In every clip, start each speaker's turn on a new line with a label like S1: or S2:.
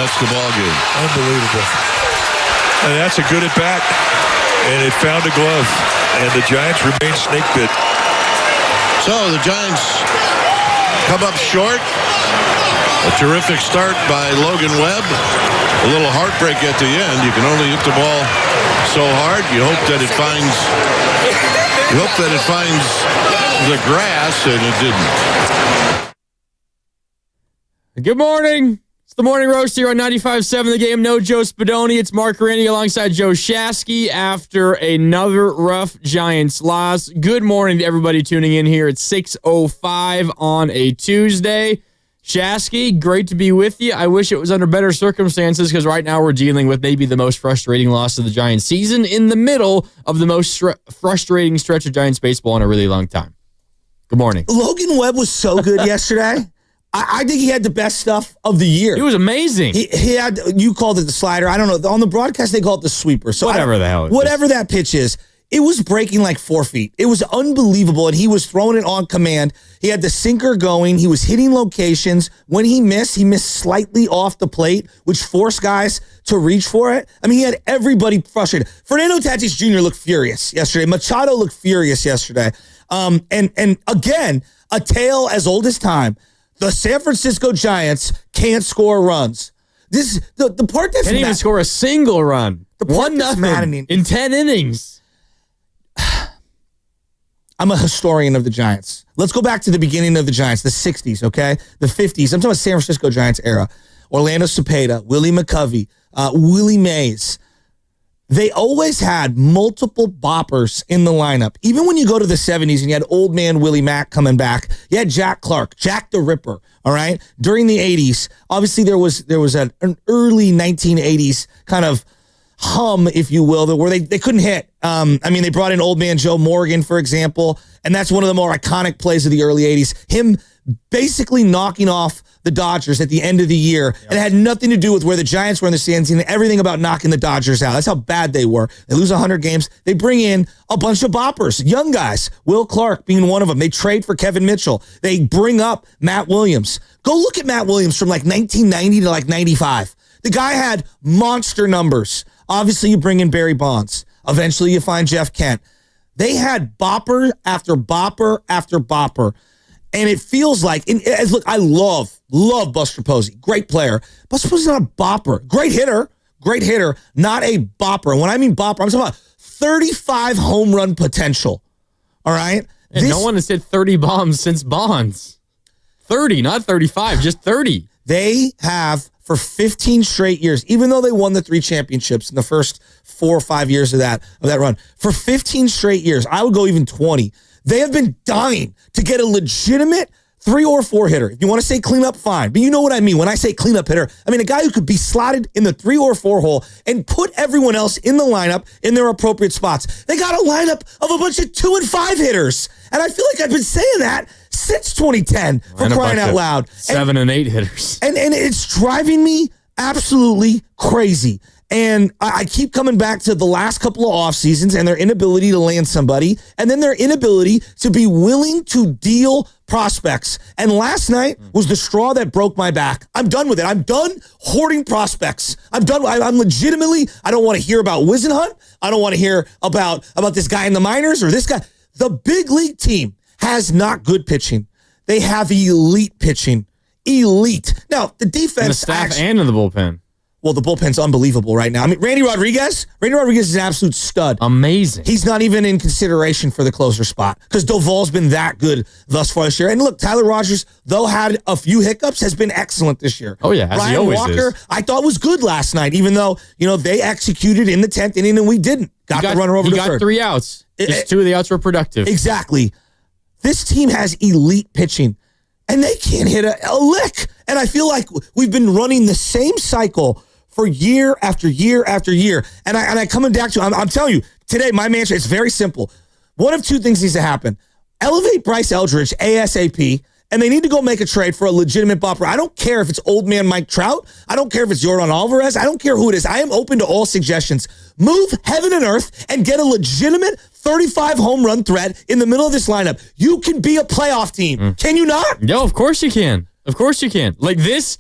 S1: that's the ball game.
S2: Unbelievable. And that's a good at bat. And it found a glove. And the Giants remain snake bit.
S1: So the Giants come up short. A terrific start by Logan Webb. A little heartbreak at the end. You can only hit the ball so hard. You hope that it finds the grass, and it didn't.
S3: Good morning. It's the Morning Roast here on 95.7 The Game. No Joe Spadoni. It's Mark Rennie alongside Joe Shasky after another rough Giants loss. Good morning to everybody tuning in here at 6:05 on a Tuesday. Shasky, great to be with you. I wish it was under better circumstances because right now we're dealing with maybe the most frustrating loss of the Giants season in the middle of the most frustrating stretch of Giants baseball in a really long time. Good morning.
S4: Logan Webb was so good yesterday. I think he had the best stuff of the year.
S3: He was amazing.
S4: He had, you called it the slider. I don't know. On the broadcast, they call it the sweeper. So
S3: whatever the hell it is.
S4: Whatever that pitch is, it was breaking like 4 feet. It was unbelievable, and he was throwing it on command. He had the sinker going. He was hitting locations. When he missed slightly off the plate, which forced guys to reach for it. I mean, he had everybody frustrated. Fernando Tatis Jr. looked furious yesterday. Machado looked furious yesterday. And again, a tale as old as time. The San Francisco Giants can't score runs. This the part that's
S3: can't even score a single run.
S4: The part
S3: 1-0 in 10 innings.
S4: I'm a historian of the Giants. Let's go back to the beginning of the Giants, the 60s, okay? The 50s. I'm talking about San Francisco Giants era. Orlando Cepeda, Willie McCovey, Willie Mays. They always had multiple boppers in the lineup. Even when you go to the 70s and you had old man Willie Mack coming back, you had Jack Clark, Jack the Ripper, all right? During the 80s, obviously there was an early 1980s kind of hum, if you will, where they couldn't hit. They brought in old man Joe Morgan, for example, and that's one of the more iconic plays of the early 80s. Him basically knocking off the Dodgers at the end of the year. Yep. And it had nothing to do with where the Giants were in the standings and everything about knocking the Dodgers out. That's how bad they were. They lose 100 games. They bring in a bunch of boppers, young guys, Will Clark being one of them. They trade for Kevin Mitchell. They bring up Matt Williams. Go look at Matt Williams from like 1990 to like 95. The guy had monster numbers. Obviously, you bring in Barry Bonds. Eventually, you find Jeff Kent. They had bopper after bopper after bopper. And it feels like, look, I love Buster Posey. Great player. Buster Posey's not a bopper. Great hitter, not a bopper. And when I mean bopper, I'm talking about 35 home run potential. All right?
S3: And no one has hit 30 bombs since Bonds. 30, not 35, just 30.
S4: They have, for 15 straight years, even though they won the 3 championships in the first 4 or 5 years of that run, for 15 straight years, I would go even 20, they have been dying to get a legitimate 3 or 4 hitter. If you want to say cleanup, fine. But you know what I mean. When I say cleanup hitter, I mean a guy who could be slotted in the 3 or 4 hole and put everyone else in the lineup in their appropriate spots. They got a lineup of a bunch of 2 and 5 hitters. And I feel like I've been saying that since 2010, for crying out loud.
S3: 7 and 8 hitters.
S4: And it's driving me absolutely crazy. And I keep coming back to the last couple of off seasons and their inability to land somebody, and then their inability to be willing to deal prospects. And last night was the straw that broke my back. I'm done with it. I'm done hoarding prospects. I'm legitimately, I don't want to hear about Wisenhunt. I don't want to hear about this guy in the minors or this guy. The big league team has not good pitching. They have elite pitching. Elite. Now, the defense.
S3: And the staff and in the bullpen.
S4: Well, the bullpen's unbelievable right now. I mean, Randy Rodriguez is an absolute stud.
S3: Amazing.
S4: He's not even in consideration for the closer spot because Doval's been that good thus far this year. And look, Tyler Rogers, though had a few hiccups, has been excellent this year.
S3: Oh, yeah, as
S4: Ryan
S3: he always
S4: Walker,
S3: is.
S4: I thought was good last night, even though, they executed in the 10th inning and we didn't. Got the runner over to third.
S3: He got 3 outs. Just 2 of the outs were productive.
S4: Exactly. This team has elite pitching, and they can't hit a lick. And I feel like we've been running the same cycle for year after year after year. And I coming back to, I'm telling you, today, my mantra, it's very simple. One of 2 things needs to happen. Elevate Bryce Eldridge ASAP, and they need to go make a trade for a legitimate bopper. I don't care if it's old man Mike Trout. I don't care if it's Jordan Alvarez. I don't care who it is. I am open to all suggestions. Move heaven and earth and get a legitimate 35 home run threat in the middle of this lineup. You can be a playoff team. Can you not?
S3: No, of course you can. Of course you can. Like this,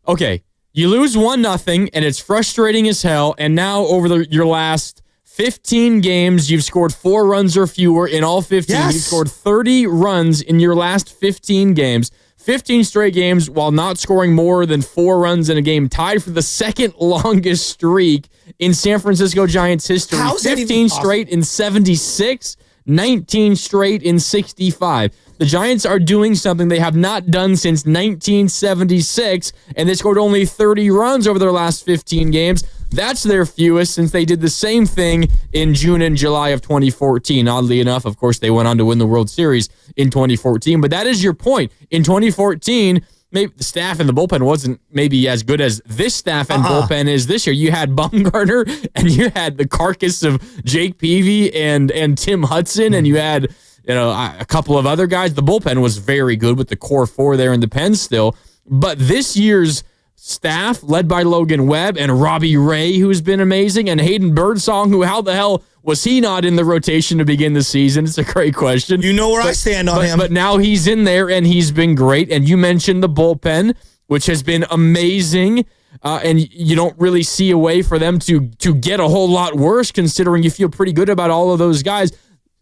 S3: okay. You lose 1-0, and it's frustrating as hell. And now over your last 15 games, you've scored 4 runs or fewer in all 15.
S4: Yes.
S3: You've scored 30 runs in your last 15 games. 15 straight games while not scoring more than 4 runs in a game, tied for the second longest streak in San Francisco Giants history.
S4: How is that
S3: 15
S4: even possible?
S3: straight in 76, 19 straight in 65. The Giants are doing something they have not done since 1976, and they scored only 30 runs over their last 15 games. That's their fewest since they did the same thing in June and July of 2014. Oddly enough, of course, they went on to win the World Series in 2014. But that is your point. In 2014, maybe the staff and the bullpen wasn't maybe as good as this staff and bullpen is this year. You had Bumgarner, and you had the carcass of Jake Peavy and Tim Hudson, and you had a couple of other guys. The bullpen was very good with the core 4 there in the pen still. But this year's staff, led by Logan Webb and Robbie Ray, who's been amazing, and Hayden Birdsong, who how the hell was he not in the rotation to begin the season? It's a great question.
S4: You know where I stand on him.
S3: But now he's in there, and he's been great. And you mentioned the bullpen, which has been amazing, and you don't really see a way for them to get a whole lot worse, considering you feel pretty good about all of those guys.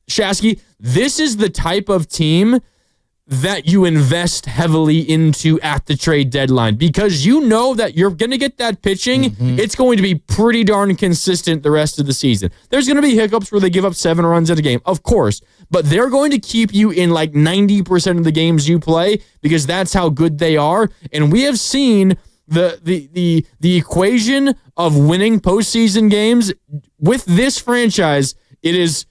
S3: Shasky, this is the type of team that you invest heavily into at the trade deadline because you know that you're going to get that pitching. Mm-hmm. It's going to be pretty darn consistent the rest of the season. There's going to be hiccups where they give up 7 runs in a game, of course, but they're going to keep you in like 90% of the games you play because that's how good they are. And we have seen the equation of winning postseason games with this franchise. It is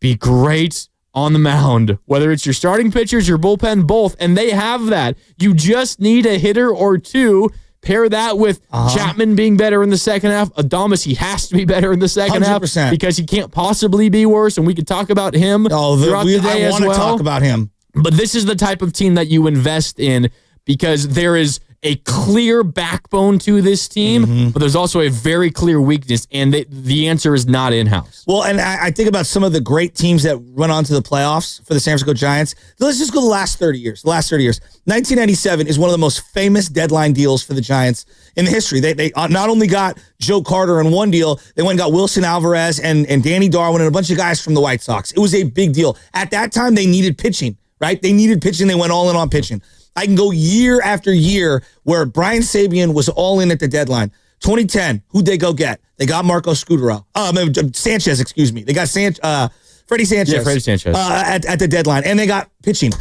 S3: be great on the mound, whether it's your starting pitchers, your bullpen, both, and they have that. You just need a hitter or two. Pair that with Chapman being better in the second half. Adames, he has to be better in the second
S4: 100%.
S3: half because he can't possibly be worse, and we could talk about him throughout the day as well.
S4: I want to talk about him.
S3: But this is the type of team that you invest in because there is a clear backbone to this team, but there's also a very clear weakness, and the answer is not in-house.
S4: Well, and I think about some of the great teams that run on to the playoffs for the San Francisco Giants. Let's just go the last 30 years. 1997 is one of the most famous deadline deals for the Giants in the history. They not only got Joe Carter in one deal, they went and got Wilson Alvarez and Danny Darwin and a bunch of guys from the White Sox. It was a big deal. At that time, they needed pitching, right? They needed pitching. They went all in on pitching. I can go year after year where Brian Sabean was all in at the deadline. 2010, who'd they go get? They got Marco Sanchez, excuse me. They got Freddie Sanchez.
S3: Yeah, Freddie Sanchez.
S4: At the deadline. And they got pitching.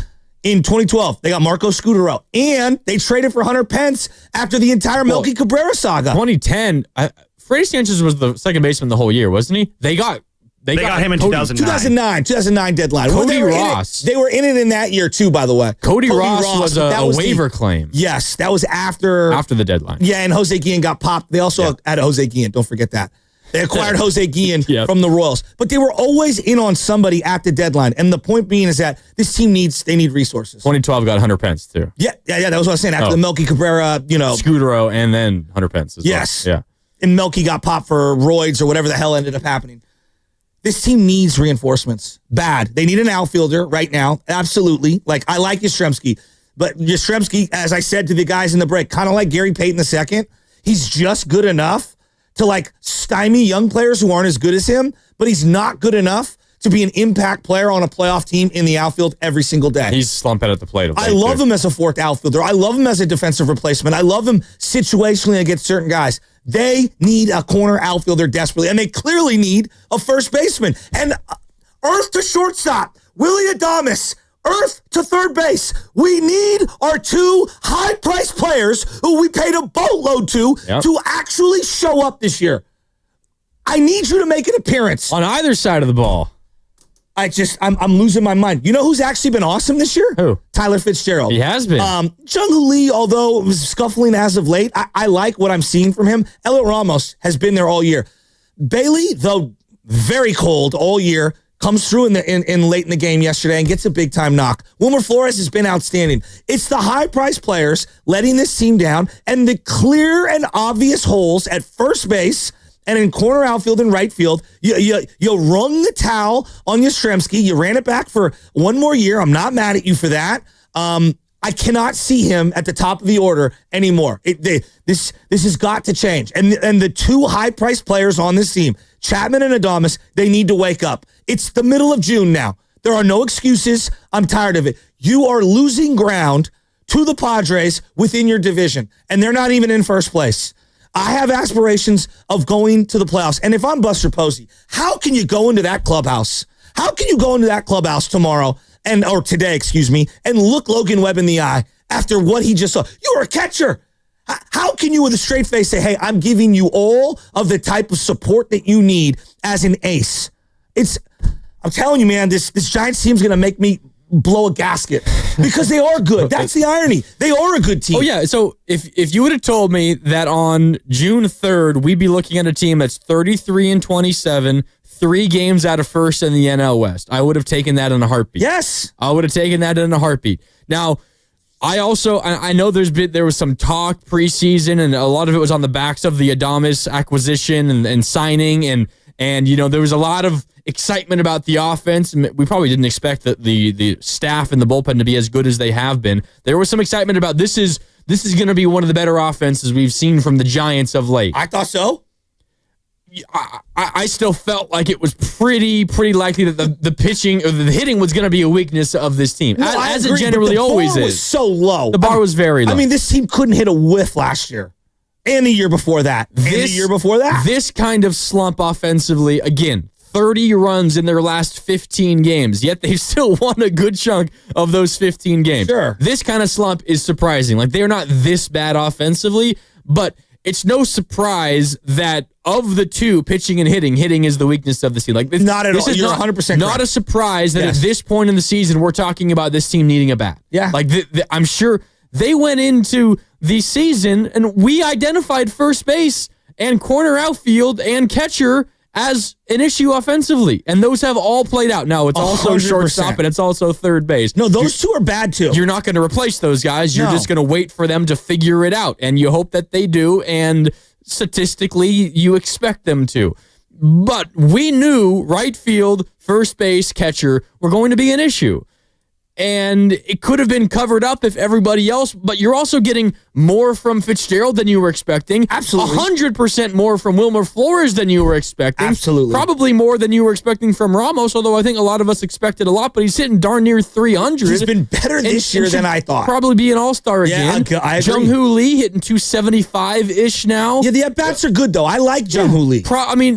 S4: In 2012, they got Marco Scutaro. And they traded for Hunter Pence after the entire Melky Cabrera saga.
S3: 2010, Freddie Sanchez was the second baseman the whole year, wasn't he? They got
S5: him in 2009.
S4: 2009 deadline.
S3: Cody Ross.
S4: They were in it in that year too, by the way.
S3: Cody Ross was a waiver claim.
S4: Yes, that was after
S3: the deadline.
S4: Yeah, and Jose Guillen got popped. They also had Jose Guillen. Don't forget that. They acquired Jose Guillen from the Royals. But they were always in on somebody at the deadline. And the point being is that this team needs resources.
S3: 2012 got Hunter Pence too.
S4: Yeah, that was what I was saying. After the Melky Cabrera,
S3: Scutaro and then Hunter Pence as well. Yeah.
S4: And Melky got popped for roids or whatever the hell ended up happening. This team needs reinforcements. Bad. They need an outfielder right now. Absolutely. I like Yastrzemski. But Yastrzemski, as I said to the guys in the break, kind of like Gary Payton II, he's just good enough to stymie young players who aren't as good as him, but he's not good enough to be an impact player on a playoff team in the outfield every single day.
S3: He's slumping at the plate.
S4: I love him as a fourth outfielder. I love him as a defensive replacement. I love him situationally against certain guys. They need a corner outfielder desperately, and they clearly need a first baseman. And earth to shortstop, Willie Adames, earth to third base. We need our 2 high-priced players who we paid a boatload to actually show up this year. I need you to make an appearance.
S3: On either side of the ball.
S4: I'm losing my mind. You know who's actually been awesome this year?
S3: Who?
S4: Tyler Fitzgerald.
S3: He has been.
S4: Jung-Hoo Lee, although it was scuffling as of late, I like what I'm seeing from him. Elliot Ramos has been there all year. Bailey, though very cold all year, comes through in late in the game yesterday and gets a big time knock. Wilmer Flores has been outstanding. It's the high price players letting this team down and the clear and obvious holes at first base and in corner outfield and right field. You wrung the towel on Yastrzemski. You ran it back for one more year. I'm not mad at you for that. I cannot see him at the top of the order anymore. This has got to change. And the two high-priced players on this team, Chapman and Adames, they need to wake up. It's the middle of June now. There are no excuses. I'm tired of it. You are losing ground to the Padres within your division, and they're not even in first place. I have aspirations of going to the playoffs. And if I'm Buster Posey, how can you go into that clubhouse? How can you go into that clubhouse tomorrow or today, and look Logan Webb in the eye after what he just saw? You're a catcher. How can you with a straight face say, hey, I'm giving you all of the type of support that you need as an ace? I'm telling you, man, this Giants team's going to make me blow a gasket because they are good. That's the irony. They are a good team.
S3: Oh, yeah. So if you would have told me that on June 3rd, we'd be looking at a team that's 33-27, 3 games out of first in the NL West, I would have taken that in a heartbeat.
S4: Yes.
S3: I would have taken that in a heartbeat. Now, I know there was some talk preseason, and a lot of it was on the backs of the Adames acquisition and signing, and there was a lot of excitement about the offense. We probably didn't expect the staff and the bullpen to be as good as they have been. There was some excitement about this is going to be one of the better offenses we've seen from the Giants of late.
S4: I thought so.
S3: I still felt like it was pretty likely that the pitching or the hitting was going to be a weakness of this team,
S4: No,
S3: as
S4: agree,
S3: it generally always is.
S4: The bar was so low.
S3: The bar was very low.
S4: I mean, this team couldn't hit a whiff last year, and the year before that, and the year before that.
S3: This kind of slump offensively, again, 30 runs in their last 15 games, yet they've still won a good chunk of those 15 games.
S4: Sure.
S3: This kind of slump is surprising. Like, they're not this bad offensively, but it's no surprise that of the two, pitching and hitting is the weakness of the team. Like,
S4: not at all. You're 100%
S3: not a surprise that at this point in the season we're talking about this team needing a bat.
S4: Yeah.
S3: Like, I'm sure they went into the season and we identified first base and corner outfield and catcher as an issue offensively, and those have all played out. Now, it's also
S4: 100%.
S3: shortstop and it's also third base.
S4: No, those two are bad too.
S3: You're not going to replace those guys. You're just going to wait for them to figure it out, and you hope that they do, and statistically, you expect them to. But we knew right field, first base, catcher were going to be an issue. And it could have been covered up if everybody else, but you're also getting more from Fitzgerald than you were expecting.
S4: Absolutely.
S3: 100% more from Wilmer Flores than you were expecting.
S4: Absolutely.
S3: Probably more than you were expecting from Ramos, although I think a lot of us expected a lot, but he's hitting darn near 300.
S4: He's been better this year than I thought.
S3: Probably be an all-star again.
S4: Yeah, I agree.
S3: Jung-Hoo Lee hitting 275-ish now.
S4: Yeah, the at-bats are good, though. I like Jung-Hoo Lee.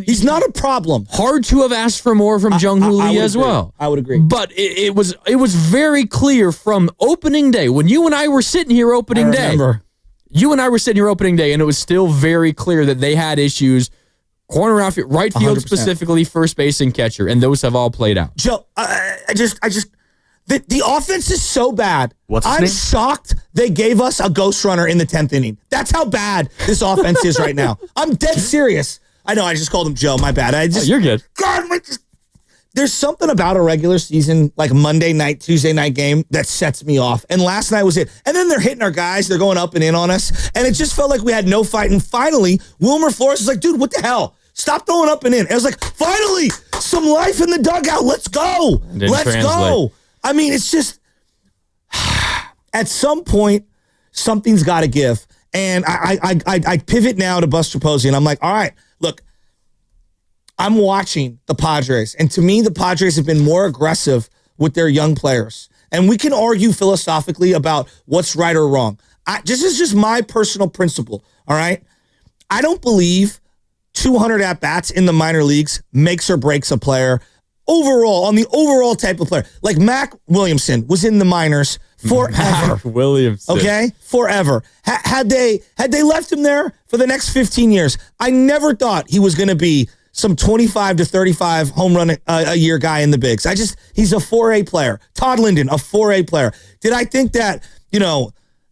S4: He's not a problem.
S3: Hard to have asked for more from Jung-Hoo Lee as well.
S4: I would agree.
S3: But it was very clear from opening day, when you and I were sitting here opening day. You and I were sitting here opening day, and it was still very clear that they had issues, corner outfield, right field 100%. Specifically, first base and catcher, and those have all played out.
S4: Joe, the offense is so bad.
S5: I'm
S4: shocked they gave us a ghost runner in the 10th inning. That's how bad this offense is right now. I'm dead serious. I know, I just called him Joe. My bad.
S3: You're good.
S4: God, there's something about a regular season, like Monday night, Tuesday night game that sets me off. And last night was it. And then they're hitting our guys. They're going up and in on us. And it just felt like we had no fight. And finally, Wilmer Flores was like, dude, what the hell? Stop throwing up and in. And I was like, finally, some life in the dugout. Let's go. Let's go. I mean, it's just, at some point, something's got to give. And I pivot now to Buster Posey. And I'm like, all right, look. I'm watching the Padres, and to me, the Padres have been more aggressive with their young players. And we can argue philosophically about what's right or wrong. This is just my personal principle, all right? I don't believe 200 at-bats in the minor leagues makes or breaks a player overall, on the overall type of player. Like Mac Williamson was in the minors forever.
S3: Mac Williamson.
S4: Okay? Forever. Had they left him there for the next 15 years, I never thought he was going to be some 25 to 35 home run a year guy in the bigs. He's a 4A player. Todd Linden, a 4A player. Did I think that,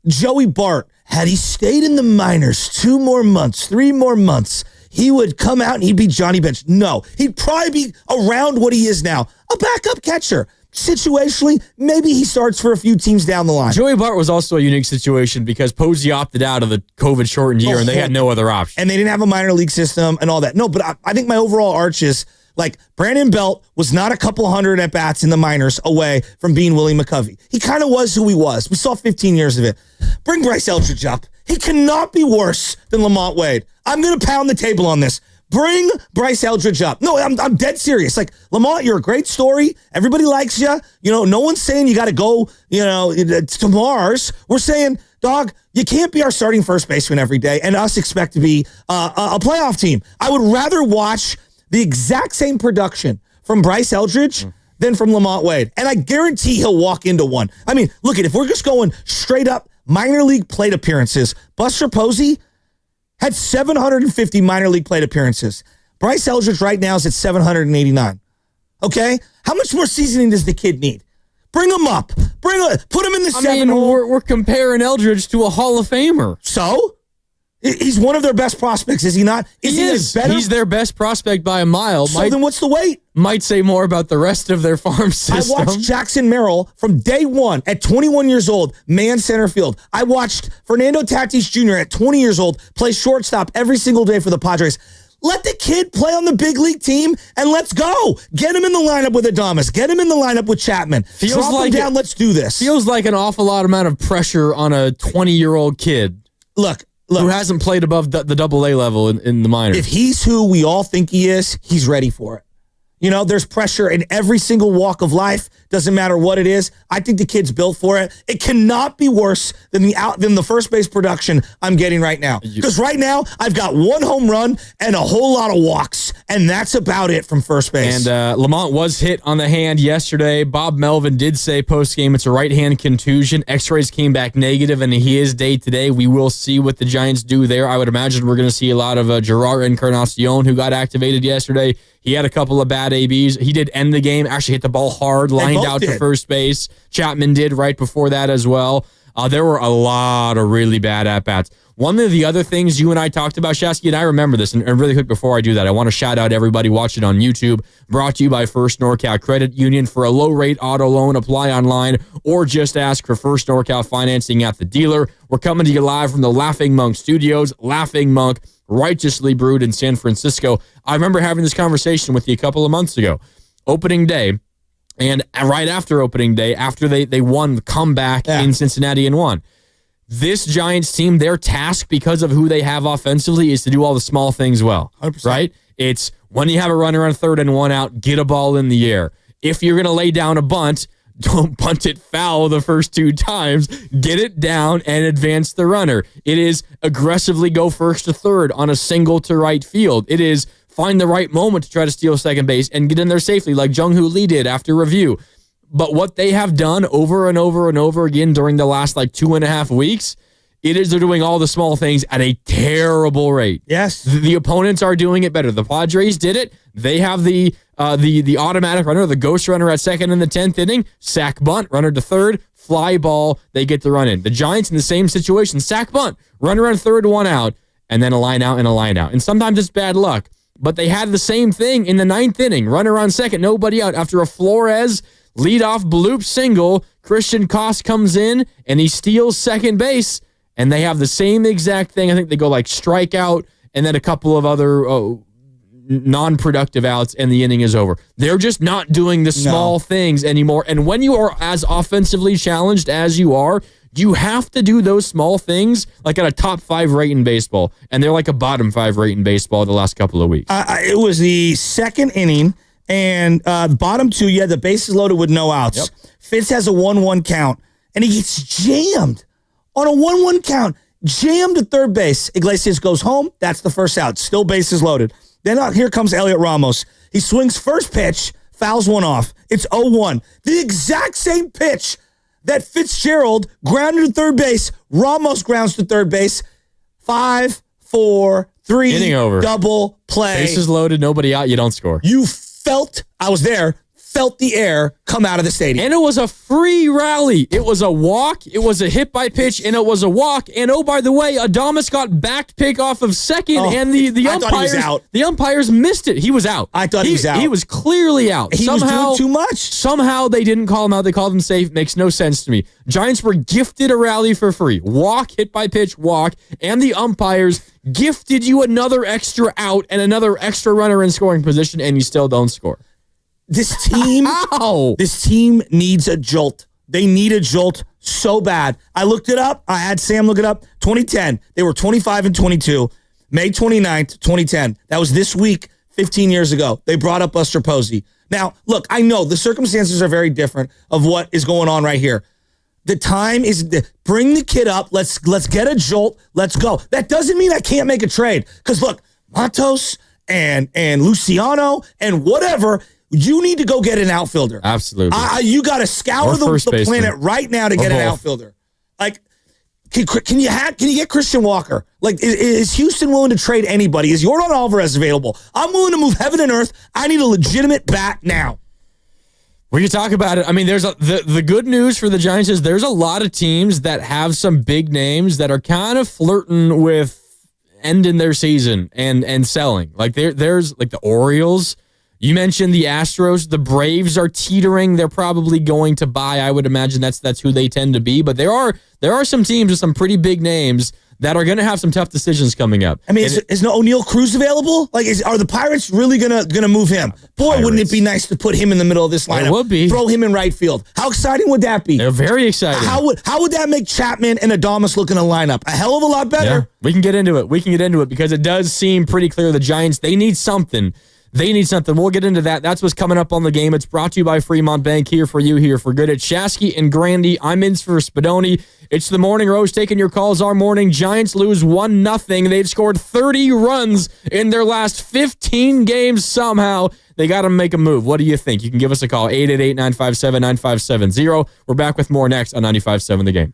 S4: Joey Bart, had he stayed in the minors 2 more months, 3 more months, he would come out and he'd be Johnny Bench? No, he'd probably be around what he is now, a backup catcher. Situationally, maybe he starts for a few teams down the line.
S3: Joey Bart was also a unique situation because Posey opted out of the COVID-shortened year, and they had no other option.
S4: And they didn't have a minor league system and all that. No, but I think my overall arch is, Like, Brandon Belt was not a couple hundred at-bats in the minors away from being Willie McCovey. He kind of was who he was. We saw 15 years of it. Bring Bryce Eldridge up. He cannot be worse than Lamont Wade. I'm going to pound the table on this. Bring Bryce Eldridge up. No, I'm dead serious. Like, Lamont, you're a great story. Everybody likes you. You know, no one's saying you got to go, to Mars. We're saying, dog, you can't be our starting first baseman every day and us expect to be a playoff team. I would rather watch the exact same production from Bryce Eldridge than from Lamont Wade. And I guarantee he'll walk into one. I mean, look if we're just going straight up minor league plate appearances, Buster Posey had 750 minor league plate appearances. Bryce Eldridge right now is at 789. Okay? How much more seasoning does the kid need? Bring him up. Put him in the seven hole.
S3: We're comparing Eldridge to a Hall of Famer.
S4: So? He's one of their best prospects, is he not?
S3: He is. He's their best prospect by a mile.
S4: So then what's the wait?
S3: Might say more about the rest of their farm system.
S4: I watched Jackson Merrill from day one at 21 years old, man center field. I watched Fernando Tatis Jr. at 20 years old play shortstop every single day for the Padres. Let the kid play on the big league team and let's go. Get him in the lineup with Adames. Get him in the lineup with Chapman. Drop him down. Let's do this.
S3: Feels like an awful lot amount of pressure on a 20-year-old kid.
S4: Look,
S3: who hasn't played above the AA level in the minors.
S4: If he's who we all think he is, he's ready for it. You know, there's pressure in every single walk of life. Doesn't matter what it is. I think the kid's built for it. It cannot be worse than the first base production I'm getting right now. Because right now, I've got one home run and a whole lot of walks, and that's about it from first base.
S3: And Lamont was hit on the hand yesterday. Bob Melvin did say post-game it's a right-hand contusion. X-rays came back negative, and he is day-to-day. We will see what the Giants do there. I would imagine we're going to see a lot of Gerard Encarnacion, who got activated yesterday. He had a couple of bad ABs. He did end the game, actually hit the ball hard, lined out to first base. Chapman did right before that as well. There were a lot of really bad at-bats. One of the other things you and I talked about, Shasky, and I remember this, and really quick before I do that, I want to shout out everybody watching on YouTube, brought to you by First NorCal Credit Union. For a low-rate auto loan, apply online, or just ask for First NorCal financing at the dealer. We're coming to you live from the Laughing Monk Studios. Laughing Monk, righteously brewed in San Francisco. I remember having this conversation with you a couple of months ago. Opening day, and right after opening day, after they won the comeback in Cincinnati and won. This Giants team, their task, because of who they have offensively, is to do all the small things well.
S4: 100%.
S3: Right? It's when you have a runner on third and one out, get a ball in the air. If you're going to lay down a bunt, don't bunt it foul the first two times. Get it down and advance the runner. It is aggressively go first to third on a single to right field. It is find the right moment to try to steal second base and get in there safely like Jung-Hoo Lee did after review. But what they have done over and over and over again during the last 2.5 weeks, it is they're doing all the small things at a terrible rate.
S4: Yes.
S3: The opponents are doing it better. The Padres did it. They have the automatic runner, the ghost runner at second in the 10th inning, sack bunt, runner to third, fly ball, they get the run in. The Giants in the same situation, sack bunt, runner on third, one out, and then a line out and a line out. And sometimes it's bad luck. But they had the same thing in the 9th inning. Runner on second, nobody out. After a Flores leadoff bloop single, Christian Koss comes in and he steals second base, and they have the same exact thing. I think they go strikeout and then a couple of other non-productive outs, and the inning is over. They're just not doing the small things anymore. And when you are as offensively challenged as you are, you have to do those small things at a top 5 rate in baseball. And they're a bottom 5 rate in baseball the last couple of weeks.
S4: It was the 2nd inning, and bottom 2, you had the bases loaded with no outs.
S3: Yep.
S4: Fitz has a 1-1 count, and he gets jammed on a 1-1 count. Jammed to third base. Iglesias goes home. That's the first out. Still bases loaded. Then here comes Elliot Ramos. He swings first pitch, fouls one off. It's 0-1. The exact same pitch that Fitzgerald grounded to third base. Ramos grounds to third base. 5, 4, 3.
S3: Inning over.
S4: Double play.
S3: Bases loaded, nobody out, you don't score.
S4: You felt, I was there, felt the air come out of the stadium.
S3: And it was a free rally. It was a walk, it was a hit by pitch, and it was a walk. And oh, by the way, Adames got backed pick off of second, and the umpires missed it. He was out.
S4: I thought he was out.
S3: He was clearly out.
S4: He was doing too much.
S3: Somehow they didn't call him out. They called him safe. Makes no sense to me. Giants were gifted a rally for free. Walk, hit by pitch, walk, and the umpires gifted you another extra out and another extra runner in scoring position, and you still don't score.
S4: This team needs a jolt. They need a jolt so bad. I looked it up. I had Sam look it up. 2010, they were 25-22. May 29th, 2010. That was this week, 15 years ago. They brought up Buster Posey. Now, look, I know the circumstances are very different of what is going on right here. The time is bring the kid up. Let's get a jolt. Let's go. That doesn't mean I can't make a trade. Because look, Matos and Luciano and whatever. You need to go get an outfielder.
S3: Absolutely.
S4: You got to scour the planet right now to get an outfielder. Like, can you get Christian Walker? Like, is Houston willing to trade anybody? Is Yordan Alvarez available? I'm willing to move heaven and earth. I need a legitimate bat now.
S3: We can talk about it. I mean, the good news for the Giants is there's a lot of teams that have some big names that are kind of flirting with ending their season and selling. Like there's like the Orioles. You mentioned the Astros. The Braves are teetering. They're probably going to buy. I would imagine that's who they tend to be. But there are some teams with some pretty big names that are going to have some tough decisions coming up.
S4: I mean, is no O'Neal Cruz available? Like, are the Pirates really gonna move him? Boy, wouldn't it be nice to put him in the middle of this lineup?
S3: It would be.
S4: Throw him in right field. How exciting would that be?
S3: They're very exciting.
S4: How would that make Chapman and Adames look in a lineup? A hell of a lot better.
S3: Yeah, we can get into it because it does seem pretty clear the Giants, they need something. We'll get into that. That's what's coming up on the game. It's brought to you by Fremont Bank, here for you, here for good. It's Shasky and Grandy. I'm in for Spadoni. It's the Morning Roast taking your calls our morning. Giants lose 1-0. They've scored 30 runs in their last 15 games somehow. They got to make a move. What do you think? You can give us a call, 888-957-9570. We're back with more next on 95.7 The Game.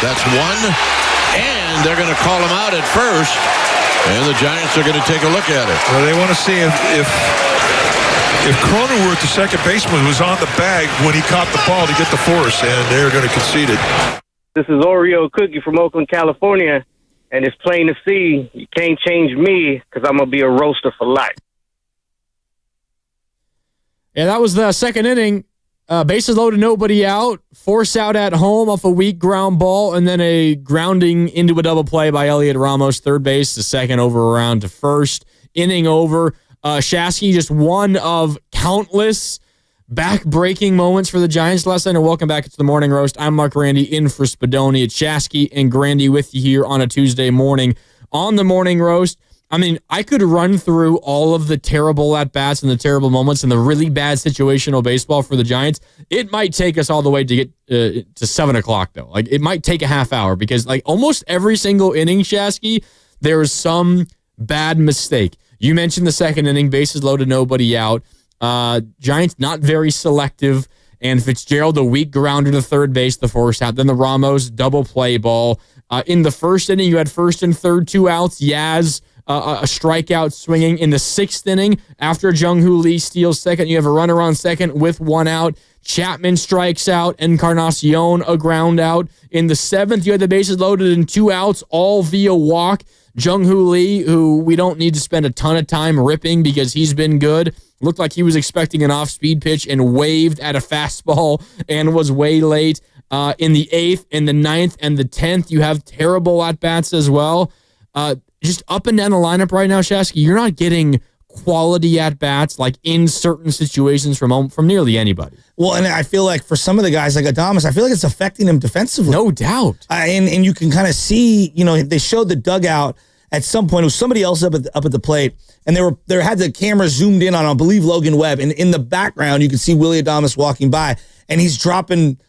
S1: That's one. And they're going to call him out at first. And the Giants are going to take a look at it.
S2: Well, they want to see if Cronenworth, the second baseman, was on the bag when he caught the ball to get the force, and they're going to concede it.
S6: This is Oreo Cookie from Oakland, California, and it's plain to see you can't change me because I'm going to be a roaster for life.
S3: Yeah, that was the second inning. Bases loaded, nobody out. Force out at home off a weak ground ball, and then a grounding into a double play by Elliot Ramos, third base, the second over around to first. Inning over. Shasky, just one of countless back-breaking moments for the Giants last night. And welcome back to the Morning Roast. I'm Mark Randy in for Spadoni. It's Shasky and Grandy with you here on a Tuesday morning on the Morning Roast. I mean, I could run through all of the terrible at-bats and the terrible moments and the really bad situational baseball for the Giants. It might take us all the way to get to 7 o'clock, though. Like, it might take a half hour because, like, almost every single inning, Shasky, there is some bad mistake. You mentioned the second inning, bases loaded, nobody out. Giants not very selective, and Fitzgerald a weak grounder to third base, the force out. Then the Ramos double play ball. In the first inning, you had first and third, 2 outs. Yaz a strikeout swinging. In the sixth inning, after Jung-Hoo Lee steals second, you have a runner on second with 1 out. Chapman strikes out. Encarnacion a ground out. In the seventh, you had the bases loaded and 2 outs, all via walk. Jung-Hoo Lee, who we don't need to spend a ton of time ripping because he's been good, looked like he was expecting an off-speed pitch and waved at a fastball and was way late. In the 8th, in the 9th, and the 10th, you have terrible at-bats as well. Just up and down the lineup right now, Shasky, you're not getting quality at-bats like in certain situations from nearly anybody.
S4: Well, and I feel like for some of the guys like Adames, I feel like it's affecting him defensively.
S3: No doubt.
S4: And you can kind of see, they showed the dugout at some point. It was somebody else up at the plate, and they had the camera zoomed in on, I believe, Logan Webb. And in the background, you can see Willie Adames walking by, and he's dropping,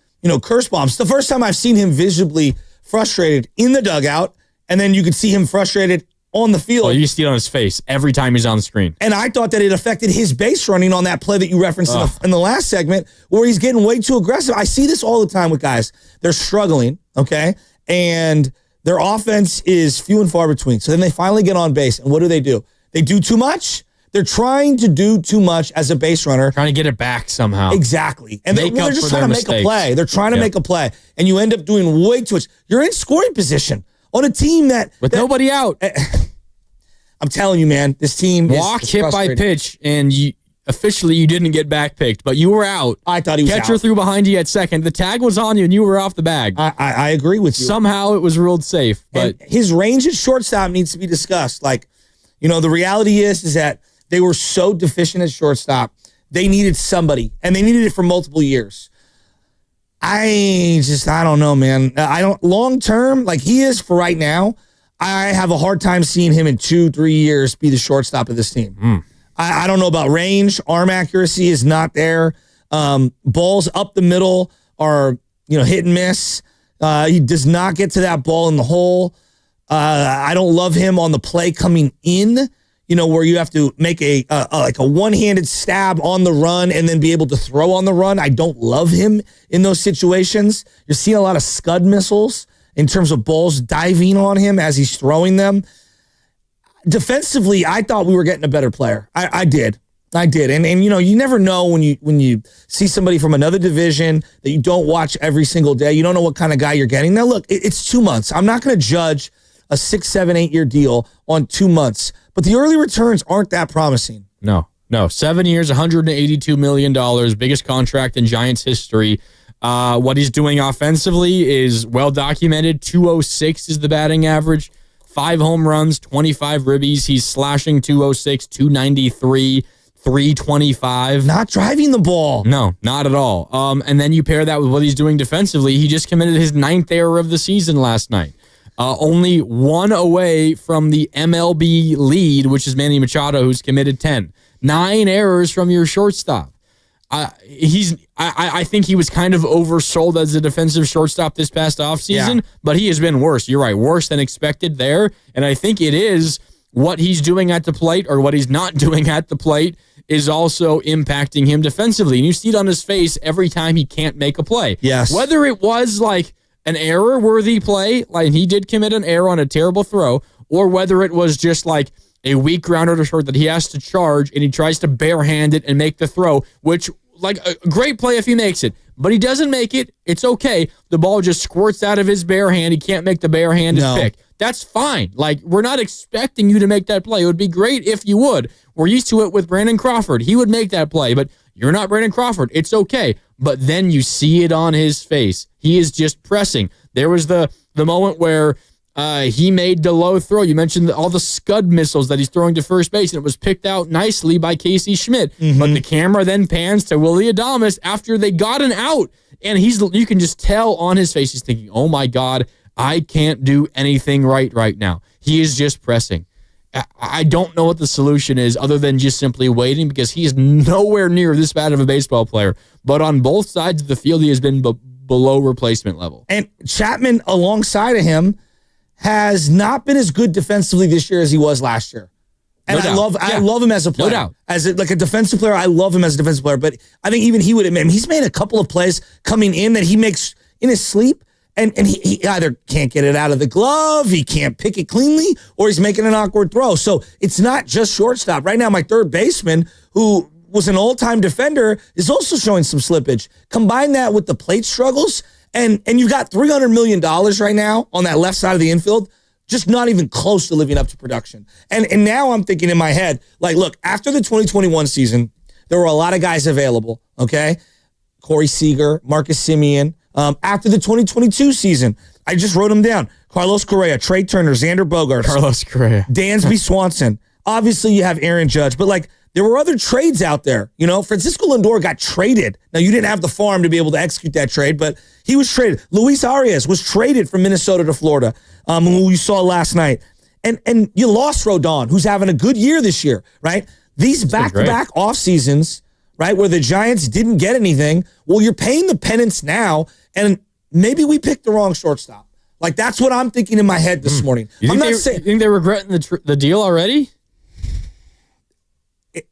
S4: curse bombs. The first time I've seen him visibly frustrated in the dugout, and then you could see him frustrated on the field.
S3: Well, you see it on his face every time he's on the screen.
S4: And I thought that it affected his base running on that play that you referenced in the last segment where he's getting way too aggressive. I see this all the time with guys. They're struggling, okay? And their offense is few and far between. So then they finally get on base. And what do? They do too much. They're trying to do too much as a base runner.
S3: Trying to get it back somehow.
S4: Exactly. And they're just trying to make a play. They're trying to make a play. And you end up doing way too much. You're in scoring position on a team with
S3: nobody out.
S4: I'm telling you, man, this team
S3: walk
S4: is
S3: hit by pitch, and officially you didn't get back picked, but you were out.
S4: I thought he was
S3: Catcher
S4: out.
S3: through behind you at second. The tag was on you, and you were off the bag.
S4: I agree with you.
S3: Somehow it was ruled safe, but
S4: and his range at shortstop needs to be discussed. Like, the reality is that they were so deficient at shortstop. They needed somebody, and they needed it for multiple years. I don't know, man. Long term, like he is for right now, I have a hard time seeing him in 2-3 years be the shortstop of this team. I don't know about range. Arm accuracy is not there. Balls up the middle are, hit and miss. He does not get to that ball in the hole. I don't love him on the play coming in, where you have to make a one-handed stab on the run and then be able to throw on the run. I don't love him in those situations. You're seeing a lot of scud missiles in terms of balls diving on him as he's throwing them. Defensively, I thought we were getting a better player. I did. And you never know when you see somebody from another division that you don't watch every single day. You don't know what kind of guy you're getting. Now, look, it's 2 months. I'm not going to judge a 6, 7, 8 year deal on 2 months, but the early returns aren't that promising.
S3: No. 7 years, $182 million, biggest contract in Giants history. What he's doing offensively is well documented. 206 is the batting average. 5 home runs, 25 ribbies. He's slashing 206, 293, 325.
S4: Not driving the ball.
S3: No, not at all. And then you pair that with what he's doing defensively. He just committed his 9th error of the season last night. Only 1 away from the MLB lead, which is Manny Machado, who's committed 10. 9 errors from your shortstop. I think he was kind of oversold as a defensive shortstop this past offseason, but he has been worse. You're right, worse than expected there. And I think it is what he's doing at the plate or what he's not doing at the plate is also impacting him defensively. And you see it on his face every time he can't make a play.
S4: Yes.
S3: Whether it was like an error-worthy play, like he did commit an error on a terrible throw, or whether it was just like a weak grounder to short that he has to charge and he tries to barehand it and make the throw, which, like, a great play if he makes it. But he doesn't make it. It's okay. The ball just squirts out of his bare hand. He can't make the bare-handed pick. That's fine. Like, we're not expecting you to make that play. It would be great if you would. We're used to it with Brandon Crawford. He would make that play, but you're not Brandon Crawford. It's okay. But then you see it on his face. He is just pressing. There was the moment where he made the low throw. You mentioned all the scud missiles that he's throwing to first base, and it was picked out nicely by Casey Schmidt. But the camera then pans to Willy Adames after they got an out, and you can just tell on his face he's thinking, oh my God, I can't do anything right now. He is just pressing. I don't know what the solution is other than just simply waiting, because he is nowhere near this bad of a baseball player. But on both sides of the field, he has been below replacement level. And
S4: Chapman, alongside of him, has not been as good defensively this year as he was last year. And I love him as a player. No doubt. As a defensive player, I love him as a defensive player. But I think even he would admit, he's made a couple of plays coming in that he makes in his sleep, and he either can't get it out of the glove, he can't pick it cleanly, or he's making an awkward throw. So it's not just shortstop. Right now, my third baseman, who was an all-time defender, is also showing some slippage. Combine that with the plate struggles, and you've got $300 million right now on that left side of the infield, just not even close to living up to production. And now I'm thinking in my head, like, look, after the 2021 season, there were a lot of guys available, okay? Corey Seager, Marcus Semien. After the 2022 season, I just wrote them down. Carlos Correa, Trey Turner, Xander Bogaerts.
S3: Carlos Correa.
S4: Dansby Swanson. Obviously, you have Aaron Judge, but, like, there were other trades out there. You know, Francisco Lindor got traded. Now, you didn't have the farm to be able to execute that trade, but he was traded. Luis Arias was traded from Minnesota to Florida, who you saw last night. And you lost Rodon, who's having a good year this year, right? These back-to-back off seasons, right, where the Giants didn't get anything, well, you're paying the penance now, and maybe we picked the wrong shortstop. Like, that's what I'm thinking in my head this morning.
S3: You think they're regretting the deal already?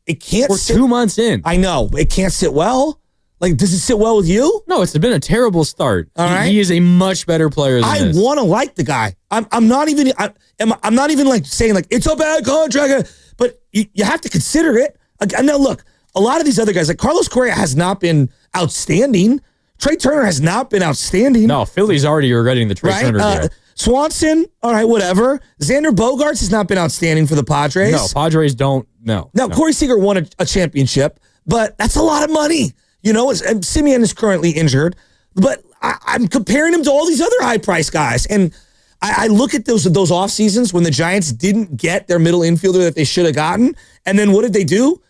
S4: It can't.
S3: We're 2 months in.
S4: I know. It can't sit well. Like, does it sit well with you?
S3: No, it's been a terrible start.
S4: All right.
S3: He is a much better player than this.
S4: I want to like the guy. I'm not even like saying like it's a bad contract, but you have to consider it. Now look, a lot of these other guys, like Carlos Correa, has not been outstanding. Trey Turner has not been outstanding.
S3: No, Philly's already regretting the Trey Turner deal.
S4: Swanson, all right, whatever. Xander Bogaerts has not been outstanding for the Padres.
S3: No, Padres don't. No.
S4: Now, Corey Seager won a championship, but that's a lot of money. You know, and Semien is currently injured, but I'm comparing him to all these other high-priced guys. And I look at those off seasons when the Giants didn't get their middle infielder that they should have gotten, and then what did they do?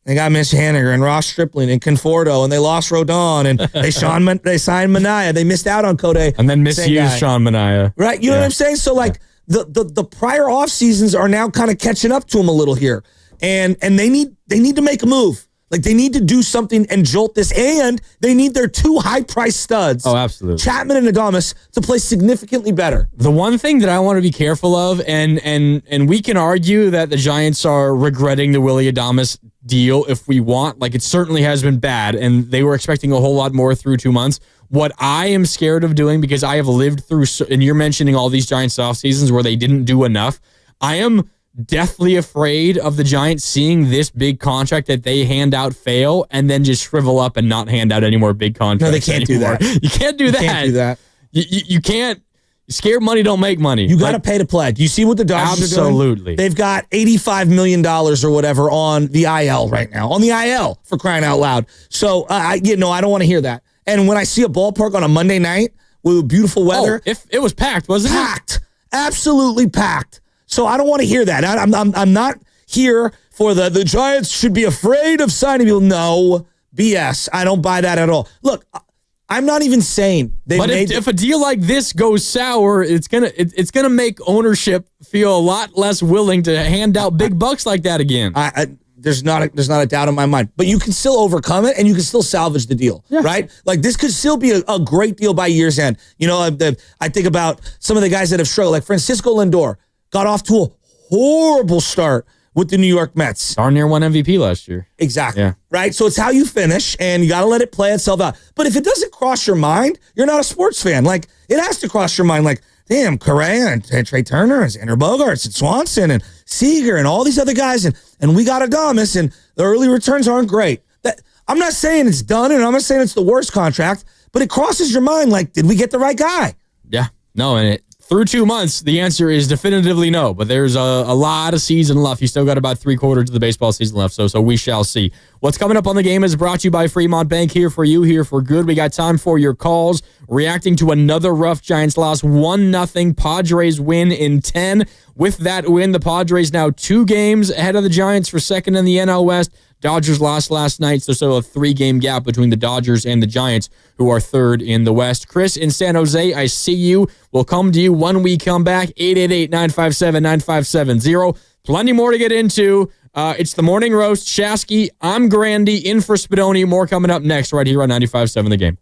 S4: They got Mitch Haniger and Ross Stripling and Conforto, and they lost Rodon, and they signed Manaea. They missed out on Code.
S3: And then misused Sean Manaea.
S4: Right? You know what I'm saying? So, like, the prior off seasons are now kind of catching up to them a little here. And they need to make a move. Like, they need to do something and jolt this, and they need their two high-priced studs.
S3: Oh, absolutely.
S4: Chapman and Adames to play significantly better.
S3: The one thing that I want to be careful of, and we can argue that the Giants are regretting the Willy Adames deal if we want. Like, it certainly has been bad, and they were expecting a whole lot more through 2 months. What I am scared of doing, because I have lived through, and you're mentioning all these Giants off seasons where they didn't do enough, I am deathly afraid of the Giants seeing this big contract that they hand out fail and then just shrivel up and not hand out any more big contracts.
S4: No, they can't
S3: anymore.
S4: do that.
S3: You can't do that.
S4: Can't do that.
S3: You can't. Scared money don't make money.
S4: You got to pay to play. Do you see what the Dodgers are doing?
S3: Absolutely.
S4: They've got $85 million or whatever on the IL right now. On the IL, for crying out loud. So, I don't want to hear that. And when I see a ballpark on a Monday night with beautiful weather.
S3: If it was packed, wasn't it?
S4: Packed. Absolutely packed. So I don't want to hear that. I'm not here for the Giants should be afraid of signing people. No, BS. I don't buy that at all. Look, I'm not even saying they made.
S3: But if a deal like this goes sour, it's gonna make ownership feel a lot less willing to hand out big bucks like that again.
S4: There's not a doubt in my mind. But you can still overcome it, and you can still salvage the deal, right? Like, this could still be a great deal by year's end. You know, I think about some of the guys that have struggled, like Francisco Lindor. Got off to a horrible start with the New York Mets.
S3: Darn near won MVP last year.
S4: Exactly. Yeah. Right? So it's how you finish, and you got to let it play itself out. But if it doesn't cross your mind, you're not a sports fan. Like, it has to cross your mind like, damn, Correa and Trey Turner and Xander Bogaerts and Swanson and Seager and all these other guys, and we got Adames, and the early returns aren't great. I'm not saying it's done, and I'm not saying it's the worst contract, but it crosses your mind like, did we get the right guy?
S3: Yeah, no, and through 2 months, the answer is definitively no, but there's a lot of season left. You still got about 3/4 of the baseball season left, so we shall see. What's coming up on the game is brought to you by Fremont Bank, here for you, here for good. We got time for your calls, reacting to another rough Giants loss, 1-0 Padres win in 10. With that win, the Padres now 2 games ahead of the Giants for second in the NL West. Dodgers lost last night, so still a 3-game gap between the Dodgers and the Giants, who are third in the West. Chris in San Jose, I see you. We'll come to you when we come back. 888-957-9570. Plenty more to get into. It's the Morning Roast. Shasky, I'm Grandy, in for Spadoni. More coming up next right here on 95.7 The Game.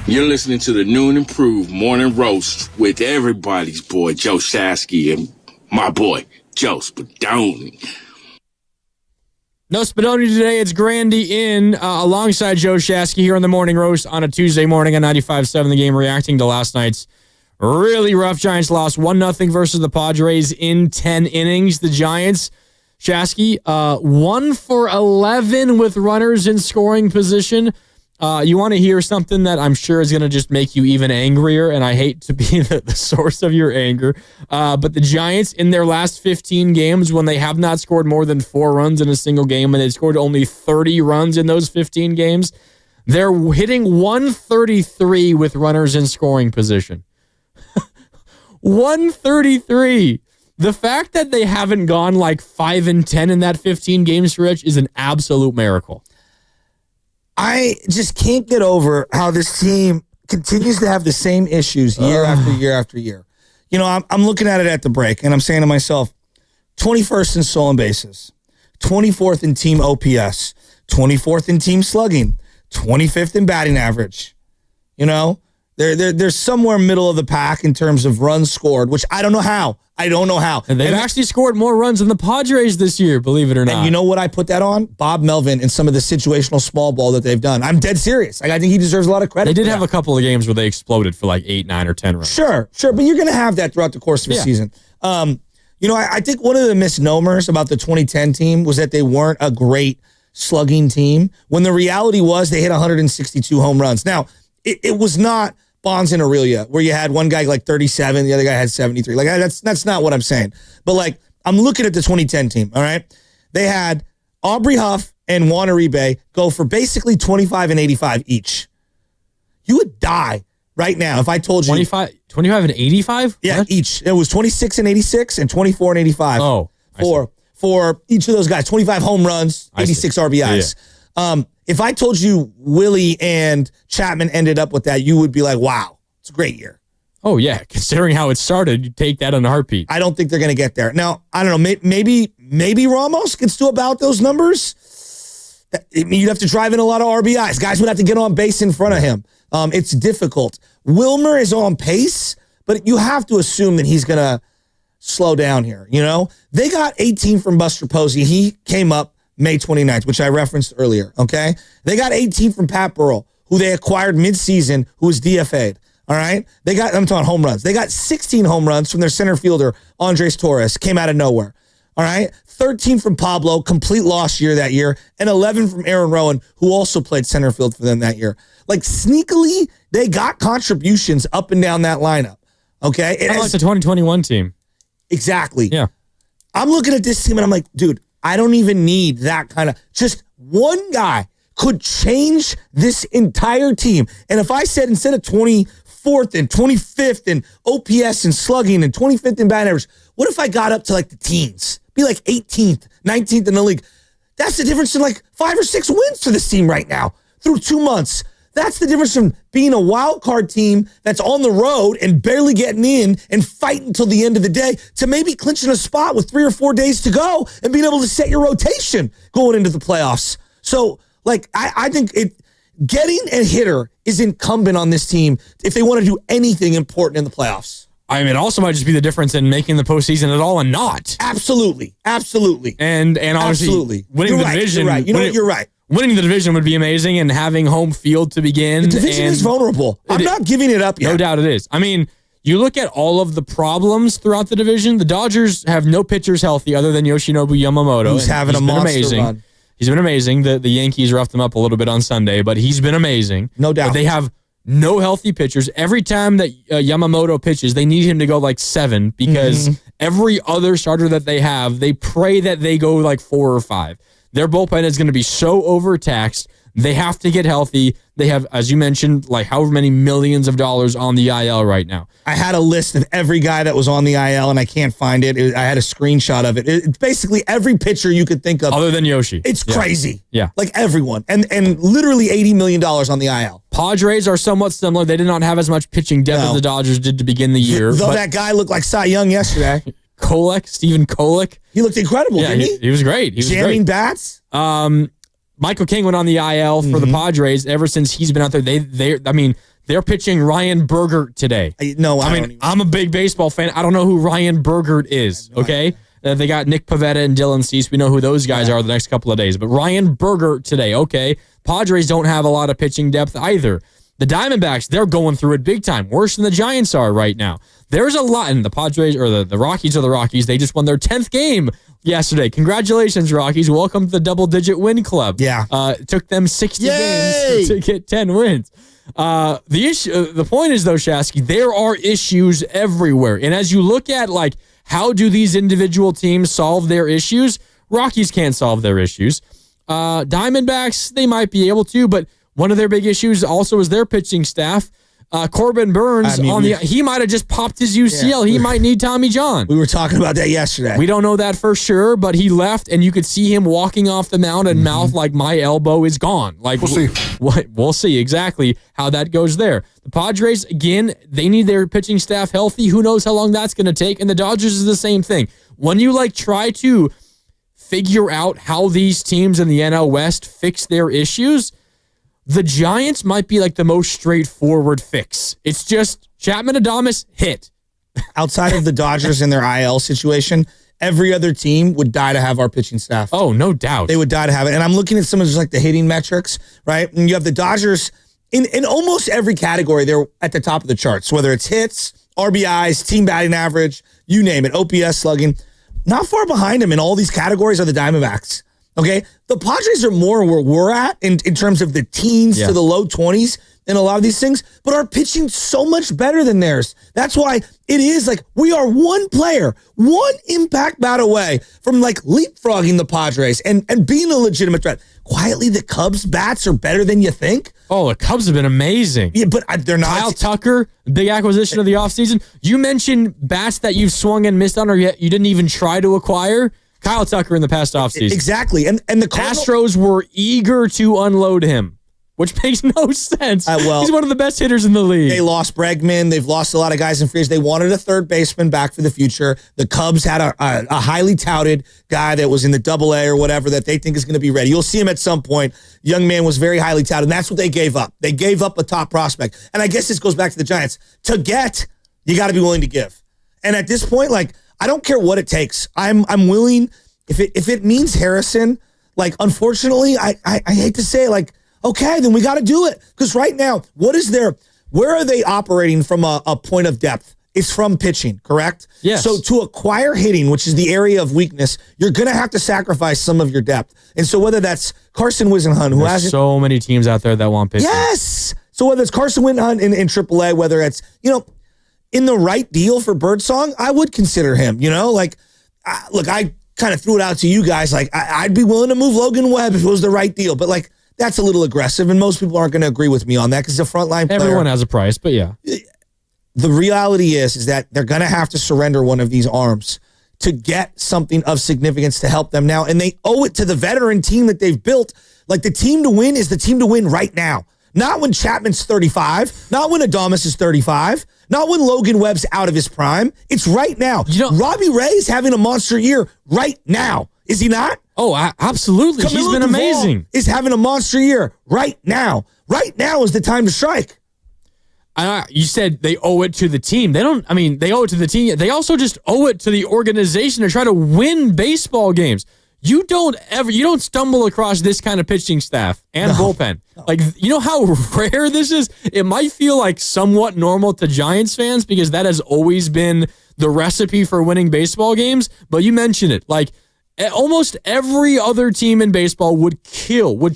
S7: You're listening to the New and Improved Morning Roast with everybody's boy, Joe Shasky, and my boy, Joe Spadoni.
S3: No Spadoni today. It's Grandy in alongside Joe Shasky here on the Morning Roast on a Tuesday morning on 95.7 The Game, reacting to last night's really rough Giants loss 1-0 versus the Padres in 10 innings. The Giants, Shasky, 1 for 11 with runners in scoring position. You want to hear something that I'm sure is going to just make you even angrier, and I hate to be the source of your anger, but the Giants in their last 15 games, when they have not scored more than 4 runs in a single game, and they've scored only 30 runs in those 15 games, they're hitting 133 with runners in scoring position. 133. The fact that they haven't gone like 5-10 in that 15-game stretch is an absolute miracle.
S4: I just can't get over how this team continues to have the same issues year after year after year. You know, I'm looking at it at the break, and I'm saying to myself, 21st in stolen bases, 24th in team OPS, 24th in team slugging, 25th in batting average. You know, they're somewhere middle of the pack in terms of runs scored, which I don't know how. And they've actually scored more runs than the Padres this year, believe it or not. And you know what I put that on? Bob Melvin and some of the situational small ball that they've done. I'm dead serious. I think he deserves a lot of credit.
S3: They did have a couple of games where they exploded for like 8, 9, or 10 runs.
S4: Sure. But you're going to have that throughout the course of a season. You know, I think one of the misnomers about the 2010 team was that they weren't a great slugging team, when the reality was they hit 162 home runs. Now, it was not Bonds and Aurelia, where you had one guy like 37, the other guy had 73. Like, that's not what I'm saying. But like, I'm looking at the 2010 team, all right? They had Aubrey Huff and Juan Uribe go for basically 25 and 85 each. You would die right now if I told you 25
S3: and 85?
S4: Yeah,
S3: what?
S4: Each. It was 26 and 86 and 24 and 85.
S3: Oh,
S4: for each of those guys, 25 home runs, 86 RBIs. Yeah. If I told you Willie and Chapman ended up with that, you would be like, wow, it's a great year.
S3: Oh, yeah. Considering how it started, you'd take that in a heartbeat.
S4: I don't think they're going to get there. Now, I don't know. Maybe Ramos gets to about those numbers. You'd have to drive in a lot of RBIs. Guys would have to get on base in front of him. It's difficult. Wilmer is on pace, but you have to assume that he's going to slow down here. You know, they got 18 from Buster Posey. He came up May 29th, which I referenced earlier, okay? They got 18 from Pat Burrell, who they acquired midseason, who was DFA'd, all right? I'm talking home runs. They got 16 home runs from their center fielder, Andres Torres, came out of nowhere, all right? 13 from Pablo, complete lost year that year, and 11 from Aaron Rowan, who also played center field for them that year. Like, sneakily, they got contributions up and down that lineup, okay?
S3: Kind of like the 2021 team.
S4: Exactly.
S3: Yeah.
S4: I'm looking at this team, and I'm like, dude, I don't even need that kind of, just one guy could change this entire team. And if I said instead of 24th and 25th in OPS and slugging and 25th in batting average, what if I got up to like the teens? Be like 18th, 19th in the league. That's the difference in like 5 or 6 wins for this team right now through 2 months. That's the difference from being a wild card team that's on the road and barely getting in and fighting until the end of the day to maybe clinching a spot with 3 or 4 days to go and being able to set your rotation going into the playoffs. So, like, I think getting a hitter is incumbent on this team if they want to do anything important in the playoffs.
S3: I mean, it also might just be the difference in making the postseason at all and not.
S4: Absolutely. And
S3: obviously, winning the division.
S4: You're right. You know what? You're right.
S3: Winning the division would be amazing, and having home field to begin.
S4: The division is vulnerable. I'm not giving it up yet.
S3: No doubt it is. I mean, you look at all of the problems throughout the division. The Dodgers have no pitchers healthy other than Yoshinobu Yamamoto.
S4: Who's having a monster run.
S3: He's been amazing. The Yankees roughed him up a little bit on Sunday, but he's been amazing.
S4: No doubt.
S3: But they have no healthy pitchers. Every time that Yamamoto pitches, they need him to go like 7 because every other starter that they have, they pray that they go like 4 or 5. Their bullpen is going to be so overtaxed. They have to get healthy. They have, as you mentioned, like however many millions of dollars on the IL right now.
S4: I had a list of every guy that was on the IL, and I can't find it. I had a screenshot of it. It's basically every pitcher you could think of.
S3: Other than Yoshi.
S4: It's crazy.
S3: Yeah.
S4: Like everyone. And literally $80 million on the IL.
S3: Padres are somewhat similar. They did not have as much pitching depth as the Dodgers did to begin the year.
S4: Though that guy looked like Cy Young yesterday.
S3: Stephen Kolek.
S4: He looked incredible, didn't he?
S3: He was great. He was
S4: jamming
S3: great.
S4: bats.
S3: Michael King went on the IL for the Padres. Ever since he's been out there, they're pitching Ryan Bergert today. I'm a big baseball fan. I don't know who Ryan Bergert is, okay? They got Nick Pivetta and Dylan Cease. We know who those guys are the next couple of days. But Ryan Bergert today, okay? Padres don't have a lot of pitching depth either. The Diamondbacks, they're going through it big time, worse than the Giants are right now. There's a lot, and the Padres, or the Rockies are the Rockies. They just won their 10th game yesterday. Congratulations, Rockies. Welcome to the double-digit win club.
S4: Yeah.
S3: It took them 60 games to get 10 wins. The point is, though, Shasky, there are issues everywhere. And as you look at, like, how do these individual teams solve their issues? Rockies can't solve their issues. Diamondbacks, they might be able to, but one of their big issues also is their pitching staff. Corbin Burns, he might have just popped his UCL. He might need Tommy John.
S4: We were talking about that yesterday.
S3: We don't know that for sure, but he left, and you could see him walking off the mound and mouth like, my elbow is gone. Like, we'll see. We'll see exactly how that goes there. The Padres, again, they need their pitching staff healthy. Who knows how long that's going to take? And the Dodgers is the same thing. When you try to figure out how these teams in the NL West fix their issues, the Giants might be the most straightforward fix. It's just Chapman Adames hit.
S4: Outside of the Dodgers and their IL situation, every other team would die to have our pitching staff.
S3: Oh, no doubt.
S4: They would die to have it. And I'm looking at some of just the hitting metrics, right? And you have the Dodgers in almost every category. They're at the top of the charts, whether it's hits, RBIs, team batting average, you name it, OPS, slugging. Not far behind them in all these categories are the Diamondbacks. Okay, the Padres are more where we're at in terms of the teens to the low 20s in a lot of these things, but our pitching's so much better than theirs. That's why it is we are one player, one impact bat away from leapfrogging the Padres and being a legitimate threat. Quietly, the Cubs' bats are better than you think.
S3: Oh, the Cubs have been amazing.
S4: Yeah, but they're not.
S3: Kyle Tucker, big acquisition of the offseason. You mentioned bats that you've swung and missed on or yet you didn't even try to acquire. Kyle Tucker in the past offseason.
S4: Exactly. And the
S3: Astros were eager to unload him, which makes no sense. He's one of the best hitters in the league.
S4: They lost Bregman. They've lost a lot of guys in free agency. They wanted a third baseman back for the future. The Cubs had a highly touted guy that was in the AA or whatever that they think is going to be ready. You'll see him at some point. Young man was very highly touted, and that's what they gave up. They gave up a top prospect. And I guess this goes back to the Giants. To get, you got to be willing to give. And at this point, I don't care what it takes. I'm willing, if it means Harrison, unfortunately, I hate to say it, okay, then we got to do it. Because right now, where are they operating from a point of depth? It's from pitching, correct?
S3: Yes.
S4: So to acquire hitting, which is the area of weakness, you're going to have to sacrifice some of your depth. And so whether that's Carson Whisenhunt, who has
S3: so many teams out there that want pitching.
S4: Yes. So whether it's Carson Whisenhunt in AAA, whether it's, in the right deal for Birdsong, I would consider him, look, I kind of threw it out to you guys. I'd be willing to move Logan Webb if it was the right deal. But that's a little aggressive. And most people aren't going to agree with me on that because the frontline player.
S3: Everyone has a price, but yeah.
S4: The reality is that they're going to have to surrender one of these arms to get something of significance to help them now. And they owe it to the veteran team that they've built. The team to win is the team to win right now. Not when Chapman's 35, not when Adames is 35, not when Logan Webb's out of his prime. It's right now. Robbie Ray's having a monster year right now. Is he not?
S3: Oh, absolutely. He's been amazing.
S4: Is having a monster year right now. Right now is the time to strike.
S3: You said they owe it to the team. They owe it to the team. They also just owe it to the organization to try to win baseball games. You don't stumble across this kind of pitching staff and bullpen. You know how rare this is? It might feel somewhat normal to Giants fans because that has always been the recipe for winning baseball games. But you mentioned it. Almost every other team in baseball would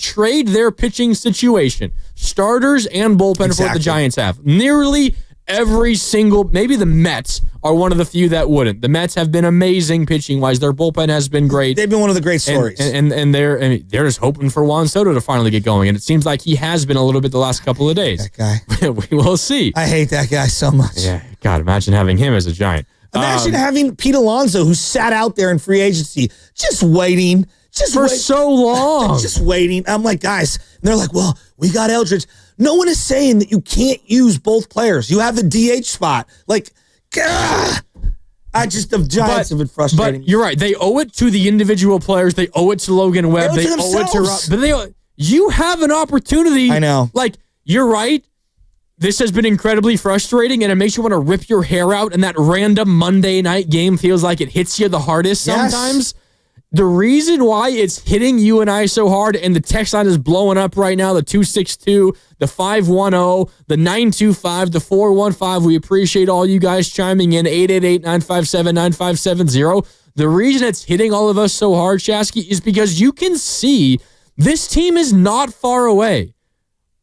S3: trade their pitching situation, starters and bullpen for what the Giants have. Nearly every single, maybe the Mets are one of the few that wouldn't. The Mets have been amazing pitching wise. Their bullpen has been great.
S4: They've been one of the great stories.
S3: And they're just hoping for Juan Soto to finally get going. And it seems like he has been a little bit the last couple of days.
S4: That guy.
S3: We will see.
S4: I hate that guy so much.
S3: Yeah, God, imagine having him as a Giant.
S4: Imagine having Pete Alonso, who sat out there in free agency, just waiting.
S3: So long.
S4: Just waiting. I'm like, guys, and they're like, well, we got Eldridge. No one is saying that you can't use both players. You have the DH spot. Like, the Giants have been frustrating.
S3: But you're right. They owe it to the individual players. They owe it to Logan Webb.
S4: They owe it to
S3: Rob. You have an opportunity.
S4: I know.
S3: Like, you're right. This has been incredibly frustrating, and it makes you want to rip your hair out, and that random Monday night game feels like it hits you the hardest sometimes. Yes. The reason why it's hitting you and I so hard, and the text line is blowing up right now, the 262, the 510, the 925, the 415. We appreciate all you guys chiming in, 888-957-9570. The reason it's hitting all of us so hard, Shasky, is because you can see this team is not far away.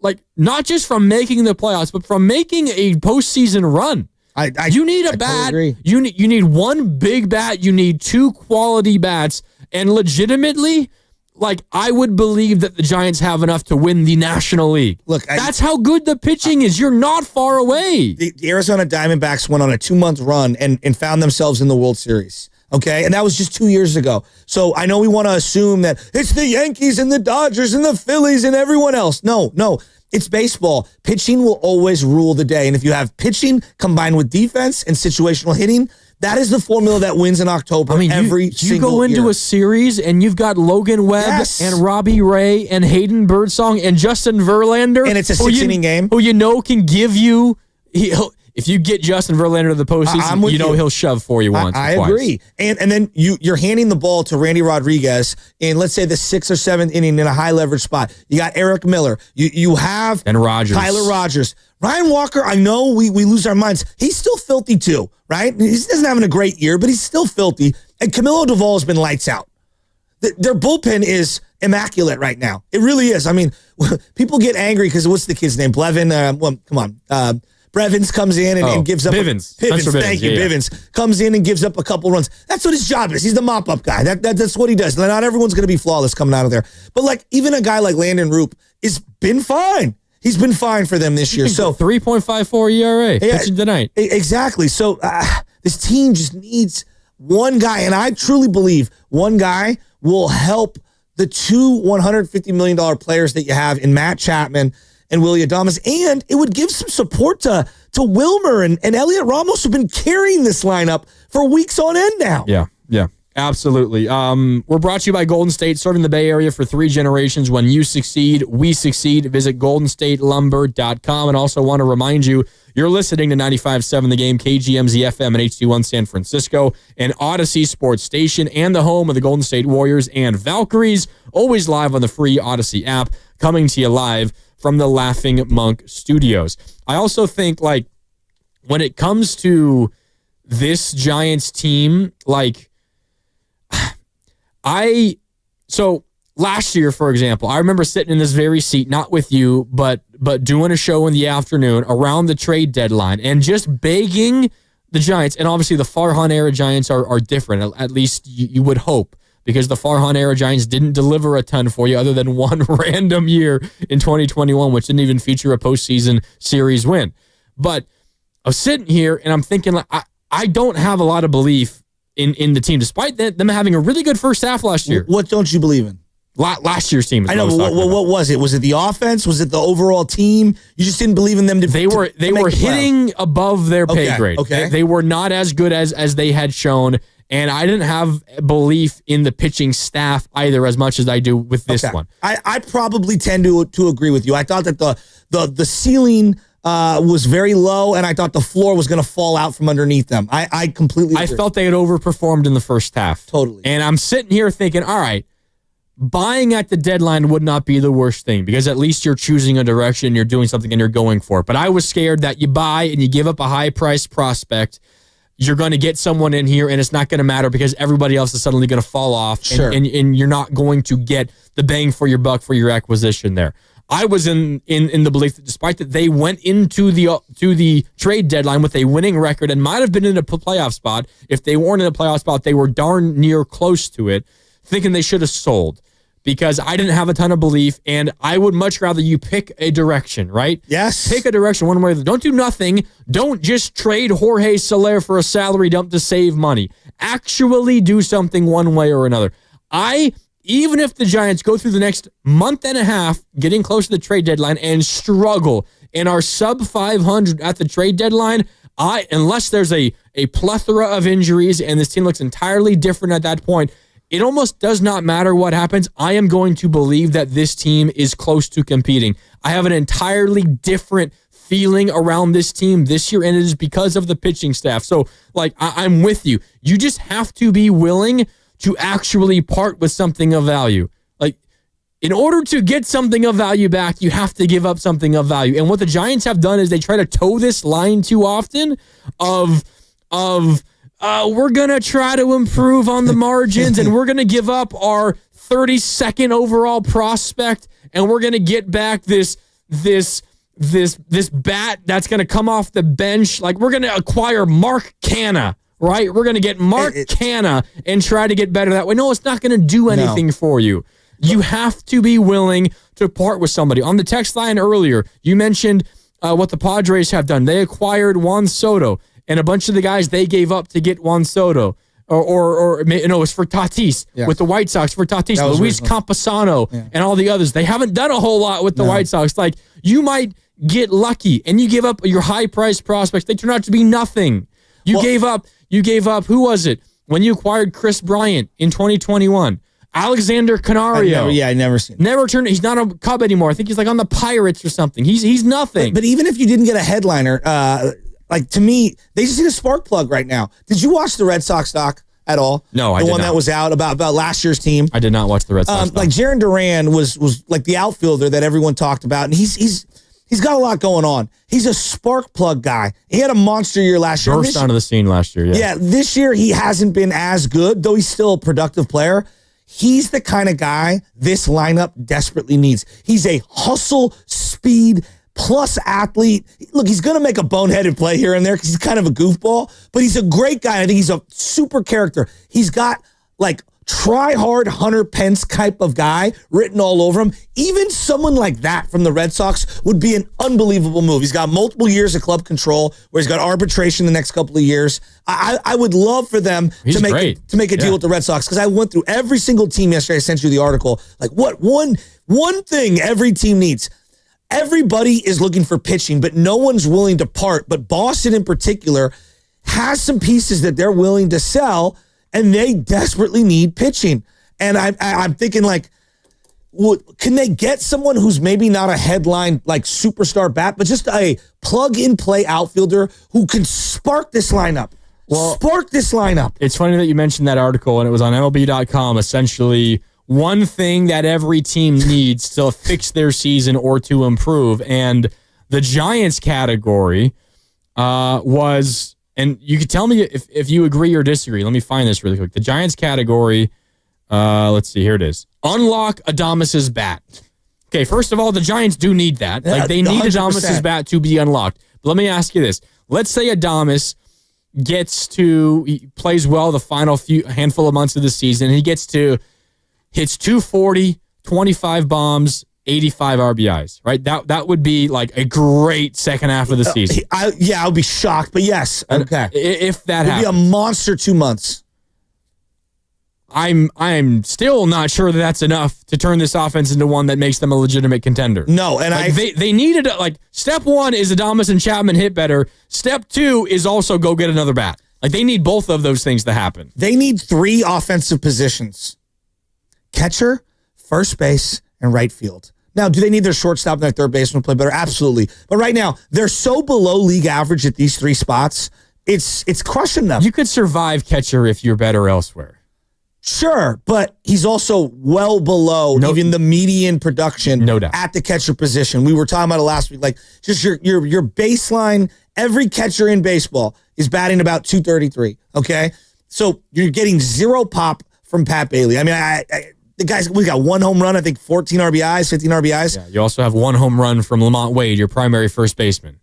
S3: Like, not just from making the playoffs, but from making a postseason run. You need a bat. Totally you need one big bat. You need two quality bats. And legitimately, like, I would believe that the Giants have enough to win the National League. Look, that's how good the pitching is. You're not far away.
S4: The Arizona Diamondbacks went on a 2-month run and found themselves in the World Series. Okay, and that was just 2 years ago. So I know we want to assume that it's the Yankees and the Dodgers and the Phillies and everyone else. No. It's baseball. Pitching will always rule the day. And if you have pitching combined with defense and situational hitting, that is the formula that wins in October every single year. You go into
S3: a series and you've got Logan Webb and Robbie Ray and Hayden Birdsong and Justin Verlander.
S4: And it's a 6-inning game.
S3: Who can give you... If you get Justin Verlander to the postseason, he'll shove for you once.
S4: I agree. And then you're handing the ball to Randy Rodriguez in, let's say, the 6th or 7th inning in a high leverage spot. You got Eric Miller. You have
S3: and Rogers.
S4: Tyler Rogers. Ryan Walker, I know we lose our minds. He's still filthy too, right? He doesn't have a great year, but he's still filthy. And Camilo Duvall has been lights out. Their bullpen is immaculate right now. It really is. I mean, people get angry because what's the kid's name? Brevins comes in and gives up.
S3: Bivens.
S4: Thank you. Bivens comes in and gives up a couple runs. That's what his job is. He's the mop-up guy. That's what he does. Not everyone's going to be flawless coming out of there. But like even a guy like Landon Roop has been fine. He's been fine for them this year. So
S3: 3.54 ERA pitching tonight.
S4: Exactly. So this team just needs one guy, and I truly believe one guy will help the two $150 million players that you have in Matt Chapman and Willy Adames, and it would give some support to Wilmer and Elliot Ramos, who've been carrying this lineup for weeks on end now.
S3: Yeah, absolutely. We're brought to you by Golden State, serving the Bay Area for 3 generations. When you succeed, we succeed. Visit goldenstatelumber.com. And also want to remind you, you're listening to 95.7 The Game, KGMZ FM and HD1 San Francisco, and Odyssey Sports Station, and the home of the Golden State Warriors and Valkyries, always live on the free Odyssey app, coming to you live from the Laughing Monk Studios. I also think, like, when it comes to this Giants team, like, so last year, for example, I remember sitting in this very seat, not with you, but doing a show in the afternoon around the trade deadline and just begging the Giants, and obviously the Farhan era Giants are different, at least you would hope, because the Farhan era Giants didn't deliver a ton for you other than one random year in 2021, which didn't even feature a postseason series win. But I was sitting here and I'm thinking, like, I don't have a lot of belief in the team, despite them having a really good first half last year.
S4: What don't you believe in?
S3: Last year's team.
S4: I know. What was it? Was it the offense? Was it the overall team? You just didn't believe in them.
S3: They were hitting above their pay grade.
S4: Okay.
S3: They were not as good as they had shown. And I didn't have belief in the pitching staff either as much as I do with this one.
S4: I probably tend to agree with you. I thought that the ceiling was very low, and I thought the floor was going to fall out from underneath them. I completely agree.
S3: I felt they had overperformed in the first half.
S4: Totally.
S3: And I'm sitting here thinking, all right, buying at the deadline would not be the worst thing because at least you're choosing a direction, you're doing something, and you're going for it. But I was scared that you buy and you give up a high-priced prospect, you're going to get someone in here and it's not going to matter because everybody else is suddenly going to fall off.
S4: Sure.
S3: And you're not going to get the bang for your buck for your acquisition there. I was in the belief that despite that they went into the trade deadline with a winning record and might have been in a playoff spot. If they weren't in a playoff spot, they were darn near close to it, thinking they should have sold because I didn't have a ton of belief, and I would much rather you pick a direction, right?
S4: Yes.
S3: Pick a direction one way or the other. Don't do nothing. Don't just trade Jorge Soler for a salary dump to save money. Actually do something one way or another. Even if the Giants go through the next month and a half, getting close to the trade deadline, and struggle and are sub 500 at the trade deadline, unless there's a plethora of injuries and this team looks entirely different at that point, it almost does not matter what happens. I am going to believe that this team is close to competing. I have an entirely different feeling around this team this year, and it is because of the pitching staff. So, I'm with you. You just have to be willing to actually part with something of value. In order to get something of value back, you have to give up something of value. And what the Giants have done is they try to toe this line too often of we're going to try to improve on the margins and we're going to give up our 32nd overall prospect and we're going to get back this bat that's going to come off the bench. We're going to acquire Mark Canha. Right? We're going to get Mark Canha and try to get better that way. No, it's not going to do anything for you. You have to be willing to part with somebody. On the text line earlier, you mentioned what the Padres have done. They acquired Juan Soto, and a bunch of the guys they gave up to get Juan Soto. It was for Tatis with the White Sox, for Tatis, Luis Campusano, and all the others. They haven't done a whole lot with the White Sox. You might get lucky, and you give up your high-priced prospects. They turn out to be nothing. You gave up, who was it? When you acquired Chris Bryant in 2021. Alexander Canario.
S4: I never seen him.
S3: Never turned, he's not a Cub anymore. I think he's on the Pirates or something. He's nothing.
S4: But even if you didn't get a headliner, to me, they just need a spark plug right now. Did you watch the Red Sox doc at all?
S3: No, I did not.
S4: The one that was out about last year's team?
S3: I did not watch the Red Sox doc.
S4: Jarren Duran was the outfielder that everyone talked about, and he's got a lot going on. He's a spark plug guy. He had a monster year last year.
S3: Burst onto the scene last year,
S4: Yeah, this year he hasn't been as good, though he's still a productive player. He's the kind of guy this lineup desperately needs. He's a hustle, speed, plus athlete. Look, he's going to make a boneheaded play here and there because he's kind of a goofball, but he's a great guy. I think he's a super character. He's got try-hard Hunter Pence type of guy written all over him. Even someone like that from the Red Sox would be an unbelievable move. He's got multiple years of club control where he's got arbitration the next couple of years. I would love for them to make a deal with the Red Sox because I went through every single team yesterday. I sent you the article. What one thing every team needs. Everybody is looking for pitching, but no one's willing to part. But Boston in particular has some pieces that they're willing to sell, and they desperately need pitching. And I'm thinking, can they get someone who's maybe not a headline, superstar bat, but just a plug-and-play outfielder who can spark this lineup? Spark this lineup.
S3: It's funny that you mentioned that article, and it was on MLB.com, essentially one thing that every team needs to fix their season or to improve. And the Giants category was... And you can tell me if you agree or disagree. Let me find this really quick. The Giants category, let's see, here it is. Unlock Adamas's bat. Okay, first of all, the Giants do need that. They need 100%. Adamas's bat to be unlocked. But let me ask you this. Let's say Adamas he plays well the final handful of months of the season. He hits 240, 25 bombs, 85 RBIs, right? That would be a great second half of the season.
S4: I would be shocked, but yes, okay.
S3: If that happens.
S4: It'd be a monster 2 months.
S3: I'm still not sure that's enough to turn this offense into one that makes them a legitimate contender.
S4: No, and
S3: they needed step one is Adames and Chapman hit better. Step two is also go get another bat. They need both of those things to happen.
S4: They need 3 offensive positions: catcher, first base, and right field. Now, do they need their shortstop and their third baseman to play better? Absolutely. But right now, they're so below league average at these 3 spots, it's crushing them.
S3: You could survive catcher if you're better elsewhere.
S4: Sure, but he's also well below even the median production at the catcher position. We were talking about it last week. Just your baseline, every catcher in baseball is batting about 233, okay? So you're getting 0 pop from Pat Bailey. I mean, The guys, we got 1 home run, I think 14 RBIs, 15 RBIs.
S3: Yeah, you also have 1 home run from Lamont Wade, your primary first baseman.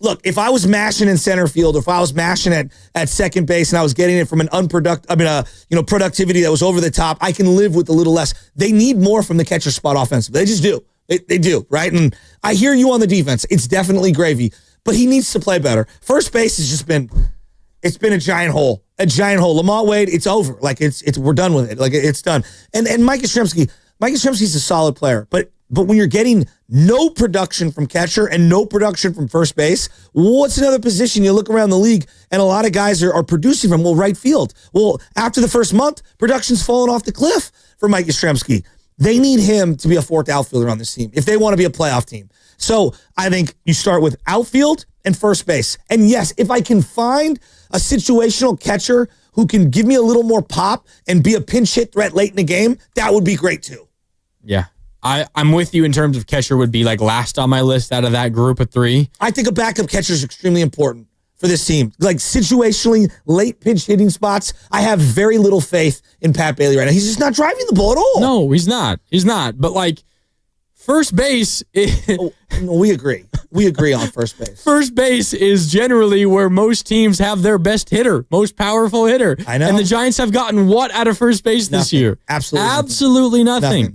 S4: Look, if I was mashing in center field, or if I was mashing at second base and I was getting it from an productivity that was over the top, I can live with a little less. They need more from the catcher spot offensively. They just do. They do, right? And I hear you on the defense. It's definitely gravy, but he needs to play better. First base has just been a giant hole. A giant hole. Lamont Wade, it's over. Like we're done with it. Like it's done. And Mike Yastrzemski's a solid player, but when you're getting no production from catcher and no production from first base, what's another position you look around the league and a lot of guys are producing from? Well, right field. Well, after the first month, production's fallen off the cliff for Mike Yastrzemski. They need him to be a fourth outfielder on this team if they want to be a playoff team. So I think you start with outfield and first base. And yes, if I can find a situational catcher who can give me a little more pop and be a pinch hit threat late in the game, that would be great too.
S3: Yeah. I'm with you in terms of catcher would be like last on my list out of that group of 3.
S4: I think a backup catcher is extremely important for this team. Like situationally, late pinch hitting spots, I have very little faith in Pat Bailey right now. He's just not driving the ball at all.
S3: No, he's not. He's not. But like first base.
S4: We agree. We agree on first base.
S3: First base is generally where most teams have their best hitter, most powerful hitter.
S4: I know.
S3: And the Giants have gotten what out of first base this year?
S4: Absolutely
S3: nothing.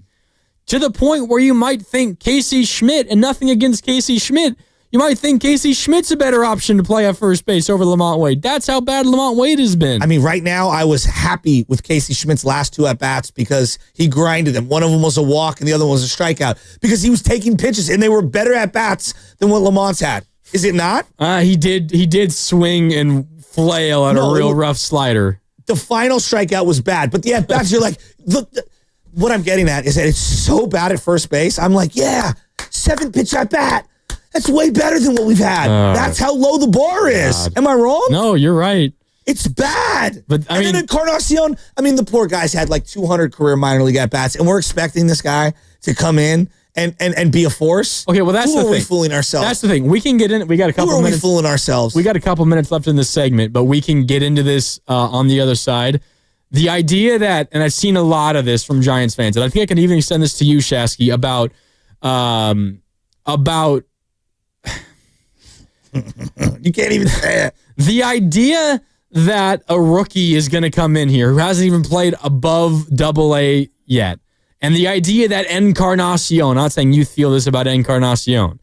S3: To the point where you might think Casey Schmidt, and nothing against Casey Schmidt, you might think Casey Schmidt's a better option to play at first base over Lamont Wade. That's how bad Lamont Wade has been.
S4: I mean, right now, I was happy with Casey Schmidt's last 2 at-bats because he grinded them. One of them was a walk and the other one was a strikeout because he was taking pitches, and they were better at-bats than what Lamont's had. Is it not?
S3: He did swing and flail at a real rough slider.
S4: The final strikeout was bad, but the at-bats, you're like, look, what I'm getting at is that it's so bad at first base. I'm like, yeah, 7-pitch at-bat. That's way better than what we've had. That's how low the bar is. God. Am I wrong?
S3: No, you're right.
S4: It's bad.
S3: But I mean,
S4: then Encarnacion, the poor guy's had like 200 career minor league at-bats, and we're expecting this guy to come in and be a force.
S3: Okay, well, that's the thing.
S4: Who are we fooling ourselves?
S3: That's the thing. We can get in. We got a couple minutes.
S4: Who are we fooling ourselves?
S3: We got a couple minutes left in this segment, but we can get into this on the other side. The idea that, and I've seen a lot of this from Giants fans, and I think I can even extend this to you, Shasky, about
S4: you can't even say it.
S3: The idea that a rookie is going to come in here who hasn't even played above AA yet, and the idea that Encarnacion, I'm not saying you feel this about Encarnacion,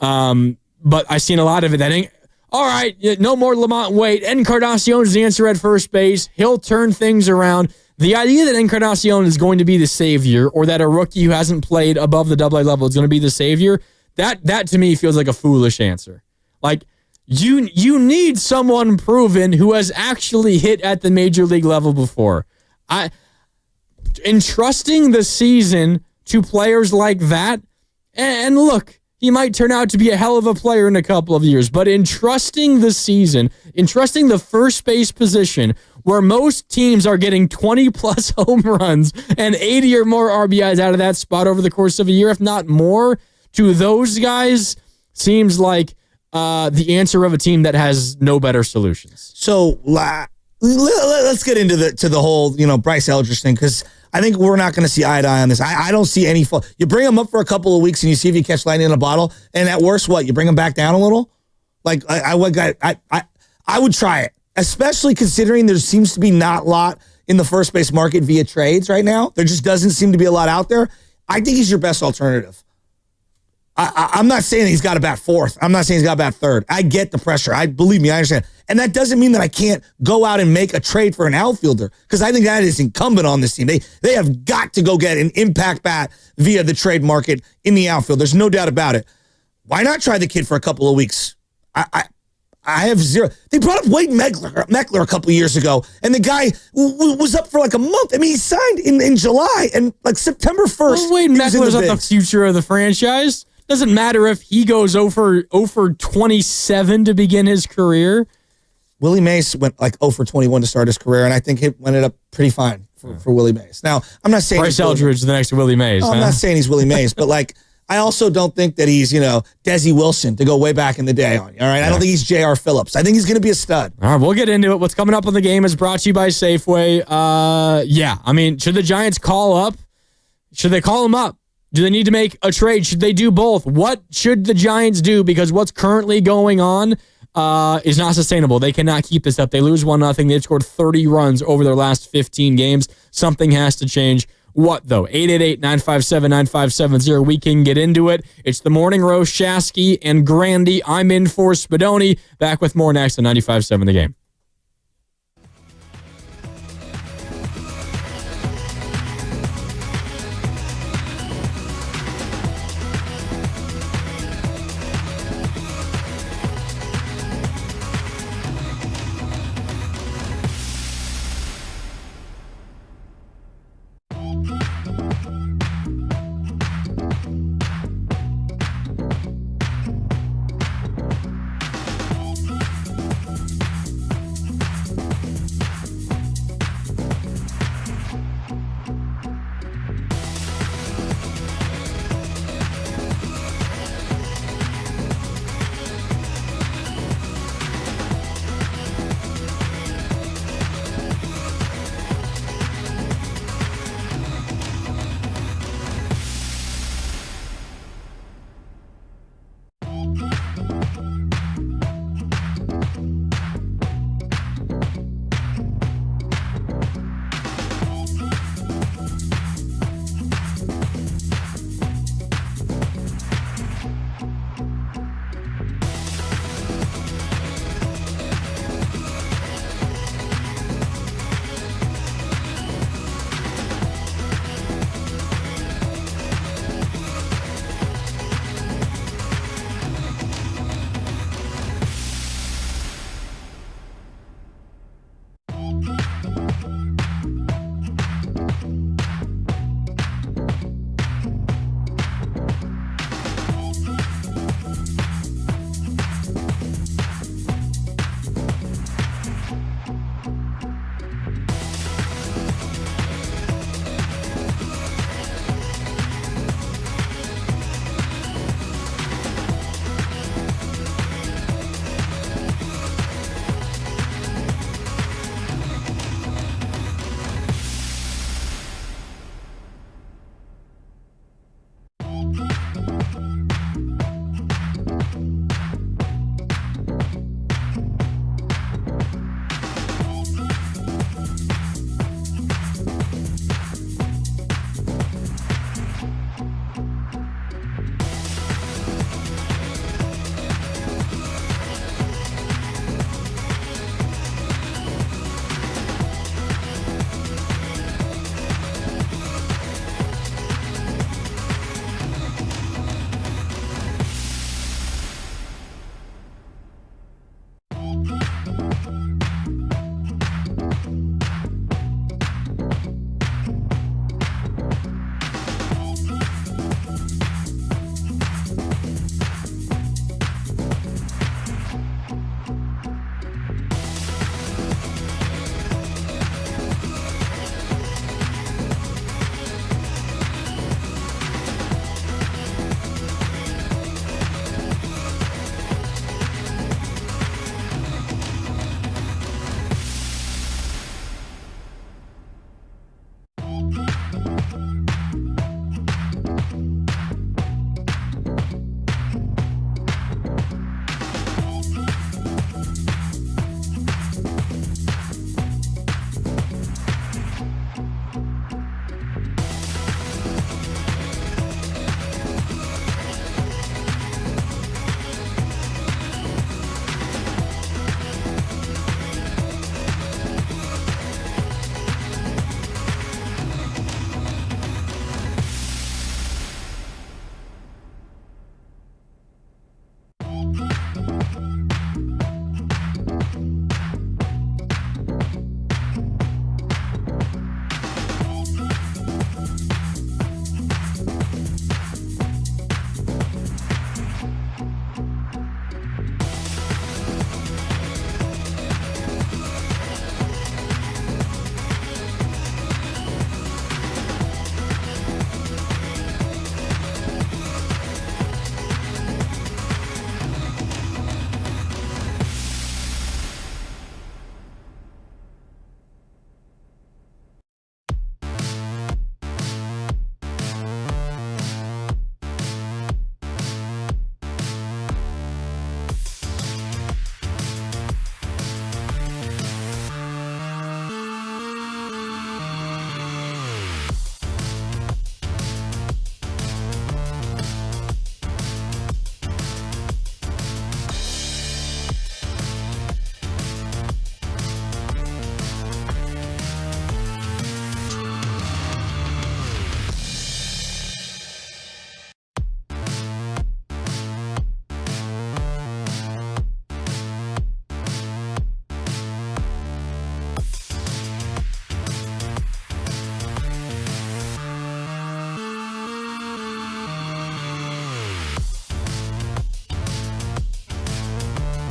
S3: but I've seen a lot of it that, all right, no more Lamont Wade. Encarnacion is the answer at first base. He'll turn things around. The idea that Encarnacion is going to be the savior, or that a rookie who hasn't played above the AA level is going to be the savior, that to me feels like a foolish answer. Like, you need someone proven who has actually hit at the major league level before. Entrusting the season to players like that, and look, he might turn out to be a hell of a player in a couple of years, but entrusting the season, entrusting the first base position where most teams are getting 20-plus home runs and 80 or more RBIs out of that spot over the course of a year, if not more, to those guys seems like the answer of a team that has no better solutions.
S4: So let's get into the whole Bryce Eldridge thing, because I think we're not going to see eye to eye on this. I don't see any fault. You bring him up for a couple of weeks and you see if you catch lightning in a bottle, and at worst, what, you bring him back down a little? Like I would try it, especially considering there seems to be not a lot in the first base market via trades right now. There just doesn't seem to be a lot out there. I think he's your best alternative. I'm not saying he's got to bat fourth. I'm not saying he's got to bat third. I get the pressure. Believe me, I understand. And that doesn't mean that I can't go out and make a trade for an outfielder, because I think that is incumbent on this team. They have got to go get an impact bat via the trade market in the outfield. There's no doubt about it. Why not try the kid for a couple of weeks? I have zero. They brought up Wade Meckler a couple of years ago, and the guy was up for like a month. I mean, he signed in July, and like September 1st.
S3: Well, Wade Meckler's not the future of the franchise. Doesn't matter if he goes over 27 to begin his career.
S4: Willie Mays went like 0 for 21 to start his career, and I think it ended up pretty fine for Willie Mays. Now, I'm not saying
S3: Bryce Eldridge is the next Willie Mays.
S4: I'm not saying he's Willie Mays, but like, I also don't think that he's, Desi Wilson to go way back in the day on you. All right. Yeah. I don't think he's J.R. Phillips. I think he's going to be a stud.
S3: All right. We'll get into it. What's coming up on the game is brought to you by Safeway. I mean, should the Giants call up Should they call him up? Do they need to make a trade? Should they do both? What should the Giants do? Because what's currently going on is not sustainable. They cannot keep this up. They lose 1-0. They've scored 30 runs over their last 15 games. Something has to change. What, though? 888-957-9570. We can get into it. It's the Morning Roast, Shasky and Grandy. I'm in for Spadoni. Back with more next on 95.7 The Game.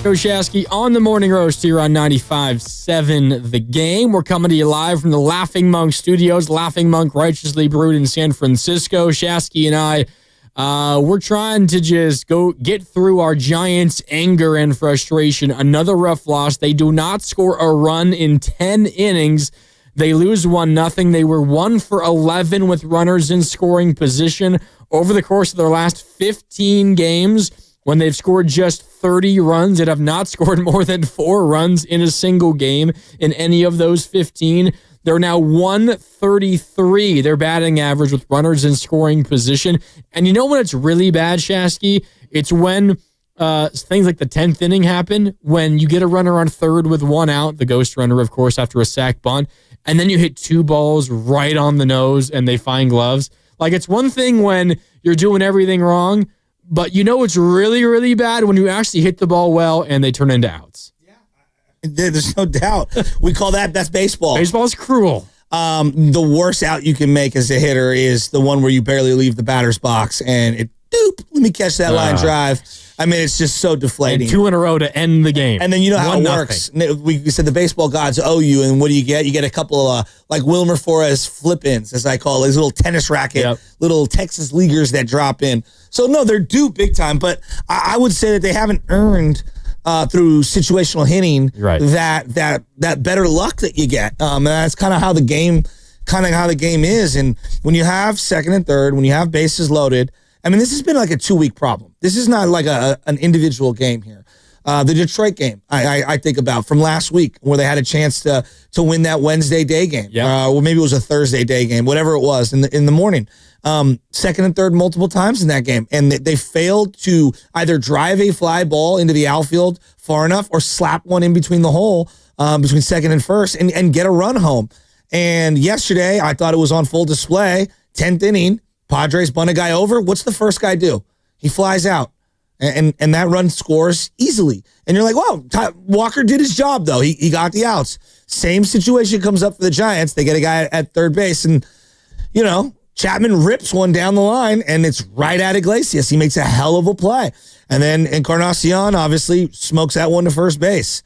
S3: Joe Shasky on the Morning Roast here on 95.7 The Game. We're coming to you live from the Laughing Monk Studios. Laughing Monk, righteously brewed in San Francisco. Shasky and I, we're trying to just go get through our Giants' anger and frustration. Another rough loss. They do not score a run in 10 innings. They lose 1-0. They were 1 for 11 with runners in scoring position over the course of their last 15 games. When they've scored just 30 runs and have not scored more than 4 runs in a single game in any of those 15. They're now 133, their batting average with runners in scoring position. And you know when it's really bad, Shasky? It's when things like the 10th inning happen, when you get a runner on third with 1 out, the ghost runner, of course, after a sac bunt, and then you hit 2 balls right on the nose and they find gloves. Like, it's one thing when you're doing everything wrong, but you know it's really, really bad when you actually hit the ball well and they turn into outs.
S4: Yeah, there's no doubt. We call that's baseball.
S3: Baseball's cruel.
S4: The worst out you can make as a hitter is the one where you barely leave the batter's box and it, let me catch that line drive. I mean, it's just so deflating.
S3: And 2 in a row to end the game.
S4: And then you know how it works. We said the baseball gods owe you, and what do you get? You get a couple of, like Wilmer Flores flip-ins, as I call it, these little tennis racket, little Texas leaguers that drop in. So, no, they're due big time, but I would say that they haven't earned through situational hitting that better luck that you get. And that's kind of how the game is. And when you have second and third, when you have bases loaded, I mean, this has been like a 2-week problem. This is not like an individual game here. The Detroit game, I think about from last week, where they had a chance to win that Wednesday day game, or maybe it was a Thursday day game, whatever it was in the morning. Second and third multiple times in that game, and they failed to either drive a fly ball into the outfield far enough or slap one in between the hole between second and first and get a run home. And yesterday, I thought it was on full display. 10th inning. Padres bunt a guy over. What's the first guy do? He flies out, and that run scores easily. And you're like, wow, Walker did his job, though. He got the outs. Same situation comes up for the Giants. They get a guy at third base, and, you know, Chapman rips one down the line, and it's right at Iglesias. He makes a hell of a play. And then Encarnacion obviously smokes that one to first base.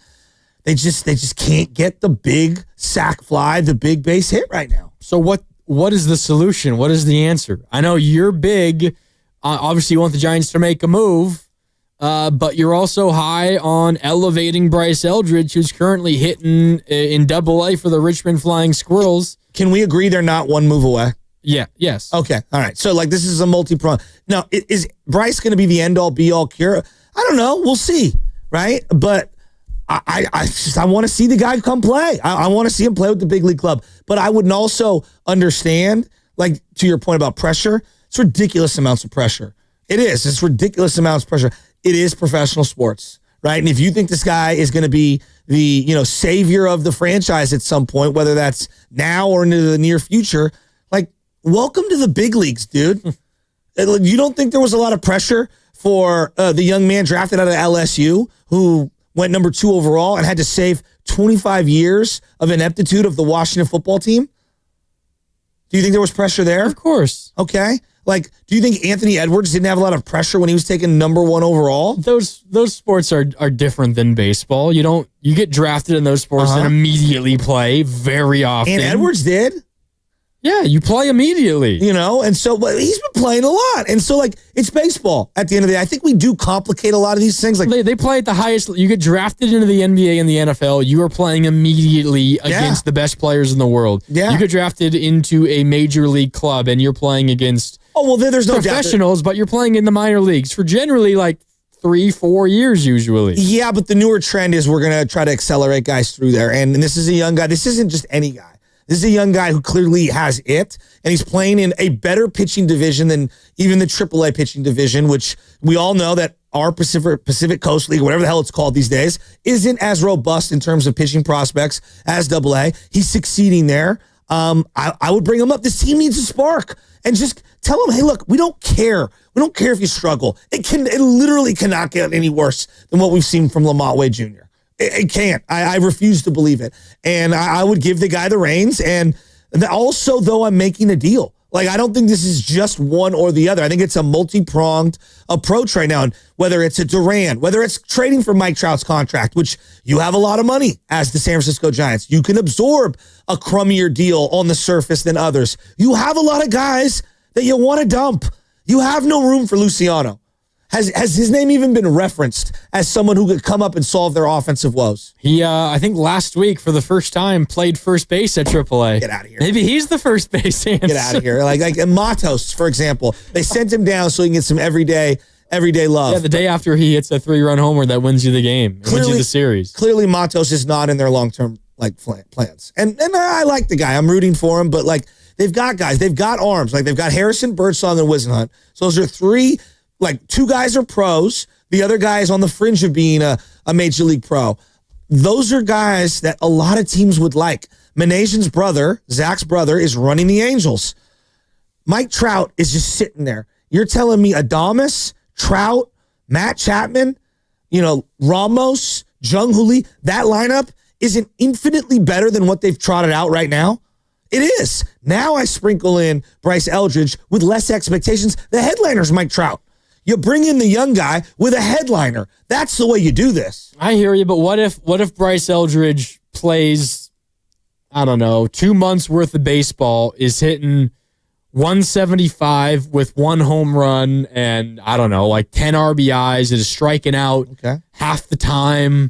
S4: They just can't get the big sac fly, the big base hit right now.
S3: So what is the solution? What is the answer? I know you're big. Obviously, you want the Giants to make a move, but you're also high on elevating Bryce Eldridge, who's currently hitting in Double-A for the Richmond Flying Squirrels.
S4: Can we agree they're not one move away?
S3: Yeah. Yes.
S4: Okay. All right. So, like, this is a multi-prong. Now, is Bryce going to be the end-all, be-all cure? I don't know. We'll see, right? But I want to see the guy come play. I want to see him play with the big league club. But I would also understand, like, to your point about pressure, it's ridiculous amounts of pressure. It is. It's ridiculous amounts of pressure. It is professional sports, right? And if you think this guy is going to be the, savior of the franchise at some point, whether that's now or into the near future, like, welcome to the big leagues, dude. You don't think there was a lot of pressure for the young man drafted out of LSU who went number 2 overall and had to save 25 years of ineptitude of the Washington football team? Do you think there was pressure there?
S3: Of course.
S4: Okay. Like, do you think Anthony Edwards didn't have a lot of pressure when he was taken number 1 overall?
S3: Those sports are different than baseball. You get drafted in those sports and immediately play very often.
S4: And Edwards did.
S3: Yeah, you play immediately.
S4: And so he's been playing a lot. And so, like, it's baseball at the end of the day. I think we do complicate a lot of these things. Like
S3: they play at the highest. You get drafted into the NBA and the NFL, you are playing immediately against the best players in the world. Yeah. You get drafted into a major league club and you're playing against
S4: there's no
S3: professionals, but you're playing in the minor leagues for generally like 3-4 years usually.
S4: Yeah, but the newer trend is we're going to try to accelerate guys through there. And this is a young guy. This isn't just any guy. This is a young guy who clearly has it, and he's playing in a better pitching division than even the AAA pitching division, which we all know that our Pacific Coast League, whatever the hell it's called these days, isn't as robust in terms of pitching prospects as AA. He's succeeding there. I would bring him up. This team needs a spark, and just tell him, hey, look, we don't care. We don't care if you struggle. It literally cannot get any worse than what we've seen from Lamont Wade Jr. It can't. I refuse to believe it. And I would give the guy the reins. And also, though, I'm making a deal. Like, I don't think this is just one or the other. I think it's a multi-pronged approach right now. And whether it's a Durant, whether it's trading for Mike Trout's contract, which you have a lot of money as the San Francisco Giants. You can absorb a crummier deal on the surface than others. You have a lot of guys that you want to dump. You have no room for Luciano. Has his name even been referenced as someone who could come up and solve their offensive woes?
S3: He, I think last week for the first time played first base at AAA.
S4: Get out of here.
S3: Maybe he's the first base answer.
S4: Get out of here. Like Matos, for example. They sent him down so he can get some everyday love.
S3: Yeah, the day after he hits a 3-run homer that wins you the game. It wins you the series.
S4: Clearly, Matos is not in their long-term plans. And I like the guy. I'm rooting for him, but they've got guys. They've got arms. Like, they've got Harrison, Birdsong, and Wisenhunt. So those are three. Like, two guys are pros. The other guy is on the fringe of being a major league pro. Those are guys that a lot of teams would like. Menazian's brother, Zach's brother, is running the Angels. Mike Trout is just sitting there. You're telling me Adames, Trout, Matt Chapman, Ramos, Jung Hoo Lee, that lineup isn't infinitely better than what they've trotted out right now? It is. Now I sprinkle in Bryce Eldridge with less expectations. The headliner's Mike Trout. You bring in the young guy with a headliner. That's the way you do this.
S3: I hear you, but what if Bryce Eldridge plays, I don't know, 2 months worth of baseball, is hitting 175 with 1 home run and, I don't know, like 10 RBIs, and is striking out half the time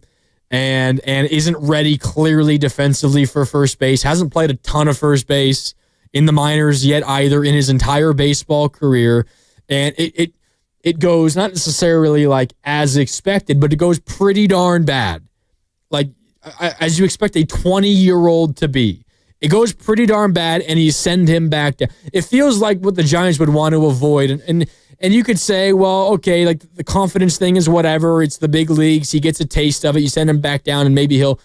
S3: and isn't ready clearly defensively for first base, hasn't played a ton of first base in the minors yet either in his entire baseball career, and it goes not necessarily like as expected, but it goes pretty darn bad. Like, as you expect a 20-year-old to be. It goes pretty darn bad, and you send him back down. It feels like what the Giants would want to avoid. And you could say, well, okay, like the confidence thing is whatever. It's the big leagues. He gets a taste of it. You send him back down, and maybe he'll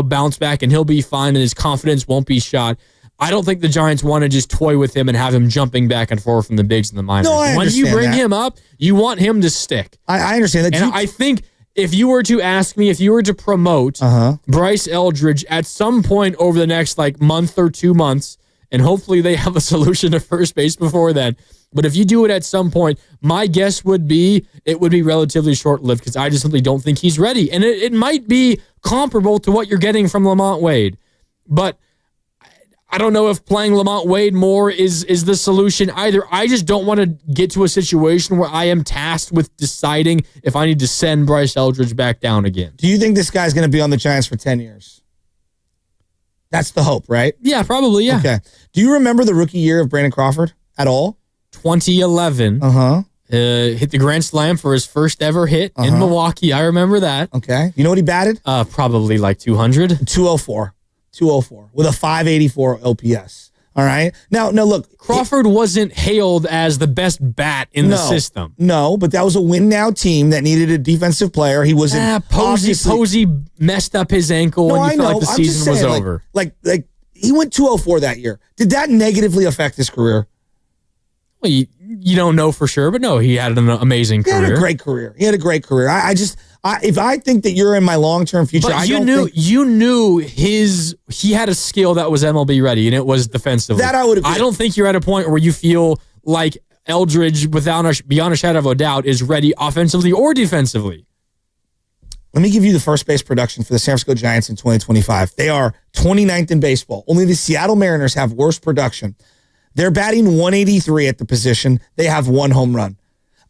S3: bounce back, and he'll be fine, and his confidence won't be shot. I don't think the Giants want to just toy with him and have him jumping back and forth from the bigs and the minors.
S4: No, I
S3: when you bring
S4: that.
S3: him up, you want him to stick.
S4: I understand that.
S3: And I think if you were to ask me, if you were to promote Bryce Eldridge at some point over the next month or 2 months, and hopefully they have a solution to first base before then, but if you do it at some point, my guess would be it would be relatively short-lived because I just simply don't think he's ready. And it might be comparable to what you're getting from Lamont Wade, but I don't know if playing Lamont Wade more is the solution either. I just don't want to get to a situation where I am tasked with deciding if I need to send Bryce Eldridge back down again.
S4: Do you think this guy's going to be on the Giants for 10 years? That's the hope, right?
S3: Yeah, probably, yeah.
S4: Okay. Do you remember the rookie year of Brandon Crawford at all?
S3: 2011. Hit the grand slam for his first ever hit in Milwaukee. I remember that.
S4: Okay. You know what he batted?
S3: Probably like 200.
S4: 204 with a 584 OPS. All right. Now, look.
S3: Crawford wasn't hailed as the best bat in the system.
S4: No, but that was a win now team that needed a defensive player. He wasn't.
S3: Posey messed up his ankle and you felt like the season was over.
S4: Like he went 204 that year. Did that negatively affect his career?
S3: Well, you don't know for sure, but no, he had an amazing career.
S4: He had a great career. If I think that you're in my long-term future,
S3: but you knew he had a skill that was MLB ready, and it was defensively.
S4: That I would agree.
S3: I don't think you're at a point where you feel like Eldridge, beyond a shadow of a doubt, is ready offensively or defensively.
S4: Let me give you the first base production for the San Francisco Giants in 2025. They are 29th in baseball. Only the Seattle Mariners have worse production. They're batting 183 at the position. They have 1 home run.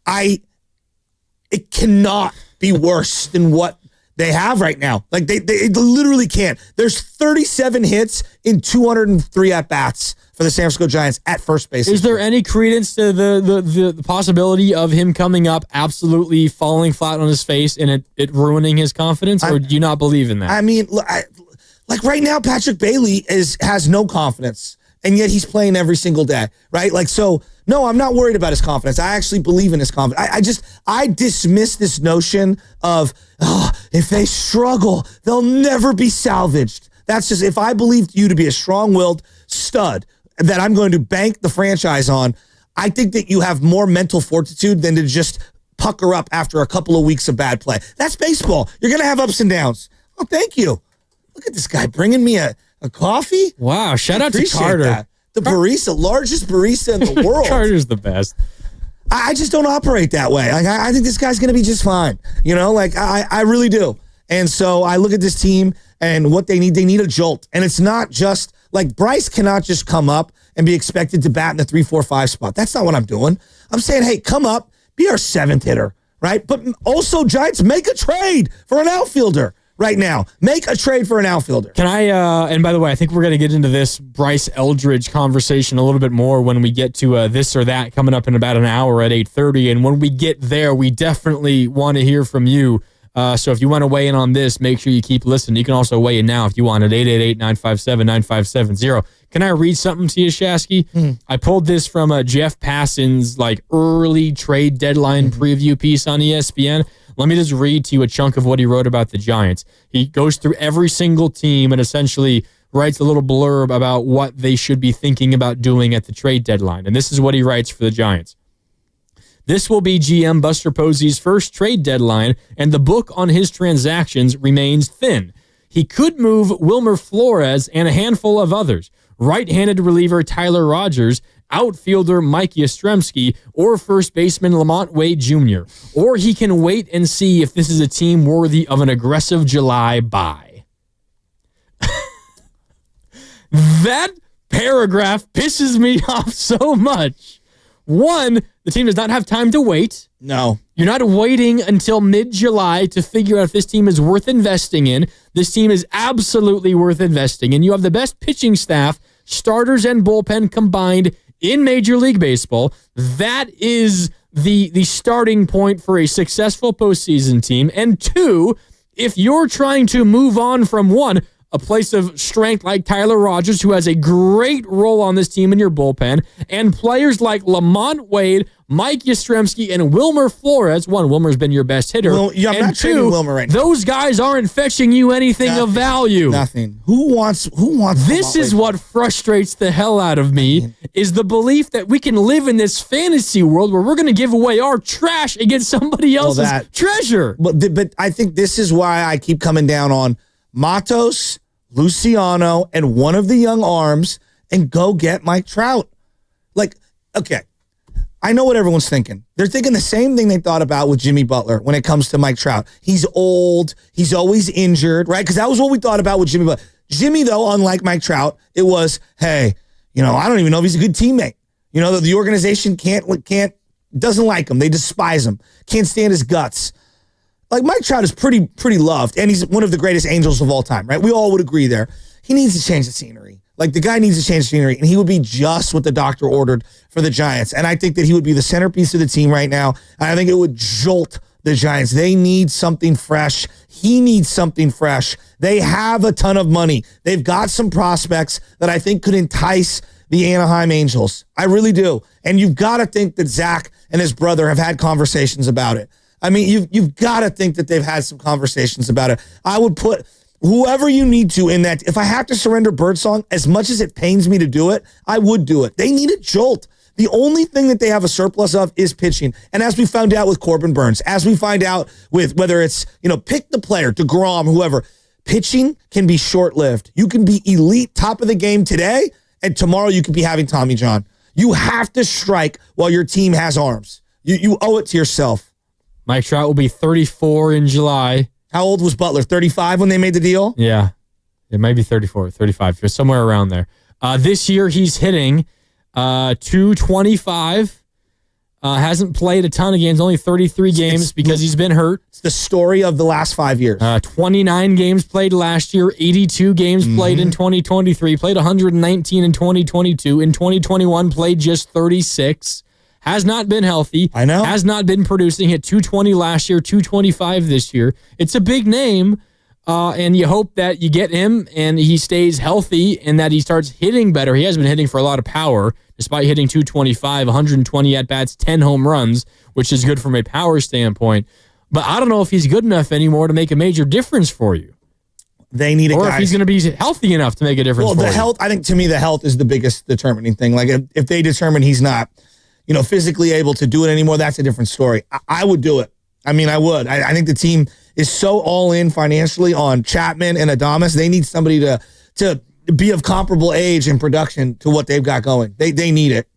S4: It cannot be worse than what they have right now. Like they literally can't. There's 37 hits in 203 at-bats for the San Francisco Giants at first base.
S3: Is there any credence to the possibility of him coming up absolutely falling flat on his face and it ruining his confidence, or do you not believe in that?
S4: I mean, like right now, Patrick Bailey has no confidence. And yet he's playing every single day, right? No, I'm not worried about his confidence. I actually believe in his confidence. I dismiss this notion of, if they struggle, they'll never be salvaged. That's just, if I believed you to be a strong-willed stud that I'm going to bank the franchise on, I think that you have more mental fortitude than to just pucker up after a couple of weeks of bad play. That's baseball. You're going to have ups and downs. Oh, thank you. Look at this guy bringing me a coffee.
S3: Wow, shout out to Carter.
S4: The barista, largest barista in the world.
S3: Carter's the best.
S4: I just don't operate that way. Like, I think this guy's going to be just fine. I really do. And so I look at this team and what they need. They need a jolt. And it's not just like Bryce cannot just come up and be expected to bat in the 3, 4, 5 spot. That's not what I'm doing. I'm saying, hey, come up, be our 7th hitter, right? But also, Giants, make a trade for an outfielder right now. Make a trade for an outfielder.
S3: Can I, and by the way, I think we're going to get into this Bryce Eldridge conversation a little bit more when we get to this or that coming up in about an hour at 8:30. And when we get there, we definitely want to hear from you. So if you want to weigh in on this, make sure you keep listening. You can also weigh in now if you want at 888-957-9570. Can I read something to you, Shasky? I pulled this from Jeff Passan's early trade deadline preview piece on ESPN. Let me just read to you a chunk of what he wrote about the Giants. He goes through every single team and essentially writes a little blurb about what they should be thinking about doing at the trade deadline. And this is what he writes for the Giants. This will be GM Buster Posey's first trade deadline, and the book on his transactions remains thin. He could move Wilmer Flores and a handful of others. Right-handed reliever Tyler Rogers, outfielder Mike Yastrzemski, or first baseman Lamont Wade Jr. Or he can wait and see if this is a team worthy of an aggressive July buy. That paragraph pisses me off so much. One, the team does not have time to wait.
S4: No.
S3: You're not waiting until mid-July to figure out if this team is worth investing in. This team is absolutely worth investing in. You have the best pitching staff, starters and bullpen combined in Major League Baseball. That is the starting point for a successful postseason team. And two, if you're trying to move on from one, a place of strength like Tyler Rogers, who has a great role on this team in your bullpen, and players like Lamont Wade, Mike Yastrzemski, and Wilmer Flores. One, Wilmer's been your best hitter.
S4: Well, yeah, I'm
S3: and
S4: not trading Wilmer right now.
S3: Those guys aren't fetching you anything of value.
S4: Nothing. Who wants
S3: This is what frustrates the hell out of me, is the belief that we can live in this fantasy world where we're going to give away our trash against somebody else's treasure.
S4: But I think this is why I keep coming down on Matos, Luciano, and one of the young arms, and go get Mike Trout. Okay, I know what everyone's thinking. They're thinking the same thing they thought about with Jimmy Butler when it comes to Mike Trout. He's old. He's always injured, right? Because that was what we thought about with Jimmy Butler. Jimmy, though, unlike Mike Trout, it was, hey, I don't even know if he's a good teammate. The organization doesn't like him. They despise him. Can't stand his guts. Mike Trout is pretty loved, and he's one of the greatest angels of all time, right? We all would agree there. He needs to change the scenery. The guy needs to change the scenery, and he would be just what the doctor ordered for the Giants. And I think that he would be the centerpiece of the team right now. And I think it would jolt the Giants. They need something fresh. He needs something fresh. They have a ton of money. They've got some prospects that I think could entice the Anaheim Angels. I really do. And you've got to think that Zach and his brother have had conversations about it. I mean, you've got to think that they've had some conversations about it. I would put whoever you need to in that. If I have to surrender Birdsong, as much as it pains me to do it, I would do it. They need a jolt. The only thing that they have a surplus of is pitching. And as we found out with Corbin Burns, as we find out with whether it's, pick the player, DeGrom, whoever, pitching can be short-lived. You can be elite, top of the game today, and tomorrow you could be having Tommy John. You have to strike while your team has arms. You owe it to yourself.
S3: Mike Trout will be 34 in July.
S4: How old was Butler? 35 when they made the deal?
S3: Yeah. It might be 34, 35, somewhere around there. This year he's hitting 225. Hasn't played a ton of games, only 33 games because he's been hurt.
S4: It's the story of the last 5 years.
S3: 29 games played last year, 82 games played in 2023, played 119 in 2022. In 2021, played just 36. Has not been healthy.
S4: I know.
S3: Has not been producing. Hit 220 last year, 225 this year. It's a big name, and you hope that you get him and he stays healthy and that he starts hitting better. He has been hitting for a lot of power, despite hitting 225, 120 at-bats, 10 home runs, which is good from a power standpoint. But I don't know if he's good enough anymore to make a major difference for you.
S4: They need a guy.
S3: Or if he's going to be healthy enough to make a difference for you.
S4: Well, the health, I think to me, the health is the biggest determining thing. If they determine he's not physically able to do it anymore, that's a different story. I would do it. I mean, I would. I think the team is so all in financially on Chapman and Adames. They need somebody to be of comparable age and production to what they've got going. They need it.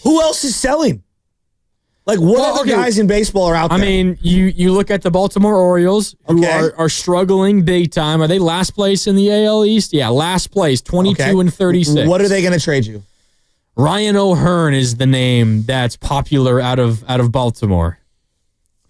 S4: Who else is selling? Like, what other guys in baseball are out there?
S3: I mean, you look at the Baltimore Orioles, who are struggling big time. Are they last place in the AL East? Yeah, last place, 22-36.
S4: What are they going to trade you?
S3: Ryan O'Hearn is the name that's popular out of Baltimore.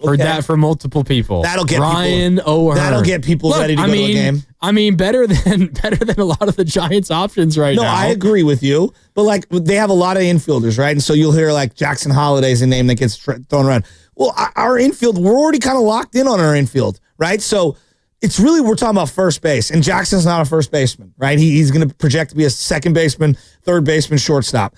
S3: Heard that from multiple people.
S4: That'll get
S3: Ryan O'Hearn.
S4: That'll get people ready to go to a game.
S3: I mean, better than a lot of the Giants' options right now.
S4: No, I agree with you. But like, they have a lot of infielders, right? And so you'll hear like Jackson Holliday's a name that gets thrown around. Well, our infield, we're already kind of locked in on our infield, right? So it's really, we're talking about first base, and Jackson's not a first baseman, right? He's going to project to be a second baseman, third baseman, shortstop.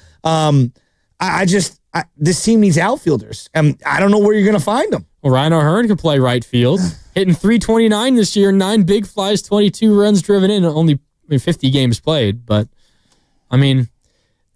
S4: This team needs outfielders, and I don't know where you're going to find them.
S3: Well, Ryan O'Hearn can play right field, hitting .329 this year, 9 big flies, 22 runs driven in, only 50 games played. But I mean,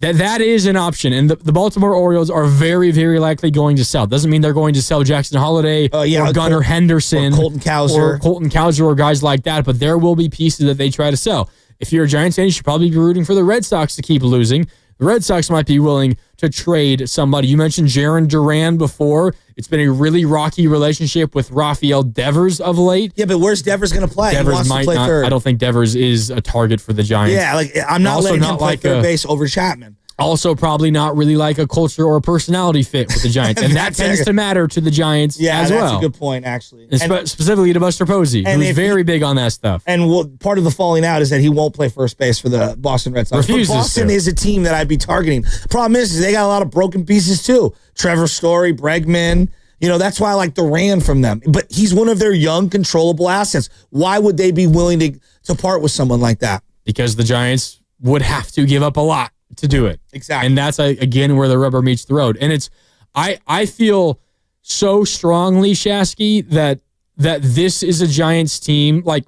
S3: that is an option, and the Baltimore Orioles are very, very likely going to sell. Doesn't mean they're going to sell Jackson Holliday or Gunnar Henderson
S4: or Colton Cowser
S3: or guys like that. But there will be pieces that they try to sell. If you're a Giants fan, you should probably be rooting for the Red Sox to keep losing. The Red Sox might be willing to trade somebody. You mentioned Jarren Duran before. It's been a really rocky relationship with Rafael Devers of late.
S4: Yeah, but where's Devers going to play?
S3: Devers
S4: he wants to play third.
S3: I don't think Devers is a target for the Giants.
S4: Yeah, like I'm not letting him play third base over Chapman.
S3: Also, probably not really like a culture or personality fit with the Giants. And that tends to matter to the Giants as well.
S4: That's a good point, actually.
S3: Specifically to Buster Posey, who's very big on that stuff.
S4: And part of the falling out is that he won't play first base for the Boston Red Sox. But Boston is a team that I'd be targeting. Problem is they got a lot of broken pieces, too. Trevor Story, Bregman. That's why I like Duran from them. But he's one of their young, controllable assets. Why would they be willing to part with someone like that?
S3: Because the Giants would have to give up a lot to do it.
S4: Exactly.
S3: And that's, again, where the rubber meets the road. And I feel so strongly, Shasky, that this is a Giants team. Like,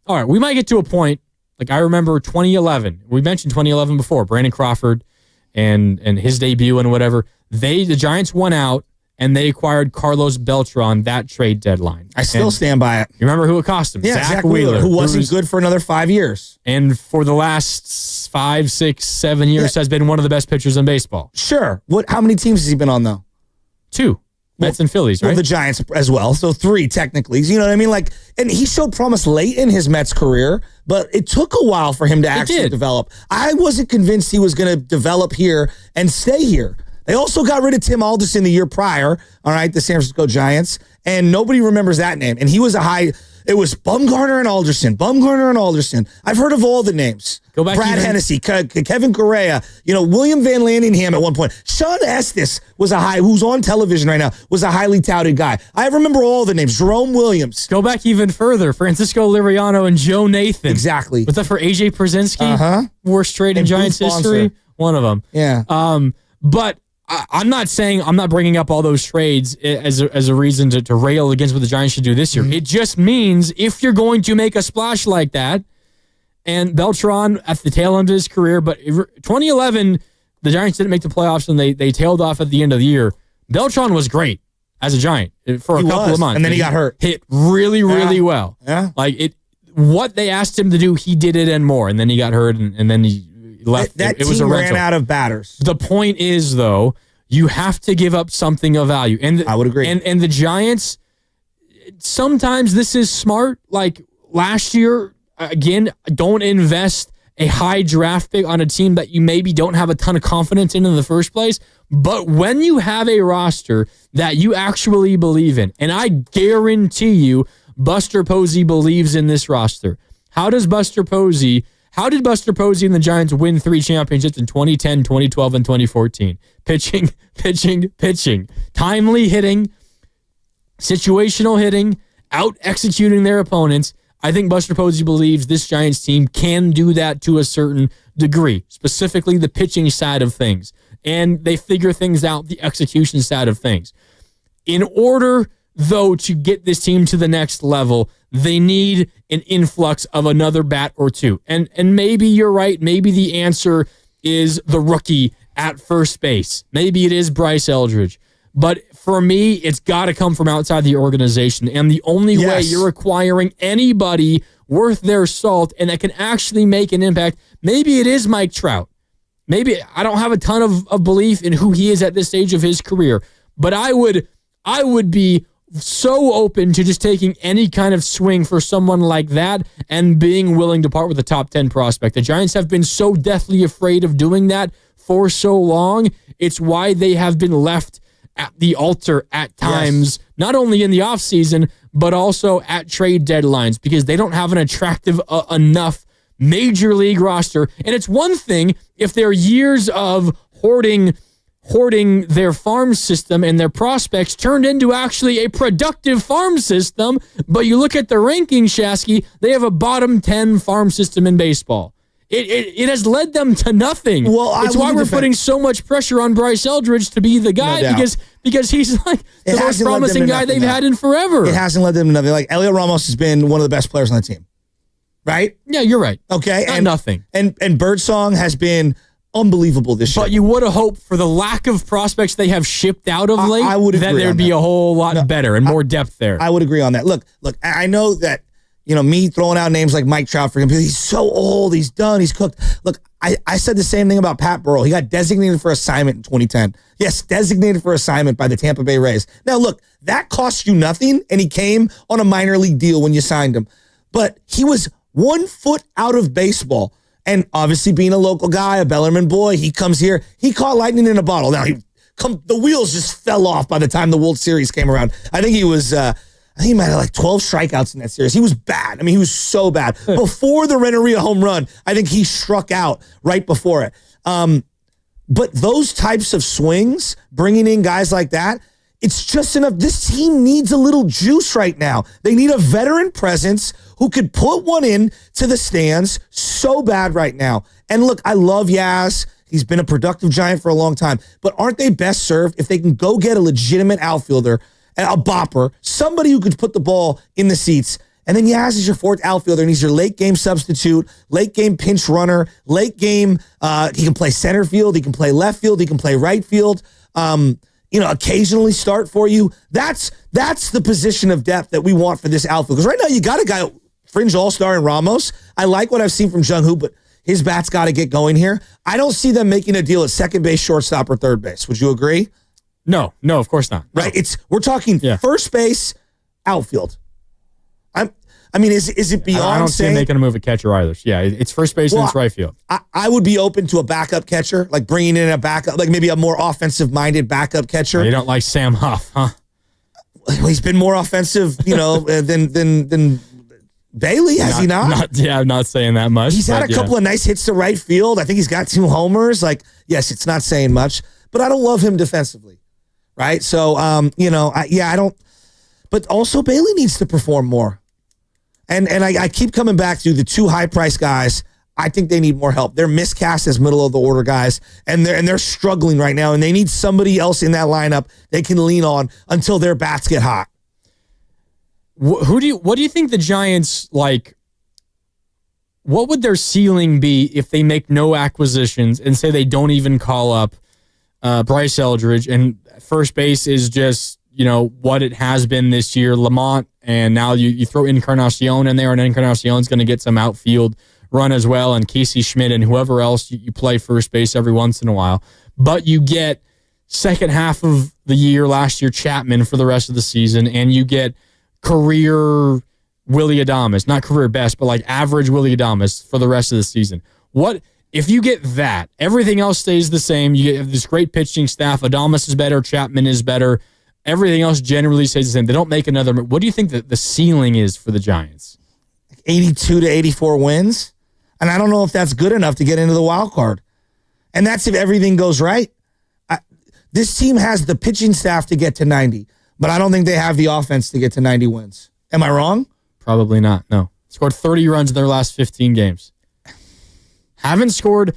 S3: all right, we might get to a point, like I remember 2011. We mentioned 2011 before, Brandon Crawford and his debut and whatever. The Giants won out, and they acquired Carlos Beltran that trade deadline.
S4: I still stand by it.
S3: You remember who it cost him?
S4: Yeah, Zach Wheeler, who wasn't good for another 5 years.
S3: And for the last 5, 6, 7 years has been one of the best pitchers in baseball.
S4: Sure. How many teams has he been on, though?
S3: 2. Mets and Phillies, right?
S4: Well, the Giants as well. So 3, technically. You know what I mean? Like, and he showed promise late in his Mets career, but it took a while for him to actually develop. I wasn't convinced he was going to develop here and stay here. They also got rid of Tim Alderson the year prior, all right, the San Francisco Giants, and nobody remembers that name. And he was it was Bumgarner and Alderson. I've heard of all the names.
S3: Go back
S4: Brad Hennessy, Kevin Correa, William Van Landingham at one point. Sean Estes was who's on television right now, was a highly touted guy. I remember all the names. Jerome Williams.
S3: Go back even further. Francisco Liriano and Joe Nathan.
S4: Exactly.
S3: Was that for AJ Przinsky? Worst trade in Giants history? One of them.
S4: Yeah.
S3: But I'm not bringing up all those trades as a reason to rail against what the Giants should do this year. Mm-hmm. It just means if you're going to make a splash like that, and Beltran at the tail end of his career, but 2011, the Giants didn't make the playoffs and they tailed off at the end of the year. Beltran was great as a Giant for a couple of months.
S4: And then he got hurt.
S3: Hit really, really well.
S4: Yeah.
S3: What they asked him to do, he did it and more. And then he got hurt and then he left.
S4: That
S3: it was
S4: team
S3: a rental.
S4: Ran out of batters.
S3: The point is, though, you have to give up something of value. And
S4: I would agree.
S3: And the Giants, sometimes this is smart. Like last year, again, don't invest a high draft pick on a team that you maybe don't have a ton of confidence in the first place. But when you have a roster that you actually believe in, and I guarantee you, Buster Posey believes in this roster. How did Buster Posey and the Giants win 3 championships in 2010, 2012, and 2014? Pitching. Timely hitting, situational hitting, out-executing their opponents. I think Buster Posey believes this Giants team can do that to a certain degree, specifically the pitching side of things. And they figure things out, the execution side of things. In order, though, to get this team to the next level, they need an influx of another bat or two. And maybe you're right. Maybe the answer is the rookie at first base. Maybe it is Bryce Eldridge. But for me, it's got to come from outside the organization. And the only way you're acquiring anybody worth their salt and that can actually make an impact. Maybe it is Mike Trout. Maybe I don't have a ton of belief in who he is at this stage of his career, but I would be so open to just taking any kind of swing for someone like that and being willing to part with a top 10 prospect. The Giants have been so deathly afraid of doing that for so long. It's why they have been left at the altar at times, not only in the offseason, but also at trade deadlines, because they don't have an attractive enough major league roster. And it's one thing if they're years of hoarding their farm system and their prospects turned into actually a productive farm system, but you look at the rankings, Shasky, they have a bottom 10 farm system in baseball. It has led them to nothing.
S4: Well,
S3: it's why we're putting so much pressure on Bryce Eldridge to be the guy, because he's like the most promising guy they've had in forever.
S4: It hasn't led them to nothing. Like, Elliot Ramos has been one of the best players on the team, right?
S3: Yeah, you're right.
S4: Okay,
S3: and nothing.
S4: And Birdsong has been unbelievable this year.
S3: But you would have hoped, for the lack of prospects they have shipped out of late, that there'd be a whole lot better and more depth there.
S4: I would agree on that. Look, I know that, me throwing out names like Mike Trout for him, he's so old, he's done, he's cooked. Look, I said the same thing about Pat Burrell. He got designated for assignment in 2010. Yes, designated for assignment by the Tampa Bay Rays. Now, look, that cost you nothing, and he came on a minor league deal when you signed him. But he was 1 foot out of baseball. And obviously being a local guy, a Bellarmine boy, he comes here. He caught lightning in a bottle. Now, the wheels just fell off by the time the World Series came around. I think he might have like 12 strikeouts in that series. He was bad. I mean, he was so bad. Before the Renteria home run, I think he struck out right before it. But those types of swings, bringing in guys like that, it's just enough. This team needs a little juice right now. They need a veteran presence who could put one in to the stands so bad right now. And look, I love Yaz. He's been a productive Giant for a long time. But aren't they best served if they can go get a legitimate outfielder, a bopper, somebody who could put the ball in the seats? And then Yaz is your fourth outfielder, and he's your late game substitute, late game pinch runner, late game. He can play center field. He can play left field. He can play right field. Occasionally start for you. That's the position of depth that we want for this outfield. Because right now you got a guy, fringe all-star in Ramos. I like what I've seen from Jung-Hoo, but his bat's got to get going here. I don't see them making a deal at second base, shortstop, or third base. Would you agree?
S3: No, of course not.
S4: Right? We're talking first base, outfield. Is it beyond
S3: I don't see
S4: saying
S3: them making a move at catcher either. So yeah, it's first base and it's right field.
S4: I would be open to a backup catcher, like bringing in a backup, like maybe a more offensive-minded backup catcher.
S3: You don't like Sam Huff, huh?
S4: Well, he's been more offensive, than Bailey, has he not?
S3: I'm not saying that much.
S4: He's had a couple of nice hits to right field. I think he's got 2 homers. Like, yes, it's not saying much, but I don't love him defensively, right? So, I don't. But also, Bailey needs to perform more. And I keep coming back to the 2 high-priced guys. I think they need more help. They're miscast as middle-of-the-order guys, and they're struggling right now, and they need somebody else in that lineup they can lean on until their bats get hot.
S3: What do you think the Giants, like, what would their ceiling be if they make no acquisitions and say they don't even call up Bryce Eldridge, and first base is just, what it has been this year, Lamont, and now you throw Encarnacion in there, and Encarnacion's going to get some outfield run as well, and Casey Schmidt and whoever else you play first base every once in a while. But you get second half of the year, last year, Chapman for the rest of the season, and you get career Willy Adames, not career best, but like average Willy Adames for the rest of the season. What if you get that? Everything else stays the same. You get this great pitching staff. Adames is better. Chapman is better. Everything else generally stays the same. They don't make another. What do you think that the ceiling is for the Giants?
S4: 82 to 84 wins. And I don't know if that's good enough to get into the wild card. And that's if everything goes right. This team has the pitching staff to get to 90, but I don't think they have the offense to get to 90 wins. Am I wrong?
S3: Probably not, no. Scored 30 runs in their last 15 games. Haven't scored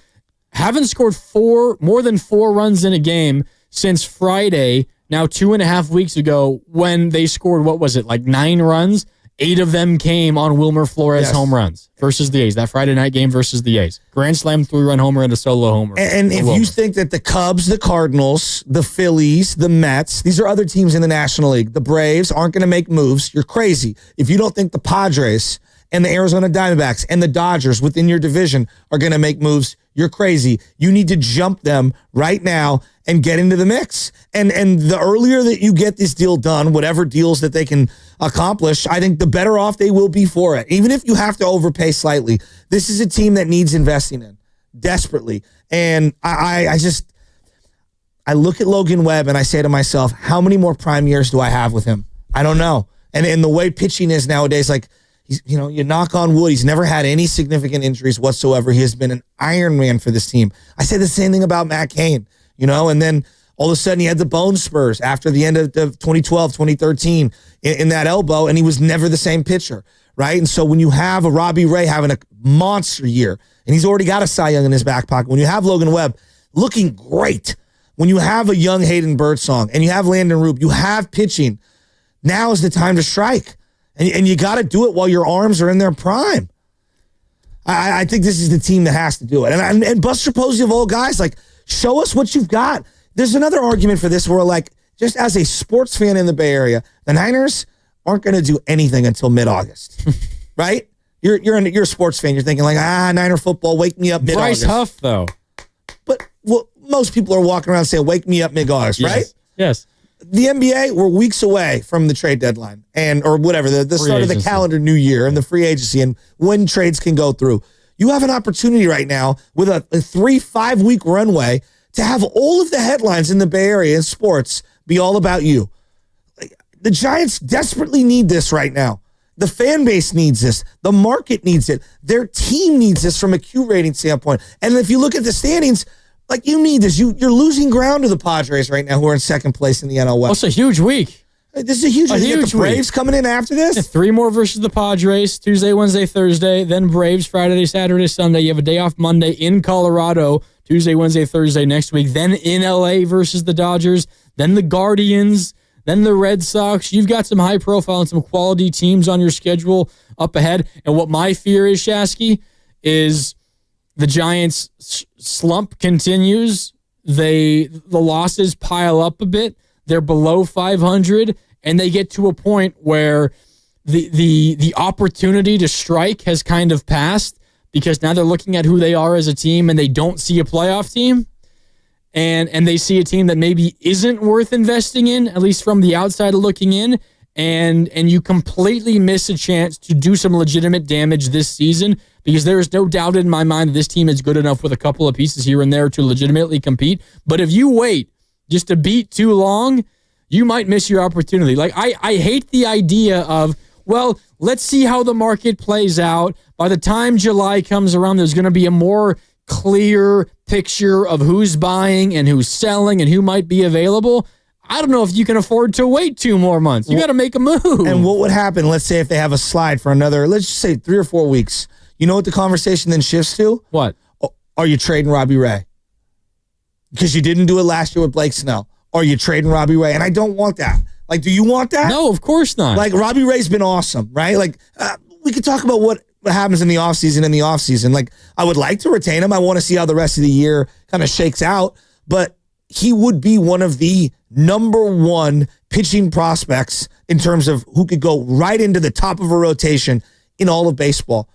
S3: more than 4 runs in a game since Friday, now 2.5 weeks ago, when they scored, 9 runs 8 of them came on Wilmer Flores home runs versus the A's. That Friday night game versus the A's. Grand slam 3-run homer and a solo homer.
S4: And if you think that the Cubs, the Cardinals, the Phillies, the Mets, these are other teams in the National League, the Braves aren't going to make moves, you're crazy. If you don't think the Padres and the Arizona Diamondbacks and the Dodgers within your division are going to make moves, you're crazy. You need to jump them right now and get into the mix. And the earlier that you get this deal done, whatever deals that they can accomplish, I think the better off they will be for it. Even if you have to overpay slightly, this is a team that needs investing in desperately. And I look at Logan Webb and I say to myself, how many more prime years do I have with him? I don't know. And the way pitching is nowadays, like, he's, you knock on wood, he's never had any significant injuries whatsoever. He has been an Iron Man for this team. I say the same thing about Matt Cain, and then all of a sudden he had the bone spurs after the end of 2012, 2013 in that elbow, and he was never the same pitcher, right? And so when you have a Robbie Ray having a monster year, and he's already got a Cy Young in his back pocket, when you have Logan Webb looking great, when you have a young Hayden Birdsong, and you have Landon Roop, you have pitching, now is the time to strike. And you got to do it while your arms are in their prime. I think this is the team that has to do it. And Buster Posey of all guys, like, show us what you've got. There's another argument for this where, like, just as a sports fan in the Bay Area, the Niners aren't going to do anything until mid-August, right? You're a sports fan. You're thinking like, Niner football, wake me up mid-August.
S3: Bryce Huff, though.
S4: But most people are walking around saying, wake me up mid-August, right?
S3: Yes.
S4: The NBA, we're weeks away from the trade deadline or whatever, the start of the calendar new year and the free agency and when trades can go through. You have an opportunity right now with a 3-5 week runway to have all of the headlines in the Bay Area in sports be all about you. The Giants desperately need this right now. The fan base needs this. The market needs it. Their team needs this from a Q rating standpoint. And if you look at the standings, like, you need this. You're losing ground to the Padres right now, who are in second place in the NL West.
S3: It's a huge week.
S4: This is a huge week. You get the Braves coming in after this?
S3: Yeah, 3 more versus the Padres, Tuesday, Wednesday, Thursday, then Braves, Friday, Saturday, Sunday. You have a day off Monday in Colorado, Tuesday, Wednesday, Thursday next week, then in LA versus the Dodgers, then the Guardians, then the Red Sox. You've got some high profile and some quality teams on your schedule up ahead. And what my fear is, Shasky, is the Giants' slump continues. The losses pile up a bit. They're below 500, and they get to a point where the opportunity to strike has kind of passed because now they're looking at who they are as a team, and they don't see a playoff team, and they see a team that maybe isn't worth investing in, at least from the outside looking in, and you completely miss a chance to do some legitimate damage this season because there is no doubt in my mind that this team is good enough with a couple of pieces here and there to legitimately compete. But if you wait just a beat too long, you might miss your opportunity. Like, I hate the idea of, well, let's see how the market plays out. By the time July comes around, there's going to be a more clear picture of who's buying and who's selling and who might be available. I don't know if you can afford to wait 2 more months. You got to make a move.
S4: And what would happen, let's say if they have a slide for another, let's just say 3 or 4 weeks. You know what the conversation then shifts to?
S3: What?
S4: Are you trading Robbie Ray? Because you didn't do it last year with Blake Snell. Are you trading Robbie Ray? And I don't want that. Like, do you want that?
S3: No, of course not.
S4: Like, Robbie Ray's been awesome, right? Like, we could talk about what happens in the offseason. Like, I would like to retain him. I want to see how the rest of the year kind of shakes out. But he would be one of the number 1 pitching prospects in terms of who could go right into the top of a rotation in all of baseball.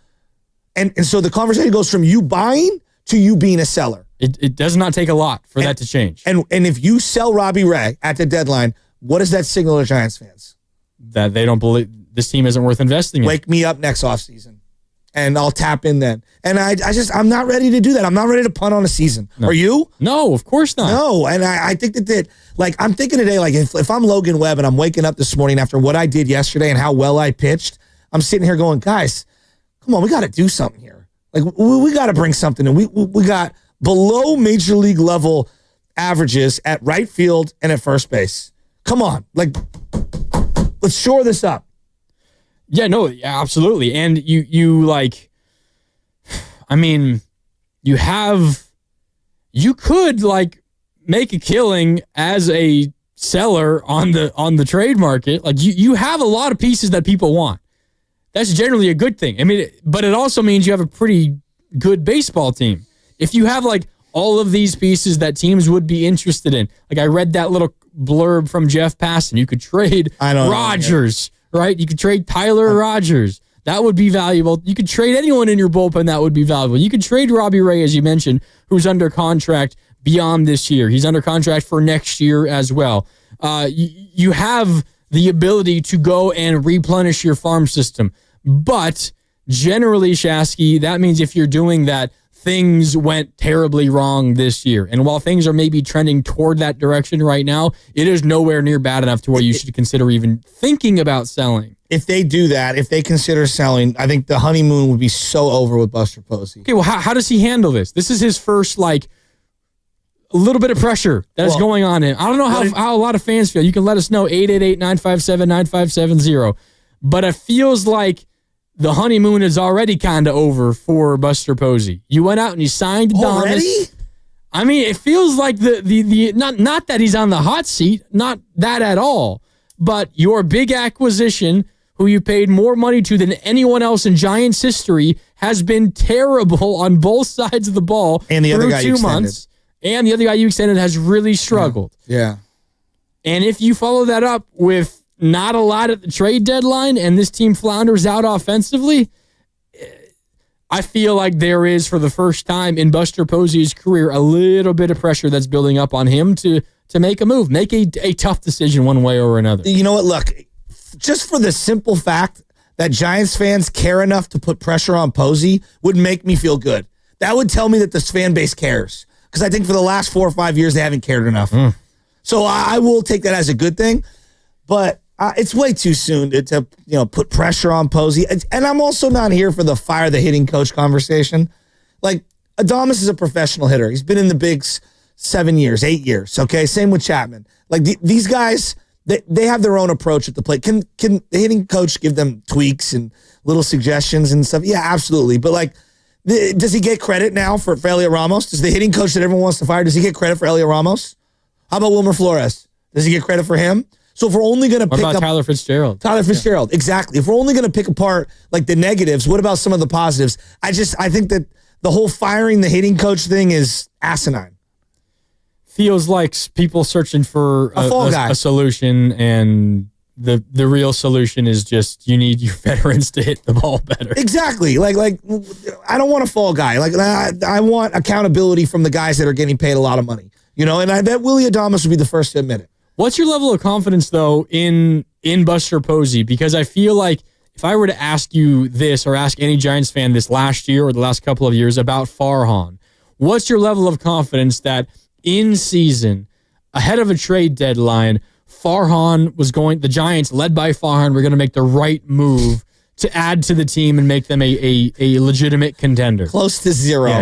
S4: And so the conversation goes from you buying to you being a seller.
S3: It does not take a lot for that to change.
S4: And if you sell Robbie Ray at the deadline, what does that signal to Giants fans?
S3: That they don't believe this team isn't worth investing in.
S4: Wake me up next offseason, and I'll tap in then. And I'm not ready to do that. I'm not ready to punt on a season. No. Are you?
S3: No, of course not.
S4: No, and I think that like, I'm thinking today, like, if I'm Logan Webb and I'm waking up this morning after what I did yesterday and how well I pitched, I'm sitting here going, guys, come on, we got to do something here. Like, we got to bring something in. We got below major league level averages at right field and at first base. Come on, like, let's shore this up.
S3: Yeah, no, absolutely. And you like, I mean, you could like make a killing as a seller on the trade market. Like, you have a lot of pieces that people want. that's generally a good thing. I mean, but it also means you have a pretty good baseball team. If you have like all of these pieces that teams would be interested in, like I read that little blurb from Jeff Passan, you could trade Rogers, right? You could trade Tyler Rogers. That would be valuable. You could trade anyone in your bullpen. That would be valuable. You could trade Robbie Ray, as you mentioned, who's under contract beyond this year. He's under contract for next year as well. You have the ability to go and replenish your farm system. But generally, Shasky, that means if you're doing that, things went terribly wrong this year. And while things are maybe trending toward that direction right now, it is nowhere near bad enough to where you should consider even thinking about selling.
S4: If they do that, if they consider selling, I think the honeymoon would be so over with Buster Posey.
S3: Okay, well, how does he handle this? This is his first, like, a little bit of pressure that's going on in. I don't know how a lot of fans feel. You can let us know, 888-957-9570. But it feels like the honeymoon is already kind of over for Buster Posey. You went out and you signed Adonis.
S4: Already?
S3: I mean, it feels like the not that he's on the hot seat, not that at all. But your big acquisition, who you paid more money to than anyone else in Giants history, has been terrible on both sides of the ball
S4: and the other guy
S3: through 2 months. And the other guy you extended has really struggled.
S4: Yeah.
S3: And if you follow that up with not a lot at the trade deadline and this team flounders out offensively, I feel like there is, for the first time in Buster Posey's career, a little bit of pressure that's building up on him to make a move, make a tough decision one way or another.
S4: You know what? Look, just for the simple fact that Giants fans care enough to put pressure on Posey would make me feel good. That would tell me that this fan base cares. Because I think for the last 4 or 5 years, they haven't cared enough. So I will take that as a good thing. But it's way too soon to put pressure on Posey. And I'm also not here for the fire the hitting coach conversation. Like, Adames is a professional hitter. He's been in the bigs 7 years, 8 years. Okay, same with Chapman. Like, these guys, they have their own approach at the plate. Can the hitting coach give them tweaks and little suggestions and stuff? Yeah, absolutely. But like, does he get credit now for Elliot Ramos? Does the hitting coach that everyone wants to fire, does he get credit for Elliot Ramos? How about Wilmer Flores? Does he get credit for him? So if we're only going to pick up
S3: Tyler Fitzgerald?
S4: Tyler Fitzgerald, exactly. If we're only going to pick apart like the negatives, what about some of the positives? I think that the whole firing the hitting coach thing is asinine.
S3: Feels like people searching for a solution, and the real solution is just you need your veterans to hit the ball better.
S4: Exactly. Like I don't want a fall guy. Like I want accountability from the guys that are getting paid a lot of money. And I bet Willie Adames would be the first to admit it.
S3: What's your level of confidence, though, in Buster Posey? Because I feel like if I were to ask you this, or ask any Giants fan this last year or the last couple of years about Farhan, what's your level of confidence that in season, ahead of a trade deadline, the Giants, led by Farhan, were going to make the right move to add to the team and make them a legitimate contender?
S4: Close to zero.
S3: Yeah,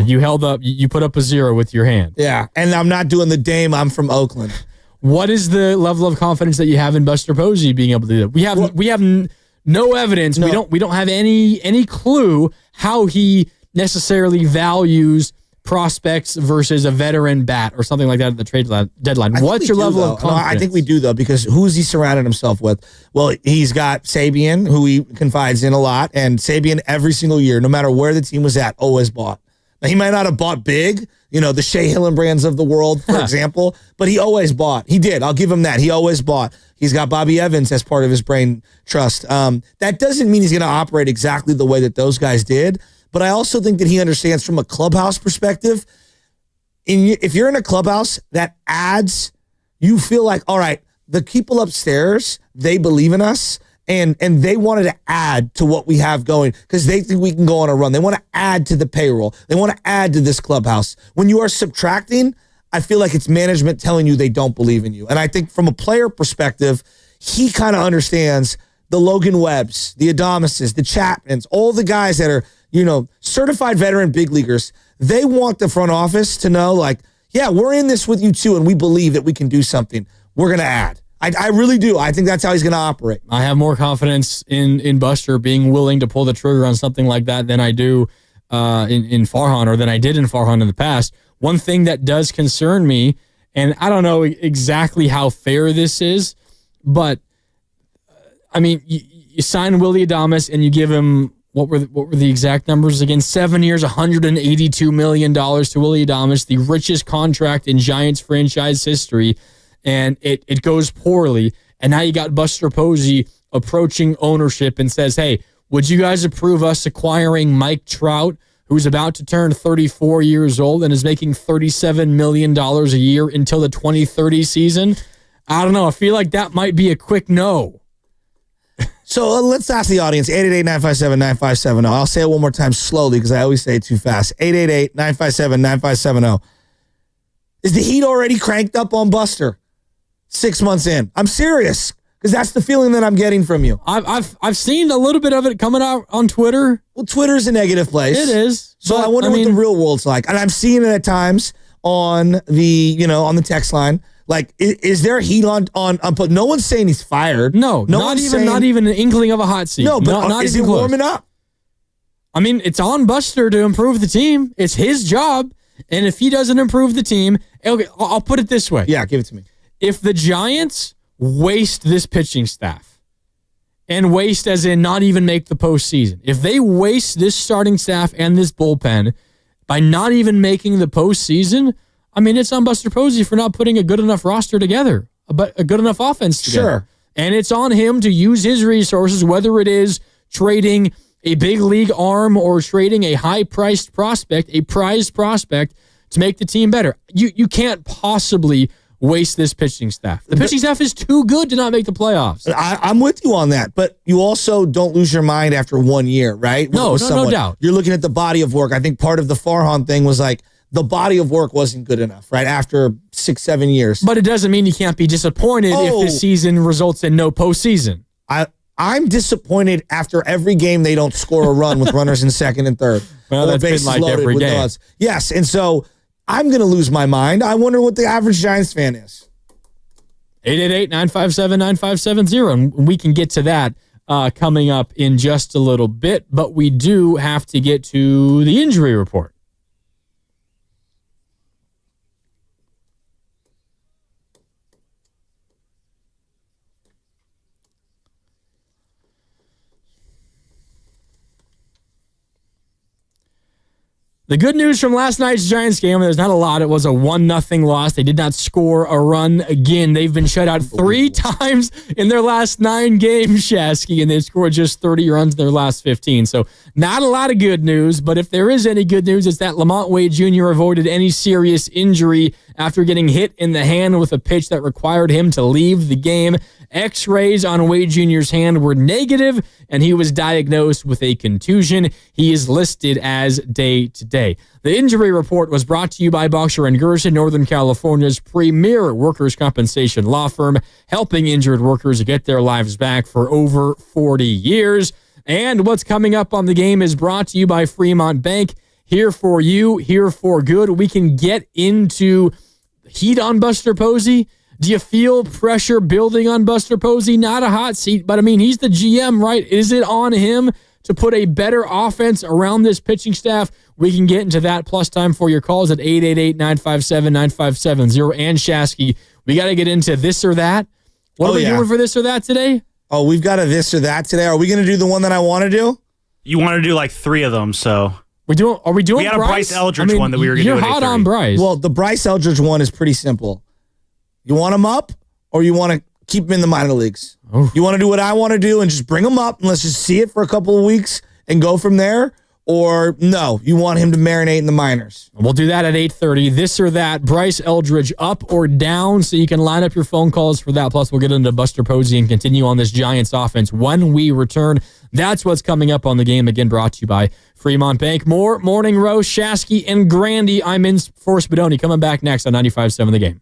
S3: you put up a zero with your hand.
S4: Yeah, and I'm not doing the Dame. I'm from Oakland.
S3: What is the level of confidence that you have in Buster Posey being able to do that? We have no evidence. No. We don't have any clue how he necessarily values prospects versus a veteran bat or something like that at the trade deadline. What's your level of confidence?
S4: No, I think we do, though, because who's he surrounded himself with? Well, he's got Sabian, who he confides in a lot, and Sabian every single year, no matter where the team was at, always bought. Now, he might not have bought big, the Shea Hillenbrands of the world, for example, but he always bought. He did. I'll give him that. He always bought. He's got Bobby Evans as part of his brain trust. That doesn't mean he's going to operate exactly the way that those guys did, but I also think that he understands from a clubhouse perspective, if you're in a clubhouse that adds, you feel like, all right, the people upstairs, they believe in us, and they wanted to add to what we have going because they think we can go on a run. They want to add to the payroll. They want to add to this clubhouse. When you are subtracting, I feel like it's management telling you they don't believe in you. And I think from a player perspective, he kind of understands the Logan Webbs, the Adameses, the Chapmans, all the guys that are, certified veteran big leaguers. They want the front office to know, like, yeah, we're in this with you too, and we believe that we can do something. We're going to add. I really do. I think that's how he's going to operate.
S3: I have more confidence in Buster being willing to pull the trigger on something like that than I do in Farhan, or than I did in Farhan in the past. One thing that does concern me, and I don't know exactly how fair this is, but I mean, you sign Willie Adames and you give him, what were the exact numbers again? 7 years, $182 million to Willie Adames, the richest contract in Giants franchise history, and it goes poorly. And now you got Buster Posey approaching ownership and says, hey, would you guys approve us acquiring Mike Trout, who's about to turn 34 years old and is making $37 million a year until the 2030 season? I don't know. I feel like that might be a quick no.
S4: So let's ask the audience, 888-957-9570. I'll say it one more time slowly because I always say it too fast. 888-957-9570. Is the heat already cranked up on Buster 6 months in? I'm serious because that's the feeling that I'm getting from you.
S3: I've seen a little bit of it coming out on Twitter.
S4: Well, Twitter's a negative place.
S3: It is.
S4: So I wonder what the real world's like. And I'm seeing it at times on the text line. Like, is there heat on but no one's saying he's fired.
S3: No, not even an inkling of a hot seat.
S4: No, but
S3: not
S4: is
S3: even
S4: it
S3: close.
S4: warming up?
S3: I mean, it's on Buster to improve the team. It's his job. And if he doesn't improve the team, okay, I'll put it this way.
S4: Yeah, give it to me.
S3: If the Giants waste this pitching staff, and waste as in not even make the postseason, if they waste this starting staff and this bullpen by not even making the postseason, I mean, it's on Buster Posey for not putting a good enough roster together, a good enough offense together.
S4: Sure.
S3: And it's on him to use his resources, whether it is trading a big league arm or trading a high-priced prospect, a prized prospect, to make the team better. You can't possibly waste this pitching staff. The pitching staff is too good to not make the playoffs.
S4: I'm with you on that, but you also don't lose your mind after 1 year, right?
S3: No doubt.
S4: You're looking at the body of work. I think part of the Farhan thing was like, the body of work wasn't good enough, right? After 6-7 years.
S3: But it doesn't mean you can't be disappointed if this season results in no postseason.
S4: I'm disappointed after every game they don't score a run with runners in second and third.
S3: Well, that's been like every game.
S4: Yes, and so I'm going to lose my mind. I wonder what the average Giants fan is.
S3: 888-957-9570, and we can get to that coming up in just a little bit, but we do have to get to the injury report. The good news from last night's Giants game, there's not a lot. It was a 1-0 loss. They did not score a run again. They've been shut out 3 times in their last 9 games, Shasky, and they've scored just 30 runs in their last 15. So not a lot of good news, but if there is any good news, it's that Lamont Wade Jr. avoided any serious injury after getting hit in the hand with a pitch that required him to leave the game. X-rays on Wade Jr.'s hand were negative, and he was diagnosed with a contusion. He is listed as day-to-day. The injury report was brought to you by Boxer & Gerson, Northern California's premier workers' compensation law firm, helping injured workers get their lives back for over 40 years. And what's coming up on the game is brought to you by Fremont Bank. Here for you, here for good. We can get into heat on Buster Posey. Do you feel pressure building on Buster Posey? Not a hot seat, but I mean, he's the GM, right? Is it on him to put a better offense around this pitching staff? We can get into that. Plus time for your calls at 888-957-9570. And Shasky, we got to get into this or that. What are we doing for this or that today?
S4: Oh, we've got a this or that today. Are we going to do the one that I want to do?
S5: You want to do like 3 of them, so.
S3: Are we doing
S5: We had a Bryce Eldridge one that we were going to do.
S3: You're hot on Bryce.
S4: Well, the Bryce Eldridge one is pretty simple. You want him up, or you want to keep him in the minor leagues? Oh. You want to do what I want to do and just bring him up and let's just see it for a couple of weeks and go from there? Or no, you want him to marinate in the minors?
S3: We'll do that at 8:30. This or that, Bryce Eldridge up or down, so you can line up your phone calls for that. Plus, we'll get into Buster Posey and continue on this Giants offense when we return. That's what's coming up on the game. Again, brought to you by Fremont Bank. More Morning Roast, Shasky, and Grandy. I'm in for Spadoni. Coming back next on 95.7 The Game.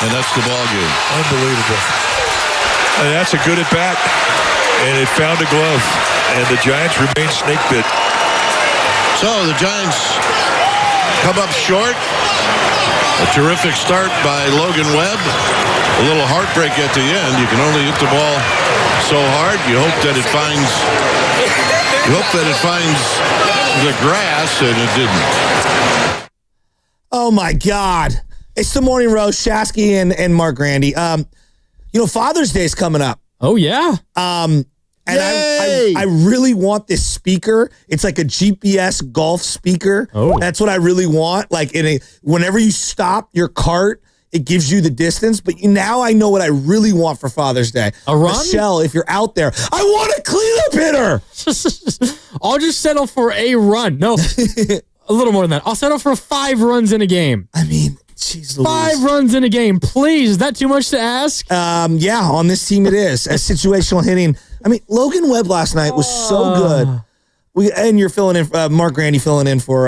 S1: and that's the ball game.
S2: Unbelievable. And that's a good at-bat. And it found a glove. And the Giants remain snake bit.
S1: So the Giants come up short. A terrific start by Logan Webb. A little heartbreak at the end. You can only hit the ball so hard. You hope that it finds the grass, and it didn't.
S4: Oh my God. It's the Morning Roast, Shasky and Mark Grandy. Father's Day's coming up.
S3: Oh yeah.
S4: And I really want this speaker. It's like a GPS golf speaker.
S3: Oh.
S4: That's what I really want. Like whenever you stop your cart, it gives you the distance. But now I know what I really want for Father's Day.
S3: A run?
S4: Michelle, if you're out there, I want a cleanup hitter.
S3: I'll just settle for a run. No, a little more than that. I'll settle for 5 runs in a game.
S4: I mean, jeez Louise.
S3: 5 runs in a game. Please. Is that too much to ask?
S4: Yeah, on this team it is. A situational hitting. I mean, Logan Webb last night was so good. And you're filling in, Mark Grandy filling in for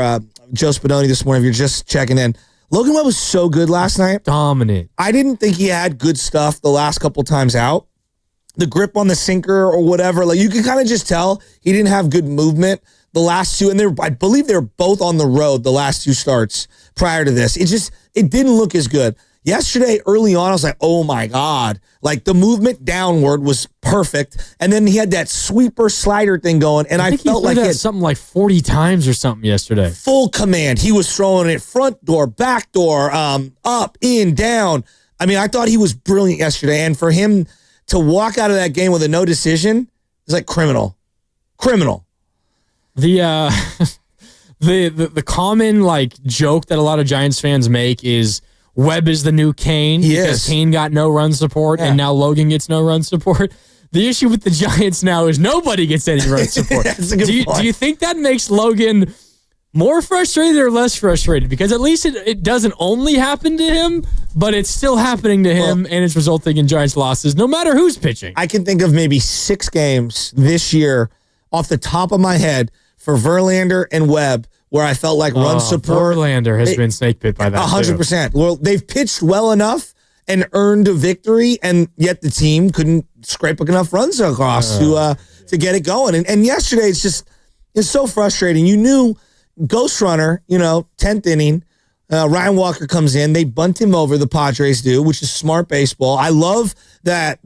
S4: Joe Spadoni this morning if you're just checking in. Logan Webb was so good last night.
S3: Dominant.
S4: I didn't think he had good stuff the last couple times out. The grip on the sinker or whatever, like you can kind of just tell he didn't have good movement the last 2. And I believe they were both on the road the last 2 starts prior to this. It didn't look as good. Yesterday, early on, I was like, oh my God. Like the movement downward was perfect. And then he had that sweeper slider thing going. And I felt like he had
S3: something like 40 times or something yesterday.
S4: Full command. He was throwing it front door, back door, up, in, down. I mean, I thought he was brilliant yesterday. And for him to walk out of that game with a no decision is like criminal. Criminal.
S3: The the common like joke that a lot of Giants fans make is Webb is the new Kane because Kane got no run support and now Logan gets no run support. The issue with the Giants now is nobody gets any run support.
S4: That's a good point.
S3: Do you think that makes Logan more frustrated or less frustrated? Because at least it doesn't only happen to him, but it's still happening to him, and it's resulting in Giants losses no matter who's pitching.
S4: I can think of maybe 6 games this year off the top of my head for Verlander and Webb where I felt like run support.
S3: Verlander has been snake bit by that
S4: 100%. Well, they've pitched well enough and earned a victory, and yet the team couldn't scrape enough runs across to get it going. And yesterday, it's so frustrating. You knew Ghost Runner, 10th inning, Ryan Walker comes in. They bunt him over, the Padres do, which is smart baseball. I love that.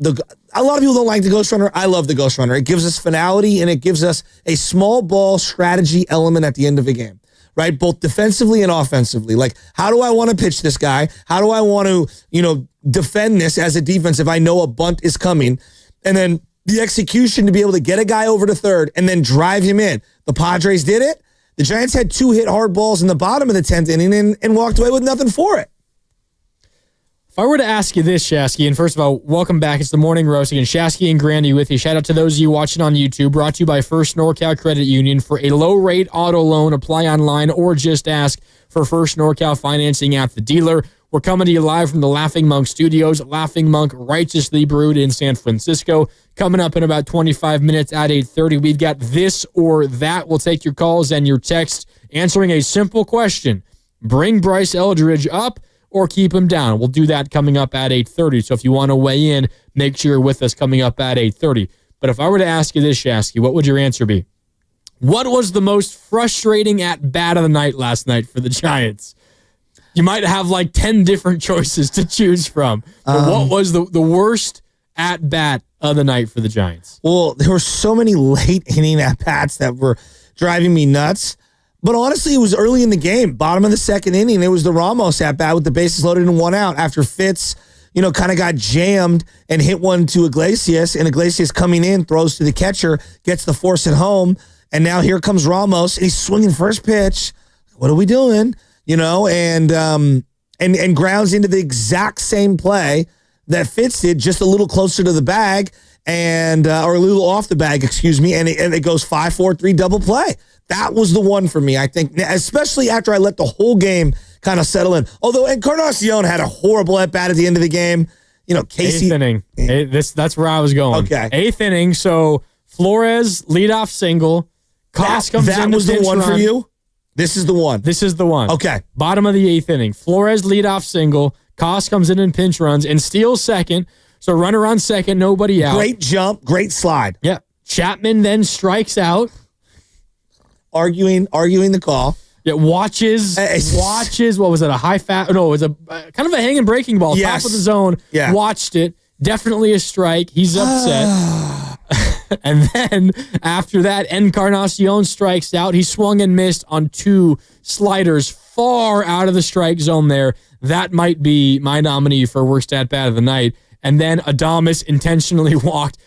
S4: A lot of people don't like the Ghost Runner. I love the Ghost Runner. It gives us finality, and it gives us a small ball strategy element at the end of a game, right? Both defensively and offensively. Like, how do I want to pitch this guy? How do I want to, defend this as a defense if I know a bunt is coming? And then the execution to be able to get a guy over to third and then drive him in. The Padres did it. The Giants had 2 hit hard balls in the bottom of the 10th inning and walked away with nothing for it.
S3: If I were to ask you this, Shasky, and first of all, welcome back. It's the Morning Roast. Again, Shasky and Grandy with you. Shout out to those of you watching on YouTube. Brought to you by First NorCal Credit Union. For a low-rate auto loan, apply online or just ask for First NorCal financing at the dealer. We're coming to you live from the Laughing Monk Studios. Laughing Monk, righteously brewed in San Francisco. Coming up in about 25 minutes at 8:30, we've got this or that. We'll take your calls and your texts, answering a simple question. Bring Bryce Eldridge up or keep him down. We'll do that coming up at 8:30. So if you want to weigh in, make sure you're with us coming up at 8:30. But if I were to ask you this, Shasky, what would your answer be? What was the most frustrating at-bat of the night last night for the Giants? You might have like 10 different choices to choose from. But what was the worst at-bat of the night for the Giants?
S4: Well, there were so many late inning at-bats that were driving me nuts. But honestly, it was early in the game, bottom of the 2nd inning. It was the Ramos at-bat with the bases loaded and 1 out after Fitz, kind of got jammed and hit one to Iglesias. And Iglesias coming in, throws to the catcher, gets the force at home. And now here comes Ramos. And he's swinging first pitch. What are we doing? And grounds into the exact same play that Fitz did, just a little closer to the bag or a little off the bag, excuse me. And it goes 5-4-3 double play. That was the one for me, I think, especially after I let the whole game kind of settle in. Although Encarnacion had a horrible at-bat at the end of the game. Casey.
S3: 8th inning. That's where I was going.
S4: Okay.
S3: 8th inning. So Flores, leadoff single. Koss comes in.
S4: That was the one for you? This is the one.
S3: This is the one.
S4: Okay.
S3: Bottom of the 8th inning. Flores, leadoff single. Koss comes in pinch runs and steals second. So runner on second, nobody out.
S4: Great jump, great slide.
S3: Yeah. Chapman then strikes out.
S4: Arguing the call.
S3: Yeah, watches. What was it? A high fat? No, it was a kind of a hanging breaking ball.
S4: Yes.
S3: Top of the zone.
S4: Yeah.
S3: Watched it. Definitely a strike. He's upset. And then after that, Encarnacion strikes out. He swung and missed on 2 sliders far out of the strike zone there. That might be my nominee for worst at bat of the night. And then Adames intentionally walked.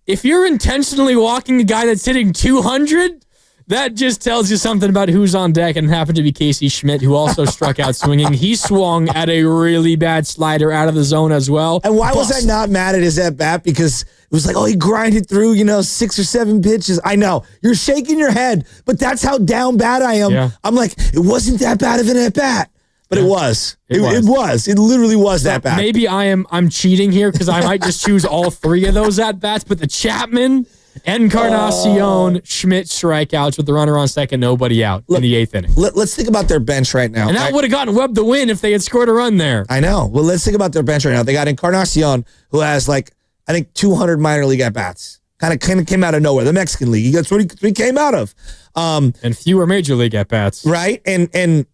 S3: If you're intentionally walking a guy that's hitting 200, that just tells you something about who's on deck, and it happened to be Casey Schmidt, who also struck out swinging. He swung at a really bad slider out of the zone as well.
S4: And why was I not mad at his at-bat? Because it was like, he grinded through, 6 or 7 pitches. I know. You're shaking your head, but that's how down bad I am.
S3: Yeah.
S4: I'm like, it wasn't that bad of an at-bat. But it was. It was. It literally was that bad.
S3: Maybe I'm cheating here because I might just choose all 3 of those at-bats, but the Chapman, Encarnacion, Schmidt strikeouts with the runner on second, nobody out in the 8th inning.
S4: Let's think about their bench right now.
S3: And that would have gotten Webb the win if they had scored a run there.
S4: I know. Well, let's think about their bench right now. They got Encarnacion, who has I think 200 minor league at-bats. Kind of came out of nowhere. The Mexican league. That's what he came out of.
S3: And fewer major league at-bats.
S4: Right? And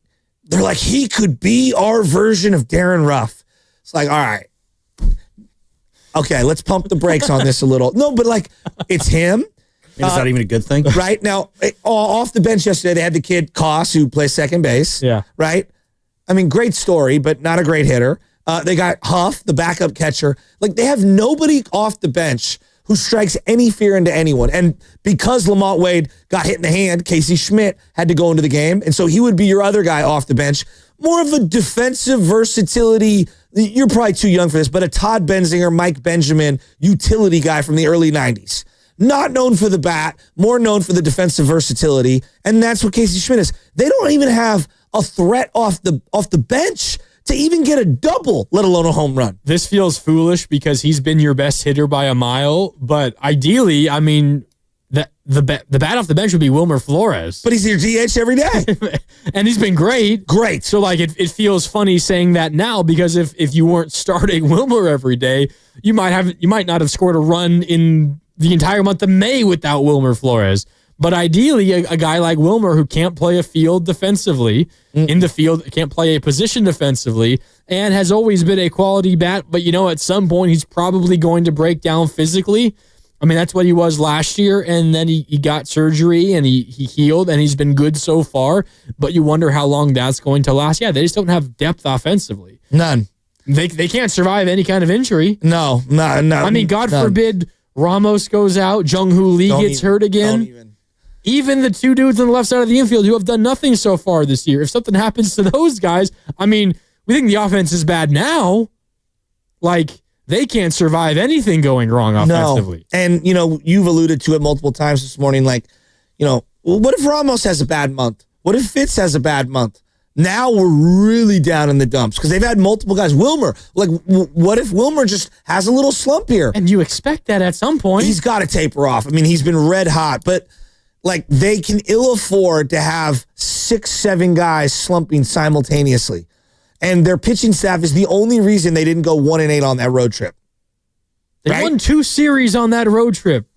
S4: they're like, he could be our version of Darren Ruff. It's like, all right. Okay, let's pump the brakes on this a little. No, but it's him.
S5: Is that even a good thing?
S4: Right? Now, off the bench yesterday, they had the kid Koss, who plays second base.
S3: Yeah.
S4: Right? I mean, great story, but not a great hitter. They got Huff, the backup catcher. They have nobody off the bench who strikes any fear into anyone. And because Lamont Wade got hit in the hand, Casey Schmidt had to go into the game. And so he would be your other guy off the bench. More of a defensive versatility. You're probably too young for this, but a Todd Benzinger, Mike Benjamin utility guy from the early 90s. Not known for the bat, more known for the defensive versatility. And that's what Casey Schmidt is. They don't even have a threat off the bench to even get a double, let alone a home run.
S3: This feels foolish because he's been your best hitter by a mile, but ideally, I mean, the bat off the bench would be Wilmer Flores.
S4: But he's your DH every day.
S3: And he's been great.
S4: Great.
S3: So, it feels funny saying that now because if you weren't starting Wilmer every day, you might not have scored a run in the entire month of May without Wilmer Flores. But ideally, a guy like Wilmer who can't play a field defensively, in the field, can't play a position defensively, and has always been a quality bat, but at some point he's probably going to break down physically. I mean, that's what he was last year, and then he got surgery, and he healed, and he's been good so far, but you wonder how long that's going to last. Yeah, they just don't have depth offensively.
S4: None.
S3: They can't survive any kind of injury.
S4: No.
S3: I mean, God forbid Ramos goes out, Jung-Hoo Lee gets hurt again. Even the 2 dudes on the left side of the infield who have done nothing so far this year, if something happens to those guys, I mean, we think the offense is bad now. They can't survive anything going wrong offensively.
S4: No. And, you've alluded to it multiple times this morning, what if Ramos has a bad month? What if Fitz has a bad month? Now we're really down in the dumps because they've had multiple guys. Wilmer, what if Wilmer just has a little slump here?
S3: And you expect that at some point.
S4: He's got to taper off. I mean, he's been red hot, but they can ill afford to have 6-7 guys slumping simultaneously. And their pitching staff is the only reason they didn't go 1-8 on that road trip.
S3: They won 2 series on that road trip.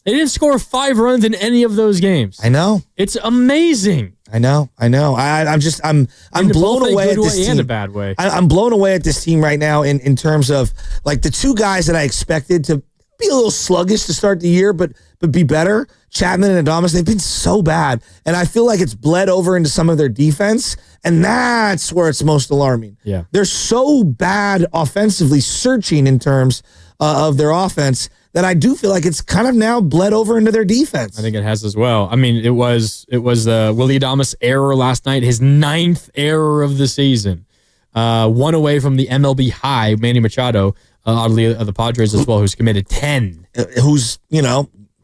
S3: They didn't score 5 runs in any of those games.
S4: I know.
S3: It's amazing.
S4: I know. I'm blown away at this team.
S3: And a bad way.
S4: I'm blown away at this team right now in terms of the 2 guys that I expected to be a little sluggish to start the year, but be better. Chapman and Adames, they've been so bad. And I feel like it's bled over into some of their defense, and that's where it's most alarming.
S3: Yeah.
S4: They're so bad offensively, searching in terms of their offense, that I do feel like it's kind of now bled over into their defense.
S3: I think it has as well. I mean, it was Willy Adames' error last night, his 9th error of the season. 1 away from the MLB high, Manny Machado, oddly, of the Padres as well, who's committed 10.
S4: Who's,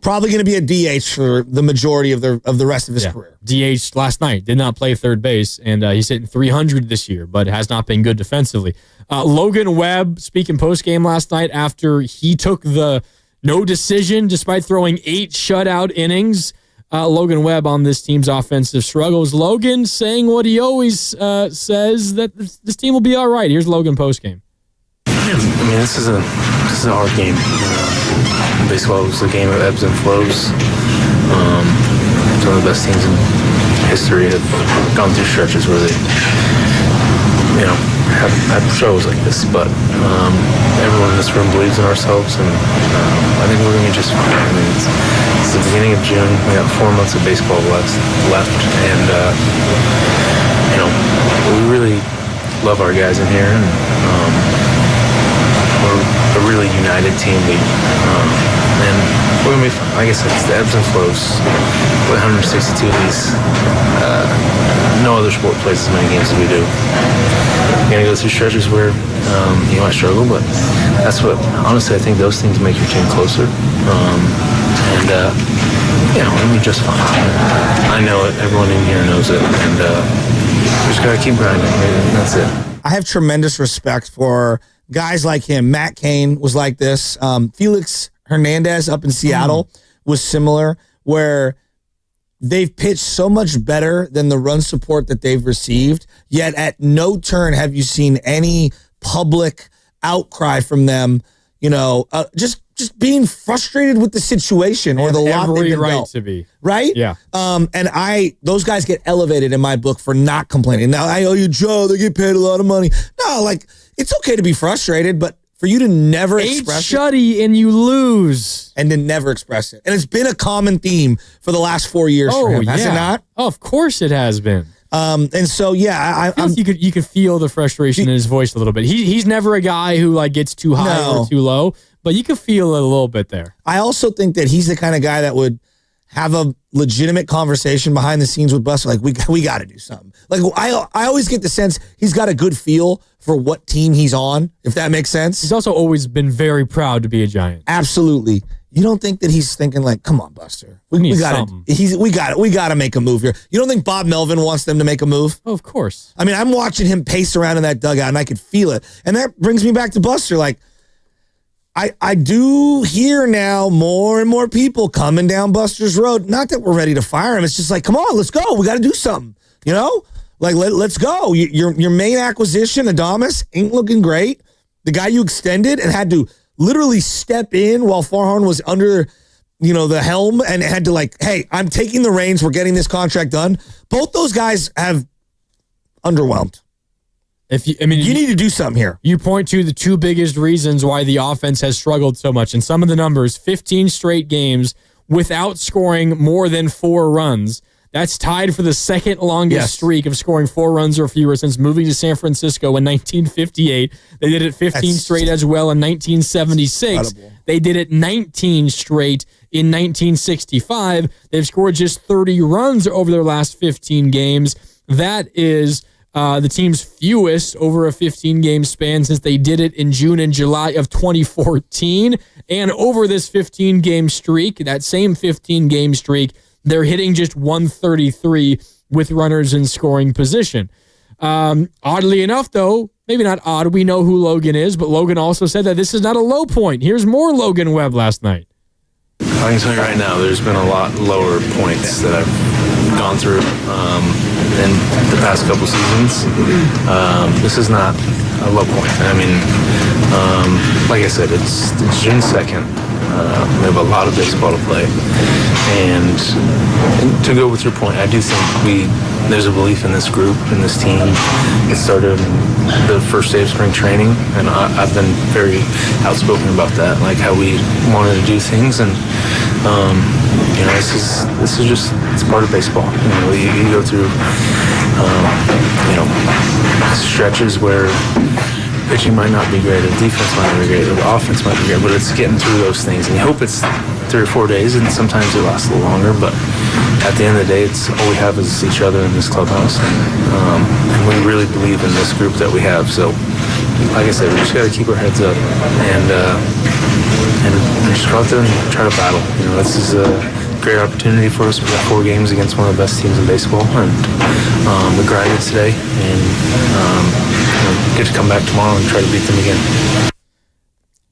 S4: probably going to be a DH for the majority of the rest of his career.
S3: DH last night, did not play third base, and he's hitting 300 this year, but has not been good defensively. Logan Webb, speaking post-game last night after he took the no decision despite throwing 8 shutout innings. Logan Webb on this team's offensive struggles. Logan saying what he always says, that this team will be all right. Here's Logan postgame.
S8: I mean, this is a hard game. Baseball is a game of ebbs and flows. Some of the best teams in history have gone through stretches where they, have had struggles like this. But everyone in this room believes in ourselves, and I think we're going to be just fine. I mean, it's the beginning of June. We got 4 months of baseball left, and we really love our guys in here, and we're a really united team. And we're going to be, like I said, it's the ebbs and flows. With 162 of these, no other sport plays as many games as we do. You're going to go through stretches where you might struggle, but that's what, honestly, I think those things make your team closer. We're just fine. I know it. Everyone in here knows it. And we just got to keep grinding. That's it.
S4: I have tremendous respect for guys like him. Matt Cain was like this. Felix Hernandez up in Seattle was similar, where they've pitched so much better than the run support that they've received, yet at no turn have you seen any public outcry from them, just being frustrated with the situation or the lot they've been
S3: right
S4: dealt.
S3: To be.
S4: Right?
S3: Yeah.
S4: And those guys get elevated in my book for not complaining. Now, I owe you, Joe, they get paid a lot of money. No, it's okay to be frustrated, but for you to never express
S3: shutty and you lose.
S4: And to never express it. And it's been a common theme for the last 4 years for him, has it not?
S3: Oh, of course it has been.
S4: And so, I
S3: feel like you could feel the frustration in his voice a little bit. He's never a guy who gets too high or too low, but you can feel it a little bit there.
S4: I also think that he's the kind of guy that would have a legitimate conversation behind the scenes with Buster. We got to do something. I always get the sense he's got a good feel for what team he's on, if that makes sense.
S3: He's also always been very proud to be a Giant.
S4: Absolutely. You don't think that he's thinking come on, Buster, we got to make a move here. You don't think Bob Melvin wants them to make a move?
S3: Oh, of course.
S4: I mean, I'm watching him pace around in that dugout, and I could feel it. And that brings me back to Buster. I do hear now more and more people coming down Buster's road. Not that we're ready to fire him. It's just come on, let's go. We got to do something. Let's go. Your main acquisition, Adames, ain't looking great. The guy you extended and had to literally step in while Farhan was under, the helm and had to hey, I'm taking the reins. We're getting this contract done. Both those guys have underwhelmed. You need to do something here.
S3: You point to the two biggest reasons why the offense has struggled so much. And some of the numbers, 15 straight games without scoring more than 4 runs. That's tied for the second longest streak of scoring 4 runs or fewer since moving to San Francisco in 1958. They did it 15 straight as well in 1976. Incredible. They did it 19 straight in 1965. They've scored just 30 runs over their last 15 games. That is the team's fewest over a 15-game span since they did it in June and July of 2014. And over this 15-game streak, that same 15-game streak, they're hitting just 133 with runners in scoring position. Oddly enough, though, maybe not odd, we know who Logan is, but Logan also said that this is not a low point. Here's more Logan Webb last night.
S8: I can tell you right now, there's been a lot lower points that I've gone through in the past couple seasons. This is not a low point. I mean, like I said, it's June 2nd. We have a lot of baseball to play. And to go with your point, I do think there's a belief in this group, in this team. It started the first day of spring training, and I've been very outspoken about that, how we wanted to do things. And this is just, it's part of baseball. You go through stretches where pitching might not be great, the defense might not be great, the offense might be great, but it's getting through those things. And you hope it's 3 or 4 days, and sometimes it lasts a little longer, but at the end of the day, it's all we have is each other in this clubhouse. And we really believe in this group that we have. So, like I said, we just got to keep our heads up and just go out there and try to battle. This is a great opportunity for us. We got 4 games against one of the best teams in baseball, and we grinded today, and get to come back tomorrow and try to beat them again.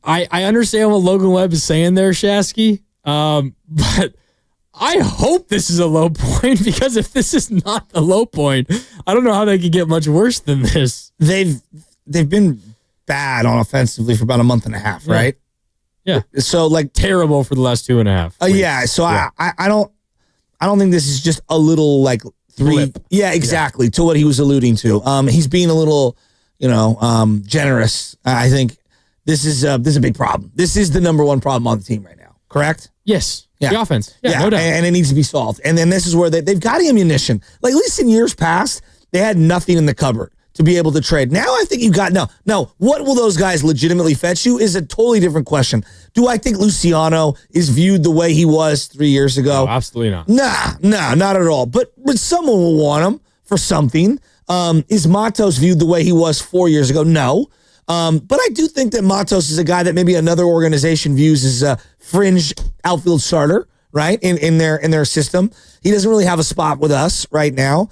S3: I understand what Logan Webb is saying there, Shasky, but I hope this is a low point, because if this is not the low point, I don't know how they could get much worse than this.
S4: They've been bad on offensively for about a month and a half, right?
S3: Yeah.
S4: So like
S3: terrible for the last 2.5 weeks.
S4: yeah. So yeah. I don't think this is just a little like
S3: Blip.
S4: Yeah, exactly. To what he was alluding to. He's being a little, generous. I think this is a big problem. This is the number one problem on the team right now. Correct?
S3: Yes.
S4: Yeah.
S3: The offense. Yeah, no doubt.
S4: And it needs to be solved. And then this is where they've got ammunition. Like, at least in years past, they had nothing in the cupboard to be able to trade. Now I think you got no. What will those guys legitimately fetch you is a totally different question. Do I think Luciano is viewed the way he was 3 years ago?
S3: No, absolutely not.
S4: Nah, not at all. But someone will want him for something. Is Matos viewed the way he was 4 years ago? No. But I do think that Matos is a guy that maybe another organization views as a fringe outfield starter, right? In their system. He doesn't really have a spot with us right now.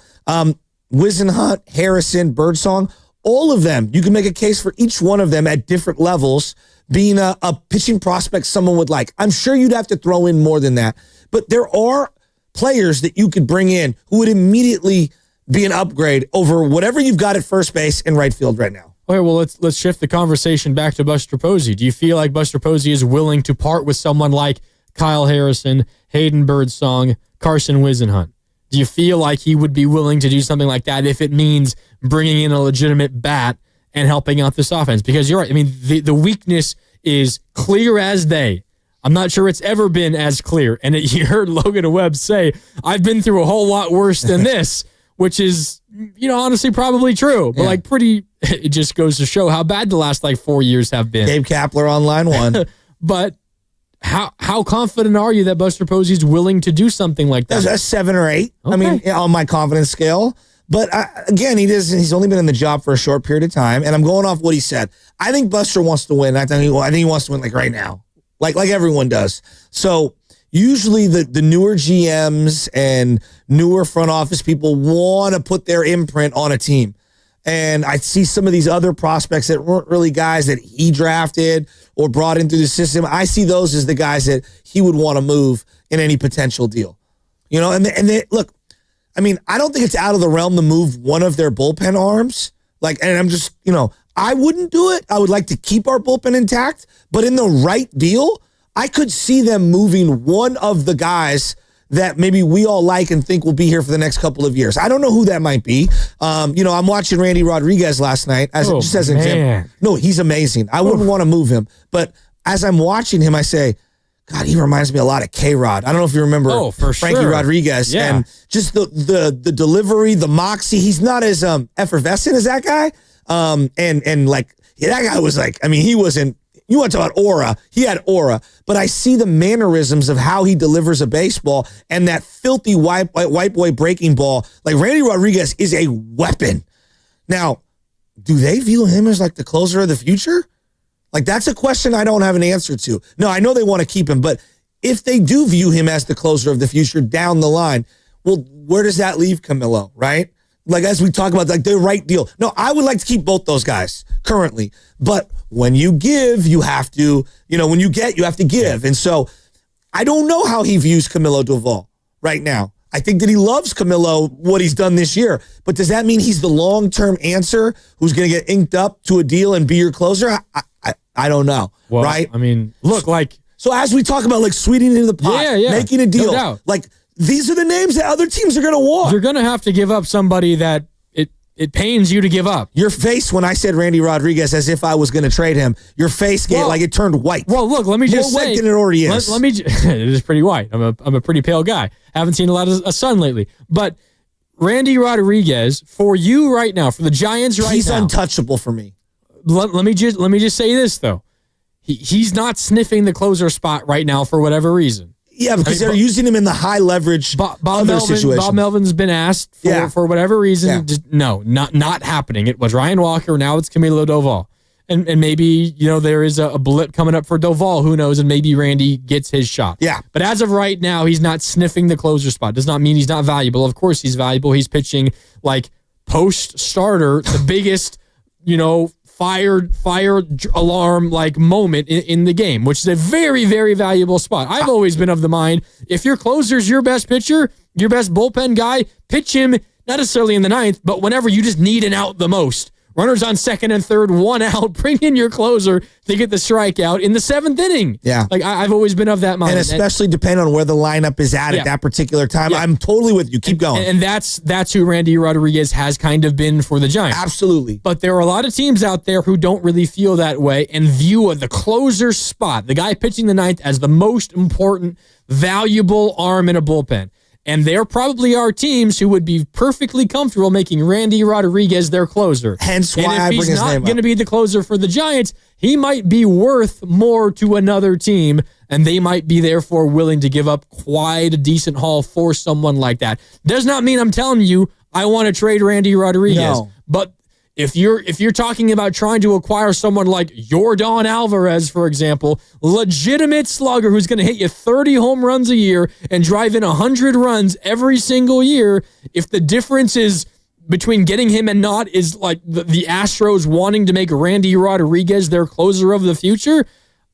S4: Wisenhunt, Harrison, Birdsong, all of them, you can make a case for each one of them at different levels being a pitching prospect someone would like. I'm sure you'd have to throw in more than that. But there are players that you could bring in who would immediately be an upgrade over whatever you've got at first base and right field right now.
S3: Okay, well, let's shift the conversation back to Buster Posey. Do you feel like Buster Posey is willing to part with someone like Kyle Harrison, Hayden Birdsong, Carson Wisenhunt? Do you feel like he would be willing to do something like that if it means bringing in a legitimate bat and helping out this offense? Because you're right. I mean, the weakness is clear as day. I'm not sure it's ever been as clear. And you heard Logan Webb say, I've been through a whole lot worse than this, which is, honestly probably true. But it just goes to show how bad the last 4 years have been.
S4: Gabe Kapler on line one.
S3: But how confident are you that Buster Posey's willing to do something like that?
S4: That's a 7 or 8.
S3: Okay.
S4: I mean, on my confidence scale. But again, he's only been in the job for a short period of time, and I'm going off what he said. I think Buster wants to win. I think he wants to win right now, like everyone does. So usually the newer GMs and newer front office people want to put their imprint on a team. And I see some of these other prospects that weren't really guys that he drafted or brought into the system. I see those as the guys that he would want to move in any potential deal. And they look, I mean, I don't think it's out of the realm to move one of their bullpen arms. And I'm just, I wouldn't do it. I would like to keep our bullpen intact. But in the right deal, I could see them moving one of the guys that maybe we all like and think will be here for the next couple of years. I don't know who that might be. I'm watching Randy Rodriguez last night as an example. No, he's amazing. I wouldn't want to move him. But as I'm watching him, I say, God, he reminds me a lot of K-Rod. I don't know if you remember Frankie Rodriguez.
S3: Yeah.
S4: And just the delivery, the moxie. He's not as effervescent as that guy. That guy was he wasn't. You want to talk about aura. He had aura. But I see the mannerisms of how he delivers a baseball and that filthy white boy breaking ball. Randy Rodriguez is a weapon. Now, do they view him as the closer of the future? That's a question I don't have an answer to. No, I know they want to keep him, but if they do view him as the closer of the future down the line, well, where does that leave Camilo, right? As we talk about the right deal. No, I would like to keep both those guys currently. But when you give, you have to, when you get, you have to give. And so I don't know how he views Camilo Doval right now. I think that he loves Camilo, what he's done this year. But does that mean he's the long-term answer who's going to get inked up to a deal and be your closer? I don't know, right?
S3: I mean, look,
S4: So as we talk about sweetening into the pot, making a deal,
S3: no doubt.
S4: These are the names that other teams are going to want.
S3: You're going to have to give up somebody that it pains you to give up.
S4: Your face when I said Randy Rodriguez as if I was going to trade him, your face it turned white.
S3: Well, look, let me just
S4: say. More white than it already is.
S3: It is pretty white. I'm a pretty pale guy. Haven't seen a lot of sun lately. But Randy Rodriguez, for you right now, for the Giants right now.
S4: He's untouchable for me.
S3: Let me just say this, though. He's not sniffing the closer spot right now for whatever reason.
S4: Yeah, because they're using him in the high leverage other situation.
S3: Bob Melvin's been asked for whatever reason.
S4: Yeah.
S3: Just, no, not happening. It was Ryan Walker. Now it's Camilo Doval. And maybe, there is a blip coming up for Doval. Who knows? And maybe Randy gets his shot.
S4: Yeah.
S3: But as of right now, he's not sniffing the closer spot. Does not mean he's not valuable. Of course he's valuable. He's pitching post-starter, the biggest, fire alarm like moment in the game, which is a very, very valuable spot. I've always been of the mind, if your closer's your best pitcher, your best bullpen guy, pitch him not necessarily in the ninth, but whenever you just need an out the most. Runners on second and third, one out. Bring in your closer to get the strikeout in the seventh inning.
S4: Yeah.
S3: Like, I've always been of that mind.
S4: And especially depending on where the lineup is at that particular time. Yeah. I'm totally with you. Keep going.
S3: And that's who Randy Rodriguez has kind of been for the Giants.
S4: Absolutely.
S3: But there are a lot of teams out there who don't really feel that way and view the closer spot, the guy pitching the ninth, as the most important, valuable arm in a bullpen. And there probably are teams who would be perfectly comfortable making Randy Rodriguez their closer.
S4: Hence why I bring his name up.
S3: If he's not going to be the closer for the Giants, he might be worth more to another team, and they might be therefore willing to give up quite a decent haul for someone like that. Does not mean I'm telling you I want to trade Randy Rodriguez.
S4: No.
S3: But if you're talking about trying to acquire someone like Yordan Alvarez, for example, legitimate slugger who's going to hit you 30 home runs a year and drive in 100 runs every single year, if the difference is between getting him and not is like the Astros wanting to make Randy Rodriguez their closer of the future,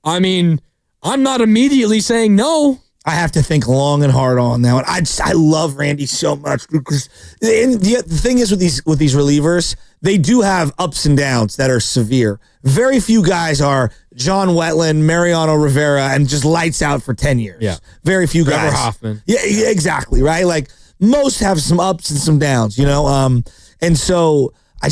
S3: I mean, I'm not immediately saying no.
S4: I have to think long and hard on that one. I love Randy so much because the thing is with these relievers, they do have ups and downs that are severe. Very few guys are John Wetland, Mariano Rivera, and just lights out for 10 years.
S3: Yeah.
S4: Very few guys.
S3: Trevor Hoffman.
S4: Yeah, exactly, right? Like most have some ups and some downs, you know? And so God,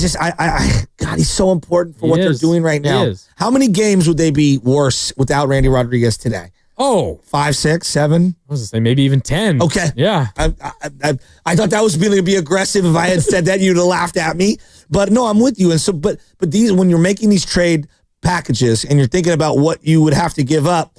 S4: he's so important for what they're doing right now. How many games would they be worse without Randy Rodriguez today?
S3: Oh,
S4: 5, 6, 7.
S3: I was going to say maybe even 10.
S4: Okay.
S3: Yeah.
S4: I thought that was going to be aggressive. If I had said that, you'd have laughed at me. But no, I'm with you. And so, but these, when you're making these trade packages and you're thinking about what you would have to give up,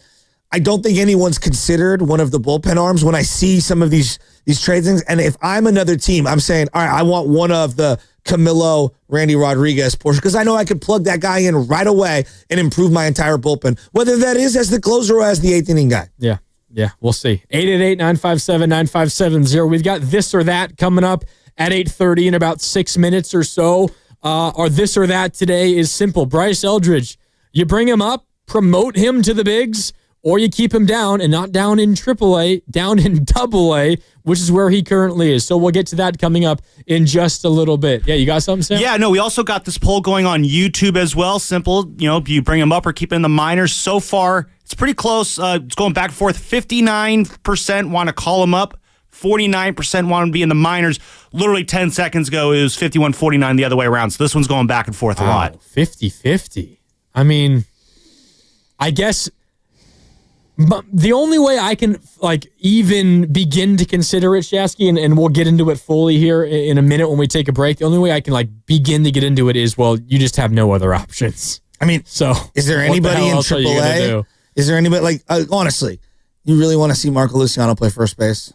S4: I don't think anyone's considered one of the bullpen arms when I see some of these trade things. And if I'm another team, I'm saying, all right, I want one of the Camilo, Randy Rodriguez portion, because I know I could plug that guy in right away and improve my entire bullpen, whether that is as the closer or as the eighth inning guy.
S3: Yeah, we'll see. 888-957-9570. We've got this or that coming up at 8:30 in about 6 minutes or so. Our this or that today is simple. Bryce Eldridge, you bring him up, promote him to the bigs, or you keep him down, and not down in AAA, down in AA, which is where he currently is. So we'll get to that coming up in just a little bit. Yeah, you got something, Sam?
S5: Yeah, no, we also got this poll going on YouTube as well. Simple, you bring him up or keep him in the minors. So far, it's pretty close. It's going back and forth. 59% want to call him up. 49% want to be in the minors. Literally 10 seconds ago, it was 51-49 the other way around. So this one's going back and forth a lot.
S3: 50-50. I mean, I guess... But the only way I can even begin to consider it, Shasky, and we'll get into it fully here in a minute when we take a break. The only way I can begin to get into it is, well, you just have no other options.
S4: I mean,
S3: so
S4: is there anybody in AAA? Is there anybody honestly, you really want to see Marco Luciano play first base?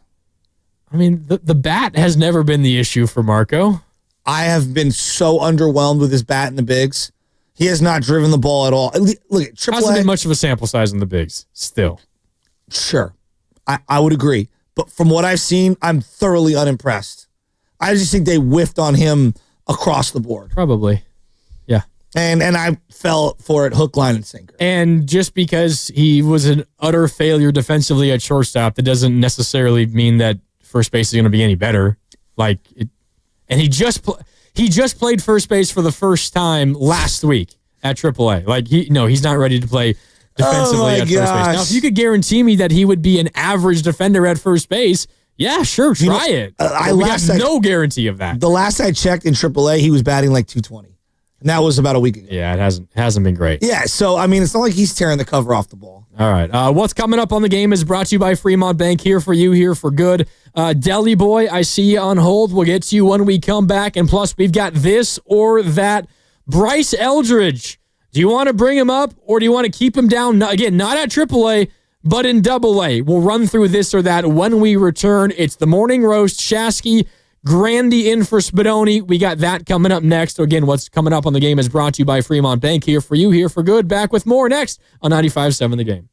S4: I
S3: mean, the bat has never been the issue for Marco.
S4: I have been so underwhelmed with his bat in the bigs. He has not driven the ball at all. Look at AAA.
S3: Hasn't been much of a sample size in the bigs still.
S4: Sure. I would agree. But from what I've seen, I'm thoroughly unimpressed. I just think they whiffed on him across the board.
S3: Probably. Yeah.
S4: And I fell for it hook, line, and sinker.
S3: And just because he was an utter failure defensively at shortstop, that doesn't necessarily mean that first base is going to be any better. And he just played first base for the first time last week at AAA. He's not ready to play defensively at first base. Now, if you could guarantee me that he would be an average defender at first base, yeah, sure, try it. We have no guarantee of that.
S4: The last I checked in AAA, he was batting like 220. And that was about a week ago.
S3: Yeah, it hasn't been great.
S4: Yeah, so, I mean, it's not like he's tearing the cover off the ball.
S3: All right. What's coming up on the game is brought to you by Fremont Bank. Here for you, here for good. Deli Boy, I see you on hold. We'll get to you when we come back. And plus, we've got this or that. Bryce Eldridge. Do you want to bring him up or do you want to keep him down? Again, not at AAA, but in AA. We'll run through this or that when we return. It's the Morning Roast. Shasky, Grandy in for Spadoni. We got that coming up next. So again, what's coming up on the game is brought to you by Fremont Bank. Here for you, here for good. Back with more next on 95.7 The Game.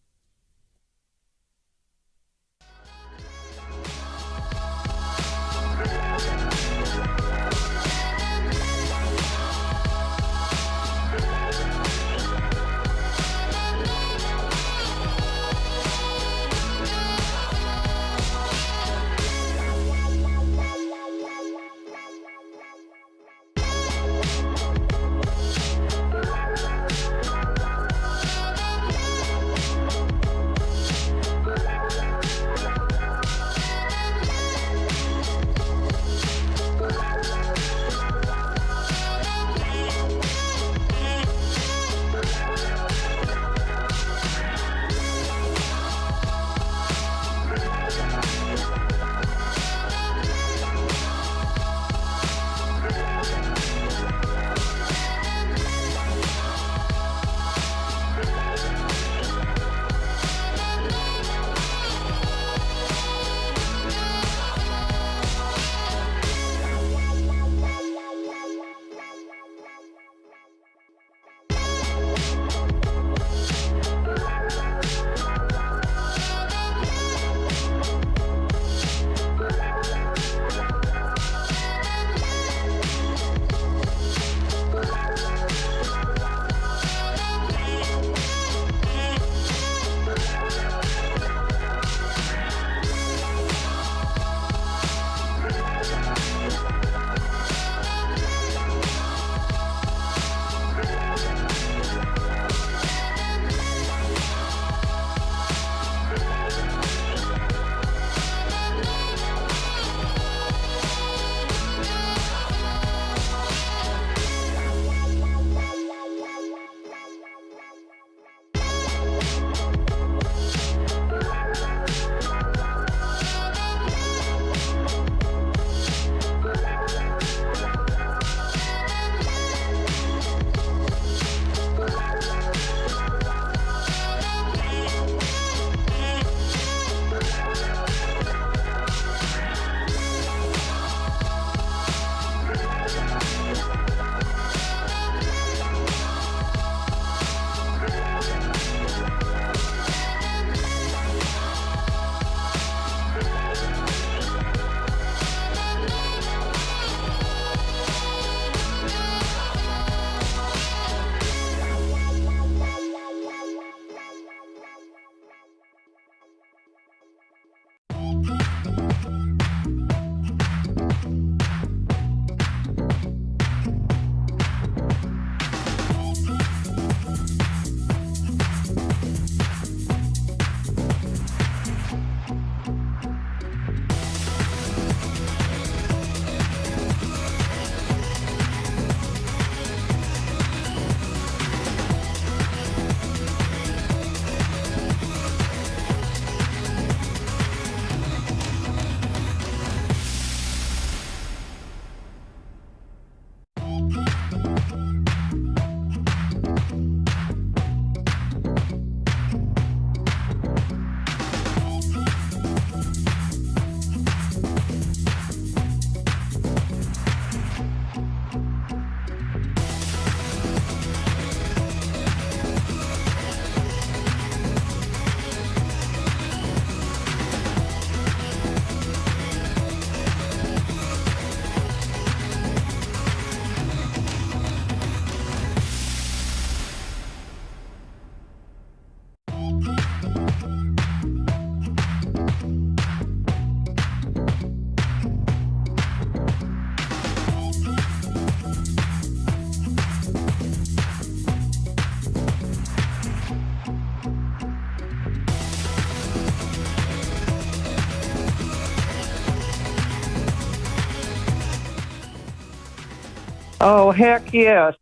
S6: Oh, heck yes.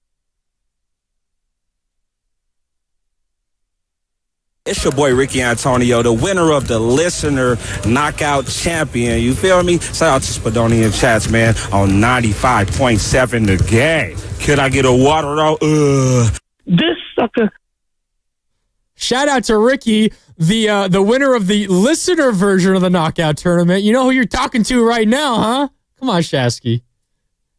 S9: It's your boy Ricky Antonio, the winner of the Listener Knockout Champion. You feel me? Shout out to Spadoni and Chats, man, on 95.7 The Game. Can I get a water though?
S6: This sucker.
S3: Shout out to Ricky, the winner of the listener version of the knockout tournament. You know who you're talking to right now, huh? Come on, Shasky.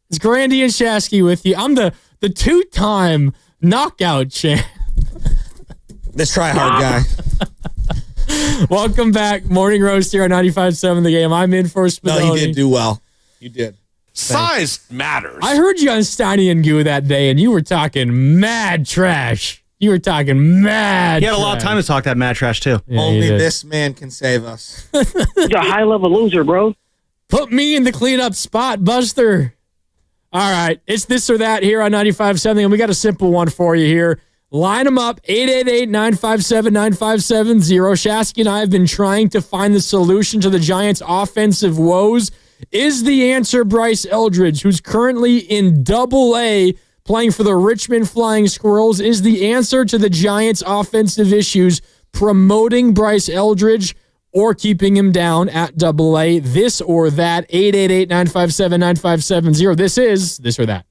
S3: It's Grandy and Shasky with you. I'm the two-time knockout champ.
S4: This try-hard guy.
S3: Welcome back. Morning Roast here on 95.7 The Game. I'm in for Spadoni.
S4: No, you did do well. You did.
S1: Size matters.
S3: I heard you on Steiny and Goo that day, and you were talking mad trash. You were talking mad
S5: He had a lot of time to talk that mad trash, too.
S3: Yeah,
S4: Only this man can save us.
S6: You're a high-level loser, bro.
S3: Put me in the cleanup spot, Buster. All right. It's this or that here on 95.7, and we got a simple one for you here. Line them up, 888-957-9570. Shasky and I have been trying to find the solution to the Giants' offensive woes. Is the answer Bryce Eldridge, who's currently in Double-A, playing for the Richmond Flying Squirrels? Is the answer to the Giants' offensive issues promoting Bryce Eldridge or keeping him down at Double-A? This or that, 888-957-9570. This is this or that.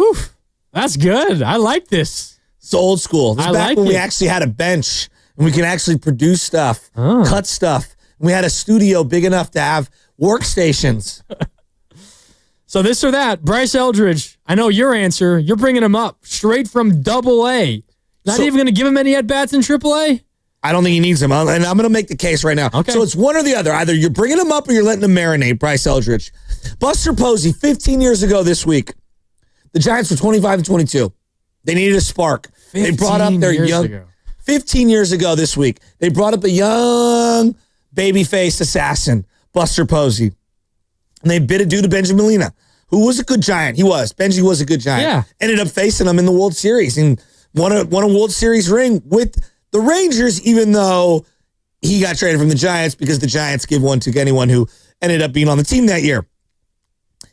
S3: Oof, that's good. I like this.
S4: It's old school. This is back when we
S3: it.
S4: actually had a bench and we can actually produce stuff, cut stuff. We had a studio big enough to have workstations.
S3: So this or that, Bryce Eldridge, I know your answer. You're bringing him up straight from Double-A. Not even going to give him any at-bats in Triple-A?
S4: I don't think he needs him. And I'm going to make the case right now.
S3: Okay.
S4: So it's one or the other. Either you're bringing him up or you're letting him marinate, Bryce Eldridge. Buster Posey, 15 years ago this week, the Giants were 25-22. They needed a spark. They brought up their young... 15 years ago this week, they brought up a young baby-faced assassin, Buster Posey. And they bid adieu to Benjamin Molina, who was a good Giant. He was. Benji was a good Giant.
S3: Yeah.
S4: Ended up facing him in the World Series and won a World Series ring with the Rangers, even though he got traded from the Giants because the Giants gave one to anyone who ended up being on the team that year.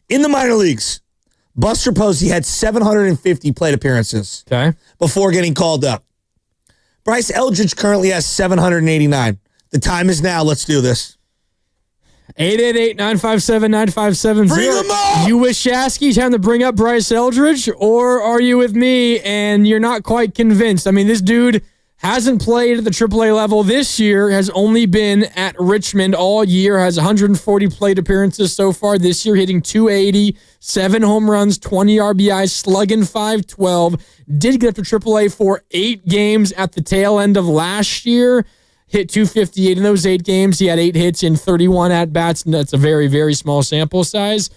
S4: In the minor leagues, Buster Posey had 750 plate appearances before getting called up. Bryce Eldridge currently has 789. The time is now. Let's do this.
S3: 888-957-9570.
S4: Bring him up!
S3: You with Shasky, time to bring up Bryce Eldridge, or are you with me and you're not quite convinced? I mean, this dude hasn't played at the AAA level this year, has only been at Richmond all year, has 140 plate appearances so far this year, hitting 280, 7 home runs, 20 RBIs, slugging .512. Did get up to AAA for 8 games at the tail end of last year. Hit 258 in those 8 games. He had 8 hits in 31 at-bats, and that's a very, very small sample size.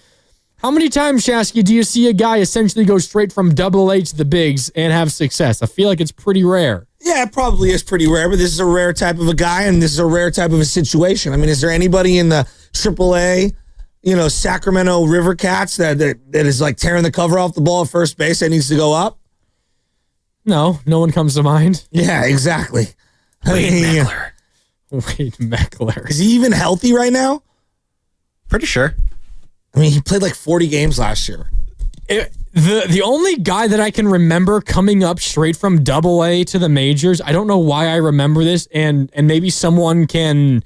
S3: How many times, Shasky, do you see a guy essentially go straight from Double-A to the bigs and have success? I feel like it's pretty rare.
S4: Yeah, it probably is pretty rare, but this is a rare type of a guy, and this is a rare type of a situation. I mean, is there anybody in the AAA, Sacramento River Cats that is like tearing the cover off the ball at first base that needs to go up?
S3: No one comes to mind.
S4: Yeah, exactly.
S5: Wade Meckler.
S4: Is he even healthy right now?
S5: Pretty sure.
S4: I mean, he played like 40 games last year.
S3: The only guy that I can remember coming up straight from Double-A to the majors, I don't know why I remember this, and maybe someone can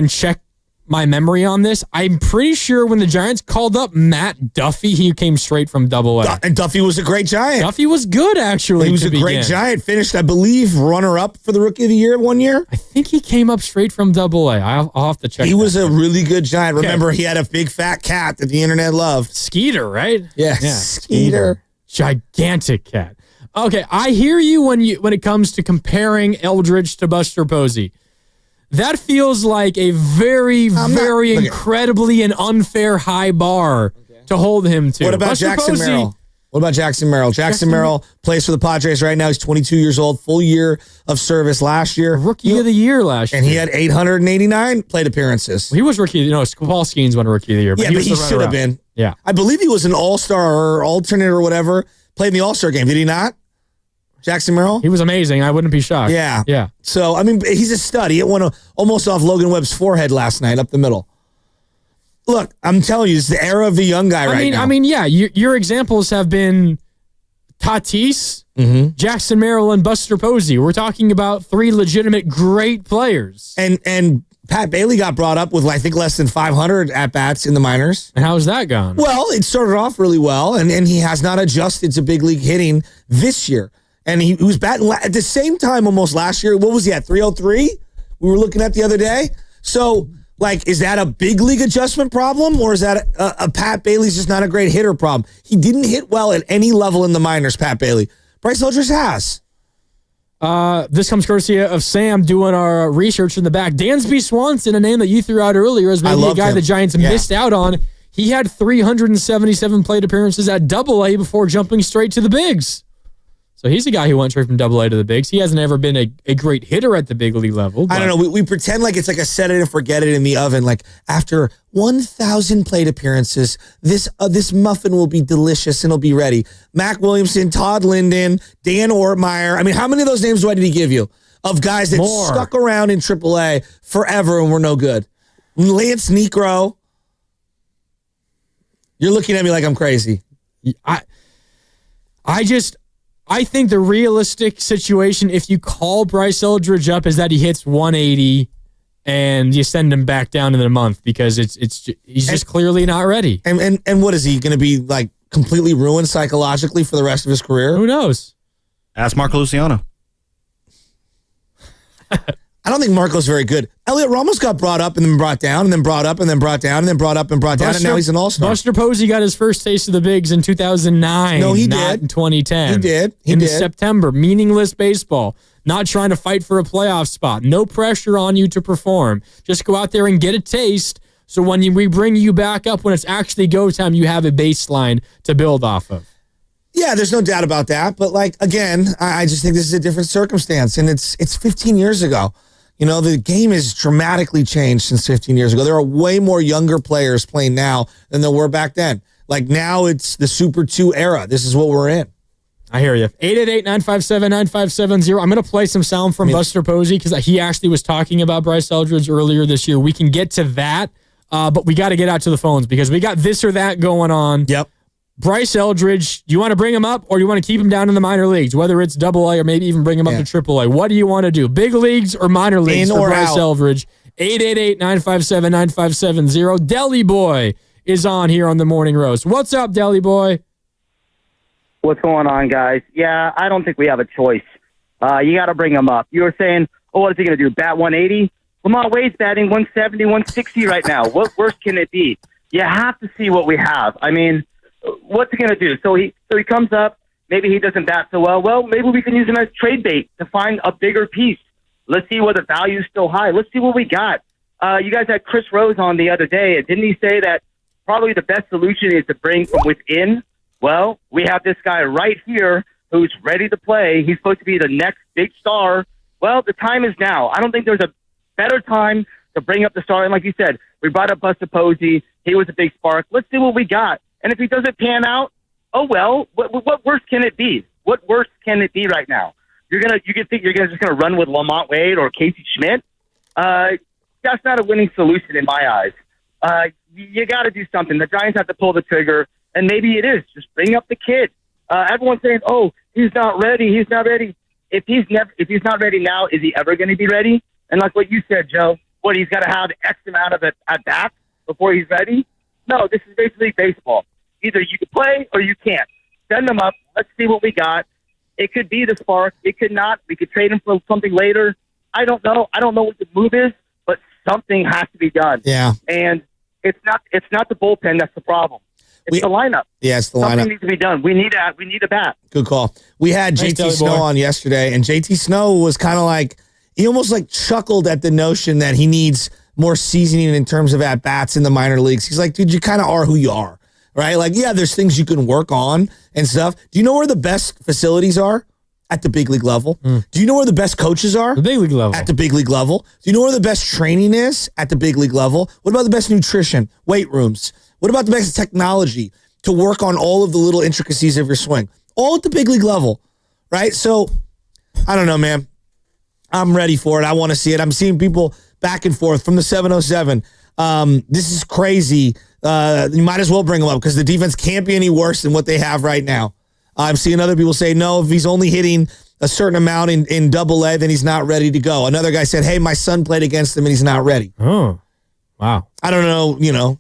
S3: check my memory on this. I'm pretty sure when the Giants called up Matt Duffy, he came straight from Double-A.
S4: And Duffy was a great Giant.
S3: Duffy was good, actually.
S4: He was a great Giant. Finished, I believe, runner-up for the Rookie of the Year one year.
S3: I think he came up straight from Double-A. I'll have to check.
S4: He was a really good Giant.
S3: Okay.
S4: Remember, he had a big fat cat that the internet loved.
S3: Skeeter, right?
S4: Yeah, Skeeter.
S3: Gigantic cat. Okay, I hear you when it comes to comparing Eldridge to Buster Posey. That feels like a very, very incredibly and unfair high bar to hold him to.
S4: What about
S3: Buster
S4: Jackson
S3: Posey,
S4: Merrill? What about Jackson Merrill? Jackson Merrill plays for the Padres right now. He's 22 years old, full year of service last year.
S3: Rookie of the year last year.
S4: And he had 889 plate appearances.
S3: He was rookie. Paul Skeens won Rookie of the Year.
S4: But he should have been.
S3: Yeah.
S4: I believe he was an all-star or alternate or whatever. Played in the all-star game. Did he not? Jackson Merrill?
S3: He was amazing. I wouldn't be shocked.
S4: Yeah.
S3: Yeah.
S4: So, I mean, he's a stud. He hit one almost off Logan Webb's forehead last night up the middle. Look, I'm telling you, it's the era of the young guy now.
S3: I mean, yeah, your examples have been Tatis, Jackson Merrill, and Buster Posey. We're talking about 3 legitimate great players.
S4: And Pat Bailey got brought up with, I think, less than 500 at-bats in the minors.
S3: And how's that gone?
S4: Well, it started off really well, and he has not adjusted to big league hitting this year. And he was batting at the same time almost last year. What was he at, 303? We were looking at the other day. So, is that a big league adjustment problem, or is that a Pat Bailey's just not a great hitter problem? He didn't hit well at any level in the minors, Pat Bailey. Bryce Eldridge has.
S3: This comes courtesy of Sam doing our research in the back. Dansby Swanson, a name that you threw out earlier as maybe a guy the Giants missed out on. He had 377 plate appearances at Double-A before jumping straight to the bigs. So he's a guy who went straight from Double-A to the bigs. He hasn't ever been a great hitter at the big league level.
S4: I don't know. We pretend like it's like a set it and forget it in the oven. Like after 1,000 plate appearances, this muffin will be delicious and it'll be ready. Mac Williamson, Todd Linden, Dan Ortmeyer. I mean, how many of those names did he give you of guys that stuck around in AAA forever and were no good? Lance Negro. You're looking at me like I'm crazy.
S3: I think the realistic situation, if you call Bryce Eldridge up, is that he hits 180 and you send him back down in a month because he's just clearly not ready.
S4: And what is he going to be like completely ruined psychologically for the rest of his career?
S3: Who knows?
S5: Ask Marco Luciano.
S4: I don't think Marco's very good. Elliot Ramos got brought up and then brought down and then brought up and then brought down and then brought up and brought down, and now he's an all-star.
S3: Buster Posey got his first taste of the bigs in 2009.
S4: No, he
S3: not
S4: did.
S3: In 2010.
S4: He did.
S3: In September. Meaningless baseball. Not trying to fight for a playoff spot. No pressure on you to perform. Just go out there and get a taste so when we bring you back up, when it's actually go time, you have a baseline to build off of.
S4: Yeah, there's no doubt about that. But, again, I just think this is a different circumstance, and it's 15 years ago. The game has dramatically changed since 15 years ago. There are way more younger players playing now than there were back then. Now it's the Super 2 era. This is what we're in.
S3: I hear you. 888-957-9570. I'm going to play some sound from Buster Posey because he actually was talking about Bryce Eldridge earlier this year. We can get to that, but we got to get out to the phones because we got this or that going on.
S4: Yep.
S3: Bryce Eldridge, do you want to bring him up or do you want to keep him down in the minor leagues, whether it's Double-A or maybe even bring him up to Triple-A? What do you want to do? Big leagues or minor leagues for Bryce Eldridge? 888-957-9570. Deli Boy is on here on the Morning Roast. What's up, Deli Boy?
S10: What's going on, guys? Yeah, I don't think we have a choice. You got to bring him up. You were saying, what is he going to do, bat 180? Lamont Wade's batting 170, 160 right now. What worse can it be? You have to see what we have. I mean, what's he going to do? So he comes up. Maybe he doesn't bat so well. Well, maybe we can use him as trade bait to find a bigger piece. Let's see whether the value is still high. Let's see what we got. You guys had Chris Rose on the other day, and didn't he say that probably the best solution is to bring from within? Well, we have this guy right here who's ready to play. He's supposed to be the next big star. Well, the time is now. I don't think there's a better time to bring up the star. And like you said, we brought up Buster Posey. He was a big spark. Let's see what we got. And if he doesn't pan out, oh well. What worse can it be? What worse can it be right now? You can think you're just gonna run with Lamont Wade or Casey Schmidt. That's not a winning solution in my eyes. You got to do something. The Giants have to pull the trigger, and maybe it is just bring up the kid. Everyone's saying, "Oh, he's not ready. He's not ready." If he's not ready now, is he ever going to be ready? And like what you said, Joe, he's got to have X amount of at bats before he's ready? No, this is basically baseball. Either you can play or you can't. Send them up. Let's see what we got. It could be the spark. It could not. We could trade him for something later. I don't know. I don't know what the move is, but something has to be done.
S4: Yeah.
S10: And it's not the bullpen that's the problem. It's the lineup.
S4: Yeah, it's the
S10: Something
S4: lineup.
S10: needs to be done. We need a bat.
S4: Good call. We had
S3: Thanks,
S4: JT Snow
S3: boy.
S4: on yesterday, and JT Snow was kind of like, he almost like chuckled at the notion that he needs more seasoning in terms of at-bats in the minor leagues. He's like, dude, you kind of are who you are. right? Like, yeah, there's things you can work on and stuff. Do you know where the best facilities are? At the big league level. Do you know where the best coaches are?
S3: The big league level.
S4: At the big league level. Do you know where the best training is? At the big league level. What about the best nutrition? Weight rooms. What about the best technology to work on all of the little intricacies of your swing? All at the big league level, right? So, I don't know, man. I'm ready for it. I want to see it. I'm seeing people back and forth from the 707. This is crazy. You might as well bring them up because the defense can't be any worse than what they have right now. I'm seeing other people say, no, if he's only hitting a certain amount in Double-A, then he's not ready to go. Another guy said, hey, my son played against him and he's not ready.
S3: Oh, wow.
S4: I don't know,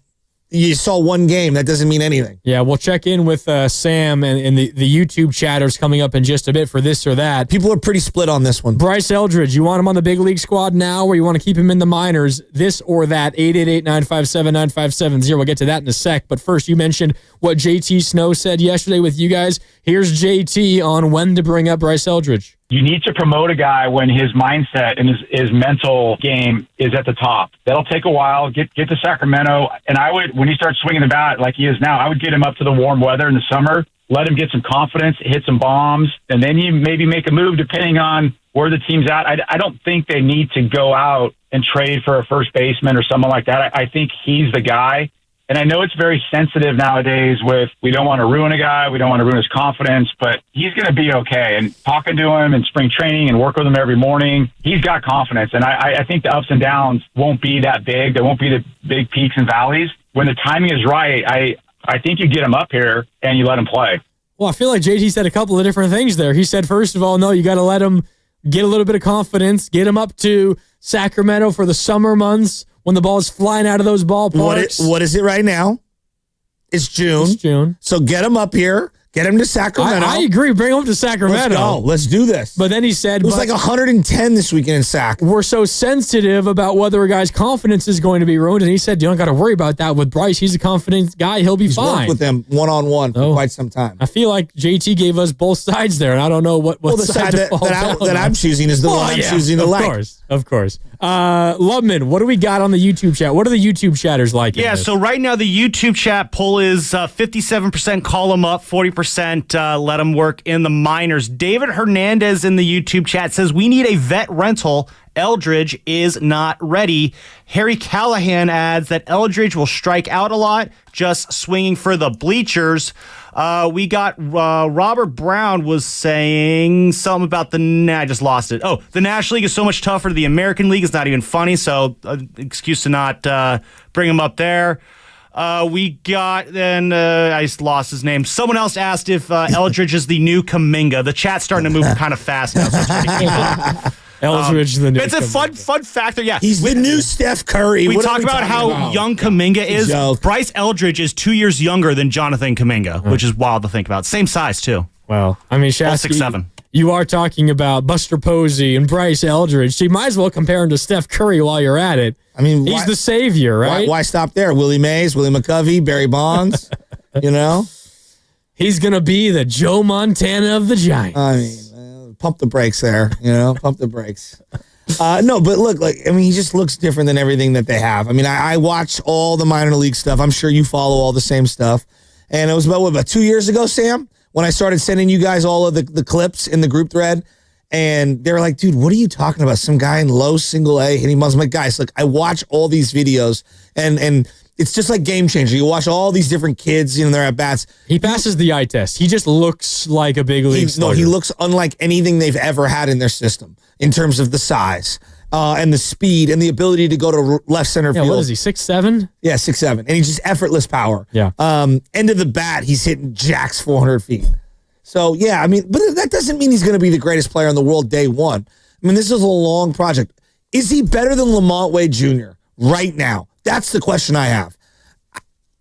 S4: you saw one game. That doesn't mean anything.
S3: Yeah, we'll check in with Sam and the YouTube chatters coming up in just a bit for this or that.
S4: People are pretty split on this one.
S3: Bryce Eldridge, you want him on the big league squad now or you want to keep him in the minors? This or that, 888-957-9570. We'll get to that in a sec. But first, you mentioned what JT Snow said yesterday with you guys. Here's JT on when to bring up Bryce Eldridge.
S11: You need to promote a guy when his mindset and his mental game is at the top. That'll take a while. Get to Sacramento. And I would, when he starts swinging the bat like he is now, I would get him up to the warm weather in the summer, let him get some confidence, hit some bombs, and then you maybe make a move depending on where the team's at. I don't think they need to go out and trade for a first baseman or someone like that. I think he's the guy. And I know it's very sensitive nowadays with we don't want to ruin a guy, we don't want to ruin his confidence, but he's going to be okay. And talking to him in spring training and work with him every morning, he's got confidence. And I think the ups and downs won't be that big. There won't be the big peaks and valleys. When the timing is right, I think you get him up here and you let him play.
S3: Well, I feel like JT said a couple of different things there. He said, first of all, no, you got to let him get a little bit of confidence, get him up to Sacramento for the summer months, when the ball is flying out of those ballparks.
S4: What is it right now? It's June. So get him up here. Get him to Sacramento.
S3: I agree. Bring him to Sacramento.
S4: Let's go. Let's do this.
S3: But then he said...
S4: It was like 110 this weekend in Sac.
S3: We're so sensitive about whether a guy's confidence is going to be ruined. And he said, you don't got to worry about that with Bryce. He's a confident guy. He'll be fine.
S4: He's worked with him one-on-one for quite some time.
S3: I feel like JT gave us both sides there, and I don't know what
S4: the side that I'm choosing is the one I'm choosing to like.
S3: Of course. Loveman, what do we got on the YouTube chat? What are the YouTube chatters like?
S5: Yeah, so right now the YouTube chat poll is 57% call him up, 40% let him work in the minors. David Hernandez in the YouTube chat says, we need a vet rental. Eldridge is not ready. Harry Callahan adds that Eldridge will strike out a lot, just swinging for the bleachers. We got Robert Brown was saying something about I just lost it. Oh, the National League is so much tougher. The American League is not even funny, so excuse to not bring him up there. We got, then I just lost his name. Someone else asked if Eldridge is the new Kuminga. The chat's starting to move kind of fast now, so it's pretty cool.
S3: Eldridge, the new
S5: it's a fun factor. Yeah,
S4: he's the new Steph Curry.
S5: We talk about how young Kuminga is. Bryce Eldridge is 2 years younger than Jonathan Kuminga, which is wild to think about. Same size too.
S3: Well, I mean, Shasky,
S5: 6'7".
S3: You are talking about Buster Posey and Bryce Eldridge. So you might as well compare him to Steph Curry while you're at it.
S4: I mean,
S3: he's the savior, right?
S4: Why stop there? Willie Mays, Willie McCovey, Barry Bonds.
S3: He's gonna be the Joe Montana of the Giants.
S4: I mean, pump the brakes there. Pump the brakes. No, but look, he just looks different than everything that they have. I mean, I watch all the minor league stuff. I'm sure you follow all the same stuff. And it was about 2 years ago, Sam, when I started sending you guys all of the clips in the group thread. And they were like, dude, what are you talking about? Some guy in low single A hitting balls. I'm like, guys, look, I watch all these videos and it's just like Game Changer. You watch all these different kids, their at-bats.
S3: He passes the eye test. He just looks like a big league slugger.
S4: No, he looks unlike anything they've ever had in their system in terms of the size and the speed and the ability to go to left center field.
S3: What is he, 6'7"?
S4: Yeah, 6'7". And he's just effortless power.
S3: Yeah.
S4: End of the bat, he's hitting jacks 400 feet. So, yeah, I mean, but that doesn't mean he's going to be the greatest player in the world day one. I mean, this is a long project. Is he better than Lamont Wade Jr. right now? That's the question I have.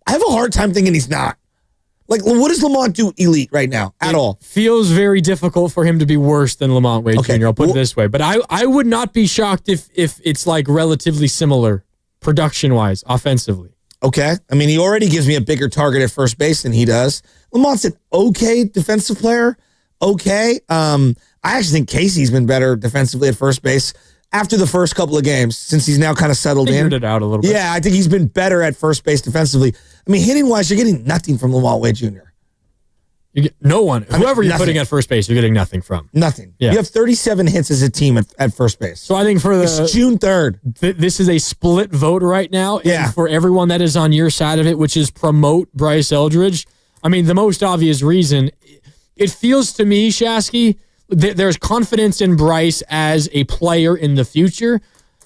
S4: I have a hard time thinking he's not. Like, what does Lamont do elite right now at all?
S3: Feels very difficult for him to be worse than Lamont Wade Jr., I'll put it this way. But I would not be shocked if it's like relatively similar production-wise, offensively.
S4: Okay. I mean, he already gives me a bigger target at first base than he does. Lamont's an okay defensive player. Okay. I actually think Casey's been better defensively at first base. after the first couple of games, since he's now kind of settled
S3: Figured
S4: in.
S3: it out a little bit.
S4: Yeah, I think he's been better at first base defensively. I mean, hitting-wise, you're getting nothing from Lamont Wade Jr.
S3: You get no one. Whoever you're
S4: nothing.
S3: putting at first base, you're getting nothing from.
S4: Nothing.
S3: Yeah.
S4: You have 37 hits as a team at first base.
S3: So I think for
S4: It's June 3rd.
S3: This is a split vote right now.
S4: Yeah.
S3: And for everyone that is on your side of it, which is promote Bryce Eldridge, I mean, the most obvious reason, it feels to me, Shasky, there's confidence in Bryce as a player in the future.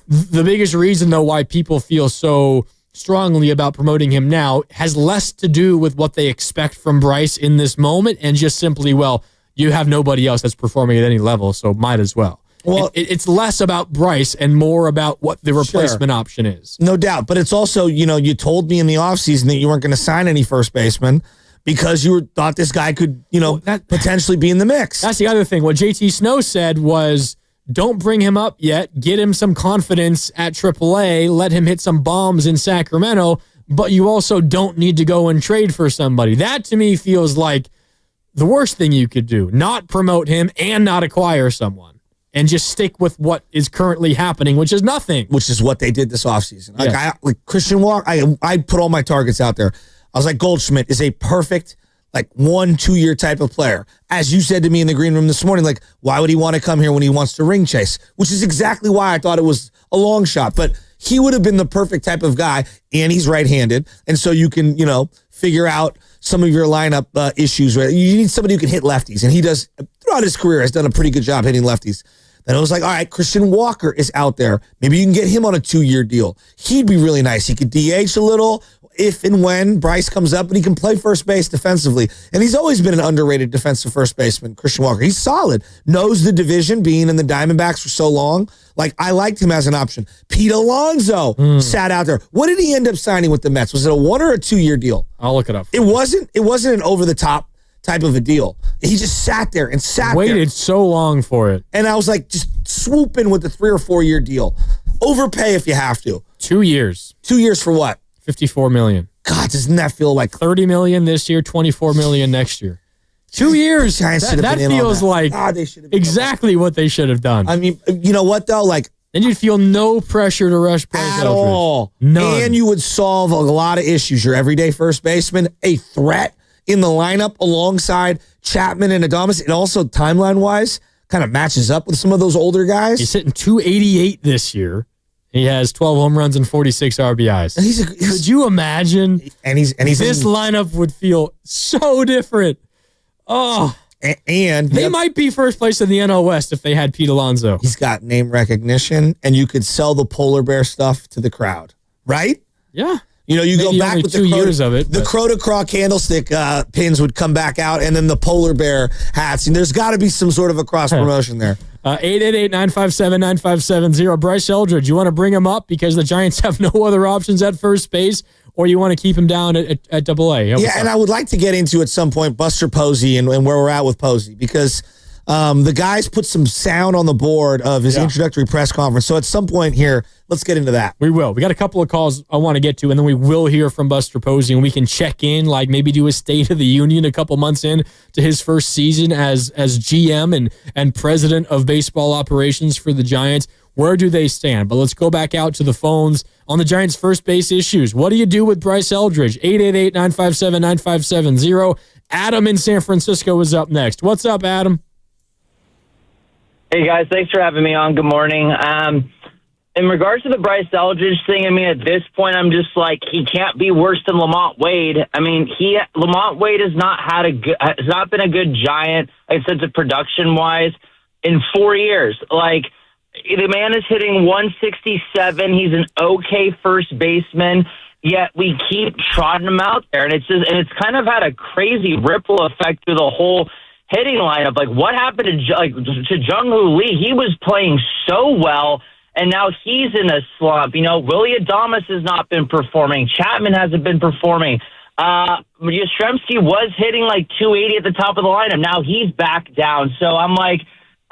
S3: The biggest reason, though, why people feel so strongly about promoting him now has less to do with what they expect from Bryce in this moment and just simply, well, you have nobody else that's performing at any level, so might as well. Well, it's less about Bryce and more about what the replacement option is.
S4: No doubt. But it's also, you told me in the offseason that you weren't going to sign any first baseman because you thought this guy could, potentially be in the mix.
S3: That's the other thing. What JT Snow said was, don't bring him up yet. Get him some confidence at AAA. Let him hit some bombs in Sacramento. But you also don't need to go and trade for somebody. That, to me, feels like the worst thing you could do. Not promote him and not acquire someone. And just stick with what is currently happening, which is nothing.
S4: Which is what they did this offseason.
S3: Yes.
S4: Like Christian Walker, I put all my targets out there. I was like, Goldschmidt is a perfect 1-2 year type of player. As you said to me in the green room this morning, why would he want to come here when he wants to ring chase? Which is exactly why I thought it was a long shot. But he would have been the perfect type of guy, and he's right-handed. And so you can, figure out some of your lineup issues. Right? You need somebody who can hit lefties. And he does, throughout his career, has done a pretty good job hitting lefties. Then I was like, all right, Christian Walker is out there. Maybe you can get him on a 2-year deal. He'd be really nice. He could DH a little if and when Bryce comes up, and he can play first base defensively. And he's always been an underrated defensive first baseman, Christian Walker. He's solid. Knows the division, being in the Diamondbacks for so long. I liked him as an option. Pete Alonso sat out there. What did he end up signing with the Mets? Was it a 1 or a 2-year deal?
S3: I'll look it up.
S4: It wasn't an over-the-top type of a deal. He just sat there and
S3: waited so long for it.
S4: And I was like, just swoop in with the 3 or 4 year deal. Overpay if you have to.
S3: 2 years.
S4: 2 years for what?
S3: $54 million.
S4: God, doesn't that feel like
S3: $30 million this year, $24 million next year? 2 years. That feels like exactly what they should have done.
S4: I mean, you know what though?
S3: Then you'd feel no pressure to rush Bryce
S4: at
S3: Eldridge.
S4: all.
S3: None.
S4: And you would solve a lot of issues. Your everyday first baseman, a threat in the lineup alongside Chapman and Adames. It also, timeline-wise, kind of matches up with some of those older guys.
S3: He's hitting 288 this year. He has 12 home runs and 46 RBIs.
S4: And
S3: could you imagine?
S4: And he's
S3: this lineup would feel so different. Oh.
S4: And
S3: they might be first place in the NL West if they had Pete Alonso.
S4: He's got name recognition, and you could sell the polar bear stuff to the crowd, right?
S3: Yeah.
S4: You
S3: Maybe
S4: go back with
S3: 2 years of it.
S4: The Crow to Craw candlestick pins would come back out, and then the polar bear hats. And there's got to be some sort of a cross promotion there.
S3: 888-957-9570. Bryce Eldridge, you want to bring him up because the Giants have no other options at first base, or you want to keep him down at AA?
S4: Yeah, and I would like to get into at some point Buster Posey and where we're at with Posey, because the guys put some sound on the board of his introductory press conference. So at some point here, let's get into that.
S3: We will. We got a couple of calls I want to get to, and then we will hear from Buster Posey, and we can check in, maybe do a State of the Union a couple months in to his first season as GM and president of baseball operations for the Giants. Where do they stand? But let's go back out to the phones on the Giants' first base issues. What do you do with Bryce Eldridge? 888-957-9570. Adam in San Francisco is up next. What's up, Adam?
S12: Hey, guys. Thanks for having me on. Good morning. In regards to the Bryce Eldridge thing, at this point, I'm just he can't be worse than Lamont Wade. Lamont Wade has not been a good Giant, in sense of production-wise, in 4 years. The man is hitting 167. He's an okay first baseman, yet we keep trotting him out there, and it's kind of had a crazy ripple effect through the whole hitting lineup. What happened to Jung-Hoo Lee? He was playing so well, and now he's in a slump. Willie Adames has not been performing. Chapman hasn't been performing. Yastrzemski was hitting 280 at the top of the lineup. Now he's back down. So I'm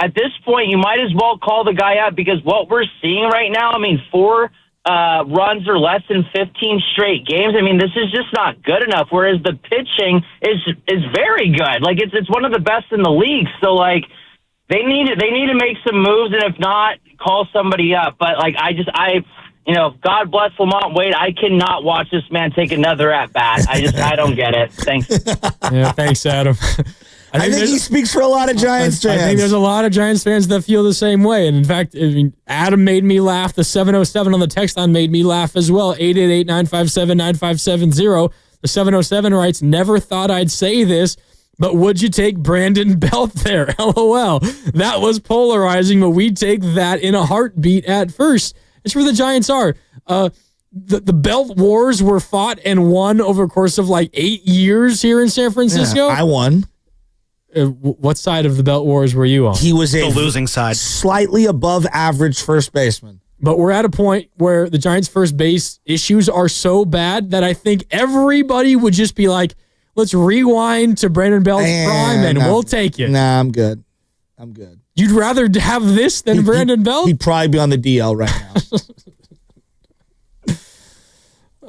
S12: at this point, you might as well call the guy out, because what we're seeing right now, 4 runs or less in 15 straight games. This is just not good enough. Whereas the pitching is very good. It's one of the best in the league. So They need to make some moves, and if not, call somebody up. But like God bless Lamont Wade. I cannot watch this man take another at bat. I don't get it. Thanks.
S3: Yeah, thanks, Adam.
S4: I think he speaks for a lot of Giants fans.
S3: I think there's a lot of Giants fans that feel the same way. And in fact, Adam made me laugh. The 707 on the text line made me laugh as well. 888-957-9570. The 707 writes, never thought I'd say this, but would you take Brandon Belt there? LOL. That was polarizing, but we'd take that in a heartbeat at first. It's where the Giants are. The Belt Wars were fought and won over the course of like 8 years here in San Francisco.
S4: Yeah, I won.
S3: What side of the Belt Wars were you on?
S4: He was
S5: The losing side.
S4: Slightly above average first baseman.
S3: But we're at a point where the Giants' first base issues are so bad that I think everybody would just be like, let's rewind to Brandon Belt's prime and we'll take it.
S4: Nah, I'm good.
S3: You'd rather have this than Brandon Belt?
S4: He'd probably be on the DL right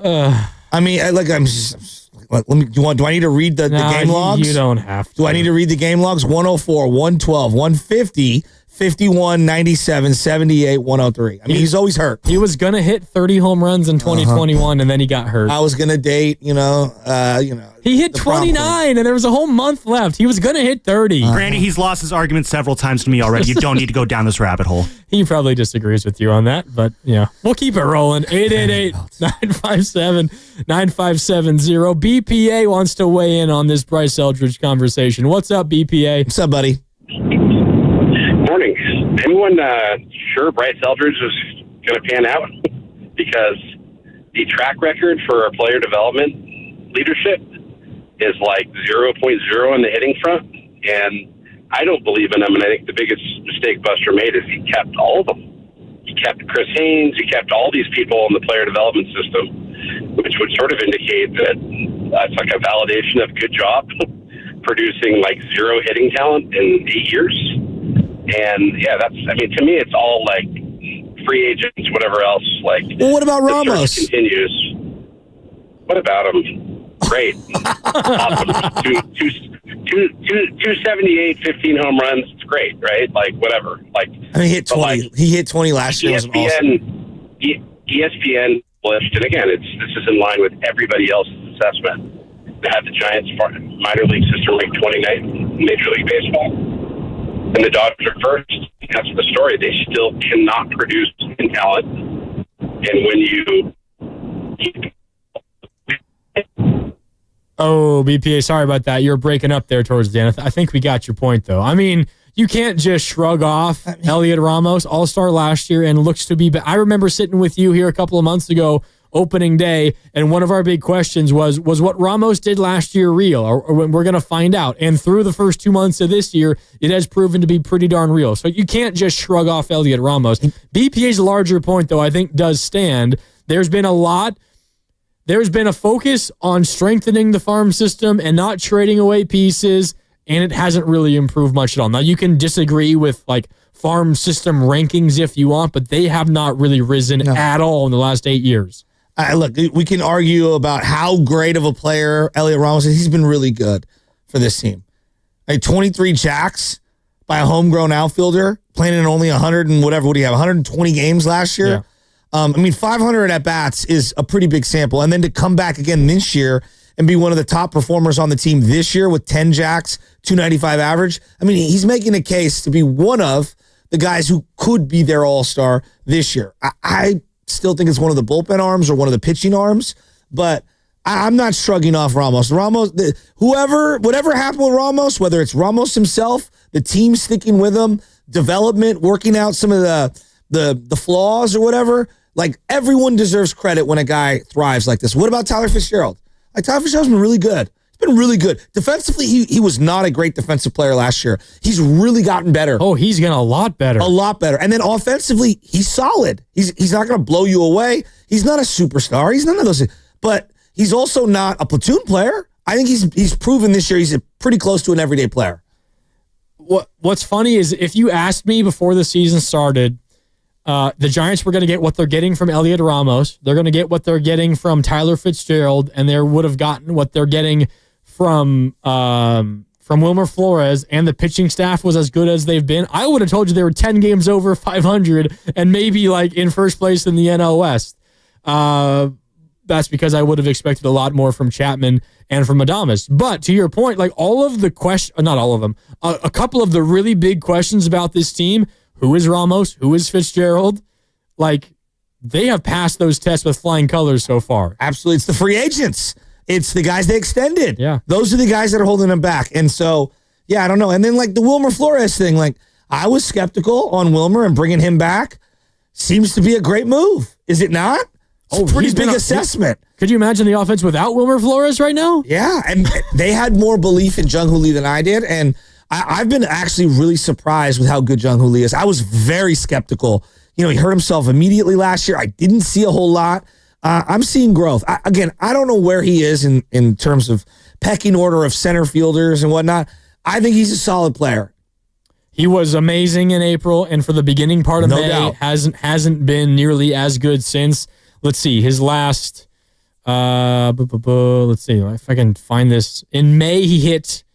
S4: now. I mean, I'm just... Let me. Do I need to read the game logs?
S3: You don't have to.
S4: Do I need to read the game logs? 104, 112, 150, 51, 97, 78, 103. I mean, he's always hurt.
S3: He was gonna hit 30 home runs in 2021, and then he got hurt.
S4: I was gonna date. He
S3: hit 29, and there was a whole month left. He was gonna hit 30.
S5: Granny, he's lost his argument several times to me already. You don't need to go down this rabbit hole.
S3: He probably disagrees with you on that, but yeah, we'll keep it rolling. 888-957-9570. BPA wants to weigh in on this Bryce Eldridge conversation. What's up, BPA?
S4: What's up, buddy?
S13: Morning. Anyone sure Bryce Eldridge is going to pan out? Because the track record for our player development leadership is like 0.0 on the hitting front, and I don't believe in him, and I think the biggest mistake Buster made is he kept all of them. He kept Chris Haynes, he kept all these people in the player development system, which would sort of indicate that it's like a validation of good job producing like zero hitting talent in 8 years. And yeah, to me, it's all like free agents, whatever else. Like,
S4: well, what about Ramos?
S13: Continues. What about him? Great, awesome. 278, 15 home runs. It's great, right? Like whatever. Like
S4: he hit 20. He hit 20 last year.
S13: ESPN published, and again, this is in line with everybody else's assessment. They had the Giants minor league system ranked 29th in Major League Baseball. And the Dodgers are first. That's the story. They still cannot produce in talent. And when you...
S3: Oh, BPA, sorry about that. You're breaking up there towards the end. I think we got your point, though. I mean, you can't just shrug off Elliot Ramos, all-star last year, and looks to be... I remember sitting with you here a couple of months ago, opening day, and one of our big questions was what Ramos did last year real? Or we're going to find out. And through the first 2 months of this year, it has proven to be pretty darn real. So you can't just shrug off Elliot Ramos. BPA's larger point, though, I think does stand. There's been a focus on strengthening the farm system and not trading away pieces, and it hasn't really improved much at all. Now, you can disagree with like farm system rankings if you want, but they have not really risen at all in the last 8 years.
S4: Look, we can argue about how great of a player Elliot Ramos is. He's been really good for this team. 23 jacks by a homegrown outfielder, playing in only 100 and whatever. What do you have, 120 games last year? Yeah. 500 at-bats is a pretty big sample. And then to come back again this year and be one of the top performers on the team this year with 10 jacks, 295 average. He's making a case to be one of the guys who could be their all-star this year. I still think it's one of the bullpen arms or one of the pitching arms, but I'm not shrugging off Ramos. Whatever happened with Ramos, whether it's Ramos himself, the team sticking with him, development, working out some of the flaws or whatever, like everyone deserves credit when a guy thrives like this. What about Tyler Fitzgerald? Tyler Fitzgerald's been really good. Been really good. Defensively, he was not a great defensive player last year. He's really gotten better.
S3: Oh, he's getting a lot better.
S4: A lot better. And then offensively, he's solid. He's not going to blow you away. He's not a superstar. He's none of those things. But he's also not a platoon player. I think he's proven this year he's pretty close to an everyday player.
S3: What's funny is if you asked me before the season started, the Giants were going to get what they're getting from Elliot Ramos. They're going to get what they're getting from Tyler Fitzgerald, and they would have gotten what they're getting from from Wilmer Flores and the pitching staff was as good as they've been, I would have told you they were 10 games over 500 and maybe like in first place in the NL West. That's because I would have expected a lot more from Chapman and from Adames. But to your point, like all of the questions, not all of them, a couple of the really big questions about this team, who is Ramos, who is Fitzgerald, like they have passed those tests with flying colors so far.
S4: Absolutely. It's the free agents. It's the guys they extended.
S3: Yeah.
S4: Those are the guys that are holding them back. And so, yeah, I don't know. And then like the Wilmer Flores thing, like I was skeptical on Wilmer and bringing him back seems to be a great move. Is it not? It's a pretty big assessment.
S3: Could you imagine the offense without Wilmer Flores right now?
S4: Yeah, and they had more belief in Jung Hoo Lee than I did, and I've been actually really surprised with how good Jung Hoo Lee is. I was very skeptical. He hurt himself immediately last year. I didn't see a whole lot. I'm seeing growth. I don't know where he is in terms of pecking order of center fielders and whatnot. I think he's a solid player.
S3: He was amazing in April, and for the beginning part of
S4: No
S3: May,
S4: doubt.
S3: hasn't been nearly as good since. Let's see, his last, let's see if I can find this. In May, he hit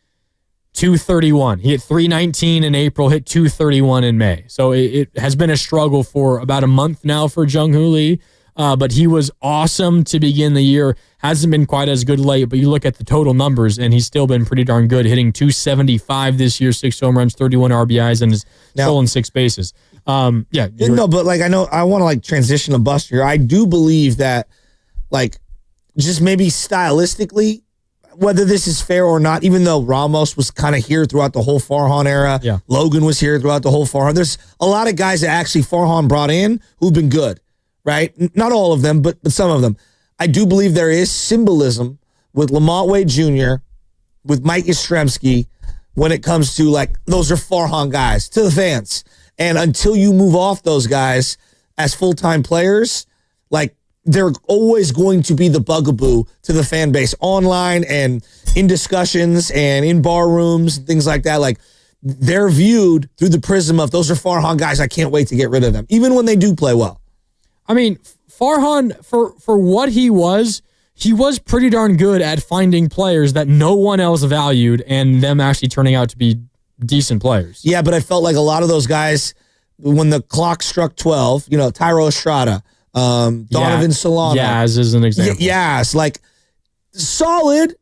S3: 231. He hit 319 in April, hit 231 in May. So it has been a struggle for about a month now for Jung Hoo Lee, but he was awesome to begin the year. Hasn't been quite as good late, but you look at the total numbers, and he's still been pretty darn good, hitting 275 this year, 6 home runs, 31 RBIs, and has stolen 6 bases. No,
S4: but like I want to like transition a bust here. I do believe that like just maybe stylistically, whether this is fair or not, even though Ramos was kind of here throughout the whole Farhan era, Logan was here throughout the whole Farhan. There's a lot of guys that actually Farhan brought in who've been good, right? Not all of them, but some of them. I do believe there is symbolism with Lamont Wade Jr., with Mike Yastrzemski, when it comes to like, those are Farhan guys to the fans. And until you move off those guys as full-time players, like they're always going to be the bugaboo to the fan base online and in discussions and in bar rooms, things like that. Like they're viewed through the prism of those are Farhan guys. I can't wait to get rid of them, even when they do play well.
S3: I mean, Farhan, for what he was pretty darn good at finding players that no one else valued and them actually turning out to be decent players.
S4: Yeah, but I felt like a lot of those guys, when the clock struck 12, Tyro Estrada, Donovan Solano.
S3: Yaz is an example.
S4: Yaz, like solid.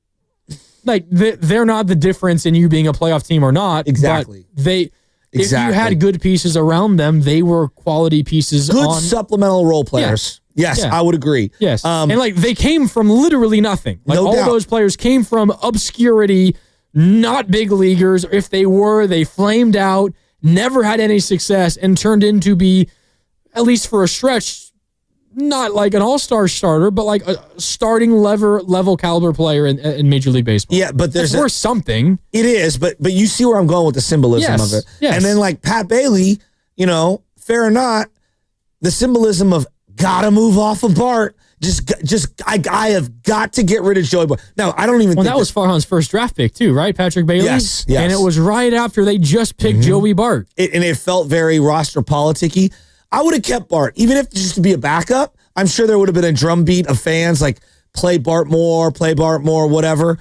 S3: Like they're not the difference in you being a playoff team or not.
S4: Exactly.
S3: But if you had good pieces around them, they were quality pieces.
S4: Good supplemental role players. Yes, I would agree.
S3: Yes. And like they came from literally nothing. Like
S4: No
S3: all
S4: doubt.
S3: those players came from obscurity, not big leaguers. If they were, they flamed out, never had any success, and turned into be, at least for a stretch, not like an all-star starter, but like a starting level caliber player in Major League Baseball.
S4: Yeah, but there's
S3: worth something.
S4: It is, but you see where I'm going with the symbolism of it.
S3: Yes.
S4: And then like Pat Bailey, fair or not, the symbolism of gotta move off of Bart. I have got to get rid of Joey Bart. Now, I don't even think
S3: that was Farhan's first draft pick too, right? Patrick Bailey?
S4: Yes.
S3: And it was right after they just picked Joey Bart.
S4: And it felt very roster politic-y. I would have kept Bart, even if just to be a backup. I'm sure there would have been a drumbeat of fans like play Bart more, whatever.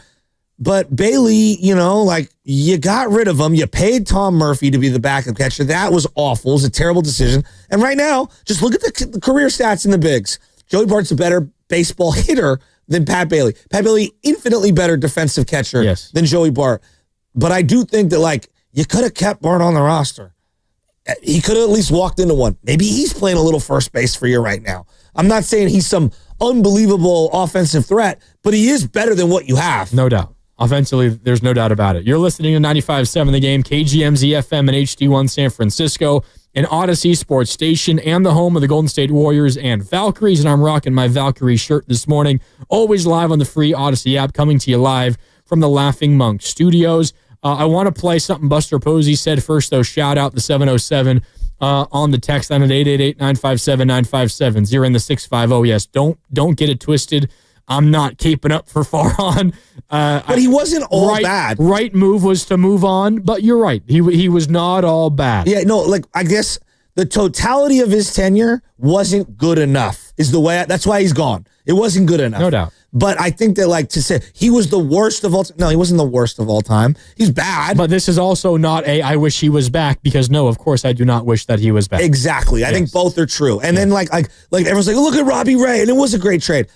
S4: But Bailey, like you got rid of him. You paid Tom Murphy to be the backup catcher. That was awful. It was a terrible decision. And right now, just look at the career stats in the bigs. Joey Bart's a better baseball hitter than Pat Bailey. Pat Bailey, infinitely better defensive catcher than Joey Bart. But I do think that like you could have kept Bart on the roster. He could have at least walked into one. Maybe he's playing a little first base for you right now. I'm not saying he's some unbelievable offensive threat, but he is better than what you have.
S3: No doubt. Offensively, there's no doubt about it. You're listening to 95.7 The Game, KGMZ FM and HD1 San Francisco, an Odyssey sports station and the home of the Golden State Warriors and Valkyries, and I'm rocking my Valkyrie shirt this morning. Always live on the free Odyssey app, coming to you live from the Laughing Monk Studios. I want to play something Buster Posey said first, though. Shout out the 707 on the text line at 888-957-9570. You're in the 650. Yes, don't get it twisted. I'm not keeping up for Farhan.
S4: But he wasn't all bad.
S3: Right move was to move on, but you're right. He was not all bad.
S4: Yeah, no, like I guess the totality of his tenure wasn't good enough. That's why he's gone. It wasn't good enough.
S3: No doubt.
S4: But I think that, like, to say he was the worst of all time. No, he wasn't the worst of all time. He's bad.
S3: But this is also not I wish he was back, because no, of course I do not wish that he was back.
S4: Exactly. I think both are true. And then like everyone's like, look at Robbie Ray, and it was a great trade.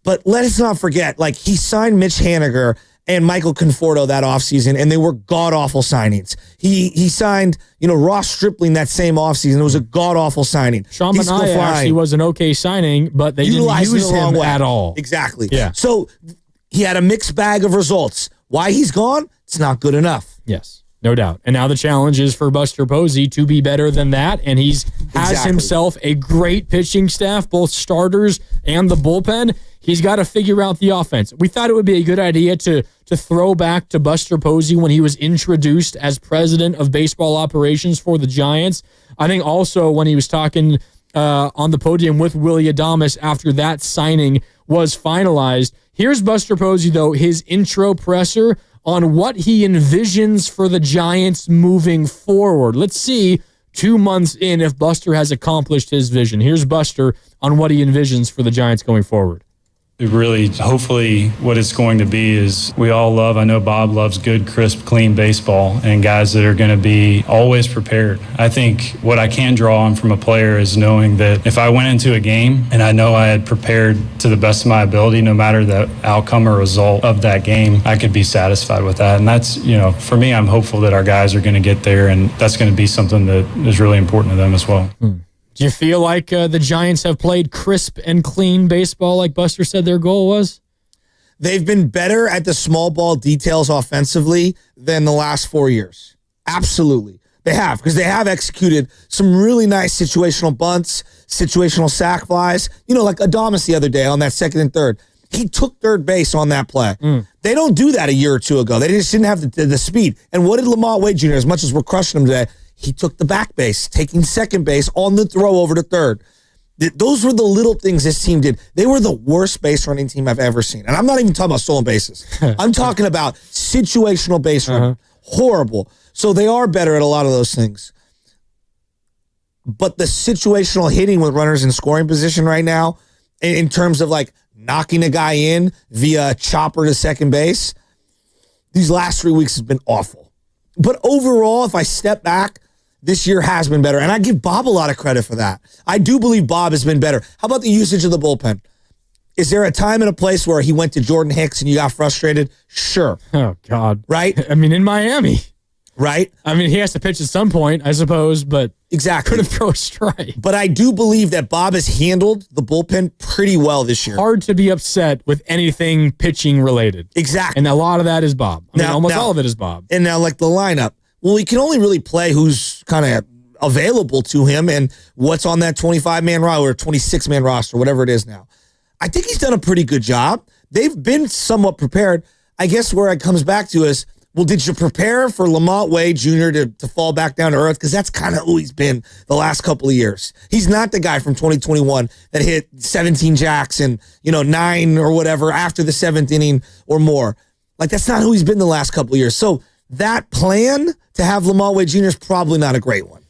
S4: But let us not forget, like, he signed Mitch Haniger and Michael Conforto that offseason, and they were god-awful signings. He signed, Ross Stripling that same offseason. It was a god-awful signing.
S3: Sean Manaea actually was an okay signing, but they didn't use him at all.
S4: Exactly.
S3: Yeah.
S4: So he had a mixed bag of results. Why he's gone? It's not good enough.
S3: Yes, no doubt. And now the challenge is for Buster Posey to be better than that, and has himself a great pitching staff, both starters and the bullpen. He's got to figure out the offense. We thought it would be a good idea to throw back to Buster Posey when he was introduced as president of baseball operations for the Giants. I think also when he was talking on the podium with Willy Adames after that signing was finalized. Here's Buster Posey, though, his intro presser on what he envisions for the Giants moving forward. Let's see 2 months in if Buster has accomplished his vision. Here's Buster on what he envisions for the Giants going forward.
S14: Really, hopefully what it's going to be is we all love, I know Bob loves good, crisp, clean baseball and guys that are going to be always prepared. I think what I can draw on from a player is knowing that if I went into a game and I know I had prepared to the best of my ability, no matter the outcome or result of that game, I could be satisfied with that. And that's, for me, I'm hopeful that our guys are going to get there, and that's going to be something that is really important to them as well.
S3: Do you feel like the Giants have played crisp and clean baseball like Buster said their goal was?
S4: They've been better at the small ball details offensively than the last 4 years. Absolutely. They have, because they have executed some really nice situational bunts, situational sac flies. Like Adames the other day on that second and third. He took third base on that play. They don't do that a year or two ago. They just didn't have the speed. And what did Lamont Wade Jr., as much as we're crushing him today, he took the back base, taking second base on the throw over to third. Those were the little things this team did. They were the worst base running team I've ever seen. And I'm not even talking about stolen bases. I'm talking about situational base running. Horrible. So they are better at a lot of those things. But the situational hitting with runners in scoring position right now, in terms of like knocking a guy in via chopper to second base, these last 3 weeks has been awful. But overall, if I step back, this year has been better. And I give Bob a lot of credit for that. I do believe Bob has been better. How about the usage of the bullpen? Is there a time and a place where he went to Jordan Hicks and you got frustrated? Sure.
S3: Oh, God.
S4: Right?
S3: I mean, in Miami.
S4: Right?
S3: I mean, he has to pitch at some point, I suppose, but
S4: exactly
S3: couldn't throw a strike.
S4: But I do believe that Bob has handled the bullpen pretty well this year.
S3: Hard to be upset with anything pitching related.
S4: Exactly.
S3: And a lot of that is Bob. I mean, almost all of it is Bob.
S4: And now, like the lineup, well, he can only really play who's kind of available to him and what's on that 25-man roster or 26-man roster, whatever it is now. I think he's done a pretty good job. They've been somewhat prepared. I guess where it comes back to is, well, did you prepare for Lamont Wade Jr. to fall back down to earth? Because that's kind of who he's been the last couple of years. He's not the guy from 2021 that hit 17 jacks and, 9 or whatever after the 7th inning or more. Like, that's not who he's been the last couple of years. So that plan to have Lamont Wade Jr. is probably not a great one.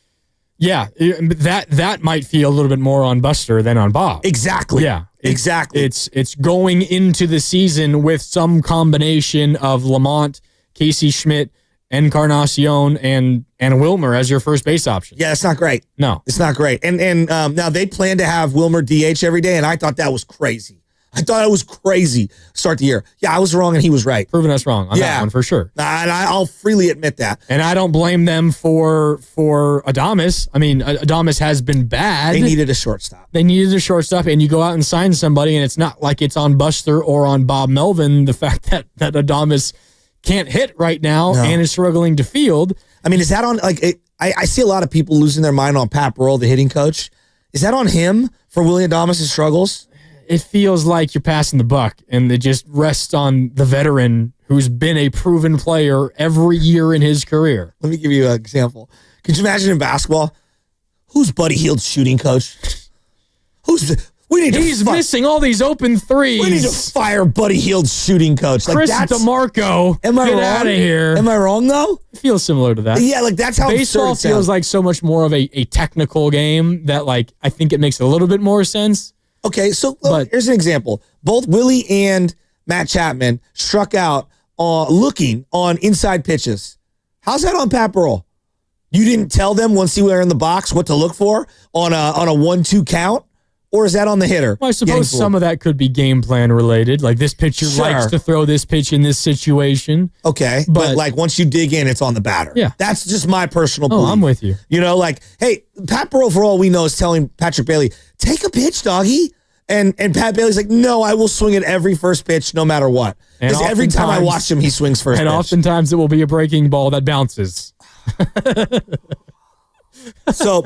S3: Yeah, that might feel a little bit more on Buster than on Bob.
S4: Exactly.
S3: Yeah,
S4: exactly.
S3: It's going into the season with some combination of Lamont, Casey Schmidt, Encarnacion, and Wilmer as your first base option.
S4: Yeah, it's not great.
S3: No.
S4: It's not great. And now they plan to have Wilmer DH every day, and I thought that was crazy. I thought it was crazy start the year. Yeah, I was wrong and he was right.
S3: Proving us wrong on that one for sure.
S4: And I'll freely admit that.
S3: And I don't blame them for Adames. I mean, Adames has been bad.
S4: They needed a shortstop.
S3: And you go out and sign somebody, and it's not like it's on Buster or on Bob Melvin, the fact that Adames can't hit right now and is struggling to field.
S4: I mean, is that on, I see a lot of people losing their mind on Pat Burrell, the hitting coach. Is that on him for Willy Adames' struggles?
S3: It feels like you're passing the buck, and it just rests on the veteran who's been a proven player every year in his career.
S4: Let me give you an example. Could you imagine in basketball, who's Buddy Hield's shooting coach?
S3: He's missing all these open threes.
S4: We need to fire Buddy Hield's shooting coach. Like,
S3: Chris DeMarco.
S4: Am I
S3: get
S4: wrong?
S3: out of here.
S4: Am I wrong, though?
S3: It feels similar to that.
S4: Yeah, like that's how
S3: baseball
S4: absurd it
S3: feels
S4: sounds.
S3: like so much more of a technical game that, like, I think it makes a little bit more sense.
S4: Okay, so here's an example. Both Willie and Matt Chapman struck out looking on inside pitches. How's that on Pat Burrell? You didn't tell them once you were in the box what to look for on a 1-2 count? Or is that on the hitter?
S3: Well, I suppose some of that could be game plan related. Like, this pitcher likes to throw this pitch in this situation.
S4: Okay, but like once you dig in, it's on the batter.
S3: Yeah.
S4: That's just my personal belief.
S3: I'm with you.
S4: You know, like, hey, Pat Burrell, for all we know, is telling Patrick Bailey, take a pitch, doggy. And Pat Bailey's like, no, I will swing at every first pitch no matter what. Because every time I watch him, he swings first pitch.
S3: And oftentimes it will be a breaking ball that bounces.
S4: So,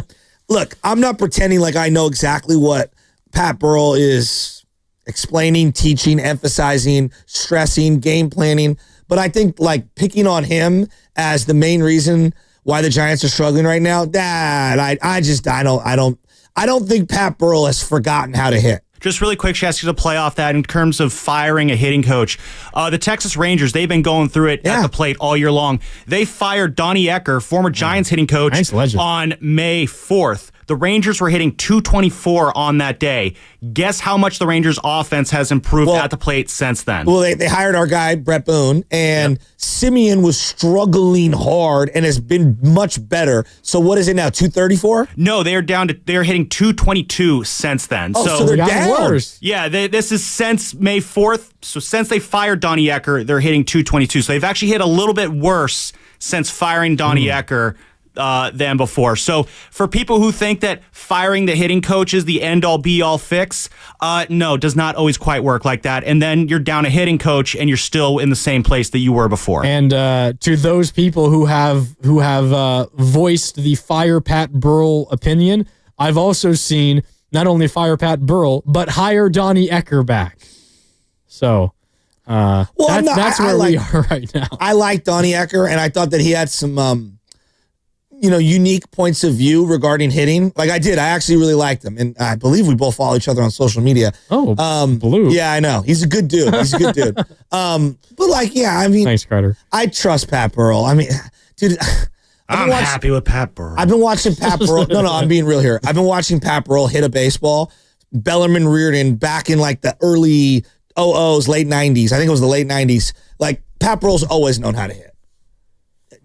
S4: look, I'm not pretending like I know exactly what Pat Burrell is explaining, teaching, emphasizing, stressing, game planning. But I think, like, picking on him as the main reason why the Giants are struggling right now, I don't think Pat Burrell has forgotten how to hit.
S5: Just really quick, Shasky, to play off that in terms of firing a hitting coach. The Texas Rangers, they've been going through it at the plate all year long. They fired Donnie Ecker, former Giants hitting coach, on May 4th. The Rangers were hitting .224 on that day. Guess how much the Rangers offense has improved at the plate since then?
S4: Well, they hired our guy, Brett Boone, and Simeon was struggling hard and has been much better. So what is it now, 234?
S5: No, they're hitting .222 since then.
S4: Oh, so they're down.
S3: Worse.
S5: Yeah, this is since May 4th. So since they fired Donnie Ecker, they're hitting .222. So they've actually hit a little bit worse since firing Donnie Ecker than before. So for people who think that firing the hitting coach is the end-all be-all fix, no, does not always quite work like that. And then you're down a hitting coach and you're still in the same place that you were before.
S3: And to those people who have voiced the fire Pat Burrell opinion, I've also seen not only fire Pat Burrell, but hire Donnie Ecker back. So that's where we are right now.
S4: I like Donnie Ecker, and I thought that he had some unique points of view regarding hitting. Like I did. I actually really liked him. And I believe we both follow each other on social media.
S3: Oh, Blue.
S4: Yeah, I know. He's a good dude. But like, yeah, I mean.
S3: Thanks, Carter.
S4: I trust Pat Burrell. I mean, dude.
S5: I'm happy with Pat Burrell.
S4: I've been watching Pat Burrell. No, I'm being real here. I've been watching Pat Burrell hit a baseball. Bellarmine Reardon back in like the early 00s, late 90s. I think it was the late 90s. Like, Pat Burrell's always known how to hit.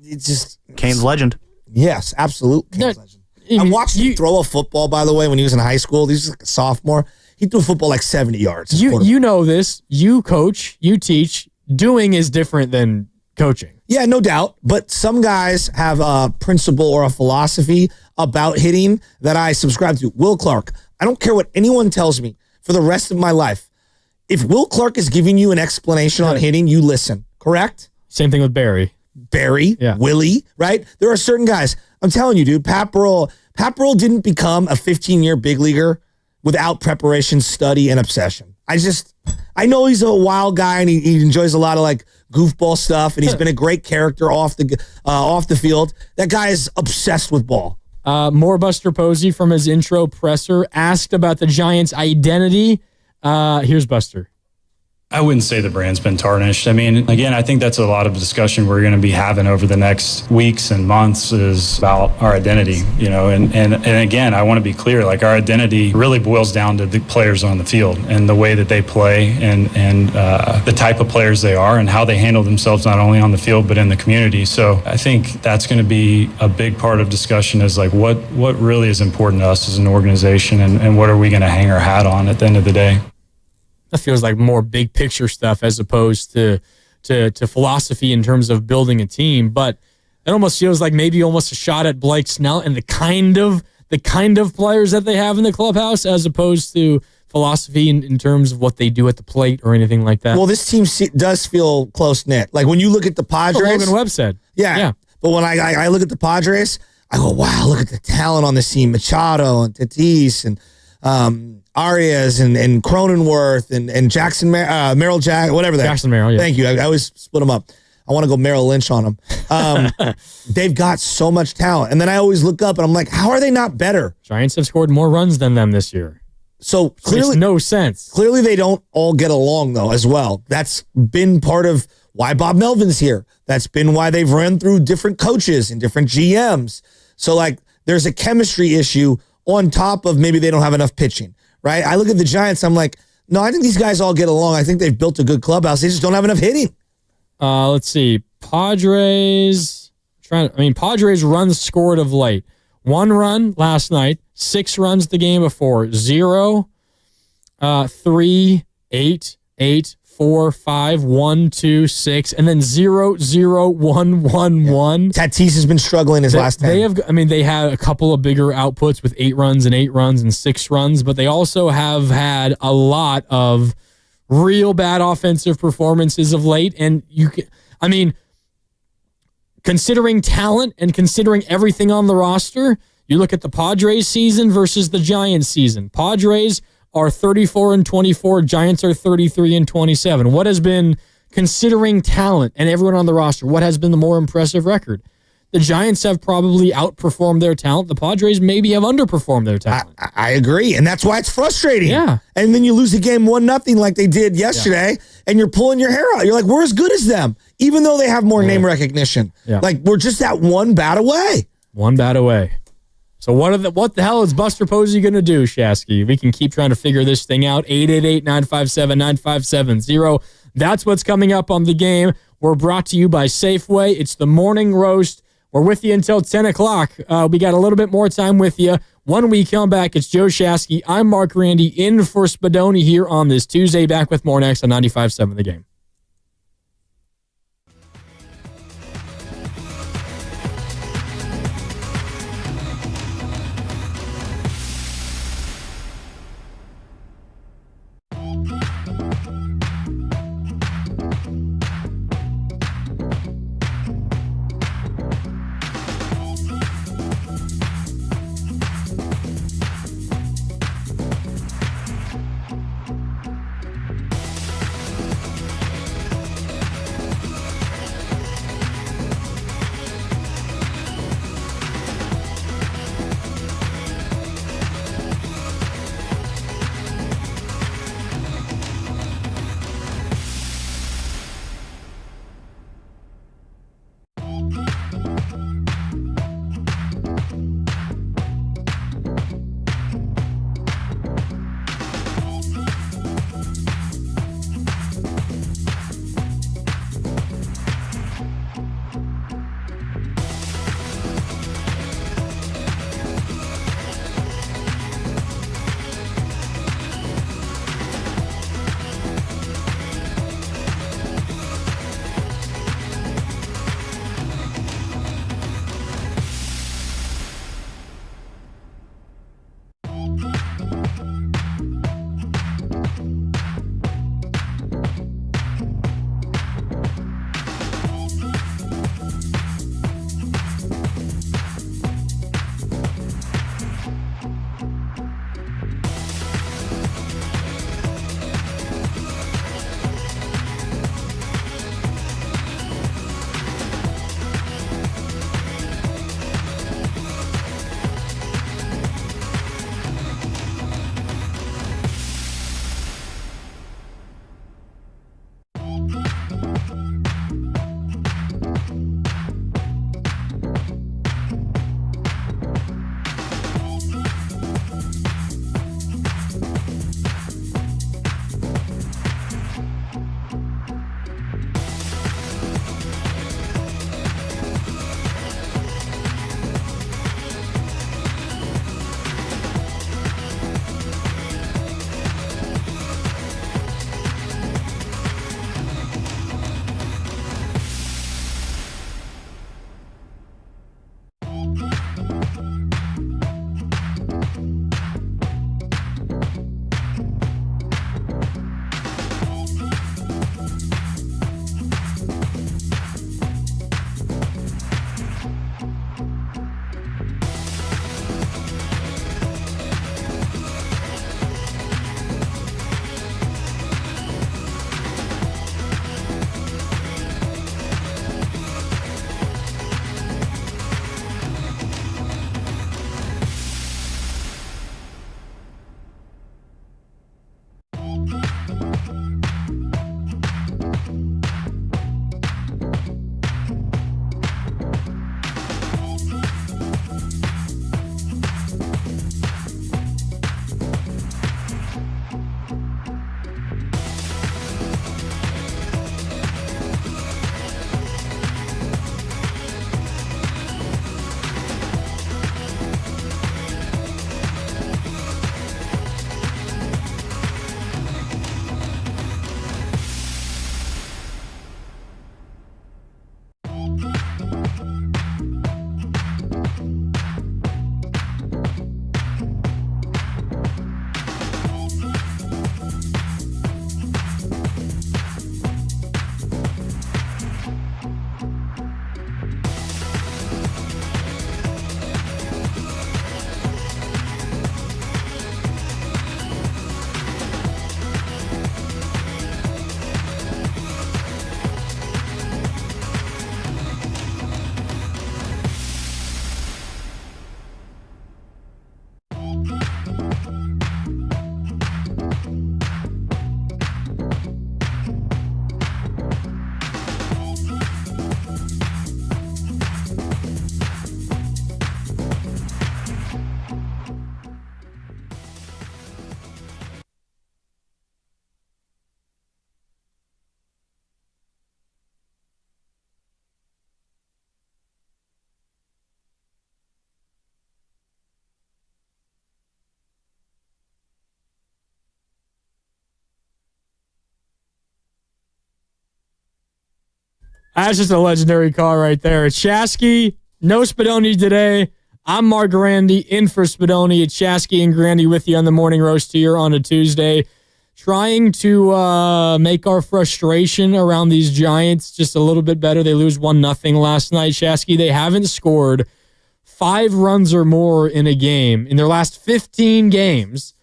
S4: It's just.
S5: Kane's legend.
S4: Yes, absolutely. I watched him throw a football, by the way, when he was in high school. He was like a sophomore. He threw a football like 70 yards.
S3: You know this. You coach, you teach. Doing is different than coaching.
S4: Yeah, no doubt. But some guys have a principle or a philosophy about hitting that I subscribe to. Will Clark, I don't care what anyone tells me for the rest of my life. If Will Clark is giving you an explanation on hitting, you listen, correct?
S3: Same thing with Barry,
S4: Willie, right? There are certain guys. I'm telling you, dude, Pat Burrell didn't become a 15-year big leaguer without preparation, study, and obsession. I know he's a wild guy and he enjoys a lot of like goofball stuff, and he's been a great character off the field. That guy is obsessed with ball.
S3: More Buster Posey from his intro presser asked about the Giants' identity. Here's Buster.
S14: I wouldn't say the brand's been tarnished. I mean, again, I think that's a lot of discussion we're going to be having over the next weeks and months is about our identity, and again, I want to be clear, like our identity really boils down to the players on the field and the way that they play and the type of players they are and how they handle themselves, not only on the field, but in the community. So I think that's going to be a big part of discussion is like what really is important to us as an organization and what are we going to hang our hat on at the end of the day.
S3: That feels like more big picture stuff as opposed to philosophy in terms of building a team. But it almost feels like maybe almost a shot at Blake Snell and the kind of players that they have in the clubhouse as opposed to philosophy in terms of what they do at the plate or anything like that.
S4: Well, this team does feel close-knit. Like when you look at the Padres.
S3: What Logan Webb said.
S4: Yeah. But when I look at the Padres, I go, wow, look at the talent on this team. Machado and Tatis and Arias and Cronenworth and Jackson Merrill Jack, whatever that.
S3: Jackson Merrill, yeah.
S4: Thank you. I always split them up. I want to go Merrill Lynch on them. They've got so much talent. And then I always look up and I'm like, how are they not better?
S3: Giants have scored more runs than them this year.
S4: So clearly,
S3: makes no sense.
S4: Clearly, they don't all get along though as well. That's been part of why Bob Melvin's here. That's been why they've run through different coaches and different GMs. So like, there's a chemistry issue on top of maybe they don't have enough pitching, right? I look at the Giants. I'm like, no, I think these guys all get along. I think they've built a good clubhouse. They just don't have enough hitting.
S3: Let's see. Padres runs scored of late. 1 run last night, 6 runs the game before, 0, 3, 8, 8, 4, 5, 1, 2, 6, and then 0, 0, 1, 1, 1.
S4: Tatis has been struggling his last 10.
S3: They had a couple of bigger outputs with 8 runs and 8 runs and 6 runs, but they also have had a lot of real bad offensive performances of late. And considering talent and considering everything on the roster, you look at the Padres season versus the Giants season. Padres are 34-24. Giants are 33-27. What has been, considering talent and everyone on the roster, what has been the more impressive record? The Giants have probably outperformed their talent. The Padres maybe have underperformed their talent.
S4: I agree, and that's why it's frustrating.
S3: Yeah.
S4: And then you lose a game 1-0 like they did yesterday, and you're pulling your hair out. You're like, we're as good as them, even though they have more name recognition.
S3: Yeah.
S4: Like, we're just that one bat away.
S3: One bat away. So what the hell is Buster Posey going to do, Shasky? We can keep trying to figure this thing out. 888-957-9570. That's what's coming up on The Game. We're brought to you by Safeway. It's the Morning Roast. We're with you until 10 o'clock. We got a little bit more time with you. When we come back, it's Joe Shasky. I'm Mark Randy in for Spadoni here on this Tuesday. Back with more next on 95.7 The Game. That's just a legendary call right there. It's Shasky, no Spadoni today. I'm Mark Grandy, in for Spadoni. It's Shasky and Grandy with you on the Morning Roast here on a Tuesday. Trying to make our frustration around these Giants just a little bit better. They lose 1-0 last night. Shasky, they haven't scored 5 runs or more in a game in their last 15 games.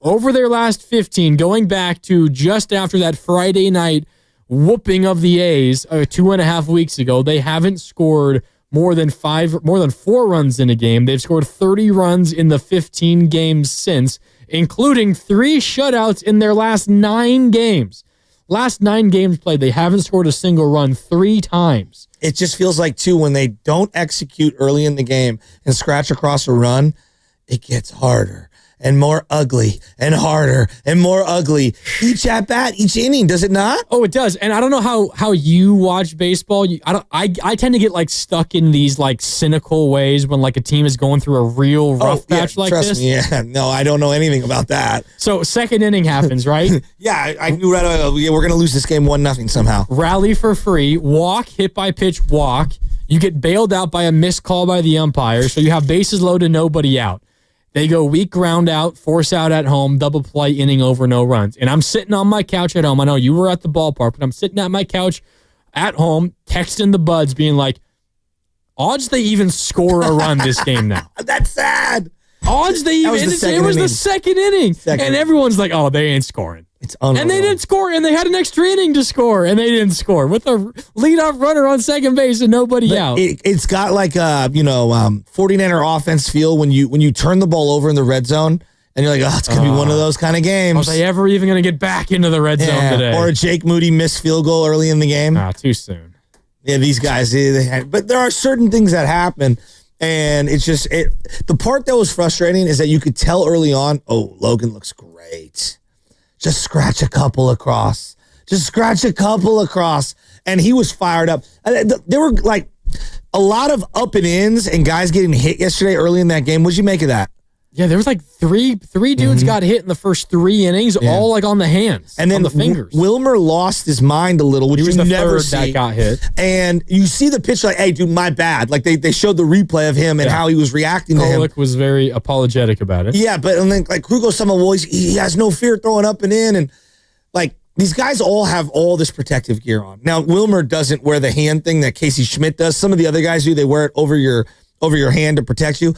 S3: Over their last 15, going back to just after that Friday night whooping of the A's 2.5 weeks ago, they haven't scored more than 4 runs in a game. They've scored 30 runs in the 15 games since, including 3 shutouts in their last 9 games. Last 9 games played, they haven't scored a single run 3 times.
S4: It just feels like, too, when they don't execute early in the game and scratch across a run, it gets harder and more ugly and harder and more ugly. Each at bat, each inning, does it not?
S3: Oh, it does. And I don't know how you watch baseball. I tend to get like stuck in these like cynical ways when like a team is going through a real rough patch like
S4: trust
S3: this.
S4: Me, yeah, no, I don't know anything about that.
S3: So second inning happens, right?
S4: Yeah, I knew right away. We're gonna lose this game 1-0 somehow.
S3: Rally for free, walk, hit by pitch, walk. You get bailed out by a missed call by the umpire, so you have bases loaded, nobody out. They go weak ground out, force out at home, double play, inning over, no runs. And I'm sitting on my couch at home. I know you were at the ballpark, but I'm sitting at my couch at home, texting the buds, being like, odds they even score a run this game now.
S4: That's sad.
S3: Odds they even, it was the second inning. And everyone's like, oh, they ain't scoring.
S4: It's unreal.
S3: And they didn't score, and they had an extra inning to score, and they didn't score with a leadoff runner on second base and nobody out.
S4: It's got like a 49er offense feel when you turn the ball over in the red zone, and you're like, oh, it's gonna be one of those kind of games.
S3: Was they ever even gonna get back into the red zone today?
S4: Or a Jake Moody missed field goal early in the game.
S3: Too soon.
S4: Yeah, these guys. But there are certain things that happen. And it's just the part that was frustrating is that you could tell early on, oh, Logan looks great. Just scratch a couple across. And he was fired up. There were like a lot of up and ins and guys getting hit yesterday early in that game. What'd you make of that?
S3: Yeah, there was like three dudes got hit in the first 3 innings, all like on the hands,
S4: and then
S3: on the fingers.
S4: Wilmer lost his mind a little, which
S3: he was
S4: you
S3: the
S4: never
S3: third
S4: see.
S3: that got hit.
S4: And you see the pitch like, hey, dude, my bad. Like they showed the replay of him and how he was reacting to him.
S3: Kolek was very apologetic about it.
S4: Yeah, but and then like Krugo, he has no fear throwing up and in, and like these guys all have all this protective gear on. Now Wilmer doesn't wear the hand thing that Casey Schmidt does. Some of the other guys do. They wear it over your hand to protect you.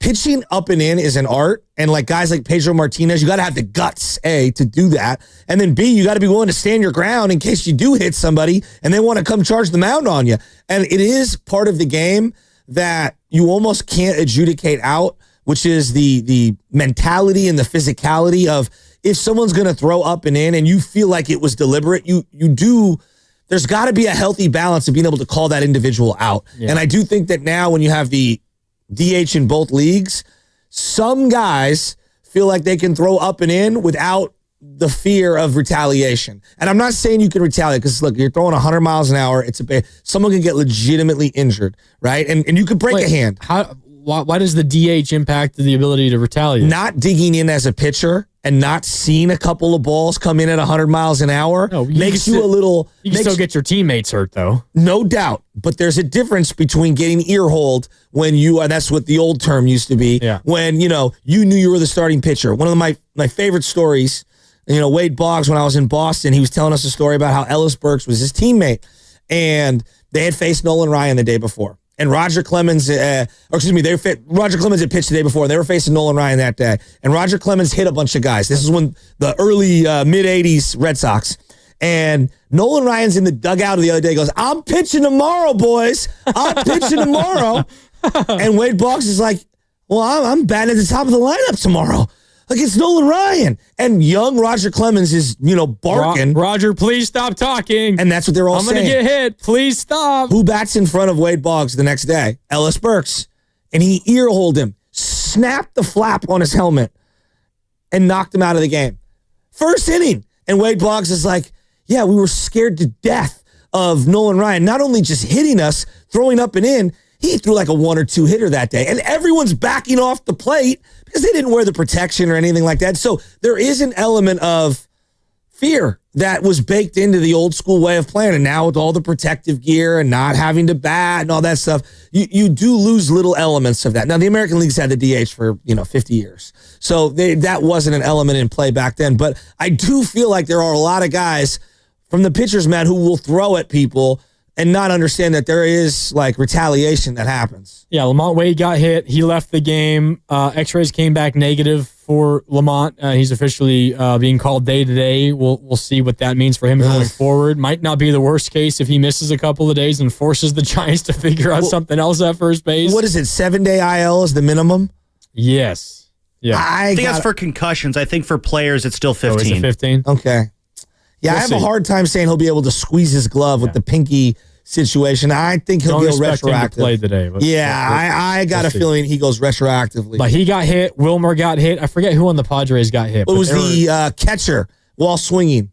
S4: Pitching up and in is an art, and like guys like Pedro Martinez, you got to have the guts, A, to do that, and then B, you got to be willing to stand your ground in case you do hit somebody and they want to come charge the mound on you. And it is part of the game that you almost can't adjudicate out, which is the mentality and the physicality of if someone's going to throw up and in and you feel like it was deliberate, there's got to be a healthy balance of being able to call that individual out. Yeah. And I do think that now when you have the DH in both leagues, some guys feel like they can throw up and in without the fear of retaliation. And I'm not saying you can retaliate because, look, you're throwing 100 miles an hour. Someone can get legitimately injured, right? And you could break a hand.
S3: Why does the DH impact the ability to retaliate?
S4: Not digging in as a pitcher and not seeing a couple of balls come in at 100 miles an hour makes you a little...
S3: You can still get your teammates hurt, though.
S4: No doubt. But there's a difference between getting ear-holed when you are... That's what the old term used to be. Yeah. When, you knew you were the starting pitcher. One of my favorite stories, Wade Boggs, when I was in Boston, he was telling us a story about how Ellis Burks was his teammate. And they had faced Nolan Ryan the day before. And Roger Clemens had pitched the day before, and they were facing Nolan Ryan that day. And Roger Clemens hit a bunch of guys. This is when the early mid-'80s Red Sox. And Nolan Ryan's in the dugout the other day, goes, I'm pitching tomorrow, boys. I'm pitching tomorrow. And Wade Boggs is like, well, I'm batting at the top of the lineup tomorrow. Like, it's Nolan Ryan. And young Roger Clemens is, barking.
S3: Roger, please stop talking.
S4: And that's what they're all saying.
S3: I'm going to get hit. Please stop.
S4: Who bats in front of Wade Boggs the next day? Ellis Burks. And he ear-holed him, snapped the flap on his helmet, and knocked him out of the game. First inning. And Wade Boggs is like, yeah, we were scared to death of Nolan Ryan, not only just hitting us, throwing up and in, he threw like a 1 or 2 hitter that day. And everyone's backing off the plate because they didn't wear the protection or anything like that. So there is an element of fear that was baked into the old school way of playing. And now with all the protective gear and not having to bat and all that stuff, you do lose little elements of that. Now, the American League's had the DH for, 50 years. So that wasn't an element in play back then. But I do feel like there are a lot of guys from the pitcher's mat who will throw at people and not understand that there is like retaliation that happens.
S3: Yeah, Lamont Wade got hit. He left the game. X-rays came back negative for Lamont. He's officially being called day-to-day. We'll see what that means for him going forward. Might not be the worst case if he misses a couple of days and forces the Giants to figure out something else at first base.
S4: What is it, 7-day IL is the minimum?
S3: Yes. Yeah.
S5: I think that's for concussions. I think for players, it's still 15.
S3: Oh, is it 15?
S4: Okay. Yeah, I have a hard time saying he'll be able to squeeze his glove with the pinky situation. I think he'll go retroactive.
S3: Play today.
S4: I got a feeling he goes retroactively.
S3: But he got hit. Wilmer got hit. I forget who on the Padres got hit.
S4: It was the catcher while swinging.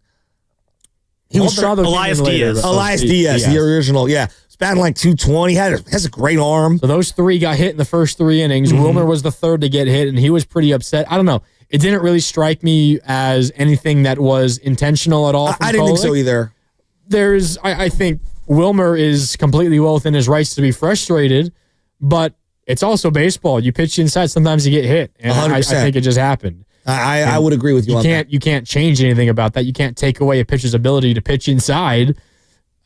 S4: He was
S5: Elias Diaz.
S4: Elias Diaz, the original. Yeah, it's batting like 220. Has a great arm.
S3: So those three got hit in the first 3 innings. Wilmer was the third to get hit, and he was pretty upset. I don't know. It didn't really strike me as anything that was intentional at all.
S4: I didn't think so either.
S3: I think Wilmer is completely well within his rights to be frustrated, but it's also baseball. You pitch inside, sometimes you get hit, and I think it just happened.
S4: I would agree with you on that.
S3: You can't change anything about that. You can't take away a pitcher's ability to pitch inside.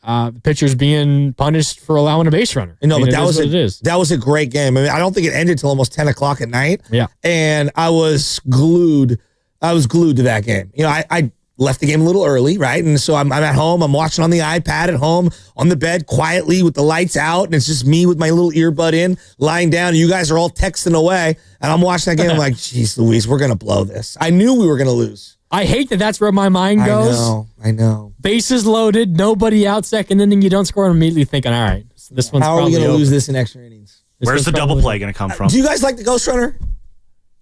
S3: The pitcher's being punished for allowing a base runner.
S4: No, but that was a great game. I mean, I don't think it ended till almost 10 o'clock at night.
S3: Yeah,
S4: and I was glued. To that game. I left the game a little early, right? And so I'm at home. I'm watching on the iPad at home on the bed quietly with the lights out, and it's just me with my little earbud in, lying down. And you guys are all texting away, and I'm watching that game. I'm like, geez, Louise, we're gonna blow this. I knew we were gonna lose.
S3: I hate that that's where my mind goes.
S4: I know.
S3: Bases loaded, nobody out, second inning, you don't score, and immediately thinking, all right, this one's
S4: how are we going to lose this in extra innings?
S5: Where's the double play going to come from?
S4: Do you guys like the Ghost Runner?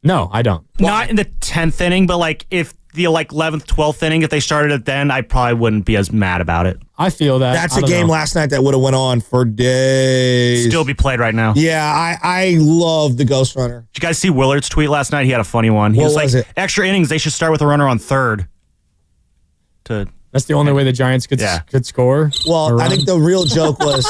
S3: No, I don't.
S5: Not in the 10th inning, but like if the 11th, 12th inning, if they started it then, I probably wouldn't be as mad about it.
S3: I feel that.
S4: That's a game last night that would have went on for days.
S5: Still be played right now.
S4: Yeah, I love the Ghost Runner.
S5: Did you guys see Willard's tweet last night? He had a funny one. He was like, extra innings, they should start with a runner on third.
S3: That's the only way the Giants could score.
S4: Well, I think the real joke was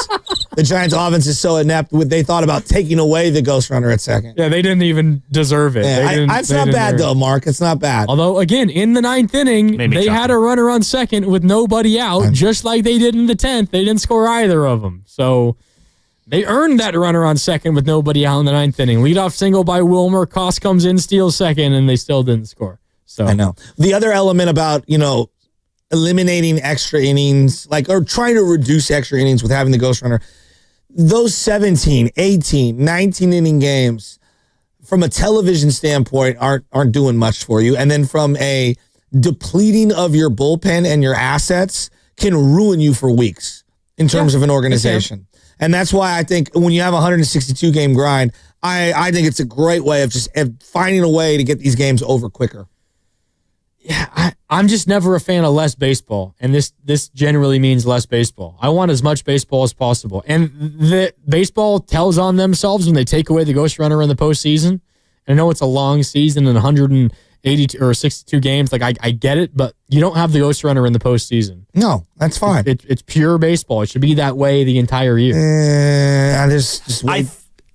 S4: the Giants' offense is so inept. They thought about taking away the Ghost Runner at second.
S3: Yeah, they didn't even deserve it.
S4: Yeah, it's not bad, though, Mark. It's not bad.
S3: Although, again, in the 9th inning, they had a runner on second with nobody out, just like they did in the 10th. They didn't score either of them. So they earned that runner on second with nobody out in the 9th inning. Leadoff single by Wilmer. Koss comes in, steals second, and they still didn't score. So
S4: I know. The other element about, eliminating extra innings, or trying to reduce extra innings with having the Ghost Runner, those 17, 18, 19 inning games, from a television standpoint, aren't doing much for you. And then from a depleting of your bullpen and your assets can ruin you for weeks in terms of an organization. And that's why I think when you have a 162 game grind, I think it's a great way of just finding a way to get these games over quicker.
S3: Yeah, I'm just never a fan of less baseball, and this generally means less baseball. I want as much baseball as possible, and the baseball tells on themselves when they take away the Ghost Runner in the postseason. I know it's a long season and 182 or 62 games. Like I get it, but you don't have the Ghost Runner in the postseason.
S4: No, that's fine.
S3: It's pure baseball. It should be that way the entire year.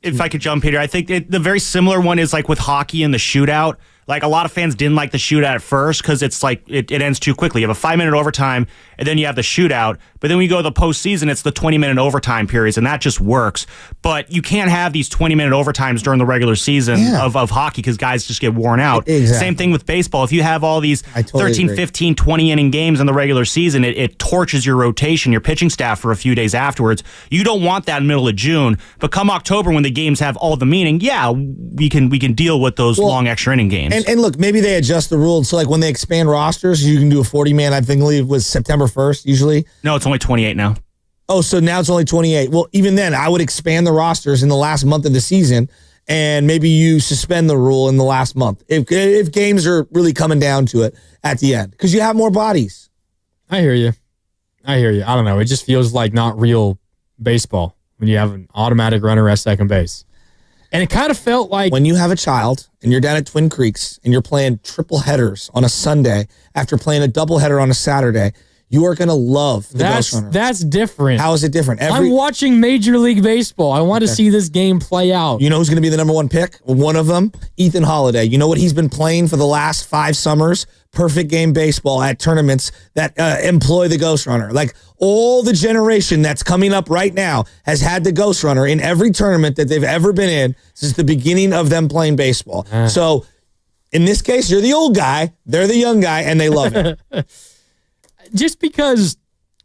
S5: If I could jump here, I think the very similar one is like with hockey and the shootout. Like a lot of fans didn't like the shootout at first because it's like it ends too quickly. You have a 5-minute overtime and then you have the shootout. But then when you go to the postseason, it's the 20-minute overtime periods, and that just works. But you can't have these 20-minute overtimes during the regular season of hockey because guys just get worn out.
S4: Exactly.
S5: Same thing with baseball. If you have all these 13, 15, 20-inning games in the regular season, it torches your rotation, your pitching staff for a few days afterwards. You don't want that in the middle of June. But come October when the games have all the meaning, we can deal with those long extra inning games.
S4: And look, maybe they adjust the rules. So like when they expand rosters, you can do a 40-man, I think it was September 1st usually.
S5: No, it's only 28 now.
S4: Oh, so now it's only 28. Well, even then, I would expand the rosters in the last month of the season, and maybe you suspend the rule in the last month if games are really coming down to it at the end because you have more bodies.
S3: I hear you. I don't know. It just feels like not real baseball when you have an automatic runner at second base. And it kind of felt like
S4: when you have a child and you're down at Twin Creeks and you're playing triple headers on a Sunday after playing a double header on a Saturday, you are going to love the Ghost Runner.
S3: That's different.
S4: How is it different?
S3: I'm watching Major League Baseball. I want to see this game play out.
S4: You know who's going to be the number one pick? One of them, Ethan Holiday. You know what he's been playing for the last 5 summers? Perfect game baseball at tournaments that employ the Ghost Runner. Like all the generation that's coming up right now has had the Ghost Runner in every tournament that they've ever been in since the beginning of them playing baseball. So in this case, you're the old guy, they're the young guy, and they love it.
S3: Just because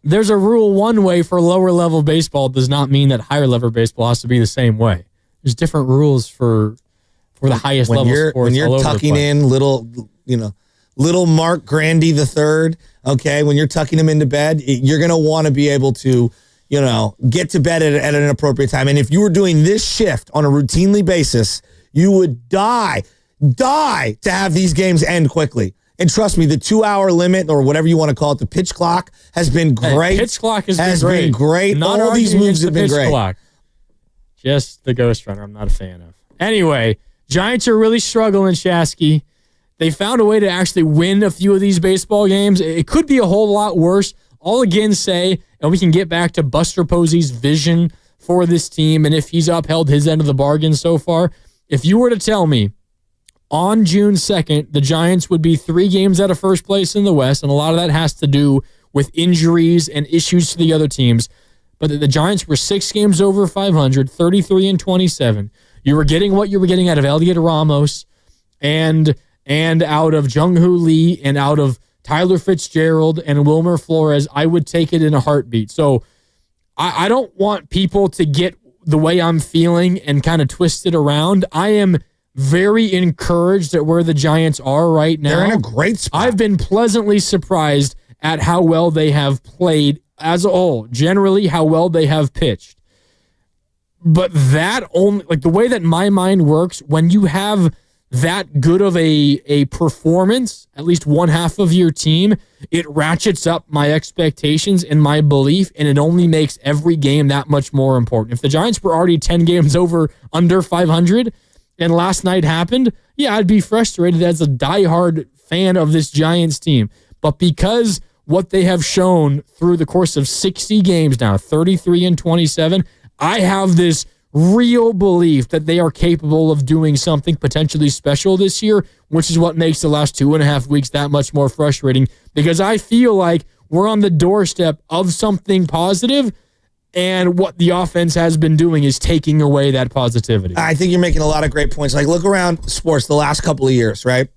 S3: there's a rule one way for lower level baseball does not mean that higher level baseball has to be the same way. There's different rules for the highest level sports.
S4: When you're tucking in little Mark Grandy III, okay, when you're tucking him into bed, you're going to want to be able to, get to bed at an appropriate time. And if you were doing this shift on a routinely basis, you would die to have these games end quickly. And trust me, the 2-hour limit or whatever you want to call it, the pitch clock has been great.
S3: Pitch clock has
S4: been great.
S3: Not
S4: all these moves have been great.
S3: Clock. Just the Ghost Runner I'm not a fan of. Anyway, Giants are really struggling, Shasky. They found a way to actually win a few of these baseball games. It could be a whole lot worse. I'll again say, and we can get back to Buster Posey's vision for this team and if he's upheld his end of the bargain so far. If you were to tell me on June 2nd, the Giants would be 3 games out of first place in the West, and a lot of that has to do with injuries and issues to the other teams. But the Giants were 6 games over 500, 33-27. You were getting what you were getting out of Elliot Ramos and out of Jung-Hoo Lee and out of Tyler Fitzgerald and Wilmer Flores. I would take it in a heartbeat. So I don't want people to get the way I'm feeling and kind of twist it around. I am very encouraged at where the Giants are right now.
S4: They're in a great spot.
S3: I've been pleasantly surprised at how well they have played as a whole, generally how well they have pitched. But that only, like the way that my mind works, when you have that good of a performance, at least one half of your team, it ratchets up my expectations and my belief, and it only makes every game that much more important. If the Giants were already 10 games under 500, and last night happened, yeah, I'd be frustrated as a diehard fan of this Giants team. But because what they have shown through the course of 60 games now, 33-27, I have this real belief that they are capable of doing something potentially special this year, which is what makes the last 2.5 weeks that much more frustrating, because I feel like we're on the doorstep of something positive, and what the offense has been doing is taking away that positivity.
S4: I think you're making a lot of great points. Like, look around sports the last couple of years, right?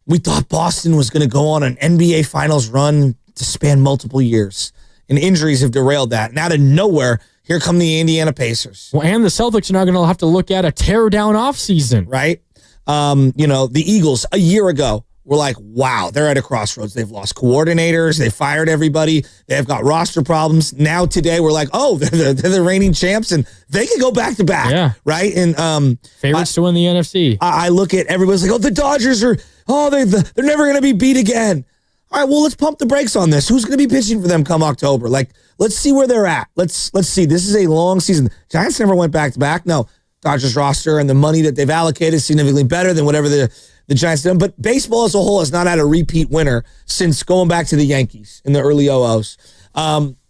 S4: We thought Boston was going to go on an NBA Finals run to span multiple years, and injuries have derailed that. And out of nowhere, here come the Indiana Pacers.
S3: Well, and the Celtics are now going to have to look at a tear-down offseason.
S4: Right? The Eagles, a year ago, were like, wow, they're at a crossroads. They've lost coordinators. They fired everybody. They've got roster problems. Now today we're like, oh, they're the reigning champs, and they can go back-to-back.
S3: Yeah.
S4: Right? And
S3: favorites to win the NFC.
S4: I look at everybody's like, oh, the Dodgers are, they're never going to be beat again. All right, well, let's pump the brakes on this. Who's going to be pitching for them come October? Like, let's see where they're at. Let's see. This is a long season. Giants never went back-to-back. No, Dodgers roster and the money that they've allocated is significantly better than whatever the Giants did. But baseball as a whole has not had a repeat winner since going back to the Yankees in the early 00s.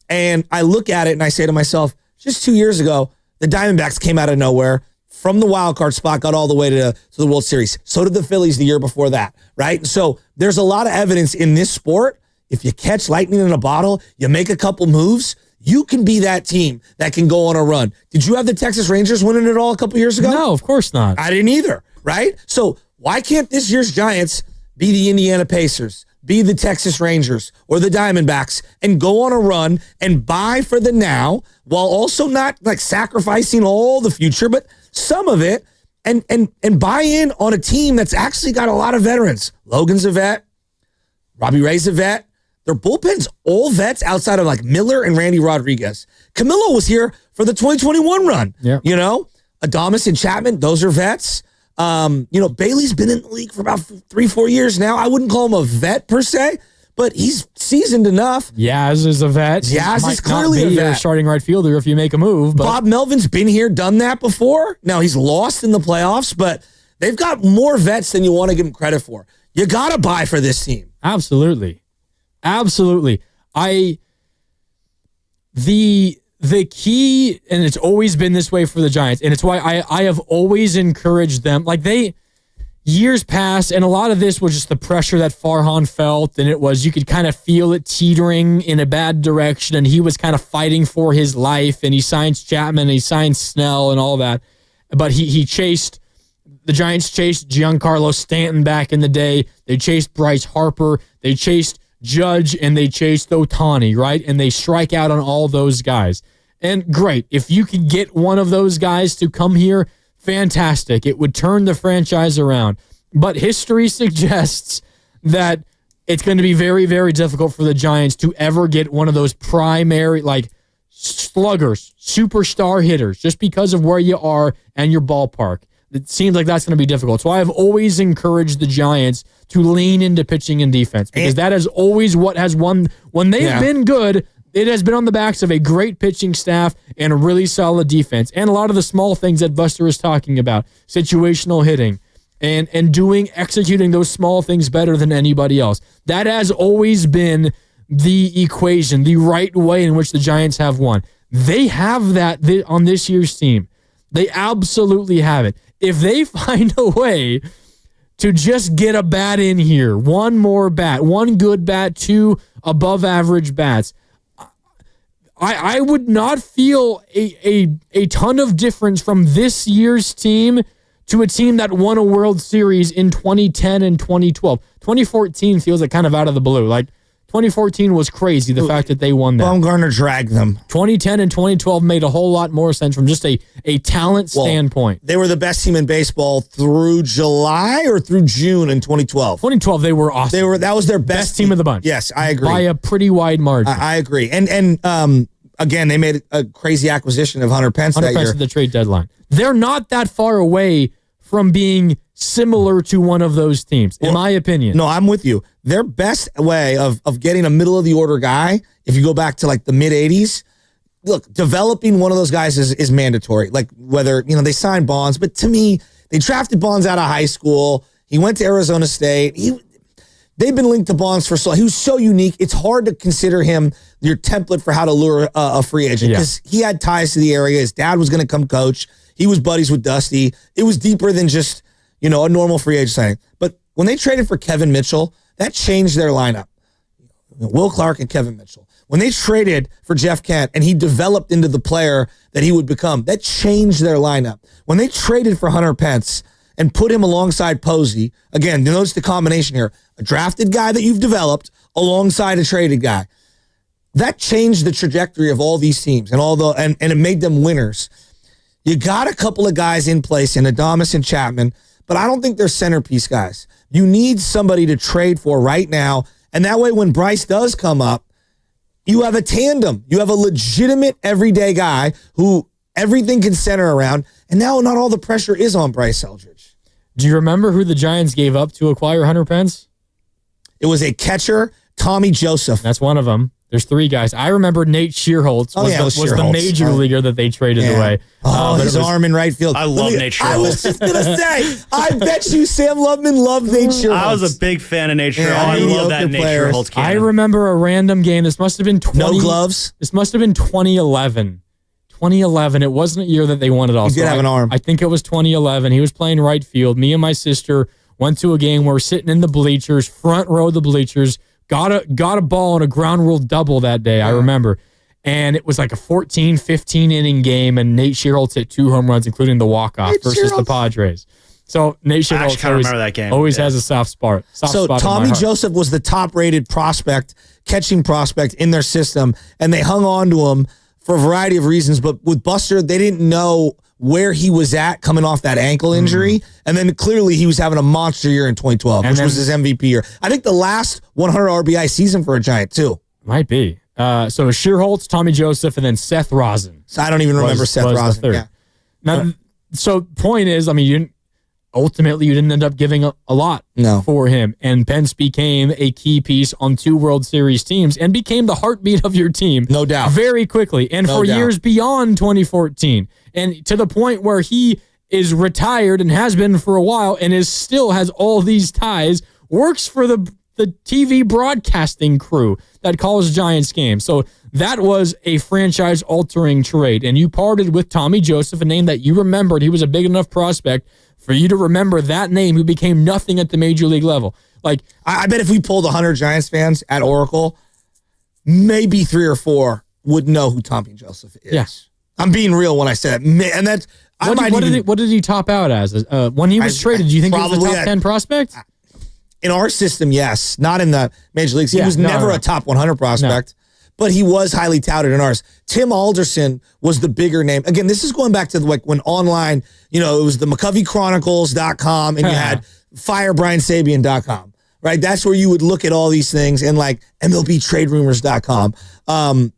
S4: And I look at it and I say to myself, just 2 years ago, the Diamondbacks came out of nowhere from the wild card spot, got all the way to the World Series. So did the Phillies the year before that, right? So there's a lot of evidence in this sport. If you catch lightning in a bottle, you make a couple moves, you can be that team that can go on a run. Did you have the Texas Rangers winning it all a couple years ago?
S3: No, of course not.
S4: I didn't either, right? So why can't this year's Giants be the Indiana Pacers, be the Texas Rangers or the Diamondbacks, and go on a run and buy for the now while also not like sacrificing all the future, but some of it, and buy in on a team that's actually got a lot of veterans. Logan's a vet. Robbie Ray's a vet. Their bullpen's all vets outside of like Miller and Randy Rodriguez. Camilo was here for the 2021 run.
S3: Yeah.
S4: Adames and Chapman, those are vets. Bailey's been in the league for about 3-4 years now. I wouldn't call him a vet per se, but he's seasoned enough.
S3: Yaz is a vet.
S4: Yaz
S3: Might
S4: is clearly
S3: not
S4: a
S3: be
S4: vet.
S3: your starting right fielder if you make a move. But
S4: Bob Melvin's been here, done that before. Now, he's lost in the playoffs, but they've got more vets than you want to give them credit for. You got to buy for this team.
S3: Absolutely. The key, and it's always been this way for the Giants, and it's why I have always encouraged them. Like years past, and a lot of this was just the pressure that Farhan felt, and it was, you could kind of feel it teetering in a bad direction, and he was kind of fighting for his life, and he signs Chapman, and he signs Snell, and all that. But the Giants chased Giancarlo Stanton back in the day. They chased Bryce Harper. They chased Judge, and they chased Ohtani, right? And they strike out on all those guys. And great, if you could get one of those guys to come here, fantastic. It would turn the franchise around. But history suggests that it's going to be very, very difficult for the Giants to ever get one of those primary, like, sluggers, superstar hitters, just because of where you are and your ballpark. It seems like that's going to be difficult. So I've always encouraged the Giants to lean into pitching and defense, because that is always what has won. When they've been good, it has been on the backs of a great pitching staff and a really solid defense. And a lot of the small things that Buster is talking about, situational hitting and executing those small things better than anybody else. That has always been the equation, the right way in which the Giants have won. They have that on this year's team. They absolutely have it. If they find a way to just get a bat in here, one more bat, one good bat, two above average bats, I would not feel a ton of difference from this year's team to a team that won a World Series in 2010 and 2012. 2014 feels like kind of out of the blue. Like, 2014 was crazy, the fact that they won that.
S4: Baumgartner dragged them.
S3: 2010 and 2012 made a whole lot more sense from just a talent standpoint.
S4: They were the best team in baseball through July or through June in 2012.
S3: 2012, they were awesome.
S4: That was their best
S3: team of the bunch.
S4: Yes, I agree.
S3: By a pretty wide margin.
S4: I agree. And again, they made a crazy acquisition of Hunter Pence that year.
S3: At the trade deadline. They're not that far away from being similar to one of those teams, in my opinion.
S4: No, I'm with you. Their best way of getting a middle-of-the-order guy, if you go back to like the mid-'80s, look, developing one of those guys is mandatory. Like, whether, they signed Bonds, but to me, they drafted Bonds out of high school. He went to Arizona State. They've been linked to Bonds for so long. He was so unique. It's hard to consider him your template for how to lure a free agent, because he had ties to the area. His dad was going to come coach. He was buddies with Dusty. It was deeper than just, a normal free agent signing. But when they traded for Kevin Mitchell, that changed their lineup. Will Clark and Kevin Mitchell. When they traded for Jeff Kent and he developed into the player that he would become, that changed their lineup. When they traded for Hunter Pence and put him alongside Posey, again, notice the combination here, a drafted guy that you've developed alongside a traded guy. That changed the trajectory of all these teams and it made them winners. You got a couple of guys in place in Adames and Chapman, but I don't think they're centerpiece guys. You need somebody to trade for right now, and that way when Bryce does come up, you have a tandem. You have a legitimate everyday guy who everything can center around, and now not all the pressure is on Bryce Eldridge.
S3: Do you remember who the Giants gave up to acquire Hunter Pence?
S4: It was a catcher, Tommy Joseph.
S3: That's one of them. There's three guys. I remember Nate Shearholtz was the major leaguer that they traded away.
S4: His arm in right field.
S5: I love Nate Shearholtz.
S4: I was just going to say, I bet you Sam Lubman loved Nate Shearholtz.
S5: I was a big fan of Nate Shearholtz. I love that Nate Shearholtz cannon.
S3: I remember a random game. This must have been
S4: no gloves.
S3: This must have been 2011. 2011. It wasn't a year that they won it all.
S4: He did have an arm.
S3: I think it was 2011. He was playing right field. Me and my sister went to a game where we're sitting in the bleachers, front row of the bleachers. Got a ball on a ground rule double that day, I remember. And it was like a 14, 15-inning game, and Nate Shearholtz hit 2 home runs, including the walk-off versus the Padres. So Nate Shearholtz always has a soft spot.
S4: So Tommy Joseph was the top-rated prospect, catching prospect in their system, and they hung on to him for a variety of reasons. But with Buster, they didn't know where he was at coming off that ankle injury. And then clearly he was having a monster year in 2012, which was his MVP year. I think the last 100 RBI season for a Giant, too.
S3: Might be. So Shearholtz, Tommy Joseph, and then Seth Rosen.
S4: So I don't even remember Seth Rosen.
S3: Yeah. Now, so point is, ultimately you didn't end up giving a lot for him. And Pence became a key piece on 2 World Series teams and became the heartbeat of your team.
S4: No doubt.
S3: Very quickly. And for years beyond 2014. And to the point where he is retired and has been for a while and still has all these ties, works for the TV broadcasting crew that calls Giants games. So that was a franchise-altering trade. And you parted with Tommy Joseph, a name that you remembered. He was a big enough prospect for you to remember that name, who became nothing at the major league level. Like,
S4: I bet if we polled 100 Giants fans at Oracle, maybe 3 or 4 would know who Tommy Joseph is.
S3: Yes.
S4: I'm being real when I say that. And that's...
S3: What did he top out as? When he was traded, do you think he was a top 10 prospect?
S4: In our system, yes. Not in the major leagues. He was never a top 100 prospect, but he was highly touted in ours. Tim Alderson was the bigger name. Again, this is going back to like when online, it was the McCoveyChronicles.com and you had FireBrianSabian.com, right? That's where you would look at all these things and like MLBTradeRumors.com.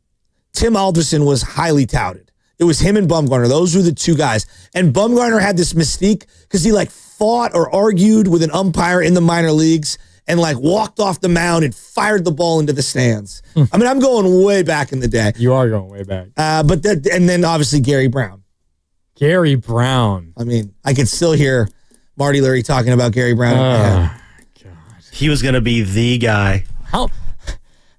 S4: Tim Alderson was highly touted. It was him and Bumgarner. Those were the 2 guys. And Bumgarner had this mystique because he like fought or argued with an umpire in the minor leagues and like walked off the mound and fired the ball into the stands. I mean, I'm going way back in the day.
S3: You are going way back.
S4: And then obviously Gary Brown.
S3: Gary Brown.
S4: I mean, I can still hear Marty Leary talking about Gary Brown.
S5: God. He was going to be the guy.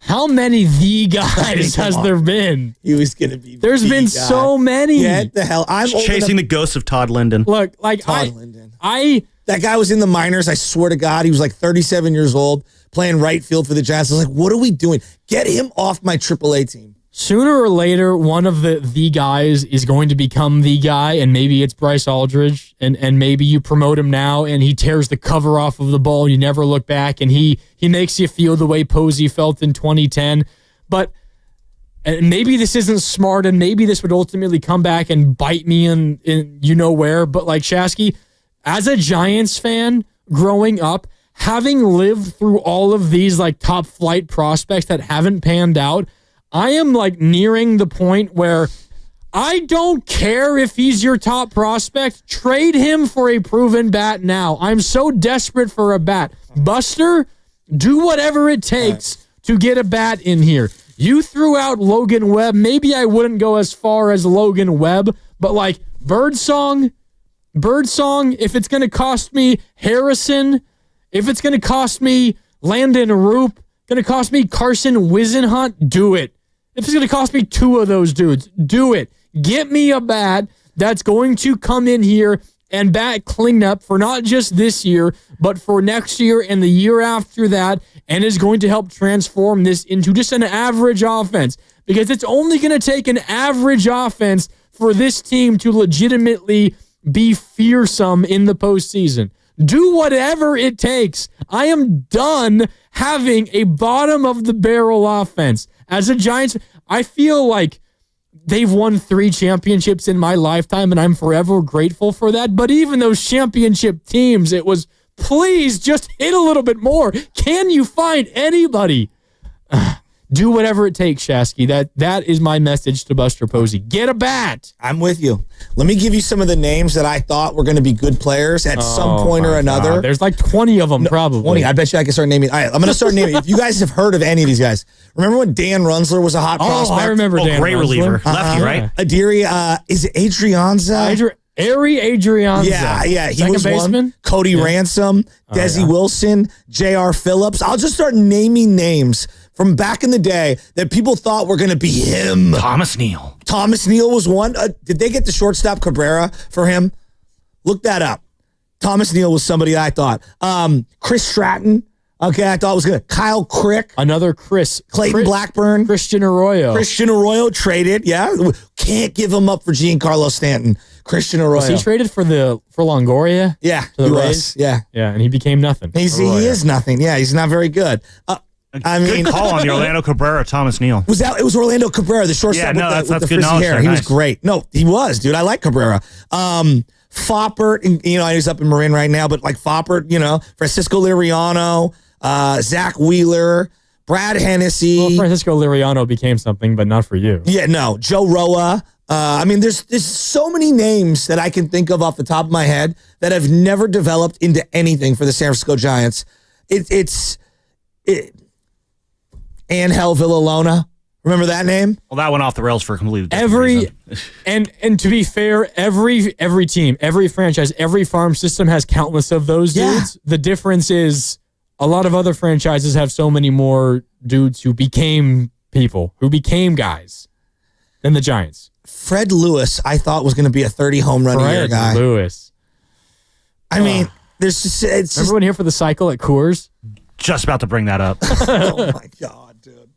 S3: How many the guys has there been?
S4: He was going to be
S3: There's been guy. So many.
S4: Get the hell. I'm
S5: chasing the ghost of Todd Linden.
S3: Look, like
S4: Todd Linden. That guy was in the minors. I swear to God, he was like 37 years old playing right field for the Giants. I was like, what are we doing? Get him off my AAA team.
S3: Sooner or later, one of the guys is going to become the guy, and maybe it's Bryce Eldridge, and maybe you promote him now, and he tears the cover off of the ball, and you never look back, and he makes you feel the way Posey felt in 2010. But and maybe this isn't smart, and maybe this would ultimately come back and bite me in you know where. But like Shasky, as a Giants fan growing up, having lived through all of these like top flight prospects that haven't panned out, I am like nearing the point where I don't care if he's your top prospect. Trade him for a proven bat now. I'm so desperate for a bat. Buster, do whatever it takes to get a bat in here. You threw out Logan Webb. Maybe I wouldn't go as far as Logan Webb, but like Birdsong, if it's going to cost me Harrison, if it's going to cost me Landon Roop, going to cost me Carson Wisenhunt, do it. If it's going to cost me 2 of those dudes, do it. Get me a bat that's going to come in here and bat cleanup for not just this year, but for next year and the year after that, and is going to help transform this into just an average offense. Because it's only going to take an average offense for this team to legitimately be fearsome in the postseason. Do whatever it takes. I am done having a bottom-of-the-barrel offense. As a Giants, I feel like they've won 3 championships in my lifetime, and I'm forever grateful for that. But even those championship teams, it was, please just hit a little bit more. Can you find anybody? Do whatever it takes, Shasky. That is my message to Buster Posey. Get a bat.
S4: I'm with you. Let me give you some of the names that I thought were going to be good players at some point or another.
S3: God. There's like 20 of them, probably.
S4: 20. I bet you I can start naming. All right, I'm going to start naming. If you guys have heard of any of these guys, remember when Dan Runsler was a hot prospect?
S3: I remember Dan
S5: great
S3: Runsler.
S5: reliever. Lefty, right?
S4: Adiri, is it Adrianza?
S3: Ari Adrianza.
S4: Yeah. He
S3: Second
S4: was
S3: baseman?
S4: one. Cody Ransom, Desi Wilson, J.R. Phillips. I'll just start naming names from back in the day that people thought were going to be him.
S5: Thomas Neal.
S4: Thomas Neal was one. Did they get the shortstop Cabrera for him? Look that up. Thomas Neal was somebody I thought. Chris Stratton. Okay, I thought it was good. Kyle Crick.
S3: Another Chris.
S4: Clayton Blackburn.
S3: Christian Arroyo
S4: Traded. Yeah. Can't give him up for Giancarlo Stanton. Christian Arroyo.
S3: Was he traded for Longoria?
S4: Yeah.
S3: He was.
S4: Yeah.
S3: Yeah, and he became nothing.
S4: He is nothing. Yeah, he's not very good.
S5: Good call on the Orlando Cabrera, Thomas Neal.
S4: It was Orlando Cabrera, the shortstop with the frizzy hair. He was great. No, he was, dude. I like Cabrera. Foppert, he's up in Marin right now, but like Foppert, Francisco Liriano, Zach Wheeler, Brad Hennessy.
S3: Well, Francisco Liriano became something, but not for you.
S4: Yeah, no. Joe Roa, I mean, there's so many names that I can think of off the top of my head that have never developed into anything for the San Francisco Giants. It's Angel Villalona. Remember that name?
S5: Well, that went off the rails for a completely different reason.
S3: And to be fair, every team, every franchise, every farm system has countless of those dudes. The difference is a lot of other franchises have so many more dudes who became people, who became guys than the Giants.
S4: Fred Lewis, I thought was going to be a 30 home run a year guy.
S3: Fred Lewis.
S4: I mean, there's just
S3: remember when here for the cycle at Coors?
S5: Just about to bring that up.
S4: Oh my God, dude.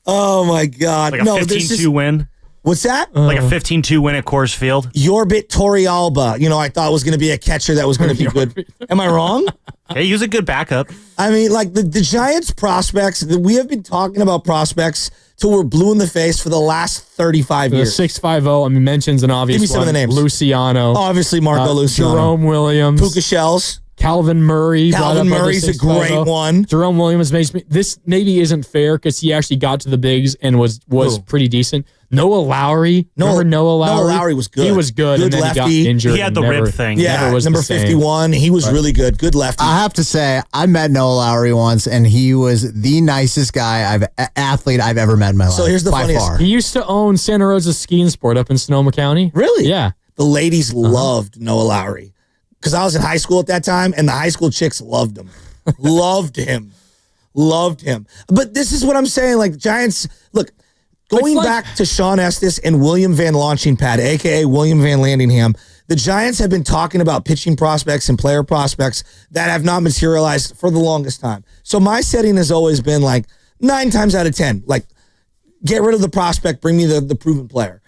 S4: Oh my God.
S5: Like a 15-2 win.
S4: What's that?
S5: Like a 15-2 win at Coors Field.
S4: Yorbit Torrealba, I thought was going to be a catcher that was going to be good. Am I wrong?
S5: Hey, he was a good backup.
S4: I mean, like the Giants prospects, we have been talking about prospects till we're blue in the face for the last 35 years.
S3: 650, mentions an obvious
S4: Give me some of the names.
S3: Luciano.
S4: Obviously, Marco Luciano.
S3: Jerome Williams.
S4: Puka Shells.
S3: Calvin Murray.
S4: Calvin Murray's a great one.
S3: Jerome Williams makes me. This maybe isn't fair because he actually got to the bigs and was pretty decent. Noah Lowry. Remember Noah Lowry?
S4: Noah Lowry was good.
S3: He was good, and then
S4: lefty.
S3: he got injured.
S5: He had the rib thing.
S4: Yeah, number 51. He was really good. Good lefty.
S15: I have to say, I met Noah Lowry once, and he was the nicest athlete I've ever met in my life.
S4: So here's the funniest.
S3: Far. He used to own Santa Rosa Ski and Sport up in Sonoma County.
S4: Really?
S3: Yeah.
S4: The ladies loved Noah Lowry because I was in high school at that time, and the high school chicks loved him. Loved him. But this is what I'm saying. Like, Giants, look, going back to Sean Estes and William Van Launchingpad, a.k.a. William Van Landingham, the Giants have been talking about pitching prospects and player prospects that have not materialized for the longest time. So my setting has always been like 9 times out of 10, like, get rid of the prospect, bring me the proven player.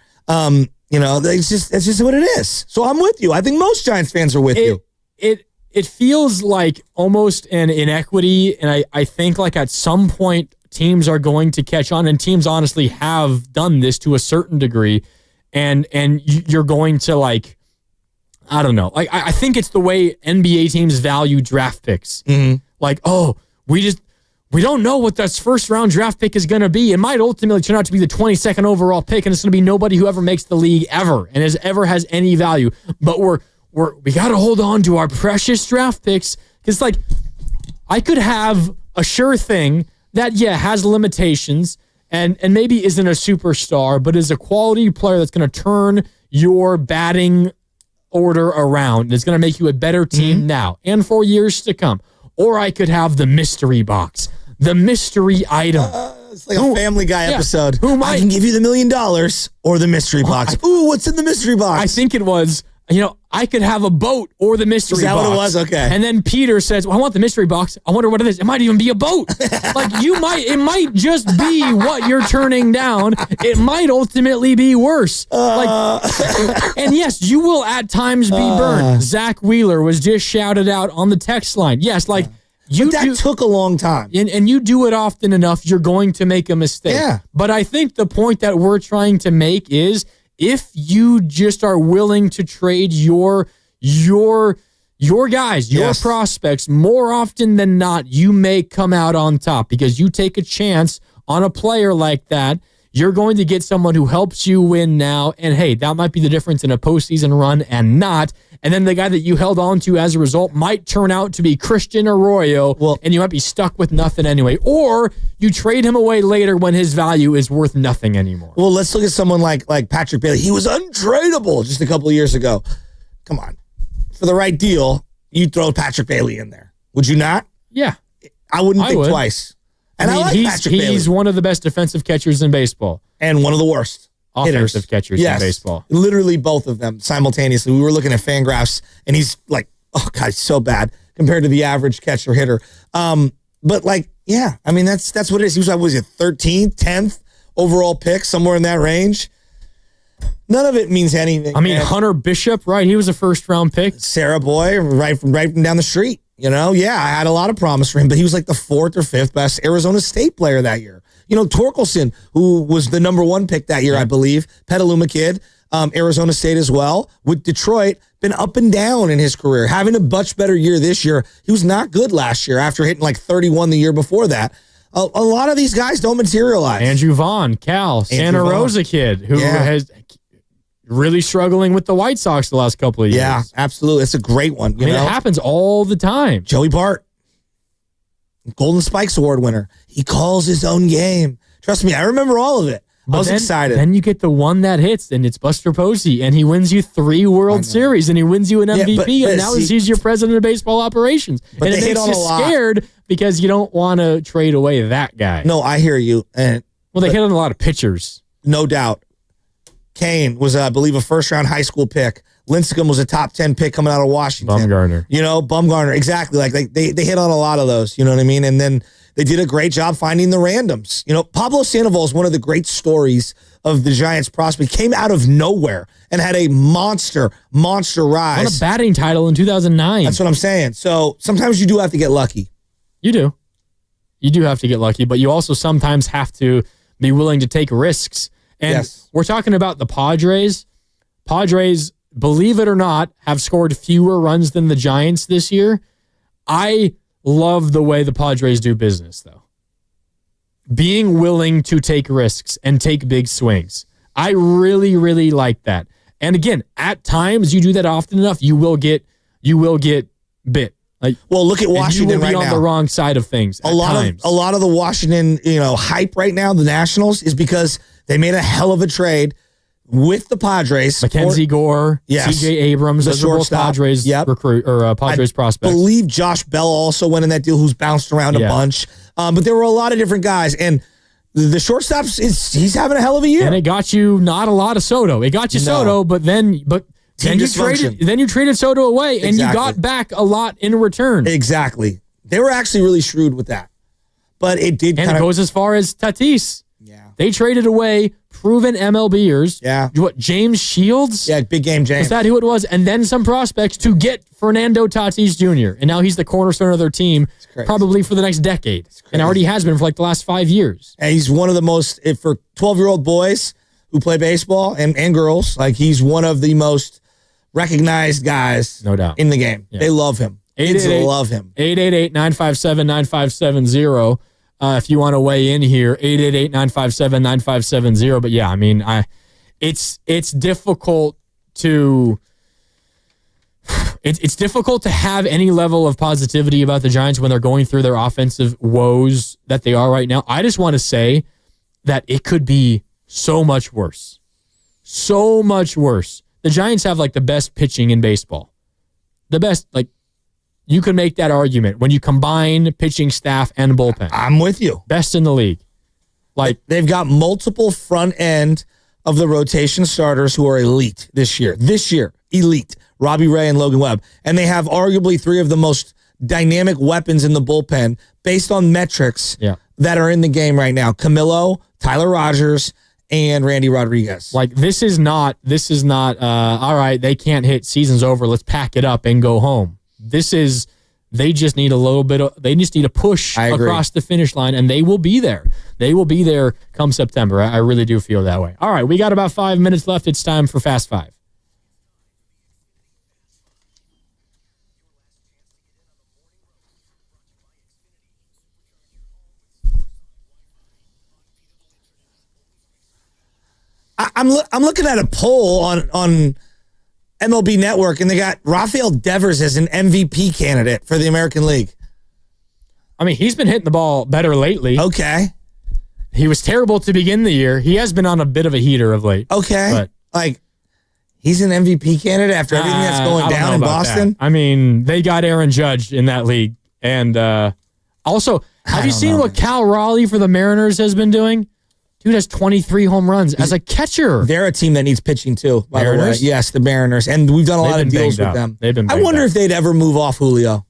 S4: It's just what it is. So I'm with you. I think most Giants fans are with you.
S3: It feels like almost an inequity, and I think like at some point teams are going to catch on, and teams honestly have done this to a certain degree, and you're going to like, I don't know. Like I think it's the way NBA teams value draft picks.
S4: Mm-hmm.
S3: Like, we don't know what that first round draft pick is going to be. It might ultimately turn out to be the 22nd overall pick, and it's going to be nobody who ever makes the league ever and has any value. But we got to hold on to our precious draft picks because, like, I could have a sure thing that has limitations and maybe isn't a superstar, but is a quality player that's going to turn your batting order around. It's going to make you a better team now and for years to come. Or I could have the mystery box. The mystery item.
S4: It's like a Family Guy episode. I can give you the $1 million or the mystery box. What's in the mystery box?
S3: I think it was, I could have a boat or the mystery box.
S4: Is that what it was? Okay.
S3: And then Peter says, I want the mystery box. I wonder what it is. It might even be a boat. It might just be what you're turning down. It might ultimately be worse. And yes, you will at times be burned. Zach Wheeler was just shouted out on the text line. Yes,
S4: that took a long time.
S3: And you do it often enough, you're going to make a mistake.
S4: Yeah.
S3: But I think the point that we're trying to make is if you just are willing to trade your guys, your prospects, more often than not, you may come out on top because you take a chance on a player like that. You're going to get someone who helps you win now. And hey, that might be the difference in a postseason run and not. And then the guy that you held on to as a result might turn out to be Christian Arroyo, and you might be stuck with nothing anyway. Or you trade him away later when his value is worth nothing anymore.
S4: Well, let's look at someone like Patrick Bailey. He was untradeable just a couple of years ago. Come on. For the right deal, you'd throw Patrick Bailey in there. Would you not?
S3: Yeah.
S4: I wouldn't think twice. And I like Patrick Bailey.
S3: He's one of the best defensive catchers in baseball.
S4: And one of the worst
S3: offensive catchers in baseball.
S4: Literally both of them simultaneously. We were looking at Fangraphs, and he's like, oh, God, he's so bad compared to the average catcher hitter. But, like, yeah, I mean, that's what it is. He was, 13th, 10th overall pick, somewhere in that range. None of it means anything.
S3: I mean, Hunter Bishop, right? He was a first-round pick.
S4: Sarah Boy, right from down the street. I had a lot of promise for him, but he was like the 4th or 5th best Arizona State player that year. Torkelson, who was the number 1 pick that year, I believe, Petaluma kid, Arizona State as well. With Detroit, been up and down in his career, having a much better year this year. He was not good last year after hitting like 31 the year before that. A lot of these guys don't materialize.
S3: Andrew Vaughn, Santa Rosa kid, who has really struggling with the White Sox the last couple of years.
S4: Yeah, absolutely. It's a great one.
S3: It happens all the time.
S4: Joey Bart, Golden Spikes Award winner. He calls his own game. Trust me, I remember all of it. I was excited.
S3: Then you get the one that hits, and it's Buster Posey, and he wins you 3 World Series, and he wins you an MVP, and now he's your president of baseball operations.
S4: But
S3: and it makes you scared because you don't want to trade away that guy.
S4: No, I hear you. Well,
S3: they hit on a lot of pitchers.
S4: No doubt. Kane was, I believe, a first-round high school pick. Lincecum was a top 10 pick coming out of Washington.
S3: Bumgarner.
S4: Bumgarner. Exactly. Like they hit on a lot of those. You know what I mean? And then they did a great job finding the randoms. Pablo Sandoval is one of the great stories of the Giants prospect. Came out of nowhere and had a monster rise.
S3: Won a batting title in 2009.
S4: That's what I'm saying. So sometimes you do have to get lucky.
S3: You do. You do have to get lucky, but you also sometimes have to be willing to take risks. And we're talking about the Padres. Padres, believe it or not, have scored fewer runs than the Giants this year. I love the way the Padres do business, though. Being willing to take risks and take big swings. I really, really like that. And again, at times you do that often enough, you will get bit.
S4: Look at Washington right now.
S3: You will be on the wrong side of things.
S4: A lot of the Washington, hype right now, the Nationals, is because they made a hell of a trade with the Padres.
S3: Mackenzie Gore, C.J. Abrams, those are both Padres recruit or Padres prospects.
S4: I believe Josh Bell also went in that deal, who's bounced around a bunch. But there were a lot of different guys, and the shortstop he's having a hell of a year.
S3: And it got you not a lot of Soto. It got you Soto, but then you traded Soto away, and you got back a lot in return.
S4: Exactly. They were actually really shrewd with that. But it did
S3: it goes as far as Tatis. Yeah. They traded away proven MLBers.
S4: Yeah.
S3: What, James Shields?
S4: Yeah, big game James.
S3: Is that who it was? And then some prospects to get Fernando Tatis Jr. And now he's the cornerstone of their team probably for the next decade. And already has been for the last 5 years.
S4: And he's one of the most, for 12-year-old boys who play baseball and girls, he's one of the most recognized guys
S3: no doubt
S4: in the game. Yeah. They love him. Kids love him.
S3: 888-957-9570. If you want to weigh in here, 888-957-9570. But yeah, I mean, it's difficult to it's difficult to have any level of positivity about the Giants when they're going through their offensive woes that they are right now. I just want to say that it could be so much worse. So much worse. The Giants have the best pitching in baseball. The best, you can make that argument when you combine pitching staff and bullpen.
S4: I'm with you.
S3: Best in the league.
S4: They've got multiple front end of the rotation starters who are elite this year. Elite. Robbie Ray and Logan Webb. And they have arguably 3 of the most dynamic weapons in the bullpen based on metrics that are in the game right now. Camilo, Tyler Rogers, and Randy Rodriguez.
S3: This is not, all right, they can't hit, season's over, let's pack it up and go home. They just need they just need a push across the finish line, and they will be there. They will be there come September. I really do feel that way. All right, we got about 5 minutes left. It's time for Fast Five.
S4: I'm looking at a poll on MLB Network, and they got Rafael Devers as an MVP candidate for the American League.
S3: I mean, he's been hitting the ball better lately.
S4: Okay.
S3: He was terrible to begin the year. He has been on a bit of a heater of late.
S4: Okay. But, he's an MVP candidate after everything that's going down in Boston?
S3: That. I mean, they got Aaron Judge in that league. And also, have you seen what Cal Raleigh for the Mariners has been doing? Dude has 23 home runs as a catcher.
S4: They're a team that needs pitching too, by the way. Yes, the Mariners. And we've done a lot of deals with them. I wonder if they'd ever move off Julio.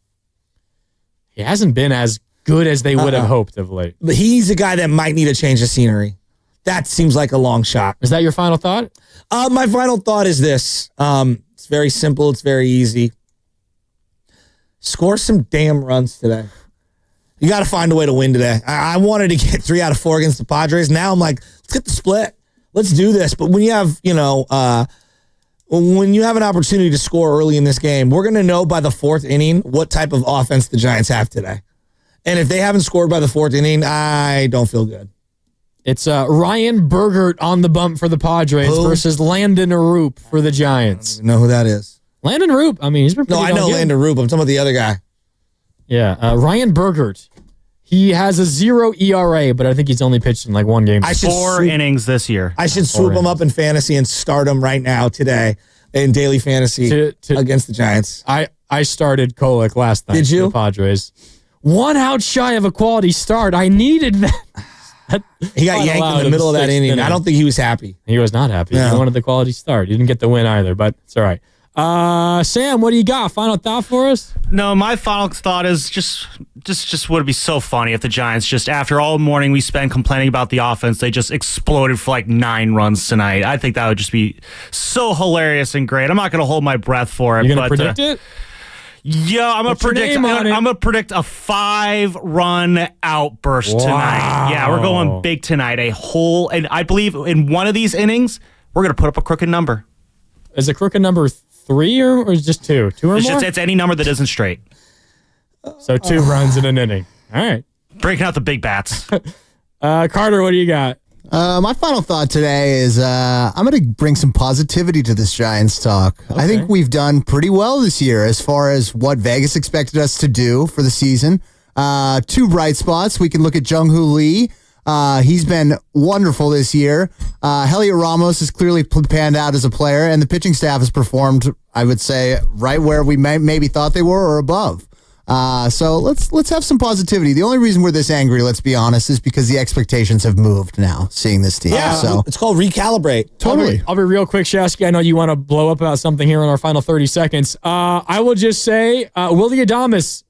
S3: He hasn't been as good as they would have hoped of late.
S4: But he's a guy that might need a change of scenery. That seems like a long shot.
S3: Is that your final thought?
S4: My final thought is this. It's very simple. It's very easy. Score some damn runs today. You got to find a way to win today. I wanted to get 3 out of 4 against the Padres. Now I'm like, let's get the split. Let's do this. But when you have, when you have an opportunity to score early in this game, we're going to know by the 4th inning what type of offense the Giants have today. And if they haven't scored by the 4th inning, I don't feel good.
S3: It's Ryan Bergert on the bump for the Padres versus Landon Arup for the Giants.
S4: I don't even know who that is.
S3: Landon Arup, I mean, he's been pretty
S4: No, I know
S3: good.
S4: Landon Arup. I'm talking about the other guy.
S3: Yeah, Ryan Bergert. He has a 0 ERA, but I think he's only pitched in like one game.
S5: 4 innings this year.
S4: I should swoop him up in fantasy and start him right now today in daily fantasy against the Giants.
S3: I started Kolek last night.
S4: Did you?
S3: For the Padres. 1 out shy of a quality start. I needed that.
S4: He got yanked in the middle of that inning. I don't think he was happy.
S3: He was not happy.
S4: No.
S3: He wanted the quality start. He didn't get the win either, but it's all right. Sam, what do you got? Final thought for us?
S5: No, my final thought is just would it be so funny if the Giants just after all morning we spent complaining about the offense, they just exploded for like 9 runs tonight. I think that would just be so hilarious and great. I'm not going to hold my breath for it.
S3: You're going to predict it?
S5: Yeah, I'm gonna predict a 5-run outburst tonight. Yeah, we're going big tonight. And I believe in one of these innings, we're gonna put up a crooked number.
S3: Is it crooked number 3 or is it just 2? 2 or more?
S5: It's any number that isn't straight.
S3: So 2 runs in an inning. All right.
S5: Breaking out the big bats.
S3: Carter, what do you got?
S15: My final thought today is I'm going to bring some positivity to this Giants talk. Okay. I think we've done pretty well this year as far as what Vegas expected us to do for the season. 2 bright spots. We can look at Jung-Hoo Lee. He's been wonderful this year. Heliot Ramos has clearly panned out as a player, and the pitching staff has performed, I would say, right where we maybe thought they were or above. So let's have some positivity. The only reason we're this angry, let's be honest, is because the expectations have moved now, seeing this team.
S4: Yeah,
S15: so
S4: it's called recalibrate.
S15: Totally.
S3: I'll be real quick, Shasky. I know you want to blow up about something here in our final 30 seconds. I will just say, Willie Adames,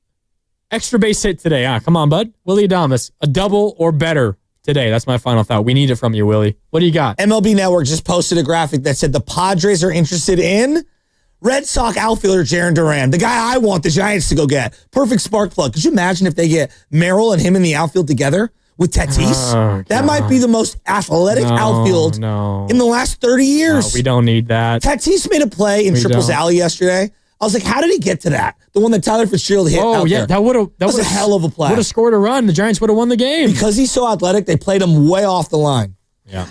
S3: extra base hit today. Come on, bud. Willie Adames, a double or better today. That's my final thought. We need it from you, Willie. What do you got?
S4: MLB Network just posted a graphic that said the Padres are interested in Red Sox outfielder Jarren Duran, the guy I want the Giants to go get. Perfect spark plug. Could you imagine if they get Merrill and him in the outfield together with Tatis? That might be the most athletic outfield in the last 30 years.
S3: No, we don't need that.
S4: Tatis made a play in Triples Alley yesterday. I was like, how did he get to that? The one that Tyler Fitzgerald hit out there.
S3: That was
S4: a hell of a play.
S3: Would have scored a run. The Giants would have won the game.
S4: Because he's so athletic, they played him way off the line.
S3: Yeah.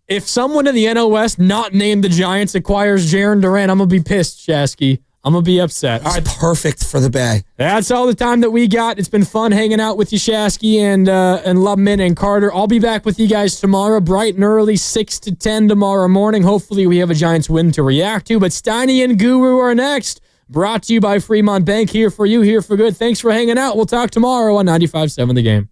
S3: If someone in the NL West not named the Giants acquires Jarren Duran, I'm going to be pissed, Shasky. I'm going to be upset.
S4: All right, perfect for the Bay.
S3: That's all the time that we got. It's been fun hanging out with you, Shasky and Lubman and Carter. I'll be back with you guys tomorrow, bright and early, 6 to 10 tomorrow morning. Hopefully we have a Giants win to react to. But Steiny and Guru are next. Brought to you by Fremont Bank. Here for you, here for good. Thanks for hanging out. We'll talk tomorrow on 95.7 The Game.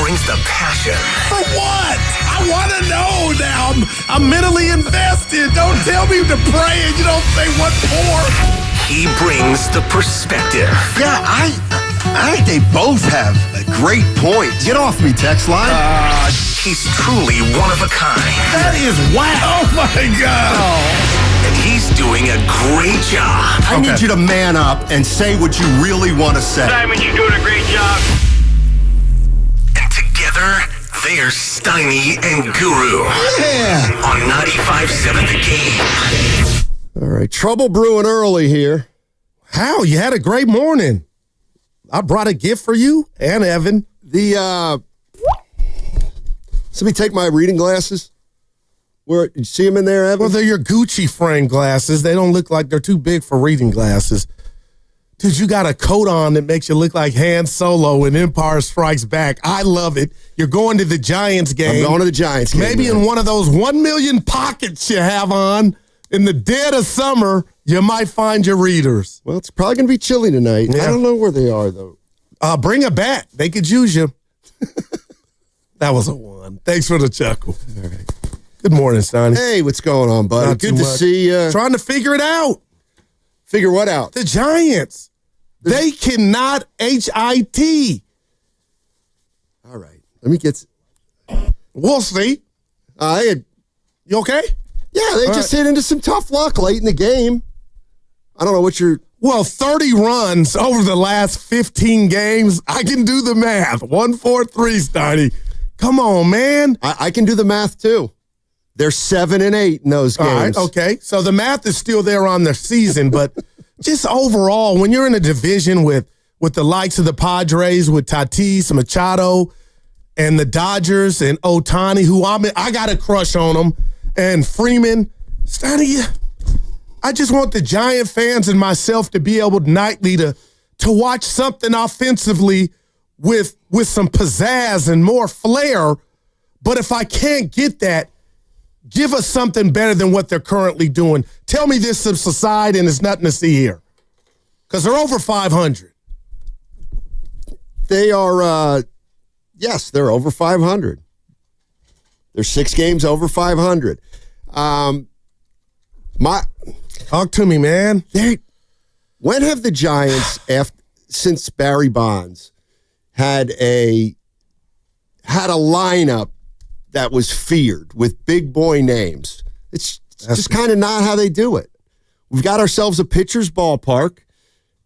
S16: brings the passion.
S17: For what? I want to know now. I'm mentally invested. Don't tell me to pray and you don't say what for.
S16: He brings the perspective.
S17: Yeah, I think they both have a great point. Get off me, text line.
S16: He's truly one of a kind.
S17: That is wow. Oh, my God.
S16: And he's doing a great job.
S17: I need you to man up and say what you really want to say.
S18: Simon, you're doing a great job.
S16: And together, they're Steiny and Guru.
S17: Yeah.
S16: On 95.7 The Game.
S19: All right, trouble brewing early here.
S17: How? You had a great morning. I brought a gift for you and Evan.
S19: Somebody take my reading glasses. Where you see them in there, Evan?
S17: Well, they're your Gucci frame glasses. They don't look like they're too big for reading glasses. Dude, you got a coat on that makes you look like Han Solo in Empire Strikes Back. I love it. You're going to the Giants game.
S19: I'm going to the Giants game.
S17: Maybe in one of those 1 million pockets you have on in the dead of summer, you might find your readers.
S19: Well, it's probably going to be chilly tonight.
S17: Yeah.
S19: I don't know where they are, though.
S17: Bring a bat. They could use you. That was a 1. Thanks for the chuckle.
S19: All right.
S17: Good morning, Sonny.
S19: Hey, what's going on, buddy?
S17: Not
S19: Good
S17: too
S19: to
S17: much.
S19: see you.
S17: Trying to figure it out.
S19: Figure what out?
S17: The Giants. They cannot HIT.
S19: All right. Let me get...
S17: We'll see. You okay?
S19: Yeah, they just hit into some tough luck late in the game. I don't know what you're...
S17: Well, 30 runs over the last 15 games. I can do the math. 143, Steiny. Come on, man.
S19: I can do the math, too. They're 7-8 in those games.
S17: All right, okay. So the math is still there on their season, but just overall, when you're in a division with the likes of the Padres, with Tatis, Machado, and the Dodgers, and Ohtani, who I got a crush on them, and Freeman, Steiny, I just want the Giant fans and myself to be able nightly to watch something offensively with some pizzazz and more flair. But if I can't get that, give us something better than what they're currently doing. Tell me this subside and there's nothing to see here. Because they're over 500.
S19: They are, yes, they're over 500. They're 6 games over 500.
S17: Talk to me, man.
S19: When have the Giants, since Barry Bonds, had a lineup that was feared with big boy names? It's just kind of not how they do it. We've got ourselves a pitcher's ballpark,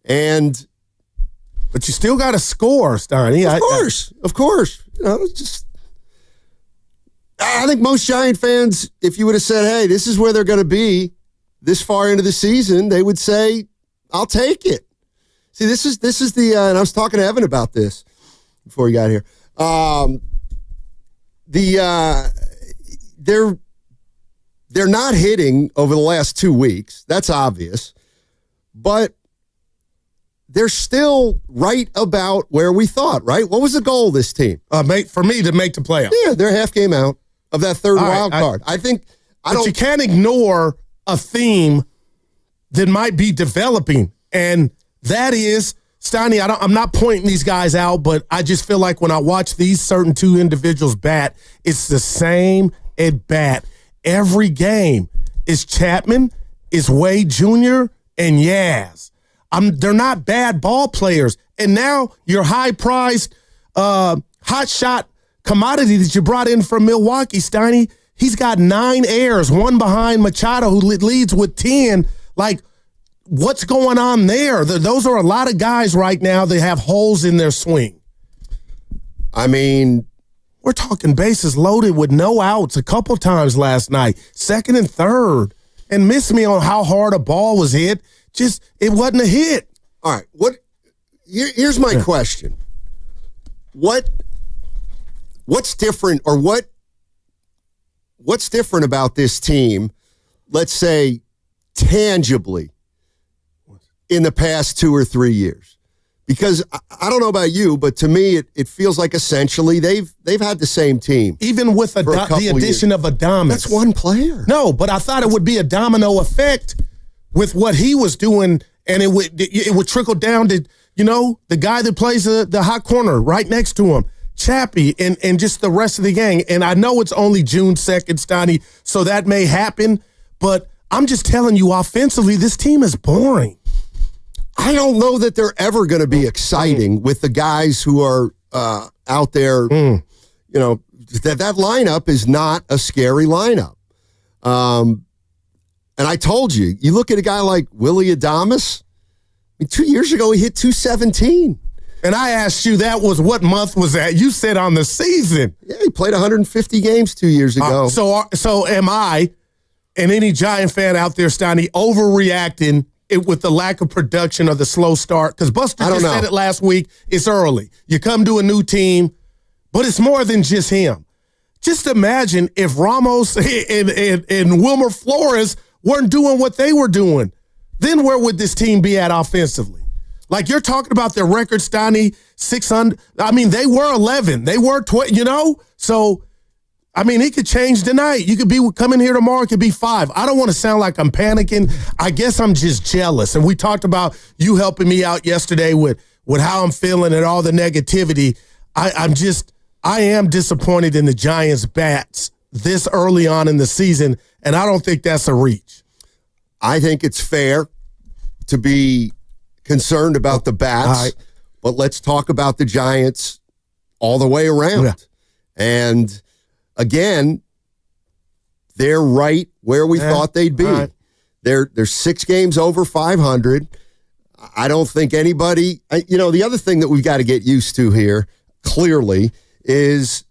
S17: but you still got to score, Steiny.
S19: Of course. You know, I think most Giant fans, if you would have said, hey, this is where they're going to be this far into the season, they would say, I'll take it. See, this is the, and I was talking to Evan about this before he got here. They're not hitting over the last 2 weeks. That's obvious. But they're still right about where we thought, right? What was the goal of this team?
S17: For me to make the playoffs.
S19: Yeah, they're half game out of that third wild card.
S17: But you can't ignore a theme that might be developing, and that is, Steiny, I'm not pointing these guys out, but I just feel like when I watch these certain two individuals bat, it's the same at bat every game. It's Chapman, it's Wade Jr., and Yaz. They're not bad ball players. And now your high-priced, hot-shot commodity that you brought in from Milwaukee, Steiny, he's got 9 errors, 1 behind Machado, who leads with 10. Like, what's going on there? Those are a lot of guys right now that have holes in their swing.
S19: I mean,
S17: we're talking bases loaded with no outs a couple times last night, second and third, and missed me on how hard a ball was hit. Just, it wasn't a hit.
S19: All right, here's my question. What's different, or what's different about this team, let's say, tangibly, in the past 2 or 3 years? Because I don't know about you, but to me, it feels like essentially they've had the same team.
S17: Even with the addition of Adames.
S19: That's one player.
S17: No, but I thought it would be a domino effect with what he was doing, and it would trickle down to, the guy that plays the hot corner right next to him. Chappie and just the rest of the gang. And I know it's only June 2nd, Stoney, so that may happen. But I'm just telling you, offensively, this team is boring.
S19: I don't know that they're ever going to be exciting with the guys who are out there. You know, that lineup is not a scary lineup. And I told you, you look at a guy like Willie Adames. I mean, 2 years ago, he hit 217.
S17: And I asked you, that was what month was that? You said on the season.
S19: Yeah, he played 150 games 2 years ago.
S17: So am I, and any Giant fan out there, Stoney, overreacting with the lack of production or the slow start? Because Buster just said it last week. It's early. You come to a new team, but it's more than just him. Just imagine if Ramos and Wilmer Flores weren't doing what they were doing. Then where would this team be at offensively? Like, you're talking about their record, Stoney, 600. I mean, they were 11. They were 12, you know? So, I mean, it could change tonight. You could be coming here tomorrow. It could be 5. I don't want to sound like I'm panicking. I guess I'm just jealous. And we talked about you helping me out yesterday with how I'm feeling and all the negativity. I am disappointed in the Giants' bats this early on in the season, and I don't think that's a reach.
S19: I think it's fair to be concerned about the bats, but let's talk about the Giants all the way around. Yeah. And again, they're right where we thought they'd be. Right. They're 6 games over 500. I don't think anybody, the other thing that we've got to get used to here, clearly, is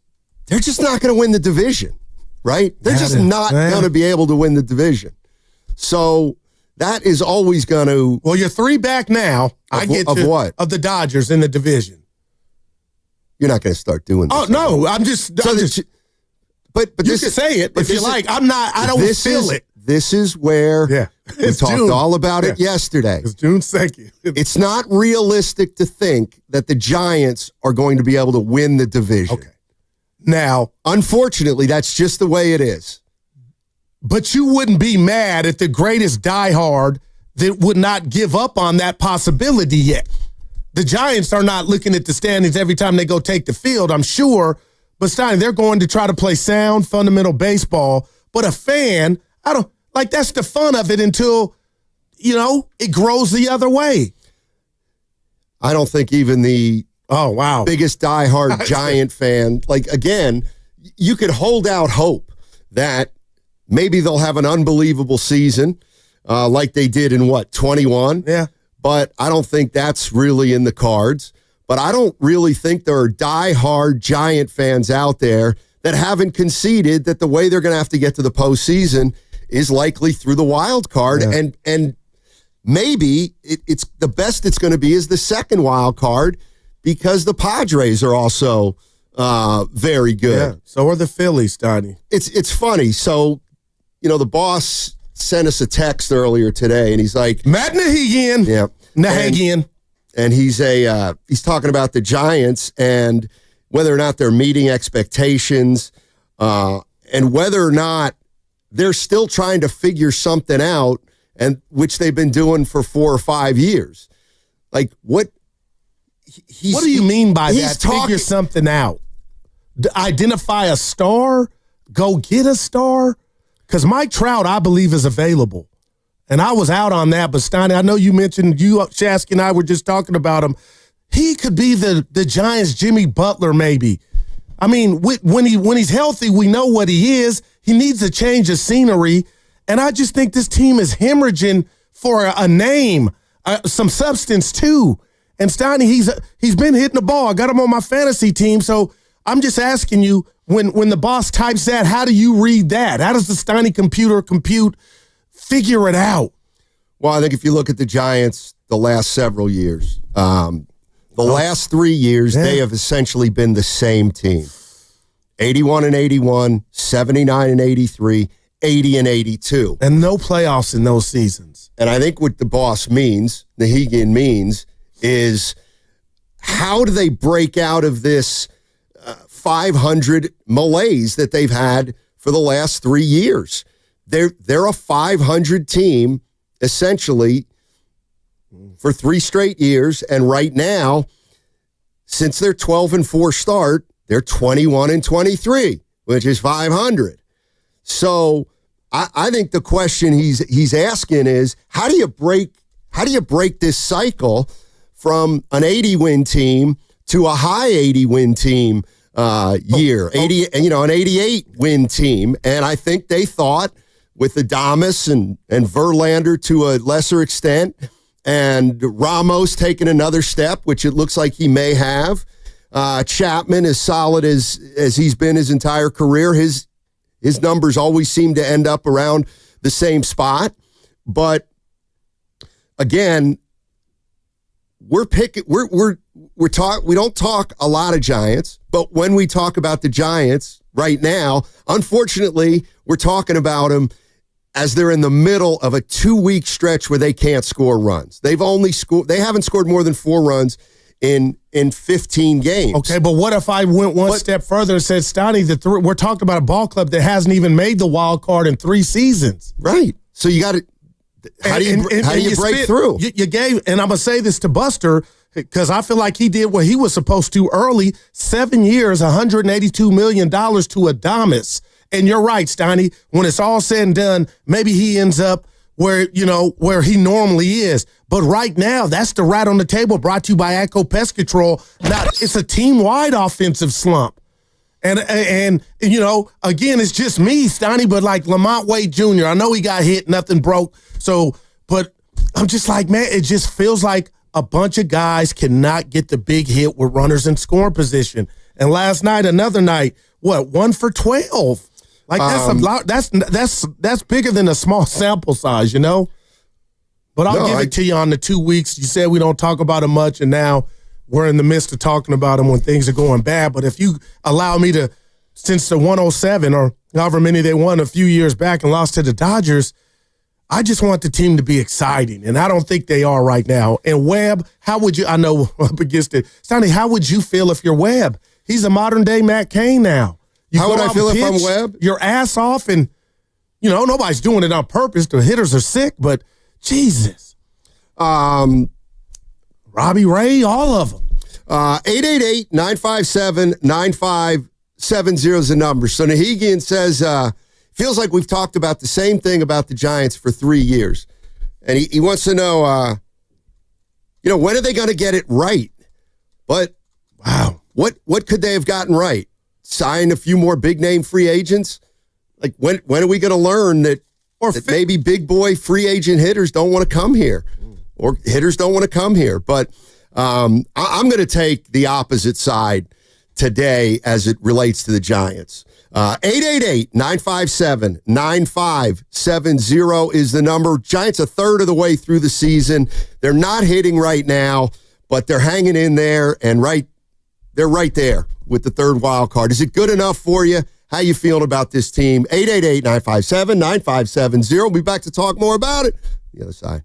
S19: they're just not going to win the division, right? They're just not going to be able to win the division. So that is always going to.
S17: Well, you're 3 back now.
S19: What?
S17: Of the Dodgers in the division.
S19: You're not going to start doing this.
S17: Oh, no. I'm just.
S19: But
S17: you can say it if you like. I don't feel it.
S19: This is where we talked all about it yesterday.
S17: It's June 2nd.
S19: It's not realistic to think that the Giants are going to be able to win the division.
S17: Okay. Now,
S19: unfortunately, that's just the way it is.
S17: But you wouldn't be mad at the greatest diehard that would not give up on that possibility yet. The Giants are not looking at the standings every time they go take the field, I'm sure. But Stein, they're going to try to play sound, fundamental baseball. But a fan, that's the fun of it until, it grows the other way.
S19: I don't think even the biggest diehard Giant fan, again, you could hold out hope that maybe they'll have an unbelievable season like they did in 21?
S17: Yeah.
S19: But I don't think that's really in the cards. But I don't really think there are diehard Giant fans out there that haven't conceded that the way they're going to have to get to the postseason is likely through the wild card. Yeah. And maybe it's the best it's going to be is the second wild card because the Padres are also very good.
S17: Yeah, so are the Phillies, Donnie.
S19: It's funny. So, the boss sent us a text earlier today, and he's like,
S17: Matt Nahigian.
S19: Yeah.
S17: Nahigian.
S19: And he's talking about the Giants and whether or not they're meeting expectations and whether or not they're still trying to figure something out, and which they've been doing for 4 or 5 years. What
S17: do you mean by that? Figure something out. Identify a star? Go get a star? Because Mike Trout, I believe, is available. And I was out on that, but Steiny, I know you mentioned Shasky and I were just talking about him. He could be the Giants' Jimmy Butler, maybe. I mean, when he's healthy, we know what he is. He needs a change of scenery. And I just think this team is hemorrhaging for a name, some substance too. And Steiny, he's been hitting the ball. I got him on my fantasy team. So I'm just asking you, when the boss types that, how do you read that? How does the Steiny computer compute? Figure it out.
S19: Well, I think if you look at the Giants the last several years, last 3 years, they have essentially been the same team. 81-81, 79-83, 80-82.
S17: And no playoffs in those seasons.
S19: And I think what the boss means, Nahigian means, is how do they break out of this 500 malaise that they've had for the last 3 years? They're a 500 team, essentially, for 3 straight years. And right now, since their 12-4 start, They're 21-23, which is 500. So I think the question he's asking is, how do you break this cycle from an 80-win team to a high 80-win team year, an 88-win team? And I think they thought with Adames and Verlander to a lesser extent, and Ramos taking another step, which it looks like he may have. Chapman, as solid as he's been his entire career, his numbers always seem to end up around the same spot. But again, we don't talk a lot of Giants, but when we talk about the Giants right now, unfortunately, we're talking about them as they're in the middle of a 2-week stretch where they can't score runs. They haven't scored more than 4 runs in 15 games.
S17: Okay, but what if I went one step further and said, Stoney, we're talking about a ball club that hasn't even made the wild card in 3 seasons.
S19: Right. So you got to, how do you break through?
S17: You gave, and I'm going to say this to Buster, because I feel like he did what he was supposed to early. 7 years, $182 million to Adames. And you're right, Stoney. When it's all said and done, maybe he ends up where he normally is. But right now, that's the rat on the table, brought to you by ACO Pest Control. Now, it's a team-wide offensive slump. And again, it's just me, Stoney, but like Lamont Wade Jr., I know he got hit, nothing broke. So, but I'm just like, man, it just feels like a bunch of guys cannot get the big hit with runners in scoring position. And last night, another night, 1 for 12? Like that's a lot. That's bigger than a small sample size, But I'll give it to you on the 2 weeks. You said we don't talk about it much, and now we're in the midst of talking about them when things are going bad. But if you allow me to, since the 107 or however many they won a few years back and lost to the Dodgers, I just want the team to be exciting, and I don't think they are right now. And Webb, how would you? I know up against it, Sonny. How would you feel if you're Webb? He's a modern day Matt Cain now.
S19: How would I feel if I'm Webb?
S17: Your ass off, and nobody's doing it on purpose. The hitters are sick, but Jesus, Robbie Ray, all of them.
S19: 888-957-9570 is the number. So Nahegian says, feels like we've talked about the same thing about the Giants for 3 years. And he wants to know, when are they going to get it right? But, wow, what could they have gotten right? Sign a few more big-name free agents? Like, when are we going to learn that maybe big boy free agent hitters don't want to come here, or hitters don't want to come here? But I'm going to take the opposite side today as it relates to the Giants. 888-957-9570 is the number. Giants a third of the way through the season. They're not hitting right now, but they're hanging in there, and they're right there with the third wild card. Is it good enough for you? How you feeling about this team? 888-957-9570. We'll be back to talk more about it. The other side.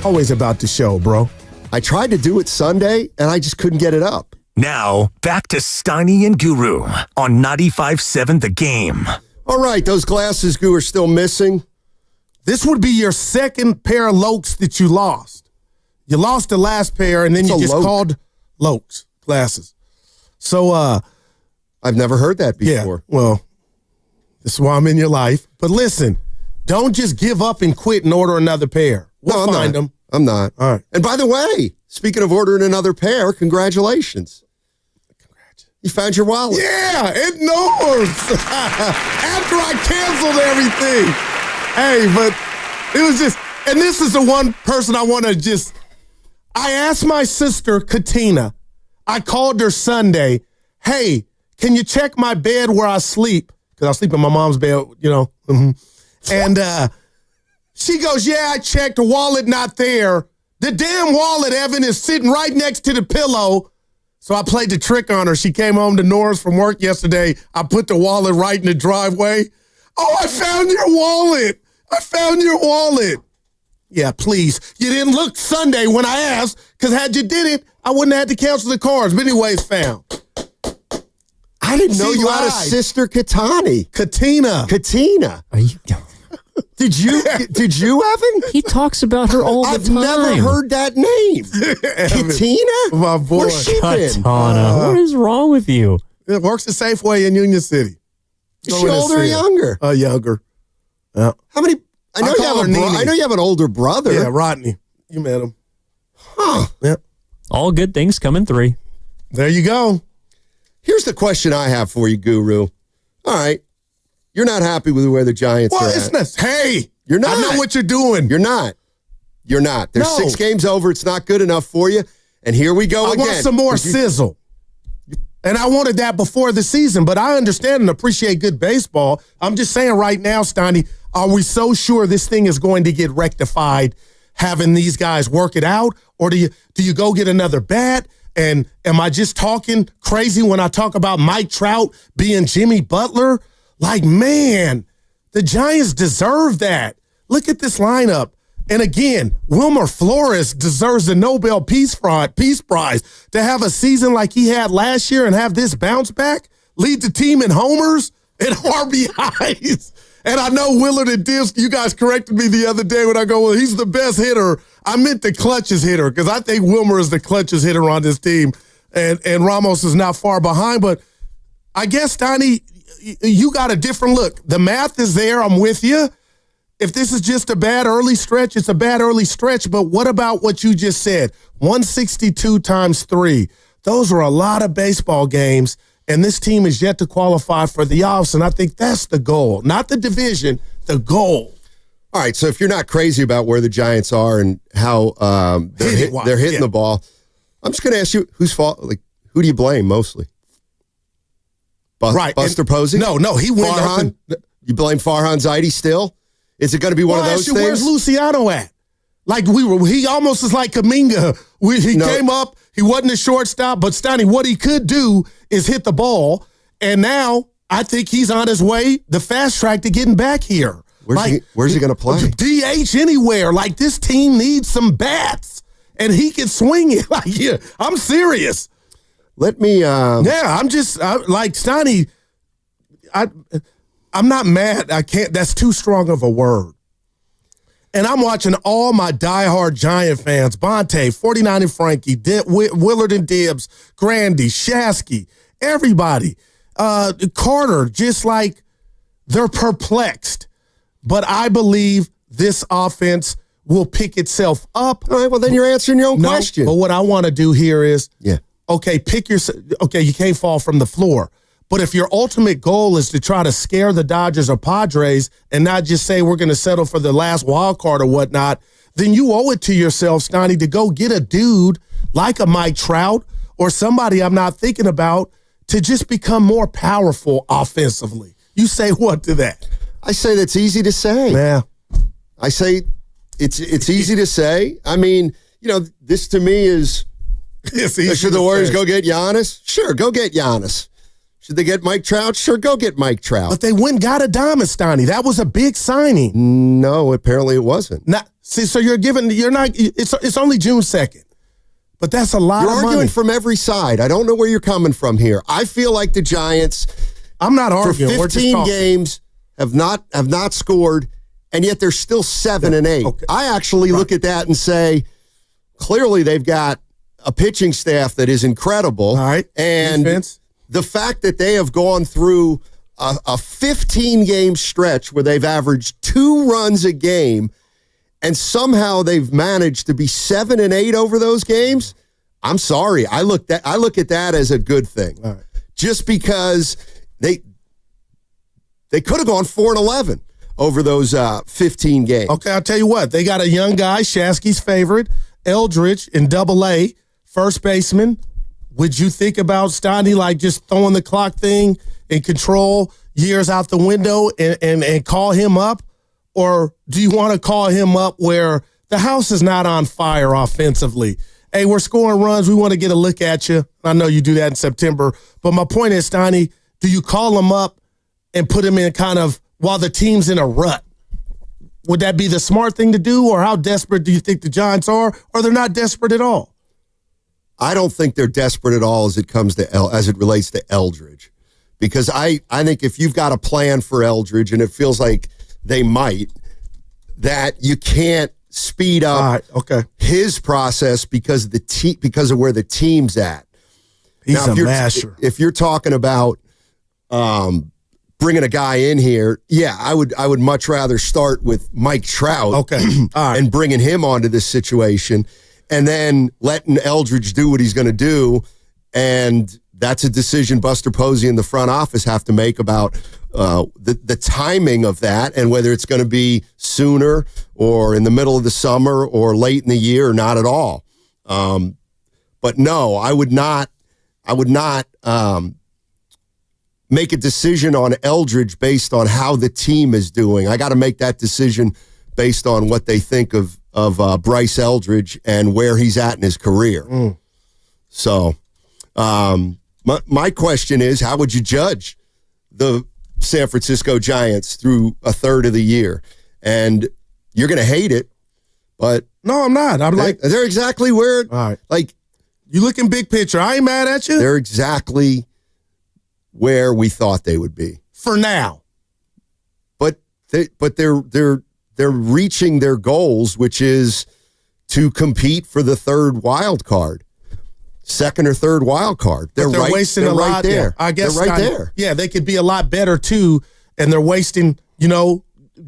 S17: Always about the show, bro.
S19: I tried to do it Sunday, and I just couldn't get it up.
S16: Now, back to Steiny and Guru on 95.7 The Game.
S19: All right, those glasses, Guru, are still missing.
S17: This would be your second pair of Lokes that you lost. You lost the last pair, and then you just called Lokes glasses. So,
S19: I've never heard that before.
S17: Yeah, well, this is why I'm in your life. But listen, don't just give up and quit and order another pair. We'll find them.
S19: I'm not.
S17: All right.
S19: And by the way, speaking of ordering another pair, congratulations. You found your wallet.
S17: Yeah, it knows. After I canceled everything. Hey, but it was just, and this is the one person I want to just, I asked my sister, Katina, I called her Sunday, hey, can you check my bed where I sleep? Because I sleep in my mom's bed, you know. And she goes, yeah, I checked, the wallet not there. The damn wallet, Evan, is sitting right next to the pillow. So I played the trick on her. She came home to Norris from work yesterday. I put the wallet right in the driveway. Oh, I found your wallet. I found your wallet. Yeah, please. You didn't look Sunday when I asked, because had you did it, I wouldn't have had to cancel the cards. But anyway, it's found.
S19: I didn't know you had a sister, Katina.
S18: Are you?
S19: Did you, Evan?
S18: He talks about her all the time.
S19: I've never heard that name. Katina?
S17: My boy.
S19: Where's she been?
S18: Katana. What is wrong with you?
S17: It works at Safeway in Union City.
S19: Is she older or younger?
S17: Younger. Yeah.
S19: How many? I know you have an older brother.
S17: Yeah, Rodney. You met him.
S19: Huh.
S17: Yep.
S18: All good things come in three.
S17: There you go.
S19: Here's the question I have for you, Guru. All right. You're not happy with where the Giants are
S17: it's
S19: at.
S17: not. Hey,
S19: you're not.
S17: I know what you're doing.
S19: You're not. There's 6 games over. It's not good enough for you. And here we go again.
S17: I want some more sizzle. And I wanted that before the season, but I understand and appreciate good baseball. I'm just saying right now, Steiny, are we so sure this thing is going to get rectified having these guys work it out? Or do you go get another bat? And am I just talking crazy when I talk about Mike Trout being Jimmy Butler? Like, man, the Giants deserve that. Look at this lineup. And again, Wilmer Flores deserves the Nobel Peace Prize to have a season like he had last year and have this bounce back, lead the team in homers and RBIs. And I know Willard and Disk, you guys corrected me the other day when I go, well, he's the best hitter. I meant the clutches hitter because I think Wilmer is the clutches hitter on this team. And Ramos is not far behind. But I guess, Donnie, you got a different look. The math is there. I'm with you. If this is just a bad early stretch, it's a bad early stretch. But what about what you just said? 162 times 3. Those are a lot of baseball games, and this team is yet to qualify for the offs, and I think that's the goal. Not the division, the goal.
S19: All right, so if you're not crazy about where the Giants are and how they're hitting the ball, I'm just going to ask you, whose fault? Like, who do you blame mostly? Buster Posey?
S17: No, he went
S19: Farhan? You blame Farhan Zaidi still? Is it going to be one of those things?
S17: Where's Luciano at? Like he almost is like Kaminga He came up. He wasn't a shortstop, but Steiny, what he could do is hit the ball. And now I think he's on his way, the fast track to getting back here.
S19: Where's he going to play?
S17: DH anywhere. Like, this team needs some bats, and he can swing it. Like, yeah, I'm serious.
S19: Let me.
S17: I'm just like Steiny. I'm not mad. I can't. That's too strong of a word. And I'm watching all my diehard Giant fans, Bonte, 49 and Frankie, Willard and Dibbs, Grandy, Shasky, everybody, Carter, just like they're perplexed. But I believe this offense will pick itself up.
S19: All right, well, then you're answering your own question.
S17: But what I want to do here is, okay, you can't fall from the floor. But if your ultimate goal is to try to scare the Dodgers or Padres and not just say we're going to settle for the last wild card or whatnot, then you owe it to yourself, Stoney, to go get a dude like a Mike Trout or somebody I'm not thinking about to just become more powerful offensively. You say what to that?
S19: I say that's easy to say.
S17: Yeah.
S19: I say it's easy to say. I mean, this to me is, should the Warriors go get Giannis? Sure, go get Giannis. Should they get Mike Trout? Sure, go get Mike Trout.
S17: But they went and got Adames, Stoney. That was a big signing.
S19: No, apparently it wasn't.
S17: So you're not. It's only June 2nd. But that's a lot of money.
S19: You're arguing from every side. I don't know where you're coming from here. I feel like the Giants,
S17: I'm not arguing.
S19: For 15 games, have not scored, and yet they're still 7-8.
S17: Okay.
S19: I actually look at that and say, clearly they've got a pitching staff that is incredible.
S17: All right.
S19: And
S17: defense.
S19: The fact that they have gone through a 15-game stretch where they've averaged 2 runs a game, and somehow they've managed to be 7-8 over those games, I'm sorry. I look at that as a good thing.
S17: All right.
S19: Just because they could have gone 4-11 over those 15 games.
S17: Okay, I'll tell you what. They got a young guy, Shasky's favorite, Eldridge in Double-A, first baseman. Would you think about Stoney like just throwing the clock thing and control years out the window and call him up? Or do you want to call him up where the house is not on fire offensively? Hey, we're scoring runs. We want to get a look at you. I know you do that in September. But my point is, Stoney, do you call him up and put him in kind of while the team's in a rut? Would that be the smart thing to do? Or how desperate do you think the Giants are? Or they're not desperate at all?
S19: I don't think they're desperate at all as it relates to Eldridge, because I think if you've got a plan for Eldridge, and it feels like they might, that you can't speed up his process because of where the team's at.
S17: He's a masher.
S19: If you're talking about bringing a guy in here, I would much rather start with Mike Trout,
S17: All right.
S19: and bringing him onto this situation. And then letting Eldridge do what he's going to do. And that's a decision Buster Posey and the front office have to make about the timing of that, and whether it's going to be sooner or in the middle of the summer or late in the year or not at all. But no, I would not make a decision on Eldridge based on how the team is doing. I got to make that decision based on what they think of Bryce Eldridge and where he's at in his career. So my question is, how would you judge the San Francisco Giants through a third of the year? And you're going to hate it, but...
S17: No, I'm not.
S19: They're exactly where...
S17: All right.
S19: Like,
S17: you looking big picture. I ain't mad at you.
S19: They're exactly where we thought they would be.
S17: For now.
S19: But they're reaching their goals, which is to compete for the third wild card, second or third wild card. They're
S17: wasting a lot
S19: there.
S17: Yeah, I guess
S19: they're right there.
S17: Yeah, they could be a lot better too, and they're wasting,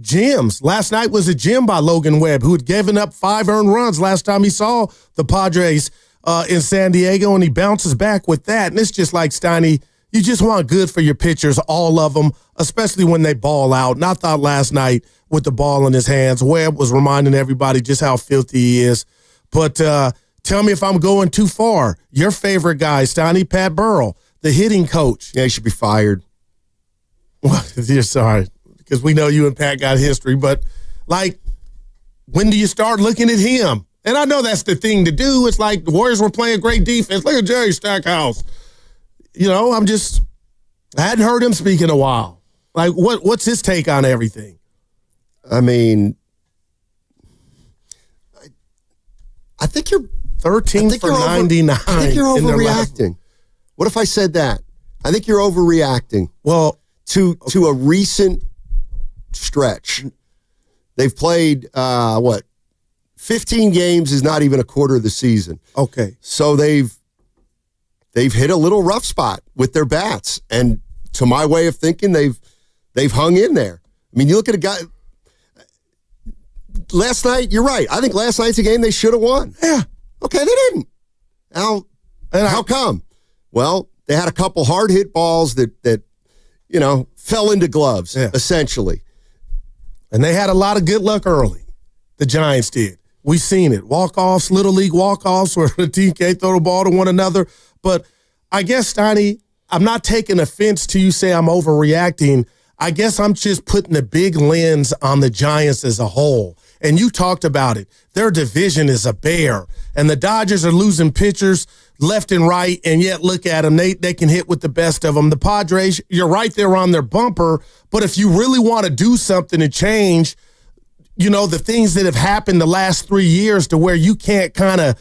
S17: gems. Last night was a gem by Logan Webb, who had given up 5 earned runs last time he saw the Padres in San Diego, and he bounces back with that. And it's just like, Steiny, you just want good for your pitchers, all of them, especially when they ball out. And I thought last night, with the ball in his hands, Webb was reminding everybody just how filthy he is. But tell me if I'm going too far. Your favorite guy, Stoney, Pat Burrell, the hitting coach.
S19: Yeah, he should be fired.
S17: Well, you're sorry, because we know you and Pat got history. But, when do you start looking at him And I know that's the thing to do. It's like the Warriors were playing great defense. Look at Jerry Stackhouse. You know, I hadn't heard him speak in a while. Like, what's his take on everything?
S19: I mean, I think you're
S17: 13 for 99.
S19: I think you're overreacting. What if I said that? I think you're overreacting.
S17: Well,
S19: to a recent stretch. They've played 15 games is not even a quarter of the season.
S17: Okay.
S19: So they've hit a little rough spot with their bats, and to my way of thinking, they've hung in there. I mean, you look at a guy last night. You're right. I think last night's a game they should have won.
S17: Yeah.
S19: Okay, they didn't. How come? Well, they had a couple hard hit balls that fell into gloves, essentially.
S17: And they had a lot of good luck early. The Giants did. We've seen it. Walk-offs, Little League walk-offs where the team can't throw the ball to one another. But I guess, Steiny, I'm not taking offense to you say I'm overreacting. I guess I'm just putting a big lens on the Giants as a whole. And you talked about it. Their division is a bear. And the Dodgers are losing pitchers left and right, and yet look at them. They can hit with the best of them. The Padres, you're right there on their bumper, but if you really want to do something to change, the things that have happened the last 3 years to where you can't kind of,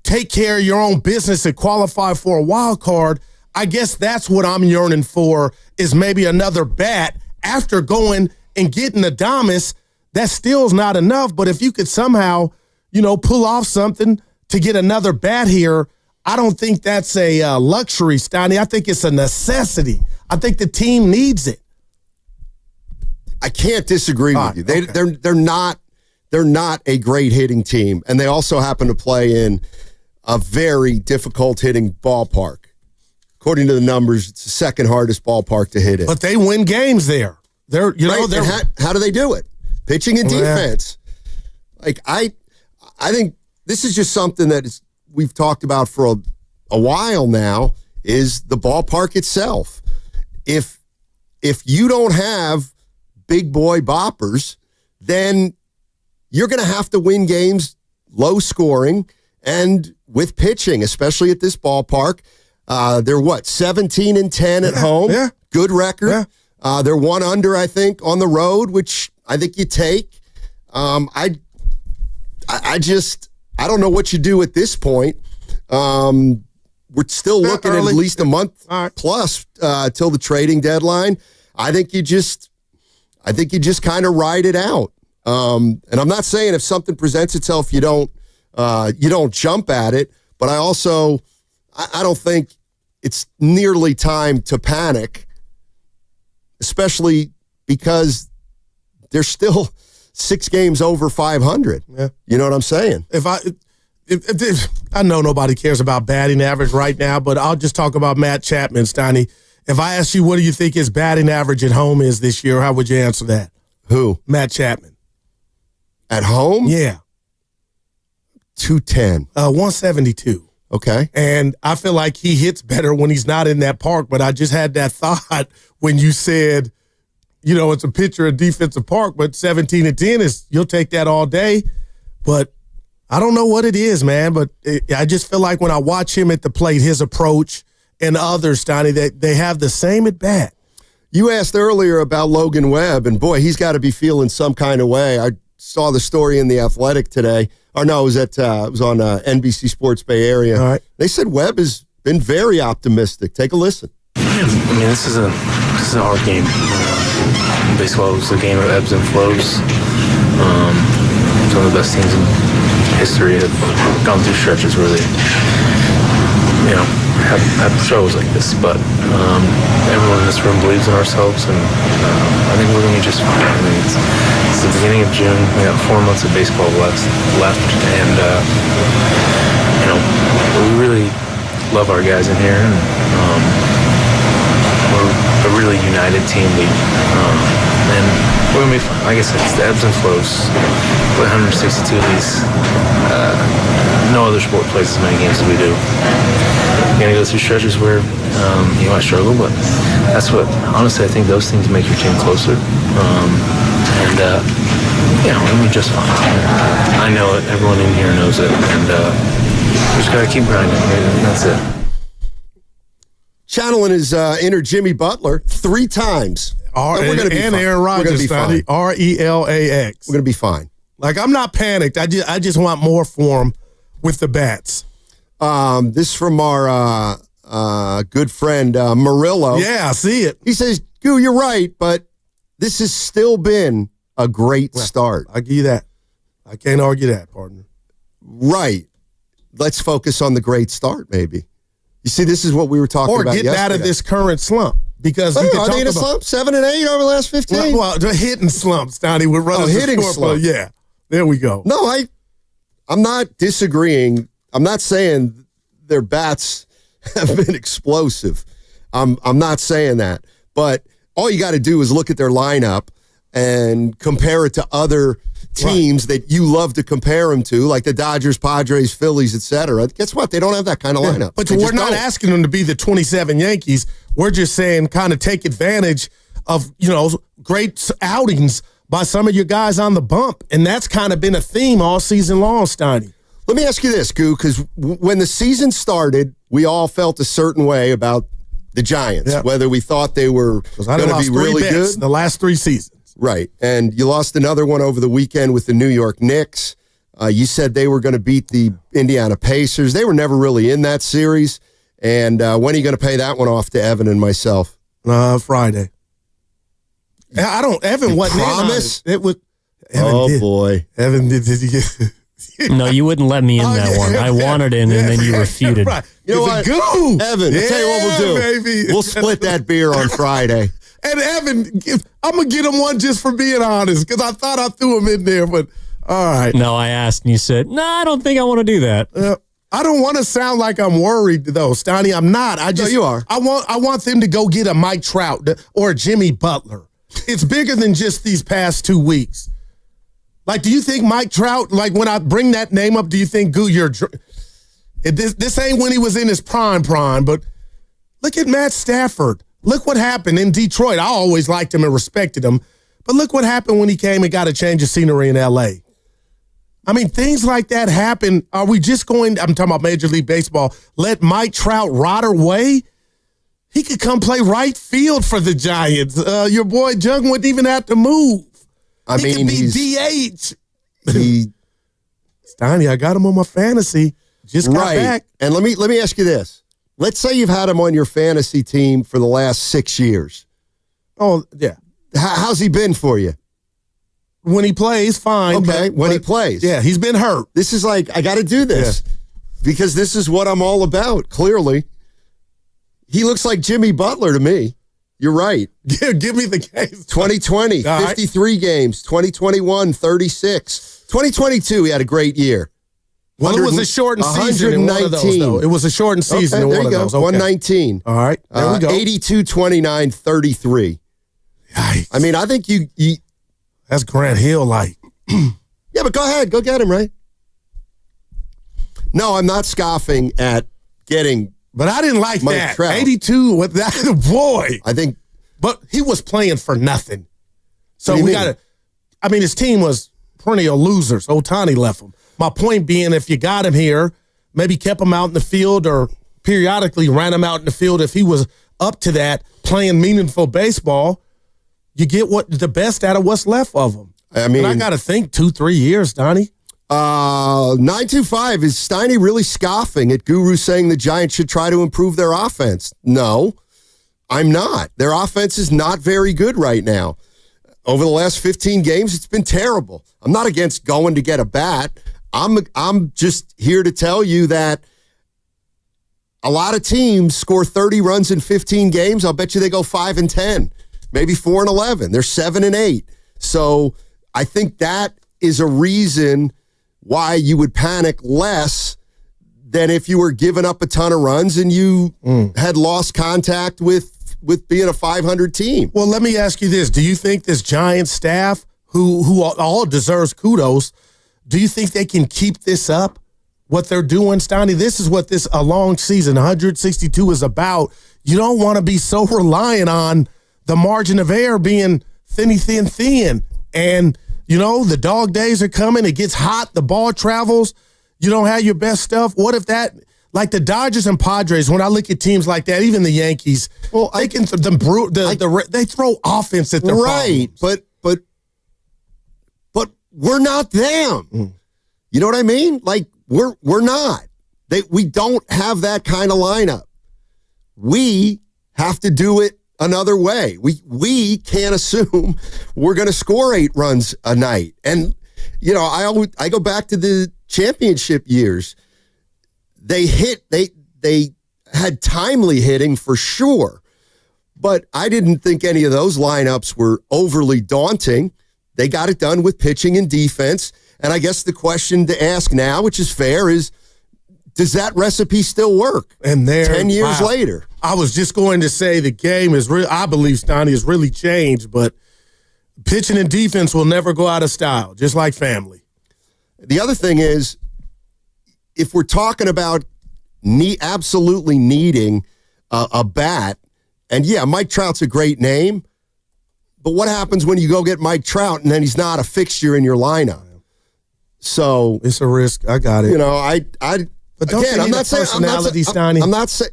S17: take care of your own business and qualify for a wild card, I guess that's what I'm yearning for is maybe another bat after going and getting Adames. That still is not enough, but if you could somehow, pull off something to get another bat here, I don't think that's a luxury, Steiny. I think it's a necessity. I think the team needs it.
S19: I can't disagree with you. They're not a great hitting team, and they also happen to play in a very difficult hitting ballpark. According to the numbers, it's the second hardest ballpark to hit in.
S17: But they win games there. How
S19: do they do it? Pitching and defense. Like I think this is just something that we've talked about for a while now. Is the ballpark itself? If you don't have big boy boppers, then you're going to have to win games low scoring and with pitching, especially at this ballpark. They're 17-10 at home.
S17: Yeah.
S19: Good record.
S17: Yeah.
S19: They're 1 under, I think, on the road, which I think you take. I don't know what you do at this point. We're still looking at least a month plus till the trading deadline. I think you just kind of ride it out. And I'm not saying if something presents itself, you don't jump at it. But I don't think it's nearly time to panic, especially because they're still 6 games over 500.
S17: Yeah.
S19: You know what I'm saying?
S17: If I know nobody cares about batting average right now, but I'll just talk about Matt Chapman, Steiny. If I ask you what do you think his batting average at home is this year, how would you answer that?
S19: Who?
S17: Matt Chapman.
S19: At home?
S17: Yeah.
S19: 210.
S17: 172.
S19: Okay.
S17: And I feel like he hits better when he's not in that park, but I just had that thought when you said, it's a pitcher of defensive park, but 17-10 is, you'll take that all day. But I don't know what it is, man, but I just feel like when I watch him at the plate, his approach and others, Steiny, they have the same at bat.
S19: You asked earlier about Logan Webb, and boy, he's got to be feeling some kind of way. I saw the story in The Athletic today. Or no, it was on NBC Sports Bay Area.
S17: All right.
S19: They said Webb has been very optimistic. Take a listen.
S8: I mean, this is a hard game. Baseball is a game of ebbs and flows. Some of the best teams in history have gone through stretches where they, have struggles like this. But everyone in this room believes in ourselves, and I think we're going to be just fine. I mean, it's the beginning of June. We got 4 months of baseball left, and we really love our guys in here, and we're a really united team. And we're going to be fine. Like I said, it's the ebbs and flows. Play 162 of these. No other sport plays as many games as we do. You're going to go through stretches where you might struggle, but honestly, I think those things make your team closer. And Yeah, we'll be just fine. I know it. Everyone in here knows it. And we just got to keep grinding. Right? That's it.
S19: Channeling his inner Jimmy Butler 3 times.
S17: We're going to be fine. Aaron Rodgers, RELAX.
S19: We're going to be fine.
S17: Like, I'm not panicked. I just want more for him with the bats.
S19: This is from our good friend Murillo.
S17: Yeah, I see it.
S19: He says, Goo, you're right, but this has still been a great start.
S17: I'll give you that. I can't argue that, partner.
S19: Right. Let's focus on the great start, maybe. You see, this is what we were talking about yesterday.
S17: Or get out of this current slump. Because
S19: are they in a slump? 7 and 8 over the last 15?
S17: Well, the hitting slumps, Donnie, with runners.
S19: Hitting slump.
S17: Yeah, there we go.
S19: No, I'm not disagreeing. I'm not saying their bats have been explosive. I'm not saying that. But all you got to do is look at their lineup and compare it to other teams that you love to compare them to, like the Dodgers, Padres, Phillies, etc. Guess what? They don't have that kind of lineup.
S17: But we're not asking them to be the 27 Yankees. We're just saying kind of take advantage of, great outings by some of your guys on the bump. And that's kind of been a theme all season long, Steiny.
S19: Let me ask you this, Goo, because when the season started, we all felt a certain way about the Giants, whether we thought they were going to be really good.
S17: The last 3 seasons.
S19: Right. And you lost another one over the weekend with the New York Knicks. You said they were going to beat the Indiana Pacers. They were never really in that series. And when are you going to pay that one off to Evan and myself?
S17: Friday. Evan wasn't
S19: promise?
S17: It was.
S19: Boy.
S17: Evan, did you get...
S18: No, you wouldn't let me in that one. I wanted in, and then you refuted.
S19: Right. You know what?
S17: Goo.
S19: Evan, I'll tell you what we'll do.
S17: Baby.
S19: We'll split that beer on Friday.
S17: And Evan, I'm going to get him one just for being honest, because I thought I threw him in there, but all right.
S18: No, I asked, and you said, no, I don't think I want to do that.
S17: I don't want to sound like I'm worried, though, Steiny. I'm not.
S19: No, you are.
S17: I want them to go get a Mike Trout or a Jimmy Butler. It's bigger than just these past 2 weeks. Like, do you think Mike Trout, like when I bring that name up, do you think, Goo, this ain't when he was in his prime, but look at Matt Stafford. Look what happened in Detroit. I always liked him and respected him, but look what happened when he came and got a change of scenery in L.A. I mean, things like that happen. Are we just going, I'm talking about Major League Baseball, let Mike Trout rot away? He could come play right field for the Giants. Your boy Jung wouldn't even have to move.
S19: I mean,
S17: he's DH. Steiny, I got him on my fantasy. Just got back.
S19: And let me ask you this. Let's say you've had him on your fantasy team for the last 6 years.
S17: Oh, yeah.
S19: How's he been for you?
S17: When he plays, fine.
S19: Okay, when he plays.
S17: Yeah, he's been hurt.
S19: This is like, I got to do this because this is what I'm all about, clearly. He looks like Jimmy Butler to me. You're right.
S17: Give me the games.
S19: 2020, 53 games. 2021, 36. 2022, he had a great year.
S17: Well, it was a shortened season in one of those, though. It was a shortened season in one of those. Okay.
S19: 119.
S17: All right, there we go.
S19: 82, 29, 33.
S17: Yikes.
S19: I mean, I think you
S17: that's Grant Hill-like.
S19: Yeah, but go ahead. Go get him, right? No, I'm not scoffing at getting
S17: But I didn't like
S19: Mike
S17: that.
S19: Trout.
S17: 82 with that. Boy.
S19: I think.
S17: But he was playing for nothing. So
S19: What do you
S17: we
S19: mean?
S17: got to, I mean, his team was perennial losers. Ohtani left him. My point being, if you got him here, maybe kept him out in the field or periodically ran him out in the field if he was up to that, playing meaningful baseball, you get the best out of what's left of him.
S19: I mean,
S17: and I got to think 2-3 years, Donnie.
S19: 925, is Steiny really scoffing at Guru saying the Giants should try to improve their offense? No, I'm not. Their offense is not very good right now. Over the last 15 games, it's been terrible. I'm not against going to get a bat. I'm just here to tell you that a lot of teams score 30 runs in 15 games. I'll bet you they go 5-10, maybe 4-11. They're 7-8. So I think that is a reason why you would panic less than if you were giving up a ton of runs and you had lost contact with being a 500 team.
S17: Well, let me ask you this. Do you think this Giants staff, who all deserves kudos, do you think they can keep this up, what they're doing, Steiny? This is what a long season, 162, is about. You don't want to be so reliant on the margin of error being thin. And The dog days are coming. It gets hot. The ball travels. You don't have your best stuff. What if that, like the Dodgers and Padres, when I look at teams like that, even the Yankees, they throw offense at their problems.
S19: But we're not them. You know what I mean? Like we're not. We don't have that kind of lineup. We have to do it another way. We can't assume we're going to score 8 runs a night. And I go back to the championship years. They had timely hitting for sure, but I didn't think any of those lineups were overly daunting. They got it done with pitching and defense. And I guess the question to ask now, which is fair, is does that recipe still work?
S17: And
S19: 10 years later.
S17: I was just going to say the game is real. I believe Stoney has really changed, but pitching and defense will never go out of style, just like family.
S19: The other thing is, if we're talking about absolutely needing a bat, and yeah, Mike Trout's a great name, but what happens when you go get Mike Trout and then he's not a fixture in your lineup? So
S17: it's a risk. I got it.
S19: But
S17: again, I'm not saying
S19: I'm not saying.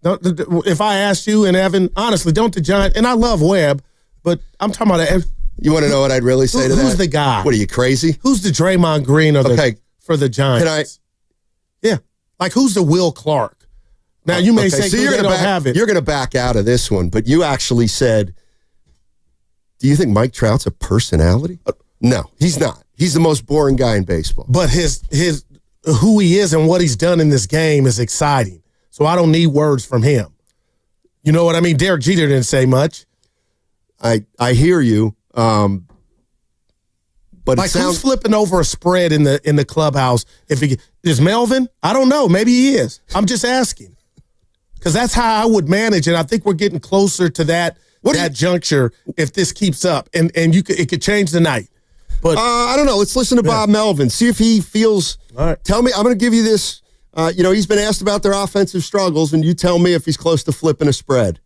S17: If I asked you and Evan, honestly, don't the Giants, and I love Webb, but I'm talking about.
S19: You want to know what I'd really say to that?
S17: Who's the guy?
S19: What are you, crazy?
S17: Who's the Draymond Green for the Giants? Yeah. Like, who's the Will Clark? Now, you may say
S19: so
S17: don't have it.
S19: You're going to back out of this one, but you actually said, do you think Mike Trout's a personality? No, he's not. He's the most boring guy in baseball.
S17: But his who he is and what he's done in this game is exciting. So I don't need words from him. You know what I mean? Derek Jeter didn't say much.
S19: I hear you. But
S17: like, who's flipping over a spread in the clubhouse? Is Melvin? I don't know. Maybe he is. I'm just asking, because that's how I would manage it. I think we're getting closer to that juncture if this keeps up, and it could change the night. But
S19: I don't know. Let's listen to Bob Melvin. See if he feels.
S17: All right.
S19: Tell me. I'm going to give you this. He's been asked about their offensive struggles, and you tell me if he's close to flipping a spread.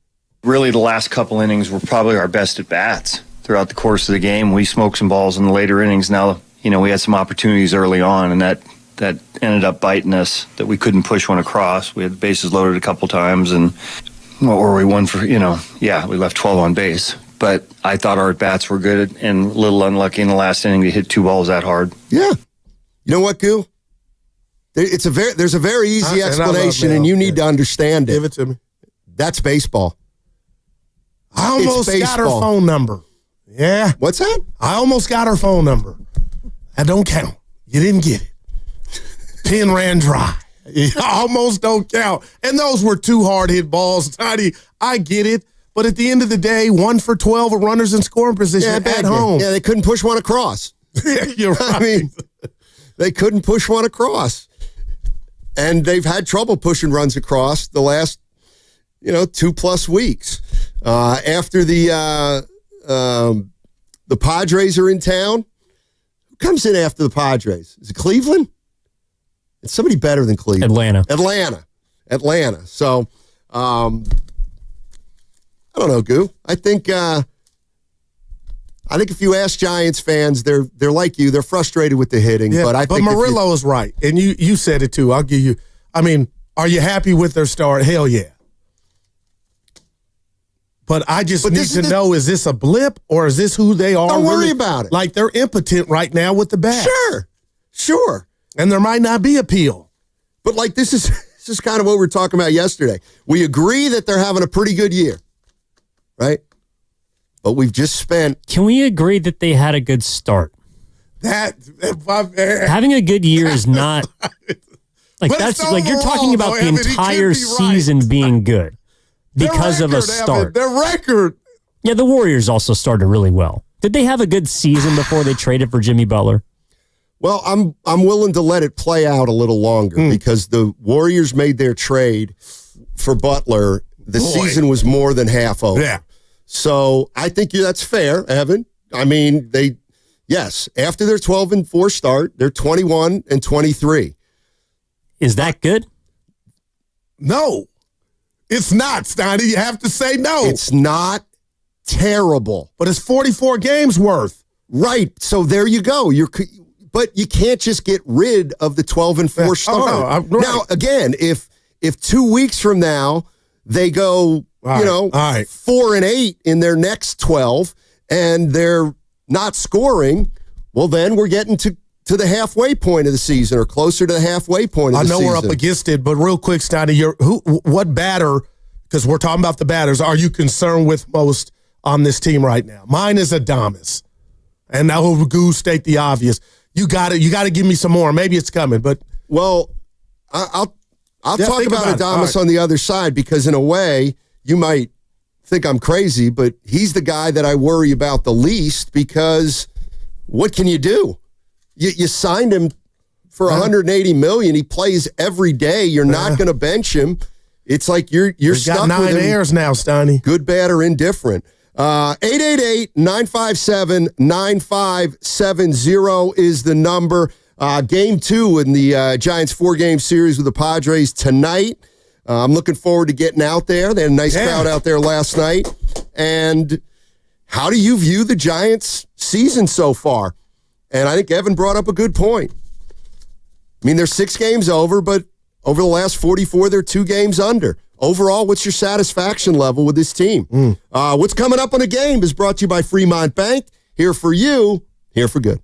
S20: Really, the last couple innings were probably our best at bats throughout the course of the game. We smoked some balls in the later innings. Now, we had some opportunities early on, and that ended up biting us, that we couldn't push one across. We had the bases loaded a couple times, and we won for, we left 12 on base. But I thought our at-bats were good and a little unlucky in the last inning to hit 2 balls that hard.
S19: Yeah. You know what, Goo? There's a very easy explanation, and you need to understand it.
S17: Give it to me.
S19: That's baseball.
S17: I almost got her phone number. Yeah.
S19: What's that?
S17: I almost got her phone number. That don't count. You didn't get it. Pen ran dry. It almost don't count. And those were 2 hard hit balls, Tiny. I get it. But at the end of the day, 1 for 12 of runners in scoring position at home.
S19: Yeah, they couldn't push one across.
S17: Yeah, you're right.
S19: I mean, they couldn't push one across. And they've had trouble pushing runs across the last, 2+ weeks. After the Padres are in town, who comes in after the Padres? Is it Cleveland? It's somebody better than Cleveland. Atlanta. So, I don't know, Goo. I think if you ask Giants fans, they're like you. They're frustrated with the hitting.
S17: Yeah,
S19: but I think
S17: Murillo is right. And you said it too. I'll give you. I mean, are you happy with their start? Hell yeah. But I just need to know, is this a blip or is this who they are?
S19: Don't worry about it.
S17: Like, they're impotent right now with the bat.
S19: Sure.
S17: And there might not be appeal.
S19: But like, this is kind of what we were talking about yesterday. We agree that they're having a pretty good year, right? But we've just spent.
S18: Can we agree that they had a good start? Having a good year is not like that's like you're talking about the entire season being good because of a start.
S17: Their record.
S18: Yeah, the Warriors also started really well. Did they have a good season before they traded for Jimmy Butler?
S19: Well, I'm willing to let it play out a little longer because the Warriors made their trade for Butler. The season was more than half over.
S17: Yeah.
S19: So I think that's fair, Evan. I mean, after their 12-4 start, they're 21-23.
S18: Is that good?
S17: No. It's not, Steiny. You have to say no.
S19: It's not terrible.
S17: But it's 44 games worth.
S19: Right. So there you go. But you can't just get rid of the 12-4 start.
S17: Right.
S19: Now, again, if 2 weeks from now they go, 4-8 in their next 12 and they're not scoring, well, then we're getting to the halfway point of the season or closer to the halfway point of the season.
S17: I know we're up against it, but real quick, Steiny, what batter, because we're talking about the batters, are you concerned with most on this team right now? Mine is Adames. And that will state the obvious. You got to give me some more. Maybe it's coming, but
S19: I'll talk about Adames on the other side, because in a way you might think I'm crazy, but he's the guy that I worry about the least, because what can you do? You signed him for $180 million. He plays every day. You're not going to bench him. It's like you're stuck
S17: got 9
S19: with him.
S17: airs now, Steiny.
S19: Good, bad, or indifferent. 888-957-9570 is the number. Game 2 in the Giants 4-game series with the Padres tonight. I'm looking forward to getting out there. They had a nice crowd out there last night. And how do you view the Giants' season so far? And I think Evan brought up a good point. I mean, they're 6 games over, but over the last 44, they're 2 games under. Overall, what's your satisfaction level with this team? What's coming up on a game is brought to you by Fremont Bank. Here for you, here for good.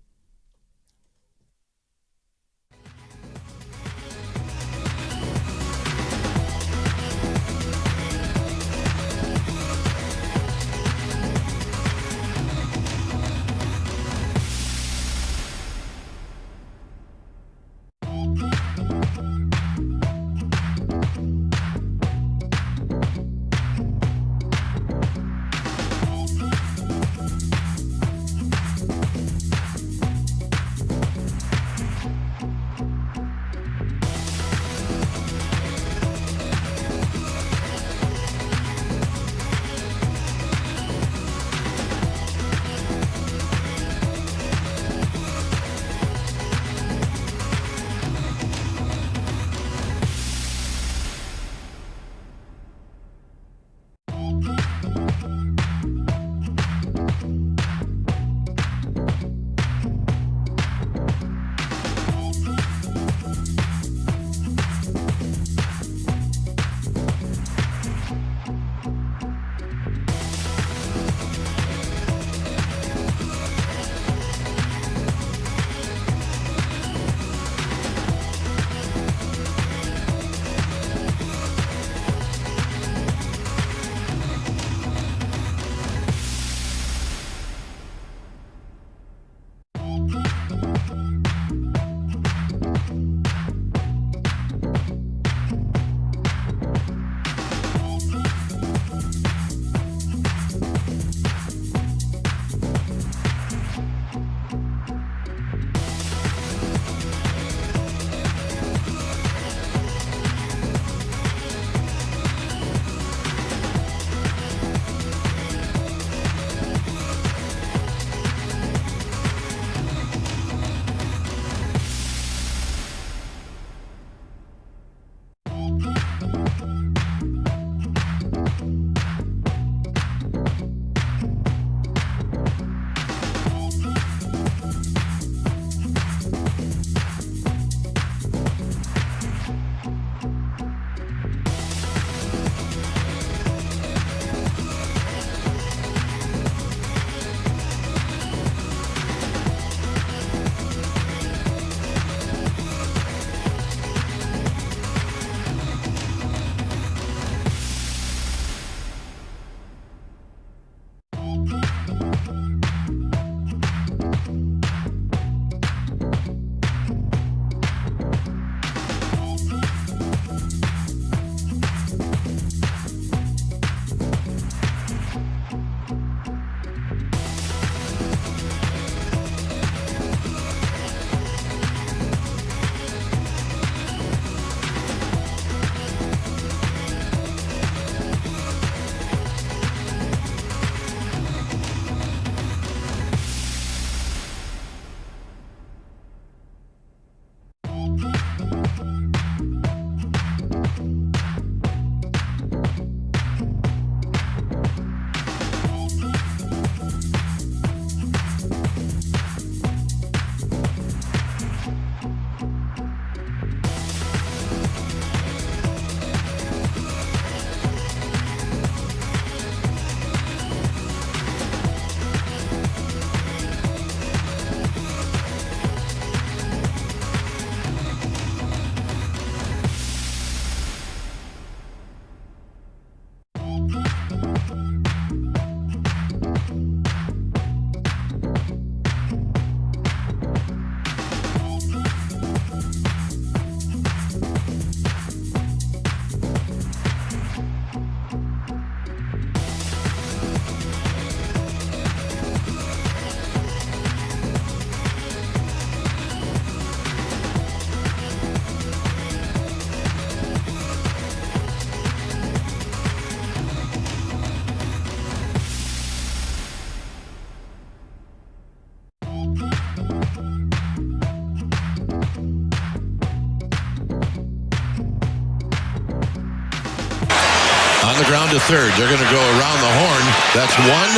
S1: the ground to third. They're going to go around the horn. That's one.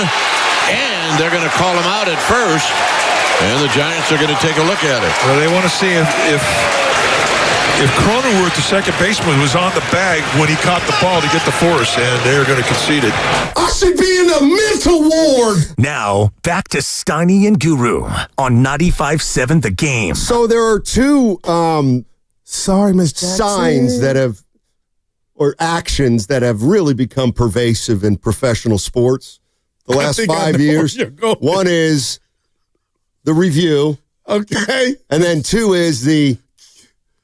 S1: And they're going to call him out at first. And the Giants are going to take a look at it.
S2: Well, they want to see if Cronenworth, the second baseman, was on the bag when he caught the ball to get the force, and they're going to concede it.
S17: I should be in a mental ward.
S16: Now, back to Steiny and Guru on 95.7 The Game.
S19: So there are two
S17: Sorry, Miss
S19: signs that have, or actions that have really become pervasive in professional sports the last 5 years. One is the review.
S17: Okay.
S19: And then two is the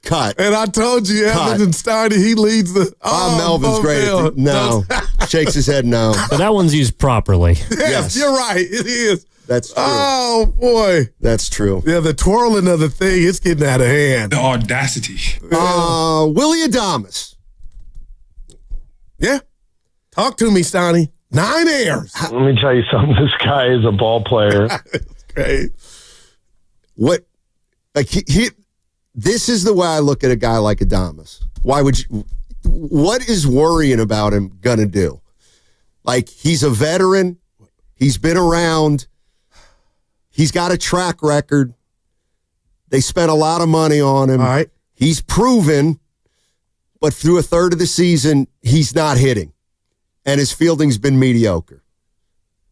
S19: cut.
S17: And I told you, Evans and Steiny, he leads the...
S19: Bob Melvin's great at no. Shakes his head no.
S18: But that one's used properly.
S17: Yes, you're right. It is.
S19: That's true.
S17: Oh, boy.
S19: That's true.
S17: Yeah, the twirling of the thing, it's getting out of hand.
S21: The audacity.
S19: Willie Adames.
S17: Yeah. Talk to me, Steiny. 9 airs.
S22: Let me tell you something. This guy is a ball player.
S17: That's great.
S19: What? Like he this is the way I look at a guy like Adames. Why would you? What is worrying about him gonna do? Like, he's a veteran. He's been around. He's got a track record. They spent a lot of money on him.
S17: All right.
S19: He's proven, but through a third of the season, he's not hitting. And his fielding's been mediocre.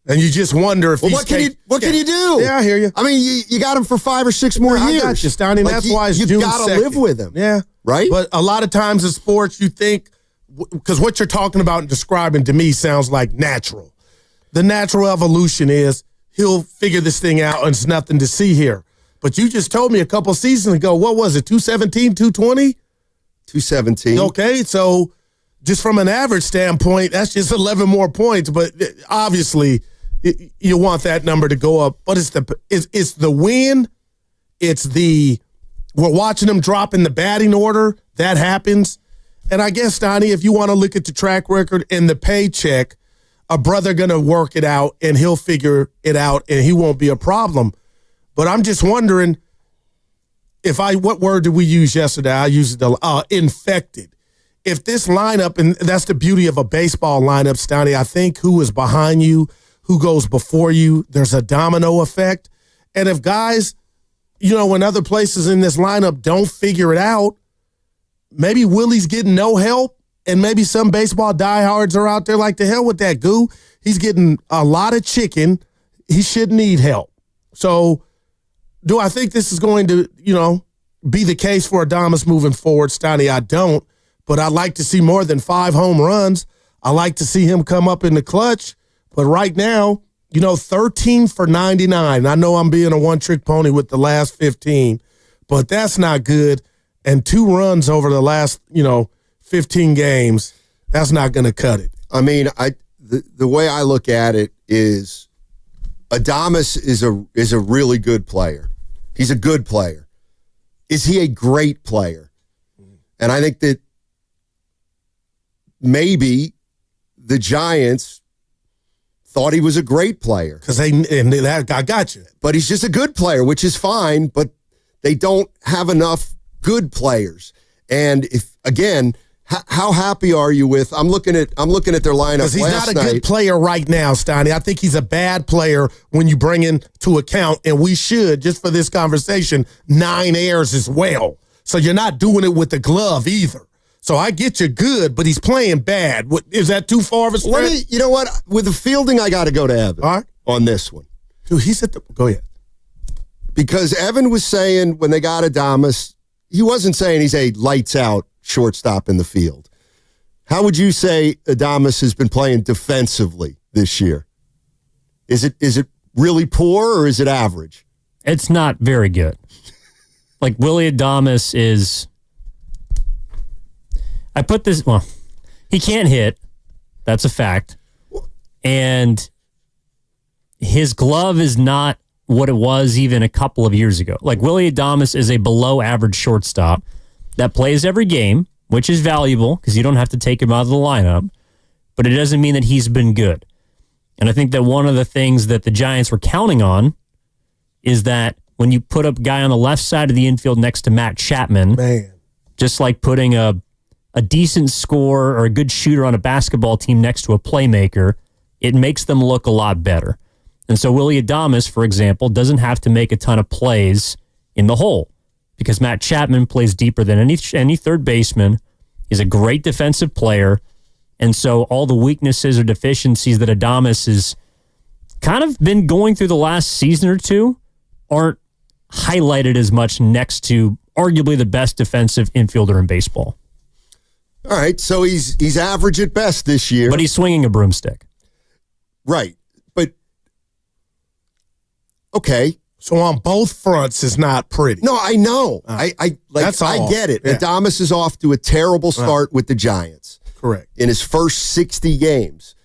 S17: And you just wonder if
S19: what can you do?
S17: Yeah, I hear you.
S19: I mean, you got him for 5 or 6 more years.
S17: I got you, Steiny. That's why it's
S19: you
S17: June
S19: got to
S17: 2nd.
S19: live with him.
S17: Yeah.
S19: Right?
S17: But a lot of times in sports, you think, because what you're talking about and describing to me sounds like natural. The natural evolution is he'll figure this thing out and it's nothing to see here. But you just told me a couple seasons ago, what was it, 217, 220?
S19: 217.
S17: Okay, so just from an average standpoint, that's just 11 more points. But obviously, you want that number to go up. But it's the win. It's the we're watching them drop in the batting order. That happens. And I guess, Donnie, if you want to look at the track record and the paycheck, a brother going to work it out and he'll figure it out and he won't be a problem. But I'm just wondering what word did we use yesterday? I used infected. If this lineup, and that's the beauty of a baseball lineup, Stoney, I think who is behind you, who goes before you, there's a domino effect. And if guys, when other places in this lineup don't figure it out, maybe Willie's getting no help, and maybe some baseball diehards are out there like, the hell with that goo. He's getting a lot of chicken. He should need help. So do I think this is going to, be the case for Adames moving forward, Stoney? I don't. But I'd like to see more than 5 home runs. I like to see him come up in the clutch. But right now, 13 for 99. I know I'm being a one-trick pony with the last 15, but that's not good. And 2 runs over the last, 15 games, that's not going to cut it.
S19: I mean, the way I look at it is Adames is a really good player. He's a good player. Is he a great player? And I think that maybe the Giants thought he was a great player.
S17: I got you.
S19: But he's just a good player, which is fine, but they don't have enough good players. And if, again, how happy are you with? I'm looking at their lineup.
S17: Because he's not a good player right now, Steiny. I think he's a bad player when you bring into account, and we should, just for this conversation, 9 errors as well. So you're not doing it with the glove either. So I get you good, but he's playing bad. Is that too far of a stretch?
S19: You know what? With the fielding, I got to go to Evan on this one.
S17: Dude, go ahead.
S19: Because Evan was saying when they got Adames, he wasn't saying he's a lights-out shortstop in the field. How would you say Adames has been playing defensively this year? Is it really poor or is it average?
S18: It's not very good. Like Willie Adames is... he can't hit. That's a fact. And his glove is not what it was even a couple of years ago. Like Willie Adames is a below-average shortstop that plays every game, which is valuable because you don't have to take him out of the lineup, but it doesn't mean that he's been good. And I think that one of the things that the Giants were counting on is that when you put a guy on the left side of the infield next to Matt Chapman, just like putting a a decent scorer or a good shooter on a basketball team next to a playmaker, it makes them look a lot better. And so Willy Adames, for example, doesn't have to make a ton of plays in the hole because Matt Chapman plays deeper than any third baseman. He's a great defensive player. And so all the weaknesses or deficiencies that Adames has kind of been going through the last season or two aren't highlighted as much next to arguably the best defensive infielder in baseball.
S19: All right, so he's average at best this year.
S18: But he's swinging a broomstick.
S19: Right. But, okay.
S17: So on both fronts is not pretty.
S19: No, I know. I get it.
S17: Yeah.
S19: Adames is off to a terrible start with the Giants.
S17: Correct.
S19: In his first 60 games.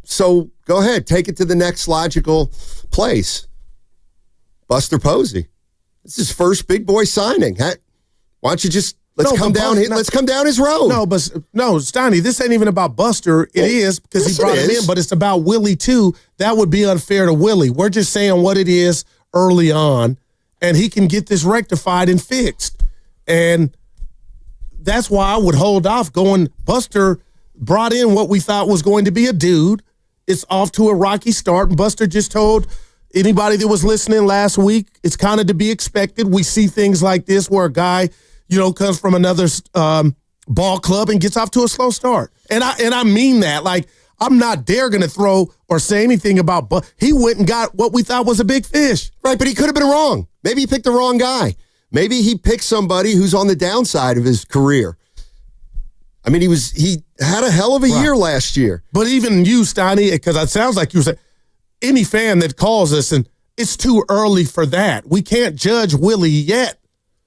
S19: So go ahead, take it to the next logical place. Buster Posey. This is his first big boy signing. Why don't you just let's come down his road?
S17: No, Steiny, this ain't even about Buster. It is because he brought him in, but it's about Willie too. That would be unfair to Willie. We're just saying what it is early on, and he can get this rectified and fixed. And that's why I would hold off going. Buster brought in what we thought was going to be a dude. It's off to a rocky start. And Buster just told anybody that was listening last week, it's kind of to be expected. We see things like this where a guy, comes from another ball club and gets off to a slow start. And I mean that. Like, I'm not dare going to throw or say anything about, but he went and got what we thought was a big fish.
S19: Right, but he could have been wrong. Maybe he picked the wrong guy. Maybe he picked somebody who's on the downside of his career. I mean, he had a hell of a year last year.
S17: But even you, Steiny, because it sounds like you said, any fan that calls us, and it's too early for that. We can't judge Willie yet.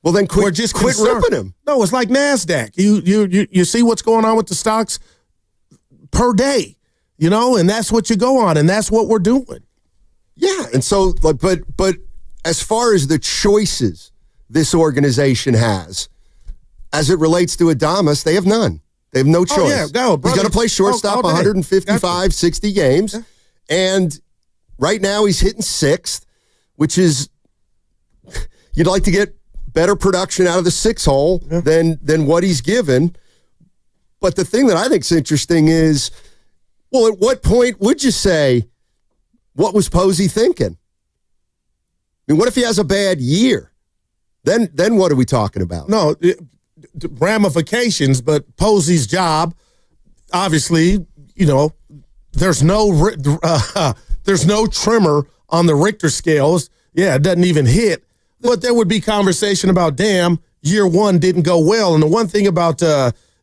S19: Well, then quit
S17: concerned.
S19: ripping him.
S17: No, it's like NASDAQ. You see what's going on with the stocks per day, and that's what you go on, and that's what we're doing.
S19: Yeah, and so, but as far as the choices this organization has, as it relates to Adames, they have none. They have no choice.
S17: Oh, yeah, go, brother.
S19: He's going to play shortstop 155, 60 games. Yeah. And right now he's hitting sixth, which is, you'd like to get better production out of the six hole than what he's given. But the thing that I think is interesting is, well, at what point would you say, what was Posey thinking? I mean, what if he has a bad year? Then what are we talking about?
S17: No, ramifications, but Posey's job, obviously, there's no tremor on the Richter scales. Yeah, it doesn't even hit. But there would be conversation about, damn, year one didn't go well. And the one thing about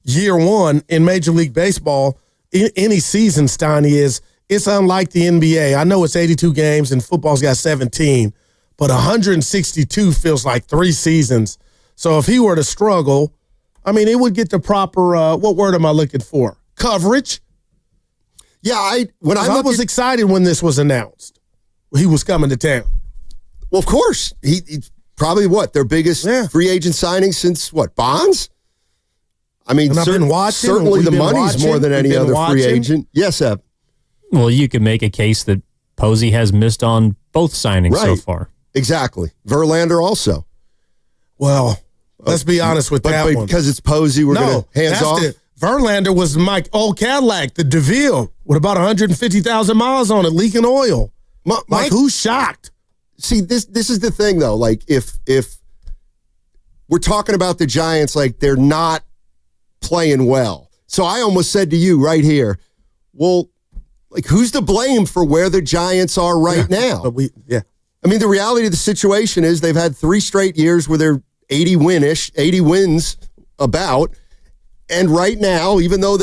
S17: year one in Major League Baseball, any season, Steiny, is it's unlike the NBA. I know it's 82 games and football's got 17, but 162 feels like 3 seasons. So if he were to struggle, I mean, it would get the proper, what word am I looking for? Coverage.
S19: Yeah, I
S17: was excited when this was announced. He was coming to town.
S19: Well, of course. He's probably their biggest free agent signing since Bonds? I mean, certainly the money's more than any other free agent. Yes, Eb.
S18: Well, you could make a case that Posey has missed on both signings so far.
S19: Exactly. Verlander also.
S17: Well, let's be honest with that one.
S19: Because it's Posey, we're going to hands off?
S17: Verlander was Mike old Cadillac, the DeVille, with about 150,000 miles on it, leaking oil. Mike, who's shocked?
S19: See, this is the thing, though. Like, if we're talking about the Giants, like, they're not playing well. So I almost said to you right here, well, like, who's to blame for where the Giants are right now? I mean, the reality of the situation is they've had 3 straight years where they're 80 wins about. And right now, even though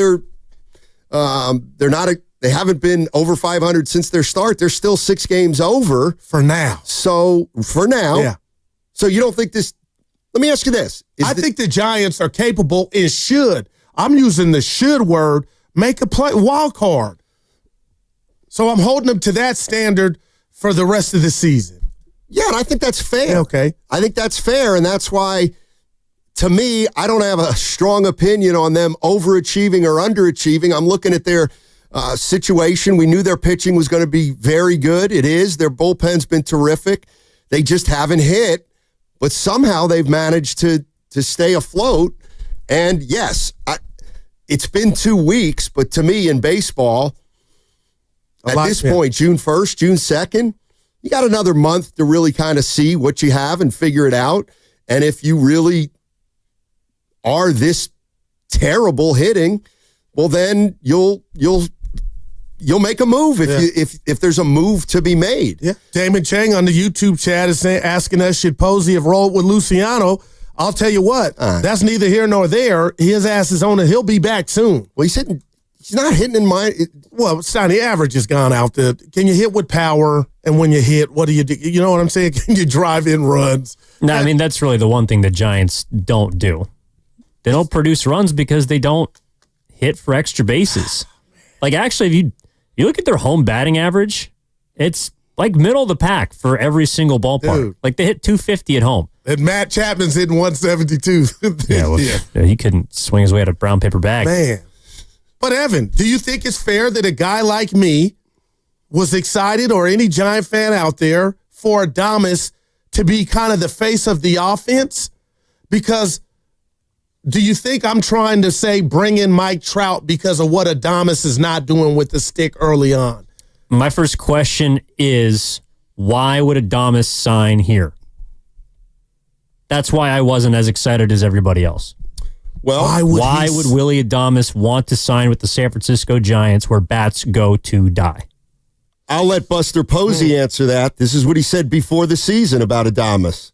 S19: they haven't been over 500 since their start, they're still 6 games over.
S17: For now.
S19: So,
S17: Yeah.
S19: So you don't think this, let me ask you this.
S17: I think the Giants are capable and should. I'm using the should word, make a play, wild card. So I'm holding them to that standard for the rest of the season.
S19: Yeah, and I think that's fair.
S17: Okay.
S19: I think that's fair, and that's why, to me, I don't have a strong opinion on them overachieving or underachieving. I'm looking at their situation. We knew their pitching was going to be very good. It is. Their bullpen's been terrific. They just haven't hit, but somehow they've managed to stay afloat. And yes, it's been 2 weeks, but to me in baseball, at this point, June 1st, June 2nd, you got another month to really kind of see what you have and figure it out. And if you really are this terrible hitting, well, then you'll make a move if there's a move to be made.
S17: Yeah. Damon Chang on the YouTube chat is asking us, should Posey have rolled with Luciano? I'll tell you what, that's neither here nor there. His ass is on it. He'll be back soon.
S19: Well, he's not hitting in my.
S17: Well, the average has gone out there. Can you hit with power? And when you hit, what do you do? You know what I'm saying? Can you drive in runs?
S18: No, I mean, that's really the one thing the Giants don't do. They don't produce runs because they don't hit for extra bases. Like, actually, if you look at their home batting average, it's like middle of the pack for every single ballpark.
S17: Dude.
S18: Like, they hit 250 at home.
S17: And Matt Chapman's hitting 172.
S18: Yeah, he couldn't swing his way out of a brown paper bag.
S17: Man. But, Evan, do you think it's fair that a guy like me was excited, or any Giant fan out there, for Adames to be kind of the face of the offense? Because do you think I'm trying to say bring in Mike Trout because of what Adames is not doing with the stick early on?
S18: My first question is, why would Adames sign here? That's why I wasn't as excited as everybody else.
S19: Well,
S18: why would Willie Adames want to sign with the San Francisco Giants, where bats go to die?
S19: I'll let Buster Posey answer that. This is what he said before the season about Adames.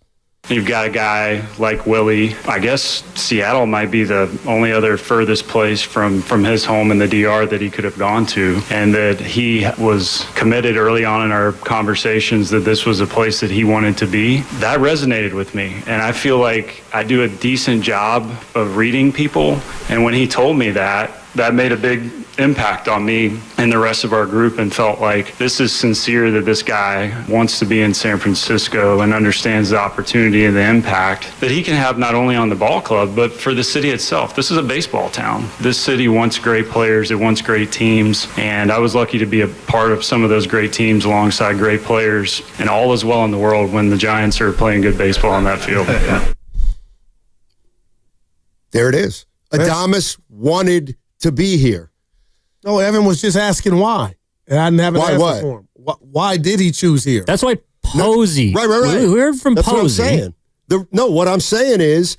S14: You've got a guy like Willie. I guess Seattle might be the only other furthest place from his home in the DR that he could have gone to, and that he was committed early on in our conversations that this was a place that he wanted to be. That resonated with me, and I feel like I do a decent job of reading people, and when he told me that made a big impact on me and the rest of our group, and felt like this is sincere, that this guy wants to be in San Francisco and understands the opportunity and the impact that he can have not only on the ball club, but for the city itself. This is a baseball town. This city wants great players. It wants great teams. And I was lucky to be a part of some of those great teams alongside great players. And all is well in the world when the Giants are playing good baseball on that field.
S19: There it is. Adames wanted to be here.
S17: No, Evan was just asking why. And I didn't have an
S19: Why
S17: answer
S19: what?
S17: for him. Why did he choose here?
S18: That's why Posey.
S19: Right.
S18: We heard from
S19: That's
S18: Posey.
S19: what I'm saying. What I'm saying is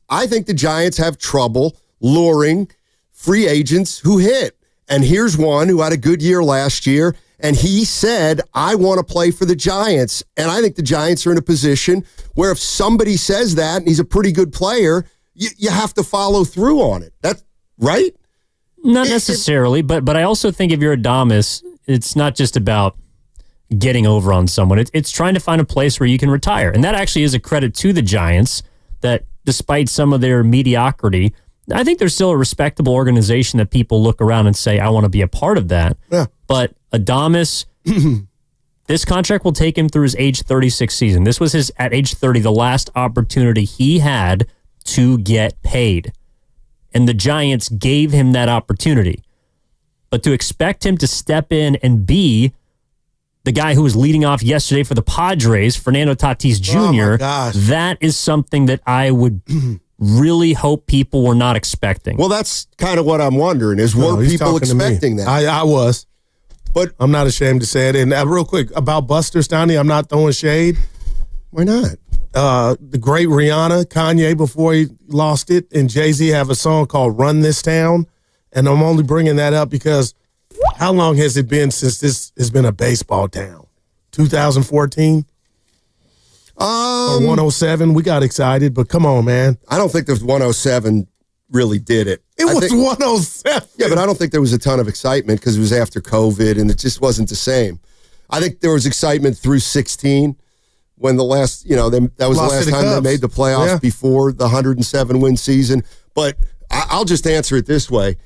S19: I think the Giants have trouble luring free agents who hit. And here's one who had a good year last year, and he said, I want to play for the Giants. And I think the Giants are in a position where if somebody says that and he's a pretty good player, you have to follow through on it. That's right?
S18: Not necessarily, but I also think if you're Adames, it's not just about getting over on someone. It's trying to find a place where you can retire. And that actually is a credit to the Giants, that despite some of their mediocrity, I think they're still a respectable organization that people look around and say, I want to be a part of that.
S17: Yeah.
S18: But Adames, this contract will take him through his age 36 season. This was his, at age 30, the last opportunity he had to get paid. And the Giants gave him that opportunity. But to expect him to step in and be the guy who was leading off yesterday for the Padres, Fernando Tatis Jr., that is something that I would really hope people were not expecting.
S19: Well, that's kind of what I'm wondering, is were people expecting that?
S17: I was. But I'm not ashamed to say it. And real quick, about Buster Stoney, I'm not throwing shade.
S19: Why not?
S17: The great Rihanna, Kanye, before he lost it, and Jay-Z have a song called Run This Town. And I'm only bringing that up because how long has it been since this has been a baseball town? 2014? Or 107? We got excited, but come on, man.
S19: I don't think the 107 really did it.
S17: It was 107.
S19: Yeah, but I don't think there was a ton of excitement because it was after COVID and it just wasn't the same. I think there was excitement through 16 when the last, that was the last time they made the playoffs before the 107-win season. But I'll just answer it this way.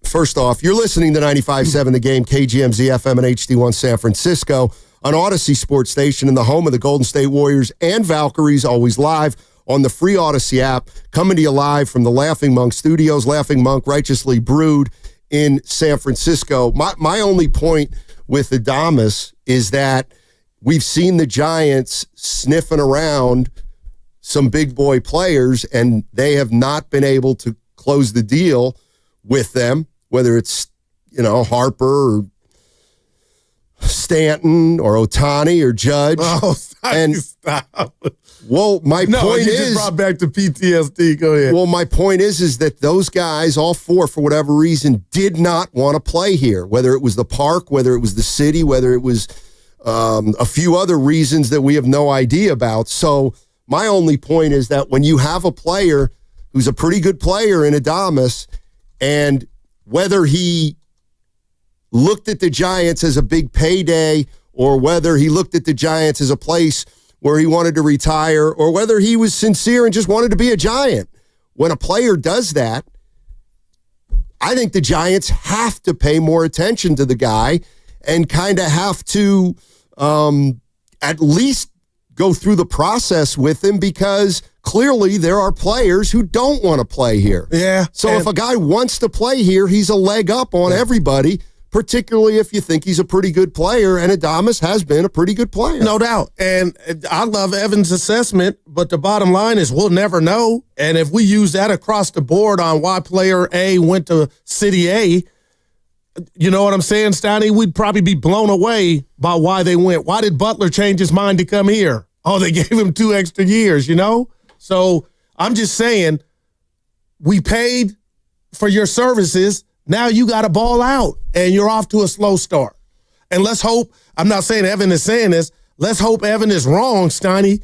S19: First off, you're listening to 95.7 The Game, KGMZ FM and HD1 San Francisco, an Odyssey sports station in the home of the Golden State Warriors and Valkyries, always live on the free Odyssey app, coming to you live from the Laughing Monk Studios, Laughing Monk, righteously brewed in San Francisco. My only point with Adames is that we've seen the Giants sniffing around some big boy players, and they have not been able to close the deal with them, whether it's, Harper or Stanton or Ohtani or Judge.
S17: Oh, stop.
S19: Well, my point is,
S17: just brought back to PTSD. Go ahead.
S19: Well, my point is that those guys, all four, for whatever reason, did not want to play here. Whether it was the park, whether it was the city, whether it was a few other reasons that we have no idea about. So my only point is that when you have a player who's a pretty good player in Adames, and whether he looked at the Giants as a big payday or whether he looked at the Giants as a place where he wanted to retire, or whether he was sincere and just wanted to be a Giant. When a player does that, I think the Giants have to pay more attention to the guy and kind of have to at least go through the process with him, because clearly there are players who don't want to play here.
S17: Yeah.
S19: So if a guy wants to play here, he's a leg up on everybody, particularly if you think he's a pretty good player, and Adames has been a pretty good player.
S17: No doubt. And I love Evan's assessment, but the bottom line is we'll never know. And if we use that across the board on why player A went to City A, you know what I'm saying, Steiny? We'd probably be blown away by why they went. Why did Butler change his mind to come here? Oh, they gave him 2 extra years, So I'm just saying, we paid for your services. Now you got to ball out, and you're off to a slow start. And let's hope, I'm not saying Evan is saying this, let's hope Evan is wrong, Steiny,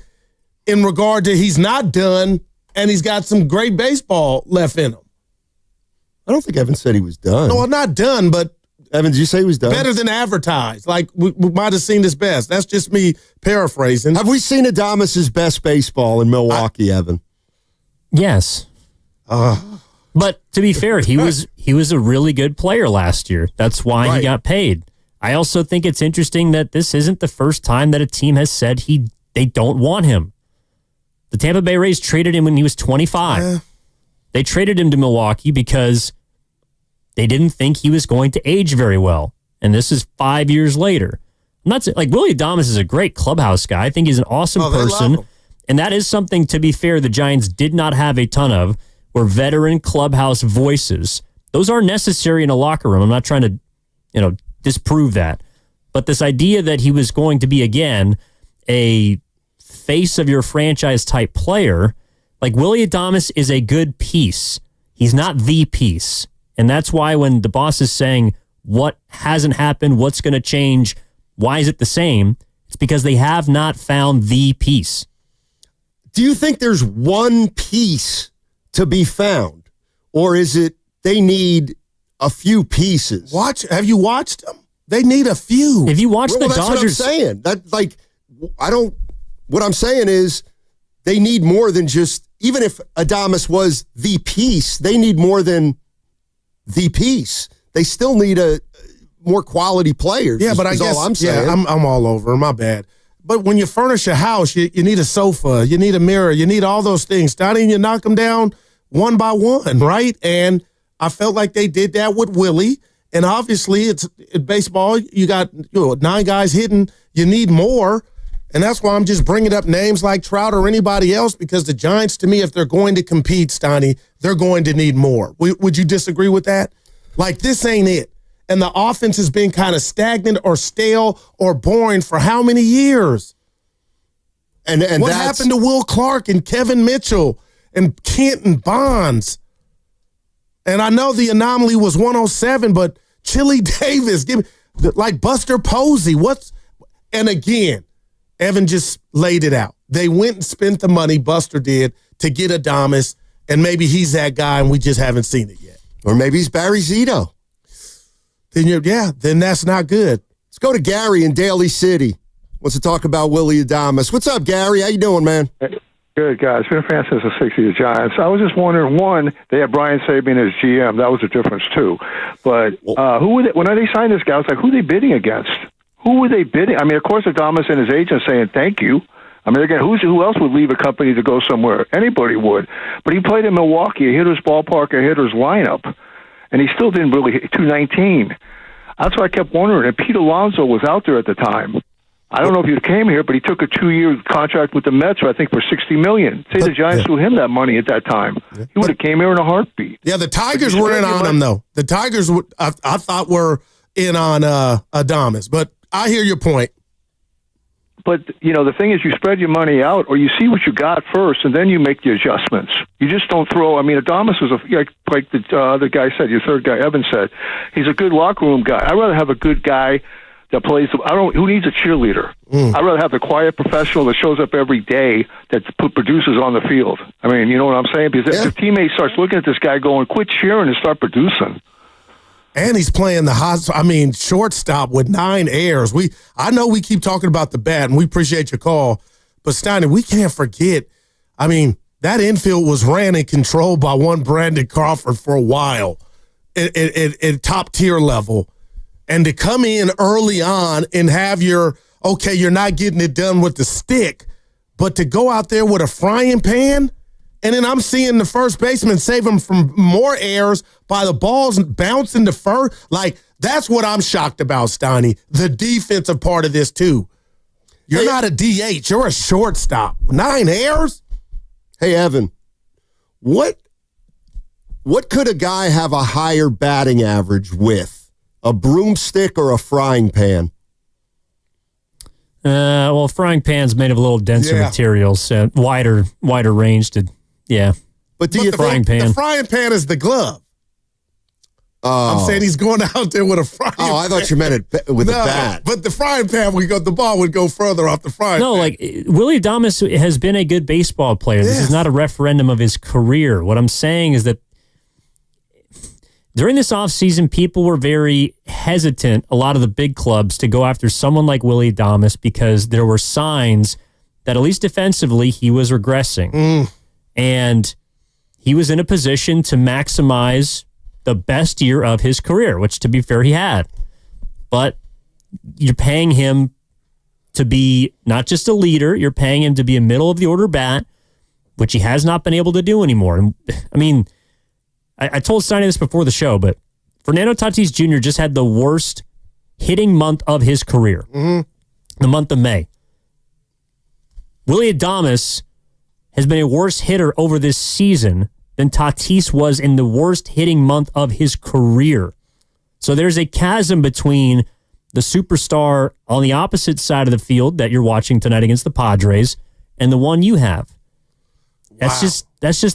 S17: in regard to he's not done and he's got some great baseball left in him.
S19: I don't think Evan said he was done.
S17: No, not done, but
S19: Evan, did you say he was done?
S17: Better than advertised. Like, we might have seen his best. That's just me paraphrasing.
S19: Have we seen Adames' best baseball in Milwaukee, Evan?
S18: Yes. But to be fair, he was a really good player last year. That's why he got paid. I also think it's interesting that this isn't the first time that a team has said they don't want him. The Tampa Bay Rays traded him when he was 25. They traded him to Milwaukee because they didn't think he was going to age very well. And this is 5 years later. I'm not saying, like, Willie Adames is a great clubhouse guy. I think he's an awesome person. And that is something, to be fair, the Giants did not have a ton of, were veteran clubhouse voices. Those are necessary in a locker room. I'm not trying to, disprove that. But this idea that he was going to be, again, a face of your franchise type player, like, Willie Adames is a good piece. He's not the piece. And that's why when the boss is saying what hasn't happened, what's going to change, why is it the same? It's because they have not found the piece.
S19: Do you think there's one piece to be found? Or is it they need a few pieces?
S17: Have you watched them? They need a few.
S18: If you watch the
S19: that's
S18: Dodgers,
S19: what I'm saying. What I'm saying is they need more than just, even if Adames was the piece, they need more than the piece. They still need a more quality players.
S17: Yeah, but I guess,
S19: all I'm saying.
S17: Yeah, I'm all over. My bad. But when you furnish a house, you need a sofa, you need a mirror, you need all those things. Donnie, you knock them down one by one, right? And I felt like they did that with Willie. And obviously, it's baseball. You got 9 guys hitting. You need more. And that's why I'm just bringing up names like Trout or anybody else, because the Giants, to me, if they're going to compete, Steiny, they're going to need more. Would you disagree with that? Like, this ain't it. And the offense has been kind of stagnant or stale or boring for how many years?
S19: And
S17: what happened to Will Clark and Kevin Mitchell and Kenton Bonds? And I know the anomaly was 107, but Chili Davis, like Buster Posey. And again, Evan just laid it out. They went and spent the money, Buster did, to get Adames, and maybe he's that guy and we just haven't seen it yet.
S19: Or maybe he's Barry Zito.
S17: Then that's not good.
S19: Let's go to Gary in Daly City. Wants to talk about Willie Adames. What's up, Gary? How you doing, man?
S22: Good, guys. Been a fan since the 60s, the Giants. I was just wondering, one, they had Brian Sabian as GM. That was a difference, too. But who were they, when they signed this guy, I was like, who are they bidding against? Who were they bidding? I mean, of course, Adames and his agent saying thank you. I mean, again, who else would leave a company to go somewhere? Anybody would. But he played in Milwaukee, a hitter's ballpark, a hitter's lineup, and he still didn't really hit 219. That's what I kept wondering. And Pete Alonso was out there at the time. I don't know if he came here, but he took a 2-year contract with the Mets, I think, for $60 million. Say the Giants threw him that money at that time. He would have came here in a heartbeat.
S17: Yeah, the Tigers were in on him, though. The Tigers, I thought, were in on Adames. But I hear your point.
S22: But, the thing is, you spread your money out, or you see what you got first, and then you make the adjustments. You just don't throw. Adames was like the other guy said, your third guy, Evan said, he's a good locker room guy. I'd rather have a good guy that plays. Who needs a cheerleader? I'd rather have the quiet professional that shows up every day that produces on the field. You know what I'm saying? Because if the teammate starts looking at this guy going, quit cheering and start producing.
S17: And he's playing shortstop with 9 errors. I know we keep talking about the bat, and we appreciate your call, but Steiny, we can't forget. That infield was ran and controlled by one Brandon Crawford for a while at top tier level. And to come in early on and have you're not getting it done with the stick, but to go out there with a frying pan, and then I'm seeing the first baseman save him from more errors by the balls bouncing to first. That's what I'm shocked about, Steiny. The defensive part of this, too. You're not a DH. You're a shortstop. 9 errors?
S19: Hey, Evan, what could a guy have a higher batting average with? A broomstick or a frying pan?
S18: Frying pan's made of a little denser materials, wider range to,
S19: But
S17: the frying pan is the glove. I'm saying he's going out there with a frying pan.
S19: I thought you meant it with a bat.
S17: But the frying pan, the ball would go further off the frying pan.
S18: Willie Adames has been a good baseball player. This is not a referendum of his career. What I'm saying is that during this offseason, people were very hesitant, a lot of the big clubs, to go after someone like Willie Adames because there were signs that, at least defensively, he was regressing. And he was in a position to maximize the best year of his career, which, to be fair, he had. But you're paying him to be not just a leader, you're paying him to be a middle-of-the-order bat, which he has not been able to do anymore. And I told Steiny this before the show, but Fernando Tatis Jr. just had the worst hitting month of his career, the month of May. Willie Adames has been a worse hitter over this season than Tatis was in the worst hitting month of his career. So there's a chasm between the superstar on the opposite side of the field that you're watching tonight against the Padres and the one you have. That's just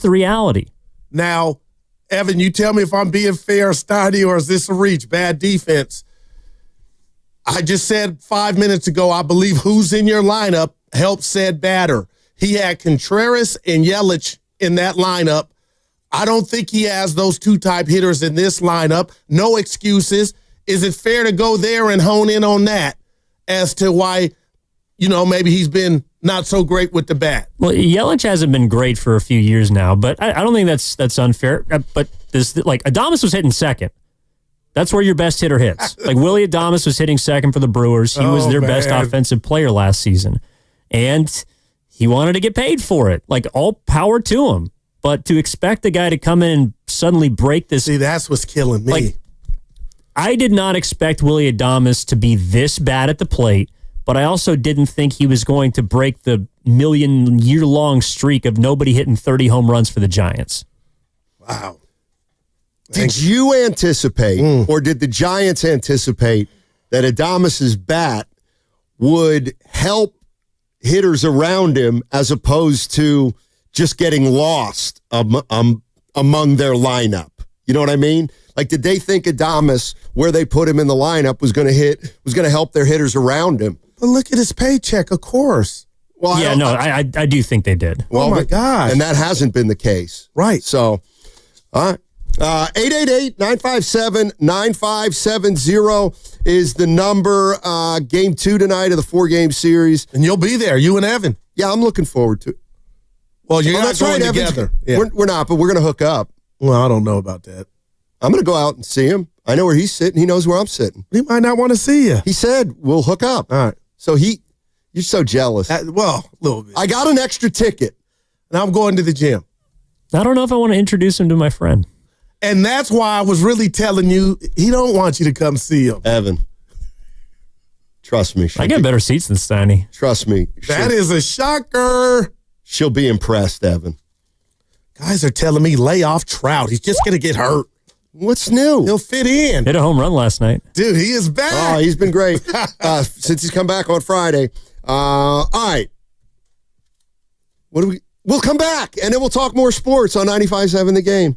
S18: the reality.
S17: Now, Evan, you tell me if I'm being fair, Steiny, or is this a reach? Bad defense. I just said 5 minutes ago, I believe who's in your lineup helped said batter. He had Contreras and Yelich in that lineup. I don't think he has those two type hitters in this lineup. No excuses. Is it fair to go there and hone in on that as to why, maybe he's been not so great with the bat?
S18: Well, Yelich hasn't been great for a few years now, but I don't think that's unfair. But Adames was hitting second. That's where your best hitter hits. Willie Adames was hitting second for the Brewers. He was their best offensive player last season. And he wanted to get paid for it. All power to him. But to expect the guy to come in and suddenly break this...
S17: See, that's what's killing me.
S18: I did not expect Willie Adames to be this bad at the plate, but I also didn't think he was going to break the million-year-long streak of nobody hitting 30 home runs for the Giants.
S17: Wow.
S19: Did you anticipate, or did the Giants anticipate, that Adames's bat would help hitters around him as opposed to just getting lost among their lineup? You know what I mean? Did they think Adames, where they put him in the lineup, was going to help their hitters around him?
S17: But look at his paycheck, of course.
S19: Well,
S18: I do think they did.
S19: Well,
S17: my gosh.
S19: And that hasn't been the case.
S17: Right.
S19: So, all right. 888-957-9570 is the number. Game 2 tonight of the 4-game series.
S17: And you'll be there, you and Evan.
S19: Yeah, I'm looking forward to it.
S17: Well, you're not going together.
S19: Yeah. We're not, but we're going to hook up.
S17: Well, I don't know about that.
S19: I'm going to go out and see him. I know where he's sitting. He knows where I'm sitting.
S17: He might not want to see you.
S19: He said, we'll hook up.
S17: All right.
S19: So you're so jealous.
S17: A little bit.
S19: I got an extra ticket.
S17: And I'm going to the gym.
S18: I don't know if I want to introduce him to my friend.
S17: And that's why I was really telling you, he don't want you to come see him.
S19: Evan. Trust me.
S18: I got better seats than Steiny.
S19: Trust me.
S17: That is a shocker.
S19: She'll be impressed, Evan.
S17: Guys are telling me lay off Trout. He's just going to get hurt.
S19: What's new?
S17: He'll fit in.
S18: Hit a home run last night.
S17: Dude, he is back.
S19: Oh, he's been great since he's come back on Friday. All right. We'll come back, and then we'll talk more sports on 95.7 The Game.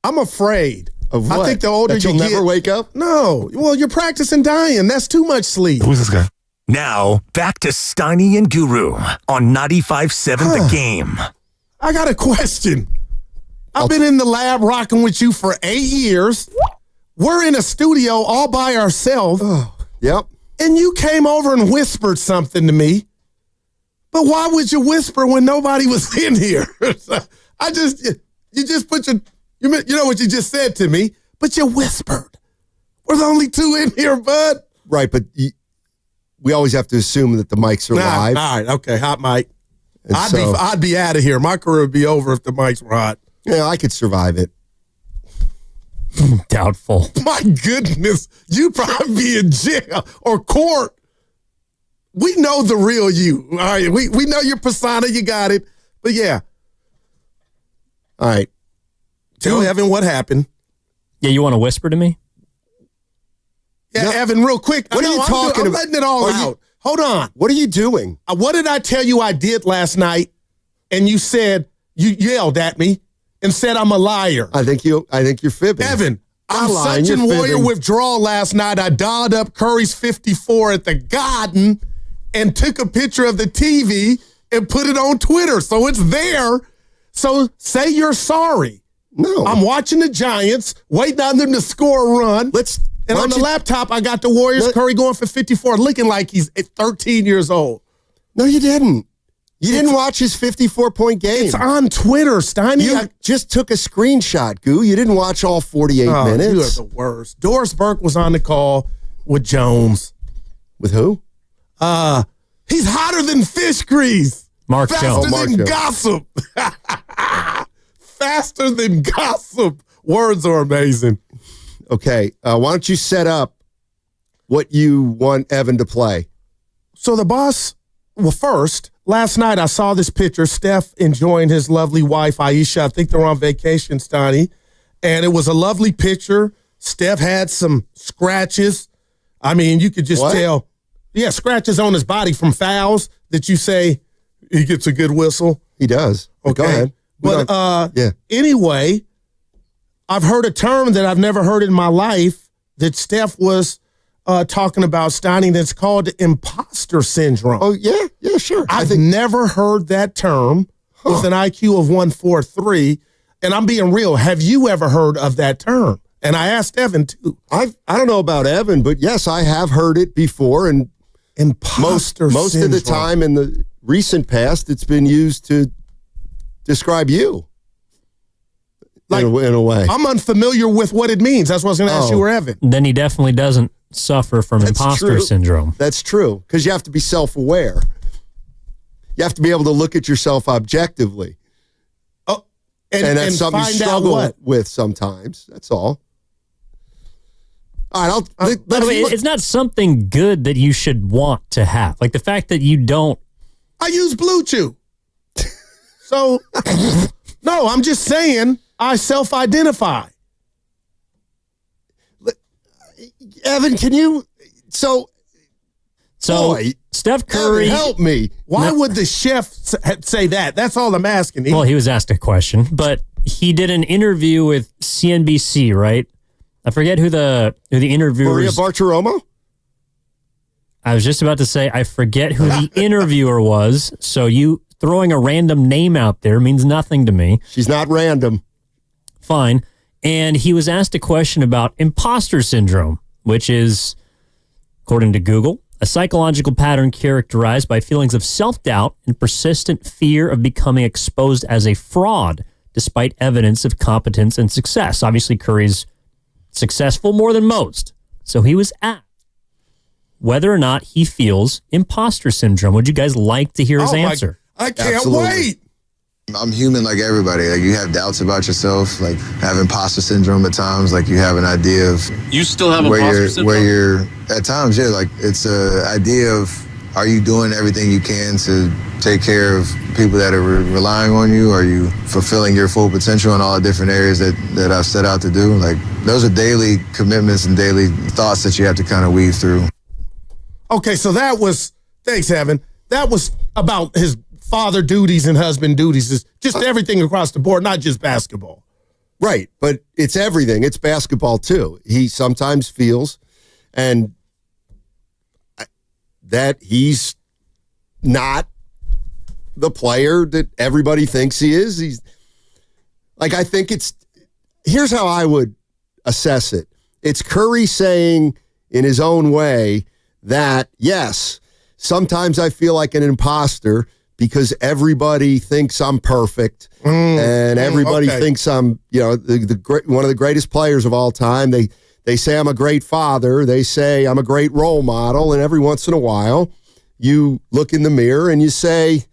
S17: I'm afraid.
S19: Of what?
S17: I think the older
S19: that you'll
S17: you
S19: never
S17: get,
S19: wake up?
S17: No. Well, you're practicing dying. That's too much sleep.
S16: Who's this guy? Now, back to Steiny and Guru on 95.7 The Game.
S17: I got a question. I've been in the lab rocking with you for 8 years. We're in a studio all by ourselves.
S19: Yep.
S17: And you came over and whispered something to me. But why would you whisper when nobody was in here? You just put you know what you just said to me, but you whispered. We're the only two in here, bud.
S19: Right, but we always have to assume that the mics are live.
S17: All right, okay, hot mic.
S19: And
S17: I'd be out of here. My career would be over if the mics were hot.
S19: Yeah, I could survive it.
S18: Doubtful.
S17: My goodness, you'd probably be in jail or court. We know the real you. All right, we know your persona. You got it. But yeah. All right. Tell Evan what happened.
S18: Yeah, you want to whisper to me?
S17: Yeah, Evan, real quick.
S19: What are you talking about?
S17: I'm letting it all out. Hold on.
S19: What are you doing?
S17: What did I tell you I did last night? And you said, you yelled at me and said I'm a liar.
S19: I think you're fibbing.
S17: Evan, I'm
S19: lying,
S17: such in
S19: you're
S17: Warrior
S19: fibbing.
S17: withdrawal last night. I dialed up Curry's 54 at the Garden and took a picture of the TV and put it on Twitter. So it's there. So say you're sorry.
S19: No.
S17: I'm watching the Giants, waiting on them to score a run. And on the laptop, I got the Warriors, Curry going for 54, looking like he's 13 years old.
S19: No, you didn't. You didn't watch his 54-point game.
S17: It's on Twitter, Steiny.
S19: You just took a screenshot, Goo. You didn't watch all 48 minutes.
S17: You are the worst. Doris Burke was on the call with Jones.
S19: With who?
S17: He's hotter than fish grease.
S18: Mark
S17: Faster
S18: Jones.
S17: than gossip. Faster than gossip. Words are amazing.
S19: Okay, why don't you set up what you want Evan to play?
S17: So the boss, first, last night I saw this picture, Steph enjoying his lovely wife, Aisha. I think they're on vacation, Steiny. And it was a lovely picture. Steph had some scratches. I mean, you could just tell. Yeah, scratches on his body from fouls that you say he gets a good whistle.
S19: He does.
S17: Okay.
S19: Go ahead.
S17: But anyway, I've heard a term that I've never heard in my life that Steph was talking about, Steiny, that's called imposter syndrome.
S19: Oh, yeah, sure.
S17: I've never heard that term with an IQ of 143, and I'm being real. Have you ever heard of that term? And I asked Evan, too.
S19: I don't know about Evan, but yes, I have heard it before, and
S17: imposter
S19: most of the time in the recent past, it's been used to describe you.
S17: Like,
S19: in a way.
S17: I'm unfamiliar with what it means. That's what I was going to ask you or Evan.
S18: Then he definitely doesn't suffer from imposter syndrome.
S19: That's true, because you have to be self-aware. You have to be able to look at yourself objectively.
S17: Oh,
S19: and that's something you
S17: find out
S19: struggle
S17: what?
S19: with sometimes. That's all. All right,
S18: By the way, it's not something good that you should want to have. Like the fact that you don't.
S17: I use Blue Chew. So, no, I'm just saying I self-identify.
S19: Evan, can you... So boy,
S18: Steph Curry...
S19: Evan, help me.
S17: Why would the chef say that? That's all I'm asking.
S18: Well, he was asked a question, but he did an interview with CNBC, right? I forget who the interviewer
S19: Maria
S18: is.
S19: Bartiromo?
S18: I was just about to say, I forget who the interviewer was, so you throwing a random name out there means nothing to me.
S19: She's not random.
S18: Fine. And he was asked a question about imposter syndrome, which is, according to Google, a psychological pattern characterized by feelings of self-doubt and persistent fear of becoming exposed as a fraud, despite evidence of competence and success. Obviously, Curry's successful more than most. So he was asked whether or not he feels imposter syndrome. Would you guys like to hear his answer?
S17: I can't
S7: Absolutely.
S17: wait.
S7: I'm human like everybody. Like you have doubts about yourself, like have imposter syndrome at times, like you have an idea of
S21: You still have
S7: where
S21: imposter
S7: you're
S21: syndrome?
S7: where you're at times, yeah, like it's a idea of are you doing everything you can to take care of people that are relying on you? Are you fulfilling your full potential in all the different areas that I've set out to do? Like those are daily commitments and daily thoughts that you have to kind of weave through.
S17: Okay, so thanks, Evan. That was about his father duties and husband duties, is just everything across the board, not just basketball.
S19: Right, but it's everything. It's basketball too. He sometimes feels and that he's not the player that everybody thinks he is. He's like, I think here's how I would assess it. It's Curry saying in his own way that, yes, sometimes I feel like an imposter because everybody thinks I'm perfect and everybody thinks I'm, the one of the greatest players of all time. They say I'm a great father. They say I'm a great role model. And every once in a while, you look in the mirror and you say,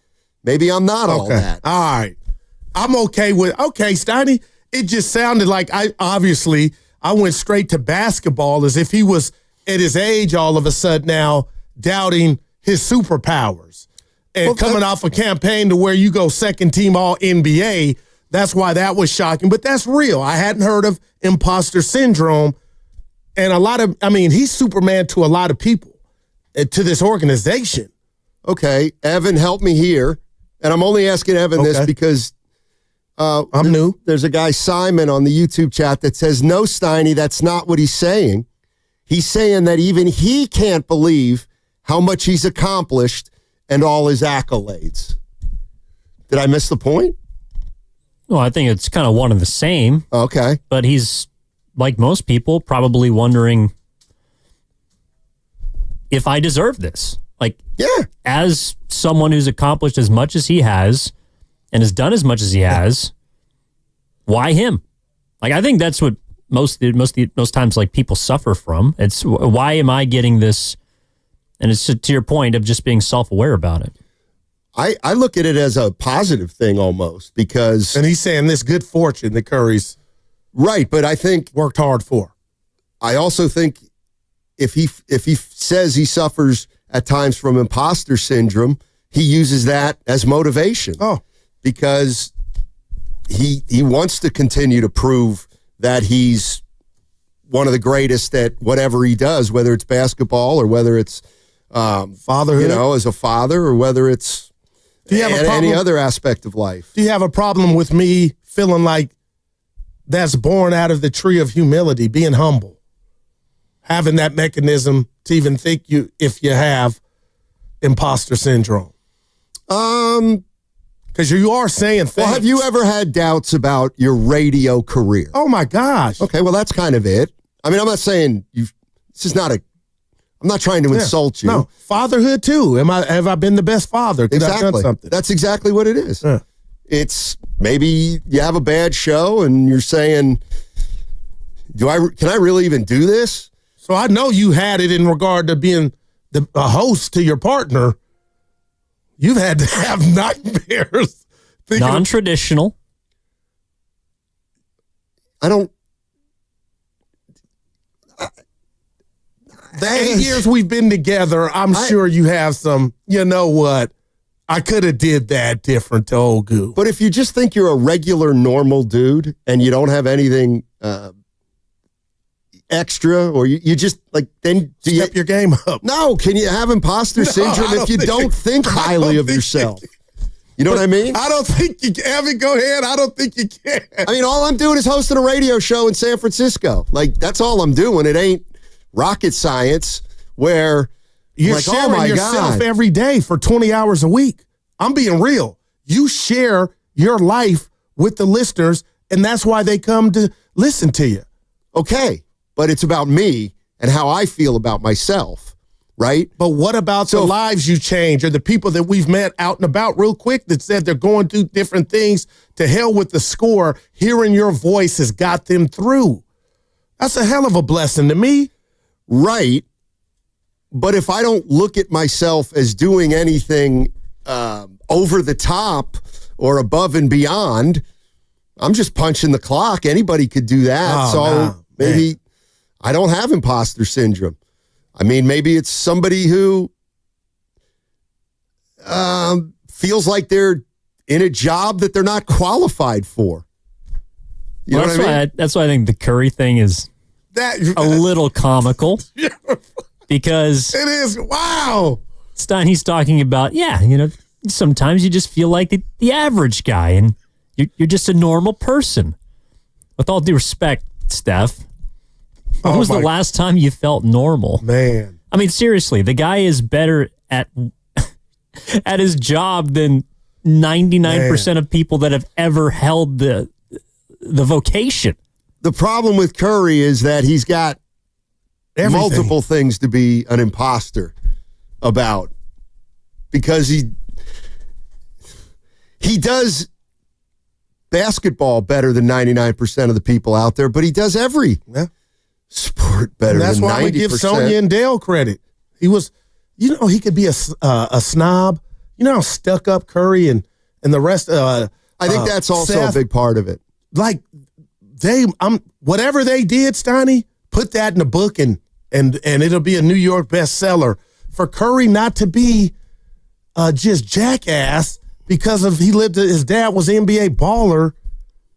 S19: maybe I'm not all that.
S17: All right. I'm okay with, Steiny, it just sounded like I went straight to basketball as if he was at his age all of a sudden now doubting his superpowers. And coming off a campaign to where you go second team all NBA, that's why that was shocking. But that's real. I hadn't heard of imposter syndrome. And he's Superman to a lot of people, to this organization.
S19: Okay, Evan, help me here. And I'm only asking Evan this because
S17: I'm new.
S19: There's a guy, Simon, on the YouTube chat that says, no, Steiny, that's not what he's saying. He's saying that even he can't believe how much he's accomplished and all his accolades. Did I miss the point?
S18: Well, I think it's kind of one and the same.
S19: Okay.
S18: But he's, like most people, probably wondering if I deserve this. Like, as someone who's accomplished as much as he has and has done as much as he has, why him? Like, I think that's what most times like people suffer from. It's why am I getting this? And it's to your point of just being self-aware about it.
S19: I look at it as a positive thing almost because...
S17: And he's saying this good fortune that Curry's...
S19: Right, but I think...
S17: Worked hard for.
S19: I also think if he says he suffers at times from imposter syndrome, he uses that as motivation.
S17: Oh.
S19: Because he wants to continue to prove that he's one of the greatest at whatever he does, whether it's basketball or whether it's
S17: fatherhood,
S19: as a father, or whether it's any other aspect of life.
S17: Do you have a problem with me feeling like that's born out of the tree of humility, being humble, having that mechanism to even think if you have imposter syndrome? Because you are saying things.
S19: Well, have you ever had doubts about your radio career?
S17: Oh, my gosh.
S19: Okay, well, that's kind of it. I mean, I'm not saying I'm not trying to insult you.
S17: No, fatherhood too. Have I been the best father?
S19: Exactly.
S17: I've done something?
S19: That's exactly what it is.
S17: Yeah.
S19: It's maybe you have a bad show and you're saying, can I really even do this?
S17: So I know you had it in regard to being a host to your partner. You've had to have nightmares.
S18: Non-traditional.
S17: I don't. The 8 years we've been together, I'm sure you have some, you know what, I could have did that different to old Goo.
S19: But if you just think you're a regular, normal dude and you don't have anything extra, or you just like, then
S17: step your game up.
S19: No, can you have imposter syndrome if you don't think highly of yourself? You know what I mean?
S17: I don't think you can. Evan, go ahead. I don't think you can.
S19: I mean, all I'm doing is hosting a radio show in San Francisco. Like, that's all I'm doing. It ain't rocket science where
S17: you're
S19: like,
S17: sharing yourself every day for 20 hours a week. I'm being real. You share your life with the listeners, and that's why they come to listen to you.
S19: Okay, but it's about me and how I feel about myself, right?
S17: But what about the lives you change, or the people that we've met out and about real quick that said they're going through different things? To hell with the score. Hearing your voice has got them through. That's a hell of a blessing to me.
S19: Right. But if I don't look at myself as doing anything over the top or above and beyond, I'm just punching the clock. Anybody could do that. Maybe I don't have imposter syndrome. I mean, maybe it's somebody who feels like they're in a job that they're not qualified for. You know what I mean?
S18: That's why I think the Curry thing is a little comical. Because
S17: it is. Wow.
S18: Stein, he's talking about, sometimes you just feel like the average guy and you're just a normal person. With all due respect, Steph, when
S17: Oh,
S18: was the
S17: my-
S18: last time you felt normal?
S17: Man.
S18: I mean, seriously, the guy is better at at his job than 99% of people that have ever held the vocation.
S19: The problem with Curry is that he's got
S17: Everything.
S19: multiple things to be an imposter about, because he does basketball better than 99% of the people out there, but he does every sport better
S17: And that's
S19: than 90%.
S17: why we give Sonya and Dale credit. He was, he could be a snob. You know how stuck up Curry and the rest.
S19: I think that's also
S17: Seth,
S19: a big part of it.
S17: Like whatever they did, Steiny, put that in the book and it'll be a New York bestseller. For Curry not to be just jackass because of his dad was an NBA baller.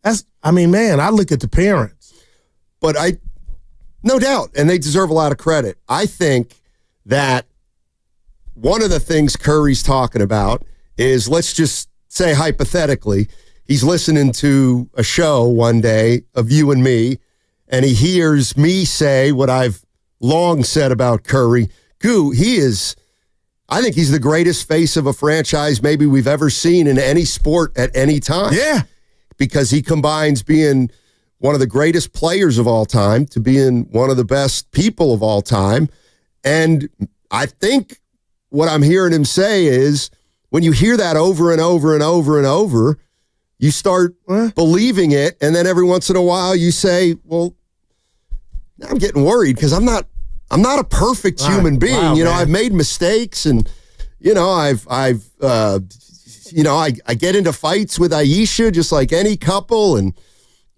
S17: I look at the parents.
S19: But no doubt, and they deserve a lot of credit. I think that one of the things Curry's talking about is, let's just say hypothetically, he's listening to a show one day of you and me, and he hears me say what I've long said about Curry. I think he's the greatest face of a franchise maybe we've ever seen in any sport at any time.
S17: Yeah.
S19: Because he combines being one of the greatest players of all time to being one of the best people of all time. And I think what I'm hearing him say is, when you hear that over and over and over and over, you start believing it. And then every once in a while you say, well, now I'm getting worried because I'm not a perfect human being.
S17: Wow, man.
S19: I've made mistakes, and I get into fights with Aisha just like any couple, and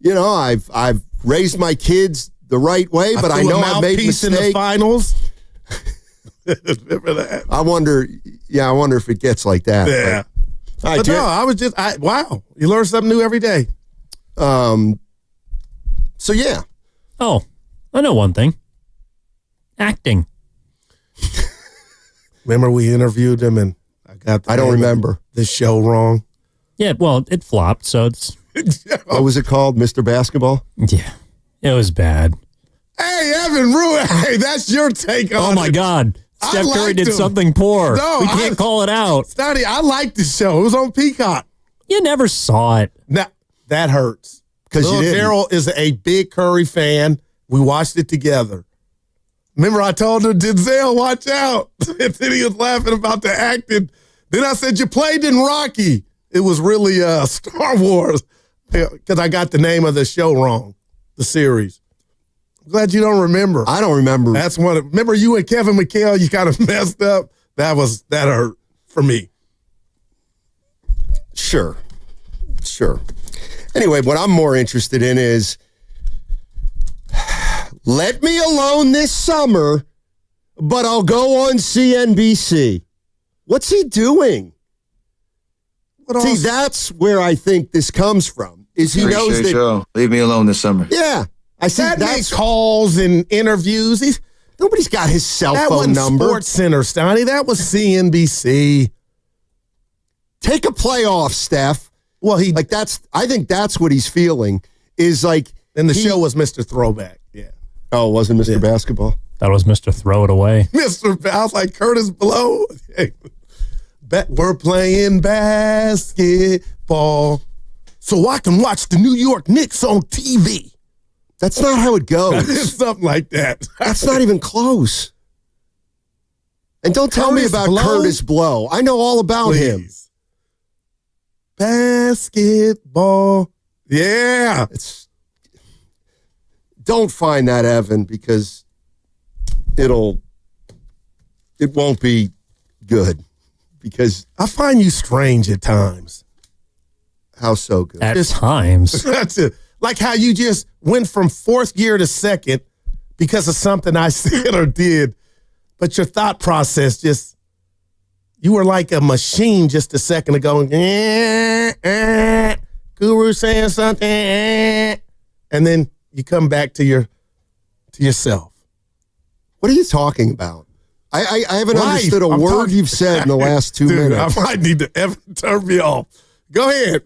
S19: I've raised my kids the right way, but I know I've made mistakes
S17: in the finals. Remember that?
S19: I wonder if it gets like that.
S17: Yeah. But no, I was just wow. You learn something new every day.
S19: So yeah.
S18: Oh, I know one thing. Acting.
S17: Remember we interviewed him and I don't
S19: remember
S17: the show wrong.
S18: Yeah, well, it flopped, so it's
S19: what was it called? Mr. Basketball?
S18: Yeah. It was bad.
S17: Hey, Evan Ruin. Hey, that's your take on it.
S18: Oh my God. Steph Curry
S17: liked
S18: did
S17: him.
S18: something poor.
S17: No,
S18: we can't call it out.
S17: Stoney, I liked the show. It was on Peacock.
S18: You never saw it.
S17: Now, that hurts.
S19: Because you didn't.
S17: Daryl is a big Curry fan. We watched it together. Remember, I told him, Denzel, watch out. And then he was laughing about the acting. Then I said, you played in Rocky. It was really Star Wars. Because I got the name of the show wrong, the series. I'm glad you don't remember.
S19: I don't remember.
S17: That's one. Remember you and Kevin McHale, you kind of messed up? That hurt for me.
S19: Sure. Anyway, what I'm more interested in is, let me alone this summer, but I'll go on CNBC. What's he doing? See, that's where I think this comes from. Is he knows that
S7: Show. Leave me alone this summer.
S19: Yeah, I see.
S17: That's calls and interviews.
S19: Nobody's got his cell
S17: that
S19: phone
S17: wasn't
S19: number.
S17: Sports Center, Stoney. That was CNBC.
S19: Take a playoff, Steph.
S17: Well,
S19: I think that's what he's feeling. Is like,
S17: and the show was Mr. Throwback. Yeah.
S19: Oh, it wasn't Mr. Basketball.
S18: That was Mr. Throw It Away.
S17: I was like Curtis Blow. Hey, we're playing basketball, so I can watch the New York Knicks on TV.
S19: That's not how it goes.
S17: Something like that.
S19: That's not even close. And don't tell me about Curtis Blow. I know all about him.
S17: Basketball. Yeah.
S19: Don't find that, Evan, because it won't be good. Because
S17: I find you strange at times.
S19: How so good?
S18: At times.
S17: That's it. Like how you just went from fourth gear to second because of something I said or did. But your thought process you were like a machine just a second ago. Guru saying something. And then you come back to yourself.
S19: What are you talking about? I haven't understood a word you've said in the last 2 minutes.
S17: I might need to turn me off. Go ahead.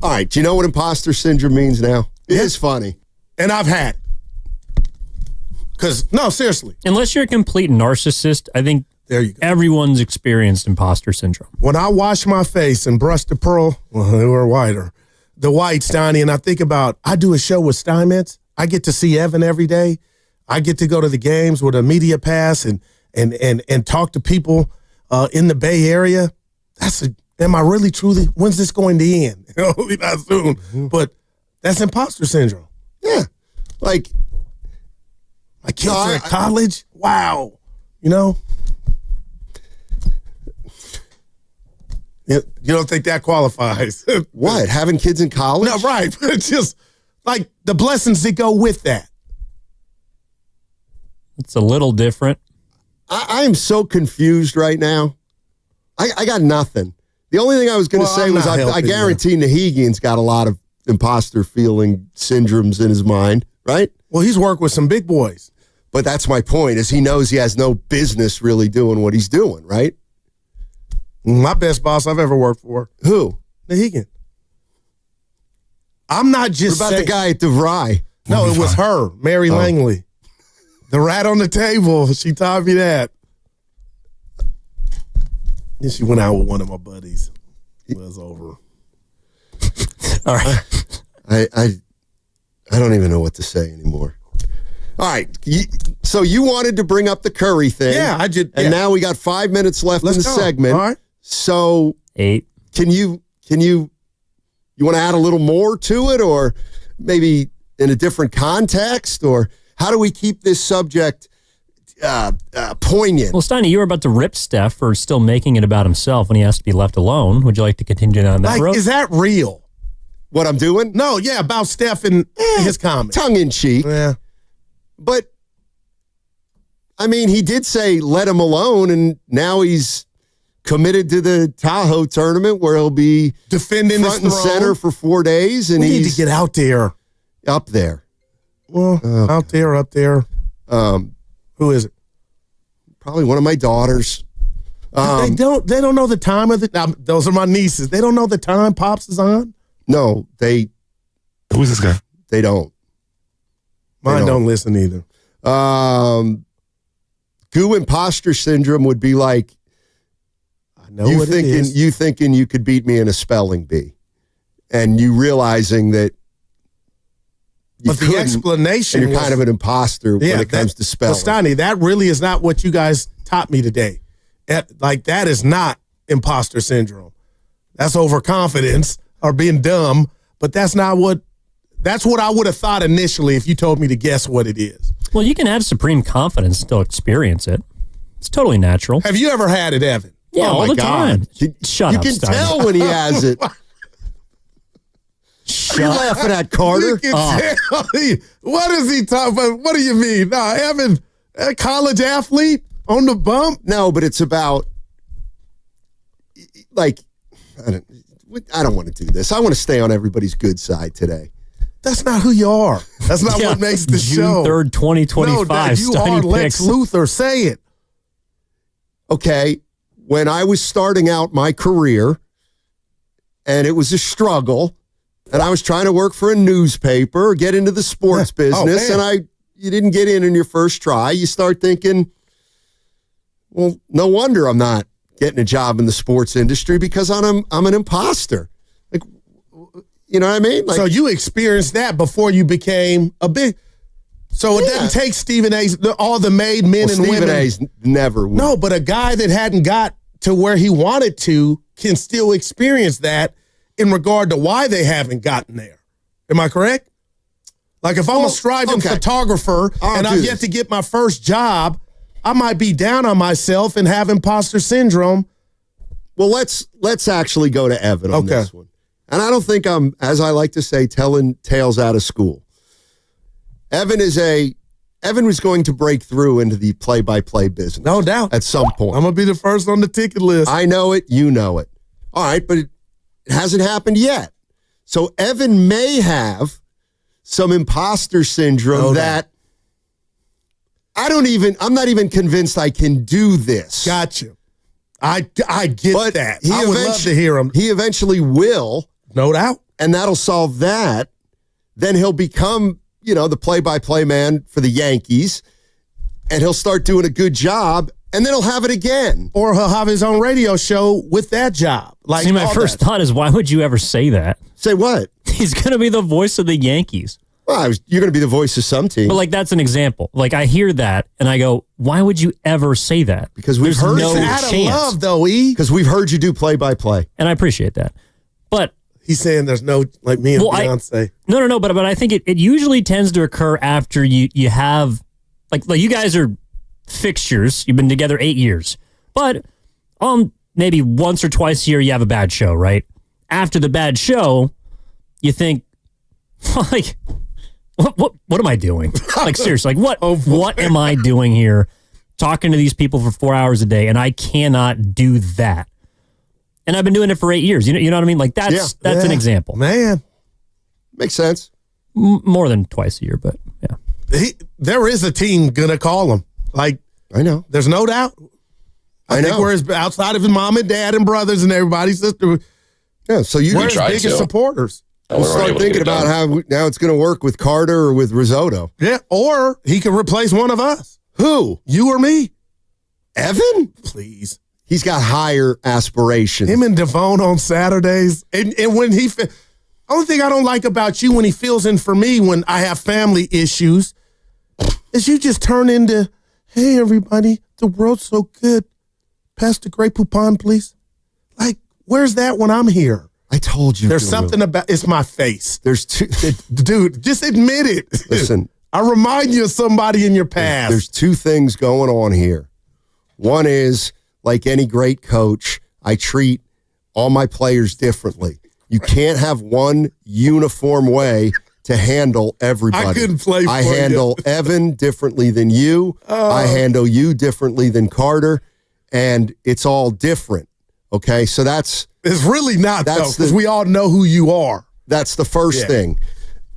S19: All right, do you know what imposter syndrome means now? It is funny.
S17: And I've had it. Because, no, seriously.
S18: Unless you're a complete narcissist, I think everyone's experienced imposter syndrome.
S17: When I wash my face and brush the pearl, well, they were whiter, the whites, Donnie, and I think about, I do a show with Steinmetz. I get to see Evan every day. I get to go to the games with a media pass and talk to people in the Bay Area. Am I really truly, when's this going to end? Hopefully not soon. But that's imposter syndrome.
S19: Yeah. Like,
S17: my kids are at college. Wow. You know? You don't think that qualifies?
S19: What? Having kids in college?
S17: No, right. But it's just like the blessings that go with that.
S18: It's a little different.
S19: I am so confused right now. I got nothing. The only thing I was going to say was I guarantee Nahegan's got a lot of imposter feeling syndromes in his mind, right?
S17: Well, he's worked with some big boys.
S19: But that's my point, is he knows he has no business really doing what he's doing, right?
S17: My best boss I've ever worked for.
S19: Who?
S17: Nahegan. I'm not just
S19: What about the guy at DeVry?
S17: No, it was her, Mary Langley. The rat on the table. She taught me that. And she went out with one of my buddies. It was over.
S18: All right.
S19: I don't even know what to say anymore. All right. So you wanted to bring up the Curry thing.
S17: Yeah, I did.
S19: And now we got 5 minutes left in the segment.
S17: All right.
S19: So
S18: 8.
S19: Can you want to add a little more to it, or maybe in a different context, or how do we keep this subject poignant?
S18: Well, Steiny, you were about to rip Steph for still making it about himself when he has to be left alone. Would you like to continue down that road?
S17: Is that real?
S19: What I'm doing?
S17: No, yeah, about Steph and his comments.
S19: Tongue in cheek.
S17: Yeah.
S19: But, I mean, he did say let him alone, and now he's committed to the Tahoe tournament where he'll be
S17: defending
S19: front and center for 4 days. And
S17: we need
S19: he's
S17: to get out there.
S19: Up there.
S17: Well, up there. Who is it?
S19: Probably one of my daughters.
S17: They don't know the time of the. Now, those are my nieces. They don't know the time Pops is on.
S19: No,
S9: Who's this guy?
S19: They don't.
S17: Mine don't listen either.
S19: Goo imposter syndrome would be like,
S17: I know what it is.
S19: You thinking you could beat me in a spelling bee, and you realizing that.
S17: But the explanation
S19: and you're kind of an imposter when it comes to spelling.
S17: Steiny, that really is not what you guys taught me today. That is not imposter syndrome. That's overconfidence or being dumb, but that's what I would have thought initially if you told me to guess what it is.
S18: Well, you can have supreme confidence and still experience it. It's totally natural.
S17: Have you ever had it, Evan?
S18: Yeah, all the time. Shut up,
S19: You can
S18: Steiny.
S19: tell when he has it. You're laughing at Carter.
S17: You can tell. What is he talking about? What do you mean? No, Evan, a college athlete on the bump?
S19: No, but it's about, like, I don't want to do this. I want to stay on everybody's good side today.
S17: That's not who you are. That's not what makes the show.
S18: June 3rd, 2025.
S17: No, Dad, you are Lex Luthor. Say it.
S19: Okay, when I was starting out my career, and it was a struggle, and I was trying to work for a newspaper, get into the sports business, and you didn't get in your first try. You start thinking, well, no wonder I'm not getting a job in the sports industry because I'm an imposter. Like, you know what I mean? Like,
S17: so you experienced that before you became a big. So it doesn't take Stephen A's, all the made men and
S19: Stephen
S17: women.
S19: A's never would.
S17: No, but a guy that hadn't got to where he wanted to can still experience that in regard to why they haven't gotten there. Am I correct? Like if I'm a striving photographer and I've yet to get my first job, I might be down on myself and have imposter syndrome.
S19: Well, let's actually go to Evan on this one. And I don't think I'm, as I like to say, telling tales out of school. Evan was going to break through into the play-by-play business.
S17: No doubt.
S19: At some point.
S17: I'm going to be the first on the ticket list.
S19: I know it. You know it. All right, but it hasn't happened yet. So Evan may have some imposter syndrome that I'm not even convinced I can do this.
S17: Gotcha. I get that.
S19: I
S17: would love to hear him.
S19: He eventually will.
S17: No doubt.
S19: and that'll solve that. Then he'll become, the play-by-play man for the Yankees, and he'll start doing a good job, and then he'll have it again.
S17: Or he'll have his own radio show with that job.
S18: See, my first thought is, why would you ever say that?
S19: Say what?
S18: He's going to be the voice of the Yankees.
S19: Well, you're going to be the voice of some team.
S18: But, that's an example. I hear that, and I go, why would you ever say that?
S19: Because we've heard
S18: no
S17: out of
S18: chance.
S17: love, though, E.
S19: Because we've heard you do play-by-play.
S18: And I appreciate that. But
S17: he's saying there's no, like me and Beyonce.
S18: No, but I think it usually tends to occur after you have, like you guys are fixtures. You've been together 8 years. But maybe once or twice a year you have a bad show, right? After the bad show, you think, what am I doing? Seriously, what am I doing here talking to these people for 4 hours a day, and I cannot do that? And I've been doing it for 8 years. You know what I mean? That's an example.
S17: Man.
S19: Makes sense.
S18: More than twice a year, but yeah.
S17: There is a team going to call him. I
S19: know.
S17: There's no doubt. I think we're outside of his mom and dad and brothers and everybody's sister.
S19: Yeah, so
S17: we're his biggest supporters.
S19: We'll start thinking about how now it's going to work with Carter or with Risotto.
S17: Yeah, or he could replace one of us.
S19: Who?
S17: You or me.
S19: Evan?
S17: Please.
S19: He's got higher aspirations.
S17: Him and Devone on Saturdays. And when only thing I don't like about you when he fills in for me when I have family issues is you just turn into, hey, everybody, the world's so good. Pass the Grey Poupon, please. Where's that when I'm here?
S19: I told you.
S17: There's something about, it's my face.
S19: There's two.
S17: Dude, just admit it.
S19: Listen.
S17: I remind you of somebody in your past.
S19: There's two things going on here. One is, like any great coach, I treat all my players differently. You can't have one uniform way to handle everybody.
S17: I couldn't play for
S19: I handle Evan differently than you. I handle you differently than Carter. And it's all different. Okay? So it's
S17: really not, though, because we all know who you are.
S19: That's the first thing.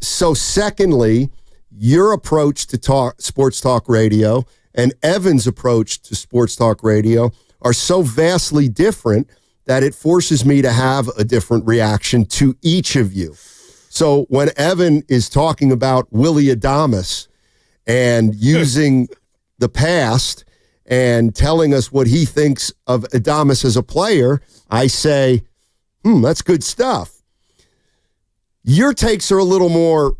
S19: So secondly, your approach to sports talk radio and Evan's approach to sports talk radio are so vastly different that it forces me to have a different reaction to each of you. So when Evan is talking about Willie Adames and using the past and telling us what he thinks of Adames as a player, I say, that's good stuff. Your takes are a little more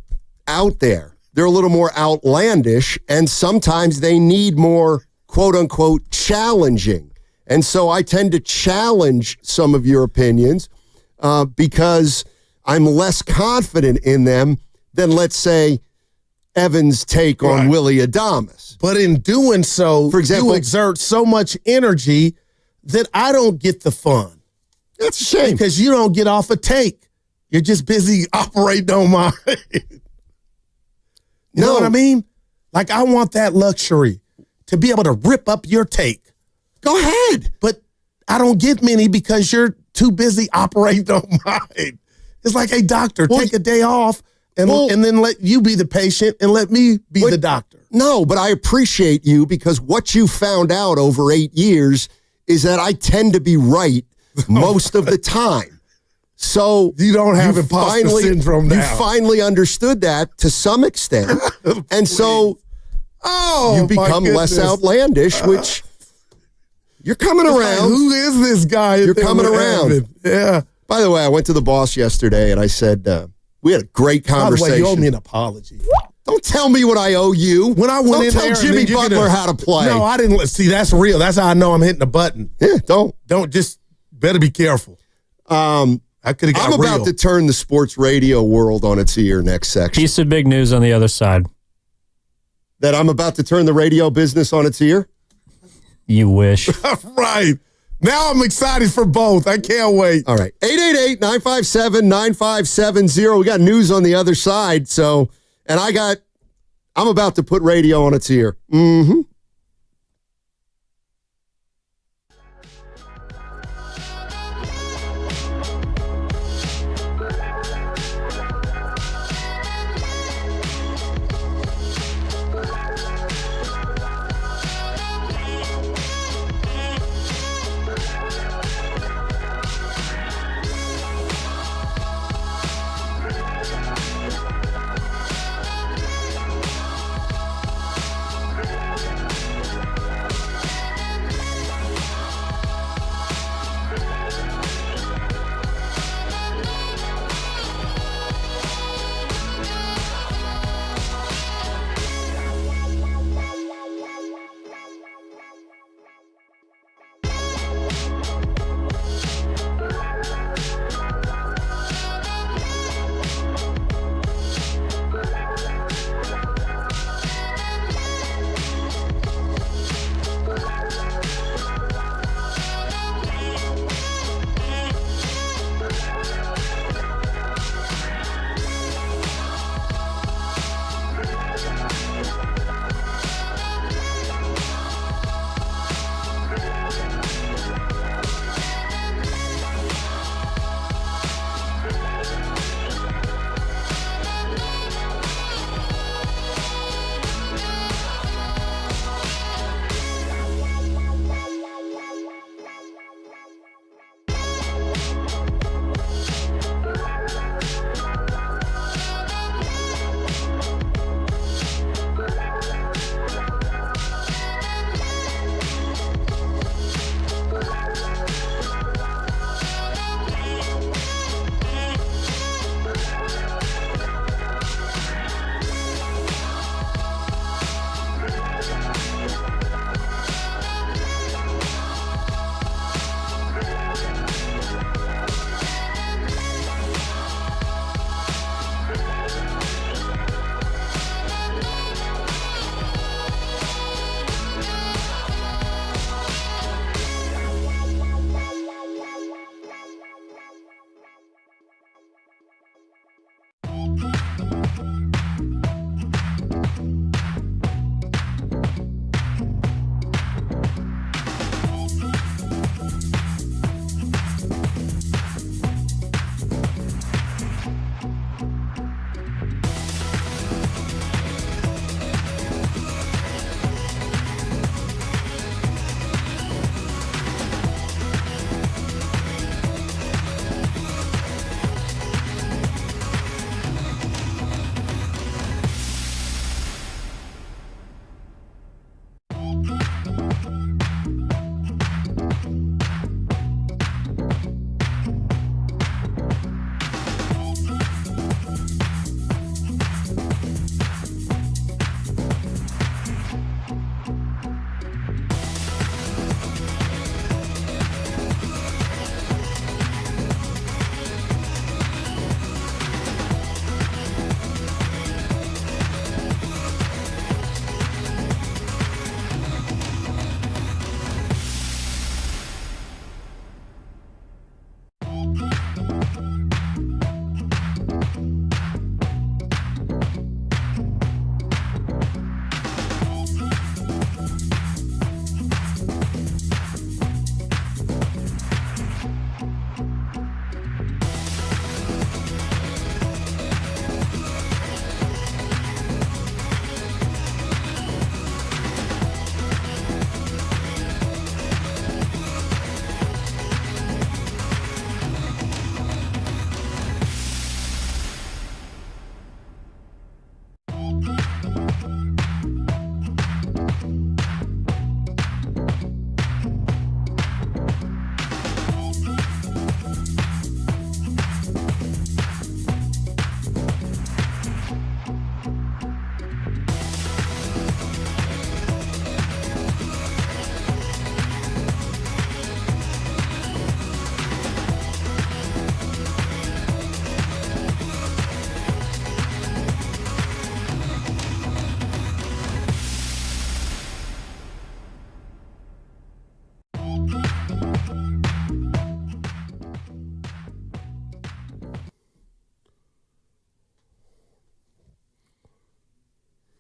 S19: out there. They're a little more outlandish, and sometimes they need more, quote-unquote, challenging. And so I tend to challenge some of your opinions because I'm less confident in them than, let's say, Evan's take on Willie Adames.
S17: But in doing so,
S19: for example,
S17: you exert so much energy that I don't get the fun.
S19: That's a shame.
S17: Because you don't get off a take. You're just busy operating on mine. You know what I mean? I want that luxury to be able to rip up your take.
S19: Go ahead.
S17: But I don't get many because you're too busy operating on mine. It's like, hey, doctor, take a day off and then let you be the patient and let me be the doctor.
S19: No, but I appreciate you because what you found out over 8 years is that I tend to be right most of the time. So
S17: you don't have imposter syndrome now.
S19: You finally understood that to some extent. And so you become less outlandish, which you're coming around.
S17: Who is this guy?
S19: You're coming around.
S17: Yeah.
S19: By the way, I went to the boss yesterday and I said, we had a great conversation.
S17: By the way, you owe me an apology.
S19: Don't tell me what I owe you.
S17: When I went in there,
S19: don't tell Jimmy Butler how to play.
S17: No, I didn't. See, that's real. That's how I know I'm hitting a button.
S19: Yeah, don't
S17: just better be careful. I could have got
S19: I'm about to turn the sports radio world on its ear next section.
S18: Piece of big news on the other side.
S19: That I'm about to turn the radio business on its ear?
S18: You wish.
S17: Right. Now I'm excited for both. I can't wait.
S19: All right. 888-957-9570. We got news on the other side. So, and I'm about to put radio on its ear. Mm-hmm.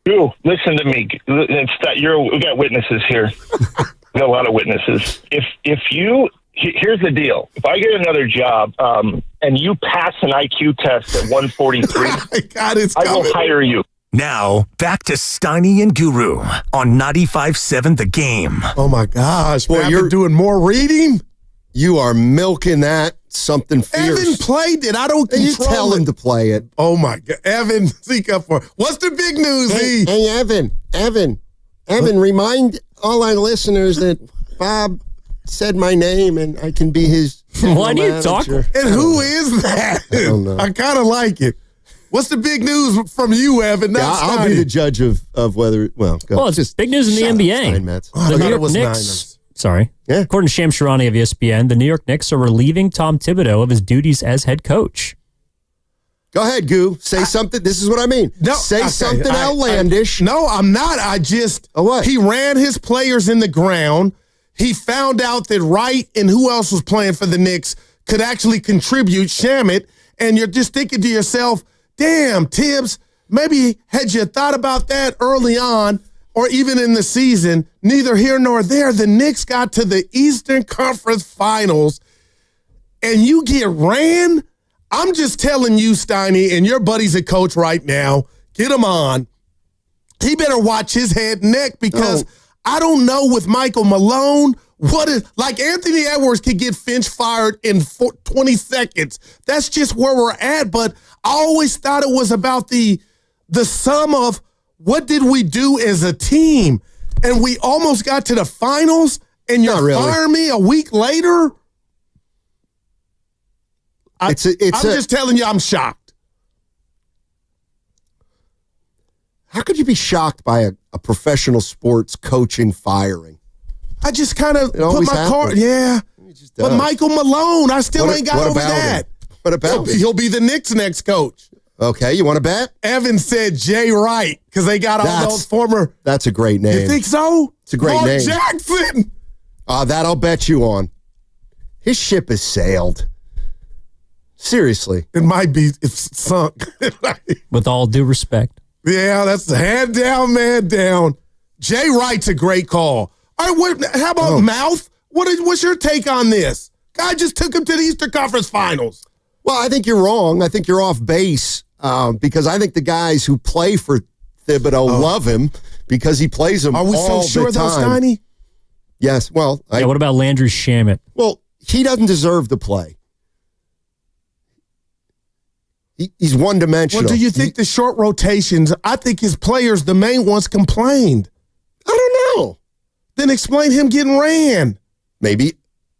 S6: You listen to me. We got witnesses here. We got a lot of witnesses. Here's the deal. If I get another job and you pass an IQ test at 143, I will hire you.
S16: Now, back to Steiny and Guru on 95.7 The Game.
S17: Oh, my gosh.
S19: Boy,
S17: man,
S19: you're
S17: doing more reading?
S19: You are milking that something fierce.
S17: Evan played it. I don't control
S19: You tell him to play it.
S17: Oh, my God. Evan, seek up for what's the big news, E?
S19: Hey, Evan, remind all our listeners that Bob said my name and I can be his
S18: Why do you talk?
S17: And who is that?
S19: I don't know.
S17: I kind of like it. What's the big news from you, Evan?
S19: I'll be the judge of whether. Well, go.
S18: Well, it's just big news in the NBA.
S19: Steinmetz.
S18: The New York Knicks. Sorry.
S19: Yeah.
S18: According to Sham Sharani of ESPN, the New York Knicks are relieving Tom Thibodeau of his duties as head coach.
S19: Go ahead, Goo. Say something. This is what I mean. Say something outlandish.
S17: No, I'm not. He ran his players in the ground. He found out that Wright and who else was playing for the Knicks could actually contribute, Shamet, and you're just thinking to yourself, damn, Tibbs, maybe had you thought about that early on or even in the season, neither here nor there, the Knicks got to the Eastern Conference Finals and you get ran? I'm just telling you, Steiny, and your buddy's a coach right now, get him on. He better watch his head and neck because I don't know with Michael Malone, like Anthony Edwards could get Finch fired in 20 seconds. That's just where we're at. But I always thought it was about the sum of what did we do as a team? And we almost got to the finals and you're firing me a week later? I'm just telling you, I'm shocked.
S19: How could you be shocked by a professional sports coaching firing?
S17: I just kind of put my card. Yeah. But Michael Malone, I still ain't got over that.
S19: What about him?
S17: He'll be the Knicks' next coach.
S19: Okay, you want to bet?
S17: Evan said Jay Wright because they got all those former.
S19: That's a great name.
S17: You think so?
S19: It's a great
S17: Mark
S19: name.
S17: Jackson.
S19: That I'll bet you on. His ship has sailed. Seriously.
S17: It might be sunk.
S18: With all due respect.
S17: Yeah, that's the hand down, man down. Jay Wright's a great call. All right, how about Mouth? What's your take on this? Guy just took him to the Eastern Conference Finals.
S19: Well, I think you're wrong. I think you're off base because I think the guys who play for Thibodeau love him because he plays them all the time.
S17: Are we so sure, though, Steiny?
S19: Yes. Well,
S18: what about Landry Shamet?
S19: Well, he doesn't deserve to play. He's one-dimensional.
S17: Well, do you think the short rotations, I think his players, the main ones, complained.
S19: I don't know.
S17: Then explain him getting ran.
S19: Maybe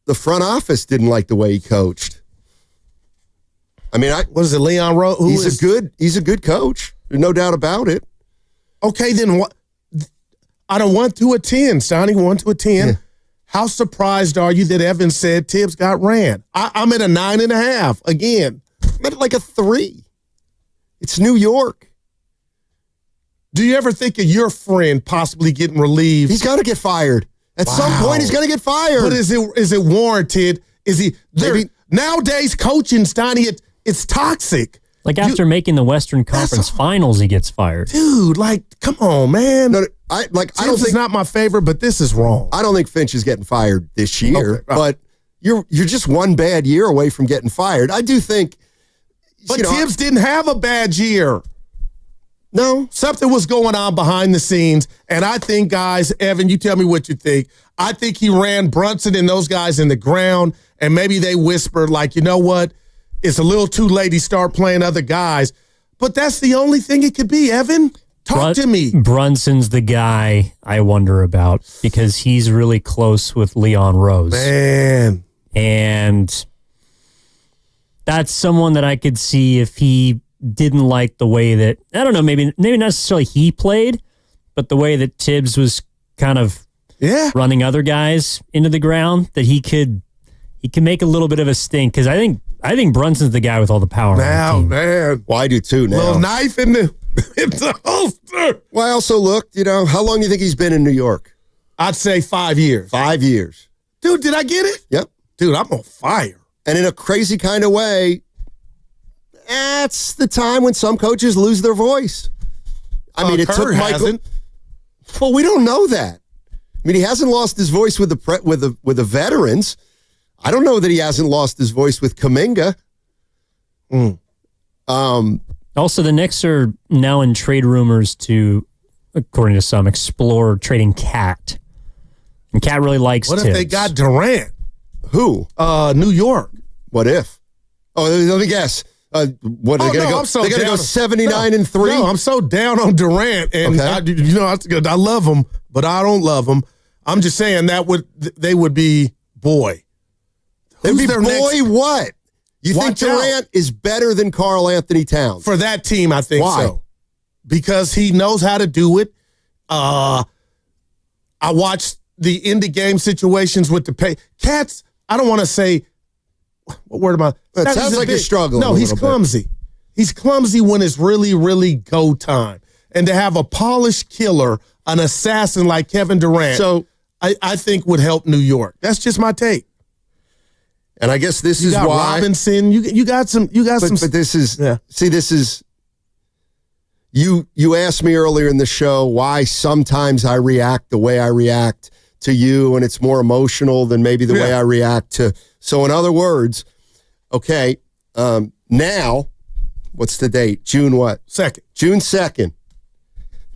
S19: the front office didn't like the way he coached. I mean, what
S17: is it, Leon Rose?
S19: He's a good coach. There's no doubt about it.
S17: Okay, then what? I don't 1 to a 10, Sonny, 1 to a 10. Yeah. How surprised are you that Evan said Tibbs got ran? I'm at a 9.5 again.
S19: I'm at like a 3. It's New York.
S17: Do you ever think of your friend possibly getting relieved?
S19: He's got to get fired. At some point, he's going to get fired.
S17: But is it warranted? Is he nowadays coaching, Steiny? It's toxic.
S18: Like after making the Western Conference Finals, he gets fired.
S17: Dude, like, come on, man.
S19: No, I don't think
S17: it's not my favorite, but this is wrong.
S19: I don't think Finch is getting fired this year.
S17: Okay, right.
S19: But you're just one bad year away from getting fired. I do think.
S17: But Tibbs didn't have a bad year.
S19: No.
S17: Something was going on behind the scenes. And I think, guys, Evan, you tell me what you think. I think he ran Brunson and those guys in the ground, and maybe they whispered, like, you know what? It's a little too late to start playing other guys. But that's the only thing it could be, Evan. Talk to me.
S18: Brunson's the guy I wonder about because he's really close with Leon Rose.
S17: Man.
S18: And that's someone that I could see if he didn't like the way that, I don't know, maybe not necessarily he played, but the way that Tibbs was kind of running other guys into the ground, that he could make a little bit of a stink. Because I think Brunson's the guy with all the power.
S17: Now, man.
S19: Well, I do too now.
S17: Little knife in the holster.
S19: Well, I also looked, how long do you think he's been in New York?
S17: I'd say 5 years.
S19: 5 years.
S17: Dude, did I get it?
S19: Yep.
S17: Dude, I'm on fire.
S19: And in a crazy kind of way, that's the time when some coaches lose their voice. I mean, it took Michael.
S17: Hasn't.
S19: Well, we don't know that. I mean, he hasn't lost his voice with the veterans. I don't know that he hasn't lost his voice with Kuminga.
S18: Also, the Knicks are now in trade rumors to, according to some, explore trading Cat. And Cat really likes
S17: What if
S18: Tibbs.
S17: they got Durant?
S19: Who?
S17: New York.
S19: What if? Oh, let me guess. What are they going to go?
S17: I'm so
S19: They're going to go
S17: down.
S19: 79-3.
S17: No, I'm so down on Durant, and
S19: Okay.
S17: I love him, but I don't love him. I'm just saying they would be boy.
S19: They'd be
S17: Who's their
S19: boy
S17: next-
S19: what? You think
S17: Watch out.
S19: Durant is better than Karl Anthony Towns?
S17: For that team, I think
S19: Why?
S17: so. Because he knows how to do it. I watched the end-of-game situations with the Cats. I don't want to say, what word am I?
S19: It sounds like you're struggling
S17: No,
S19: a
S17: he's
S19: little bit.
S17: clumsy. He's clumsy when it's really, really go time. And to have a polished killer, an assassin like Kevin Durant,
S19: So
S17: I think would help New York. That's just my take.
S19: And I guess this
S17: You
S19: is
S17: got
S19: why
S17: Robinson. You got some.
S19: But this is this is you asked me earlier in the show why sometimes I react the way I react to you, and it's more emotional than maybe the way I react to. So in other words, okay, now what's the date? June what?
S17: 2nd.
S19: June 2nd.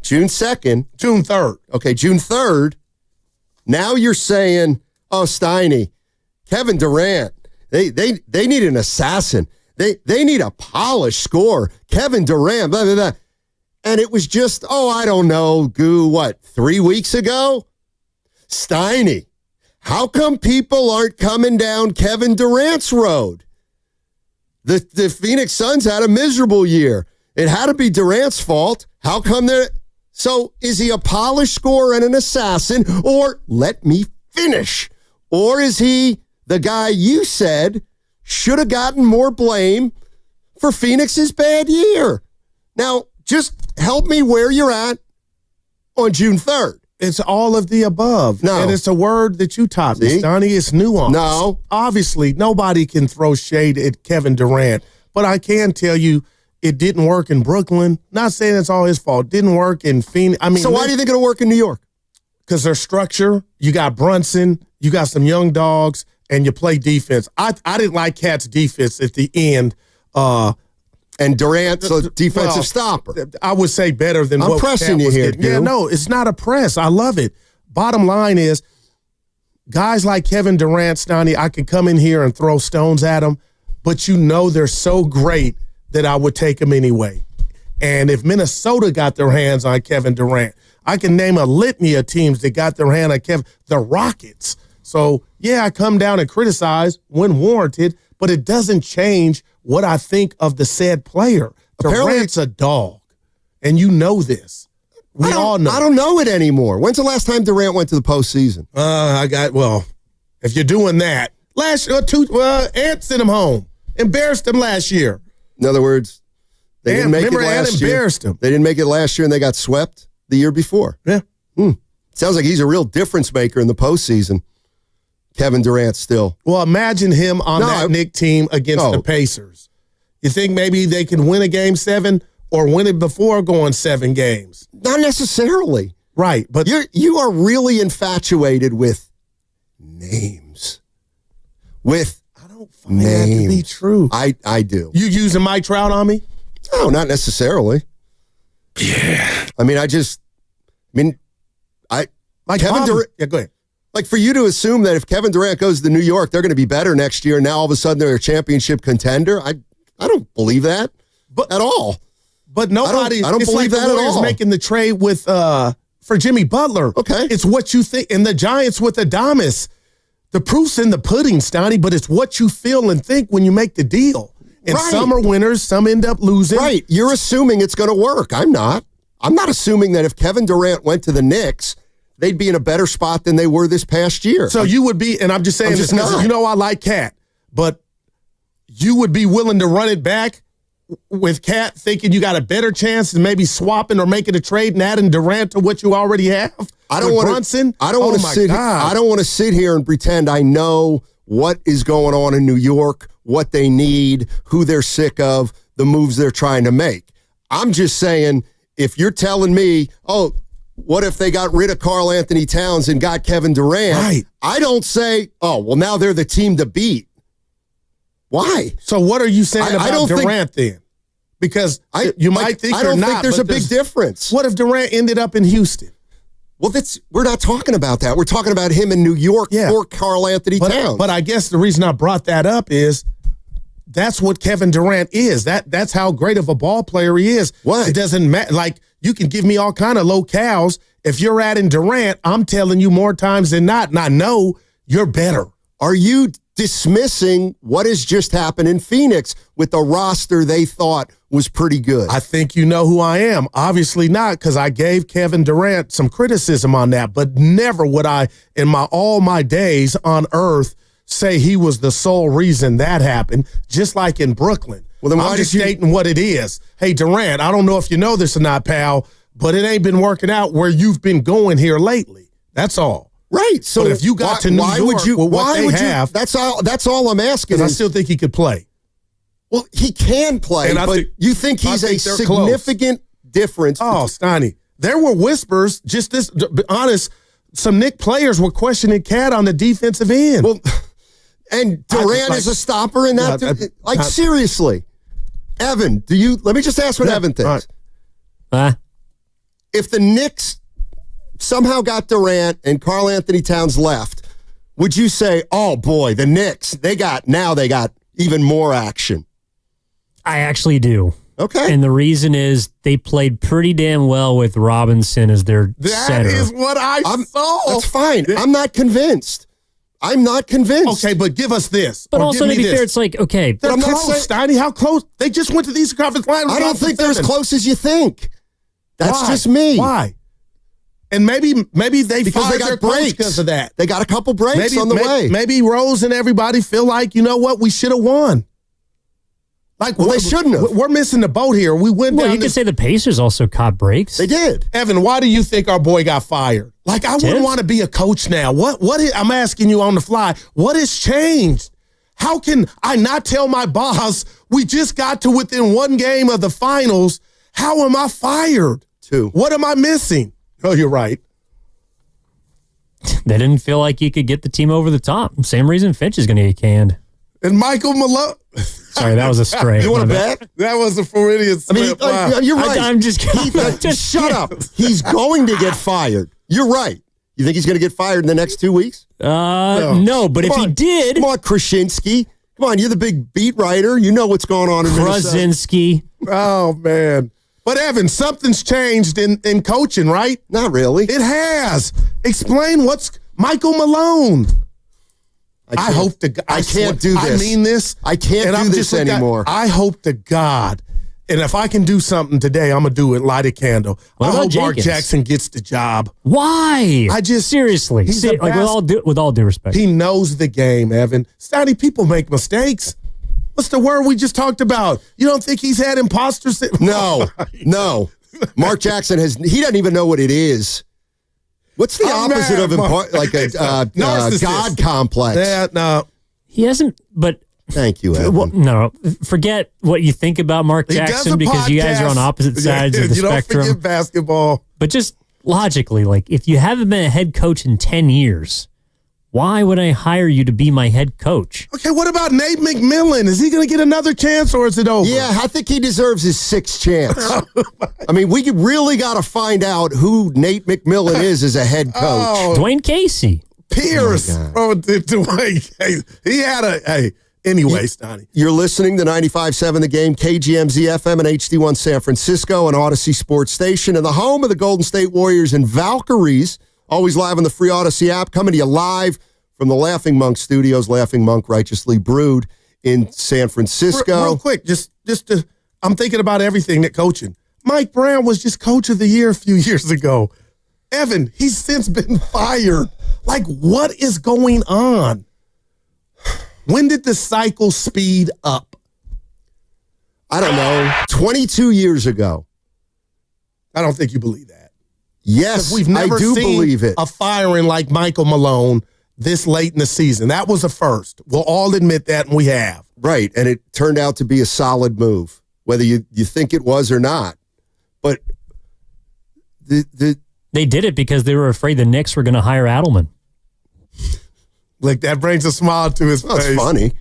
S19: June 2nd.
S17: June 3rd.
S19: Okay, June 3rd. Now you're saying, oh, Steiny, Kevin Durant, they need an assassin. They need a polished scorer. Kevin Durant, blah, blah, blah. And it was just, I don't know, what, 3 weeks ago? Steiny, how come people aren't coming down Kevin Durant's road? The Phoenix Suns had a miserable year. It had to be Durant's fault. How come they're... So is he a polished scorer and an assassin? Or, let me finish, or is he the guy you said should have gotten more blame for Phoenix's bad year? Now, just help me where you're at on June 3rd.
S17: It's all of the above.
S19: No.
S17: And it's a word that you taught me, Donnie. It's nuance.
S19: No.
S17: Obviously, nobody can throw shade at Kevin Durant, but I can tell you it didn't work in Brooklyn. Not saying it's all his fault. Didn't work in Phoenix. I mean,
S19: So why do you think it'll work in New York?
S17: Because their structure, you got Brunson, you got some young dogs, and you play defense. I didn't like Cat's defense at the end.
S19: And Durant's a defensive stopper.
S17: I would say better than
S19: I'm
S17: what
S19: pressing
S17: Cat
S19: you
S17: was
S19: here,
S17: getting. Yeah,
S19: dude.
S17: no, it's not a press. I love it. Bottom line is, guys like Kevin Durant, Stoney, I could come in here and throw stones at them, but you know they're so great that I would take them anyway. And if Minnesota got their hands on Kevin Durant, I can name a litany of teams that got their hand on Kevin. The Rockets. So, yeah, I come down and criticize when warranted, but it doesn't change what I think of the said player. Durant's a dog, and you know this. We all know.
S19: I don't know it anymore. When's the last time Durant went to the postseason?
S17: If you're doing that, Ant sent him home. Embarrassed him last year.
S19: In other words, they didn't make it
S17: remember Ant
S19: last year.
S17: embarrassed him.
S19: They didn't make it last year, and they got swept the year before.
S17: Yeah.
S19: Sounds like he's a real difference maker in the postseason. Kevin Durant still.
S17: Well, imagine him on that Knick team against the Pacers. You think maybe they can win a game 7 or win it before going 7 games?
S19: Not necessarily.
S17: Right, but
S19: you are really infatuated with names.
S17: I don't find that to be true.
S19: I do.
S17: You using Mike Trout on me?
S19: No, not necessarily. Yeah. Kevin Durant.
S17: Yeah, go ahead.
S19: Like for you to assume that if Kevin Durant goes to New York, they're going to be better next year. And now all of a sudden they're a championship contender. I don't believe that at all.
S17: But nobody.
S19: I don't
S17: it's
S19: believe
S17: like
S19: that
S17: the
S19: at
S17: Warriors
S19: all.
S17: making the trade with for Jimmy Butler.
S19: Okay,
S17: it's what you think, and the Giants with Adamas. The proof's in the pudding, Stoney, but it's what you feel and think when you make the deal. And some are winners, some end up losing.
S19: Right. You're assuming it's going to work. I'm not. I'm not assuming that if Kevin Durant went to the Knicks, they'd be in a better spot than they were this past year.
S17: So you would be, and I'm just saying this because I like Cat, but you would be willing to run it back with Cat thinking you got a better chance and maybe swapping or making a trade and adding Durant to what you already have?
S19: I don't want
S17: Brunson?
S19: I don't want to sit. I don't want to sit here and pretend I know what is going on in New York, what they need, who they're sick of, the moves they're trying to make. I'm just saying, if you're telling me, oh, what if they got rid of Karl Anthony Towns and got Kevin Durant?
S17: Right.
S19: I don't say, oh, well, now they're the team to beat. Why?
S17: So what are you saying about Durant then? Because you might think
S19: I don't think there's a big difference.
S17: What if Durant ended up in Houston?
S19: Well, we're not talking about that. We're talking about him in New York for Karl Anthony Towns.
S17: But I guess the reason I brought that up is that's what Kevin Durant is. That's how great of a ball player he is.
S19: What?
S17: It doesn't matter. Like, you can give me all kind of locales. If you're adding Durant, I'm telling you more times than not, and I know you're better.
S19: Are you dismissing what has just happened in Phoenix with the roster they thought was pretty good?
S17: I think you know who I am. Obviously not, because I gave Kevin Durant some criticism on that, but never would I, in all my days on earth, say he was the sole reason that happened, just like in Brooklyn.
S19: Well, then why
S17: I'm just
S19: did you
S17: stating what it is. Hey, Durant, I don't know if you know this or not, pal, but it ain't been working out where you've been going here lately. That's all.
S19: Right. So
S17: but if you got to New York with what they have,
S19: that's all I'm asking.
S17: Because I still think he could play.
S19: Well, he can play, but you think he's a significant difference?
S17: Oh, Steiny, there were whispers, just this, to be honest, some Knicks players were questioning Cat on the defensive end.
S19: Well, and Durant is a stopper in that. Seriously. Evan, let me just ask what Evan thinks. If the Knicks somehow got Durant and Karl Anthony Towns left, would you say, oh boy, the Knicks, they got even more action?
S18: I actually do.
S19: Okay.
S18: And the reason is they played pretty damn well with Robinson as their center.
S17: That is what I saw.
S19: That's fine. I'm not convinced.
S17: Okay, but give us this.
S18: But also, to be fair, it's like, okay.
S17: They're close, Steiny. How close? They just went to the Eastern Conference Finals.
S19: I don't think they're as close as you think. That's
S17: Why?
S19: just me.
S17: Why? And maybe they
S19: because they got breaks
S17: because of that.
S19: They got a couple breaks on the way.
S17: Maybe Rose and everybody feel like, you know what, we should have won. Like,
S19: well, they shouldn't have.
S17: We're missing the boat here. We went down.
S18: You could say the Pacers also caught breaks.
S19: They did.
S17: Evan, why do you think our boy got fired? Like, I wouldn't want to be a coach now. I'm asking you on the fly. What has changed? How can I not tell my boss we just got to within one game of the finals? How am I fired?
S19: 2.
S17: What am I missing? Oh, you're right.
S18: They didn't feel like you could get the team over the top. Same reason Finch is going to get canned.
S17: And Michael Malone.
S18: Sorry, that was a stray.
S19: You want to bet?
S17: That was a Floridian slip.
S19: You're right.
S18: I'm just kidding.
S19: Just shut up. He's going to get fired. You're right. You think he's going to get fired in the next 2 weeks?
S18: No, but if he did.
S19: Come on, Krasinski. Come on, you're the big beat writer. You know what's going on in
S18: Krasinski.
S17: Oh, man. But, Evan, something's changed in coaching, right?
S19: Not really.
S17: It has. Explain what's Michael Malone. I hope to God.
S19: I can't do this.
S17: I mean this.
S19: I can't do this anymore.
S17: I hope to God. And if I can do something today, I'm going to do it. Light a candle.
S18: What
S17: I
S18: about
S17: hope Mark
S18: Jenkins?
S17: Jackson gets the job.
S18: Why?
S17: Seriously.
S18: With all due respect.
S17: He knows the game, Evan. Steiny, people make mistakes. What's the word we just talked about? You don't think he's had imposter syndrome?
S19: No. Mark Jackson he doesn't even know what it is. What's the opposite of God complex?
S17: Yeah, no.
S18: He hasn't, but...
S19: Thank you, Evan.
S18: Well, no, forget what you think about Mark Jackson because you guys are on opposite sides of the spectrum.
S17: You don't forget basketball.
S18: But just logically, like, if you haven't been a head coach in 10 years, why would I hire you to be my head coach?
S17: Okay, what about Nate McMillan? Is he going to get another chance or is it over?
S19: Yeah, I think he deserves his 6th chance. I mean, we really got to find out who Nate McMillan is as a head coach.
S18: Dwayne Casey.
S17: Pierce. Dwayne Casey. He had anyway, Stoney.
S19: You're listening to 95.7 The Game, KGMZ FM and HD1 San Francisco, and Odyssey Sports Station, and the home of the Golden State Warriors and Valkyries. Always live on the free Odyssey app, coming to you live from the Laughing Monk Studios. Laughing Monk, righteously brewed in San Francisco.
S17: Real quick, I'm thinking about everything that coaching. Mike Brown was just coach of the year a few years ago. Evan, he's since been fired. Like, what is going on? When did the cycle speed up?
S19: I don't know. 22 years ago.
S17: I don't think you believe that.
S19: Yes,
S17: we've never
S19: I do
S17: seen
S19: believe it.
S17: A firing like Michael Malone this late in the season. That was a first. We'll all admit that, and we have.
S19: Right, and it turned out to be a solid move, whether you think it was or not. But
S18: they did it because they were afraid the Knicks were going to hire Adelman.
S17: Like, that brings a smile to his face.
S19: That's funny.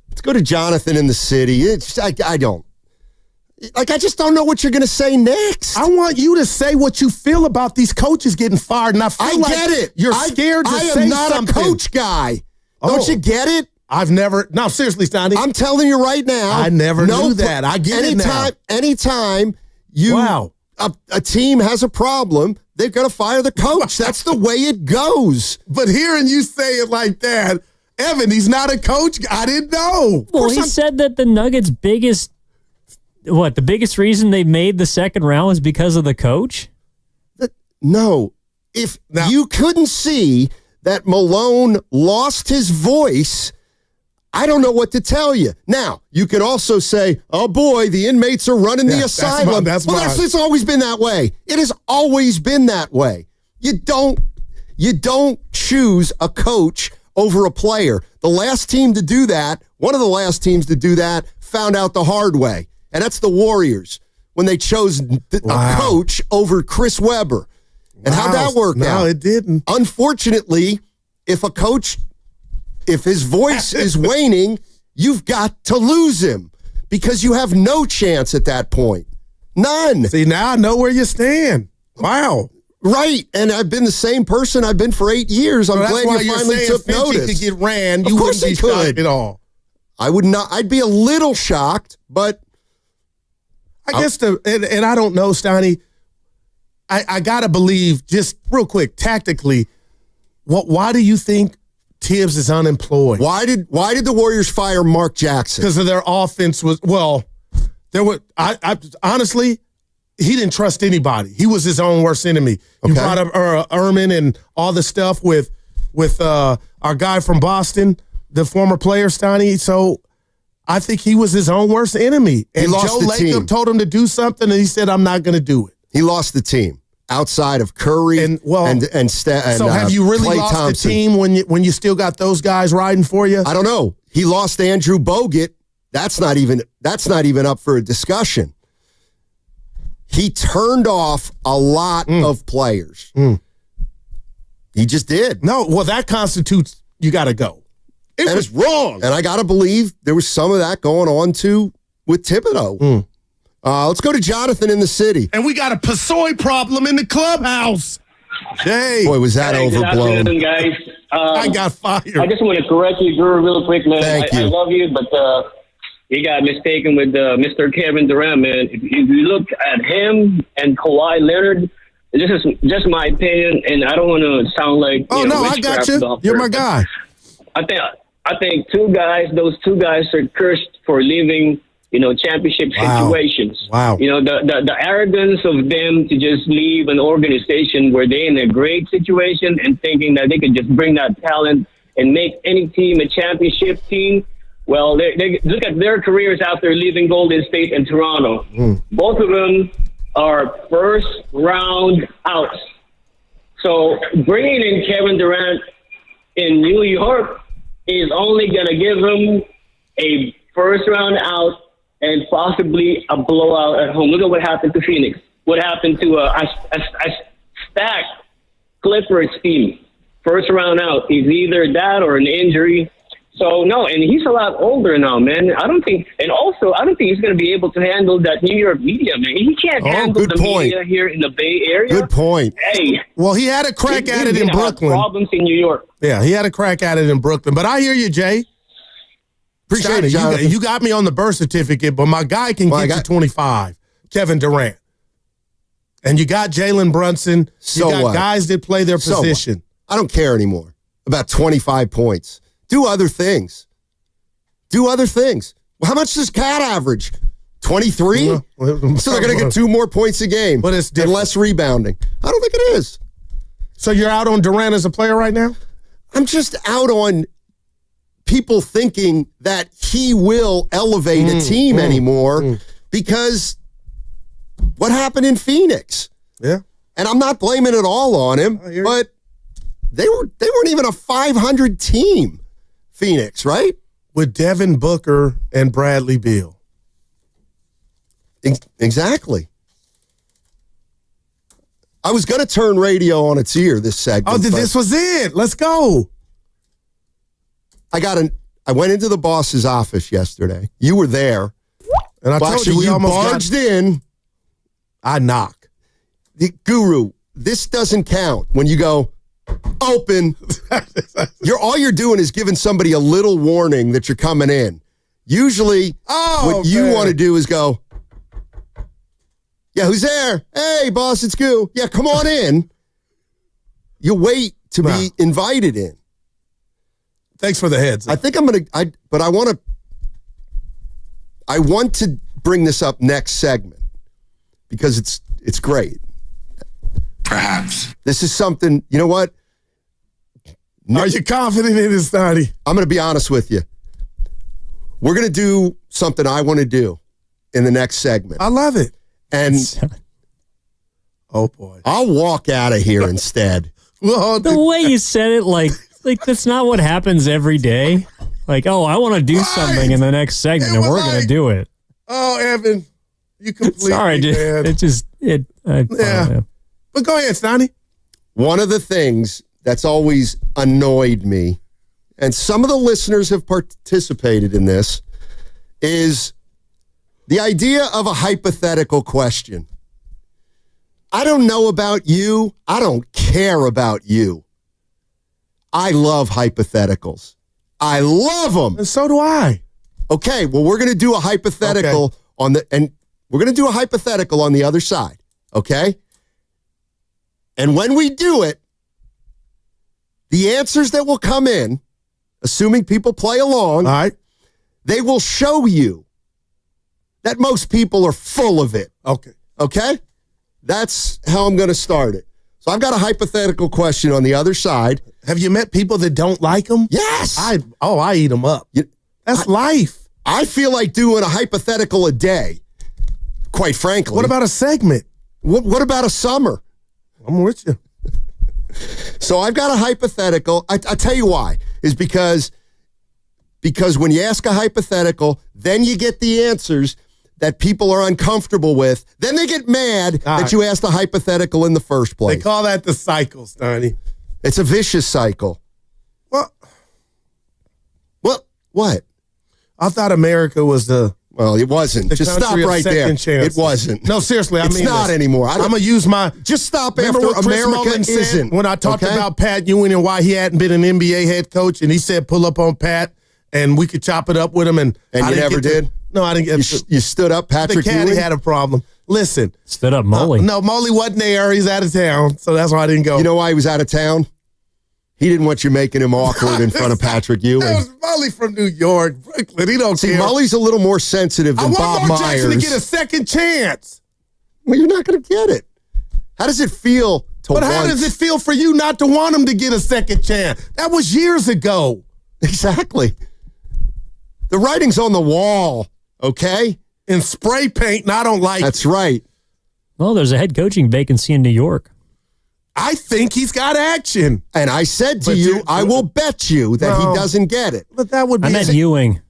S19: Let's go to Jonathan in the city. I just don't know what you're going to say next.
S17: I want you to say what you feel about these coaches getting fired. And I
S19: get it.
S17: You're scared to say something.
S19: I am not a coach guy. Don't you get it?
S17: I've never. No, seriously, Stoney.
S19: I'm telling you right now.
S17: I never knew that. I get it now.
S19: Anytime a team has a problem, they've got to fire the coach. That's the way it goes.
S17: But hearing you say it like that, Evan, he's not a coach. I didn't know.
S18: Well, he said that the Nuggets' biggest reason they made the second round was because of the coach?
S19: No. If you couldn't see that Malone lost his voice, I don't know what to tell you. Now, you can also say, oh boy, the inmates are running the asylum. It's always been that way. It has always been that way. You don't choose a coach over a player. The last team to do that, one of the last teams to do that, found out the hard way. And that's the Warriors when they chose a coach over Chris Webber. And how'd that work out?
S17: No, it didn't.
S19: Unfortunately, if his voice is waning, you've got to lose him because you have no chance at that point. None.
S17: See, now I know where you stand. Wow.
S19: Right. And I've been the same person I've been for 8 years. I'm glad you finally took notice.
S17: Could get ran.
S19: Of course he could.
S17: At all.
S19: I would not. I'd be a little shocked, but
S17: I guess and I don't know, Stoney. I gotta believe, just real quick, tactically, why do you think Tibbs is unemployed?
S19: Why did the Warriors fire Mark Jackson?
S17: Because of their offense I honestly, he didn't trust anybody. He was his own worst enemy. You brought up Ehrman and all the stuff with our guy from Boston, the former player, Stoney. So I think he was his own worst enemy. And Joe Lacob told him to do something, and he said, I'm not going to do it.
S19: He lost the team outside of Curry and
S17: so have you really
S19: Klay
S17: lost
S19: Thompson.
S17: the team when you still got those guys riding for you?
S19: I don't know. He lost Andrew Bogut. That's not even up for a discussion. He turned off a lot of players. He just did.
S17: No, well, that constitutes you got to go. It was wrong.
S19: And I got to believe there was some of that going on too with Thibodeau. Let's go to Jonathan in the city.
S17: And we got a Posey problem in the clubhouse. Jay.
S19: Boy, was that overblown.
S10: Good afternoon, guys.
S17: I got fired.
S10: I just want to correct you, Drew, real quick, man.
S19: Thank you.
S10: I love you, but you got mistaken with Mr. Kevin Durant, man. If you look at him and Kawhi Leonard, this is just my opinion, and I don't want to sound like
S17: I got you. You're my guy.
S10: I think those two guys are cursed for leaving, championship situations.
S17: Wow.
S10: The arrogance of them to just leave an organization where they're in a great situation and thinking that they could just bring that talent and make any team a championship team. Well, they look at their careers after leaving Golden State and Toronto. Both of them are first round outs. So bringing in Kevin Durant in New York is only going to give him a first round out and possibly a blowout at home. Look at what happened to Phoenix. What happened to a stacked Clippers team. First round out is either that or an injury. So, no, and he's a lot older now, man. I don't think he's going to be able to handle that New York media, man. He can't handle the media here in the Bay Area.
S19: Good point.
S10: Hey.
S17: Well, he had a crack at it in Brooklyn.
S10: Problems in New York.
S17: Yeah, he had a crack at it in Brooklyn. But I hear you, Jay.
S19: Appreciate it, Jonathan.
S17: You got me on the birth certificate, but my guy can get you 25, Kevin Durant. And you got Jalen Brunson. You got guys that play their position.
S19: I don't care anymore about 25 points. Do other things. Well, how much does Cat average? 23? So they're going to get 2 more points a game.
S17: But it's
S19: and less rebounding. I don't think it is.
S17: So you're out on Durant as a player right now?
S19: I'm just out on people thinking that he will elevate a team anymore because what happened in Phoenix?
S17: Yeah.
S19: And I'm not blaming it all on him, but They weren't even a 500 team, Phoenix, right?
S17: With Devin Booker and Bradley Beal.
S19: Exactly. I was going to turn radio on its ear this segment.
S17: Oh, this was it. Let's go.
S19: I went into the boss's office yesterday. You were there.
S17: And I told you, we almost
S19: barged in.
S17: I knock.
S19: The Guru, this doesn't count. When you go, open, all you're doing is giving somebody a little warning that you're coming in. Usually, what you want to do is go, yeah, who's there? Hey, boss, it's Goo. Yeah, come on in. You wait to be invited in.
S17: Thanks for the heads.
S19: I think I want to bring this up next segment because it's great.
S9: Perhaps.
S19: This is something, you know what?
S17: Are you confident in this, Donnie?
S19: I'm going to be honest with you. We're going to do something I want to do in the next segment.
S17: I love it.
S19: And
S17: oh boy,
S19: I'll walk out of here instead.
S18: The way you said it, like that's not what happens every day. Like, oh, I want to do something in the next segment, and we're going to do it.
S17: Oh, Evan, you completely.
S18: Sorry, dude.
S17: Man.
S18: It just
S17: yeah. But go ahead, Sonny.
S19: One of the things that's always annoyed me, and some of the listeners have participated in this, is the idea of a hypothetical question. I don't know about you. I don't care about you. I love hypotheticals. I love them.
S17: And so do I.
S19: Okay, well, we're going to do a hypothetical on the other side, okay? And when we do it, the answers that will come in, assuming people play along,
S17: all right,
S19: they will show you that most people are full of it.
S17: Okay.
S19: Okay? That's how I'm going to start it. So I've got a hypothetical question on the other side.
S17: Have you met people that don't like them?
S19: Yes.
S17: I eat them up. That's life.
S19: I feel like doing a hypothetical a day, quite frankly.
S17: What about a segment?
S19: What about a summer?
S17: I'm with you.
S19: So I've got a hypothetical. I tell you why. Is because when you ask a hypothetical, then you get the answers that people are uncomfortable with. Then they get mad that you asked a hypothetical in the first place.
S17: They call that the cycle, Stoney.
S19: It's a vicious cycle.
S17: What?
S19: I
S17: thought America was
S19: Well, it wasn't. Just stop right there. It wasn't.
S17: No, seriously, I mean
S19: it's not anymore.
S17: I'm gonna use my.
S19: Just stop
S17: Remember
S19: after
S17: what Chris
S19: America
S17: Mullin said
S19: isn't.
S17: when I talked about Pat Ewing and why he hadn't been an NBA head coach, and he said pull up on Pat, and we could chop it up with him, and
S19: you never did.
S17: No, I didn't get.
S19: You stood up, Patrick.
S17: The caddy
S19: Ewing?
S17: had a problem. Listen,
S18: stood up, Molly.
S17: No, Molly wasn't there. He's out of town, so that's why I didn't go.
S19: You know why he was out of town? He didn't want you making him awkward in front of Patrick Ewing.
S17: That was Molly from New York, Brooklyn. He don't care.
S19: Molly's a little more sensitive than Bob Myers.
S17: I want Jackson to get a second chance.
S19: Well, you're not going to get it. How does it feel to
S17: But how does it feel for you not to want him to get a second chance? That was years ago.
S19: Exactly. The writing's on the wall, okay?
S17: In spray paint, and I don't like
S19: That's right.
S18: Well, there's a head coaching vacancy in New York.
S17: I think he's got action.
S19: And I said to you, I will bet you that he doesn't get it.
S17: But that would be...
S18: I meant Ewing.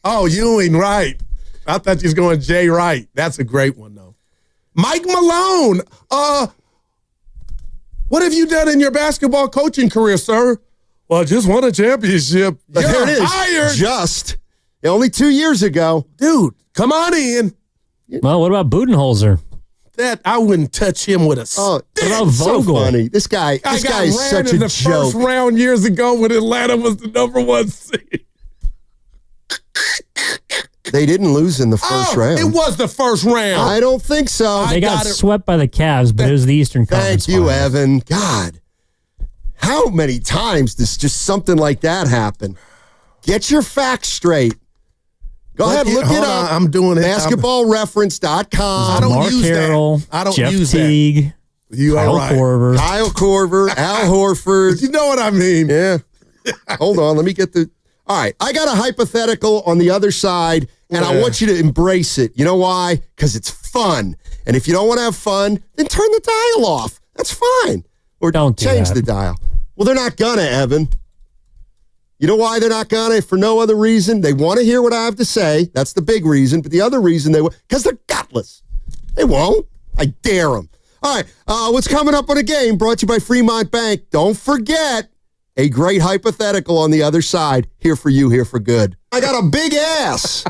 S17: Oh, Ewing, right. I thought you was going Jay Wright. That's a great one, though. Mike Malone. What have you done in your basketball coaching career, sir? Well, I just won a championship.
S19: But
S17: You're
S19: there it is.
S17: hired.
S19: Just. Only 2 years ago.
S17: Dude, come on in.
S18: Well, what about Budenholzer?
S17: That I wouldn't touch him with a stick.
S18: What about
S19: So
S18: Vogel?
S19: funny. This guy is such
S17: in
S19: a
S17: the
S19: joke.
S17: first round years ago when Atlanta was the number 1 seed.
S19: They didn't lose in the first round.
S17: It was the first round.
S19: I don't think so.
S18: They got swept by the Cavs, but it was the Eastern Conference.
S19: Thank you,
S18: Finals.
S19: Evan. God, how many times does just something like that happen? Get your facts straight. Go ahead, look it up.
S17: I'm doing it.
S19: BasketballReference.com.
S17: I don't
S18: Mark
S17: use
S18: Harrell,
S17: that. I don't
S18: Jeff
S17: use
S18: Teague,
S17: that. You
S18: Kyle
S17: are right.
S18: Korver.
S19: Kyle Korver, Al Horford.
S17: You know what I mean.
S19: Yeah. Hold on. Let me get the... All right. I got a hypothetical on the other side, and I want you to embrace it. You know why? Because it's fun. And if you don't want to have fun, then turn the dial off. That's fine. Or
S18: Don't do
S19: change
S18: that.
S19: the dial. Well, they're not gonna, Evan. You know why they're not gonna? For no other reason. They want to hear what I have to say. That's the big reason. But the other reason because they're gutless. They won't. I dare them. All right, what's coming up on a game brought to you by Fremont Bank. Don't forget, a great hypothetical on the other side. Here for you, here for good. I got a big ass.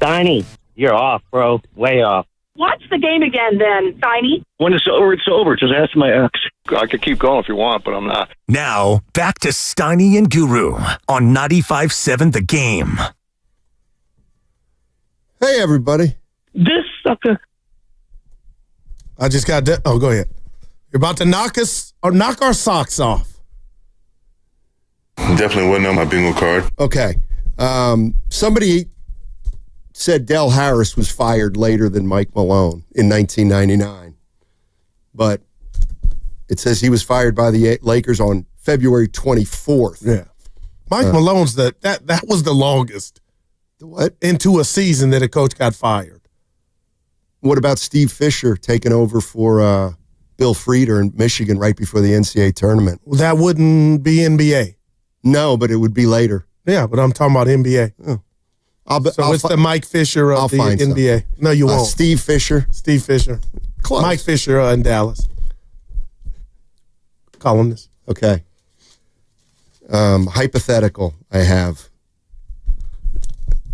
S10: Steiny, you're off, bro. Way off.
S11: Watch the game again then, Steiny.
S22: When it's over, it's over. Just ask my ex. I could keep going if you want, but I'm not.
S16: Now, back to Steiny and Guru on 95.7 The Game.
S19: Hey, everybody.
S10: This sucker.
S17: I just got oh, go ahead. You're about to knock our socks off.
S21: Definitely wasn't on my bingo card.
S19: Okay. Somebody said Del Harris was fired later than Mike Malone in 1999. But it says he was fired by the Lakers on February 24th.
S17: Yeah. Mike Malone's that was the longest.
S19: The what?
S17: Into a season that a coach got fired.
S19: What about Steve Fisher taking over for Bill Frieder in Michigan right before the NCAA tournament?
S17: Well, that wouldn't be NBA.
S19: No, but it would be later.
S17: Yeah, but I'm talking about NBA.
S19: Oh.
S17: It's the Mike Fisher of the NBA.
S19: Some.
S17: No, you won't.
S19: Steve Fisher.
S17: Steve Fisher.
S19: Close.
S17: Mike Fisher in Dallas. Columnist.
S19: Okay. Hypothetical I have.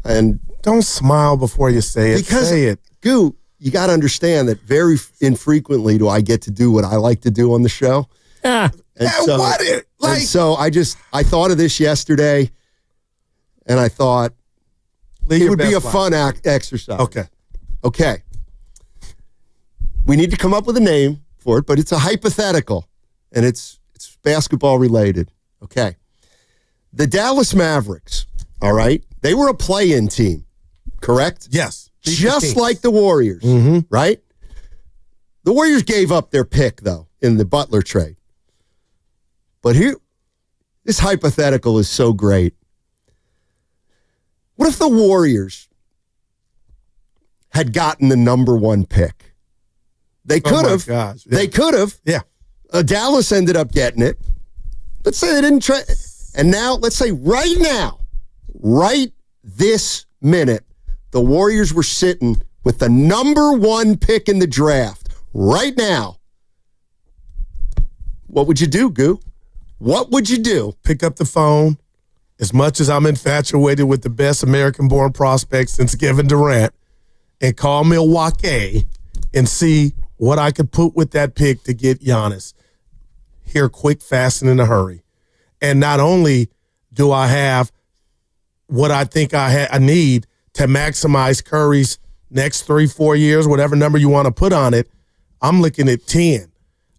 S19: And
S17: don't smile before you say it.
S19: Because,
S17: say it.
S19: Goo, you got to understand that very infrequently do I get to do what I like to do on the show. And so I thought of this yesterday, and I thought it would be a fun exercise. Okay. We need to come up with a name for it, but it's a hypothetical, and it's basketball related. Okay. The Dallas Mavericks, all right? They were a play-in team, correct?
S17: Yes.
S19: Just like the Warriors, right? The Warriors gave up their pick, though, in the Butler trade. But here, this hypothetical is so great. What if the Warriors had gotten the number 1 pick? They could have.
S17: Yeah.
S19: They could have.
S17: Yeah.
S19: Dallas ended up getting it. Let's say they didn't trade. And now, let's say right now, right this minute, the Warriors were sitting with the number 1 pick in the draft. Right now. What would you do, Goo? What would you do?
S17: Pick up the phone. As much as I'm infatuated with the best American-born prospect since Kevin Durant, and call Milwaukee and see what I could put with that pick to get Giannis here quick, fast, and in a hurry. And not only do I have what I think I need to maximize Curry's next 3-4 years, whatever number you want to put on it, I'm looking at 10.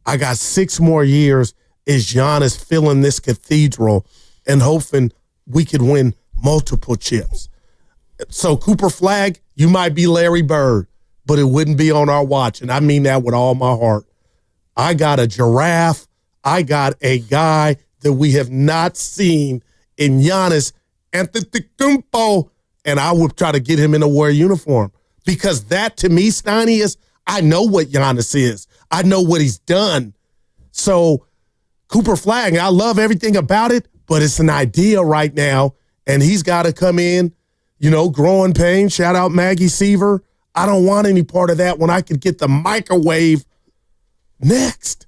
S17: I got 6 more years as Giannis filling this cathedral and hoping we could win multiple chips. So Cooper Flagg, you might be Larry Bird, but it wouldn't be on our watch, and I mean that with all my heart. I got a giraffe. I got a guy that we have not seen in Giannis Antetokounmpo, and I would try to get him in a Warrior uniform because that, to me, Steiny, is I know what Giannis is. I know what he's done. So Cooper Flagg, I love everything about it, but it's an idea right now, and he's got to come in, growing pain. Shout out Maggie Seaver. I don't want any part of that when I could get the microwave next.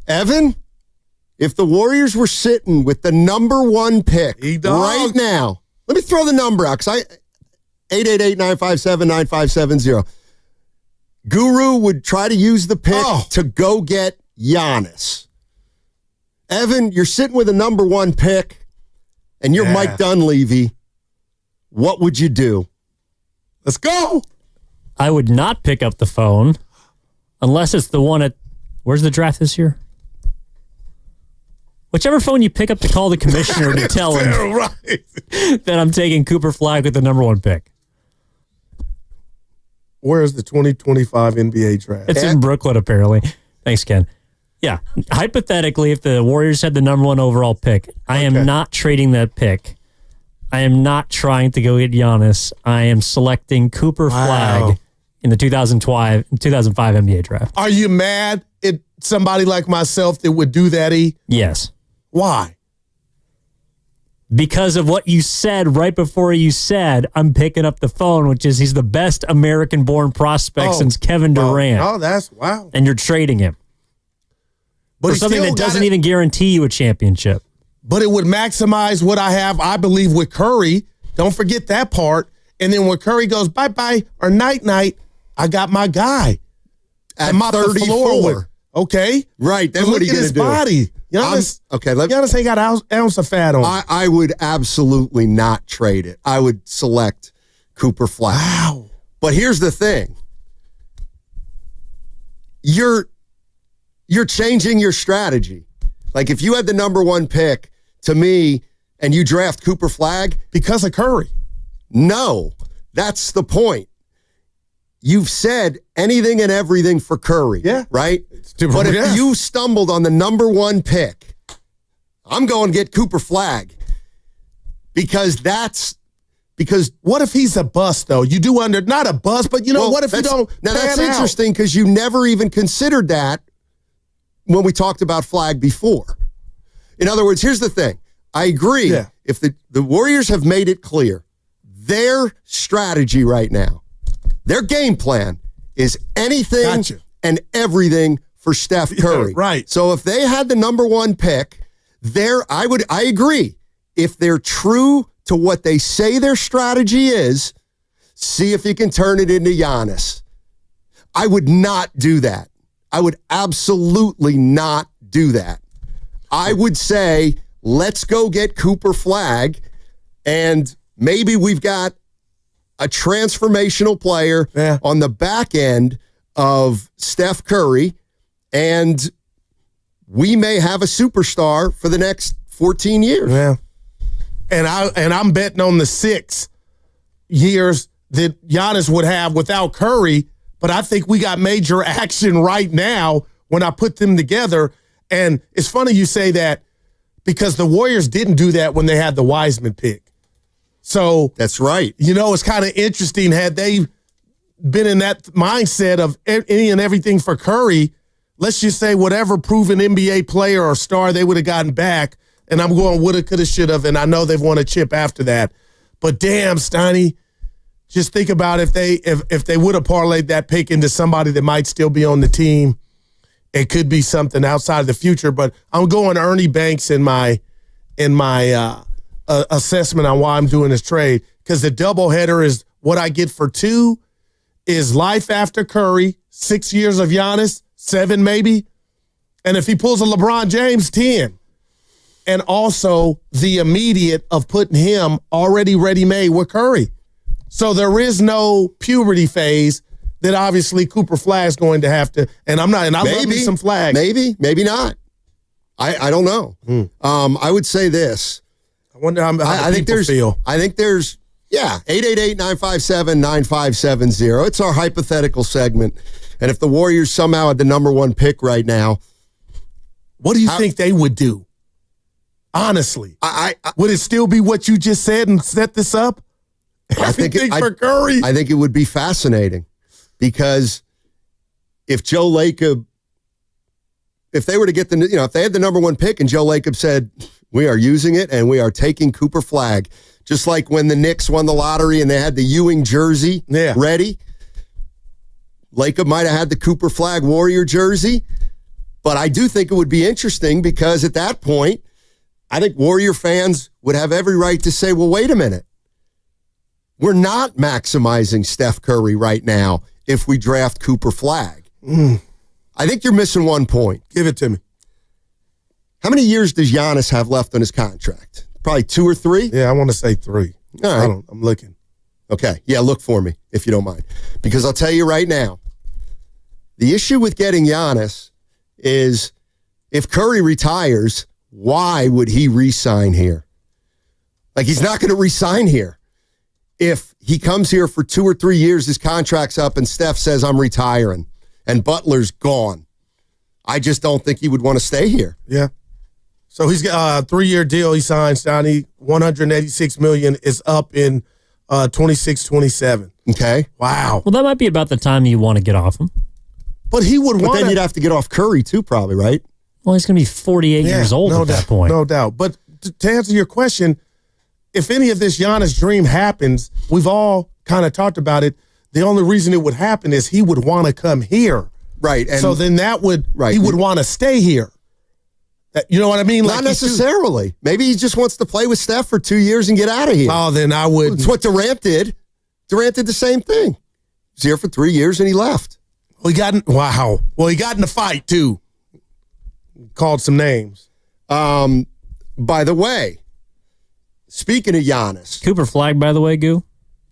S19: Evan, if the Warriors were sitting with the number 1 pick right now, let me throw the number out because 888-957-9570. Guru would try to use the pick to go get Giannis. Evan, you're sitting with a number 1 pick, and you're Mike Dunleavy. What would you do?
S17: Let's go.
S18: I would not pick up the phone unless it's the one at, where's the draft this year? Whichever phone you pick up to call the commissioner to tell him that I'm taking Cooper Flagg with the number 1 pick.
S17: Where's the 2025 NBA draft?
S18: It's in Brooklyn, apparently. Thanks, Ken. Yeah. Hypothetically, if the Warriors had the number 1 overall pick, I am not trading that pick. I am not trying to go get Giannis. I am selecting Cooper Flagg in the 2005 NBA draft.
S17: Are you mad at somebody like myself that would do that, E?
S18: Yes.
S17: Why?
S18: Because of what you said right before you said, I'm picking up the phone, which is he's the best American-born prospect since Kevin Durant.
S17: Oh, that's wow.
S18: And you're trading him.
S17: But
S18: for something that doesn't even guarantee you a championship.
S17: But it would maximize what I have, I believe, with Curry. Don't forget that part. And then when Curry goes bye-bye or night-night, I got my guy.
S19: At
S17: I'm off the
S19: 34.
S17: floor with, okay?
S19: Right. Then
S17: But
S19: what are you
S17: look at
S19: going to
S17: his
S19: do?
S17: body. Giannis,
S19: Giannis
S17: ain't got an ounce of fat on him.
S19: I would absolutely not trade it. I would select Cooper Flag.
S17: Wow.
S19: But here's the thing. You're changing your strategy. Like if you had the number 1 pick, to me, and you draft Cooper Flag.
S17: Because of Curry.
S19: No, that's the point. You've said anything and everything for Curry.
S17: Yeah.
S19: Right? But if you stumbled on the number 1 pick, I'm going to get Cooper Flag. Because
S17: what if he's a bust, though? You do not a bust, but what if you don't?
S19: Now that's interesting because you never even considered that when we talked about Flag before. In other words, here's the thing. I agree.
S17: Yeah.
S19: If the Warriors have made it clear, their strategy right now, their game plan is anything and everything for Steph Curry.
S17: Yeah, right.
S19: So if they had the number 1 pick, I agree. If they're true to what they say their strategy is, see if you can turn it into Giannis. I would not do that. I would absolutely not do that. I would say, let's go get Cooper Flag, and maybe we've got a transformational player on the back end of Steph Curry, and we may have a superstar for the next 14 years.
S17: Yeah. And I'm betting on the 6 years that Giannis would have without Curry, but I think we got major action right now when I put them together. And it's funny you say that because the Warriors didn't do that when they had the Wiseman pick. So
S19: that's right.
S17: It's kind of interesting. Had they been in that mindset of any and everything for Curry, let's just say whatever proven NBA player or star they would have gotten back, and I'm going woulda, coulda, shoulda, and I know they've won a chip after that. But damn, Steiny, just think about if they would have parlayed that pick into somebody that might still be on the team. It could be something outside of the future. But I'm going Ernie Banks in my assessment on why I'm doing this trade, because the doubleheader is what I get for 2 is life after Curry, 6 years of Giannis, 7 maybe, and if he pulls a LeBron James, 10. And also the immediate of putting him already ready-made with Curry. So there is no puberty phase that obviously Cooper Flag's going to have to, and I'm not, and I love me some Flag.
S19: Maybe not. I don't know. I would say this.
S17: I wonder how I think
S19: there's
S17: feel.
S19: I think there's 888-957-9570. It's our hypothetical segment. And if the Warriors somehow had the number 1 pick right now,
S17: what do you think they would do? Honestly, would it still be what you just said and set this up?
S19: I think
S17: for Curry.
S19: I think it would be fascinating because if Joe Lacob, if they were to get if they had the number 1 pick and Joe Lacob said, we are using it and we are taking Cooper Flag, just like when the Knicks won the lottery and they had the Ewing jersey ready, Lacob might have had the Cooper Flag Warrior jersey. But I do think it would be interesting because at that point, I think Warrior fans would have every right to say, well, wait a minute. We're not maximizing Steph Curry right now if we draft Cooper Flag. I think you're missing 1 point.
S17: Give it to me.
S19: How many years does Giannis have left on his contract? Probably 2 or 3?
S17: Yeah, I want to say 3.
S19: All right.
S17: I'm looking.
S19: Okay. Yeah, look for me if you don't mind. Because I'll tell you right now, the issue with getting Giannis is if Curry retires, why would he re-sign here? Like, he's not going to re-sign here. If he comes here for 2 or 3 years, his contract's up, and Steph says, I'm retiring, and Butler's gone, I just don't think he would want to stay here.
S17: Yeah. So he's got a 3-year deal he signed, Johnny. $186 million is up in 26-27.
S19: Okay.
S17: Wow.
S18: Well, that might be about the time you want to get off him.
S17: But he would want
S19: But then you'd have to get off Curry, too, probably, right?
S18: Well, he's going to be 48 years old at that point.
S17: No doubt. But to answer your question, if any of this Giannis dream happens, we've all kind of talked about it. The only reason it would happen is he would want to come here.
S19: Right. And
S17: so then he would want to stay here. You know what I mean?
S19: Not necessarily. Maybe he just wants to play with Steph for 2 years and get out of here.
S17: Oh, then I would.
S19: It's what Durant did. Durant did the same thing. He was here for 3 years and he left.
S17: Well, he got in a fight too. Called some names.
S19: By the way, speaking of Giannis.
S18: Cooper Flag, by the way, Goo,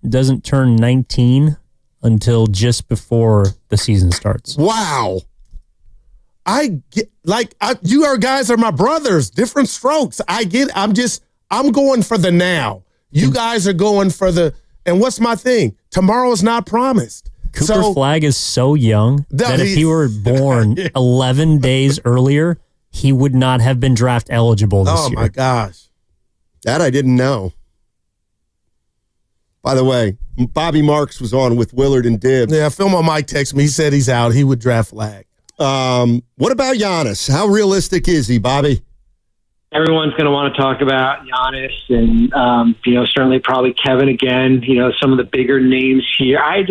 S18: doesn't turn 19 until just before the season starts.
S19: Wow.
S17: You guys are my brothers, different strokes. I'm going for the now. You guys are going for and what's my thing? Tomorrow is not promised.
S18: Cooper Flag is so young that if he were born 11 days earlier, he would not have been draft eligible this year.
S17: Oh, my gosh.
S19: That I didn't know. By the way, Bobby Marks was on with Willard and Dibbs.
S17: Yeah, Philmo Mike texted me. He said he's out. He would draft Flag.
S19: What about Giannis? How realistic is he, Bobby?
S12: Everyone's going to want to talk about Giannis and, certainly probably Kevin again, some of the bigger names here. I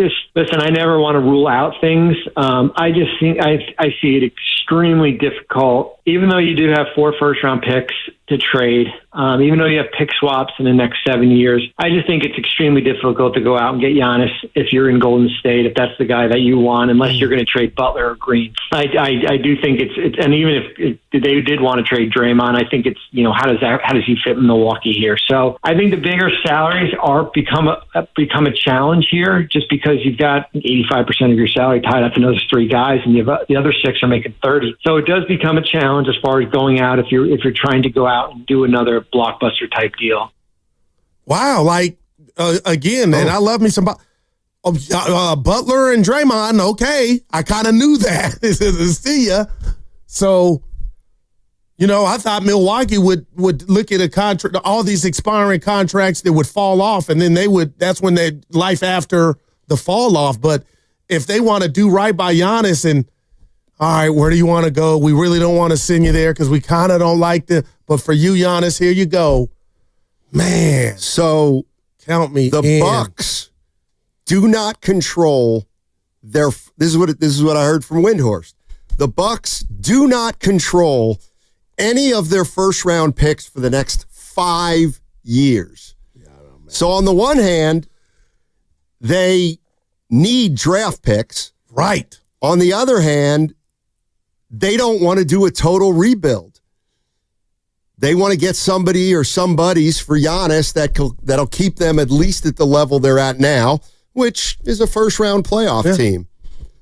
S12: never want to rule out things. I just think I see it extremely difficult, even though you do have 4 first-round picks to trade, even though you have pick swaps in the next 7 years. I just think it's extremely difficult to go out and get Giannis if you're in Golden State, if that's the guy that you want, unless you're going to trade Butler or Green. I do think it's and even if they did want to trade Draymond, I think it's, how does he fit in Milwaukee here? So I think the bigger salaries are become a challenge here, just because you've got 85% of your salary tied up in those 3 guys, and the other 6 are making 30. So it does become a challenge as far as going out if you're trying to go out and do another blockbuster type deal.
S17: Wow, again, man, I love me some Butler and Draymond. Okay, I kind of knew that. See ya. So, I thought Milwaukee would look at a contract, all these expiring contracts that would fall off, and then that's when their life after the fall off. But if they want to do right by Giannis and, all right, where do you want to go? We really don't want to send you there because we kind of don't like but for you, Giannis, here you go. Man.
S19: So
S17: count me
S19: the
S17: in.
S19: Bucks do not control this is what I heard from Windhorst. The Bucks do not control any of their first round picks for the next 5 years. So on the one hand, they need draft picks.
S17: Right.
S19: On the other hand, they don't want to do a total rebuild. They want to get somebody or somebodies for Giannis that'll keep them at least at the level they're at now, which is a first-round playoff team.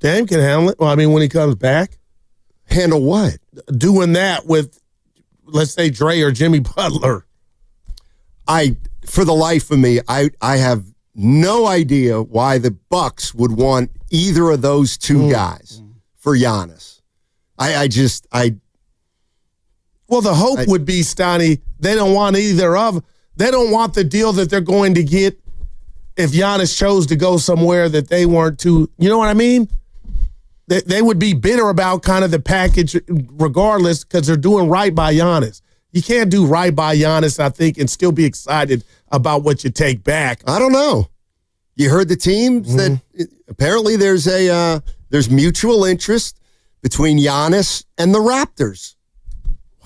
S17: Dame can handle it. Well, I mean, when he comes back.
S19: Handle what?
S17: Doing that with, let's say, Dre or Jimmy Butler.
S19: For the life of me, I have no idea why the Bucks would want either of those 2 guys for Giannis.
S17: Well, the hope would be, Stoney, they don't want either of. They don't want the deal that they're going to get if Giannis chose to go somewhere that they weren't too. You know what I mean? They would be bitter about kind of the package regardless because they're doing right by Giannis. You can't do right by Giannis, I think, and still be excited about what you take back.
S19: I don't know. You heard the teams that apparently there's mutual interest between Giannis and the Raptors.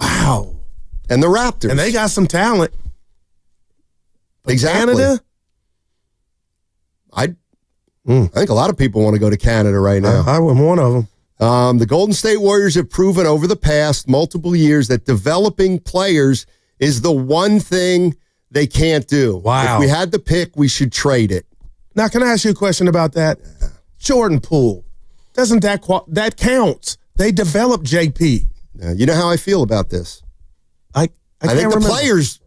S17: Wow.
S19: And the Raptors.
S17: And they got some talent. But
S19: exactly.
S17: Canada?
S19: I think a lot of people want to go to Canada right now.
S17: I'm one of them.
S19: The Golden State Warriors have proven over the past multiple years that developing players is the one thing they can't do.
S17: Wow.
S19: If we had the pick, we should trade it.
S17: Now, can I ask you a question about that? Jordan Poole. Doesn't that counts? They developed JP.
S19: You know how I feel about this.
S17: I
S19: think the players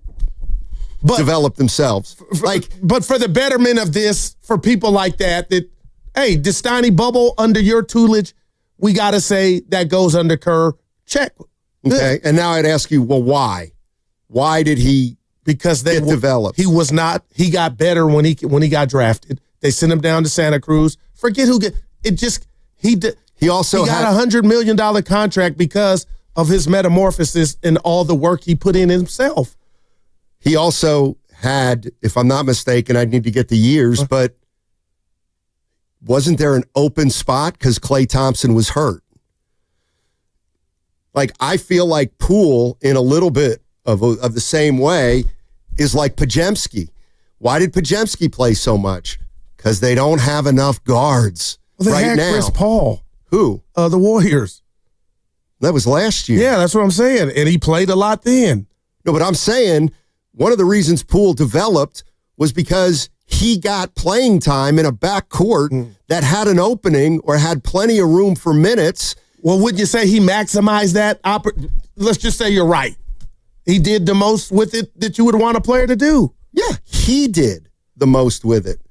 S19: develop themselves.
S17: But for the betterment of this, for people like that, hey, the Steiny bubble under your tutelage, we got to say that goes under Kerr. Check.
S19: Okay, and now I'd ask you, well, why? Why did he
S17: get
S19: developed?
S17: He was not. He got better when he got drafted. They sent him down to Santa Cruz. Forget who get it. Just he got $100 million contract because of his metamorphosis and all the work he put in himself.
S19: He also had, if I'm not mistaken, I'd need to get the years, but wasn't there an open spot because Klay Thompson was hurt? I feel like Poole, in a little bit of the same way, is like Podziemski. Why did Podziemski play so much? Because they don't have enough guards
S17: Well, they
S19: right
S17: had
S19: now.
S17: Chris Paul.
S19: Who?
S17: The Warriors.
S19: That was last year.
S17: Yeah, that's what I'm saying. And he played a lot then.
S19: No, but I'm saying one of the reasons Poole developed was because he got playing time in a backcourt that had an opening or had plenty of room for minutes.
S17: Well, would you say he maximized that? Let's just say you're right. He did the most with it that you would want a player to do.
S19: Yeah, he did the most with it.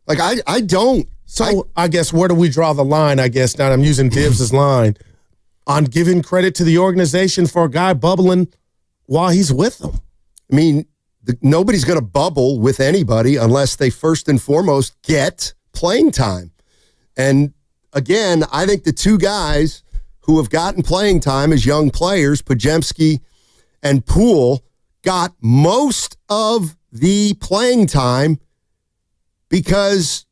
S19: Like, I don't.
S17: So I guess where do we draw the line, I guess, now I'm using Dibbs' line, on giving credit to the organization for a guy bubbling while he's with them?
S19: I mean, nobody's going to bubble with anybody unless they first and foremost get playing time. And again, I think the two guys who have gotten playing time as young players, Podziemski and Poole, got most of the playing time because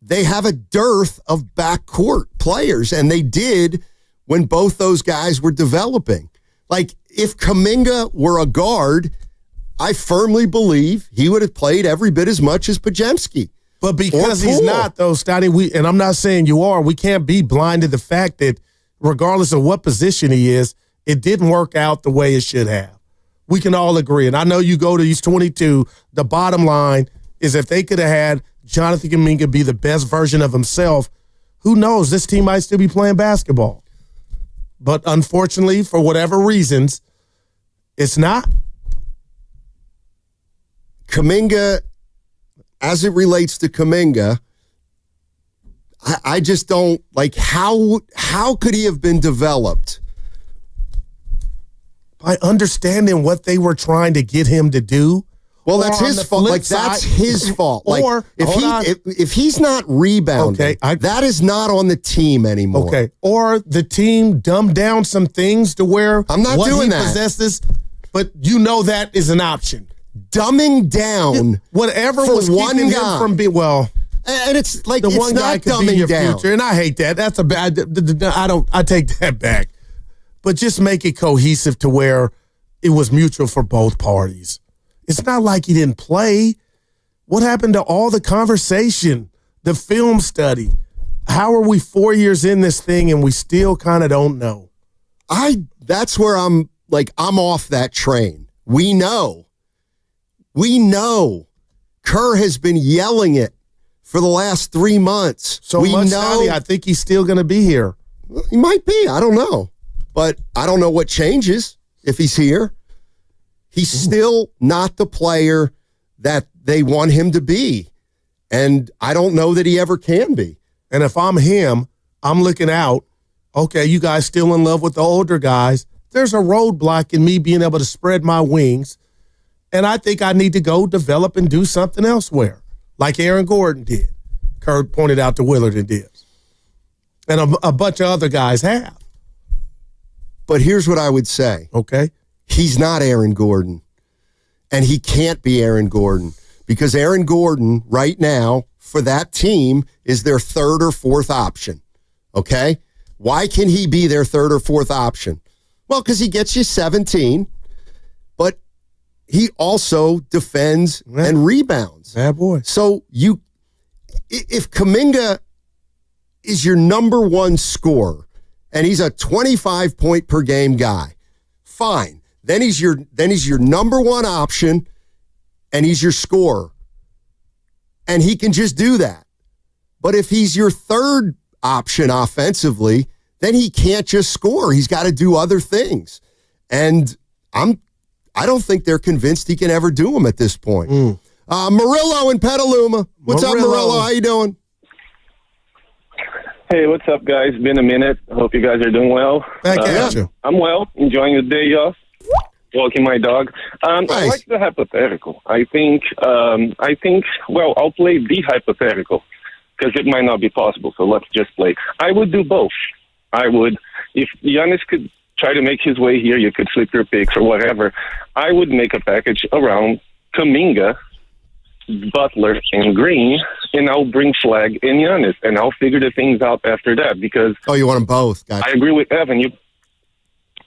S19: they have a dearth of backcourt players, and they did when both those guys were developing. Like, if Kuminga were a guard, I firmly believe he would have played every bit as much as Podziemski.
S17: But because he's not, though, Stotty, and I'm not saying you are, we can't be blind to the fact that regardless of what position he is, it didn't work out the way it should have. We can all agree. And I know you go to these 22. The bottom line is if they could have had Jonathan Kuminga be the best version of himself, who knows? This team might still be playing basketball. But unfortunately, for whatever reasons, it's not.
S19: Kuminga, as it relates to Kuminga, I just don't, like, how could he have been developed?
S17: By understanding what they were trying to get him to do.
S19: Well, that's his fault. Like, that's his fault. Like,
S17: Or
S19: if he's not rebounding, that is not on the team anymore.
S17: Okay. Or the team dumbed down some things to where
S19: I'm not doing that.
S17: Possesses, but you know that is an option.
S19: Dumbing down
S17: whatever
S19: for
S17: was
S19: one
S17: keeping
S19: guy
S17: him from being
S19: and it's like
S17: the
S19: it's
S17: one guy
S19: not
S17: could be
S19: dumbing
S17: your
S19: down.
S17: future, and I hate that. That's a bad. I take that back. But just make it cohesive to where it was mutual for both parties. It's not like he didn't play. What happened to all the conversation, the film study? How are we 4 years in this thing and we still kind of don't know?
S19: That's where I'm off that train. We know. Kerr has been yelling it for the last 3 months.
S17: So
S19: we
S17: much,
S19: know.
S17: Scotty, I think he's still going to be here.
S19: Well, he might be. I don't know. But I don't know what changes if he's here. He's still not the player that they want him to be. And I don't know that he ever can be.
S17: And if I'm him, I'm looking out. Okay, you guys still in love with the older guys. There's a roadblock in me being able to spread my wings. And I think I need to go develop and do something elsewhere, like Aaron Gordon did. Kurt pointed out to Willard and Dibbs. And a bunch of other guys have.
S19: But here's what I would say.
S17: Okay.
S19: He's not Aaron Gordon. And he can't be Aaron Gordon. Because Aaron Gordon, right now, for that team, is their third or fourth option. Okay? Why can he be their third or fourth option? Well, because he gets you 17, but he also defends and rebounds.
S17: Bad boy.
S19: So if Kuminga is your number one scorer, and he's a 25-point per game guy, fine. Then he's your number one option, and he's your scorer. And he can just do that. But if he's your third option offensively, then he can't just score. He's got to do other things. And I don't think they're convinced he can ever do them at this point. Murillo in Petaluma. What's up, Murillo? How you doing?
S13: Hey, what's up, guys? Been a minute. Hope you guys are doing well.
S17: Thank you.
S13: I'm well. Enjoying the day off. Walking my dog. I like the hypothetical. I think, well, I'll play the hypothetical because it might not be possible. So let's just play. I would do both. I would, if Giannis could try to make his way here, you could flip your picks or whatever. I would make a package around Kuminga, Butler, and Green, and I'll bring Flag and Giannis, and I'll figure the things out after that because...
S19: Oh, you want them both? Gotcha.
S13: I agree with Evan.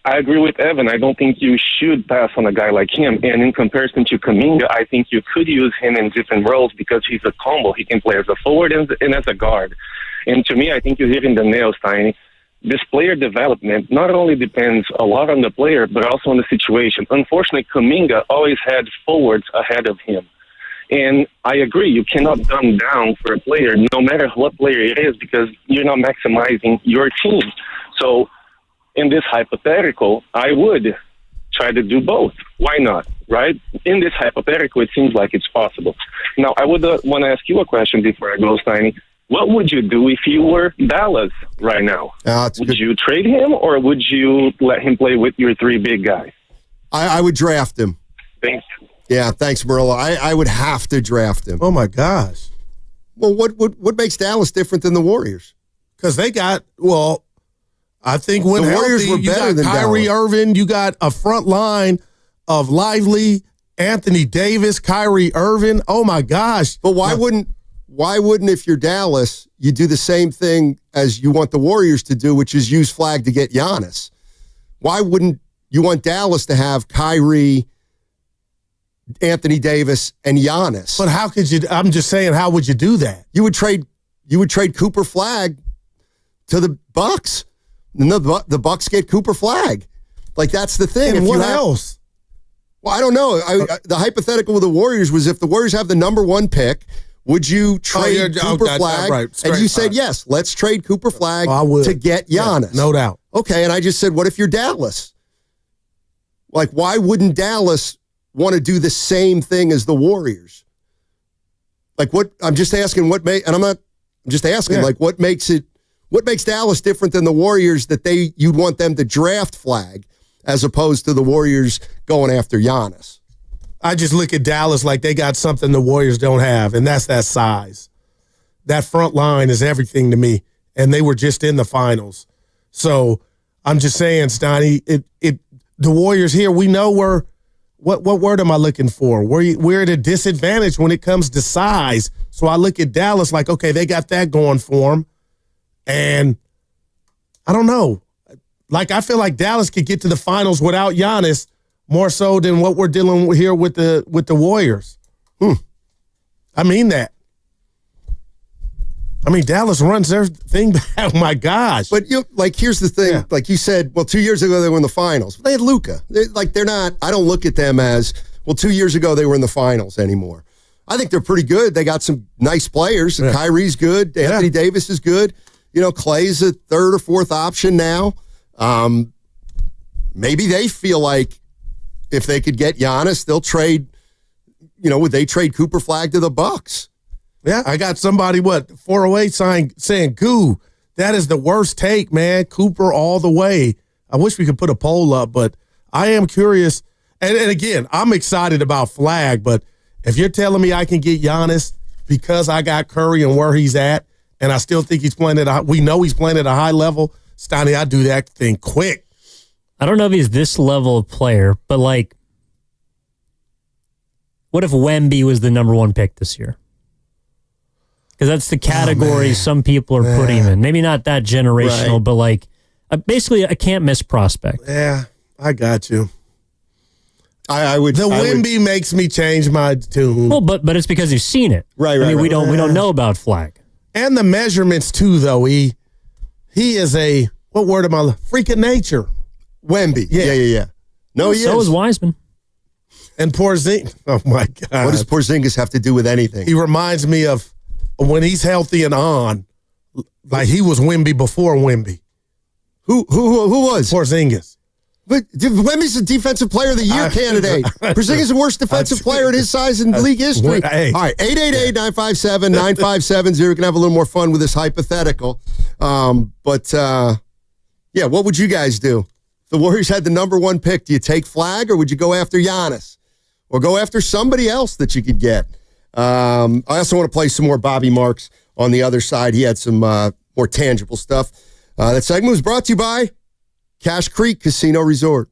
S13: I agree with Evan. I don't think you should pass on a guy like him. And in comparison to Kuminga, I think you could use him in different roles because he's a combo. He can play as a forward and as a guard. And to me, I think you're hitting the nail, Steiny. This player development not only depends a lot on the player, but also on the situation. Unfortunately, Kuminga always had forwards ahead of him. And I agree, you cannot dumb down for a player, no matter what player it is, because you're not maximizing your team. So in this hypothetical, I would try to do both. Why not, right? In this hypothetical, it seems like it's possible. Now, I would want to ask you a question before I go, Steiny. What would you do if you were Dallas right now? Would you trade him, or would you let him play with your three big guys?
S19: I would draft him.
S13: Thanks.
S19: Yeah, thanks, Murillo. I would have to draft him.
S17: Oh, my gosh.
S19: Well, what makes Dallas different than the Warriors?
S17: Because they got, well, I think when
S19: the Warriors
S17: healthy,
S19: were better than
S17: Kyrie
S19: Dallas.
S17: Irving, you got a front line of Lively, Anthony Davis, Kyrie Irving. Oh, my gosh.
S19: But why wouldn't, if you're Dallas, you do the same thing as you want the Warriors to do, which is use flag to get Giannis? Why wouldn't you want Dallas to have Kyrie, Anthony Davis, and Giannis?
S17: But how could you? I'm just saying, how would you do that?
S19: You would trade Cooper Flag to the Bucks. And the Bucks get Cooper Flag. Like, that's the thing.
S17: And what else?
S19: Well, I don't know. The hypothetical with the Warriors was, if the Warriors have the number one pick, would you trade Cooper Flag?
S17: Right,
S19: and you said, yes, let's trade Cooper Flag to get Giannis.
S17: Yeah, no doubt.
S19: Okay, and I just said, what if you're Dallas? Like, why wouldn't Dallas want to do the same thing as the Warriors? Like, what? I'm just asking what makes Dallas different than the Warriors that you'd want them to draft Flag as opposed to the Warriors going after Giannis?
S17: I just look at Dallas like they got something the Warriors don't have, and that's that size. That front line is everything to me, and they were just in the finals. So I'm just saying, Steiny, the Warriors here, we know what word am I looking for? We're at a disadvantage when it comes to size. So I look at Dallas like, okay, they got that going for them. And I don't know. Like, I feel like Dallas could get to the finals without Giannis more so than what we're dealing with here with the Warriors. I mean that. I mean, Dallas runs their thing back. Oh, my gosh.
S19: But, here's the thing. Yeah. Like you said, well, 2 years ago they were in the finals. They had Luka. They're not, I don't look at them as, well, 2 years ago they were in the finals anymore. I think they're pretty good. They got some nice players. Yeah. Kyrie's good. Anthony Davis is good. Clay's a third or fourth option now. Maybe they feel like if they could get Giannis, they'll trade, would they trade Cooper Flag to the Bucks?
S17: Yeah, I got somebody, 408 saying, "Goo, that is the worst take, man. Cooper all the way." I wish we could put a poll up, but I am curious. And again, I'm excited about Flag, but if you're telling me I can get Giannis because I got Curry and where he's at, and I still think we know he's playing at a high level, Steiny, I do that thing quick.
S18: I don't know if he's this level of player, but what if Wemby was the number one pick this year? Because that's the category some people are putting him in. Maybe not that generational, but basically a can't miss prospect.
S17: Yeah, I got you.
S19: I would.
S17: Wemby makes me change my tune.
S18: Well, but it's because you've seen it.
S19: Right.
S18: We don't know about Flag.
S17: And the measurements too, though. He is a, what word am I? Freak of nature.
S19: Wemby. Yeah. No, he is.
S18: So is Wiseman.
S17: And Porzingis. Oh my God.
S19: What does Porzingis have to do with anything?
S17: He reminds me of when he's healthy and on, like he was Wemby before Wemby.
S19: Who was?
S17: Porzingis.
S19: But Wemby's a defensive player of the year candidate. Porzingis is the worst defensive player at his size in league history.
S17: Hey.
S19: All right, 888-957-9570. We can have a little more fun with this hypothetical. What would you guys do? If the Warriors had the number one pick, do you take Flag or would you go after Giannis? Or go after somebody else that you could get? I also want to play some more Bobby Marks on the other side. He had some more tangible stuff. That segment was brought to you by Cache Creek Casino Resort.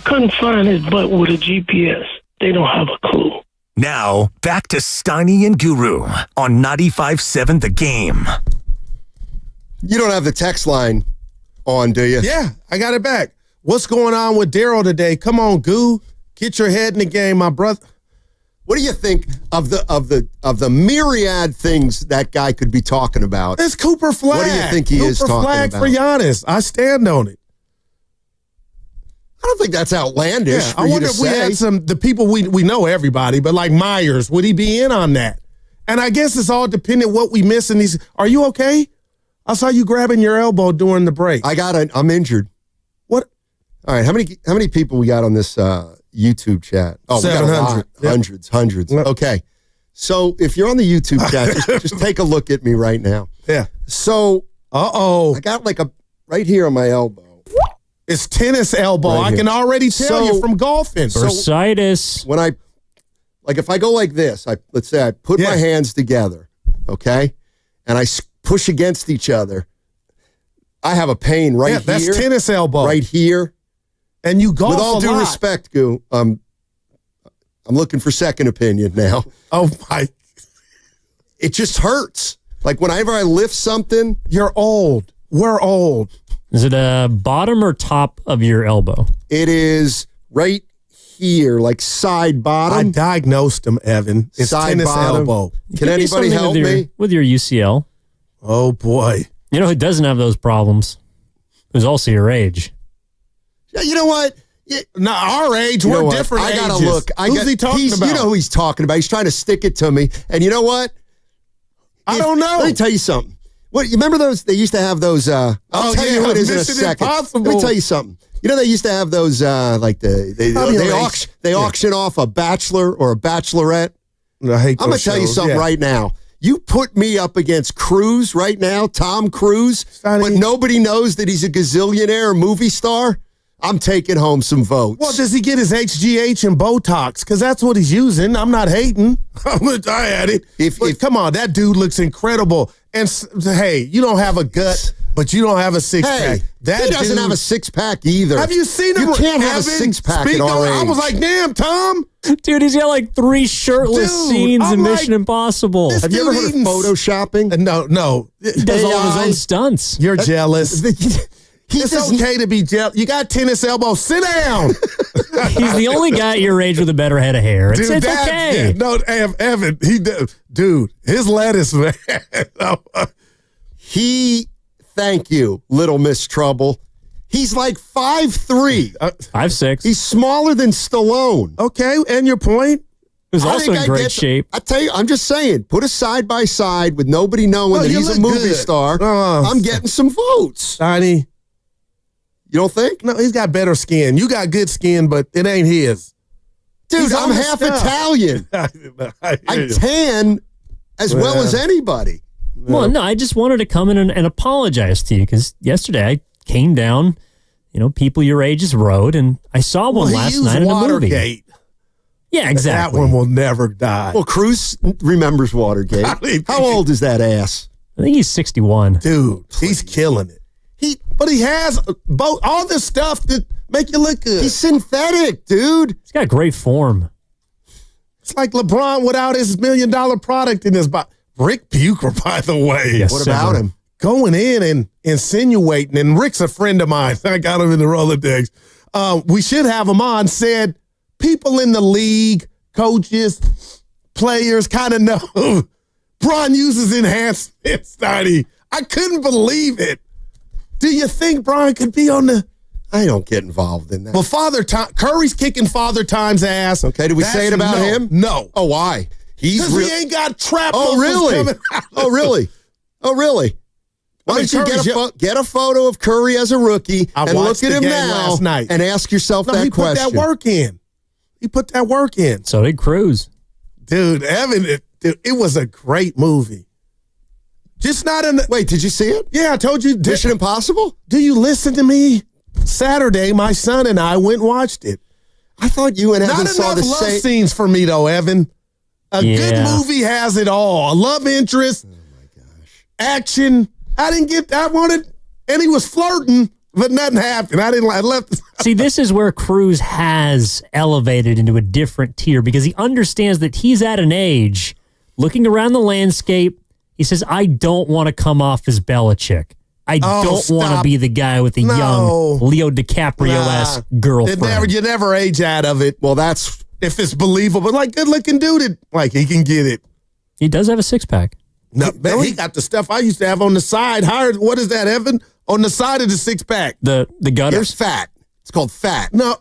S5: couldn't find his butt with a GPS. They don't have a clue.
S16: Now, back to Steiny and Guru on 95.7 The Game.
S19: You don't have the text line on, do you?
S17: Yeah, I got it back. What's going on with Daryl today? Come on, Goo. Get your head in the game, my brother.
S19: What do you think of the myriad things that guy could be talking about?
S17: It's Cooper Flag.
S19: What do you think he is talking
S17: Cooper Flag
S19: about?
S17: for Giannis. I stand on it.
S19: I don't think that's outlandish.
S17: Yeah, I wonder if we had the people we know everybody, but like Myers, would he be in on that? And I guess it's all dependent what we miss in these. Are you okay? I saw you grabbing your elbow during the break.
S19: I'm injured.
S17: What?
S19: All right, how many people we got on this YouTube chat? Oh,
S17: 700.
S19: We got hundreds.
S17: Yep.
S19: Okay. So if you're on the YouTube chat, just take a look at me right now.
S17: Yeah.
S19: So, I got like right here on my elbow.
S17: It's tennis elbow.
S19: Right
S17: I
S19: here.
S17: can already tell you from golfing.
S18: Bursitis.
S19: When if I go like this, let's say I put my hands together, okay, and I push against each other, I have a pain right here.
S17: That's tennis elbow.
S19: Right here.
S17: And you golf
S19: With all
S17: a
S19: due
S17: lot.
S19: respect, Goo, I'm looking for second opinion now.
S17: Oh, my.
S19: It just hurts. Like whenever I lift something.
S17: You're old. We're old.
S18: Is it a bottom or top of your elbow?
S19: It is right here, like side bottom.
S17: I diagnosed him, Evan. It's
S19: Side
S17: tennis
S19: bottom.
S17: elbow.
S19: Can anybody help me?
S18: With your UCL.
S17: Oh, boy.
S18: You know who doesn't have those problems? Who's also your age.
S19: Yeah, you know what?
S17: Our age,
S19: You know
S17: we're
S19: what?
S17: different
S19: I gotta
S17: ages.
S19: look.
S17: Who's he talking about?
S19: You know who he's talking about. He's trying to stick it to me. And you know what?
S17: I don't know.
S19: Let me tell you something. What you remember those? They used to have those. I'll tell you who it is in a
S17: Mission
S19: second.
S17: Impossible.
S19: Let me tell you something. You know they used to have those like they auction off a bachelor or a bachelorette. I'm gonna tell you something right now. You put me up against Cruise right now, Tom Cruise, but nobody knows that he's a gazillionaire or movie star. I'm taking home some votes.
S17: Well, does he get his HGH and Botox? Because that's what he's using. I'm not hating. I had it. But come on, that dude looks incredible. And hey, you don't have a gut, but you don't have a six-pack.
S19: He doesn't have a six-pack either.
S17: Have you seen him?
S19: You can't have a
S17: Evan,
S19: six-pack at
S17: speak
S19: our
S17: on- I
S19: age.
S17: was like, damn, Tom.
S18: Dude, he's got like 3 shirtless scenes in Mission Impossible.
S19: Have you ever heard of photoshopping?
S17: No.
S18: He does all of his own stunts.
S17: You're jealous.
S19: It's
S17: okay to be jealous. You got tennis elbow. Sit down.
S18: He's the only guy at your age with a better head of hair. It's okay.
S17: Yeah, no, Evan, dude, his lettuce, man.
S19: Thank you, Little Miss Trouble. He's like 5'3".
S18: 5'6".
S19: He's smaller than Stallone.
S17: Okay, and your point?
S18: He was also in great shape.
S19: I tell you, I'm just saying, put us side by side with nobody knowing that
S17: you
S19: he's a
S17: look
S19: movie
S17: good.
S19: star. I'm getting some votes.
S17: Donnie.
S19: You don't think?
S17: No, he's got better skin. You got good skin, but it ain't his.
S19: Dude,
S17: He's
S19: I'm
S17: on the
S19: half
S17: stuff.
S19: Italian. I tan as well as anybody.
S18: Well, no, I just wanted to come in and apologize to you because yesterday I came down, people your age's road, and I saw one last night in a movie.
S17: Watergate.
S18: Yeah, exactly.
S17: That one will never die.
S19: Well, Cruz remembers Watergate. How old is that ass?
S18: I think he's 61.
S17: Dude, he's killing it. But he has both all this stuff that make you look good.
S19: He's synthetic, dude.
S18: He's got great form.
S17: It's like LeBron without his $1 million product in his body. Rick Bucher, by the way.
S18: Yes,
S19: what about him?
S17: Going in and insinuating, and Rick's a friend of mine. I got him in the Rolodex. We should have him on, said people in the league, coaches, players kind of know Bron uses enhancements, Steiny. I couldn't believe it. Do you think Bron could be on the...
S19: I don't get involved in that.
S17: Well, Curry's kicking Father Time's ass.
S19: Okay, did we say it about him?
S17: No.
S19: Oh, why?
S17: Because he ain't got trap
S19: Oh,
S17: muscles
S19: really?
S17: coming out.
S19: Oh, really? Oh, really? Why don't you get a photo of Curry as a rookie and look at him now
S17: last night.
S19: and ask yourself that
S17: he
S19: question?
S17: Put that work in. He put that work in.
S18: So did Cruz.
S17: Dude, Evan, it was a great movie. Just not in the...
S19: Wait, did you see it?
S17: Yeah, I told you.
S19: Mission Impossible?
S17: Do you listen to me? Saturday, my son and I went and watched it.
S19: I thought you and Evan
S17: Not
S19: saw
S17: enough
S19: the
S17: love
S19: same...
S17: scenes for me, though, Evan. A good movie has it all. A love interest. Oh, my gosh. Action. I wanted... And he was flirting But nothing happened. I left.
S18: See, this is where Cruz has elevated into a different tier because he understands that he's at an age, looking around the landscape, he says, I don't want to come off as Belichick. I don't want to be the guy with the young Leo DiCaprio-esque girlfriend.
S17: You never age out of it.
S19: Well, that's...
S17: If it's believable. Like, good-looking dude, he can get it.
S18: He does have a six-pack.
S17: No, man, he got the stuff I used to have on the side. What is that, Evan? On the side of the six-pack.
S18: The gutters?
S19: It's fat. It's called fat.
S17: No.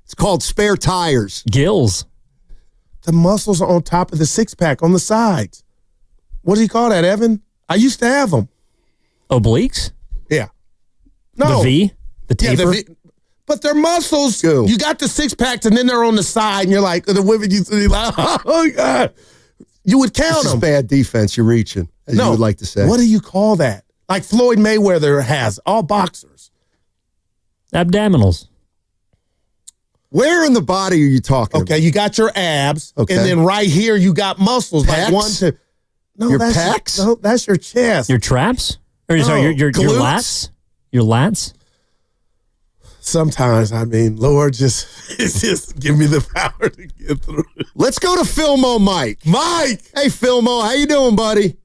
S19: It's called spare tires.
S18: Gills.
S17: The muscles are on top of the six-pack on the sides. What do you call that, Evan? I used to have them.
S18: Obliques?
S17: Yeah. No.
S18: The V? The taper?
S17: Yeah, the V. But they're muscles.
S19: Go.
S17: You got the six-packs, and then they're on the side, and you're like, the women, you're like, oh, God. You would count them.
S19: This is bad defense you're reaching, as you would like to say.
S17: What do you call that? Like Floyd Mayweather has, all boxers.
S18: Abdominals.
S19: Where in the body are you talking
S17: Okay,
S19: about?
S17: you got your abs,
S19: Okay.
S17: and then right here you got muscles.
S19: Pecs?
S17: Like 1, 2. No,
S19: Your
S17: that's
S19: pecs?
S17: No, that's your chest.
S18: Your traps? Or sorry, your
S17: glutes?
S18: lats? Your lats?
S17: Sometimes, Lord, just give me the power to get through it.
S19: Let's go to Filmo Mike.
S17: Mike!
S19: Hey, Filmo, how you doing, buddy?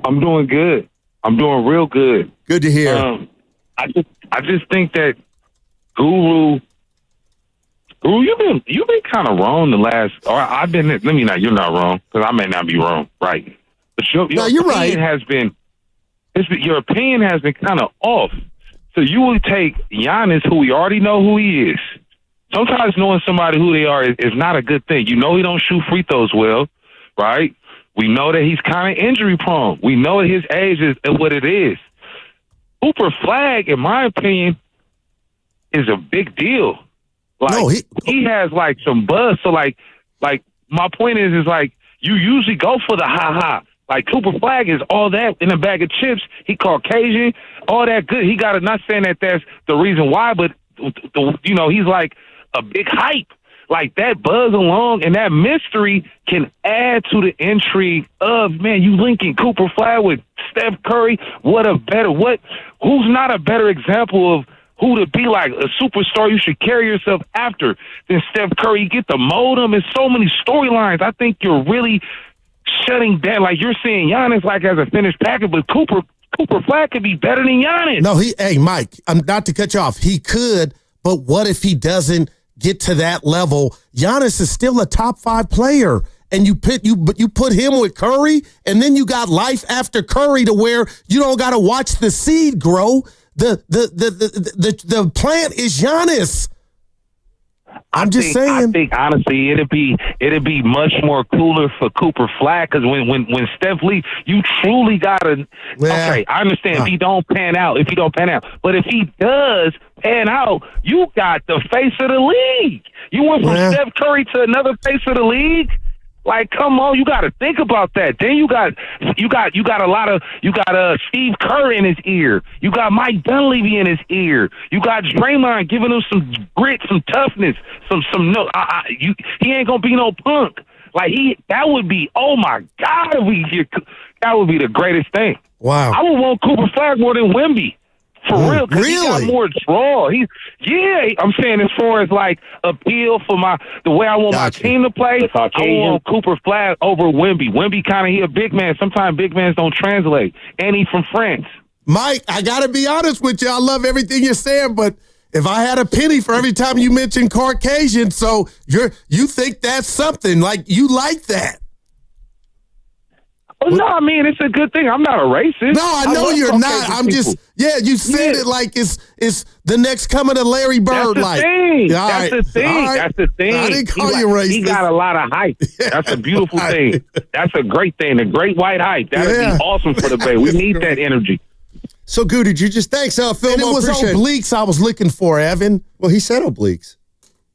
S15: I'm doing good. I'm doing real good.
S19: Good to hear.
S15: I just think that Guru, you've been kind of wrong the last. Or I've been. Let me not. You're not wrong because I may not be wrong. Right. But your
S19: you're right.
S15: Has been. Your opinion has been kind of off. So you will take Giannis, who we already know who he is. Sometimes knowing somebody who they are is not a good thing. You know he don't shoot free throws well, right? We know that he's kind of injury prone. We know that his age is what it is. Cooper Flag, in my opinion, is a big deal. Like he has like some buzz. So like my point is like you usually go for the ha. Like Cooper Flag is all that in a bag of chips. He Caucasian, all that good. He got it. Not saying that that's the reason why, but he's like a big hype. Like that buzz along and that mystery can add to the intrigue of, man, you linking Cooper Flag with Steph Curry. Who's not a better example of who to be like a superstar you should carry yourself after than Steph Curry? You get to mold him in so many storylines. I think you're really shutting down. Like you're seeing Giannis like as a finished package, but Cooper Flag could be better than Giannis.
S17: No, hey, Mike, I'm not to cut you off. He could, but what if he doesn't get to that level? Giannis is still a top 5 player, and you put him with Curry, and then you got life after Curry to where you don't got to watch the seed grow. The plant is Giannis. I'm just saying.
S15: I think honestly, it'd be much more cooler for Cooper Flag because when Steph leaves, you truly gotta.
S17: Yeah.
S15: Okay, I understand if he don't pan out, but if he does pan out, you got the face of the league. You went from Steph Curry to another face of the league. Like, come on, you got to think about that. Then you got Steve Kerr in his ear. You got Mike Dunleavy in his ear. You got Draymond giving him some grit, some toughness, he ain't gonna be no punk. Like that would be, oh my God, that would be the greatest thing.
S17: Wow,
S15: I would want Cooper Flag more than Wemby. For real, because he got more draw. I'm saying as far as like appeal for the way I want my team to play, I want Cooper Flag over Wemby. Wemby he a big man. Sometimes big mans don't translate. And he's from France.
S17: Mike, I got to be honest with you. I love everything you're saying, but if I had a penny for every time you mention Caucasian, so you think that's something, like you like that.
S15: Well, no, I mean, it's a good thing. I'm not a racist.
S17: No, I know you're not. I'm just, you said it like it's the next coming of Larry Bird.
S15: That's the thing. That's the thing.
S17: I didn't call you racist.
S15: He got a lot of hype. That's a beautiful thing. That's a great thing. The great white hype. That would be awesome for the Bay. We need that energy.
S19: So, Goo, did you just thanks, Phil?
S17: And it was obliques I was looking for, Evan.
S19: Well, he said obliques.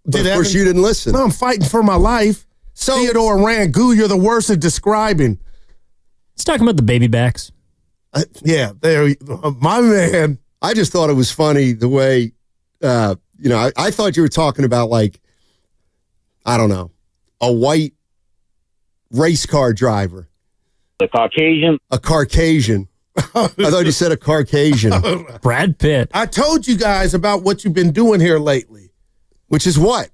S19: But of course, you didn't listen.
S17: No, I'm fighting for my life. So, Theodore Rand, Goo, you're the worst at describing.
S18: Let's talk about the baby backs.
S17: My man.
S19: I just thought it was funny the way, I thought you were talking about like, I don't know, a white race car driver.
S15: A Caucasian?
S19: A Caucasian. I thought you said a Caucasian.
S18: Brad Pitt.
S17: I told you guys about what you've been doing here lately.
S19: Which is what?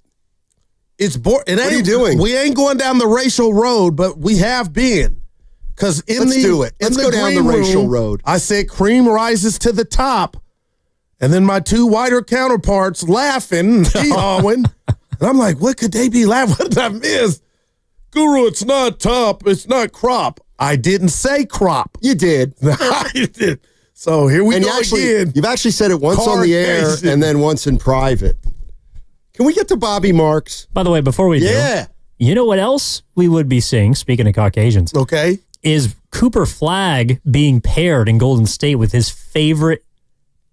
S17: It's boring. What
S19: are you doing?
S17: We ain't going down the racial road, but we have been. Because
S19: Let's do it. Let's go down the racial road.
S17: I said cream rises to the top. And then my two whiter counterparts laughing, hee-hawing. And I'm like, what could they be laughing? What did I miss? Guru, it's not top. It's not crop. I didn't say crop.
S19: You did.
S17: I did. So here we go again.
S19: You've actually said it once on the air and then once in private. Can we get to Bobby Marks?
S18: By the way, before we do, you know what else we would be seeing, speaking of Caucasians?
S17: Okay.
S18: Is Cooper Flagg being paired in Golden State with his favorite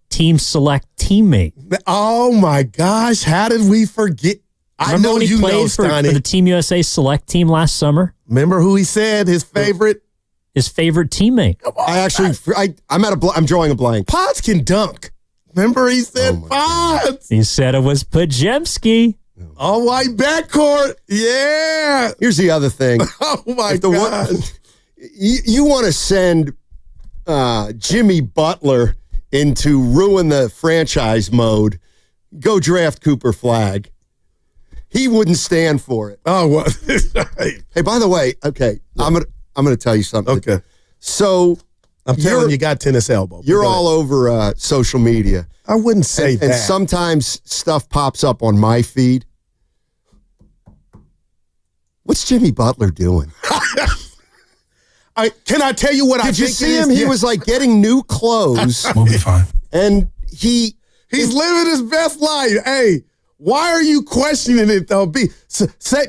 S18: team select teammate.
S17: Oh, my gosh. How did we forget? I
S18: Remember
S17: know
S18: when he
S17: you
S18: played
S17: know,
S18: for
S17: Stoney.
S18: the Team USA select team last summer?
S17: Remember who he said his favorite?
S18: His favorite teammate.
S19: I'm drawing a blank.
S17: Pods can dunk. Remember he said Pods.
S18: He said it was Pajemski.
S17: All white backcourt. Yeah.
S19: Here's the other thing.
S17: Oh, my God.
S19: You want to send Jimmy Butler into ruin the franchise mode, go draft Cooper Flagg. He wouldn't stand for it.
S17: Oh, what?
S19: Hey, by the way, okay, yeah. I'm gonna tell you something.
S17: Okay.
S19: So
S17: I'm telling you got tennis elbow.
S19: You're all over social media.
S17: I wouldn't say that.
S19: And sometimes stuff pops up on my feed. What's Jimmy Butler doing?
S17: Can I tell you what I think?
S19: Did you see him? He was like getting new clothes.
S9: We'll be fine.
S19: And he's
S17: living his best life. Hey, why are you questioning it though?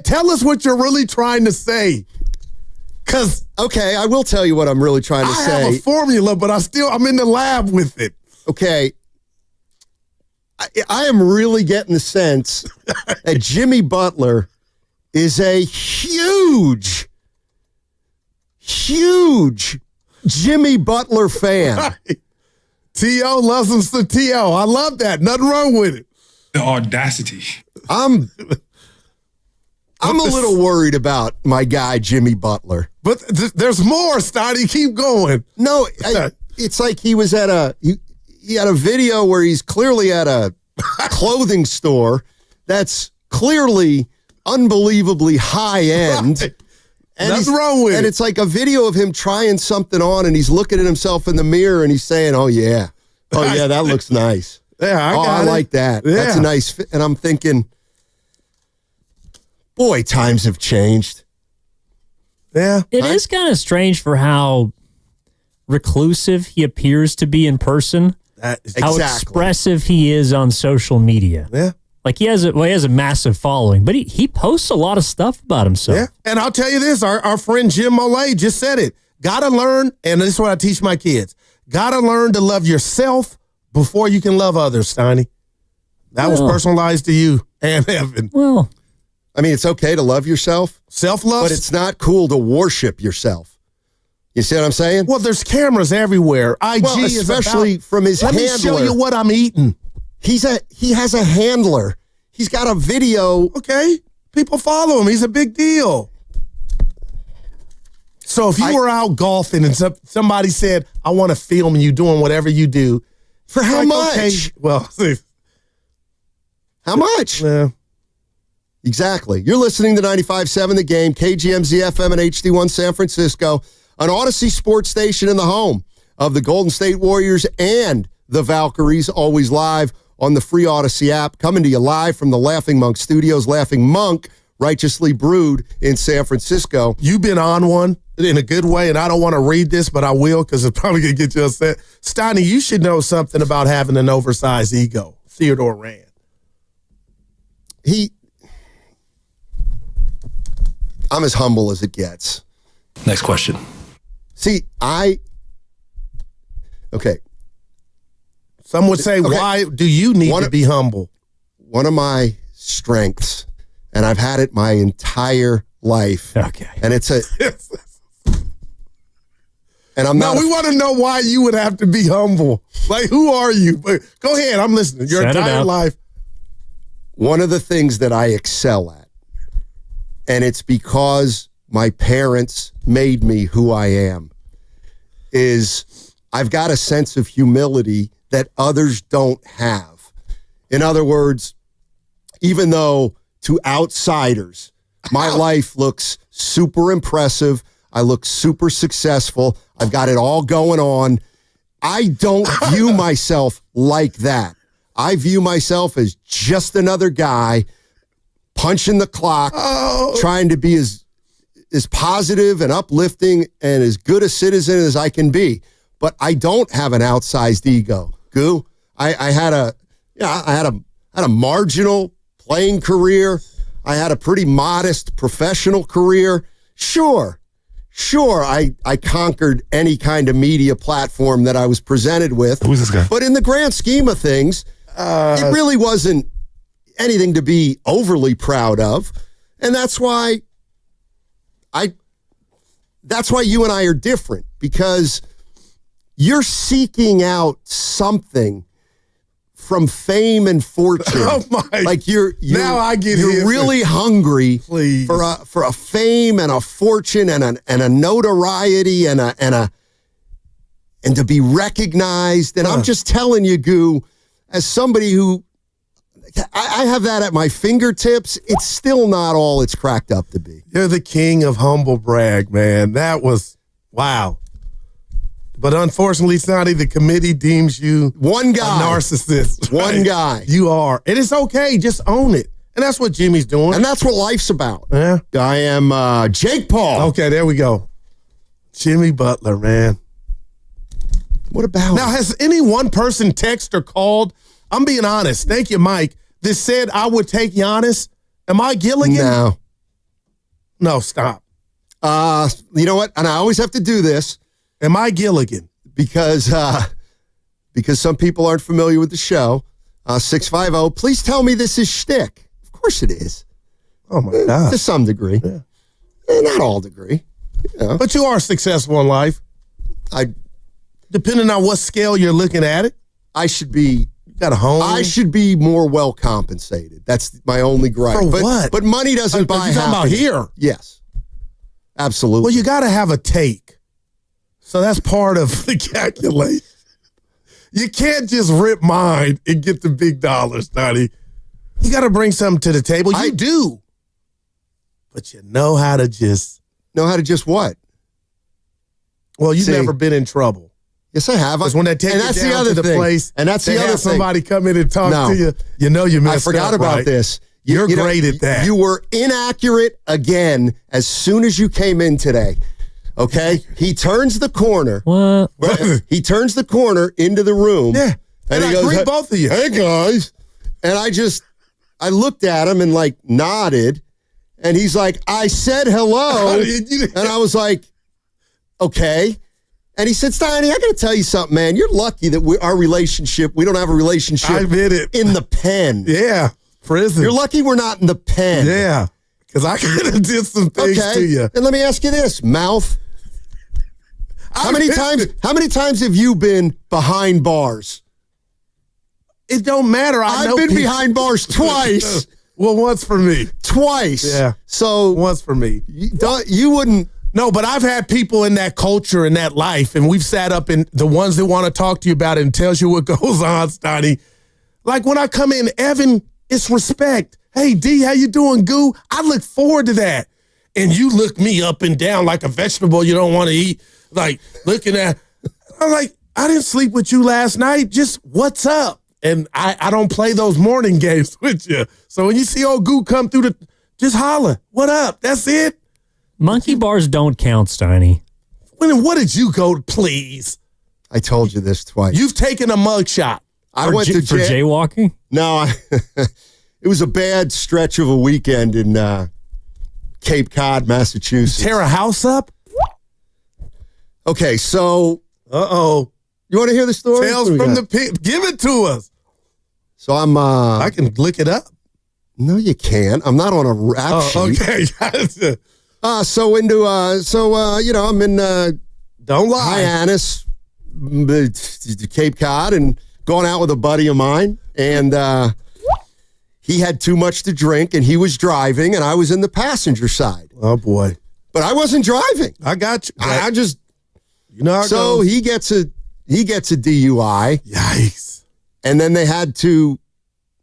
S17: Tell us what you're really trying to say. Cause
S19: okay, I will tell you what I'm really trying to say.
S17: I have a formula, but I'm in the lab with it.
S19: Okay. I am really getting the sense that Jimmy Butler is a huge Jimmy Butler fan.
S17: Right. T.O. loves him to T.O. I love that. Nothing wrong with it.
S9: The audacity.
S19: I'm a little worried about my guy, Jimmy Butler.
S17: But there's more, Stoddy. Keep going.
S19: No, it's like he was at he had a video where he's clearly at a clothing store that's clearly unbelievably high end.
S17: Right. Nothing wrong with it.
S19: And it's like a video of him trying something on, and he's looking at himself in the mirror, and he's saying, oh, yeah, that looks nice.
S17: Yeah,
S19: I like that.
S17: Yeah.
S19: That's a nice fit. And I'm thinking, boy, times have changed.
S17: Yeah.
S18: It is kind of strange for how reclusive he appears to be in person. How expressive he is on social media.
S17: Yeah.
S18: Like he has a massive following, but he posts a lot of stuff about himself.
S17: Yeah. And I'll tell you this, our friend Jim Molay just said it. Gotta learn, and this is what I teach my kids. Gotta learn to love yourself before you can love others, Steiny. That was personalized to you and Evan.
S18: Well,
S19: I mean, it's okay to love yourself.
S17: Self-love.
S19: But it's not cool to worship yourself. You see what I'm saying?
S17: Well, there's cameras everywhere. IG is
S19: especially from his handler.
S17: Let me show you what I'm eating.
S19: He has a handler. He's got a video.
S17: Okay. People follow him. He's a big deal. So if you were out golfing and somebody said, I want to film you doing whatever you do.
S19: For how much?
S17: Okay, well,
S19: how much? Exactly. You're listening to 95.7 The Game, KGMZ FM and HD1 San Francisco, an Odyssey sports station in the home of the Golden State Warriors and the Valkyries, always live on the free Odyssey app, coming to you live from the Laughing Monk Studios. Laughing Monk, righteously brewed in San Francisco.
S17: You've been on one in a good way, and I don't want to read this, but I will because it's probably going to get you upset. Steiny, you should know something about having an oversized ego. Theodore Rand.
S19: I'm as humble as it gets.
S2: Next question.
S19: See, okay.
S17: Some would say, why do you need to be humble?
S19: One of my strengths, and I've had it my entire life.
S18: Okay.
S19: And it's a... and I'm not...
S17: No, we want to know why you would have to be humble. Like, who are you? But go ahead, I'm listening. Your entire life.
S19: One of the things that I excel at, and it's because my parents made me who I am, is I've got a sense of humility that others don't have. In other words, even though to outsiders, my life looks super impressive, I look super successful, I've got it all going on, I don't view myself like that. I view myself as just another guy punching the clock, trying to be as positive and uplifting and as good a citizen as I can be. But I don't have an outsized ego. Goo, I had a marginal playing career. I had a pretty modest professional career. Sure, I conquered any kind of media platform that I was presented with.
S4: Who's this guy?
S19: But in the grand scheme of things, it really wasn't anything to be overly proud of. And that's why you and I are different, because you're seeking out something from fame and fortune.
S17: Oh my!
S19: Like you're
S17: now I get
S19: you're really hungry for a fame and a fortune and a notoriety and to be recognized. And I'm just telling you, Goo, as somebody who I have that at my fingertips, it's still not all it's cracked up to be.
S17: You're the king of humble brag, man. That was wow. But unfortunately, Sonny, the committee deems you
S19: one guy,
S17: a narcissist.
S19: One guy.
S17: You are. And it's okay. Just own it. And that's what Jimmy's doing.
S19: And that's what life's about.
S17: Yeah.
S19: I am Jake Paul.
S17: Okay, there we go. Jimmy Butler, man.
S19: What about
S17: now, has any one person texted or called? I'm being honest. Thank you, Mike. That said I would take Giannis. Am I Gilligan? No, stop.
S19: You know what? And I always have to do this.
S17: Am I Gilligan?
S19: Because some people aren't familiar with the show. 650, please tell me this is shtick. Of course it is.
S17: Oh, my God.
S19: To some degree.
S17: Yeah.
S19: Not all degree. You know.
S17: But you are successful in life. Depending on what scale you're looking at it.
S19: I should be...
S17: Got a home.
S19: I should be more well compensated. That's my only gripe.
S17: For what?
S19: But money doesn't buy
S17: you talking about
S19: happiness.
S17: here?
S19: Yes. Absolutely.
S17: Well, you got to have a take. So that's part of the calculation. You can't just rip mine and get the big dollars, Donnie. You got to bring something to the table. You do. But you know how to just...
S19: Know how to just what?
S17: Well, you've never been in trouble.
S19: Yes, I have.
S17: Because when they take you down to the place,
S19: and that's the other thing.
S17: Somebody come in and talk to you, you know you messed up.
S19: I forgot about this.
S17: You're great at that.
S19: You were inaccurate again as soon as you came in today. Okay? He turns the corner.
S18: What?
S19: He turns the corner into the room.
S17: Yeah.
S19: And he
S17: I
S19: goes,
S17: greet both of you.
S19: Hey, guys. And I looked at him and nodded. And he's like, I said hello. And I was like, okay. And he said, Steiny, I got to tell you something, man. You're lucky that we don't have a relationship
S17: I admit it.
S19: in the pen.
S17: Yeah, prison.
S19: You're lucky we're not in the pen.
S17: Yeah, because I could have did some things to you.
S19: And let me ask you this, Mouth. How many times have you been behind bars?
S17: It don't matter.
S19: I've been behind bars twice.
S17: Well, once for me.
S19: Twice.
S17: Yeah.
S19: So
S17: once for me.
S19: You wouldn't.
S17: No, but I've had people in that culture, in that life, and we've sat up in the ones that want to talk to you about it and tells you what goes on, Stoney. Like when I come in, Evan, it's respect. Hey, D, how you doing, Goo? I look forward to that. And you look me up and down like a vegetable you don't want to eat. Like looking at, I'm like, I didn't sleep with you last night. Just what's up? And I don't play those morning games with you. So when you see old Goo come through just holler, what up? That's it.
S18: Monkey bars don't count, Steiny.
S17: What did you go to, please?
S19: I told you this twice.
S17: You've taken a mug shot.
S19: I went to
S18: for jaywalking?
S19: No, it was a bad stretch of a weekend in Cape Cod, Massachusetts.
S17: Tear a house up?
S19: Okay, so...
S17: Uh-oh.
S19: You want to hear the story?
S17: Tales from the pit. Give it to us.
S19: So I'm...
S17: I can lick it up.
S19: No, you can't. I'm not on a rap sheet.
S17: Okay.
S19: I'm in
S17: don't lie,
S19: Hyannis, Cape Cod, and going out with a buddy of mine, and he had too much to drink, and he was driving, and I was in the passenger side.
S17: Oh boy!
S19: But I wasn't driving.
S17: I got you.
S19: I just,
S17: how it
S19: so
S17: goes.
S19: he gets he gets a DUI.
S17: Yikes.
S19: And then they had to,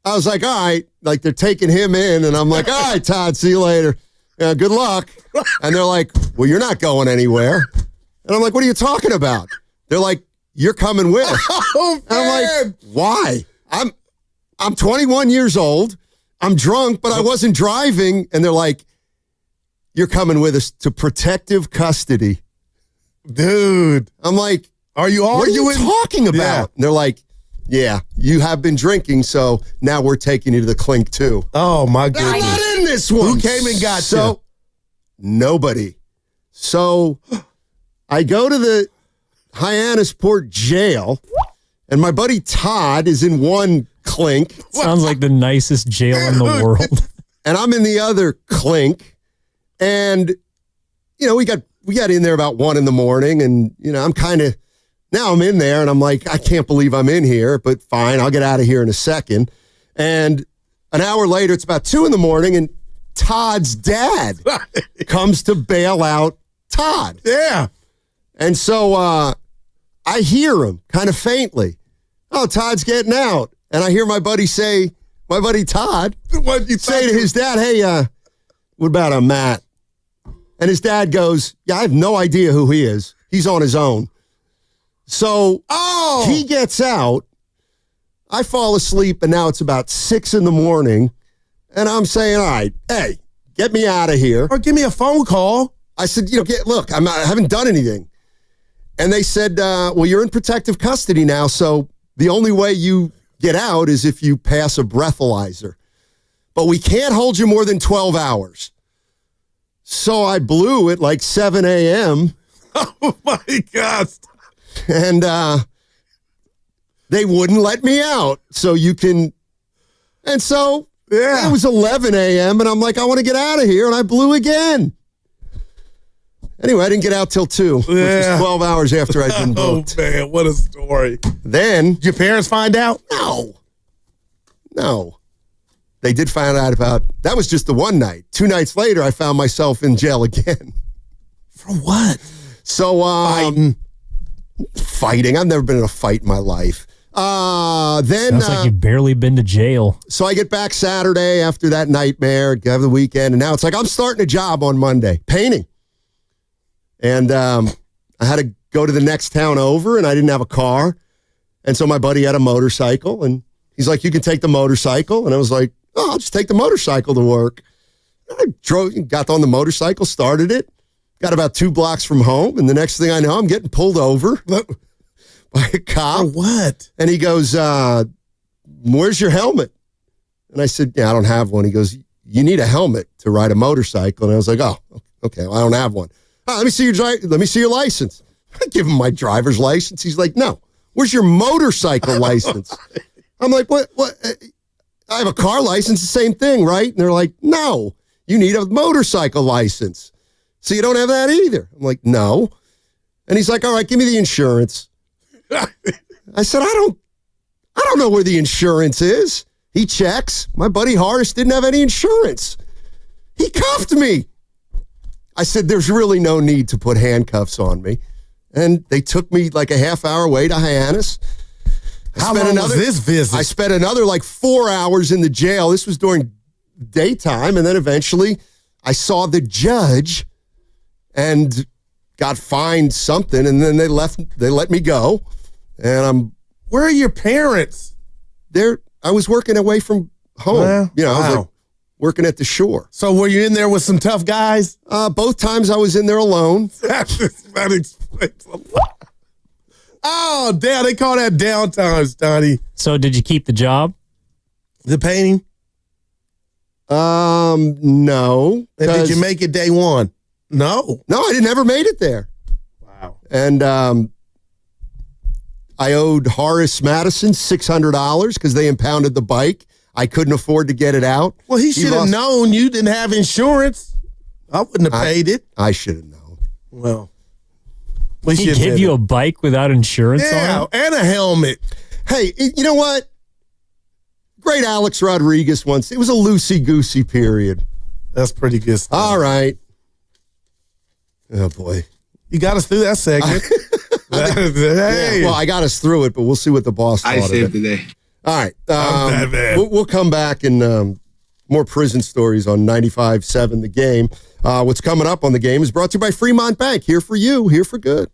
S19: I was like, all right, like they're taking him in. And I'm like, all right, Todd, see you later. Yeah, good luck. And they're like, well, you're not going anywhere. And I'm like, what are you talking about? They're like, you're coming with.
S17: Oh,
S19: and I'm like, why? I'm 21 years old. I'm drunk, but I wasn't driving. And they're like, you're coming with us to protective custody.
S17: Dude.
S19: I'm like,
S17: are you arguing?
S19: What are you talking about?
S17: Yeah.
S19: And they're like, yeah, you have been drinking, so now we're taking you to the clink too.
S17: Oh, my goodness.
S19: I'm not in this one.
S17: Who came and got you?
S19: Nobody. So I go to the Hyannisport jail, and my buddy Todd is in one clink.
S18: Sounds like the nicest jail in the world.
S19: And I'm in the other clink. And, you know, we got in there about 1 a.m, and, you know, now I'm in there, and I'm like, I can't believe I'm in here, but fine, I'll get out of here in a second. And an hour later, it's about 2 a.m, and Todd's dad comes to bail out Todd.
S17: Yeah.
S19: And so I hear him kind of faintly. Oh, Todd's getting out. And I hear my buddy Todd say to his dad, hey, what about Matt? And his dad goes, yeah, I have no idea who he is. He's on his own. So he gets out. I fall asleep, and now it's about 6 a.m, and I'm saying, all right, hey, get me out of here.
S17: Or give me a phone call.
S19: I said, you know, look, I haven't done anything. And they said, well, you're in protective custody now, so the only way you get out is if you pass a breathalyzer. But we can't hold you more than 12 hours. So I blew it like 7 a.m.
S17: Oh, my God.
S19: And they wouldn't let me out. So you can... And so it was 11 a.m. and I'm like, I want to get out of here. And I blew again. Anyway, I didn't get out till 2, which was 12 hours after I'd been booked.
S17: Oh, man, what a story.
S19: Then...
S17: Did your parents find out?
S19: No. They did find out about... That was just the one night. 2 nights later, I found myself in jail again.
S17: For what?
S19: So, fighting. I've never been in a fight in my life. Then
S18: sounds like you've barely been to jail.
S19: So I get back Saturday after that nightmare, have the weekend, and now it's like I'm starting a job on Monday, painting. And I had to go to the next town over, and I didn't have a car. And so my buddy had a motorcycle, and he's like, you can take the motorcycle. And I was like, oh, I'll just take the motorcycle to work. I got on the motorcycle, started it, got about 2 blocks from home, and the next thing I know, I'm getting pulled over by a cop.
S17: For what?
S19: And he goes, where's your helmet? And I said, yeah, I don't have one. He goes, you need a helmet to ride a motorcycle. And I was like, oh, okay, well, I don't have one. Let me see your license. I give him my driver's license. He's like, no, where's your motorcycle license? I'm like, what? I have a car license, the same thing, right? And they're like, no, you need a motorcycle license. So you don't have that either. I'm like, no. And he's like, all right, give me the insurance. I said, I don't know where the insurance is. He checks. My buddy Horace didn't have any insurance. He cuffed me. I said, there's really no need to put handcuffs on me. And they took me like a half hour away to Hyannis.
S17: How long was this visit?
S19: I spent another like 4 hours in the jail. This was during daytime. And then eventually I saw the judge and got fined something. And then they let me go. And
S17: where are your parents?
S19: I was working away from home. I was like working at the shore.
S17: So were you in there with some tough guys?
S19: Both times I was in there alone.
S17: That explains a lot. Oh, damn, they call that downtime, Donnie.
S18: So did you keep the job?
S17: The painting?
S19: No.
S17: And did you make it day one? No.
S19: No, I never made it there.
S17: Wow.
S19: And I owed Horace Madison $600 because they impounded the bike. I couldn't afford to get it out.
S17: Well, he should have known you didn't have insurance. I wouldn't have paid it.
S19: I should have known.
S17: Well,
S18: he gave you a bike without insurance on it?
S17: And a helmet.
S19: Hey, you know what? Great Alex Rodriguez once. It was a loosey-goosey period.
S17: That's pretty good stuff.
S19: All right. Oh, boy.
S17: You got us through that segment. Hey.
S19: Well, I got us through it, but we'll see what the boss thought
S9: I saved the day.
S19: All right.
S17: I'm bad.
S19: We'll come back and more prison stories on 95.7 The Game. What's coming up on The Game is brought to you by Fremont Bank. Here for you, here for good.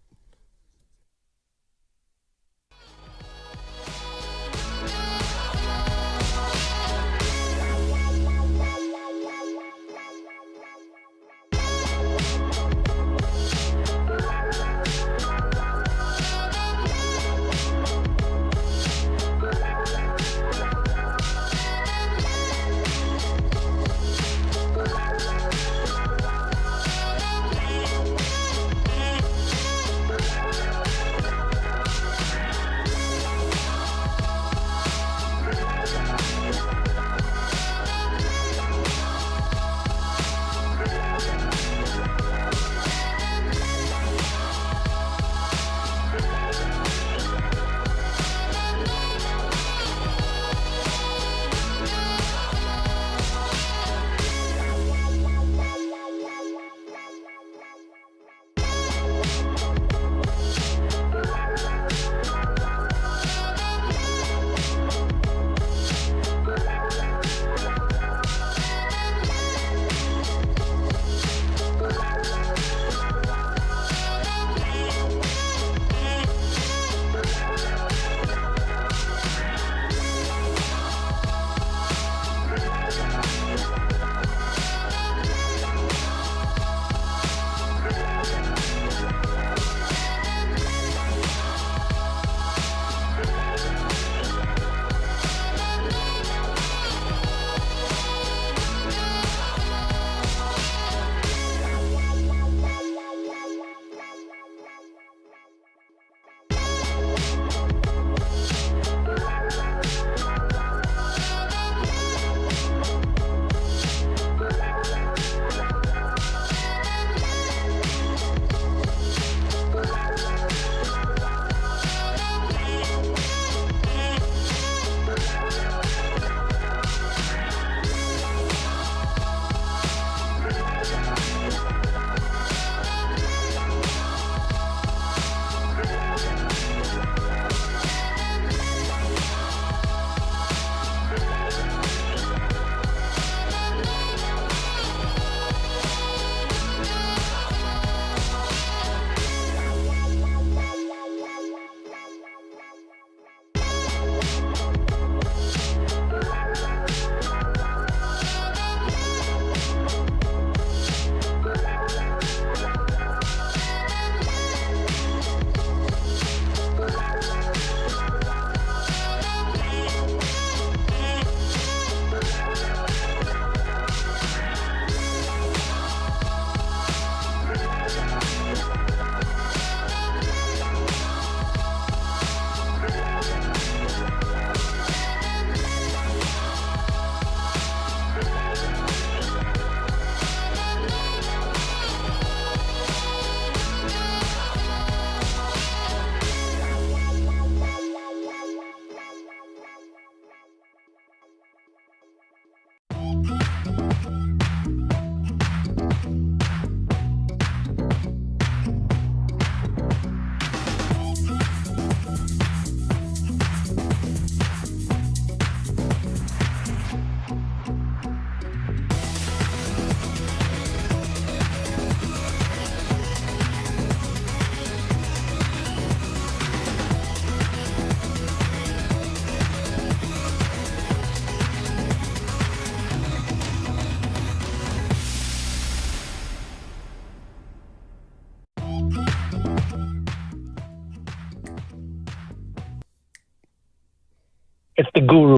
S5: It's the Guru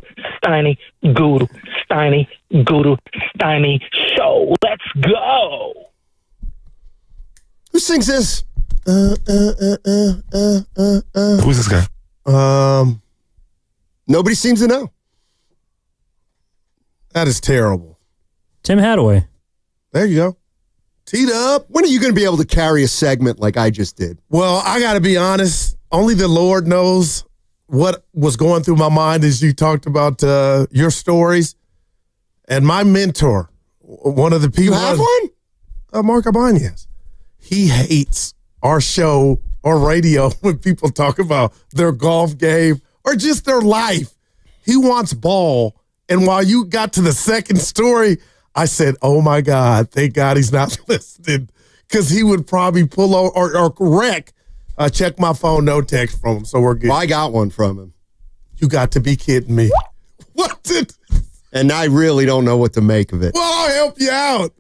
S5: Steiny show. Let's go.
S19: Who sings this?
S4: Who's this guy?
S19: Nobody seems to know.
S17: That is terrible.
S18: Tim Hadaway.
S17: There you go. Teed up.
S19: When are you going to be able to carry a segment like I just did?
S17: Well, I got to be honest. Only the Lord knows what was going through my mind as you talked about your stories. And my mentor, one of the people.
S19: You have one?
S17: Mark Abanez. He hates our show or radio when people talk about their golf game or just their life. He wants ball. And while you got to the second story, I said, oh, my God, thank God he's not listening, because he would probably pull or wreck. I checked my phone, no text from him, so we're good.
S19: Well, I got one from him.
S17: You got to be kidding me. What's it?
S19: And I really don't know what to make of it.
S17: Well, I'll help you out.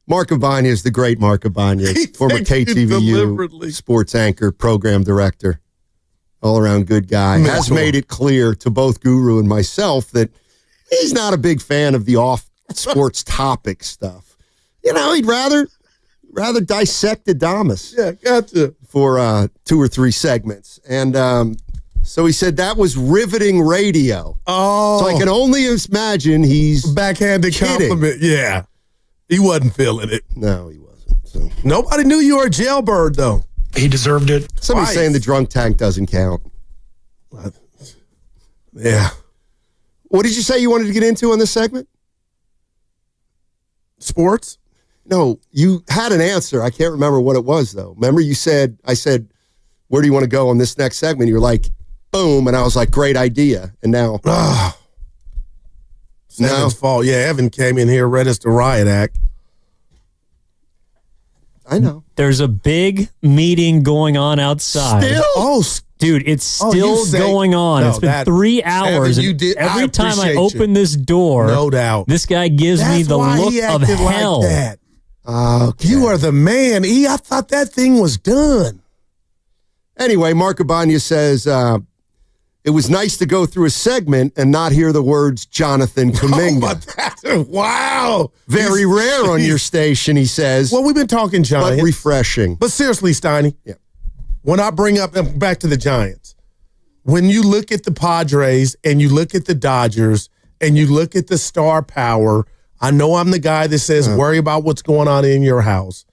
S19: Mark Ibanez, the great Mark Ibanez, former KTVU sports anchor, program director, all-around good guy, has made it clear to both Guru and myself that he's not a big fan of the off-sports topic stuff. You know, he'd rather dissect Adames.
S17: Yeah, gotcha.
S19: For 2 or 3 segments. And so he said that was riveting radio.
S17: Oh.
S19: So I can only imagine he's
S17: backhanded
S19: kidding.
S17: Compliment. Yeah. He wasn't feeling it.
S19: No, he wasn't. So.
S17: Nobody knew you were a jailbird, though.
S2: He deserved it.
S19: Somebody's saying the drunk tank doesn't count.
S17: Yeah.
S19: What did you say you wanted to get into on this segment?
S17: Sports?
S19: No, you had an answer. I can't remember what it was, though. Remember I said, where do you want to go on this next segment? You were like, boom. And I was like, great idea. And now.
S17: It's Evan's fault. Yeah, Evan came in here, read us the riot act.
S19: I know.
S18: There's a big meeting going on outside.
S17: Still?
S18: Dude, it's still going on.
S17: No,
S18: it's been 3 hours.
S17: Evan,
S18: every time I open this door,
S17: no doubt,
S18: this guy gives me the look of hell.
S17: Like that. Okay. You are the man, E. I thought that thing was done.
S19: Anyway, Mark Ibanez says it was nice to go through a segment and not hear the words Jonathan Kuminga.
S17: Wow.
S19: Very rare on your station, he says.
S17: Well, we've been talking Giants.
S19: But refreshing.
S17: But seriously, Steiny, when I bring up, back to the Giants, when you look at the Padres and you look at the Dodgers and you look at the star power, I know I'm the guy that says worry about what's going on in your house.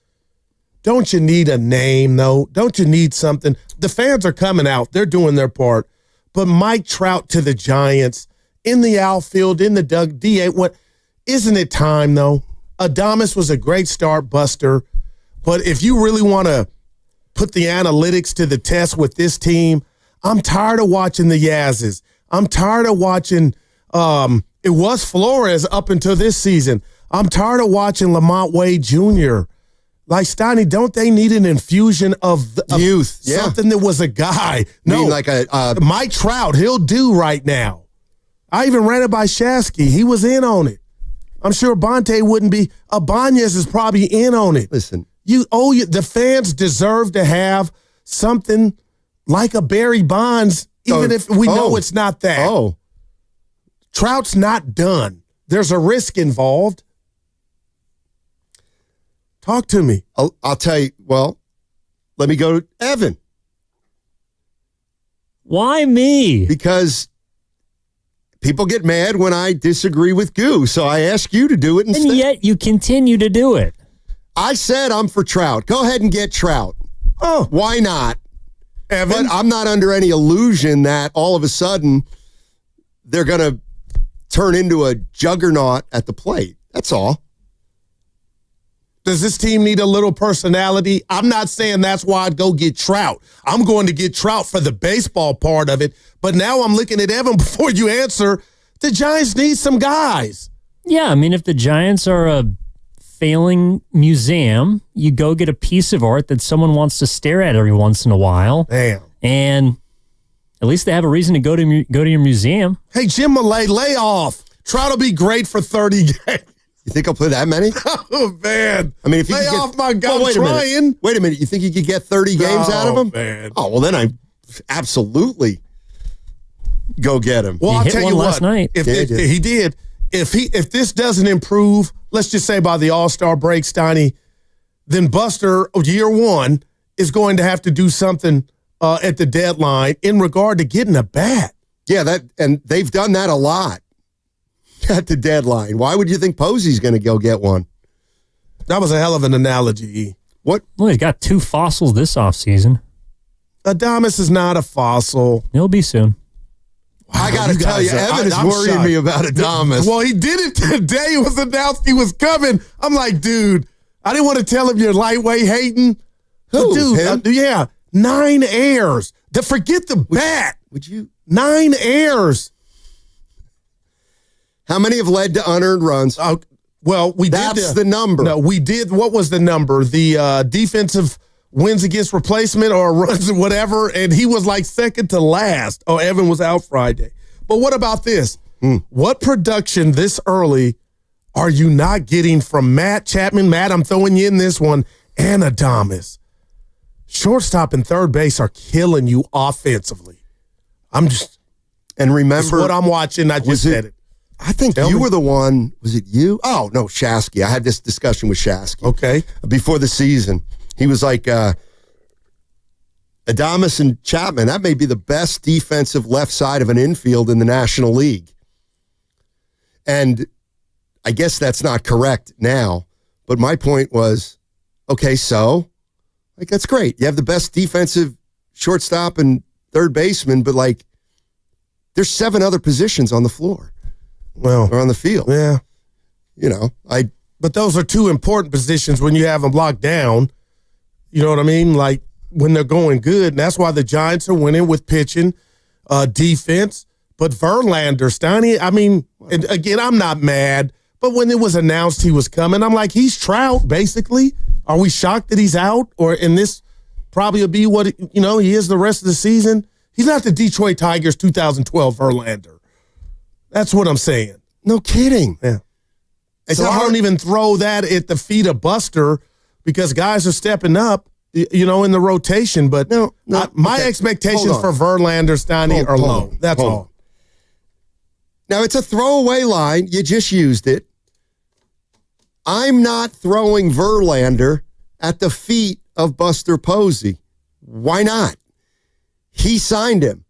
S17: Don't you need a name, though? Don't you need something? The fans are coming out. They're doing their part. But Mike Trout to the Giants, in the outfield, in the DA, isn't it time, though? Adames was a great start buster. But if you really want to put the analytics to the test with this team, I'm tired of watching the Yazzes. I'm tired of watching it was Flores up until this season. I'm tired of watching Lamont Wade Jr. Like, Steiny, don't they need an infusion of
S19: youth?
S17: Something that was a guy. No,
S19: like a
S17: Mike Trout, he'll do right now. I even ran it by Shasky. He was in on it. I'm sure Bonte wouldn't be. Ibanez is probably in on it.
S19: Listen.
S17: The fans deserve to have something like a Barry Bonds, even if we know it's not that.
S19: Oh.
S17: Trout's not done. There's a risk involved. Talk to me.
S19: I'll tell you. Well, let me go to Evan.
S18: Why me?
S19: Because people get mad when I disagree with Goo, so I ask you to do it instead.
S18: And yet you continue to do it.
S19: I said I'm for Trout. Go ahead and get Trout.
S17: Oh.
S19: Why not?
S17: Evan?
S19: But I'm not under any illusion that all of a sudden they're going to turn into a juggernaut at the plate. That's all.
S17: Does this team need a little personality? I'm not saying that's why I'd go get Trout. I'm going to get Trout for the baseball part of it. But now I'm looking at Evan before you answer. The Giants need some guys.
S18: Yeah, I mean, if the Giants are a failing museum, you go get a piece of art that someone wants to stare at every once in a while.
S17: Damn.
S18: And at least they have a reason to go to your museum.
S17: Hey, Jim Millay, lay off. Trout will be great for 30 games.
S19: You think I'll play that many?
S17: Oh, man.
S19: I mean, if you
S17: lay
S19: could
S17: off my guy,
S19: wait
S17: trying.
S19: Wait a minute. You think you could get 30 games out of him?
S17: Man.
S19: Oh, well, then I absolutely go get him.
S17: Well, I'll tell you what.
S18: Last night.
S17: He did. If this doesn't improve, let's just say by the All-Star break, Steiny, then Buster, year one, is going to have to do something at the deadline in regard to getting a bat.
S19: Yeah, and they've done that a lot at the deadline. Why would you think Posey's going to go get one?
S17: That was a hell of an analogy.
S19: What?
S18: Well, he's got 2 fossils this offseason.
S17: Adames is not a fossil.
S18: He'll be soon.
S19: I got to tell you, Evan is worrying me about Adames.
S17: Well, he did it today. It was announced he was coming. I'm like, dude, I didn't want to tell him you're lightweight hating.
S19: Who?
S17: Dude,
S19: him?
S17: Yeah. 9 errors. Forget the bat.
S19: Would you?
S17: 9 errors.
S19: How many have led to unearned runs?
S17: Well,
S19: That's the number.
S17: No, we did. What was the number? The defensive wins against replacement or runs or whatever, and he was like second to last. Oh, Evan was out Friday. But what about this? What production this early are you not getting from Matt Chapman? Matt, I'm throwing you in this one, and Adames. Shortstop and third base are killing you offensively.
S19: And remember
S17: what I'm watching. I just said it.
S19: I think you were the one. Was it you? Oh, no, Shasky. I had this discussion with Shasky.
S17: Okay.
S19: Before the season. He was like, Adames and Chapman, that may be the best defensive left side of an infield in the National League. And I guess that's not correct now. But my point was, okay, so, like, that's great. You have the best defensive shortstop and third baseman, but, like, there's 7 other positions on the floor.
S17: Well,
S19: or on the field.
S17: Yeah.
S19: But
S17: those are 2 important positions when you have them locked down. You know what I mean? Like when they're going good. And that's why the Giants are winning with pitching, defense. But Verlander, Steiny, I mean, and again, I'm not mad. But when it was announced he was coming, I'm like, he's Trout, basically. Are we shocked that he's out? Or in this probably will be what, he is the rest of the season? He's not the Detroit Tigers 2012 Verlander. That's what I'm saying.
S19: No kidding.
S17: Yeah. So I don't even throw that at the feet of Buster because guys are stepping up, in the rotation. But my expectations for Verlander, Steiny are low. That's all.
S19: Now, it's a throwaway line. You just used it. I'm not throwing Verlander at the feet of Buster Posey. Why not? He signed him.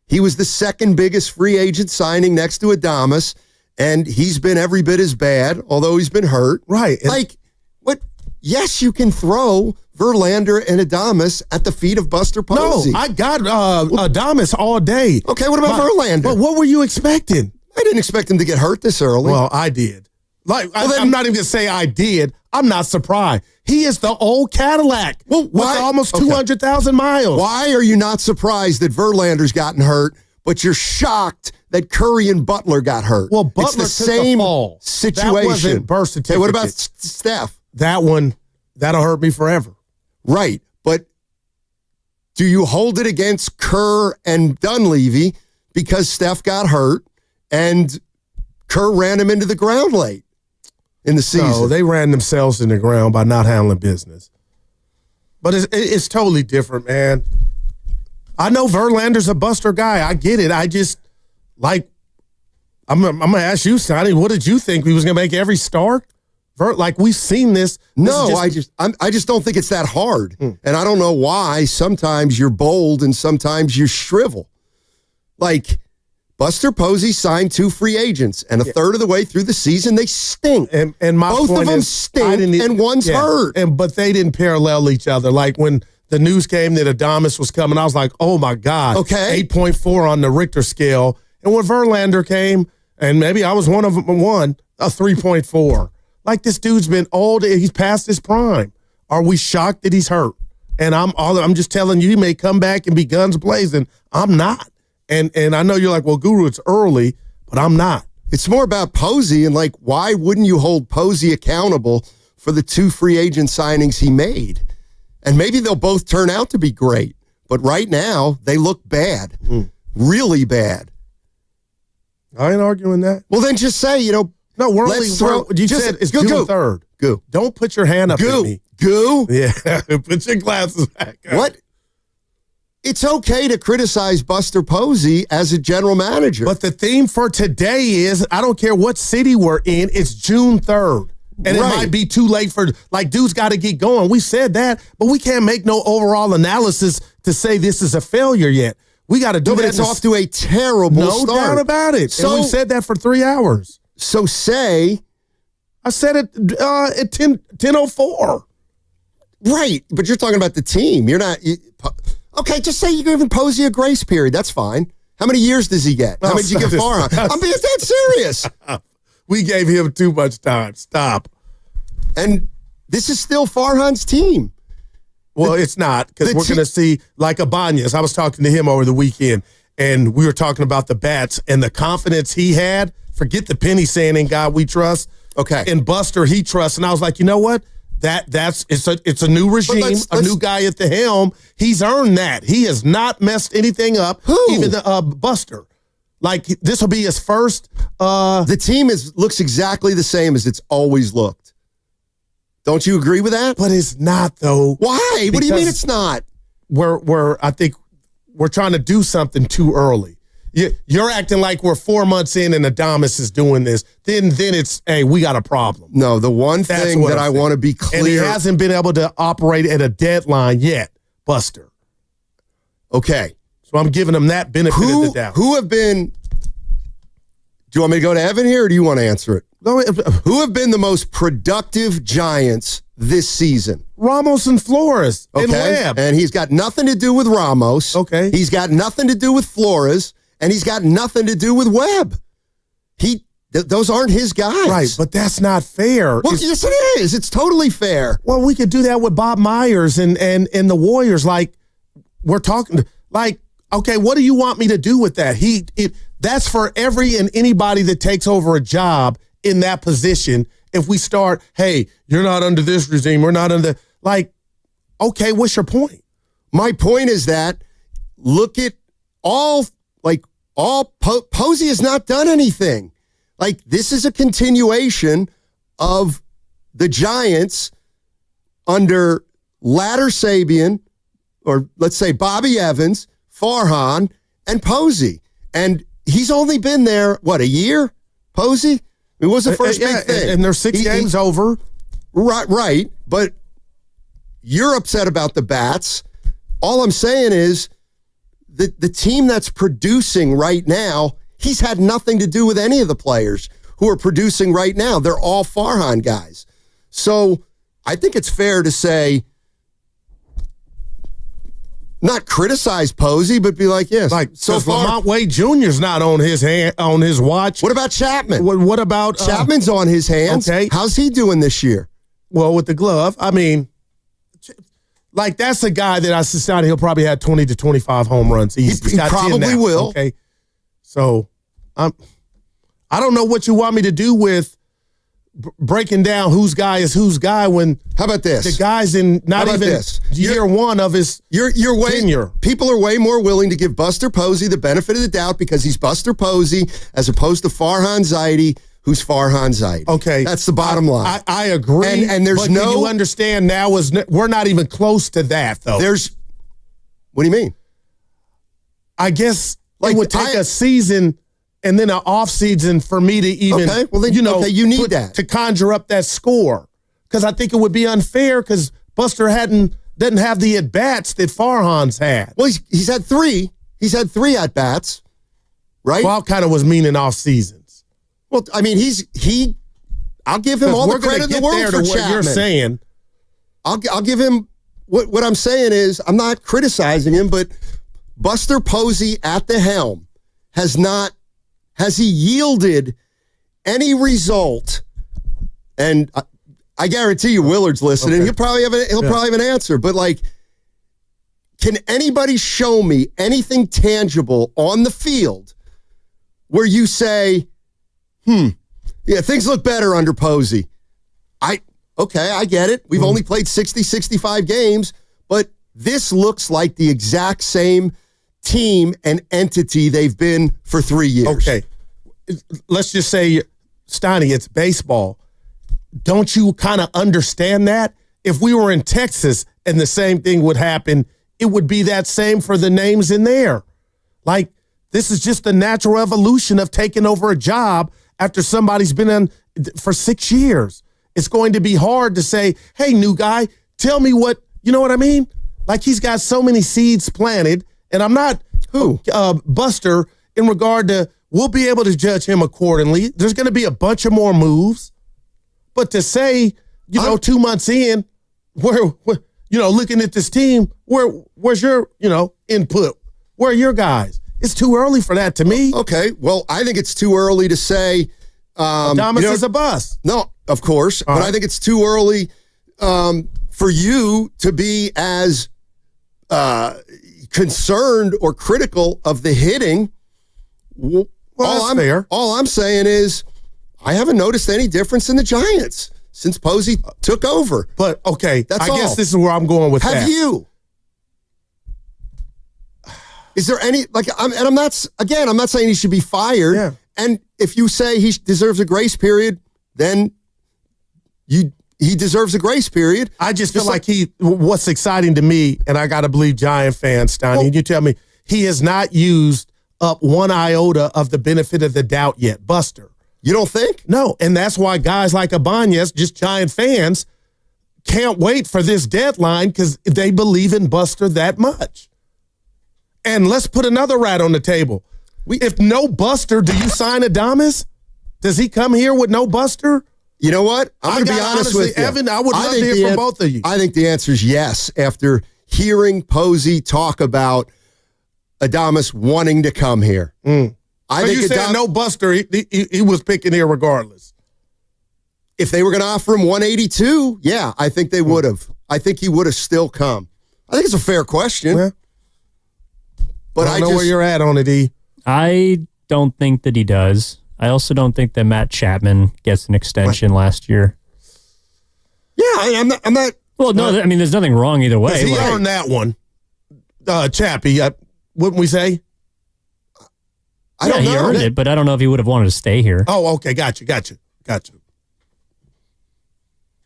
S19: He was the second biggest free agent signing next to Adames, and he's been every bit as bad, although he's been hurt.
S17: Right.
S19: Like, what? Yes, you can throw Verlander and Adames at the feet of Buster Posey.
S17: No, I got Adames all day.
S19: Okay, what about Verlander?
S17: But what were you expecting?
S19: I didn't expect him to get hurt this early.
S17: Well, I did. I'm not even going to say I did. I'm not surprised. He is the old Cadillac with almost 200,000 miles.
S19: Why are you not surprised that Verlander's gotten hurt, but you're shocked that Curry and Butler got hurt?
S17: Well, Butler
S19: it's the
S17: took
S19: same
S17: a fall.
S19: situation.
S17: That wasn't birth certificate.
S19: Hey, what about Steph?
S17: That one, that'll hurt me forever.
S19: Right, but do you hold it against Kerr and Dunleavy because Steph got hurt and Kerr ran him into the ground late in the season?
S17: No, they ran themselves in the ground by not handling business. But it's totally different, man. I know Verlander's a buster guy. I get it. I just, I'm going to ask you, Sonny, what did you think? He was going to make every start? We've seen this.
S19: No, I just don't think it's that hard. And I don't know why sometimes you're bold and sometimes you shrivel. Like, Buster Posey signed 2 free agents, and a third of the way through the season, they stink.
S17: And my
S19: both
S17: point
S19: of them
S17: is,
S19: stink, and one's hurt.
S17: But they didn't parallel each other. Like when the news came that Adames was coming, I was like, oh my God.
S19: Okay.
S17: 8.4 on the Richter scale. And when Verlander came, and maybe I was one of them, a 3.4. Like, this dude's been old. He's past his prime. Are we shocked that he's hurt? And I'm just telling you, he may come back and be guns blazing. I'm not. And I know you're like, well, Guru, it's early, but I'm not.
S19: It's more about Posey and, like, why wouldn't you hold Posey accountable for the 2 free agent signings he made? And maybe they'll both turn out to be great. But right now, they look bad. Really bad.
S17: I ain't arguing that.
S19: Well, then just say,
S17: no, we're only, you said it's June 3rd.
S19: Goo.
S17: Don't put your hand up at me.
S19: Goo?
S17: Yeah, put your glasses back on.
S19: What? It's okay to criticize Buster Posey as a general manager.
S17: But the theme for today is, I don't care what city we're in, it's June 3rd. And it might be too late for, dudes got to get going. We said that, but we can't make no overall analysis to say this is a failure yet. We got to do that.
S19: It's off to a terrible start.
S17: No doubt about it. So, and we said that for 3 hours.
S19: So say.
S17: I said it at 10:04.
S19: Right, but you're talking about the team. You're not. Okay, just say you're giving Posey a grace period. That's fine. How many years does he get? How many did you give Farhan? I'm being that serious.
S17: We gave him too much time. Stop.
S19: And this is still Farhan's team.
S17: Well, it's not, because we're going to see, like Ibanez. I was talking to him over the weekend, and we were talking about the bats and the confidence he had. Forget the penny saying, "In God we trust."
S19: Okay.
S17: And Buster, he trusts. And I was like, you know what? It's a new regime, a new guy at the helm. He's earned that. He has not messed anything up.
S19: Who?
S17: Even Buster. Like, this will be his first.
S19: The team looks exactly the same as it's always looked. Don't you agree with that?
S17: But it's not, though.
S19: Why? What do you mean it's not?
S17: I think we're trying to do something too early. You're acting like we're 4 months in and Adames is doing this. Then it's, hey, we got a problem.
S19: No, the one thing that I want to be clear.
S17: And he hasn't been able to operate at a deadline yet, Buster.
S19: Okay.
S17: So I'm giving him that benefit of the doubt.
S19: Who have been, do you want me to go to Evan here, or do you want to answer it?
S17: Go ahead.
S19: Who have been the most productive Giants this season?
S17: Ramos and Flores and Webb.
S19: And he's got nothing to do with Ramos.
S17: Okay.
S19: He's got nothing to do with Flores, and he's got nothing to do with Webb. Those aren't his guys.
S17: Right, but that's not fair.
S19: Well, yes, it is. It's totally fair.
S17: Well, we could do that with Bob Myers and the Warriors. Like, we're talking, like, okay, what do you want me to do with that? That's for every and anybody that takes over a job in that position. If we start, hey, you're not under this regime, we're not under, like, okay, what's your point?
S19: My point is that look at Posey has not done anything. Like, this is a continuation of the Giants under Ladder Sabian, or let's say Bobby Evans, Farhan, and Posey. And he's only been there, what, a year? Posey? It was the first big thing.
S17: And there's 6 games over.
S19: Right. But you're upset about the bats. All I'm saying is the team that's producing right now, he's had nothing to do with any of the players who are producing right now. They're all Farhan guys. So I think it's fair to say, not criticize Posey, but be like, yes.
S17: Like, so Lamont Wade Jr.'s not on his watch.
S19: What about Chapman?
S17: What about
S19: Chapman's on his hands? Okay. How's he doing this year?
S17: Well, with the glove, I mean, like, that's a guy that I suspect he'll probably have 20 to 25 home runs. He
S19: probably will.
S17: Okay. So I don't know what you want me to do with breaking down whose guy is whose guy when.
S19: How about this?
S17: The guy's in not even year one of his tenure.
S19: People are way more willing to give Buster Posey the benefit of the doubt because he's Buster Posey as opposed to Farhan Zaidi, who's Farhan Zaidi.
S17: Okay.
S19: That's the bottom line.
S17: I agree.
S19: And there's
S17: but you understand now we're not even close to that, though.
S19: What do you mean?
S17: I guess it would take a season and then an off season for me to even,
S19: you need that
S17: to conjure up that score. Because I think it would be unfair because Buster doesn't have the at bats that Farhan's had.
S19: Well, he's had 3. He's had 3 at bats, right?
S17: Well, I kind of was meaning off seasons.
S19: Well, I mean, I'll give him all the credit in the world for Chapman.
S17: What you're saying.
S19: I'll give him what I'm saying is I'm not criticizing him, but Buster Posey at the helm has he yielded any result? And I guarantee you Willard's listening. Okay. He'll probably have an answer. But, like, can anybody show me anything tangible on the field where you say, things look better under Posey? I get it. We've only played 60, 65 games, but this looks like the exact same team and entity they've been for 3 years.
S17: Okay. Let's just say, Steiny, it's baseball. Don't you kind of understand that? If we were in Texas and the same thing would happen, it would be that same for the names in there. Like, this is just the natural evolution of taking over a job after somebody's been in for 6 years. It's going to be hard to say, hey, new guy, tell me what, you know what I mean? Like, he's got so many seeds planted, and I'm not Buster in regard to we'll be able to judge him accordingly. There's going to be a bunch of more moves. But to say, 2 months in, we're looking at this team, where's your, input? Where are your guys? It's too early for that to me.
S19: Okay, well, I think it's too early to say.
S17: Thomas is a bust.
S19: No, of course. But I think it's too early for you to be as concerned or critical of the hitting. All I'm saying is I haven't noticed any difference in the Giants since Posey took over.
S17: But, okay,
S19: That's
S17: I
S19: all.
S17: guess this is where I'm going with that.
S19: Have you? Is there any, I'm not saying he should be fired.
S17: Yeah.
S19: And if you say he deserves a grace period, then he deserves a grace period.
S17: I just feel like what's exciting to me, and I got to believe Giant fans, Stoney, you tell me, he has not used up one iota of the benefit of the doubt yet. Buster.
S19: You don't think?
S17: No, and that's why guys like Ibanez, just Giant fans, can't wait for this deadline because they believe in Buster that much. And let's put another rat on the table. If no Buster, do you sign Adames? Does he come here with no Buster?
S19: You know what? I'm going to be honest with you.
S17: Evan, I would love to hear from both of you.
S19: I think the answer is yes after hearing Posey talk about Adames wanting to come here.
S17: I think you said no Buster, he was picking here regardless.
S19: If they were going to offer him 182, yeah, I think they would have. I think he would have still come. I think it's a fair question.
S17: Yeah.
S19: But
S17: I don't know where you're at on it, E.
S18: I don't think that he does. I also don't think that Matt Chapman gets an extension last year.
S19: Yeah, I'm not.
S18: Well, no, I mean, there's nothing wrong either way.
S17: He earned that one. Chappie, wouldn't we say?
S19: I don't know.
S18: He earned it, but I don't know if he would have wanted to stay here.
S17: Oh, okay. Got you.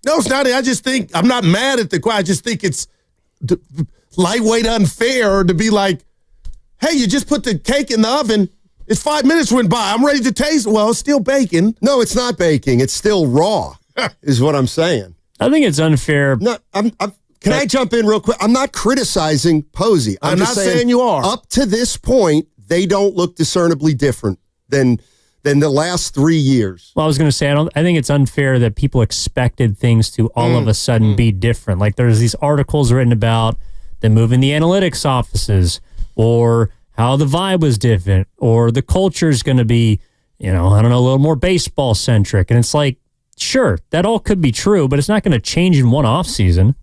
S17: No, Snotty, I just think, I'm not mad at the question. I just think it's lightweight unfair to be like, hey, you just put the cake in the oven. It's 5 minutes went by. I'm ready to taste it. Well, it's still baking.
S19: No, it's not baking. It's still raw, is what I'm saying.
S18: I think it's unfair.
S19: No, can I jump in real quick? I'm not criticizing Posey.
S17: I'm
S19: just
S17: not saying you are.
S19: Up to this point, they don't look discernibly different than the last 3 years.
S18: Well, I was going to say, I think it's unfair that people expected things to all of a sudden be different. Like there's these articles written about them moving the analytics offices, or how the vibe was different, or the culture is going to be, a little more baseball centric. And it's like, sure, that all could be true, but it's not going to change in one offseason.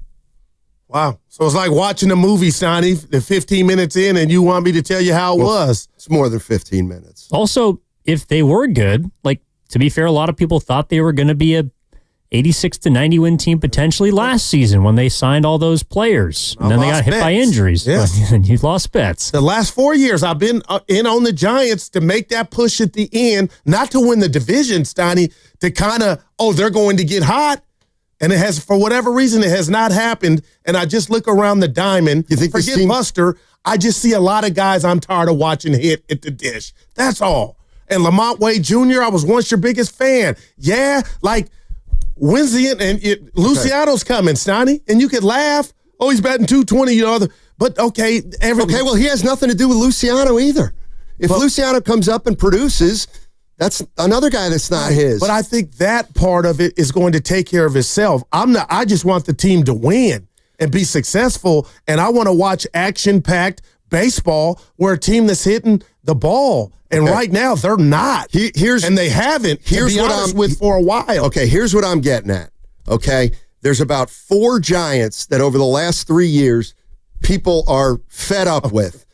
S17: Wow. So it's like watching a movie, Sonny, the 15 minutes in, and you want me to tell you how it was.
S19: It's more than 15 minutes.
S18: Also, if they were good, like, to be fair, a lot of people thought they were going to be a 86 to 90 win team potentially last season when they signed all those players. And then they got hit by injuries.
S17: Yes.
S18: And you lost bets.
S17: The last 4 years, I've been in on the Giants to make that push at the end, not to win the division, Stoney, to kind of, they're going to get hot. And it has, for whatever reason, it has not happened. And I just look around the diamond.
S19: You think
S17: forget Buster, I just see a lot of guys I'm tired of watching hit at the dish. That's all. And Lamont Wade Jr., I was once your biggest fan. Yeah, like, when's the end? And Luciano's coming, Stoney, and you could laugh. Oh, he's batting 220, But okay,
S19: okay. Well, he has nothing to do with Luciano either. If Luciano comes up and produces, that's another guy that's not his.
S17: But I think that part of it is going to take care of itself. I just want the team to win and be successful, and I want to watch action-packed baseball where a team that's hitting the ball. And right now, they're not. And they haven't,
S19: here's
S17: to be honest with, for a while.
S19: Okay, here's what I'm getting at, okay? There's about 4 Giants that over the last 3 years, people are fed up with.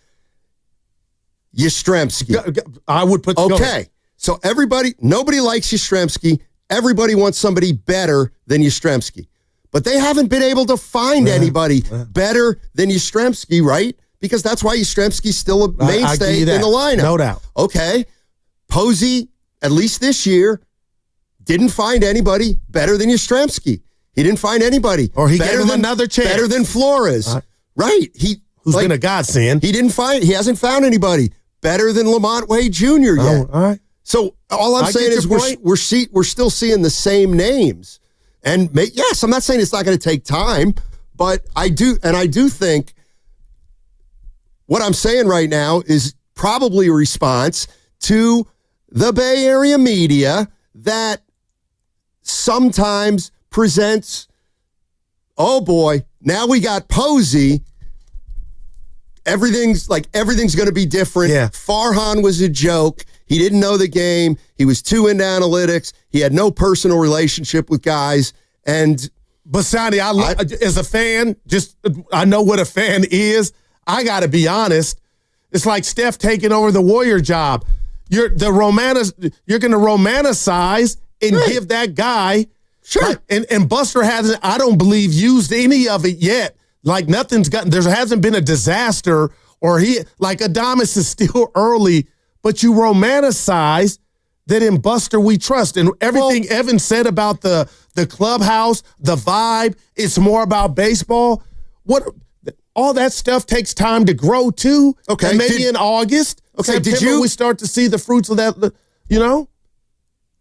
S19: Yastrzemski.
S17: I would put...
S19: Okay, so nobody likes Yastrzemski. Everybody wants somebody better than Yastrzemski. But they haven't been able to find anybody better than Yastrzemski, right? Because that's why Yastrzemski's still a mainstay in the lineup.
S17: No doubt.
S19: Okay. Posey, at least this year, didn't find anybody better than Yastrzemski. He didn't find anybody.
S17: Or he gave him another chance.
S19: Better than Flores. Right.
S17: Who's been a godsend.
S19: He hasn't found anybody better than Lamont Wade Jr. yet.
S17: All right.
S19: So all I'm saying is we're still seeing the same names. And yes, I'm not saying it's not going to take time, but I do think what I'm saying right now is probably a response to the Bay Area media that sometimes presents, oh boy, now we got Posey. Everything's going to be different.
S17: Yeah.
S19: Farhan was a joke. He didn't know the game. He was too into analytics. He had no personal relationship with guys. And
S17: But Sonny, as a fan, I know what a fan is. I got to be honest. It's like Steph taking over the Warrior job. You're going to romanticize and give that guy. Sure. And Buster hasn't, I don't believe, used any of it yet. Like there hasn't been a disaster, or like Adamas is still early, but you romanticize that in Buster we trust. And everything Evan said about the clubhouse, the vibe, it's more about baseball. All that stuff takes time to grow too. Okay. And maybe in August, September, we start to see the fruits of that,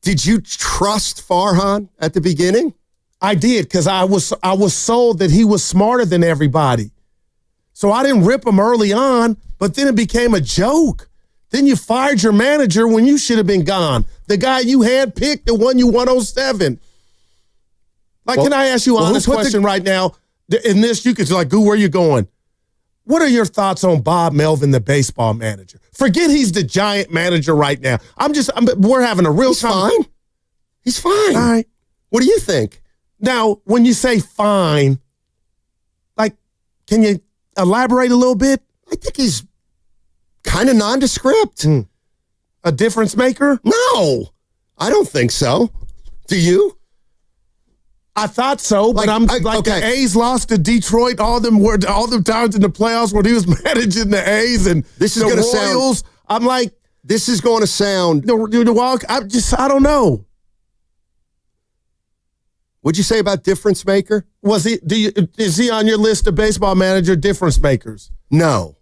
S17: Did you trust Farhan at the beginning? I did, because I was sold that he was smarter than everybody. So I didn't rip him early on, but then it became a joke. Then you fired your manager when you should have been gone. The guy you had picked that won you 107. Can I ask you an honest question right now? In this, you could Goo, where you going? What are your thoughts on Bob Melvin, the baseball manager? Forget he's the Giant manager right now. We're having a real time.
S19: Fine. He's fine.
S17: All right.
S19: What do you think?
S17: Now, when you say fine, can you elaborate a little bit?
S19: I think he's kind of nondescript.
S17: A difference maker?
S19: No, I don't think so. Do you?
S17: I thought so, but the A's lost to Detroit all them times in the playoffs when he was managing the A's and
S19: this is
S17: the
S19: going to
S17: Royals.
S19: Sound,
S17: I'm like,
S19: this is going to sound.
S17: I don't know.
S19: What'd you say about difference maker?
S17: Is he on your list of baseball manager difference makers?
S19: No.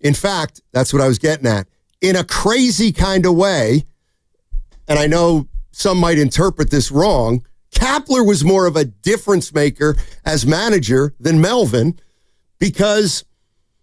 S19: In fact, that's what I was getting at. In a crazy kind of way, and I know some might interpret this wrong, Kapler was more of a difference maker as manager than Melvin because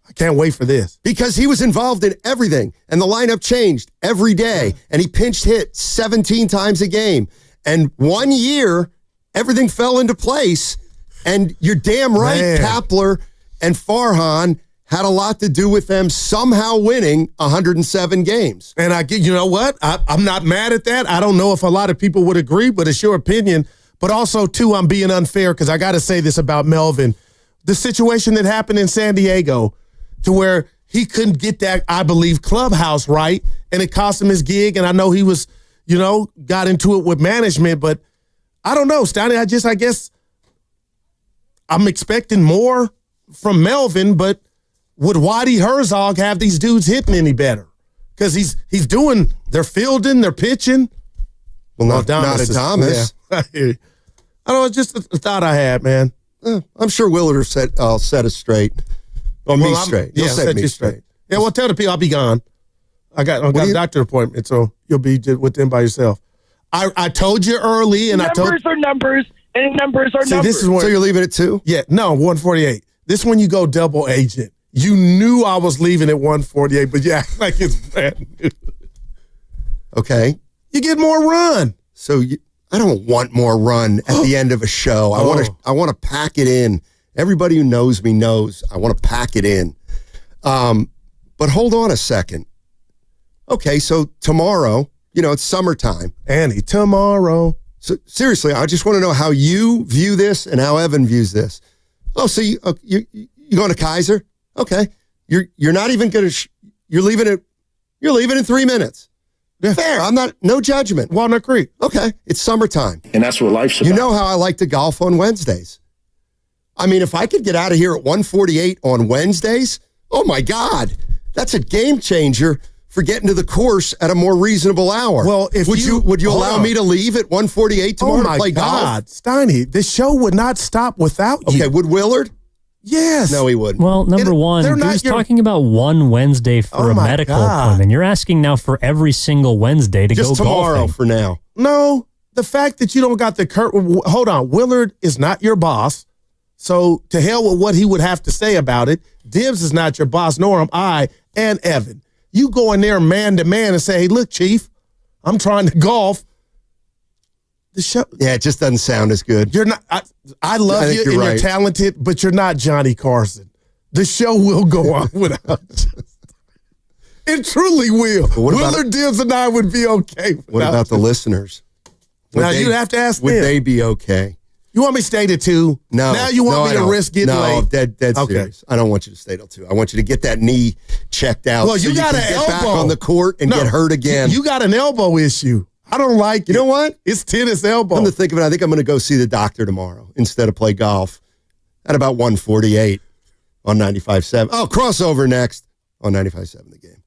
S17: I can't wait for this.
S19: Because he was involved in everything and the lineup changed every day and he pinch hit 17 times a game. And 1 year, everything fell into place. And you're damn right, Kapler and Farhan had a lot to do with them somehow winning 107 games.
S17: And you know what? I'm not mad at that. I don't know if a lot of people would agree, but it's your opinion. But also, too, I'm being unfair because I got to say this about Melvin. The situation that happened in San Diego to where he couldn't get that, I believe, clubhouse right, and it cost him his gig. And I know he was, got into it with management, but I don't know, Stoney. I guess I'm expecting more from Melvin, but would Waddy Herzog have these dudes hitting any better? Because they're fielding, they're pitching.
S19: Well, not Adamas.
S17: Yeah. I don't know, it's just a thought I had, man.
S19: I'm sure Willard will set us straight. Or me straight. He'll set me straight.
S17: Yeah, well, tell the people I'll be gone. I got a doctor appointment, so you'll be with them by yourself. I told you early, and
S3: numbers are numbers, and numbers are numbers.
S17: This is where,
S19: so you're leaving at 2?
S17: Yeah, no, 148. This when you go double agent. You knew I was leaving at 148, but you act like it's brand new.
S19: Okay.
S17: You get more run.
S19: So I don't want more run at the end of a show. I want to pack it in. Everybody who knows me knows I want to pack it in. But hold on a second. Okay, so tomorrow, it's summertime.
S17: Annie, tomorrow.
S19: So seriously, I just want to know how you view this and how Evan views this. Oh, so you going to Kaiser? Okay, you're not even going to. You're leaving in 3 minutes. Yeah. Fair. I'm not. No judgment.
S17: Walnut Creek.
S19: Okay, it's summertime,
S3: and that's what life's about.
S19: You know how I like to golf on Wednesdays. I mean, if I could get out of here at 1:48 on Wednesdays, oh my God, that's a game changer for getting to the course at a more reasonable hour.
S17: Well,
S19: would you allow me to leave at 1:48 tomorrow to play golf? Oh my God,
S17: Steiny, this show would not stop without you.
S19: Okay, would Willard?
S17: Yes.
S19: No, he wouldn't.
S18: Well, number one, Drew's talking about one Wednesday for a medical appointment. You're asking now for every single Wednesday to go golfing.
S19: Just tomorrow for now.
S17: No, the fact that you don't got the hold on, Willard is not your boss. So to hell with what he would have to say about it. Dibs is not your boss, nor am I and Evan. You go in there man to man and say, hey, look, Chief, I'm trying to golf. The show.
S19: Yeah, it just doesn't sound as good.
S17: You're not. I love you and you're talented, but you're not Johnny Carson. The show will go on without you. It truly will. Willard Dibs and I would be okay.
S19: What about the listeners?
S17: Now you'd have to ask them.
S19: Would they be okay?
S17: You want me to stay to 2?
S19: No.
S17: Now you want me to risk getting late?
S19: No, dead serious. I don't want you to stay till 2. I want you to get that knee checked out.
S17: Well, you got
S19: can
S17: an
S19: get
S17: elbow
S19: back on the court and get hurt again.
S17: You got an elbow issue. I don't like it.
S19: You know what?
S17: It's tennis elbow.
S19: Come to think of it, I think I'm going to go see the doctor tomorrow instead of play golf at about 1:48 on 95.7. Oh, crossover next on 95.7 The Game.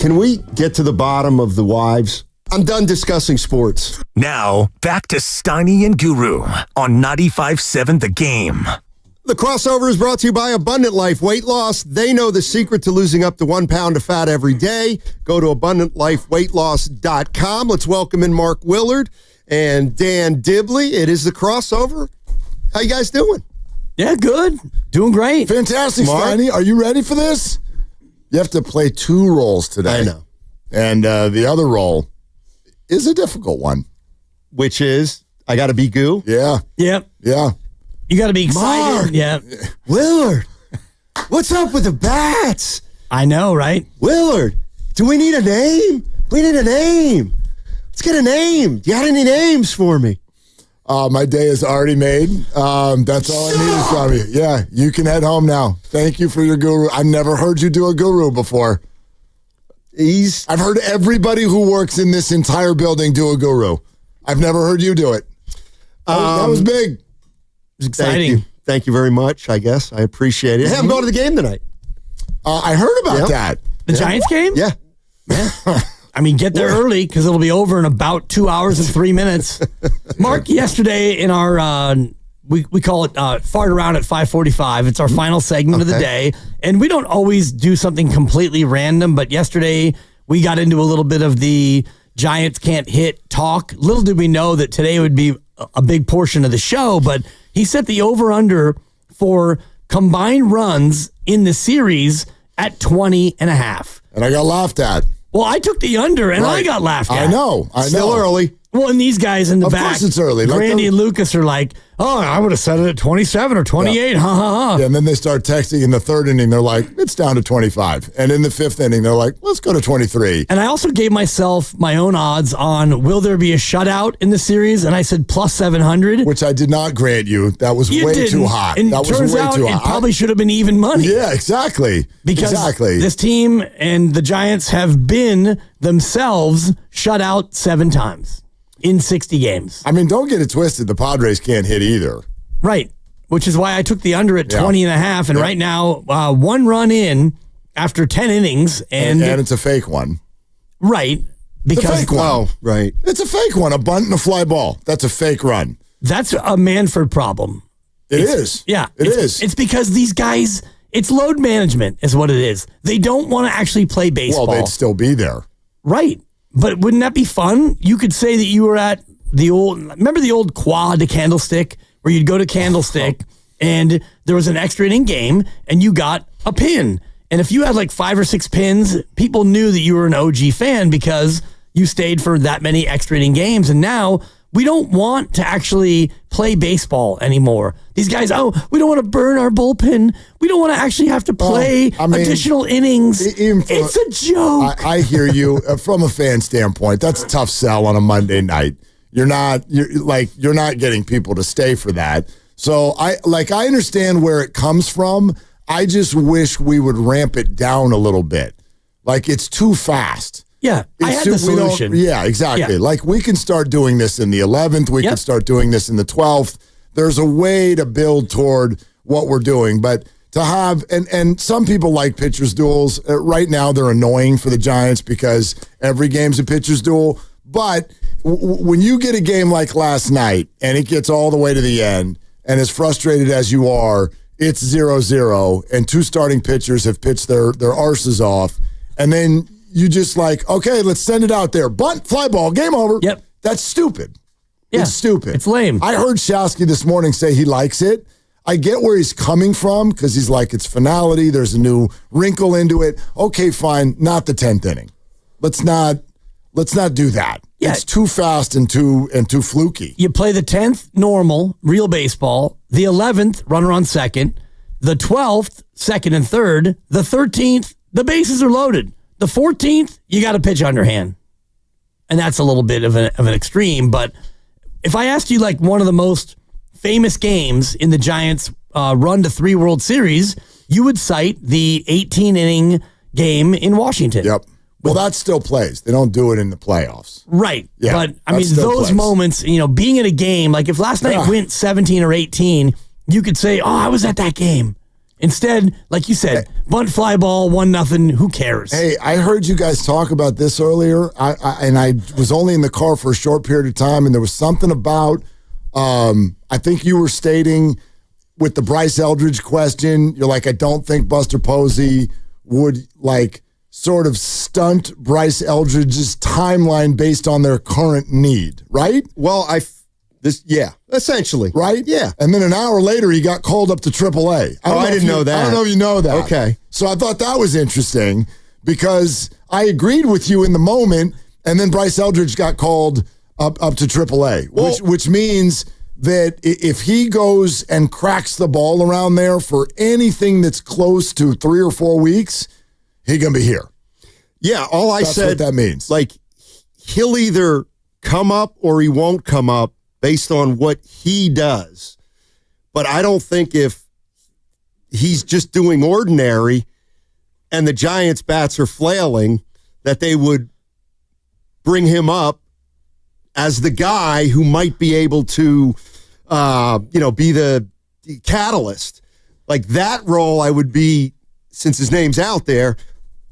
S19: Can we get to the bottom of the wives? I'm done discussing sports.
S16: Now, back to Steiny and Guru on 95.7 The Game.
S19: The crossover is brought to you by Abundant Life Weight Loss. They know the secret to losing up to 1 pound of fat every day. Go to AbundantLifeWeightLoss.com. Let's welcome in Mark Willard and Dan Dibley. It is the crossover. How you guys doing?
S8: Yeah, good. Doing great.
S4: Fantastic,
S19: Mark?
S4: Steiny. Are you ready for this? You have to play 2 roles today.
S19: I know.
S4: And the other role is a difficult one.
S19: Which is, I got to be Goo?
S4: Yeah.
S8: Yep.
S4: Yeah.
S8: You got to be excited.
S19: Mark.
S8: Yeah.
S19: Willard, what's up with the bats?
S8: I know, right?
S19: Willard, do we need a name? We need a name. Let's get a name. Do you got any names for me?
S4: My day is already made. That's all I needed from you. Yeah, you can head home now. Thank you for your guru. I've never heard you do a guru before. I've heard everybody who works in this entire building do a guru. I've never heard you do it. That was big.
S8: It's exciting.
S19: Thank you very much, I guess. I appreciate it. Hey, I'm going to the game tonight.
S4: I heard about that.
S8: The Giants game?
S19: Yeah.
S8: I mean, get there early because it'll be over in about 2 hours and 3 minutes. Mark, yesterday in our, we call it Fart Around at 5:45. It's our final segment of the day. And we don't always do something completely random, but yesterday we got into a little bit of the Giants can't hit talk. Little did we know that today would be a big portion of the show, but he set the over-under for combined runs in the series at 20.5.
S4: And I got laughed at.
S8: Well, I took the under, and I got laughed at.
S4: I know.
S19: Still early.
S8: Well, and these guys in the back.
S4: Of course it's early.
S8: Randy and Lucas are like, oh, I would have set it at 27 or 28. Ha, ha, ha.
S4: Yeah, and then they start texting in the 3rd inning. They're like, it's down to 25. And in the 5th inning, they're like, let's go to 23.
S8: And I also gave myself my own odds on will there be a shutout in the series, and I said plus 700.
S4: Which I did not grant you. That was way too hot.
S8: And
S4: that
S8: it turns out it probably should have been even money.
S4: Yeah, exactly.
S8: Because this team and the Giants have been themselves shut out 7 times in 60 games.
S4: I mean, don't get it twisted. The Padres can't hit either.
S8: Right, which is why I took the under at 20.5. And right now, 1 run in after 10 innings. And
S4: it's a fake one.
S8: Right. Because,
S4: it's a fake one.
S19: Oh, right.
S4: It's a fake one. A bunt and a fly ball. That's a fake run.
S8: That's a Manfred problem.
S4: It is.
S8: Yeah.
S4: It is.
S8: It's because these guys, it's load management is what it is. They don't want to actually play baseball.
S4: Well, they'd still be there.
S8: Right. But wouldn't that be fun? You could say that you were at remember the old quad to Candlestick, where you'd go to Candlestick and there was an extra inning game and you got a pin. And if you had like 5 or 6 pins, people knew that you were an OG fan because you stayed for that many extra inning games. And now we don't want to actually play baseball anymore. These guys, we don't want to burn our bullpen. We don't want to actually have to play additional innings. It's a joke.
S4: I hear you from a fan standpoint. That's a tough sell on a Monday night. You're not getting people to stay for that. So I understand where it comes from. I just wish we would ramp it down a little bit. Like, it's too fast.
S8: Yeah, I had the solution.
S4: Yeah, exactly. Yeah. Like, we can start doing this in the 11th. We can start doing this in the 12th. There's a way to build toward what we're doing. But to have, and some people like pitchers duels. Right now, they're annoying for the Giants because every game's a pitchers duel. But when you get a game like last night and it gets all the way to the end, and as frustrated as you are, it's 0-0, and 2 starting pitchers have pitched their arses off, and then you just like, okay, let's send it out there. Bunt, fly ball, game over.
S8: Yep.
S4: That's stupid.
S8: Yeah,
S4: it's stupid.
S8: It's lame.
S4: I heard Shasky this morning say he likes it. I get where he's coming from because he's like, it's finality. There's a new wrinkle into it. Okay, fine. Not the 10th inning. Let's not do that. Yeah. It's too fast and too fluky.
S8: You play the 10th normal, real baseball. The 11th, runner on second. The 12th, second and third. The 13th, the bases are loaded. The 14th, you got to pitch underhand. And that's a little bit of an extreme. But if I asked you like one of the most famous games in the Giants' run to 3 World Series, you would cite the 18-inning game in Washington.
S4: Yep. Well, that still plays. They don't do it in the playoffs.
S8: Right.
S4: Yeah,
S8: but, I mean, those moments, being at a game, like if last night went 17 or 18, you could say, I was at that game. Instead, like you said, bunt fly ball, 1-0. Who cares?
S4: Hey, I heard you guys talk about this earlier, and I was only in the car for a short period of time, and there was something about, I think you were stating with the Bryce Eldridge question, you're like, I don't think Buster Posey would sort of stunt Bryce Eldridge's timeline based on their current need, right?
S19: Well, essentially.
S4: Right?
S19: Yeah.
S4: And then an hour later, he got called up to AAA.
S19: I didn't know that.
S4: I don't know if you know that.
S19: Okay.
S4: So I thought that was interesting because I agreed with you in the moment, and then Bryce Eldridge got called up to AAA, which means that if he goes and cracks the ball around there for anything that's close to 3 or 4 weeks, he's going to be here.
S19: Yeah,
S4: That's what that means.
S19: He'll either come up or he won't come up based on what he does. But I don't think if he's just doing ordinary and the Giants' bats are flailing, that they would bring him up as the guy who might be able to, be the catalyst. Like that role, I would be, since his name's out there,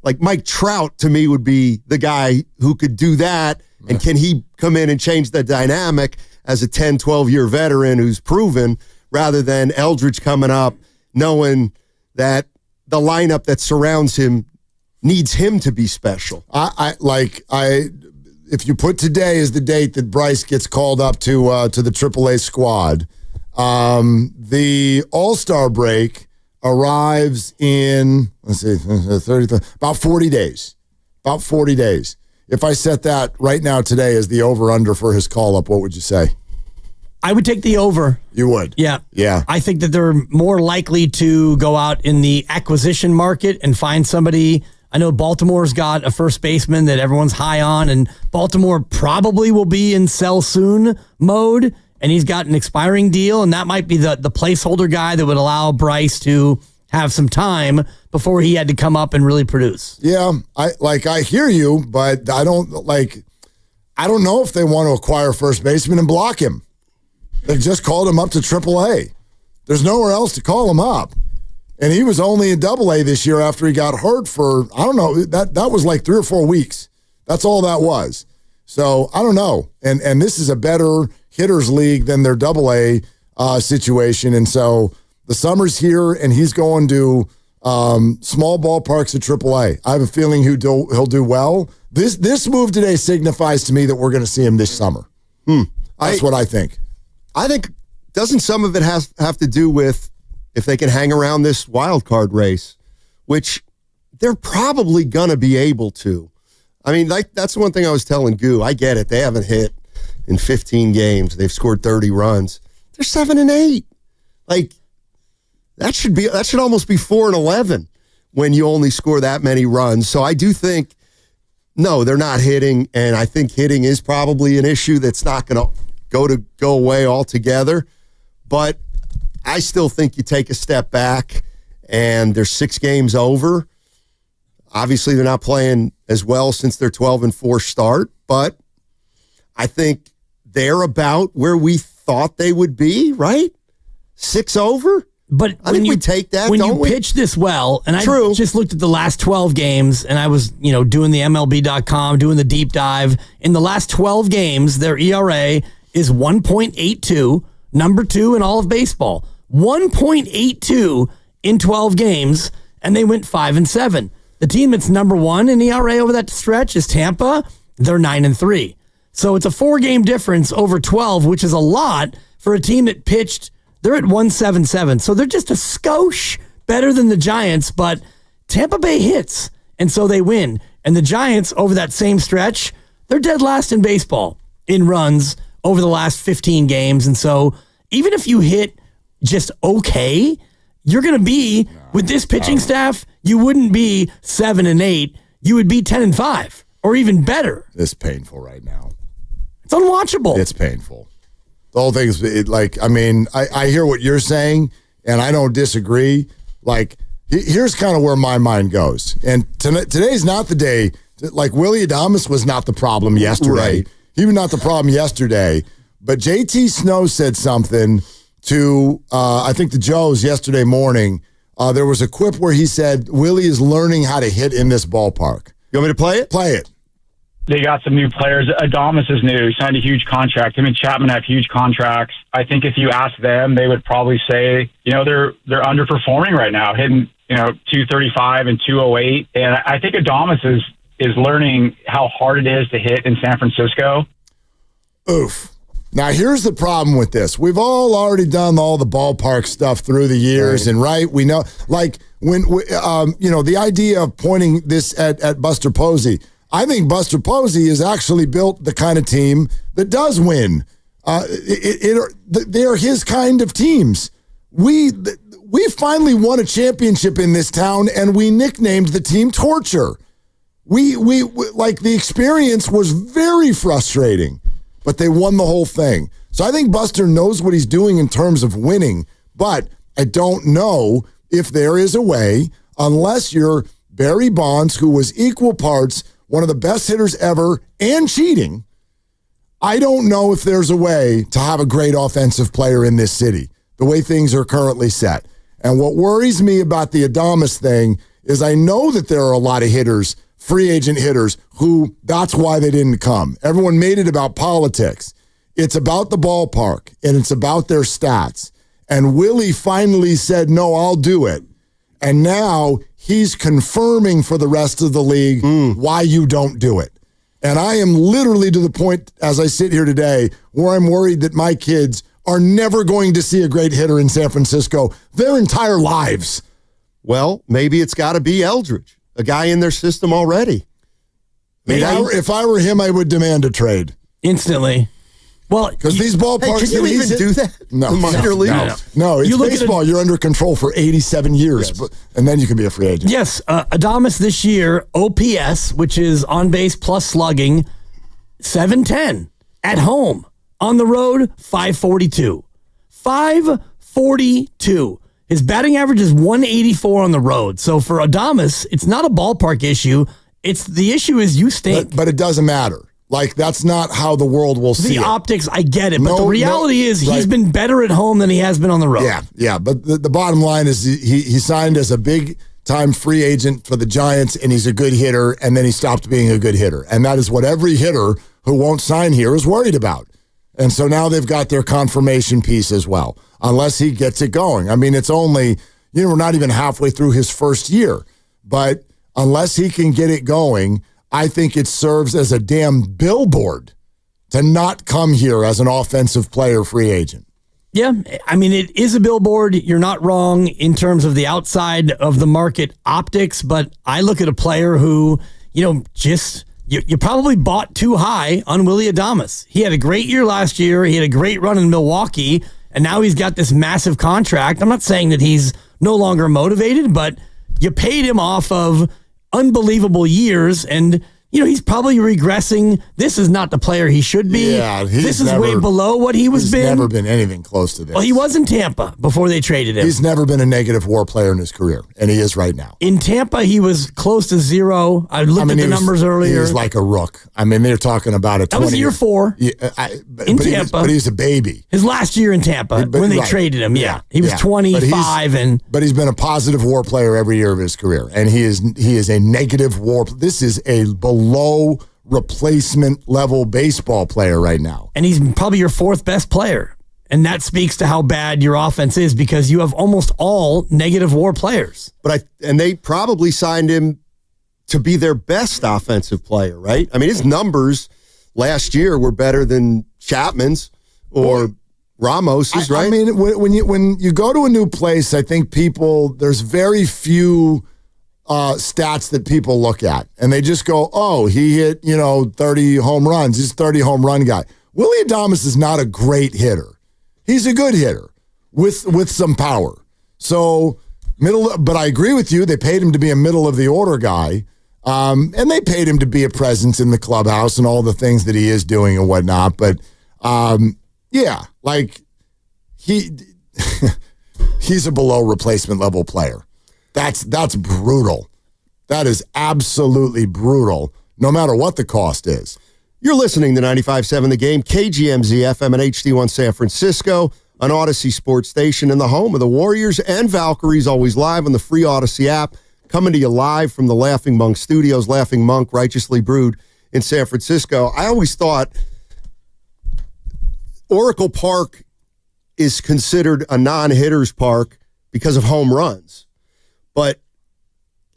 S19: like Mike Trout to me would be the guy who could do that. And can he come in and change the dynamic as a 10, 12-year veteran who's proven, rather than Eldridge coming up knowing that the lineup that surrounds him needs him to be special.
S4: If you put today as the date that Bryce gets called up to the AAA squad, the All-Star break arrives in, about 40 days. About 40 days. If I set that right now today as the over-under for his call-up, what would you say?
S8: I would take the over.
S4: You would?
S8: Yeah.
S4: Yeah.
S8: I think that they're more likely to go out in the acquisition market and find somebody. I know Baltimore's got a first baseman that everyone's high on, and Baltimore probably will be in sell soon mode, and he's got an expiring deal, and that might be the placeholder guy that would allow Bryce to have some time before he had to come up and really produce.
S4: Yeah, I hear you, but I don't know if they want to acquire first baseman and block him. They just called him up to AAA. There's nowhere else to call him up. And he was only in AA this year after he got hurt for, I don't know, that was like 3 or 4 weeks. That's all that was. So I don't know. And this is a better hitters league than their AA situation. And so the summer's here and he's going to small ballparks at AAA. I have a feeling he'll do well. This move today signifies to me that we're going to see him this summer. That's what I think.
S19: I think, doesn't some of it have to do with if they can hang around this wild card race, which they're probably going to be able to. I mean, that's one thing I was telling Goo. I get it. They haven't hit in 15 games. They've scored 30 runs. They're 7-8. That should almost be 4-11 when you only score that many runs. So I do think, no, they're not hitting, and I think hitting is probably an issue that's not going to go away altogether. But I still think you take a step back, and they're 6 games over. Obviously, they're not playing as well since their 12-4 start, but I think they're about where we thought they would be, right? 6 over?
S8: But
S19: I think we take that,
S8: when
S19: don't
S8: you
S19: we?
S8: pitch this well, and I
S19: True.
S8: just looked at the last 12 games, and I was, doing the MLB.com, doing the deep dive. In the last 12 games, their ERA is 1.82, number 2 in all of baseball. 1.82 in 12 games, and they went 5-7. The team that's number 1 in ERA over that stretch is Tampa. They're 9-3. So it's a 4-game difference over 12, which is a lot for a team that pitched. They're at 1.77. So they're just a skosh better than the Giants, but Tampa Bay hits, and so they win. And the Giants, over that same stretch, they're dead last in baseball in runs over the last 15 games. And so even if you hit just okay, you're going to be, with this pitching staff, you wouldn't be 7-8. You would be 10-5 or even better.
S4: It's painful right now.
S8: It's unwatchable.
S4: It's painful. The whole thing is I hear what you're saying, and I don't disagree. Here's kind of where my mind goes. And today's not the day. Willie Adames was not the problem yesterday.
S19: Right.
S4: He was not the problem yesterday. But JT Snow said something to, I think, the Joes yesterday morning There was a quip where he said, Willie is learning how to hit in this ballpark. You want me to play it? Play it.
S20: They got some new players. Adames is new. He signed a huge contract. Him and Chapman have huge contracts. I think if you ask them, they would probably say, they're underperforming right now, hitting, 235 and 208. And I think Adames is learning how hard it is to hit in San Francisco.
S4: Oof. Now, here's the problem with this. We've all already done all the ballpark stuff through the years, and we know, like, when, the idea of pointing this at Buster Posey, I think Buster Posey has actually built the kind of team that does win. They are his kind of teams. We finally won a championship in this town, and we nicknamed the team Torture. We the experience was very frustrating, but they won the whole thing. So I think Buster knows what he's doing in terms of winning, but I don't know if there is a way, unless you're Barry Bonds, who was equal parts one of the best hitters ever and cheating. I don't know if there's a way to have a great offensive player in this city, the way things are currently set. And what worries me about the Adames thing is I know that there are a lot of hitters, free agent hitters, who that's why they didn't come. Everyone made it about politics. It's about the ballpark, and it's about their stats. And Willie finally said, no, I'll do it. And now he's confirming for the rest of the league why you don't do it. And I am literally to the point, as I sit here today, where I'm worried that my kids are never going to see a great hitter in San Francisco their entire lives.
S19: Well, maybe it's got to be Eldridge, a guy in their system already.
S4: If I were him, I would demand a trade.
S8: Instantly. Well,
S4: because these ballparks,
S19: can you even do that?
S4: No,
S19: minor league.
S4: No, it's baseball. You're under control for 87 years, and then you can be a free agent.
S8: Yes, Adames this year, OPS, which is on base plus slugging, 710 at home. On the road, 542. 542. His batting average is 184 on the road. So for Adames, it's not a ballpark issue. The issue is you stink.
S4: But it doesn't matter. Like, that's not how the world will see it.
S8: The optics, I get it. But the reality is he's been better at home than he has been on the road.
S4: Yeah. But the bottom line is he signed as a big-time free agent for the Giants, and he's a good hitter, and then he stopped being a good hitter. And that is what every hitter who won't sign here is worried about. And so now they've got their confirmation piece as well, unless he gets it going. I mean, it's only, we're not even halfway through his first year. But unless he can get it going, I think it serves as a damn billboard to not come here as an offensive player free agent.
S8: Yeah, I mean, it is a billboard. You're not wrong in terms of the outside of the market optics, but I look at a player who, you probably bought too high on Willie Adames. He had a great year last year. He had a great run in Milwaukee, and now he's got this massive contract. I'm not saying that he's no longer motivated, but you paid him off of unbelievable years, and he's probably regressing. This is not the player he should be.
S4: Yeah,
S8: this is way below what he was been.
S4: He's never been anything close to this.
S8: Well, he was in Tampa before they traded him.
S4: He's never been a negative WAR player in his career, and he is right now.
S8: In Tampa, he was close to zero. I looked at the numbers earlier.
S4: He was like a rook. I mean, they're talking about
S8: That was year 4 in Tampa.
S4: But he's a baby.
S8: His last year in Tampa when they traded him. Yeah, he was 25,
S4: but he's been a positive WAR player every year of his career, and he is a negative WAR. This is a below replacement level baseball player right now.
S8: And he's probably your 4th best player. And that speaks to how bad your offense is, because you have almost all negative WAR players.
S19: And they probably signed him to be their best offensive player, right? I mean, his numbers last year were better than Chapman's or Ramos's, right?
S4: I mean, when you go to a new place, I think there's very few stats that people look at, and they just go, oh, he hit 30 home runs. He's a 30 home run guy. Willie Adames is not a great hitter. He's a good hitter with some power. So but I agree with you. They paid him to be a middle of the order guy, and they paid him to be a presence in the clubhouse and all the things that he is doing and whatnot. But he's a below replacement level player. That's brutal. That is absolutely brutal, no matter what the cost is.
S19: You're listening to 95.7 The Game, KGMZ FM and HD1 San Francisco. on Odyssey Sports Station and the home of the Warriors and Valkyries, always live on the free Odyssey app. Coming to you live from the Laughing Monk Studios, Laughing Monk, Righteously Brewed in San Francisco. I always thought Oracle Park is considered a non-hitter's park because of home runs. But,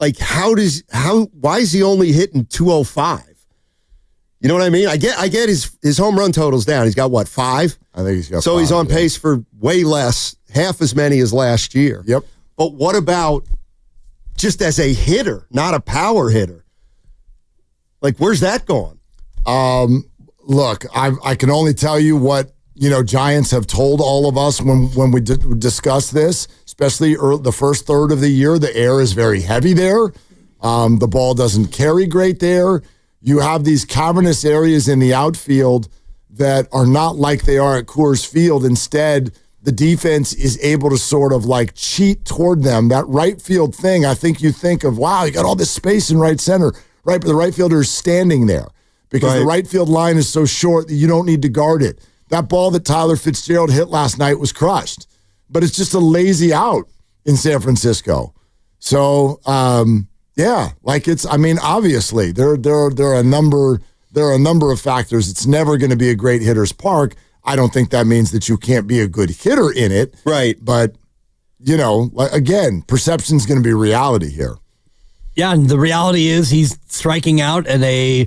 S19: like, why is he only hitting 205? You know what I mean? I get his home run totals down. He's got, what, 5?
S4: I think he's got 5.
S19: So he's on pace for way less, half as many as last year.
S4: Yep.
S19: But what about just as a hitter, not a power hitter? Like, where's that going?
S4: Look, I can only tell you what, Giants have told all of us when we discuss this, especially the first third of the year. The air is very heavy there. The ball doesn't carry great there. You have these cavernous areas in the outfield that are not like they are at Coors Field. Instead, the defense is able to sort of like cheat toward them. That right field thing, I think you think of, wow, you got all this space in right center, right? But the right fielder is standing there because the right field line is so short that you don't need to guard it. That ball that Tyler Fitzgerald hit last night was crushed, but it's just a lazy out in San Francisco. So, obviously there are a number of factors. It's never going to be a great hitter's park. I don't think that means that you can't be a good hitter in it.
S19: Right.
S4: But, again, perception's going to be reality here.
S8: Yeah, and the reality is he's striking out at a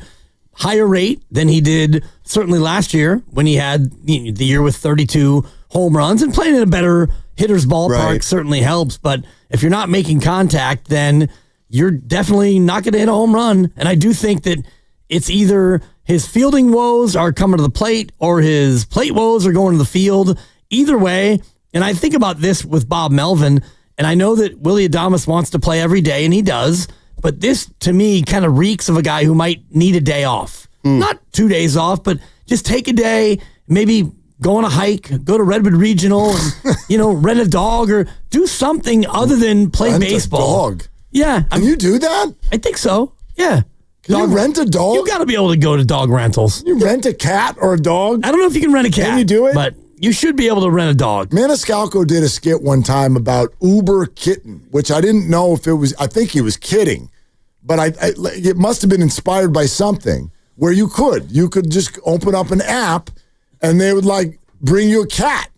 S8: higher rate than he did certainly last year when he had the year with 32 home runs, and playing in a better hitter's ballpark certainly helps. But if you're not making contact, then you're definitely not going to hit a home run. And I do think that it's either his fielding woes are coming to the plate or his plate woes are going to the field. Either way, and I think about this with Bob Melvin, and I know that Willy Adames wants to play every day, and he does, but this, to me, kind of reeks of a guy who might need a day off. Not 2 days off, but just take a day, maybe go on a hike, go to Redwood Regional, and, rent a dog or do something other than play baseball.
S4: A dog?
S8: Yeah.
S4: Can you do that?
S8: I think so, yeah.
S4: Can you rent a dog?
S8: You got to be able to go to dog rentals.
S4: You rent a cat or a dog?
S8: I don't know if you can rent a cat.
S4: Can you do it?
S8: But you should be able to rent a dog.
S4: Maniscalco did a skit one time about Uber Kitten, which I didn't know if it was, I think he was kidding, but it must have been inspired by something where you could just open up an app and they would bring you a cat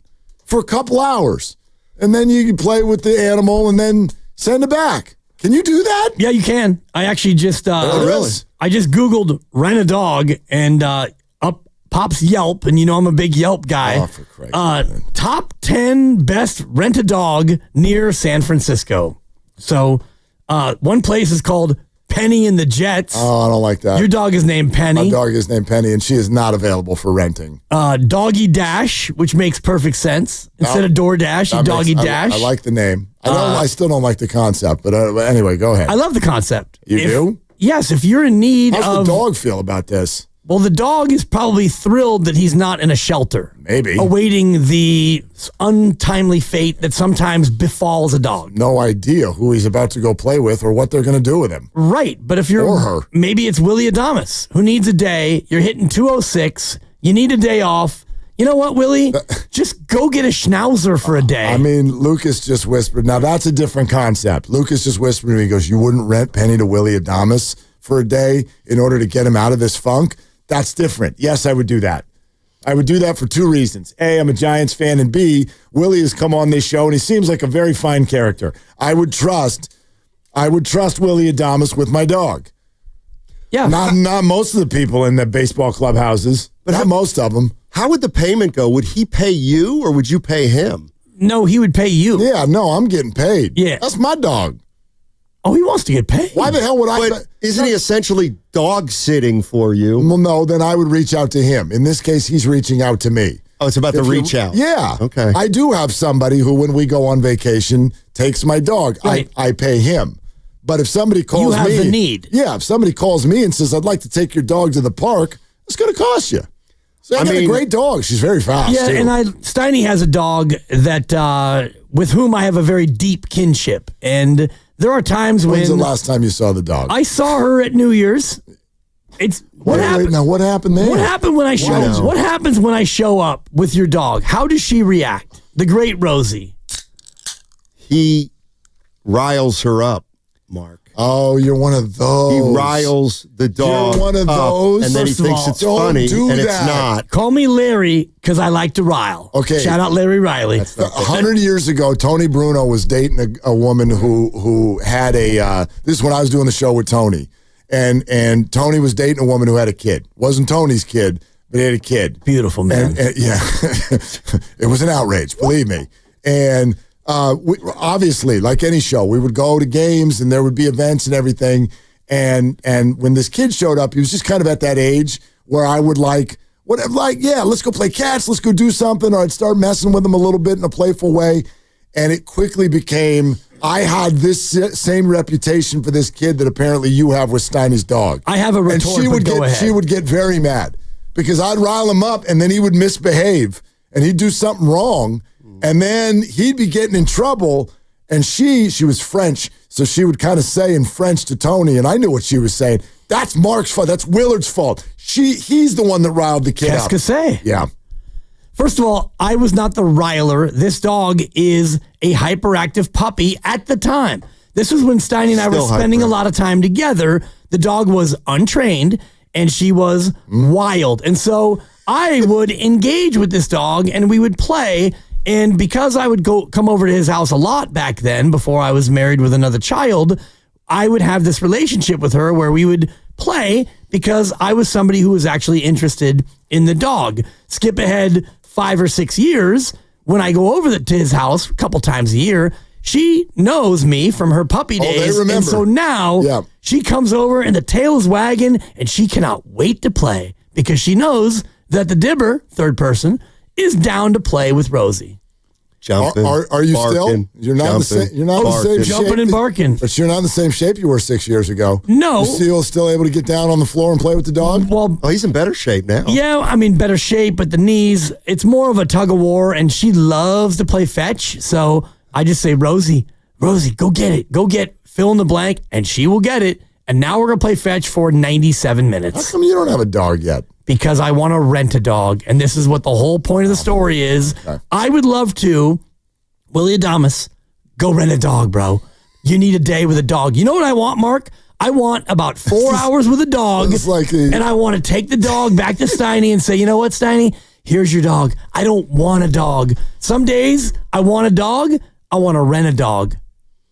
S4: for a couple hours and then you could play with the animal and then send it back. Can you do that?
S8: Yeah, you can. I actually just
S4: really?
S8: I just Googled rent a dog and up pops Yelp, and I'm a big Yelp guy.
S4: Oh, for Christ's sake.
S8: Top 10 best rent a dog near San Francisco. So one place is called Penny and the Jets.
S4: Oh, I don't like that.
S8: Your dog is named Penny.
S4: My dog is named Penny, and she is not available for renting.
S8: Doggy Dash, which makes perfect sense. Instead of DoorDash, Doggy Dash.
S4: I like the name. I still don't like the concept, but anyway, go ahead.
S8: I love the concept.
S4: You do?
S8: Yes, if you're in need
S4: How's
S8: of...
S4: the dog feel about this?
S8: Well, the dog is probably thrilled that he's not in a shelter.
S4: Maybe.
S8: Awaiting the untimely fate that sometimes befalls a dog.
S4: No idea who he's about to go play with or what they're going to do with him.
S8: Right, but if you're...
S4: Or her.
S8: Maybe it's Willy Adames, who needs a day. You're hitting 206. You need a day off. You know what, Willie? Just go get a schnauzer for a day.
S4: I mean, Lucas just whispered. Now, that's a different concept. Lucas just whispered to me, he goes, you wouldn't rent Penny to Willy Adames for a day in order to get him out of this funk? That's different. Yes, I would do that. I would do that for 2 reasons. A, I'm a Giants fan, and B, Willie has come on this show, and he seems like a very fine character. I would trust Willy Adames with my dog.
S8: Yeah.
S4: Not most of the people in the baseball clubhouses, but not most of them.
S19: How would the payment go? Would he pay you or would you pay him?
S8: No, he would pay you.
S4: Yeah, no, I'm getting paid.
S8: Yeah.
S4: That's my dog.
S8: Oh, he wants to get paid.
S4: Why the hell would I?
S19: But isn't he essentially dog sitting for you?
S4: Well, no, then I would reach out to him. In this case, he's reaching out to me.
S19: Oh, it's about the reach out.
S4: Yeah.
S19: Okay.
S4: I do have somebody who, when we go on vacation, takes my dog.
S8: Right.
S4: I pay him. But if somebody calls me.
S8: You have the need.
S4: Yeah, if somebody calls me and says, I'd like to take your dog to the park, it's going to cost you. So I got a great dog. She's very fast.
S8: Yeah,
S4: too.
S8: and Steiny has a dog that with whom I have a very deep kinship. And there are times
S4: When's the last time you saw the dog?
S8: I saw her at New Year's. What happened?
S4: Now, what happened there?
S8: What happened when I show? What happens when I show up with your dog? How does she react? The great Rosie.
S19: He riles her up, Mark.
S4: Oh, you're one of those.
S19: He riles the dog.
S4: You're one of those.
S19: And then he thinks it's funny, and it's not.
S8: Call me Larry because I like to rile.
S4: Okay.
S8: Shout out Larry Riley.
S4: 100 years ago, Tony Bruno was dating a woman who had a. This is when I was doing the show with Tony, and Tony was dating a woman who had a kid. Wasn't Tony's kid, but he had a kid.
S8: Beautiful man.
S4: And yeah, it was an outrage. Believe me. And obviously, like any show, we would go to games and there would be events and everything. And when this kid showed up, he was just kind of at that age where I would yeah, let's go play catch, let's go do something. Or I'd start messing with him a little bit in a playful way. And it quickly became, I had this same reputation for this kid that apparently you have with Steiny's dog.
S8: I have a retort,
S4: and she would get very mad because I'd rile him up and then he would misbehave and he'd do something wrong. And then he'd be getting in trouble, and she was French, so she would kind of say in French to Tony, and I knew what she was saying. That's Mark's fault. That's Willard's fault. He's the one that riled the kid up.
S8: Qu'est-ce que c'est?
S4: Yeah.
S8: First of all, I was not the riler. This dog is a hyperactive puppy at the time. This was when Steiny and I were spending a lot of time together. The dog was untrained, and she was wild. And so I would engage with this dog, and we would play. And because I would come over to his house a lot back then, before I was married with another child, I would have this relationship with her where we would play because I was somebody who was actually interested in the dog. Skip ahead 5 or 6 years, when I go over to his house a couple times a year, she knows me from her puppy days.
S4: They remember.
S8: And so now she comes over and the tail is wagging and she cannot wait to play because she knows that the dibber, third person, is down to play with Rosie.
S19: Jumping,
S4: are you
S19: barking,
S4: still? You're not in the same. You're not in the same shape.
S8: Jumping and barking.
S4: But you're not in the same shape you were 6 years ago.
S8: No.
S4: You're still able to get down on the floor and play with the dog?
S8: Well,
S19: he's in better shape now.
S8: Yeah, I mean, better shape, but the knees, it's more of a tug of war, and she loves to play fetch. So I just say, Rosie, go get it. Go get fill in the blank, and she will get it. And now we're going to play fetch for 97 minutes.
S4: How come you don't have a dog yet?
S8: Because I want to rent a dog, and this is what the whole point of the story is. Okay. I would love to, Willie Adamas, go rent a dog, bro. You need a day with a dog. You know what I want, Mark? I want about 4 hours with a dog, and I want to take the dog back to Steiny and say, you know what, Steiny? Here's your dog. I don't want a dog. Some days I want a dog. I want to rent a dog.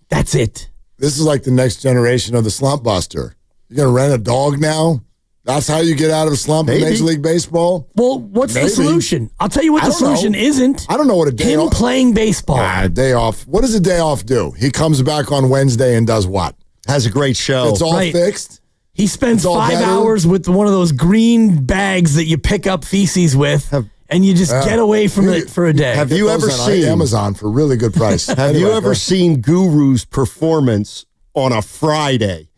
S8: That's it.
S4: This is like the next generation of the slump buster. You're going to rent a dog now? That's how you get out of a slump in Major League Baseball?
S8: Well, what's the solution? I'll tell you what the solution isn't.
S4: I don't know what a day off.
S8: Him playing baseball.
S4: A day off. What does a day off do? He comes back on Wednesday and does what?
S19: Has a great show.
S4: It's all fixed.
S8: He spends 5 hours with one of those green bags that you pick up feces with, and you just get away from it for a day.
S19: Have you ever seen
S4: Amazon for a really good price?
S19: Have you ever seen Guru's performance on a Friday?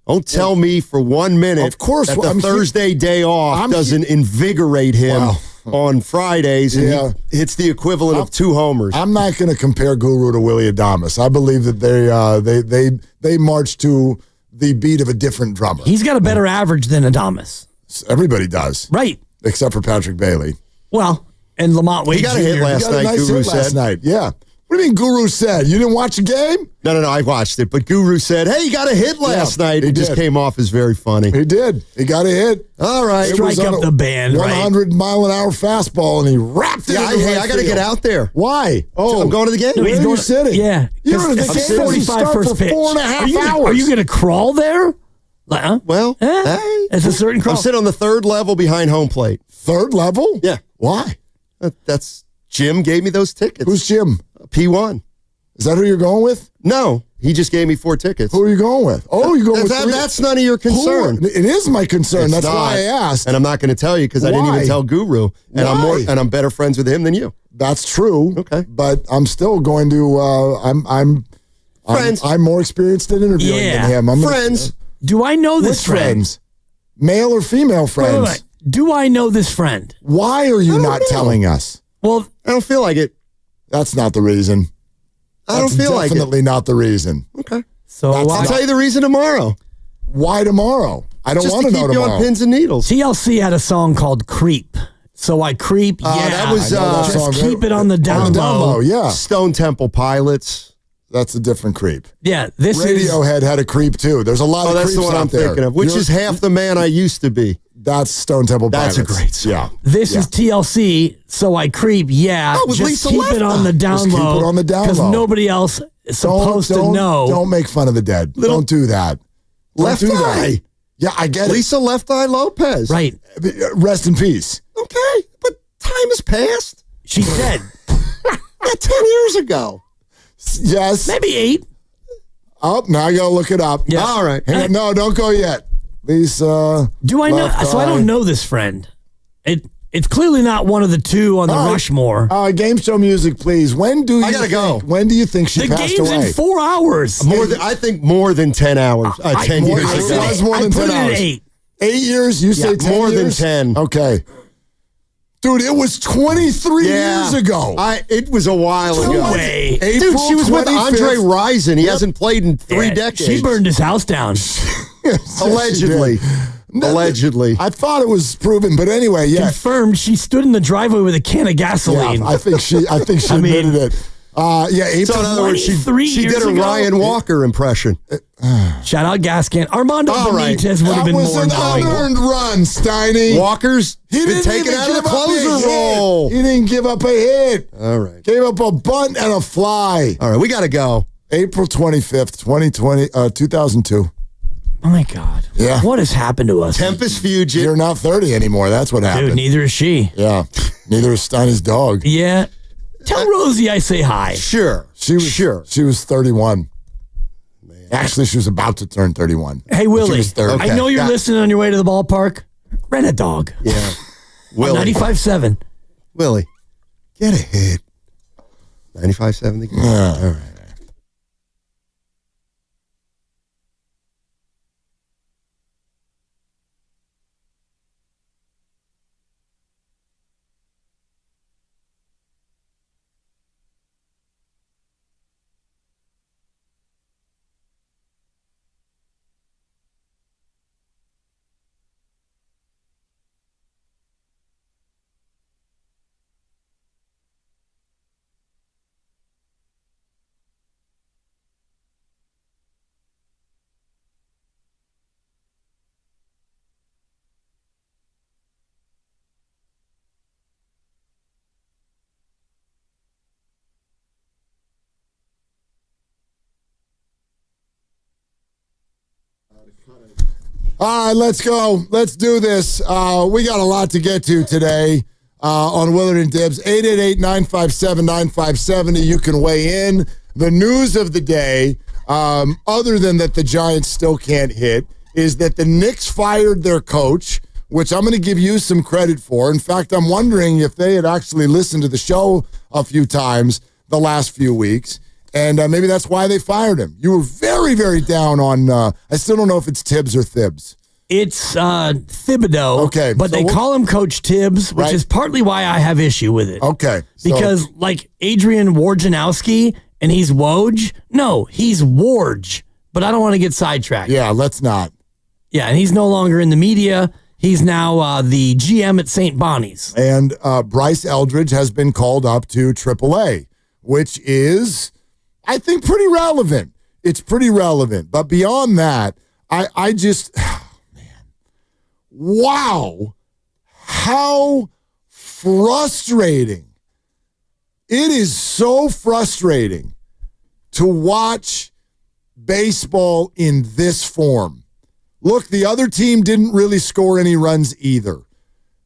S19: Don't tell me for 1 minute
S4: of course,
S19: that the Thursday day off doesn't invigorate him on Fridays. And it's the equivalent of 2 homers.
S4: I'm not going to compare Guru to Willie Adamas. I believe that they march to the beat of a different drummer.
S8: He's got a better average than Adamas.
S4: Everybody does.
S8: Right.
S4: Except for Patrick Bailey.
S8: Well, and Lamont Wade
S19: He got a hit last night, Guru said.
S4: Last night, yeah. What do you mean Guru said? You didn't watch the game?
S19: No, I watched it. But Guru said, hey, he got a hit last night. It just came off as very funny.
S4: He did. He got a hit.
S19: All right.
S8: Strike up the band,
S4: 100-mile-an-hour fastball, and he wrapped it in the right
S19: I got to get out there.
S4: Why?
S19: Oh, I'm going to the game.
S8: No,
S4: Where are you sitting?
S8: Yeah.
S4: You're in the game.
S8: 45 first pitch.
S4: 4.5 hours.
S8: Are you going to crawl there?
S19: Well, hey.
S8: It's a certain crawl.
S19: I'm sitting on the 3rd level behind home plate.
S4: 3rd level?
S19: Yeah.
S4: Why?
S19: That's Jim gave me those tickets.
S4: Who's Jim?
S19: P1.
S4: Is that who you're going with?
S19: No, he just gave me 4 tickets.
S4: Who are you going with? Oh, you're going with
S19: That's none of your concern.
S4: It is my concern. That's why I asked.
S19: And I'm not going to tell you because I didn't even tell Guru. And I'm better friends with him than you.
S4: That's true.
S19: Okay,
S4: but I'm still going to. I'm
S19: friends.
S4: I'm more experienced at interviewing than him. I'm
S19: friends.
S8: Do I know this
S4: friends? Male or female friends?
S8: Wait. Do I know this friend?
S4: Why are you not telling us?
S8: Well,
S19: I don't feel like it.
S4: That's not the reason.
S19: I don't feel like it.
S4: Definitely not the reason.
S19: Okay.
S8: So
S19: I'll tell you the reason tomorrow.
S4: Why tomorrow? I don't want to know tomorrow.
S19: On pins and needles.
S8: TLC had a song called "Creep." So I creep. Yeah,
S19: that was
S8: just keep it on the down low.
S4: Yeah,
S19: Stone Temple Pilots.
S4: That's a different creep.
S8: Yeah, this
S4: Radiohead had a creep too. There's a lot of creeps
S19: that's the one
S4: out
S19: I'm
S4: there.
S19: thinking of, which is half the man I used to be.
S4: That's Stone Temple Pilots.
S19: That's a great song.
S4: Yeah.
S8: This is TLC. So I creep. Yeah,
S19: with
S8: just
S19: Lisa
S8: keep
S19: Left
S8: it on the down
S4: Just keep
S8: low.
S4: it on the down
S8: because
S4: low.
S8: nobody else is supposed to know.
S4: Don't make fun of the dead. Don't do that.
S19: Left
S4: Don't do that.
S19: Eye.
S4: Yeah, I get
S19: Lisa Left Eye Lopez.
S8: Right.
S4: it. Rest in peace.
S19: Okay, but time has passed.
S8: She's dead.
S19: 10 years ago.
S4: Yes.
S8: Maybe 8.
S4: Oh, now I gotta look it up.
S8: Yes.
S19: All right.
S4: No, don't go yet. Lisa.
S8: Do I know?
S4: Left
S8: So I
S4: Eye.
S8: don't know this friend. It's clearly not one of the two on the Rushmore.
S4: Game show music, please. When do you?
S19: I gotta go.
S4: When do you think she
S8: The
S4: passed
S8: game's
S4: away?
S8: in 4 hours.
S19: I think more than 10 hours. 10 years
S4: It
S19: ago.
S4: was more than
S8: I put
S4: 10
S8: it at
S4: hours.
S8: 8.
S4: 8 years? You say 10
S19: more
S4: years?
S19: than 10.
S4: Okay. Dude, it was 23 years ago.
S19: It was a while ago.
S8: No way.
S19: Dude, she was with
S4: 25th.
S19: Andre Rison. He hasn't played in 3
S8: Yeah,
S19: decades.
S8: She burned his house down.
S19: Allegedly. Allegedly.
S4: I thought it was proven, but anyway, yeah.
S8: Confirmed. She stood in the driveway with a can of gasoline.
S4: I think she admitted it. April.
S19: So in other words, she
S8: 23
S19: did
S8: years
S19: a
S8: ago?
S19: Ryan Walker impression.
S8: Shout out gas can. Armando Benitez would have been
S4: was
S8: more
S4: an
S8: annoying.
S4: unearned run, Steiny.
S19: Walker's been taken out of the closer role.
S4: He didn't give up a hit.
S19: All right.
S4: Gave up a bunt and a fly.
S19: All right, we got to go.
S4: April 25th, 2002.
S8: My God.
S4: Yeah.
S8: What has happened to us?
S19: Tempest Fugit.
S4: You're not 30 anymore. That's what happened.
S8: Dude, neither is she.
S4: Yeah. Neither is Steiny's dog.
S8: Yeah. Tell Rosie I say hi.
S19: Sure.
S4: She was 31. Man. Actually, she was about to turn 31.
S8: Hey,
S4: She
S8: Willie.
S4: was 30.
S8: I know you're
S19: Got it.
S8: listening on your way to the ballpark. Rent a dog.
S19: Yeah.
S8: Willie. 95.7.
S19: Willie, get a hit. 95.7 the game. All right.
S4: All right, let's go. Let's do this. We got a lot to get to today on Willard and Dibbs. 888-957-9570. You can weigh in. The news of the day, other than that the Giants still can't hit, is that the Knicks fired their coach, which I'm going to give you some credit for. In fact, I'm wondering if they had actually listened to the show a few times the last few weeks. And maybe that's why they fired him. You were very, very down on, I still don't know if it's Tibbs or Thibs.
S8: It's Thibodeau.
S4: Okay.
S8: But they call him Coach Tibbs, which is partly why I have issue with it.
S4: Okay.
S8: Because like Adrian Wojnarowski and he's Woj. No, he's Warge. But I don't want to get sidetracked.
S4: Yeah, let's not.
S8: Yeah, and he's no longer in the media. He's now the GM at St. Bonnie's.
S4: And Bryce Eldridge has been called up to AAA, which is, I think, pretty relevant. It's pretty relevant. But beyond that, I just, wow, how frustrating. It is so frustrating to watch baseball in this form. Look, the other team didn't really score any runs either.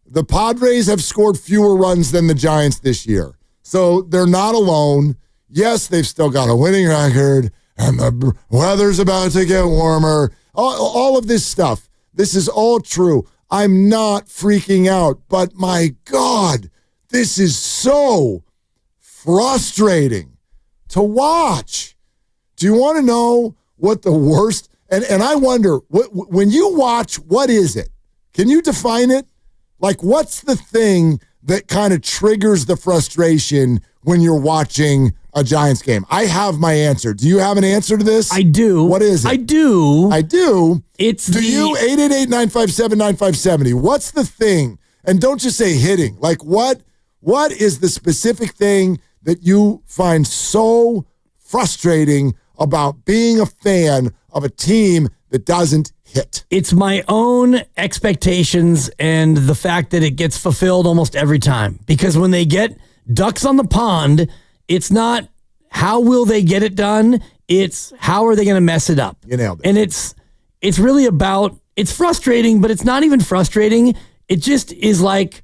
S4: The Padres have scored fewer runs than the Giants this year. So they're not alone. Yes, they've still got a winning record, and the weather's about to get warmer. All of this stuff. This is all true. I'm not freaking out, but my God, this is so frustrating to watch. Do you want to know what the worst? And I wonder, when you watch, what is it? Can you define it? Like, what's the thing that kind of triggers the frustration when you're watching a Giants game? I have my answer. Do you have an answer to this?
S8: I do.
S4: What is it?
S8: I do.
S4: I do.
S8: It's
S4: Do you? 888-957-9570. What's the thing? And don't just say hitting. Like, what is the specific thing that you find so frustrating about being a fan of a team that doesn't hit?
S8: It's my own expectations and the fact that it gets fulfilled almost every time. Because when they get ducks on the pond, it's not how will they get it done, it's how are they going to mess it up.
S4: You nailed it.
S8: And it's really about, it's frustrating, but it's not even frustrating. It just is like,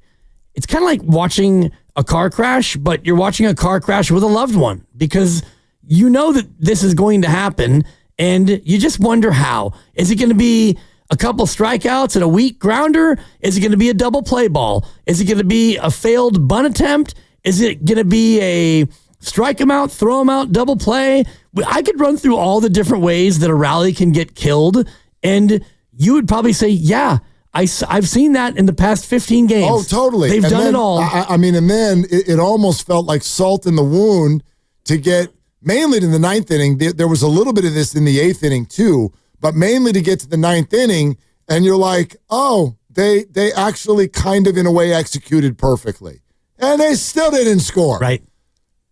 S8: it's kind of like watching a car crash, but you're watching a car crash with a loved one because you know that this is going to happen and you just wonder how. Is it going to be a couple strikeouts and a weak grounder? Is it going to be a double play ball? Is it going to be a failed bunt attempt? Is it going to be a strike him out, throw him out, double play? I could run through all the different ways that a rally can get killed, and you would probably say, yeah, I've seen that in the past 15 games.
S4: Oh, totally.
S8: They've done
S4: then,
S8: it all.
S4: I mean, and then it almost felt like salt in the wound to get mainly to the ninth inning. There was a little bit of this in the eighth inning too, but mainly to get to the ninth inning, and you're like, oh, they actually kind of in a way executed perfectly. And they still didn't score.
S8: Right.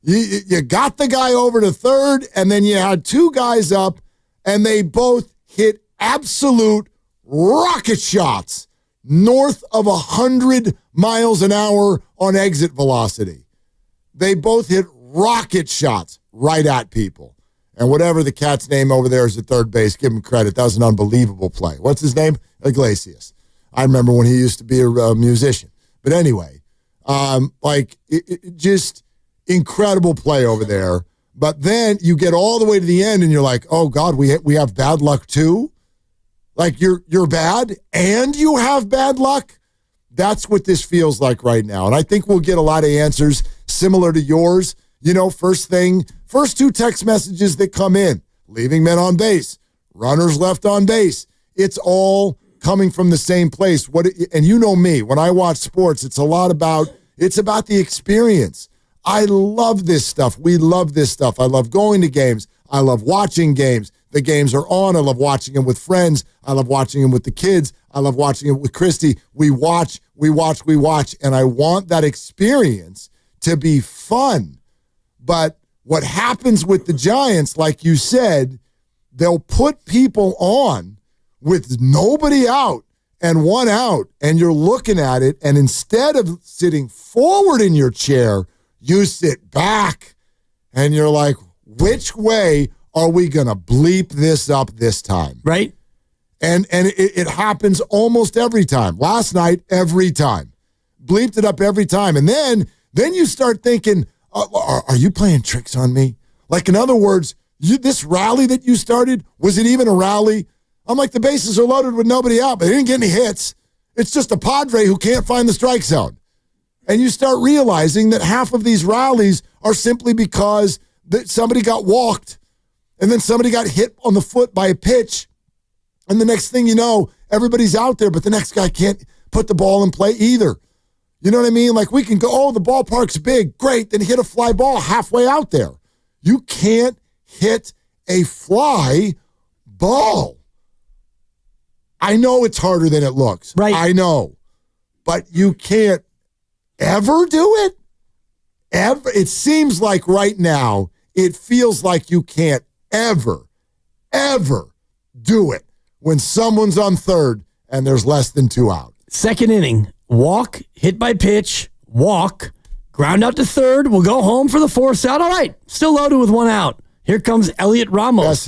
S4: You got the guy over to third, and then you had two guys up, and they both hit absolute rocket shots north of 100 miles an hour on exit velocity. They both hit rocket shots right at people. And whatever the cat's name over there is at third base, give him credit. That was an unbelievable play. What's his name? Iglesias. I remember when he used to be a musician. But anyway, just incredible play over there. But then you get all the way to the end and you're like, oh God, we have bad luck too? Like you're bad and you have bad luck? That's what this feels like right now. And I think we'll get a lot of answers similar to yours. You know, first two text messages that come in, leaving men on base, runners left on base. It's all coming from the same place. And you know me, when I watch sports, it's about the experience. I love this stuff. We love this stuff. I love going to games. I love watching games. The games are on. I love watching them with friends. I love watching them with the kids. I love watching it with Christy. We watch. And I want that experience to be fun. But what happens with the Giants, like you said, they'll put people on with nobody out and one out, and you're looking at it, and instead of sitting forward in your chair, you sit back, and you're like, which way are we going to bleep this up this time?
S8: Right.
S4: And it happens almost every time. Last night, every time. Bleeped it up every time. And then you start thinking, are you playing tricks on me? Like, in other words, this rally that you started, was it even a rally? I'm like, the bases are loaded with nobody out, but they didn't get any hits. It's just a Padre who can't find the strike zone. And you start realizing that half of these rallies are simply because that somebody got walked and then somebody got hit on the foot by a pitch. And the next thing you know, everybody's out there, but the next guy can't put the ball in play either. You know what I mean? Like, we can go, oh, the ballpark's big. Great. Then hit a fly ball halfway out there. You can't hit a fly ball. I know it's harder than it looks.
S8: Right.
S4: I know. But you can't ever do it? Ever? It seems like right now, it feels like you can't ever do it when someone's on third and there's less than two out.
S8: Second inning, walk, hit by pitch, walk, ground out to third. We'll go home for the fourth out. All right, still loaded with one out. Here comes Elliot Ramos.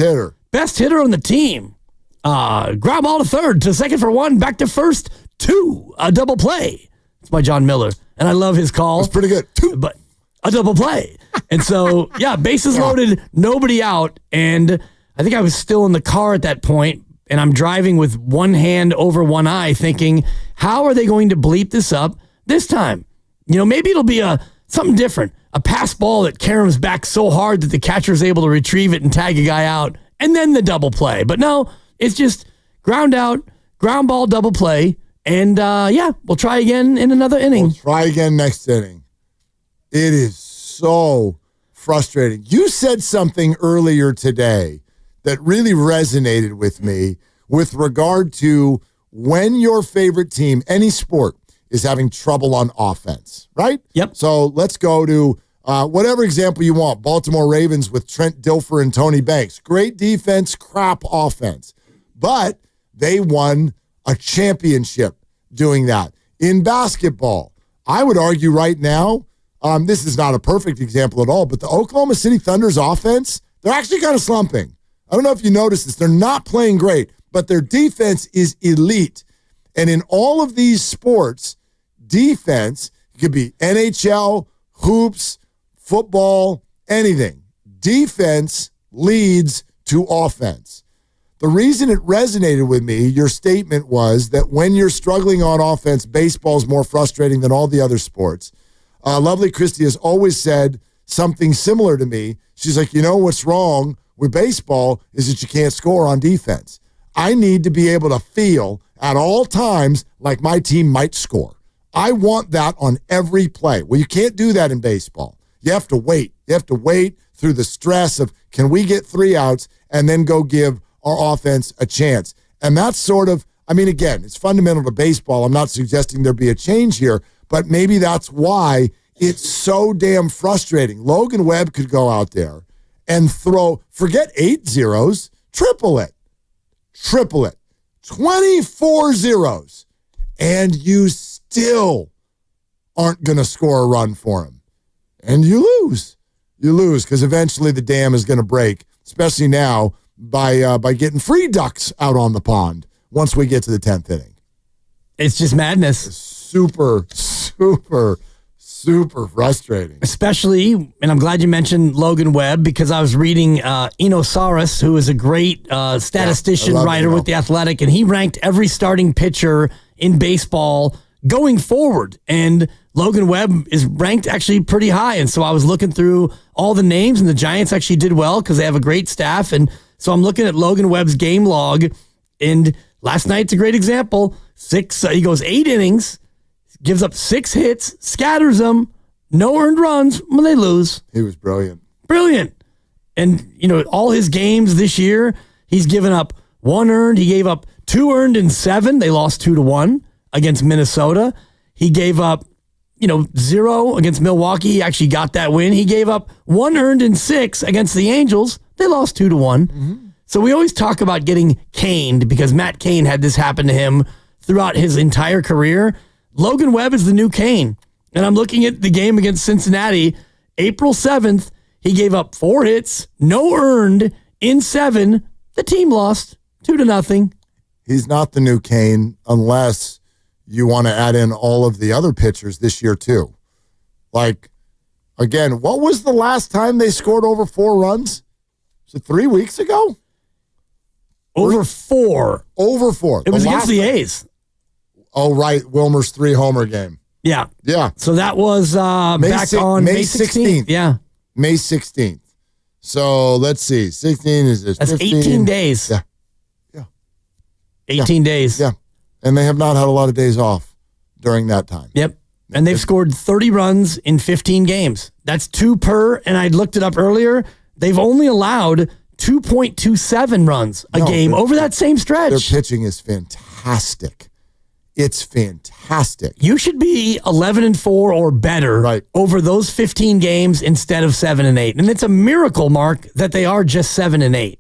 S8: Best hitter on the team. Ground ball to third, to second for one, back to first, two, a double play. It's by John Miller, and I love his call.
S4: It's pretty good. Two.
S8: But a double play. And so, yeah, bases loaded, nobody out, and I think I was still in the car at that point, and I'm driving with one hand over one eye thinking, how are they going to bleep this up this time? You know, maybe it'll be something different, a pass ball that caroms back so hard that the catcher's able to retrieve it and tag a guy out, and then the double play. But no, it's just ground out, ground ball, double play, and we'll try again in another inning.
S4: We'll try again next inning. It is so frustrating. You said something earlier today that really resonated with me with regard to when your favorite team, any sport, is having trouble on offense, right?
S8: Yep.
S4: So let's go to whatever example you want. Baltimore Ravens with Trent Dilfer and Tony Banks. Great defense, crap offense. But they won a championship doing that. In basketball, I would argue right now, this is not a perfect example at all, but the Oklahoma City Thunder's offense, they're actually kind of slumping. I don't know if you noticed this. They're not playing great, but their defense is elite. And in all of these sports, defense, it could be NHL, hoops, football, anything. Defense leads to offense. The reason it resonated with me, your statement was that when you're struggling on offense, baseball's more frustrating than all the other sports. Lovely Christie has always said something similar to me. She's like, you know what's wrong with baseball is that you can't score on defense. I need to be able to feel at all times like my team might score. I want that on every play. Well, you can't do that in baseball. You have to wait. You have to wait through the stress of, can we get 3 outs and then go give our offense a chance? And that's sort of, I mean, again, it's fundamental to baseball. I'm not suggesting there be a change here, but maybe that's why it's so damn frustrating. Logan Webb could go out there and throw, forget 8 zeros, triple it. 24 zeros. And you still aren't going to score a run for him. And you lose. You lose because eventually the dam is going to break, especially now by getting free ducks out on the pond once we get to the 10th inning. It's just madness. It's super frustrating. Especially, and I'm glad you mentioned Logan Webb because I was reading Eno Saris, who is a great statistician writer with The Athletic, and he ranked every starting pitcher in baseball going forward. And Logan Webb is ranked actually pretty high. And so I was looking through all the names, and the Giants actually did well because they have a great staff. And so I'm looking at Logan Webb's game log, and last night's a great example. He goes 8 innings, gives up 6 hits, scatters them, no earned runs when they lose. He was brilliant. Brilliant. And, all his games this year, he's given up 1 earned. He gave up 2 earned in 7. They lost 2-1 against Minnesota. He gave up, 0 against Milwaukee. He actually got that win. He gave up 1 earned in 6 against the Angels. They lost 2-1. Mm-hmm. So we always talk about getting caned because Matt Cain had this happen to him throughout his entire career. Logan Webb is the new Cain. And I'm looking at the game against Cincinnati, April 7th. He gave up 4 hits, no earned in 7. The team lost 2-0. He's not the new Cain unless you want to add in all of the other pitchers this year too. Like, again, what was the last time they scored over 4 runs? Was it 3 weeks ago? Over 4. Over 4. It was against the A's. Oh, right. Wilmer's 3-homer game. Yeah. Yeah. So that was back on May 16th. Yeah. May 16th. So let's see. 16 is this. That's 15. 18 days. Yeah. Yeah. 18 days. Yeah. And they have not had a lot of days off during that time. Yep. And they've scored 30 runs in 15 games. That's 2 per. And I looked it up earlier. They've only allowed 2.27 runs a game over that same stretch. Their pitching is fantastic. It's fantastic. You should be 11-4 or better over those 15 games instead of 7-8. And it's a miracle, Mark, that they are just 7-8.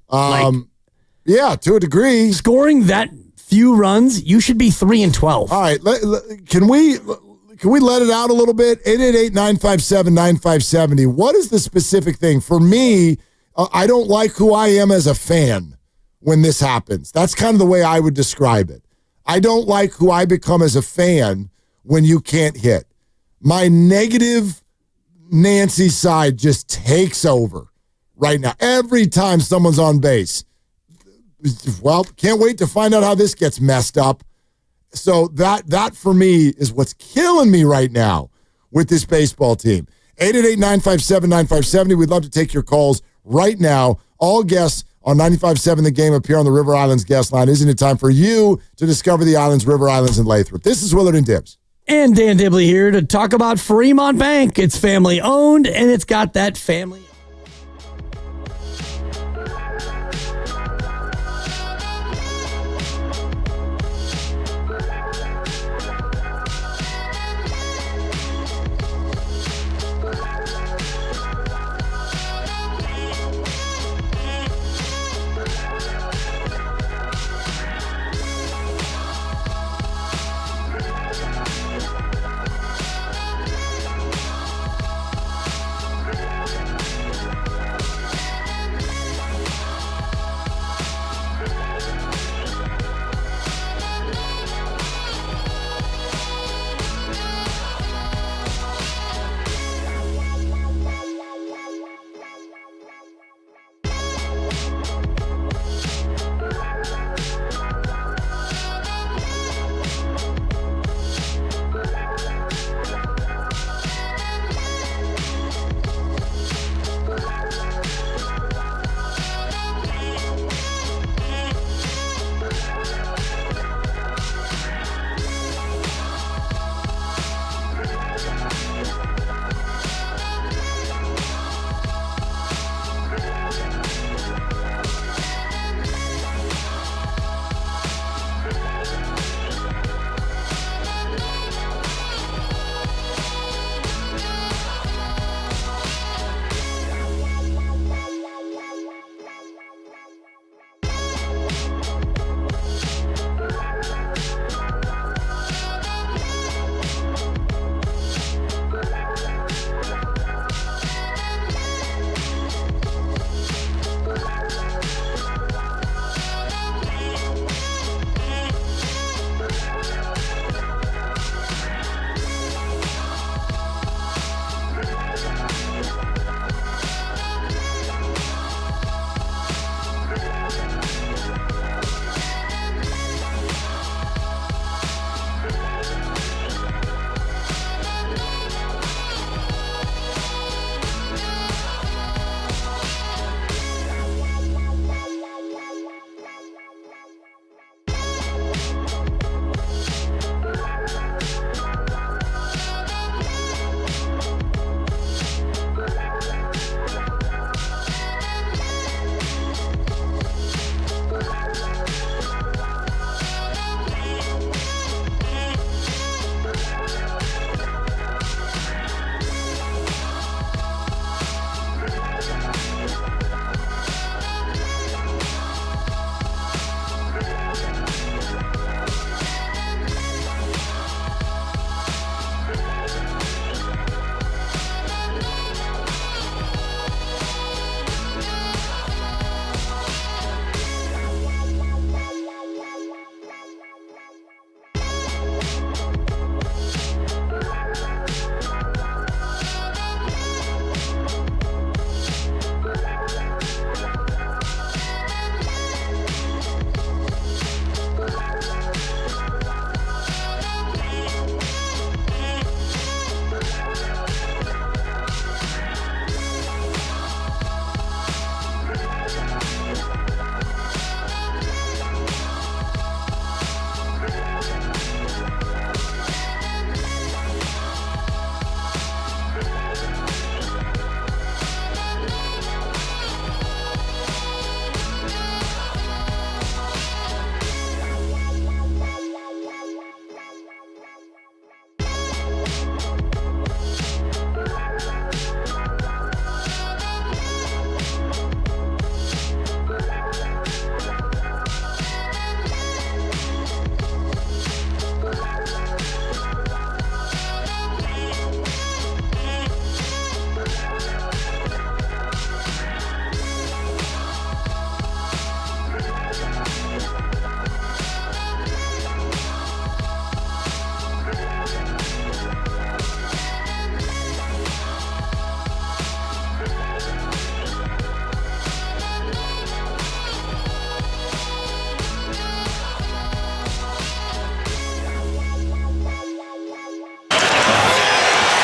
S4: Yeah, to a degree. Scoring that few runs, you should be 3-12. All right, can we let it out a little bit? 888-957-9570. What is the specific thing? For me, I don't like who I am as a fan when this happens. That's kind of the way I would describe it. I don't like who I become as a fan when you can't hit. My negative Nancy side just takes over right now. Every time someone's on base, well, can't wait to find out how this gets messed up. So that for me is what's killing me right now with this baseball team. 888-957-9570. We'd love to take your calls right now. All guests on 95.7 The Game appear on the River Islands guest line. Isn't it time for you to discover the islands, River Islands, and Lathrop? This is Willard and Dibbs. And Dan Dibley here to talk about Fremont Bank. It's family owned, and it's got that family.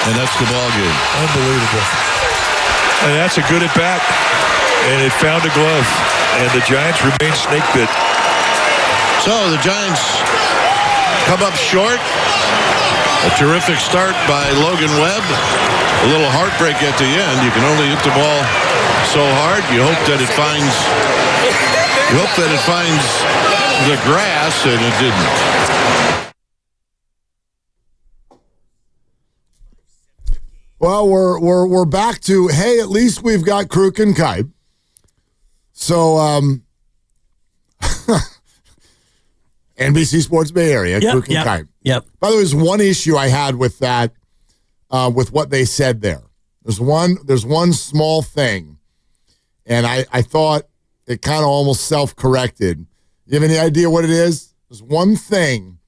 S2: And that's the ball game. Unbelievable. And that's a good at bat. And it found a glove. And the Giants remain snake bit. So the Giants come up short. A terrific start by Logan Webb. A little heartbreak at the end. You can only hit the ball so hard. You hope that it finds the grass, and it didn't.
S4: Well, we're back to, hey, at least we've got Kruk and Kipe. So NBC Sports Bay Area, Kruk and Kipe.
S8: Yep.
S4: By the way, there's one issue I had with that, with what they said there. There's one small thing, and I thought it kind of almost self-corrected. You have any idea what it is? There's one thing.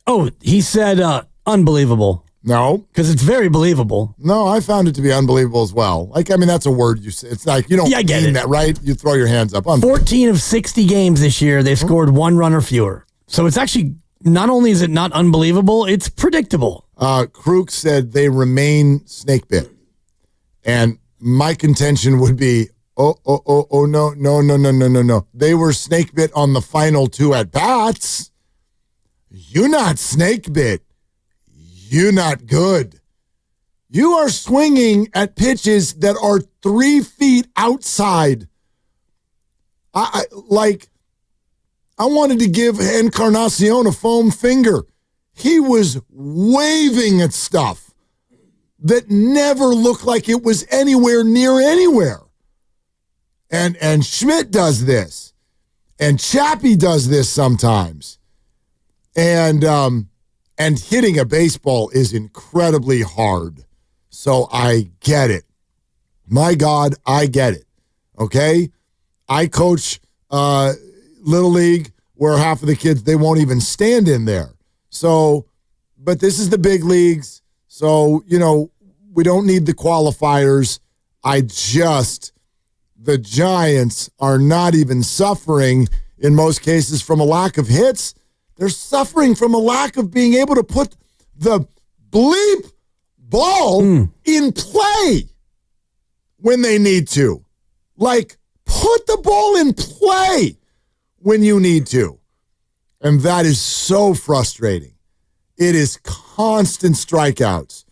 S8: Oh, he said unbelievable.
S4: No.
S8: Because it's very believable.
S4: No, I found it to be unbelievable as well. Like, I mean, that's a word you say. It's like, you don't mean that, right? You throw your hands up.
S8: 14 of 60 games this year, they've scored one run or fewer. So it's actually, not only is it not unbelievable, it's predictable.
S4: Kruk said they remain snake bit. And my contention would be, no. They were snake bit on the final two at bats. You not snake bit. You not good. You are swinging at pitches that are 3 feet outside. I wanted to give Encarnacion a foam finger. He was waving at stuff that never looked like it was anywhere near anywhere. And Schmidt does this. And Chappie does this sometimes. And hitting a baseball is incredibly hard. So I get it. My God, I get it. Okay? I coach Little League where half of the kids, they won't even stand in there. So, but this is the big leagues. So, we don't need the qualifiers. The Giants are not even suffering in most cases from a lack of hits. They're suffering from a lack of being able to put the bleep ball in play when they need to. Like, put the ball in play when you need to. And that is so frustrating. It is constant strikeouts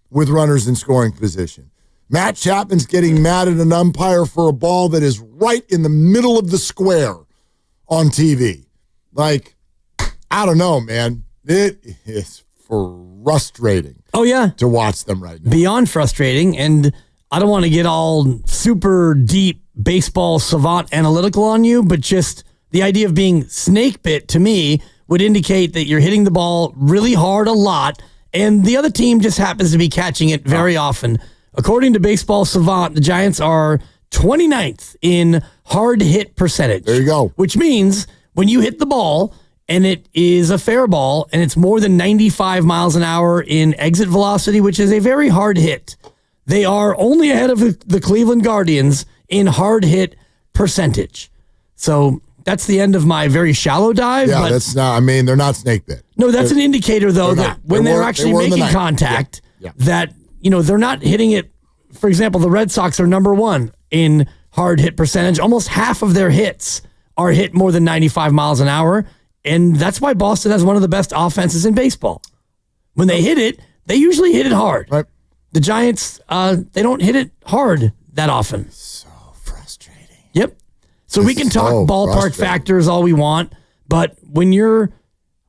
S4: with runners in scoring position. Matt Chapman's getting mad at an umpire for a ball that is right in the middle of the square on TV. Like, I don't know, man. It is frustrating.
S8: Oh, yeah.
S4: To watch them right now.
S8: Beyond frustrating, and I don't want to get all super deep baseball savant analytical on you, but just the idea of being snake bit to me would indicate that you're hitting the ball really hard a lot, and the other team just happens to be catching it very often. According to Baseball Savant, the Giants are 29th in hard hit percentage.
S4: There you go.
S8: Which means when you hit the ball and it is a fair ball and it's more than 95 miles an hour in exit velocity, which is a very hard hit, they are only ahead of the Cleveland Guardians in hard hit percentage. So that's the end of my very shallow dive.
S4: Yeah,
S8: but
S4: that's not, I mean, they're not snake bit.
S8: No, that's an indicator, though, that when they're actually making contact, that, they're not hitting it. For example, the Red Sox are number one in hard hit percentage. Almost half of their hits are hit more than 95 miles an hour. And that's why Boston has one of the best offenses in baseball. When they hit it, they usually hit it hard.
S4: Right.
S8: The Giants, they don't hit it hard that often.
S4: So frustrating.
S8: Yep. So we can talk ballpark factors all we want, but when your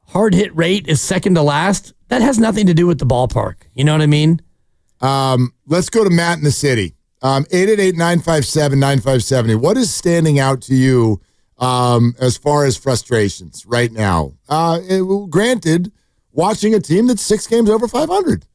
S8: hard hit rate is second to last, that has nothing to do with the ballpark. You know what I mean?
S4: Let's go to Matt in the city. 888-957-9570. What is standing out to you as far as frustrations right now? Granted, watching a team that's 6 games over 500.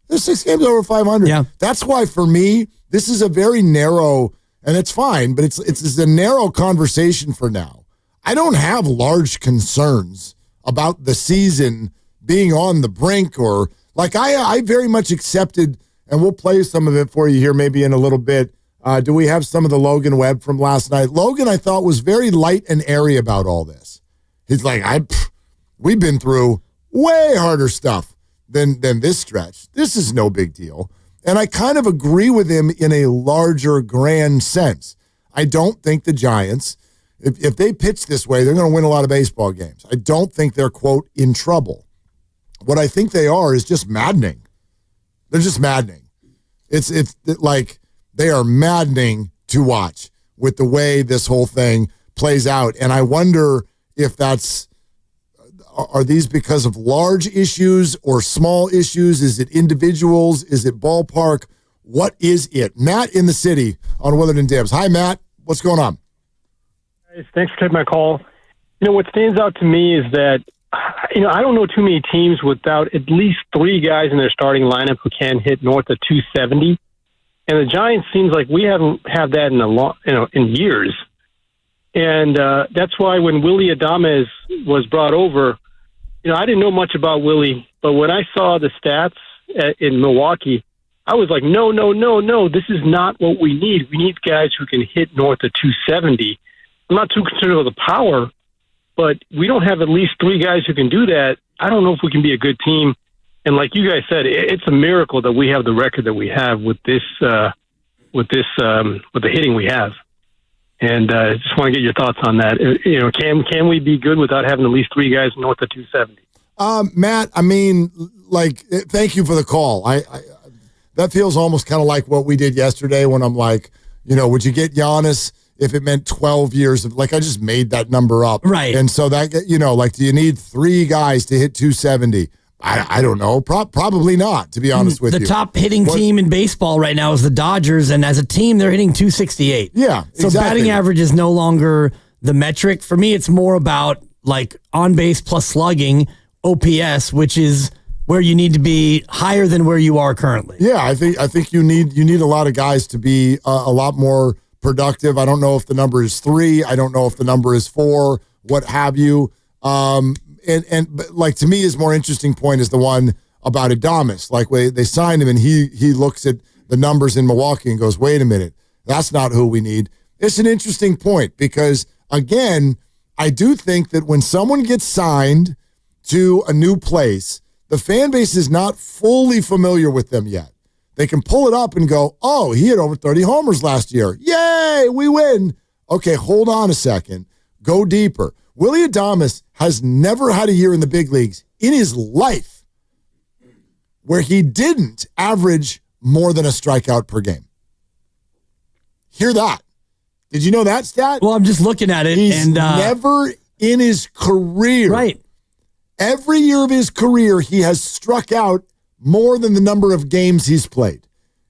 S4: They're 6 games over 500.
S8: Yeah.
S4: That's why, for me, this is a very narrow, and it's fine, but it's a narrow conversation for now. I don't have large concerns about the season being on the brink or, like, I very much accepted, and we'll play some of it for you here maybe in a little bit. Do we have some of the Logan Webb from last night? Logan, I thought, was very light and airy about all this. He's like, we've been through way harder stuff than this stretch. This is no big deal. And I kind of agree with him in a larger, grand sense. I don't think the Giants, if they pitch this way, they're going to win a lot of baseball games. I don't think they're, quote, in trouble. What I think they are is just maddening. They're just maddening. It's like they are maddening to watch with the way this whole thing plays out. And I wonder if are these because of large issues or small issues? Is it individuals? Is it ballpark? What is it? Matt in the city on Willard and Dibs. Hi, Matt. What's going on?
S1: Thanks for taking my call. What stands out to me is that, I don't know too many teams without at least 3 guys in their starting lineup who can hit north of 270. And the Giants seems like we haven't had that in years. And that's why when Willie Adames was brought over, I didn't know much about Willie, but when I saw the stats in Milwaukee, I was like, no, this is not what we need. We need guys who can hit north of 270. I'm not too concerned with the power, but we don't have at least 3 guys who can do that. I don't know if we can be a good team. And like you guys said, it's a miracle that we have the record that we have with the hitting we have. And I just want to get your thoughts on that. Can we be good without having at least 3 guys north of 270?
S4: Matt, thank you for the call. I that feels almost kind of like what we did yesterday when I'm like, would you get Giannis if it meant 12 years of, I just made that number up.
S8: Right.
S4: And so that, do you need 3 guys to hit 270? I don't know. Probably not, to be honest with you.
S8: The top hitting team in baseball right now is the Dodgers, and as a team, they're hitting 268.
S4: Yeah,
S8: so
S4: exactly.
S8: Batting average is no longer the metric. For me, it's more about on base plus slugging, OPS, which is where you need to be higher than where you are currently.
S4: Yeah, I think you need a lot of guys to be a lot more productive. I don't know if the number is 3. I don't know if the number is 4. What have you? But to me, his more interesting point is the one about Adames. They signed him, and he looks at the numbers in Milwaukee and goes, "Wait a minute, that's not who we need." It's an interesting point because, again, I do think that when someone gets signed to a new place, the fan base is not fully familiar with them yet. They can pull it up and go, "Oh, he had over 30 homers last year. Yay, we win." Okay, hold on a second. Go deeper. Willie Adames has never had a year in the big leagues in his life where he didn't average more than a strikeout per game. Hear that. Did you know that stat?
S8: Well, I'm just looking at it.
S4: He's never in his career.
S8: Right.
S4: Every year of his career, he has struck out more than the number of games he's played.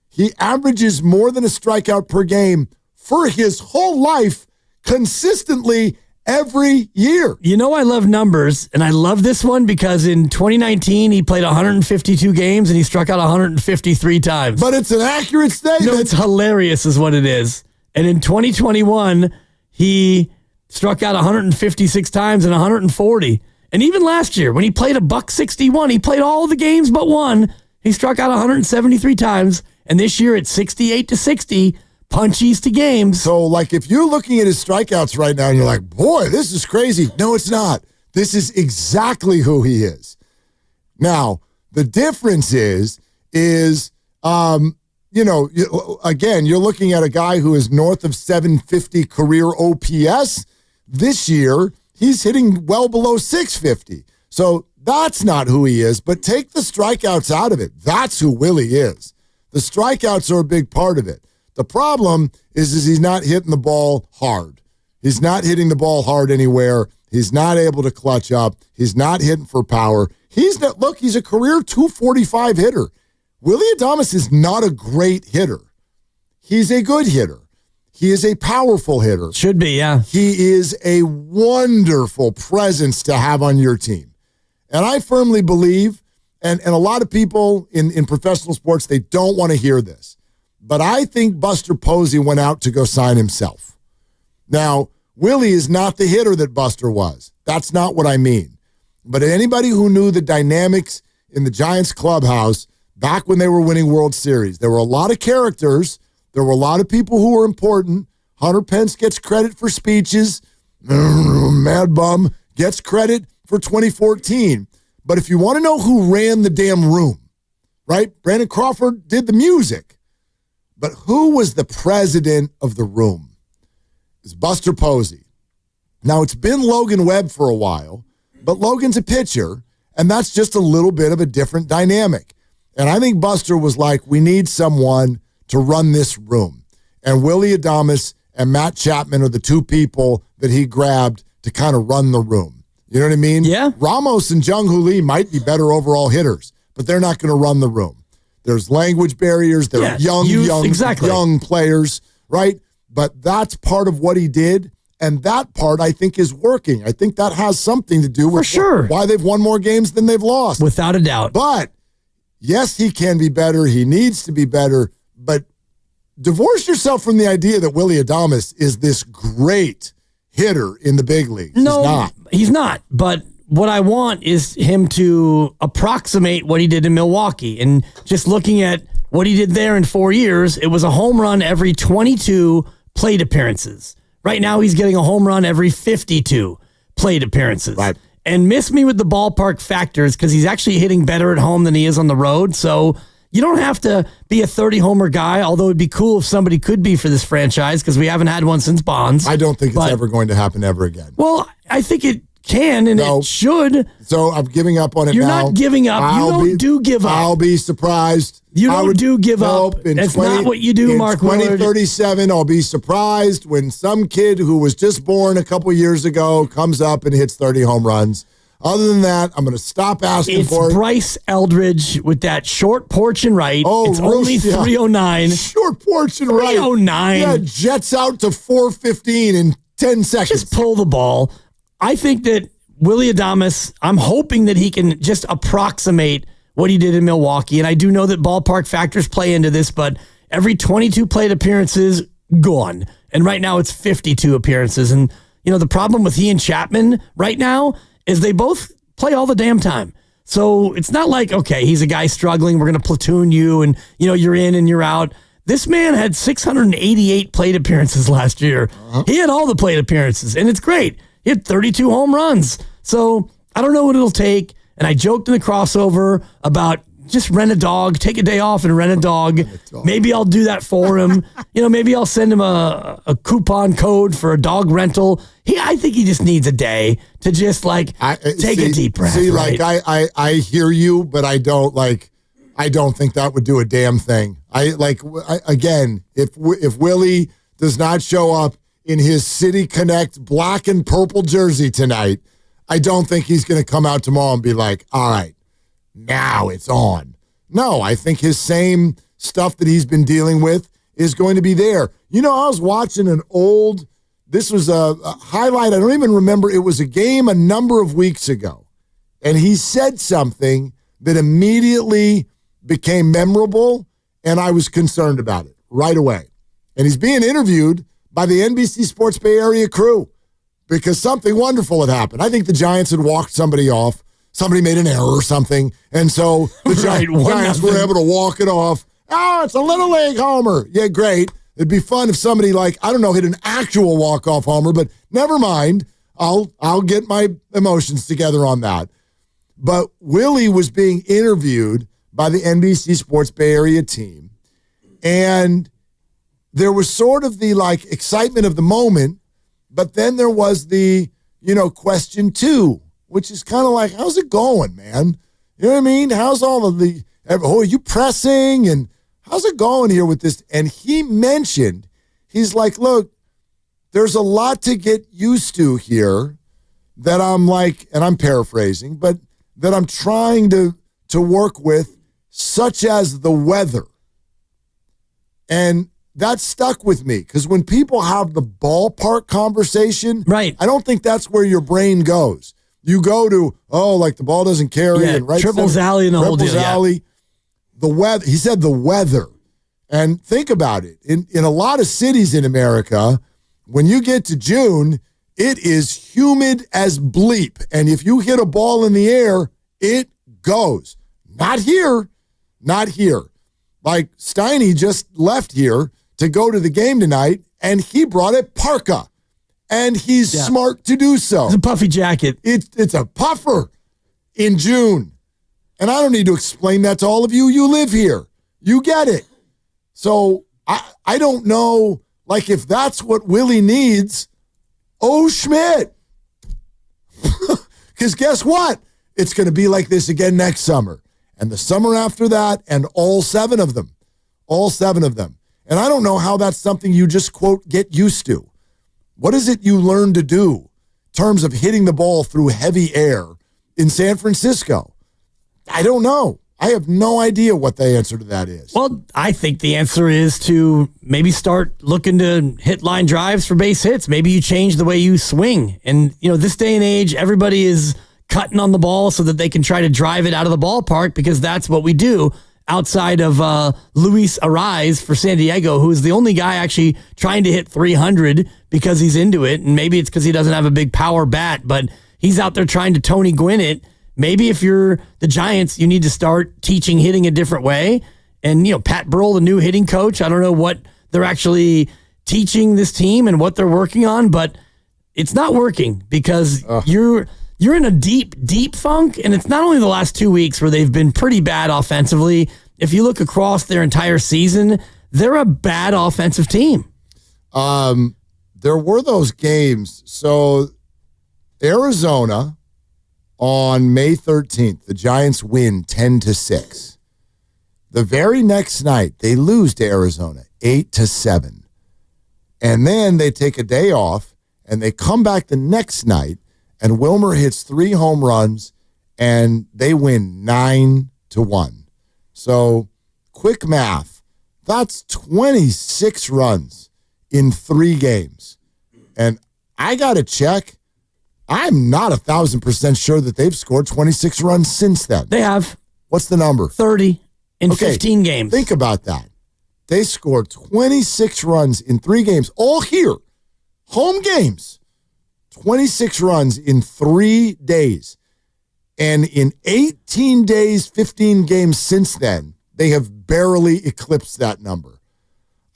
S4: He averages more than a strikeout per game for his whole life consistently every year.
S8: I love numbers, and I love this one because in 2019, he played 152 games, and he struck out 153 times.
S4: But it's an accurate statement.
S8: No, it's hilarious is what it is. And in 2021, he struck out 156 times and 140. And even last year, when he played $161, he played all the games but one. He struck out 173 times. And this year, it's 68-60. Punchies to games.
S4: So, if you're looking at his strikeouts right now and you're like, boy, this is crazy. No, it's not. This is exactly who he is. Now, the difference is again, you're looking at a guy who is north of 750 career OPS. This year, he's hitting well below 650. So that's not who he is, but take the strikeouts out of it. That's who Willie is. The strikeouts are a big part of it. The problem is he's not hitting the ball hard. He's not hitting the ball hard anywhere. He's not able to clutch up. He's not hitting for power. He's a career 245 hitter. Willie Adames is not a great hitter. He's a good hitter. He is a powerful hitter.
S8: Should be, yeah.
S4: He is a wonderful presence to have on your team. And I firmly believe, and a lot of people in professional sports, they don't want to hear this, but I think Buster Posey went out to go sign himself. Now, Willie is not the hitter that Buster was. That's not what I mean. But anybody who knew the dynamics in the Giants clubhouse back when they were winning World Series, there were a lot of characters. There were a lot of people who were important. Hunter Pence gets credit for speeches. Mad Bum gets credit for 2014. But if you want to know who ran the damn room, right? Brandon Crawford did the music. But who was the president of the room? It's Buster Posey. Now, it's been Logan Webb for a while, but Logan's a pitcher, and that's just a little bit of a different dynamic. And I think Buster was like, we need someone to run this room. And Willie Adames and Matt Chapman are the two people that he grabbed to kind of run the room. You know what I mean?
S8: Yeah.
S4: Ramos and Jung Hoo Lee might be better overall hitters, but they're not going to run the room. There's language barriers. They're young players, right? But that's part of what he did. And that part, I think, is working. I think that has something to do with why they've won more games than they've lost.
S8: Without a doubt.
S4: But, yes, he can be better. He needs to be better. But divorce yourself from the idea that Willie Adames is this great hitter in the big leagues.
S8: No, he's not. But what I want is him to approximate what he did in Milwaukee. And just looking at what he did there in 4 years, it was a home run every 22 plate appearances. Right now, he's getting a home run every 52 plate appearances.
S4: Right.
S8: And miss me with the ballpark factors because he's actually hitting better at home than he is on the road. So you don't have to be a 30-homer guy, although it'd be cool if somebody could be for this franchise because we haven't had one since Bonds.
S4: I don't think it's ever going to happen ever again.
S8: Well, I think it can and it should.
S4: So I'm giving up on it
S8: You're
S4: now.
S8: not giving up. You don't give up.
S4: I'll be surprised.
S8: You don't give up. That's not what you do, Mark Willard.
S4: In 2037, I'll be surprised when some kid who was just born a couple years ago comes up and hits 30 home runs. Other than that, I'm going to stop asking for it.
S8: It's Bryce Eldridge with that short porch and right. It's only 309.
S4: Short porch and right.
S8: 309.
S4: Yeah, jets out to 415 in 10 seconds.
S8: Just pull the ball. I think that Willie Adames, I'm hoping that he can just approximate what he did in Milwaukee. And I do know that ballpark factors play into this, but every 22 plate appearances, gone. And right now it's 52 appearances. And, the problem with he and Chapman right now is they both play all the damn time. So it's not like, okay, he's a guy struggling, we're going to platoon you, and, you're in and you're out. This man had 688 plate appearances last year. He had all the plate appearances, and it's great. He had 32 home runs. So I don't know what it'll take. And I joked in the crossover about just rent a dog, take a day off and rent a dog. Maybe I'll do that for him. Maybe I'll send him a coupon code for a dog rental. I think he just needs a day to just take a deep breath.
S4: See,
S8: right?
S4: I hear you, but I don't think that would do a damn thing. Again, if Willie does not show up in his City Connect black and purple jersey tonight, I don't think he's going to come out tomorrow and be like, all right, now it's on. No, I think his same stuff that he's been dealing with is going to be there. I was watching this was a highlight. I don't even remember. It was a game a number of weeks ago. And he said something that immediately became memorable, and I was concerned about it right away. And he's being interviewed by the NBC Sports Bay Area crew because something wonderful had happened. I think the Giants had walked somebody off. Somebody made an error or something. And so the Giants were able to walk it off. Oh, it's a Little League homer. Yeah, great. It'd be fun if somebody hit an actual walk-off homer, but never mind. I'll get my emotions together on that. But Willie was being interviewed by the NBC Sports Bay Area team. And there was sort of the excitement of the moment, but then there was the, question two, which is kind of like, how's it going, man? You know what I mean? How's all of are you pressing? And how's it going here with this? And he mentioned, he's like, look, there's a lot to get used to here that I'm and I'm paraphrasing, but that I'm trying to work with, such as the weather. And that stuck with me because when people have the ballpark conversation,
S8: right,
S4: I don't think that's where your brain goes. You go to, the ball doesn't carry and right
S8: triples alley and the whole deal.
S4: Alley. The weather. He said the weather. And think about it. In a lot of cities in America, when you get to June, it is humid as bleep. And if you hit a ball in the air, it goes. Not here. Not here. Steiny just left here to go to the game tonight, and he brought a parka. And he's smart to do so.
S8: It's a puffy jacket.
S4: It's a puffer. in June. And I don't need to explain that to all of you. You live here. You get it. So I don't know, like, if that's what Willie needs. Oh, Schmidt. Because guess what? It's going to be like this again next summer. And the summer after that, and all 7 of them. All 7 of them. And I don't know how that's something you just, quote, get used to. What is it you learn to do in terms of hitting the ball through heavy air in San Francisco? I don't know. I have no idea what the answer to that is.
S8: Well, I think the answer is to maybe start looking to hit line drives for base hits. Maybe you change the way you swing. And, this day and age, everybody is cutting on the ball so that they can try to drive it out of the ballpark because that's what we do outside of Luis Ariz for San Diego, who is the only guy actually trying to hit 300 because he's into it. And maybe it's because he doesn't have a big power bat, but he's out there trying to Tony Gwynn it. Maybe if you're the Giants, you need to start teaching hitting a different way. And, Pat Burrell, the new hitting coach, I don't know what they're actually teaching this team and what they're working on, but it's not working because you're in a deep, deep funk. And it's not only the last 2 weeks where they've been pretty bad offensively. If you look across their entire season, they're a bad offensive team.
S4: There were those games. So Arizona on May 13th, the Giants win 10-6. The very next night, they lose to Arizona 8-7. And then they take a day off and they come back the next night and Wilmer hits 3 home runs and they win 9-1. So quick math, that's 26 runs in 3 games. And I got to check. I'm not 1,000% sure that they've scored 26 runs since then.
S8: They have.
S4: What's the number?
S8: 30 in 15 games.
S4: Think about that. They scored 26 runs in 3 games, all here. Home games. 26 runs in 3 days. And in 18 days, 15 games since then, they have barely eclipsed that number.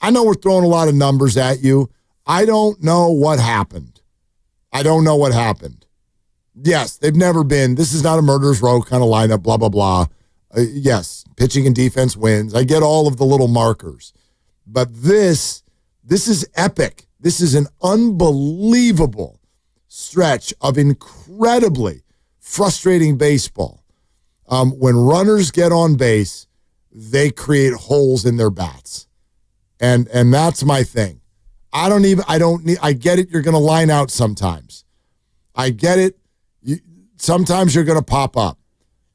S4: I know we're throwing a lot of numbers at you. I don't know what happened. Yes, they've never been. This is not a murderer's row kind of lineup, blah, blah, blah. Yes, pitching and defense wins. I get all of the little markers. But this is epic. This is an unbelievable stretch of incredibly frustrating baseball. When runners get on base, they create holes in their bats. And that's my thing. I get it. You're going to line out sometimes. I get it. Sometimes you're going to pop up.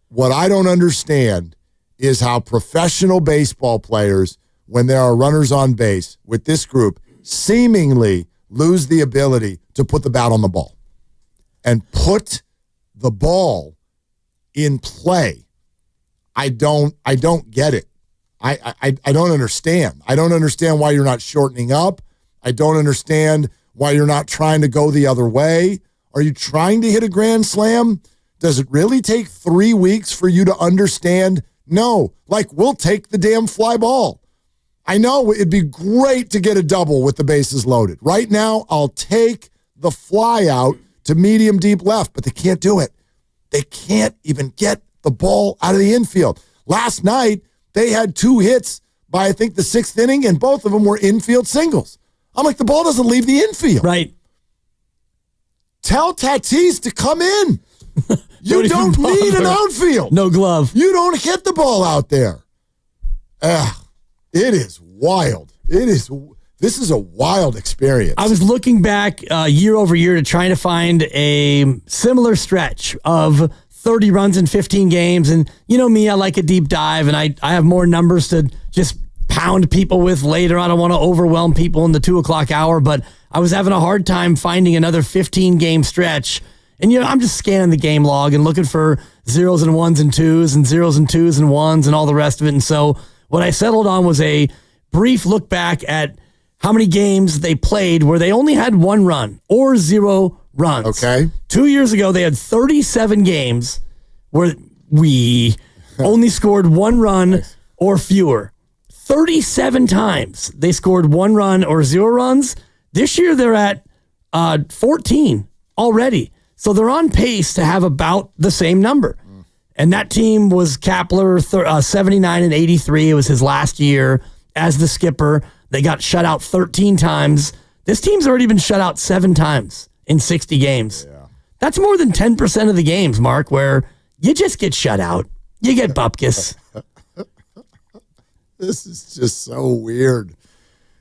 S4: What I don't understand is how professional baseball players, when there are runners on base with this group, seemingly lose the ability to put the bat on the ball and put the ball in play. I don't get it. I don't understand. I don't understand why you're not shortening up. I don't understand why you're not trying to go the other way. Are you trying to hit a grand slam? Does it really take 3 weeks for you to understand? No. We'll take the damn fly ball. I know it'd be great to get a double with the bases loaded. Right now, I'll take the fly out to medium deep left, but they can't do it. They can't even get the ball out of the infield. Last night, they had 2 hits by, I think, the 6th inning, and both of them were infield singles. I'm like, the ball doesn't leave the infield.
S8: Right.
S4: Tell Tatis to come in. You don't need an outfield.
S8: No glove.
S4: You don't hit the ball out there. It is wild. This is a wild experience.
S8: I was looking back year over year to trying to find a similar stretch of 30 runs in 15 games. And you know me, I like a deep dive, and I have more numbers to just pound people with later. I don't want to overwhelm people in the 2 o'clock hour, but I was having a hard time finding another 15-game stretch. And, I'm just scanning the game log and looking for 0s and 1s and 2s and 0s and 2s and 1s and all the rest of it. And so what I settled on was a brief look back at how many games they played where they only had 1 run or 0 runs.
S4: Okay.
S8: 2 years ago, they had 37 games where we only scored 1 run or fewer. 37 times they scored 1 run or 0 runs. This year they're at 14 already. So they're on pace to have about the same number. And that team was Kapler 79 and 83. It was his last year as the skipper. They got shut out 13 times. This team's already been shut out 7 times in 60 games. Yeah. That's more than 10% of the games, Mark, where you just get shut out. You get bupkis.
S4: This is just so weird.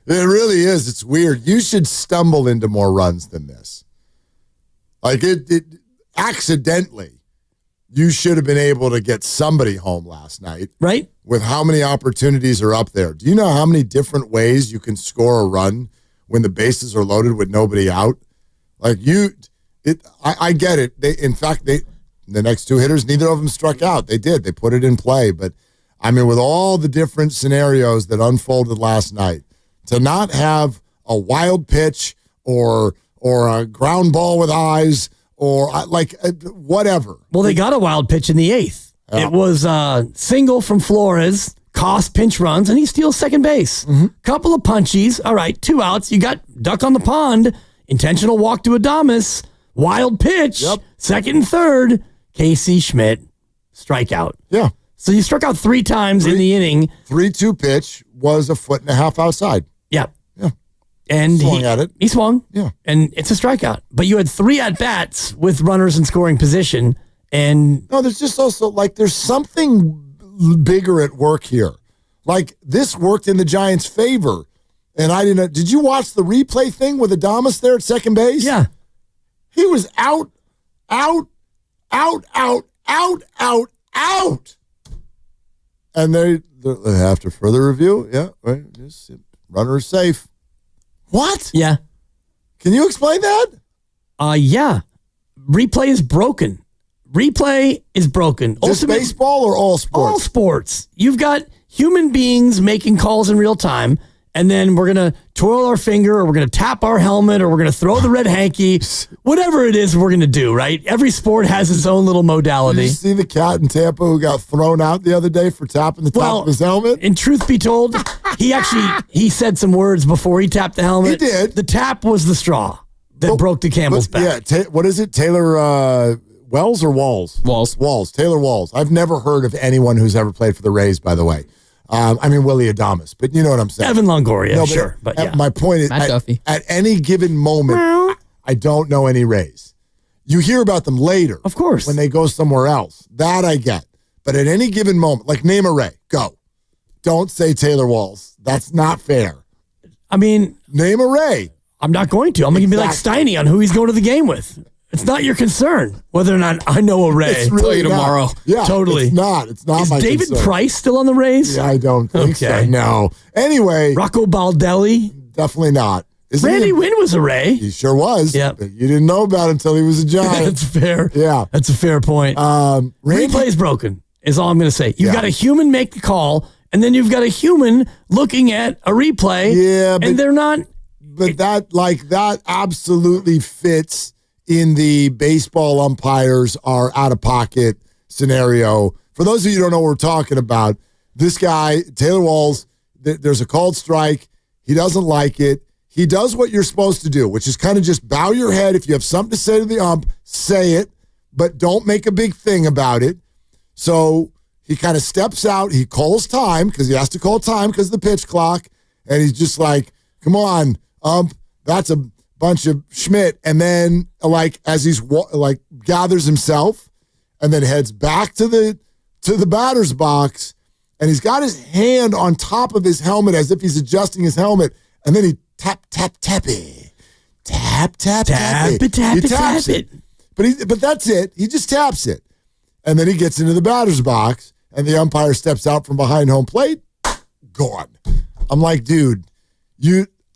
S4: It really is. It's weird. You should stumble into more runs than this. Like it accidentally, you should have been able to get somebody home last night.
S8: Right.
S4: With how many opportunities are up there. Do you know how many different ways you can score a run when the bases are loaded with nobody out? Like I get it. The next 2 hitters, neither of them struck out. They did. They put it in play. But, I mean, with all the different scenarios that unfolded last night, to not have a wild pitch or a ground ball with eyes or, whatever.
S8: Well, they got a wild pitch in the 8th. Yeah. It was a single from Flores, cost pinch runs, and he steals second base. Mm-hmm. Couple of punchies. All right, 2 outs. You got duck on the pond, intentional walk to Adames, wild pitch, second and third. Casey Schmidt, strikeout.
S4: Yeah.
S8: So you struck out 3 times in the inning.
S4: 3-2 pitch was 1.5 feet outside.
S8: Yeah.
S4: Yeah.
S8: And
S4: swung at it.
S8: He swung.
S4: Yeah.
S8: And it's a strikeout. But you had 3 at-bats with runners in scoring position. And
S4: no, there's just also, there's something bigger at work here. Like, this worked in the Giants' favor. And I didn't know. Did you watch the replay thing with Adames there at second base?
S8: Yeah.
S4: He was out. And they after further review, just runner is safe. What?
S8: Yeah.
S4: Can you explain that?
S8: Yeah. Replay is broken.
S4: Just baseball or all sports?
S8: All sports. You've got human beings making calls in real time, and then we're going to twirl our finger, or we're going to tap our helmet, or we're going to throw the red hanky. Whatever it is we're going to do, right? Every sport has its own little modality.
S4: Did you see the cat in Tampa who got thrown out the other day for tapping the top of his helmet?
S8: And truth be told, he said some words before he tapped the helmet.
S4: He did.
S8: The tap was the straw that broke the camel's back.
S4: Yeah, what is it? Taylor Wells or Walls?
S14: Walls.
S4: Taylor Walls. I've never heard of anyone who's ever played for the Rays, by the way. Willie Adames, but you know what I'm saying.
S8: Evan Longoria, sure. But yeah.
S4: My point is, at any given moment, I don't know any Rays. You hear about them later.
S8: Of course.
S4: When they go somewhere else. That I get. But at any given moment, like name a Ray, go. Don't say Taylor Walls. That's not fair.
S8: I mean,
S4: name a Ray.
S8: I'm not going to. I'm going to be like Steiny on who he's going to the game with. It's not your concern whether or not I know a Ray.
S4: It's really
S14: tell you tomorrow.
S4: Yeah,
S8: totally.
S4: It's not. It's not.
S8: Is
S4: my
S8: David
S4: concern.
S8: Price still on the Rays?
S4: Yeah, I don't think so. No. Anyway,
S8: Rocco Baldelli?
S4: Definitely not.
S8: Randy Wynn was a Ray.
S4: He sure was.
S8: Yeah.
S4: You didn't know about him until he was a Giant.
S8: That's fair.
S4: Yeah.
S8: That's a fair point. Replay is broken, is all I'm going to say. You've got a human make the call, and then you've got a human looking at a replay.
S4: Yeah,
S8: and they're not.
S4: But that absolutely fits in the baseball umpires are out of pocket scenario. For those of you who don't know what we're talking about, this guy, Taylor Walls, there's a called strike. He doesn't like it. He does what you're supposed to do, which is kind of just bow your head. If you have something to say to the ump, say it, but don't make a big thing about it. So he kind of steps out. He calls time because he has to call time because of the pitch clock. And he's just like, come on, ump, that's a bunch of Schmidt. And then as he's gathers himself and then heads back to the batter's box, and he's got his hand on top of his helmet as if he's adjusting his helmet. And then he tap it. He taps it. But that's it. He just taps it. And then he gets into the batter's box, and the umpire steps out from behind home plate. Gone. I'm like, dude,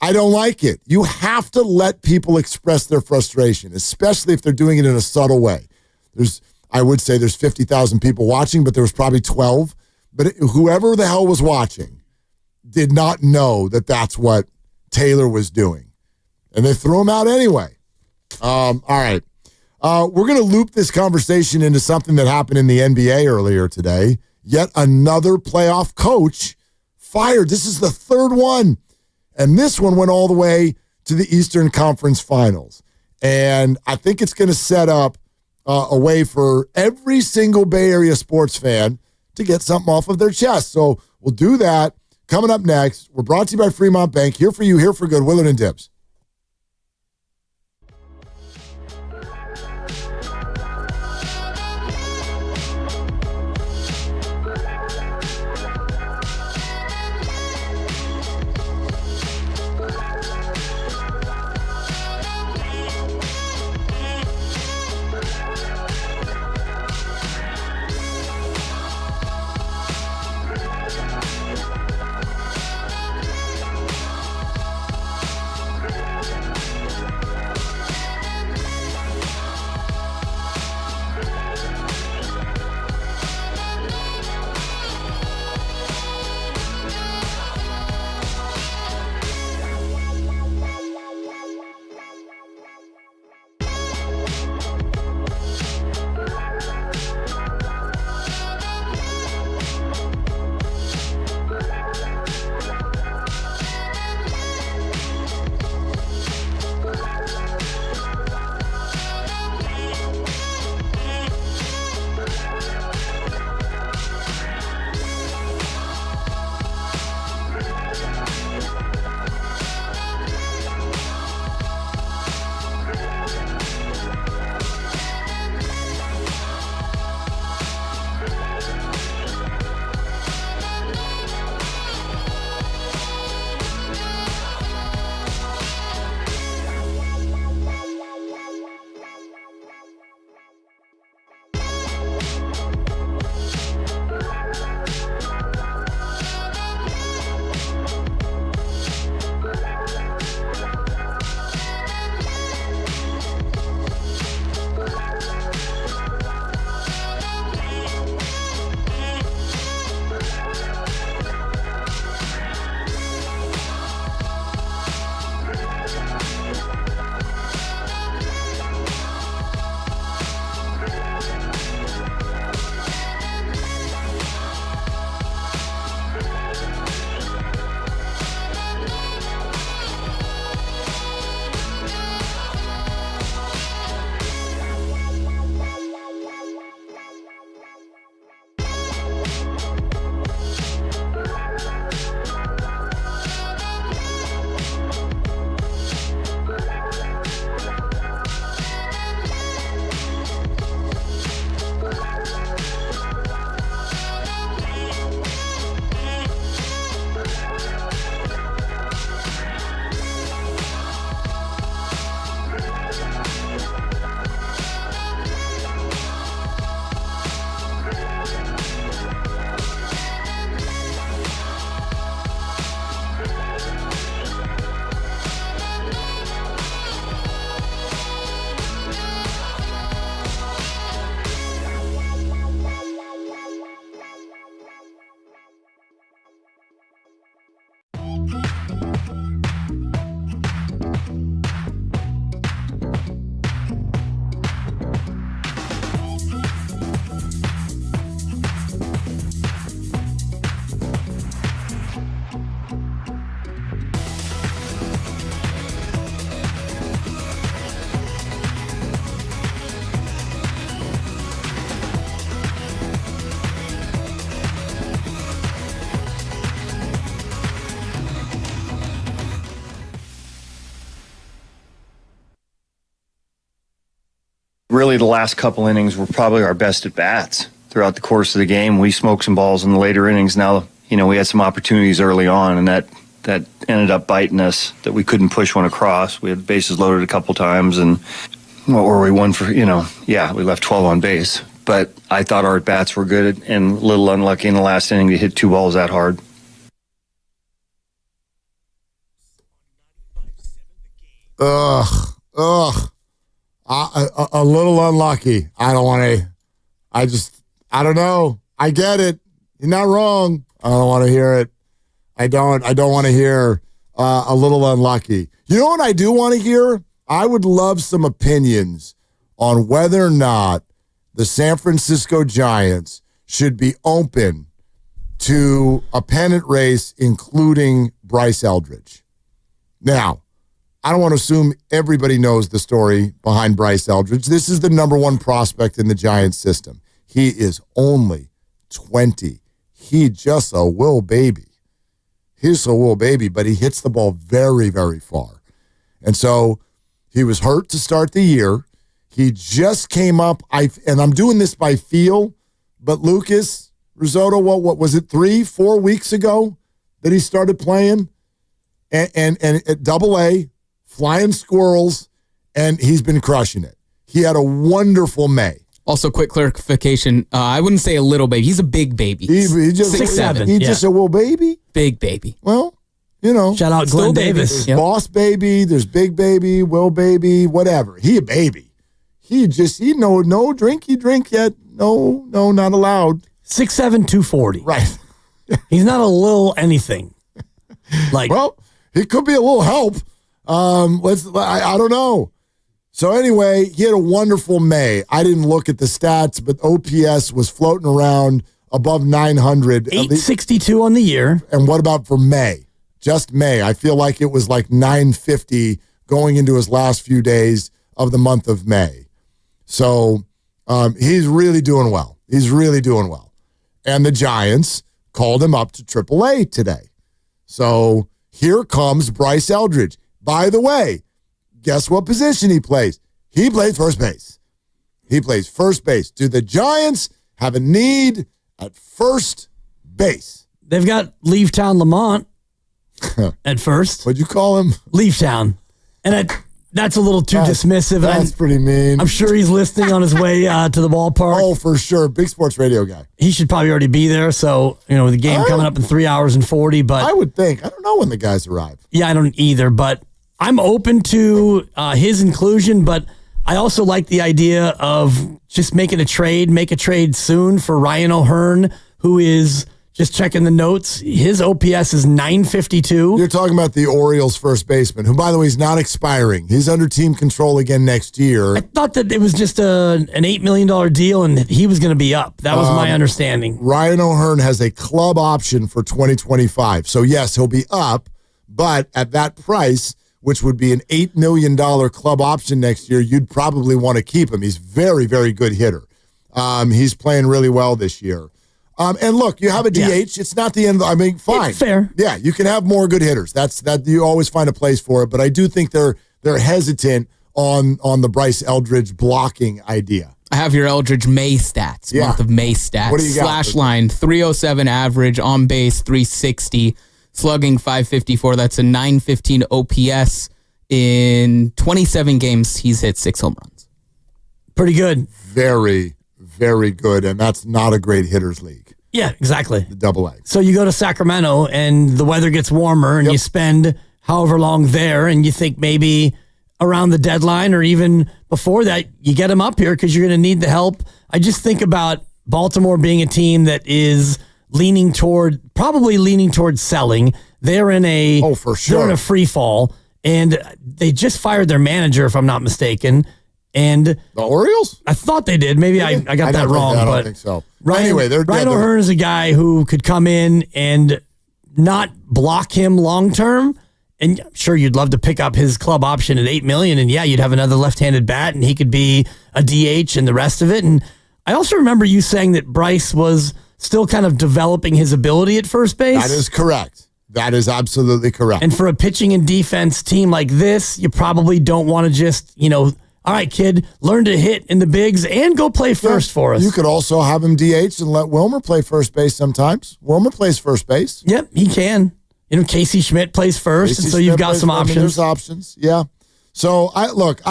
S4: I don't like it. You have to let people express their frustration, especially if they're doing it in a subtle way. I would say there's 50,000 people watching, but there was probably 12. But whoever the hell was watching did not know that that's what Taylor was doing. And they threw him out anyway. All right. We're going to loop this conversation into something that happened in the NBA earlier today. Yet another playoff coach fired. This is the third one. And this one went all the way to the Eastern Conference Finals. And I think it's going to set up a way for every single Bay Area sports fan to get something off of their chest. So we'll do that coming up next. We're brought to you by Fremont Bank. Here for you, here for good. Willard and Dibs.
S14: Really, the last couple innings were probably our best at bats throughout the course of the game. We smoked some balls in the later innings. Now, we had some opportunities early on, and that ended up biting us, that we couldn't push one across. We had bases loaded a couple times, and what were we, one for, we left 12 on base. But I thought our at-bats were good and a little unlucky in the last inning to hit two balls that hard.
S4: A little unlucky. I don't want to. I don't know. I get it. You're not wrong. I don't want to hear it. I don't want to hear a little unlucky. You know what I do want to hear? I would love some opinions on whether or not the San Francisco Giants should be open to a pennant race, including Bryce Eldridge. Now, I don't want to assume everybody knows the story behind Bryce Eldridge. This is the number one prospect in the Giants system. He is only 20. He just a little baby. He's a little baby, but he hits the ball very, very far. And so he was hurt to start the year. He just came up, and I'm doing this by feel, but Lucas Risotto, what was it, 3-4 weeks ago that he started playing? And at Double-A, flying squirrels, and he's been crushing it. He had a wonderful May.
S7: Also, quick clarification, I wouldn't say a little baby. He's a big baby.
S4: He just
S7: 6'7".
S4: He's just a little baby?
S7: Big baby.
S4: Well, you know.
S8: Shout out Glenn Davis.
S4: There's boss baby, there's big baby, Will baby, whatever. He a baby. He no drinky drink yet. No, not allowed.
S8: 6'7", 240.
S4: Right.
S8: He's not a little anything.
S4: Well, he could be a little help. I don't know. So anyway, he had a wonderful May. I didn't look at the stats, but OPS was floating around above 900.
S8: 862 on the year.
S4: And what about for May? Just May. I feel like it was like 950 going into his last few days of the month of May. So he's really doing well. He's really doing well. And the Giants called him up to AAA today. So here comes Bryce Eldridge. By the way, guess what position he plays? He plays first base. He plays first base. Do the Giants have a need at first base?
S8: They've got Leavetown Lamont at first.
S4: What'd you call him?
S8: Leavetown. And that's a little too dismissive.
S4: That's pretty mean.
S8: I'm sure he's listening on his way to the ballpark.
S4: Oh, for sure. Big sports radio guy.
S8: He should probably already be there. So, with the game coming up in 3 hours and 40. But
S4: I would think. I don't know when the guys arrive.
S8: Yeah, I don't either. But I'm open to his inclusion. But I also like the idea of just making a trade, make a trade soon for Ryan O'Hearn, who is just checking the notes. His OPS is 952.
S4: You're talking about the Orioles first baseman, who, by the way, is not expiring. He's under team control again next year.
S8: I thought that it was just an $8 million deal and he was going to be up. That was my understanding.
S4: Ryan O'Hearn has a club option for 2025. So, yes, he'll be up, but at that price, which would be an $8 million club option next year, you'd probably want to keep him. He's very, very good hitter. He's playing really well this year. And look, you have a DH. Yeah. It's not the end. Fine.
S8: It's fair.
S4: Yeah, you can have more good hitters. That you always find a place for it. But I do think they're hesitant on the Bryce Eldridge blocking idea.
S7: I have your Eldridge May stats.
S4: Yeah.
S7: Month of May stats.
S4: What do you got?
S7: Slash line 307 average, on base 360, slugging 554. That's a 915 OPS. In 27 games, he's hit 6 home runs.
S8: Pretty good.
S4: Very, very good, and that's not a great hitters league.
S8: Yeah, exactly.
S4: The Double-A.
S8: So you go to Sacramento, and the weather gets warmer, and you spend however long there, and you think maybe around the deadline or even before that, you get him up here because you're going to need the help. I just think about Baltimore being a team that is probably leaning toward selling. They're in a
S4: for sure.
S8: They're in a free fall, and they just fired their manager, if I'm not mistaken. And
S4: the Orioles?
S8: I thought they did. Maybe I got that wrong.
S4: I
S8: but
S4: don't think so.
S8: Ryan O'Hearn is a guy who could come in and not block him long term. And I'm sure you'd love to pick up his club option at $8 million. And yeah, you'd have another left-handed bat, and he could be a DH and the rest of it. And I also remember you saying that Bryce was still kind of developing his ability at first base.
S4: That is correct. That is absolutely correct.
S8: And for a pitching and defense team like this, you probably don't want to just, all right, kid, learn to hit in the bigs and go play first for us.
S4: You could also have him DH and let Wilmer play first base sometimes. Wilmer plays first base.
S8: Yep, he can. Casey Schmidt plays first, and so you've got some options.
S4: There's options, yeah. So, I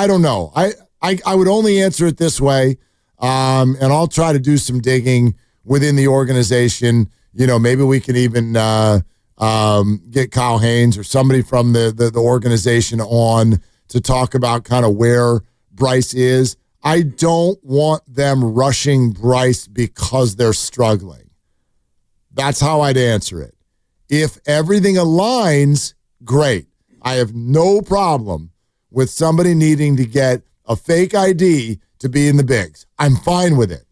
S4: don't know. I would only answer it this way, and I'll try to do some digging within the organization. Maybe we can even get Kyle Haynes or somebody from the organization on to talk about kind of where Bryce is. I don't want them rushing Bryce because they're struggling. That's how I'd answer it. If everything aligns, great. I have no problem with somebody needing to get a fake ID to be in the bigs. I'm fine with it.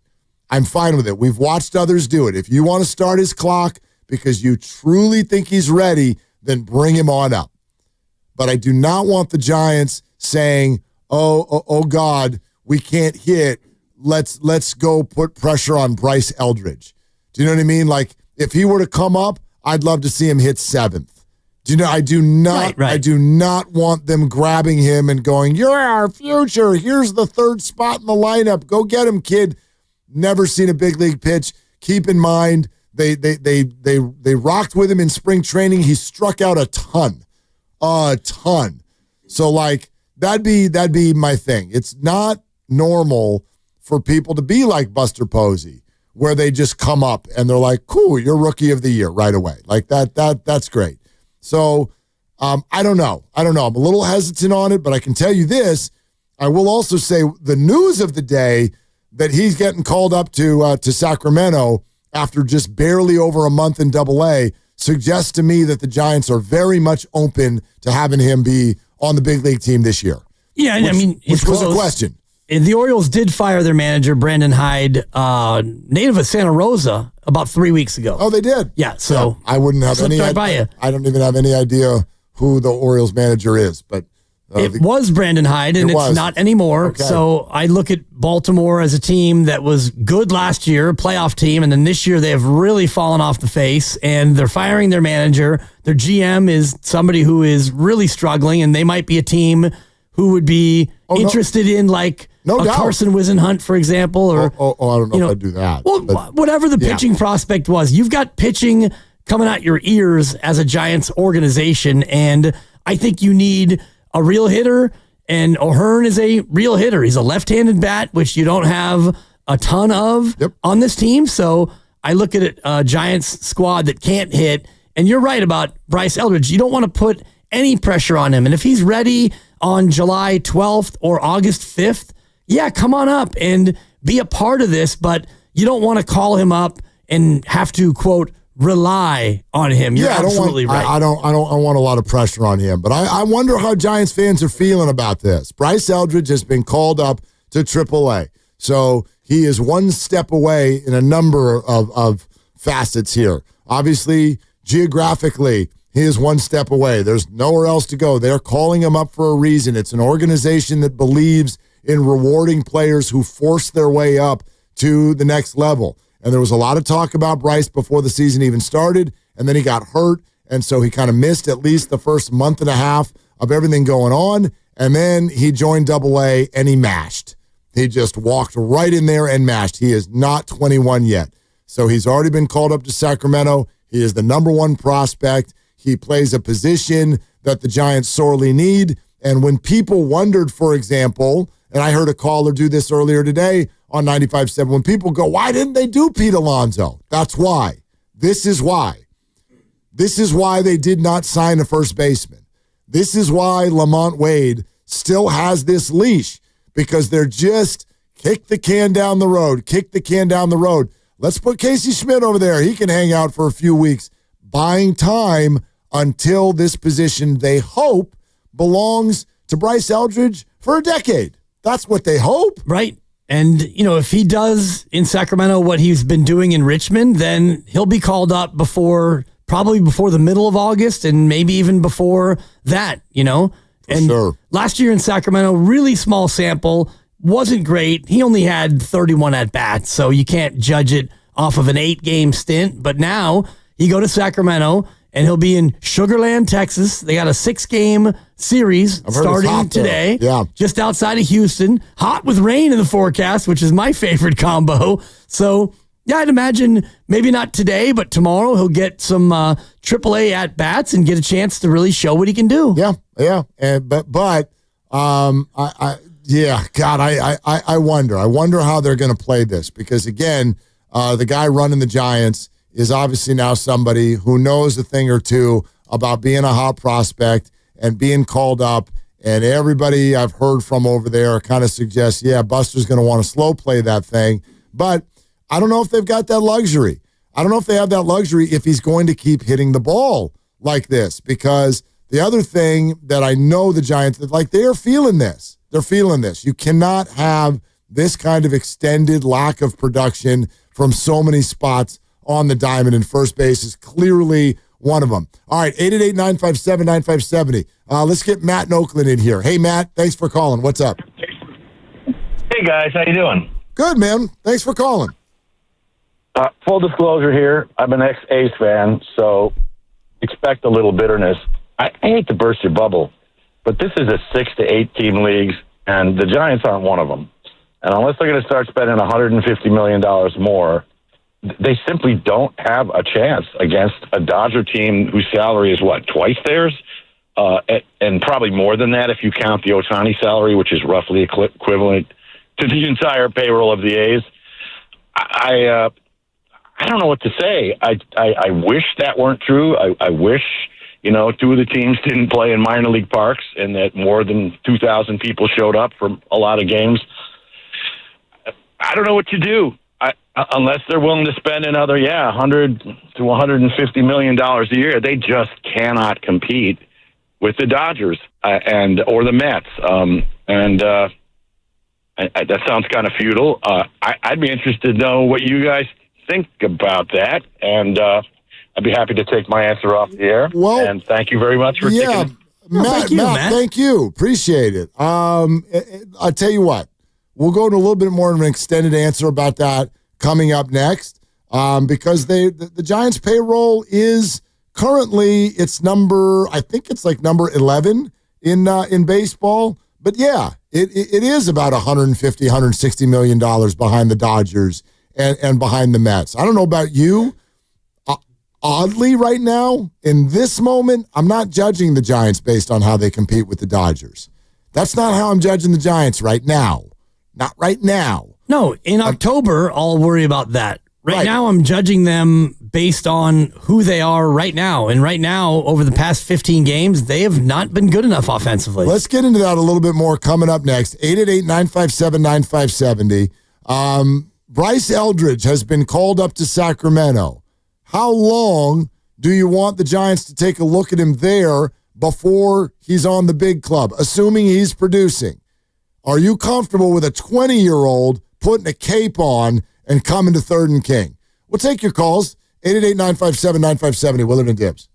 S4: We've watched others do it. If you want to start his clock because you truly think he's ready, then bring him on up. but I do not want the Giants saying, oh God, we can't hit. Let's go put pressure on Bryce Eldridge. Do you know what I mean? Like, if he were to come up, I'd love to see him hit 7th. Do you know? I do not.
S8: Right.
S4: I do not want them grabbing him and going, "You're our future. Here's the 3rd spot in the lineup. Go get him, kid." Never seen a big league pitch. Keep in mind, they rocked with him in spring training. He struck out a ton. So like that'd be my thing. It's not normal for people to be like Buster Posey, where they just come up and they're like, "Cool, you're Rookie of the Year right away." Like that's great. So I don't know. I'm a little hesitant on it, but I can tell you this. I will also say the news of the day that he's getting called up to Sacramento after just barely over a month in Double-A suggests to me that the Giants are very much open to having him be on the big league team this year.
S8: Yeah,
S4: which was a question.
S8: The Orioles did fire their manager, Brandon Hyde, native of Santa Rosa, about 3 weeks ago.
S4: Oh, they did?
S8: Yeah, so
S4: I wouldn't have any
S8: idea.
S4: I don't even have any idea who the Orioles manager is, but
S8: it was Brandon Hyde, and it's not anymore.
S4: Okay.
S8: So I look at Baltimore as a team that was good last year, a playoff team, and then this year they have really fallen off the face, and they're firing their manager. Their GM is somebody who is really struggling, and they might be a team who would be interested in like
S4: No doubt.
S8: Carson Wisenhunt, for example. Or
S4: I don't know if I'd do that.
S8: Well, whatever the pitching prospect was, you've got pitching coming out your ears as a Giants organization, and I think you need a real hitter, and O'Hearn is a real hitter. He's a left-handed bat, which you don't have a ton of on this team. So I look at a Giants squad that can't hit, and you're right about Bryce Eldridge. You don't want to put any pressure on him, and if he's ready on July 12th or August 5th, yeah, come on up and be a part of this, but you don't want to call him up and have to, quote, rely on him. You're absolutely right.
S4: I don't want a lot of pressure on him, but I wonder how Giants fans are feeling about this. Bryce Eldridge has been called up to AAA, so he is one step away in a number of facets here. Obviously, geographically, he is one step away. There's nowhere else to go. They're calling him up for a reason. It's an organization that believes in rewarding players who force their way up to the next level. And there was a lot of talk about Bryce before the season even started, and then he got hurt, and so he kind of missed at least the first month and a half of everything going on, and then he joined Double-A, and he mashed. He just walked right in there and mashed. He is not 21 yet. So he's already been called up to Sacramento. He is the number 1 prospect. He plays a position that the Giants sorely need. And when people wondered, for example, and I heard a caller do this earlier today on 95.7, when people go, why didn't they do Pete Alonso? That's why. This is why. This is why they did not sign a first baseman. This is why Lamont Wade still has this leash, because they're just kick the can down the road, kick the can down the road. Let's put Casey Schmidt over there. He can hang out for a few weeks, buying time until this position, they hope, belongs to Bryce Eldridge for a decade. That's what they hope.
S8: Right. And, if he does in Sacramento what he's been doing in Richmond, then he'll be called up probably before the middle of August, and maybe even before that,
S4: Sure.
S8: Last year in Sacramento, really small sample, wasn't great. He only had 31 at-bats, so you can't judge it off of an 8-game stint. But now you go to Sacramento, and he'll be in Sugar Land, Texas. They got a 6-game series starting today, just outside of Houston. Hot with rain in the forecast, which is my favorite combo. So, yeah, I'd imagine maybe not today, but tomorrow he'll get some AAA at-bats and get a chance to really show what he can do.
S4: Yeah. I wonder. I wonder how they're going to play this, because, again, the guy running the Giants is obviously now somebody who knows a thing or two about being a hot prospect and being called up. And everybody I've heard from over there kind of suggests, Buster's going to want to slow play that thing. But I don't know if they've got that luxury. I don't know if they have that luxury if he's going to keep hitting the ball like this, because the other thing that I know the Giants, they're feeling this. They're feeling this. You cannot have this kind of extended lack of production from so many spots on the diamond, and first base is clearly one of them. All right, 888-957-9570. Let's get Matt in Oakland in here. Hey, Matt, thanks for calling. What's up?
S6: Hey, guys. How you doing?
S4: Good, man. Thanks for calling.
S6: Full disclosure here, I'm an ex-Ace fan, so expect a little bitterness. I hate to burst your bubble, but this is a 6 to 8 team league, and the Giants aren't one of them. And unless they're going to start spending $150 million more, they simply don't have a chance against a Dodger team whose salary is, twice theirs? And probably more than that if you count the Ohtani salary, which is roughly equivalent to the entire payroll of the A's. I don't know what to say. I wish that weren't true. I wish, two of the teams didn't play in minor league parks and that more than 2,000 people showed up for a lot of games. I don't know what to do. Unless they're willing to spend another, $100 to $150 million a year, they just cannot compete with the Dodgers or the Mets. That sounds kind of futile. I'd be interested to know what you guys think about that, and I'd be happy to take my answer off the air.
S4: Well,
S6: and thank you very much for taking.
S4: Matt, thank you. Appreciate it. I'll tell you what. We'll go into a little bit more of an extended answer about that coming up next, because the Giants' payroll is currently number 11 in baseball. But yeah, it is about $150-160 million behind the Dodgers and behind the Mets. I don't know about you. Oddly, right now, in this moment, I'm not judging the Giants based on how they compete with the Dodgers. That's not how I'm judging the Giants right now. Not right now.
S8: No, in October, I'll worry about that. Right now, I'm judging them based on who they are right now. And right now, over the past 15 games, they have not been good enough offensively.
S4: Let's get into that a little bit more coming up next. 888-957-9570. Bryce Eldridge has been called up to Sacramento. How long do you want the Giants to take a look at him there before he's on the big club, assuming he's producing? Are you comfortable with a 20-year-old putting a cape on and coming to third and king? We'll take your calls. 888-957-9570. Willard and Dibbs.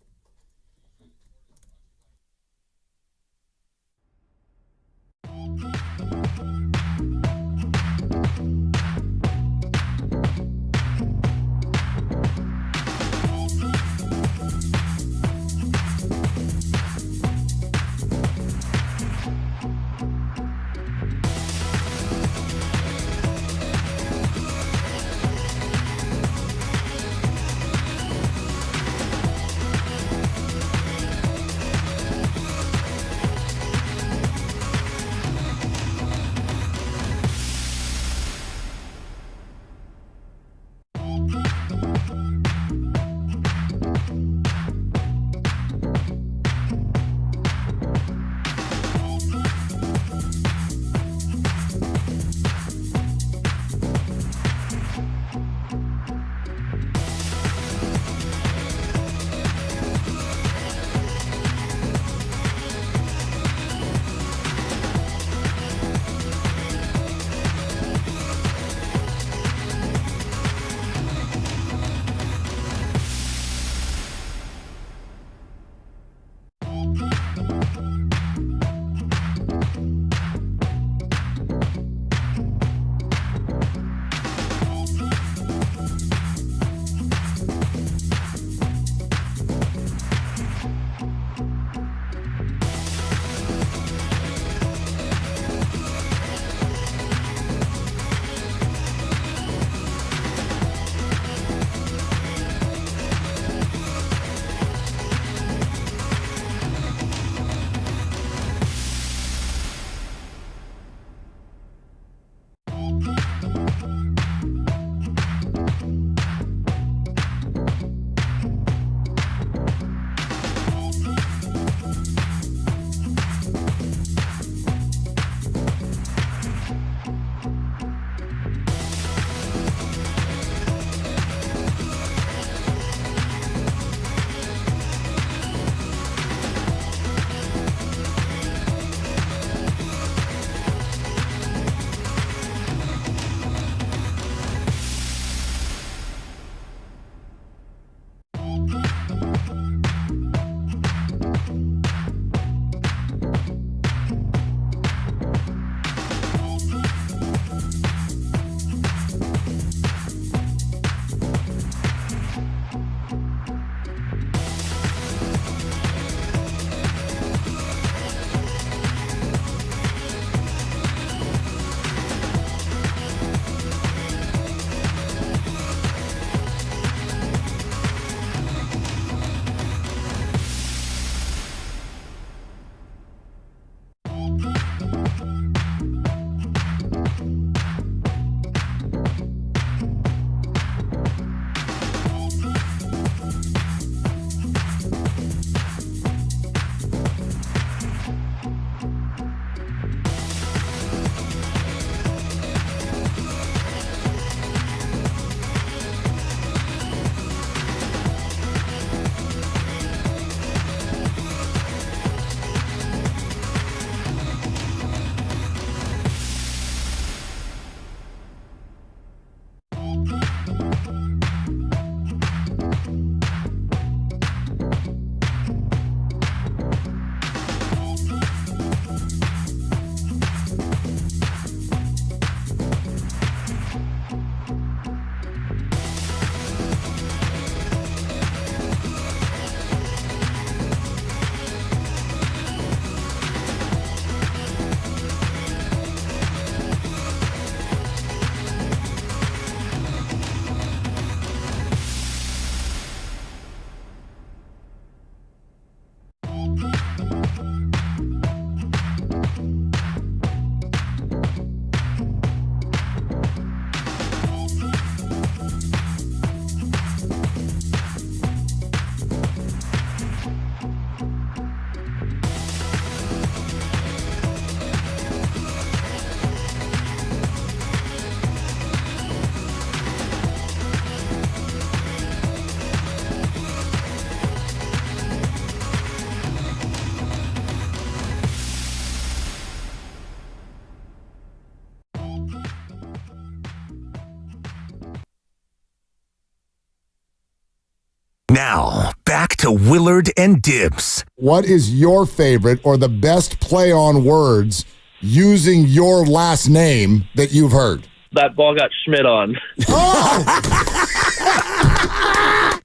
S16: Now, back to Willard and Dibs.
S4: What is your favorite or the best play on words using your last name that you've heard?
S3: That ball got Schmidt on.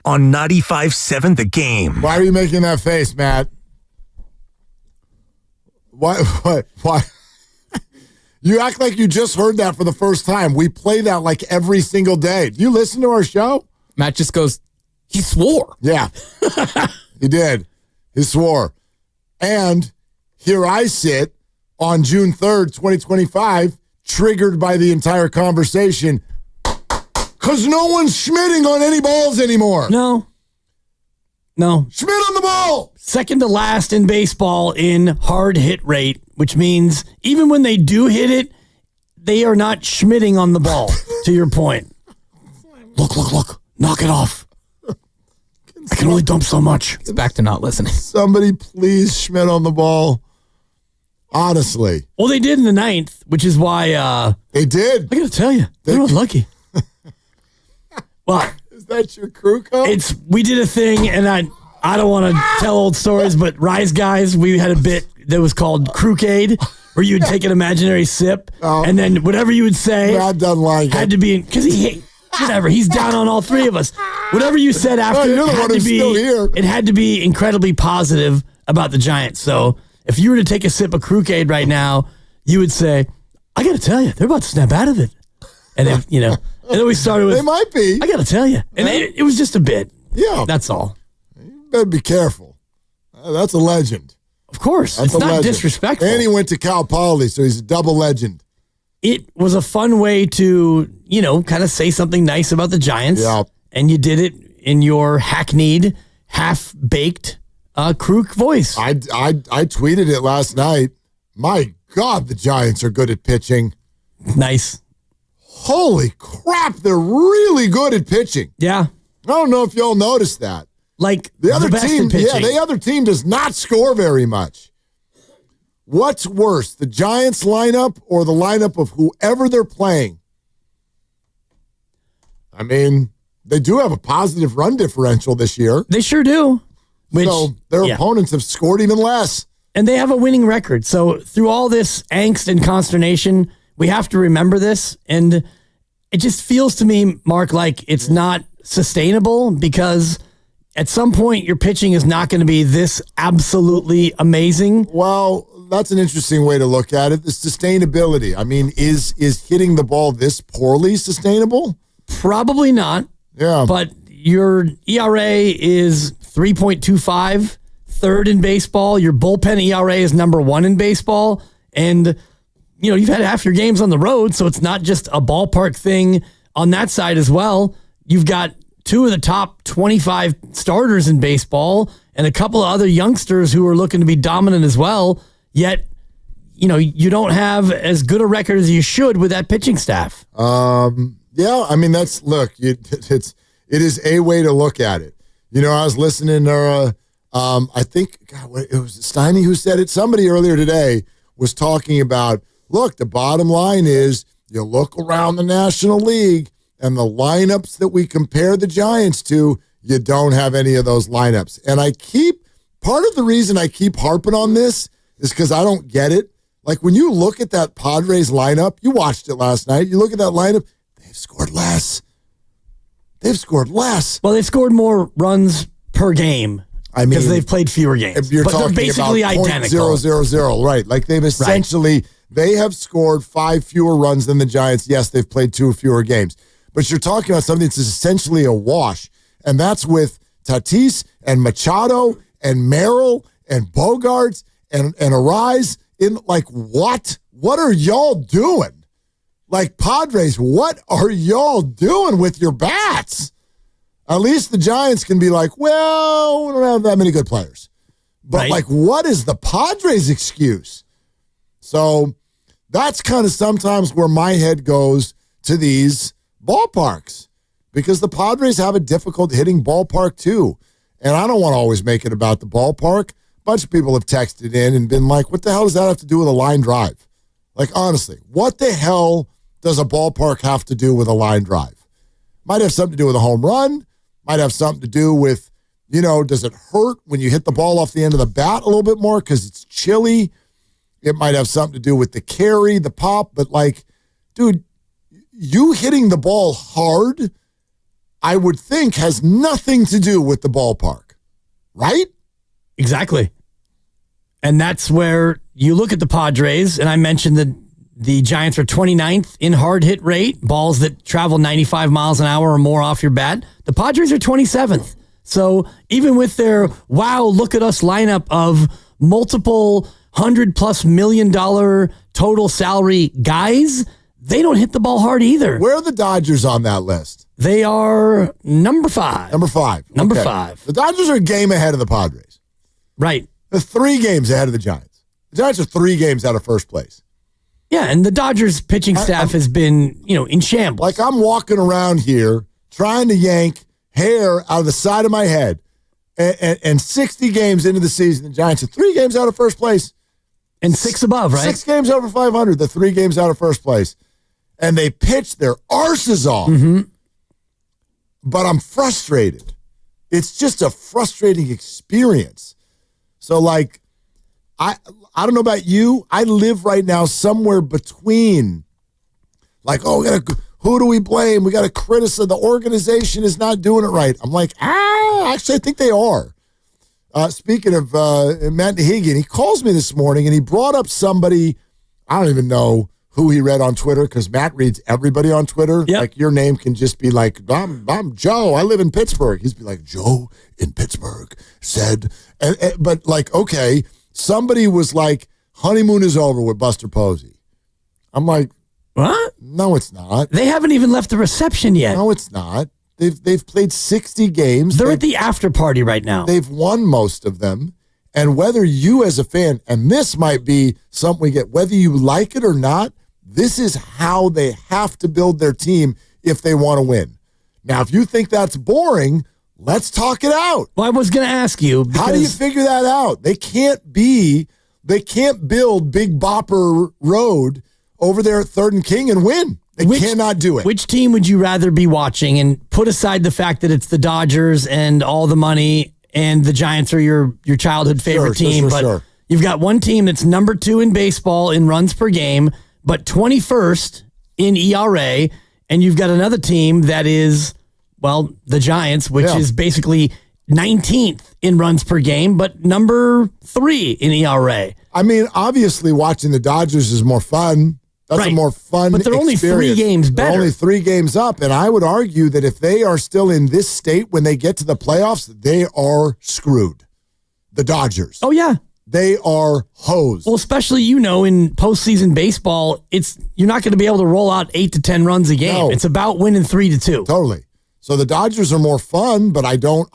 S16: On 95.7 The Game.
S4: Why are you making that face, Matt? Why? You act like you just heard that for the first time. We play that like every single day. Do you listen to our show?
S7: Matt just goes, he swore.
S4: Yeah, he did. He swore. And here I sit on June 3rd, 2025, triggered by the entire conversation because no one's schmitting on any balls anymore.
S8: No.
S4: Schmidt on the ball.
S8: Second to last in baseball in hard hit rate, which means even when they do hit it, they are not schmitting on the ball, to your point. Look. Knock it off. I can only dump so much.
S7: It's back to not listening.
S4: Somebody please Schmidt on the ball. Honestly.
S8: Well, they did in the ninth, which is why...
S4: they did.
S8: I got to tell you, they were lucky. Well...
S4: Is that your crew code?
S8: We did a thing, and I don't want to tell old stories, but Rise Guys, we had a bit that was called Crewcade, where you would take an imaginary sip, and then whatever you would say
S4: Matt doesn't like
S8: had to be, because whatever, he's down on all three of us. Whatever you said after,
S4: you're the one who's still here.
S8: It had to be incredibly positive about the Giants. So if you were to take a sip of Crewcade right now, you would say, I got to tell you, they're about to snap out of it. And if, and then we started with,
S4: they might be.
S8: I got to tell you. And it was just a bit.
S4: Yeah.
S8: That's all.
S4: You better be careful. That's a legend.
S8: Of course.
S4: That's
S8: it's not
S4: legend.
S8: disrespectful.
S4: And he went to Cal Poly, so he's a double legend.
S8: It was a fun way to, kind of say something nice about the Giants.
S4: Yeah.
S8: And you did it in your hackneyed, half-baked Kruk voice.
S4: I tweeted it last night. My God, the Giants are good at pitching.
S8: Nice.
S4: Holy crap, they're really good at pitching.
S8: Yeah.
S4: I don't know if y'all noticed that.
S8: Like
S4: the other
S8: best
S4: team,
S8: at pitching.
S4: the other team does not score very much. What's worse, the Giants lineup or the lineup of whoever they're playing? I mean, they do have a positive run differential this year.
S8: They sure do.
S4: So their opponents have scored even less.
S8: And they have a winning record. So through all this angst and consternation, we have to remember this. And it just feels to me, Mark, like it's not sustainable because at some point your pitching is not going to be this absolutely amazing.
S4: Well, that's an interesting way to look at it. The sustainability. I mean, is hitting the ball this poorly sustainable?
S8: Probably not.
S4: Yeah.
S8: But your ERA is 3.25, third in baseball. Your bullpen ERA is number 1 in baseball. And, you've had half your games on the road, so it's not just a ballpark thing on that side as well. You've got 2 of the top 25 starters in baseball and a couple of other youngsters who are looking to be dominant as well. Yet, you don't have as good a record as you should with that pitching staff.
S4: Yeah, I mean, it is a way to look at it. I was listening to, I think, it was Steiny who said it. Somebody earlier today was talking about, look, the bottom line is you look around the National League and the lineups that we compare the Giants to, you don't have any of those lineups. And part of the reason I keep harping on this is because I don't get it. Like when you look at that Padres lineup, you watched it last night, you look at that lineup, they've scored less.
S8: Well, they've scored more runs per game. I mean, because they've played fewer games.
S4: You're
S8: but
S4: talking
S8: they're basically
S4: about
S8: identical.
S4: 0.000, right? Like they've essentially, they have scored 5 fewer runs than the Giants. Yes, they've played 2 fewer games. But you're talking about something that's essentially a wash. And that's with Tatis and Machado and Merrill and Bogarts and Arise in like what? What are y'all doing? Like Padres, what are y'all doing with your bats? At least the Giants can be like, well, we don't have that many good players. But like, what is the Padres' excuse? So that's kind of sometimes where my head goes to these ballparks because the Padres have a difficult hitting ballpark too. And I don't want to always make it about the ballpark. A bunch of people have texted in and been like, what the hell does that have to do with a line drive? Like, honestly, what the hell does a ballpark have to do with a line drive? Might have something to do with a home run. Might have something to do with Does it hurt when you hit the ball off the end of the bat a little bit more because it's chilly? It might have something to do with the carry, the pop, but dude, you hitting the ball hard, I would think, has nothing to do with the ballpark, right?
S8: Exactly. And that's where you look at the Padres, and I mentioned that the Giants are 29th in hard hit rate, balls that travel 95 miles an hour or more off your bat. The Padres are 27th. So even with their, wow, look at us lineup of multiple $100+ million total salary guys, they don't hit the ball hard either.
S4: Where are the Dodgers on that list?
S8: They are number 5.
S4: Number 5.
S8: Number
S4: Okay.
S8: 5.
S4: The Dodgers are a game ahead of the Padres.
S8: Right.
S4: They're 3 games ahead of the Giants. The Giants are 3 games out of first place.
S8: Yeah, and the Dodgers pitching staff has been, in shambles.
S4: I'm walking around here trying to yank hair out of the side of my head. And 60 games into the season, the Giants are 3 games out of first place.
S8: And 6 above, right?
S4: 6 games over 500. The 3 games out of first place. And they pitched their arses off.
S8: Mm-hmm.
S4: But I'm frustrated. It's just a frustrating experience. So, I don't know about you. I live right now somewhere between, who do we blame? We got to criticize. The organization is not doing it right. I'm actually, I think they are. Speaking of Matt Nahigian, he calls me this morning and he brought up somebody, I don't even know who he read on Twitter because Matt reads everybody on Twitter.
S8: Yep.
S4: Your name can just be I'm Joe. I live in Pittsburgh. He's be like, Joe in Pittsburgh said, but okay, somebody was like, honeymoon is over with Buster Posey. I'm like,
S8: what?
S4: No, it's not.
S8: They haven't even left the reception yet.
S4: No, it's not. They've played 60 games.
S8: They're at the after party right now.
S4: They've won most of them. And whether you as a fan, and this might be something we get, whether you like it or not, this is how they have to build their team if they want to win. Now, if you think that's boring, let's talk it out.
S8: Well, I was going to ask you.
S4: How do you figure that out? They can't build Big Bopper Road over there at 3rd and King and win. They cannot do it.
S8: Which team would you rather be watching? And put aside the fact that it's the Dodgers and all the money and the Giants are your childhood favorite team. But you've got one team that's number 2 in baseball in runs per game, but 21st in ERA. And you've got another team that is, the Giants, which is basically 19th in runs per game, but number 3 in ERA.
S4: I mean, obviously watching the Dodgers is more fun. That's a more fun
S8: But they're only 3 games better.
S4: They're only 3 games up, and I would argue that if they are still in this state when they get to the playoffs, they are screwed. The Dodgers.
S8: Oh, yeah.
S4: They are hosed.
S8: Well, especially, in postseason baseball, you're not going to be able to roll out 8 to 10 runs a game. No. It's about winning 3-2.
S4: Totally. So the Dodgers are more fun, but I don't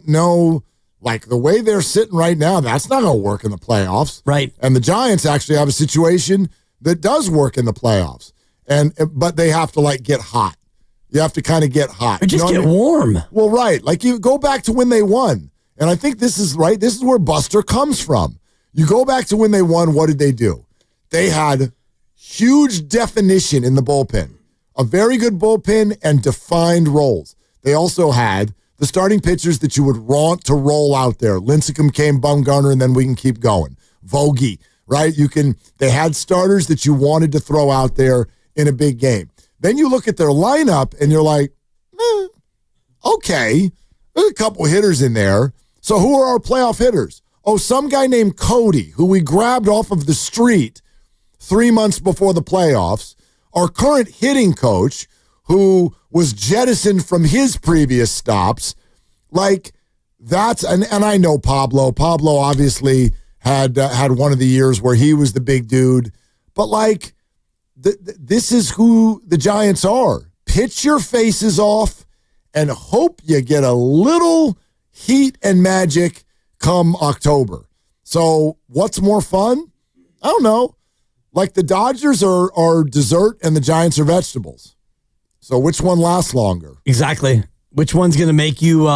S4: know, the way they're sitting right now, that's not going to work in the playoffs.
S8: Right.
S4: And the Giants actually have a situation that does work in the playoffs. But they have to get hot. You have to kind of get hot.
S8: Or just get warm.
S4: Well, right. You go back to when they won. And I think this is right. This is where Buster comes from. You go back to when they won, what did they do? They had huge definition in the bullpen, a very good bullpen and defined roles. They also had the starting pitchers that you would want to roll out there. Lincecum, Kane, Bumgarner, and then we can keep going. Vogie. Right? They had starters that you wanted to throw out there in a big game. Then you look at their lineup and you're like, okay, there's a couple hitters in there. So who are our playoff hitters? Oh, some guy named Cody, who we grabbed off of the street 3 months before the playoffs. Our current hitting coach, who was jettisoned from his previous stops. And I know Pablo. Pablo obviously had one of the years where he was the big dude. But, this is who the Giants are. Pitch your faces off and hope you get a little heat and magic come October. So what's more fun? I don't know. The Dodgers are dessert and the Giants are vegetables. So which one lasts longer?
S8: Exactly. Which one's going to make you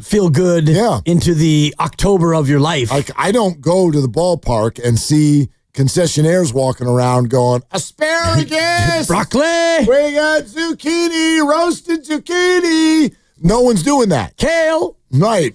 S8: feel good into the October of your life?
S4: I don't go to the ballpark and see concessionaires walking around going, asparagus!
S8: Broccoli!
S4: We got zucchini, roasted zucchini! No one's doing that.
S8: Kale!
S4: Right.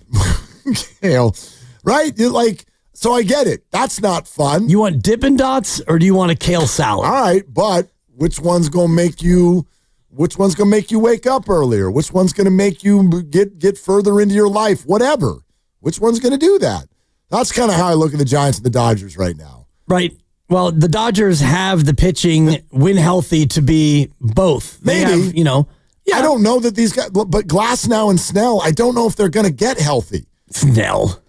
S4: Kale, right? You're like, so I get it. That's not fun.
S8: You want Dippin' Dots or do you want a kale salad?
S4: All right, but which one's gonna make you wake up earlier? Which one's gonna make you get further into your life? Whatever. Which one's gonna do that? That's kind of how I look at the Giants and the Dodgers right now.
S8: Right. Well, the Dodgers have the pitching when healthy to be both. They
S4: Maybe.
S8: have,
S4: I don't know that these guys, but Glasnow and Snell, I don't know if they're going to get healthy.
S8: Snell.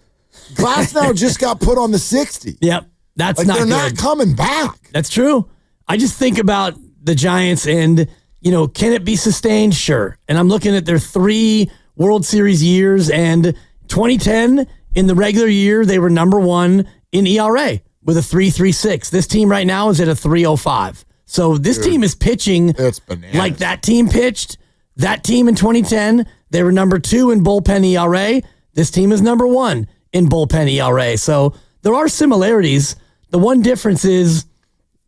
S4: Glasnow just got put on the 60.
S8: Yep. That's
S4: like
S8: not
S4: they're
S8: good.
S4: not coming back.
S8: That's true. I just think about the Giants and, can it be sustained? Sure. And I'm looking at their 3 World Series years, and 2010 in the regular year, they were number 1 in ERA with a 3.36. This team right now is at a 3.05. So this team is pitching like that team pitched. That team in 2010, they were number 2 in bullpen ERA. This team is number 1 in bullpen ERA. So there are similarities. The one difference is,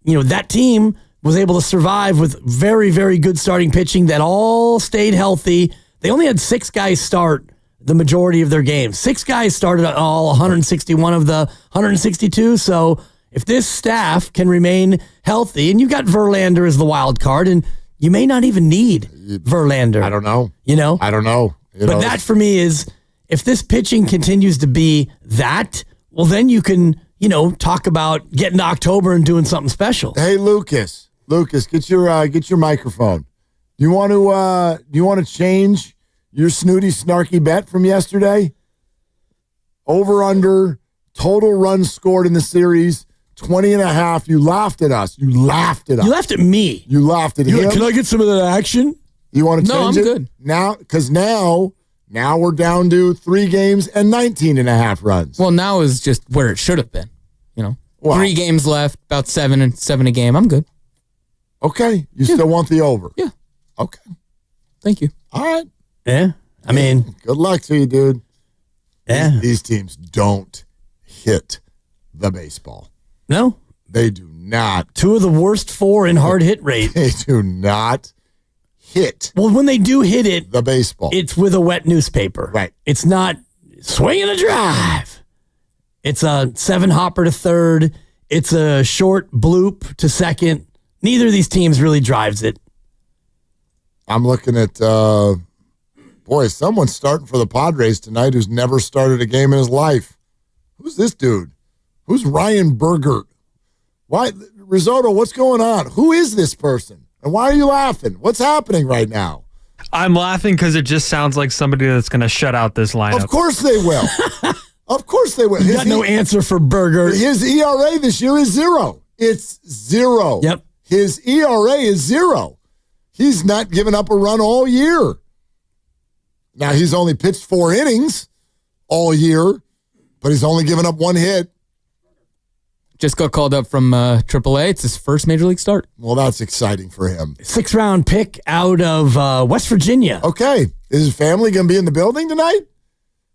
S8: that team was able to survive with very, very good starting pitching that all stayed healthy. They only had 6 guys start the majority of their games. 6 guys started all 161 of the 162. So if this staff can remain healthy, and you've got Verlander as the wild card, and you may not even need Verlander.
S4: I don't know. I don't know.
S8: But that for me is, if this pitching continues to be that, well, then you can, talk about getting to October and doing something special.
S4: Hey, Lucas, get your microphone. Do you want to change your snooty, snarky bet from yesterday? Over under total runs scored in the series, 20.5. You laughed at us. You laughed at us.
S8: You laughed at me.
S4: You laughed at him.
S8: Like, can I get some of that action?
S4: You want to
S7: No,
S4: change
S7: I'm
S4: it?
S7: good.
S4: Now, because now we're down to 3 games and 19.5 runs.
S7: Well, now is just where it should have been.
S4: Well,
S7: 3 games left, about 7 a game. I'm good.
S4: Okay. You still want the over?
S7: Yeah.
S4: Okay.
S7: Thank you.
S4: All right.
S8: Yeah. I mean,
S4: good luck to you, dude.
S8: Yeah.
S4: These teams don't hit the baseball.
S8: No.
S4: They do not.
S8: 2 of the worst 4 in hard hit rate.
S4: They do not hit.
S8: Well, when they do hit it,
S4: the baseball,
S8: it's with a wet newspaper.
S4: Right.
S8: It's not swinging a drive. It's a 7-hopper to third. It's a short bloop to second. Neither of these teams really drives it.
S4: I'm looking at, someone's starting for the Padres tonight who's never started a game in his life. Who's this dude? Who's Ryan Bergert? Why, Risotto, what's going on? Who is this person? And why are you laughing? What's happening right now?
S11: I'm laughing because it just sounds like somebody that's going to shut out this lineup.
S4: Of course they will. Of course they will.
S8: You got no answer for Bergert.
S4: His ERA this year is 0. It's 0.
S8: Yep.
S4: His ERA is 0. He's not given up a run all year. Now, he's only pitched 4 innings all year, but he's only given up 1 hit.
S7: Just got called up from AAA. It's his first major league start.
S4: Well, that's exciting for him.
S8: 6th-round pick out of West Virginia.
S4: Okay. Is his family going to be in the building tonight?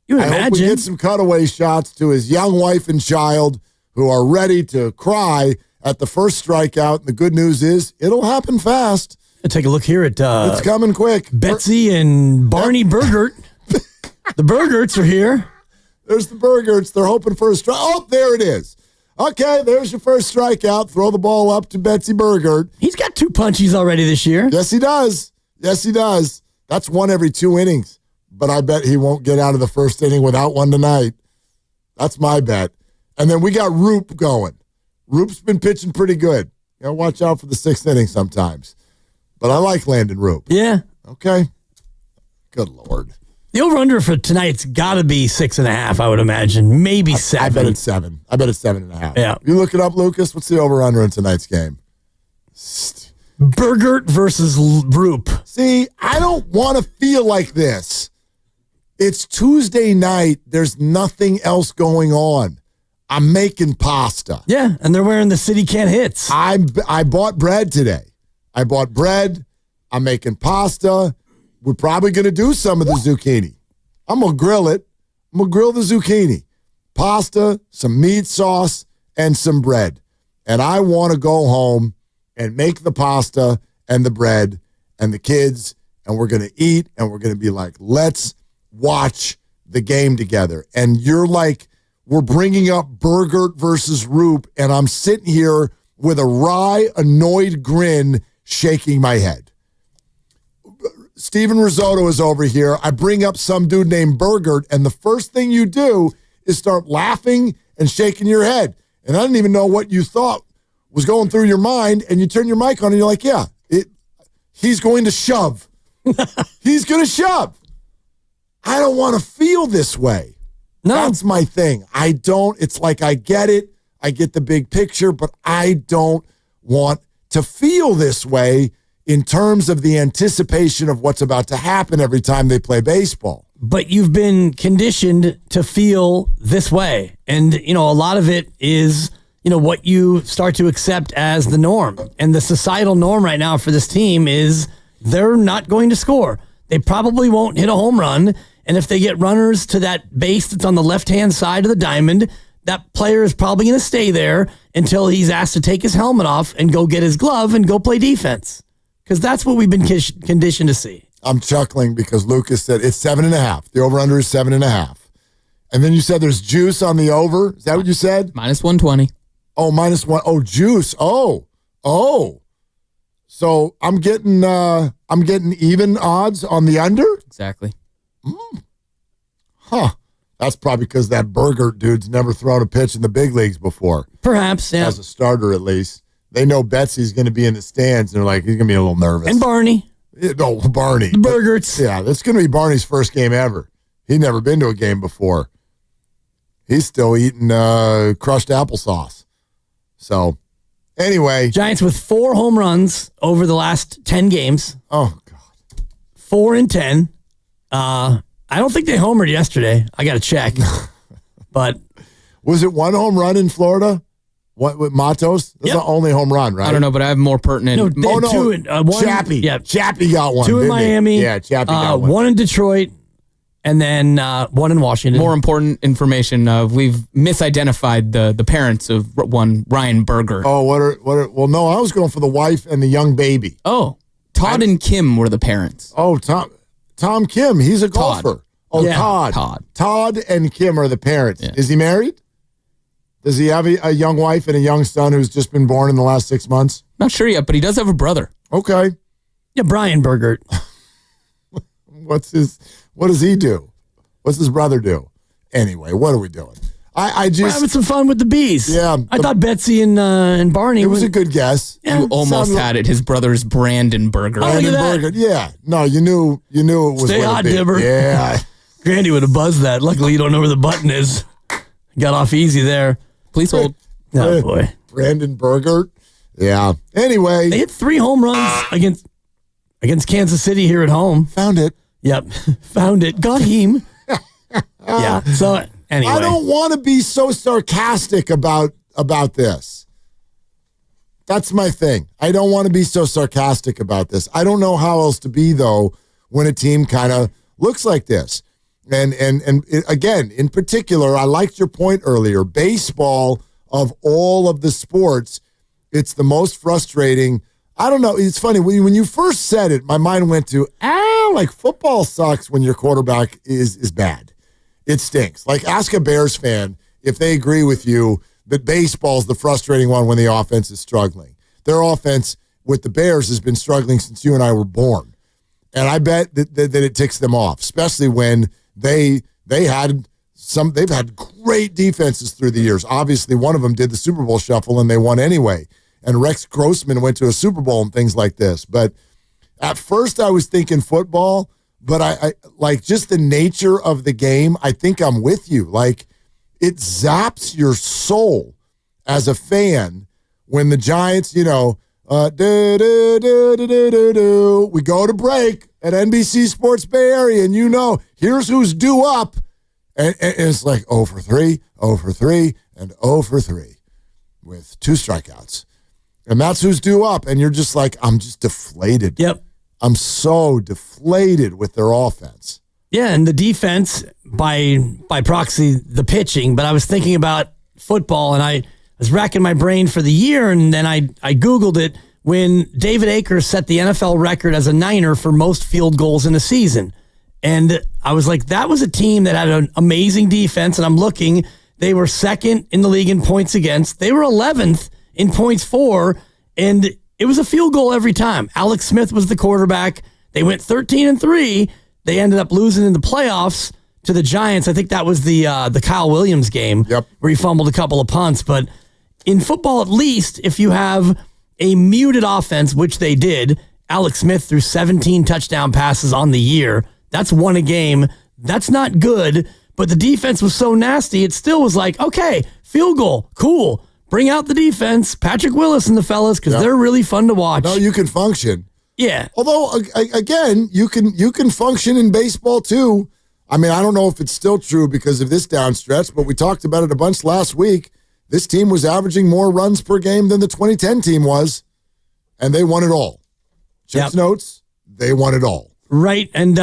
S8: You would
S4: I
S8: imagine.
S4: hope we get some cutaway shots to his young wife and child who are ready to cry at the first strikeout. And the good news is it'll happen fast.
S8: Take a look here at
S4: it's coming quick.
S8: Betsy and Barney Bergert. The Bergerts are here.
S4: There's the Bergerts. They're hoping for a strike. Oh, there it is. Okay, there's your first strikeout. Throw the ball up to Betsy Bergert.
S8: He's got 2 punchies already this year.
S4: Yes, he does. Yes, he does. That's 1 every 2 innings. But I bet he won't get out of the first inning without 1 tonight. That's my bet. And then we got Roop going. Roop's been pitching pretty good. You know, watch out for the 6th inning sometimes. But I like Landon Roop.
S8: Yeah.
S4: Okay. Good Lord.
S8: The over-under for tonight's got to be 6.5, I would imagine. Maybe 7.
S4: I bet it's 7. I bet it's 7.5.
S8: Yeah.
S4: You look it up, Lucas. What's the over-under in tonight's game?
S8: Bergert versus Roop.
S4: See, I don't want to feel like this. It's Tuesday night. There's nothing else going on. I'm making pasta.
S8: Yeah, and they're wearing the City Can't Hits.
S4: I bought bread today. I bought bread. I'm making pasta. We're probably going to do some of the zucchini. I'm going to grill it. I'm going to grill the zucchini. Pasta, some meat sauce, and some bread. And I want to go home and make the pasta and the bread and the kids, and we're going to eat, and we're going to be like, let's watch the game together. And you're like, we're bringing up Burgert versus Roop, and I'm sitting here with a wry, annoyed grin shaking my head. Steven Risotto is over here. I bring up some dude named Burgert, and the first thing you do is start laughing and shaking your head. And I didn't even know what you thought was going through your mind, and you turn your mic on, and you're like, yeah, he's going to shove. He's going to shove. I don't want to feel this way. No. That's my thing. I don't. It's like I get it. I get the big picture, but I don't want to feel this way in terms of the anticipation of what's about to happen every time they play baseball.
S8: But you've been conditioned to feel this way. And, a lot of it is, what you start to accept as the norm. And the societal norm right now for this team is they're not going to score. They probably won't hit a home run. And if they get runners to that base that's on the left-hand side of the diamond, that player is probably going to stay there until he's asked to take his helmet off and go get his glove and go play defense. Because that's what we've been conditioned to see. I'm
S4: chuckling because Lucas said it's 7.5. The over-under is 7.5. And then you said there's juice on the over. Is that what you said?
S7: Minus 120.
S4: Oh, minus one. Oh, juice. Oh. So I'm getting even odds on the under?
S7: Exactly.
S4: Huh. That's probably because that Burger dude's never thrown a pitch in the big leagues before.
S8: Perhaps, yeah.
S4: As a starter, at least. They know Betsy's going to be in the stands. And they're like, he's going to be a little nervous.
S8: And Barney.
S4: No, Barney.
S8: The Burgerts.
S4: Yeah, that's going to be Barney's first game ever. He'd never been to a game before. He's still eating crushed applesauce. So, anyway.
S8: Giants with 4 home runs over the last 10 games.
S4: Oh, God.
S8: 4 and 10. I don't think they homered yesterday. I got to check. But
S4: was it 1 home run in Florida? What with Matos? That's the only home run, right?
S7: I don't know, but I have more pertinent.
S8: No, 2 in one.
S4: Chappie.
S8: Yeah,
S4: Chappie got 1.
S8: 2 in Miami.
S4: He? Yeah, Chappie got 1.
S8: 1 in Detroit, and then 1 in Washington.
S7: More important information: we've misidentified the parents of one Ryan Burger.
S4: Oh, what are? Well, no, I was going for the wife and the young baby.
S7: Oh, Todd and Kim were the parents.
S4: Oh, Tom Kim, he's a golfer. Oh, yeah. Todd and Kim are the parents. Yeah. Is he married? Does he have a young wife and a young son who's just been born in the last 6 months?
S7: Not sure yet, but he does have a brother.
S4: Okay.
S8: Yeah, Brian Burgert.
S4: What does he do? What's his brother do? Anyway, what are we doing?
S8: We're having some fun with the bees.
S4: Yeah.
S8: I thought Betsy and Barney.
S4: It was a good guess.
S7: You almost had it. His brother's Brandon Burger.
S4: Brandon Burger. Yeah. No, you knew it was.
S8: Stay hot, Dibber.
S4: Yeah.
S8: Grandy would have buzzed that. Luckily, you don't know where the button is. Got off easy there.
S7: Please hold.
S8: Oh, boy.
S4: Brandon Burger. Yeah. Anyway.
S8: They hit 3 home runs against Kansas City here at home.
S4: Found it.
S8: Yep. Found it. Got him. Yeah. So, anyway.
S4: I don't want to be so sarcastic about this. That's my thing. I don't want to be so sarcastic about this. I don't know how else to be, though, when a team kind of looks like this. And again, in particular, I liked your point earlier. Baseball, of all of the sports, it's the most frustrating. I don't know. It's funny. When you first said it, my mind went to, like football sucks when your quarterback is bad. It stinks. Like, ask a Bears fan if they agree with you that baseball's the frustrating one when the offense is struggling. Their offense with the Bears has been struggling since you and I were born. And I bet that it ticks them off, especially when they've had great defenses through the years. Obviously, one of them did the Super Bowl shuffle and they won anyway. And Rex Grossman went to a Super Bowl and things like this. But at first I was thinking football, but I like just the nature of the game. I think I'm with you. Like, it zaps your soul as a fan when the Giants, we go to break at NBC Sports Bay Area, and here's who's due up. And it's like 0 for 3, 0 for 3, and 0 for 3 with 2 strikeouts. And that's who's due up. And you're just like, I'm just deflated.
S8: Yep.
S4: I'm so deflated with their offense.
S8: Yeah, and the defense, by proxy, the pitching. But I was thinking about football, and I was racking my brain for the year, and then I Googled it when David Akers set the NFL record as a Niner for most field goals in a season. And I was like, that was a team that had an amazing defense. And I'm looking, they were second in the league in points against. They were 11th in points for, and it was a field goal every time. Alex Smith was the quarterback. They went 13-3. They ended up losing in the playoffs to the Giants. I think that was the Kyle Williams game where he fumbled a couple of punts. But in football, at least, if you have a muted offense, which they did, Alex Smith threw 17 touchdown passes on the year. That's one a game. That's not good, but the defense was so nasty, it still was like, okay, field goal, cool. Bring out the defense, Patrick Willis and the fellas, because they're really fun to watch.
S4: No, you can function.
S8: Yeah.
S4: Although, again, you can function in baseball too. I mean, I don't know if it's still true because of this downstretch, but we talked about it a bunch last week. This team was averaging more runs per game than the 2010 team was, and they won it all. Check's notes, they won it all.
S8: Right, and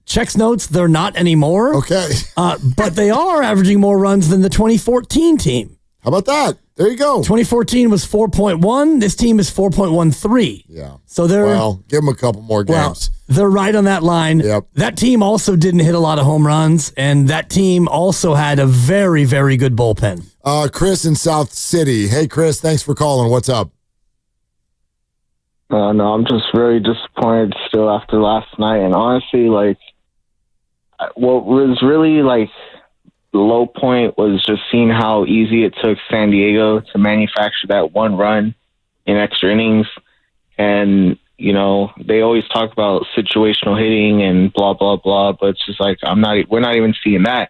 S8: Check's notes, they're not anymore.
S4: Okay.
S8: But they are averaging more runs than the 2014 team.
S4: How about that? There you go.
S8: 2014 was 4.1. This team is 4.13.
S4: Yeah.
S8: So they're...
S4: Well, give them a couple more games.
S8: They're right on that line.
S4: Yep.
S8: That team also didn't hit a lot of home runs, and that team also had a very, very good bullpen.
S4: Chris in South City. Hey, Chris, thanks for calling. What's up?
S21: No, I'm just very disappointed still after last night. And honestly, like, what was really, like, the low point was just seeing how easy it took San Diego to manufacture that one run in extra innings. And, you know, they always talk about situational hitting and blah, blah, blah, but it's just like, we're not even seeing that.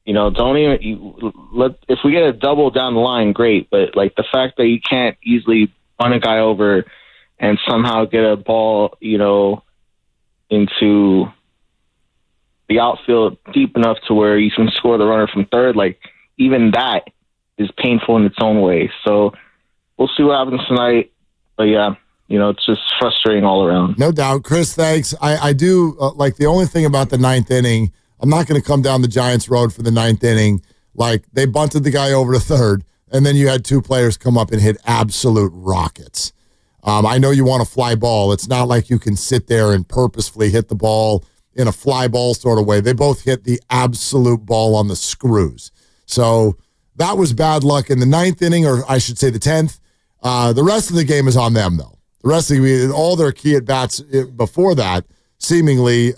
S21: You know, if we get a double down the line, great. But, like, the fact that you can't easily run a guy over and somehow get a ball, you know, into the outfield deep enough to where you can score the runner from third, like, even that is painful in its own way. So we'll see what happens tonight. But, yeah, you know, it's just frustrating all around.
S4: No doubt. Chris, thanks. I do, like, the only thing about the ninth inning, I'm not going to come down the Giants road for the ninth inning. Like, they bunted the guy over to third, and then you had two players come up and hit absolute rockets. I know you want a fly ball. It's not like you can sit there and purposefully hit the ball in a fly ball sort of way. They both hit the absolute ball on the screws. So that was bad luck in the ninth inning, or I should say the 10th. The rest of the game is on them, though. The rest of all their key at-bats before that seemingly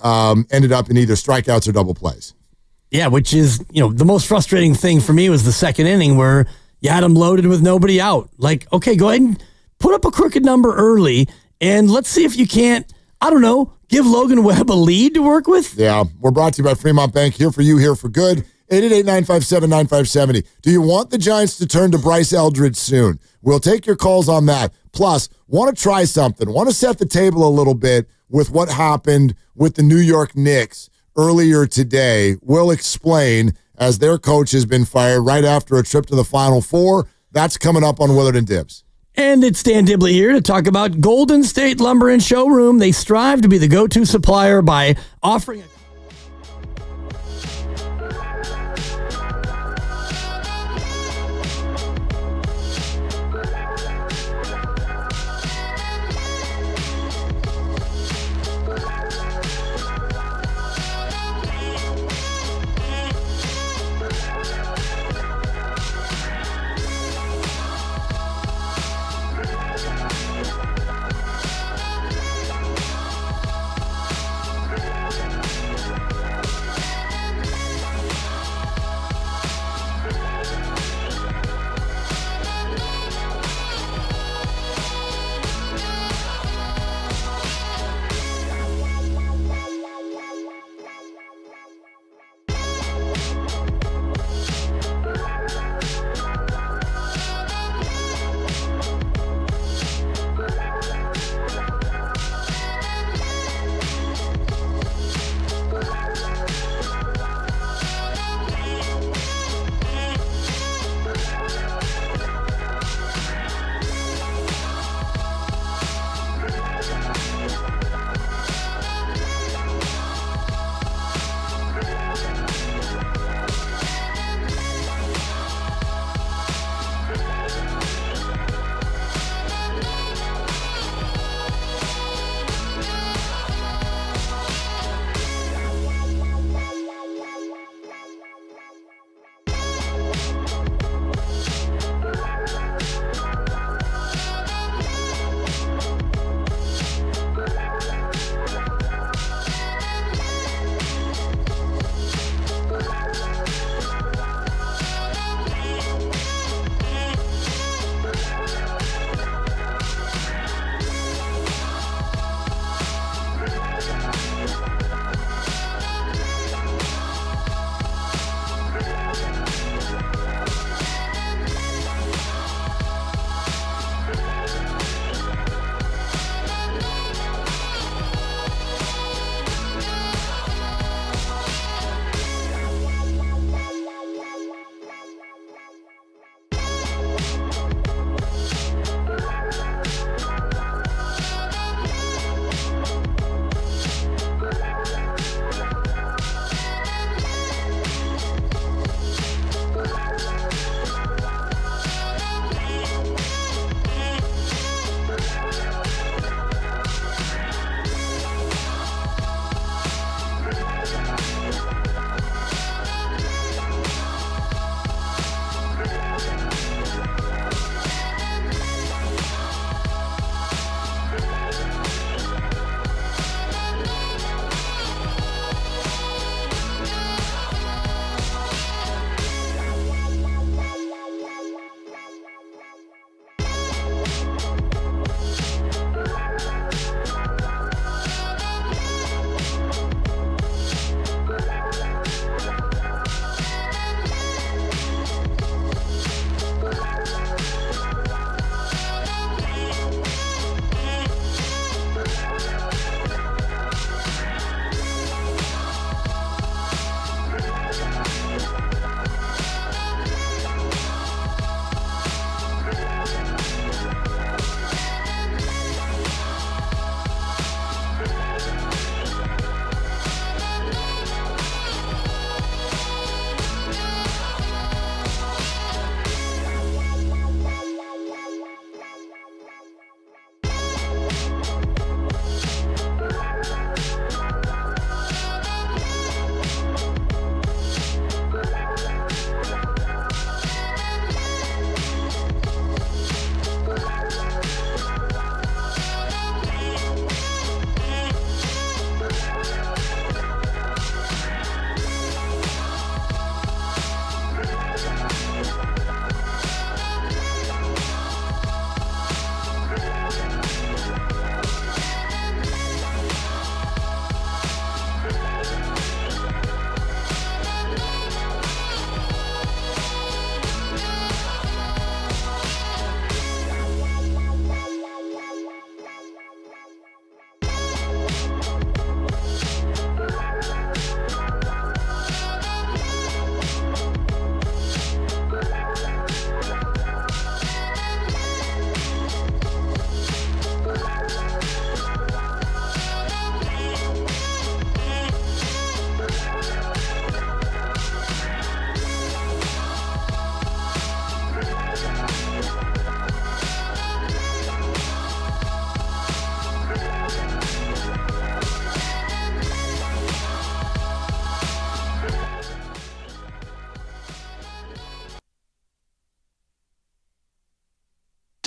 S4: ended up in either strikeouts or double plays.
S8: Yeah, which is, you know, the most frustrating thing for me was the second inning where you had them loaded with nobody out. Like, okay, go ahead and put up a crooked number early, and let's see if you can't, I don't know, give Logan Webb a lead to work with.
S4: Yeah, we're brought to you by Fremont Bank. Here for you, here for good. 888-957-9570. Do you want the Giants to turn to Bryce Eldridge soon? We'll take your calls on that. Plus, want to try something. Want to set the table a little bit with what happened with the New York Knicks earlier today. We'll explain as their coach has been fired right after a trip to the Final Four. That's coming up on Willard and Dibs.
S8: And it's Dan Dibley here to talk about Golden State Lumber and Showroom. They strive to be the go-to supplier by offering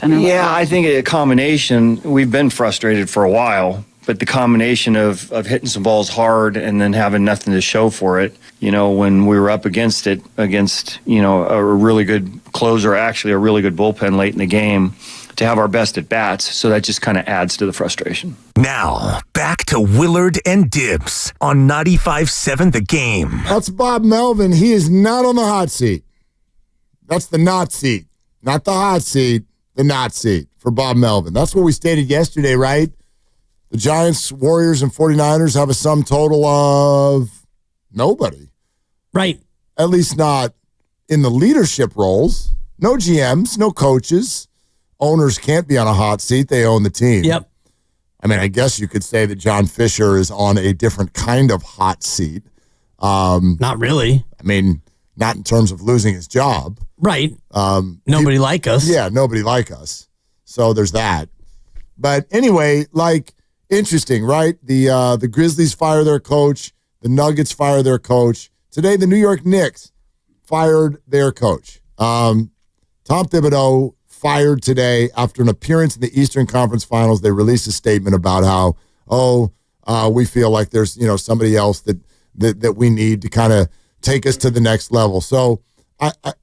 S10: frustrated?
S14: Yeah, I think a combination. We've been frustrated for a while, but the combination of hitting some balls hard and then having nothing to show for it, when we were up against a really good closer, actually a really good bullpen late in the game, to have our best at bats. So that just kind of adds to the frustration.
S16: Now, back to Willard and Dibbs on 95.7 The Game.
S4: That's Bob Melvin. He is not on the hot seat. That's the not seat. Not the hot seat, the not seat for Bob Melvin. That's what we stated yesterday, right? The Giants, Warriors, and 49ers have a sum total of nobody.
S8: Right.
S4: At least not in the leadership roles. No GMs, no coaches. Owners can't be on a hot seat. They own the team.
S8: Yep.
S4: I mean, I guess you could say that John Fisher is on a different kind of hot seat.
S8: Not really.
S4: I mean, not in terms of losing his job.
S8: Right. Nobody like us.
S4: Yeah, nobody like us. So there's that. But anyway, interesting, right? The Grizzlies fire their coach. The Nuggets fire their coach. Today, the New York Knicks fired their coach. Tom Thibodeau fired today after an appearance in the Eastern Conference Finals. They released a statement about how, we feel like there's somebody else that we need to kind of take us to the next level. So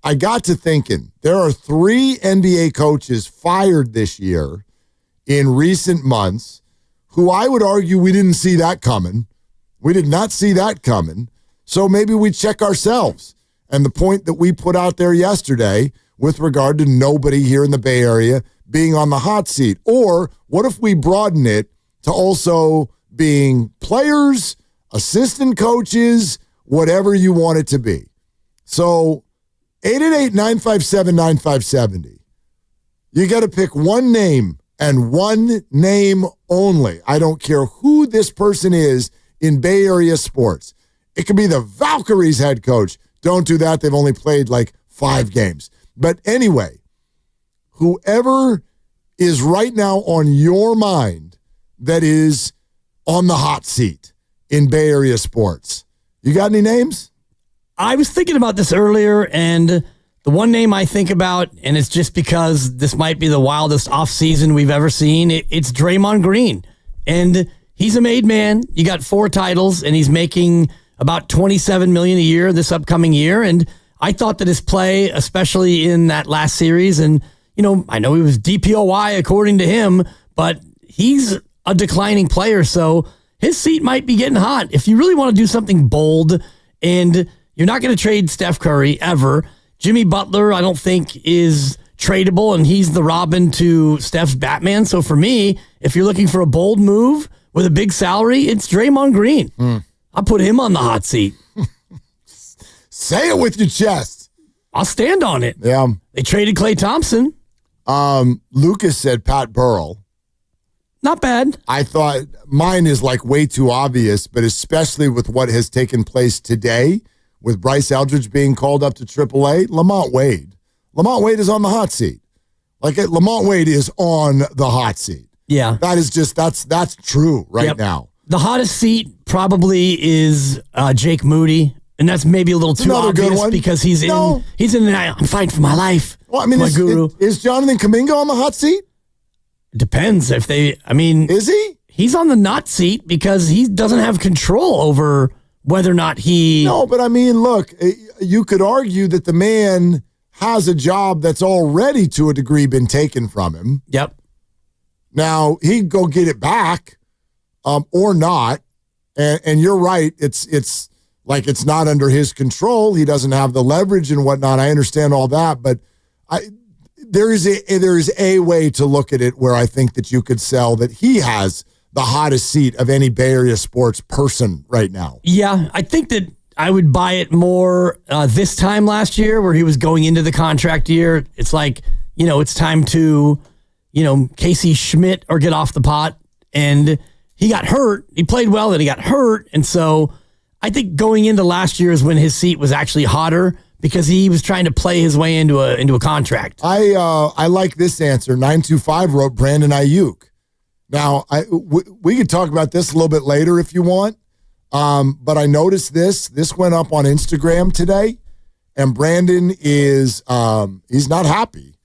S4: I got to thinking, there are 3 NBA coaches fired this year in recent months who I would argue we didn't see that coming. We did not see that coming. So maybe we check ourselves. And the point that we put out there yesterday with regard to nobody here in the Bay Area being on the hot seat. Or what if we broaden it to also being players, assistant coaches, whatever you want it to be. So 888-957-9570. You got to pick one name and one name only. I don't care who this person is in Bay Area sports. It could be the Valkyries head coach. Don't do that. They've only played 5 games. But anyway, whoever is right now on your mind that is on the hot seat in Bay Area sports, you got any names?
S8: I was thinking about this earlier, and the one name I think about, and it's just because this might be the wildest offseason we've ever seen, it's Draymond Green. And he's a made man. You got 4 titles, and he's making about $27 million a year this upcoming year. And I thought that his play, especially in that last series, and, I know he was DPOY according to him, but he's a declining player, so his seat might be getting hot. If you really want to do something bold, and you're not going to trade Steph Curry ever, Jimmy Butler, I don't think, is tradable, and he's the Robin to Steph's Batman. So for me, if you're looking for a bold move with a big salary, it's Draymond Green. I'll put him on the hot seat.
S4: Say it with your chest.
S8: I'll stand on it.
S4: Yeah.
S8: They traded Klay Thompson.
S4: Lucas said Pat Burrell.
S8: Not bad.
S4: I thought mine is way too obvious, but especially with what has taken place today with Bryce Eldridge being called up to AAA, Lamont Wade. Lamont Wade is on the hot seat. Lamont Wade is on the hot seat.
S8: Yeah.
S4: That is just, that's true right now.
S8: The hottest seat probably is Jake Moody. And that's maybe a little too obvious because he's in I'm fighting for my life.
S4: Well, I mean,
S8: my guru.
S4: Is Jonathan Kuminga on the hot seat?
S8: Depends if is
S4: he?
S8: He's on the not seat because he doesn't have control over whether or not he.
S4: No, but look, you could argue that the man has a job that's already to a degree been taken from him.
S8: Yep.
S4: Now he'd go get it back, or not. And you're right. It's not under his control. He doesn't have the leverage and whatnot. I understand all that, but there is a way to look at it where I think that you could sell that he has the hottest seat of any Bay Area sports person right now.
S8: Yeah, I think that I would buy it more this time last year where he was going into the contract year. It's it's time to, Casey Schmidt or get off the pot. And he got hurt. He played well, and he got hurt. And so I think going into last year is when his seat was actually hotter because he was trying to play his way into a contract.
S4: I like this answer. 925 wrote Brandon Ayuk. Now, we could talk about this a little bit later if you want, but I noticed this. This went up on Instagram today, and Brandon is he's not happy.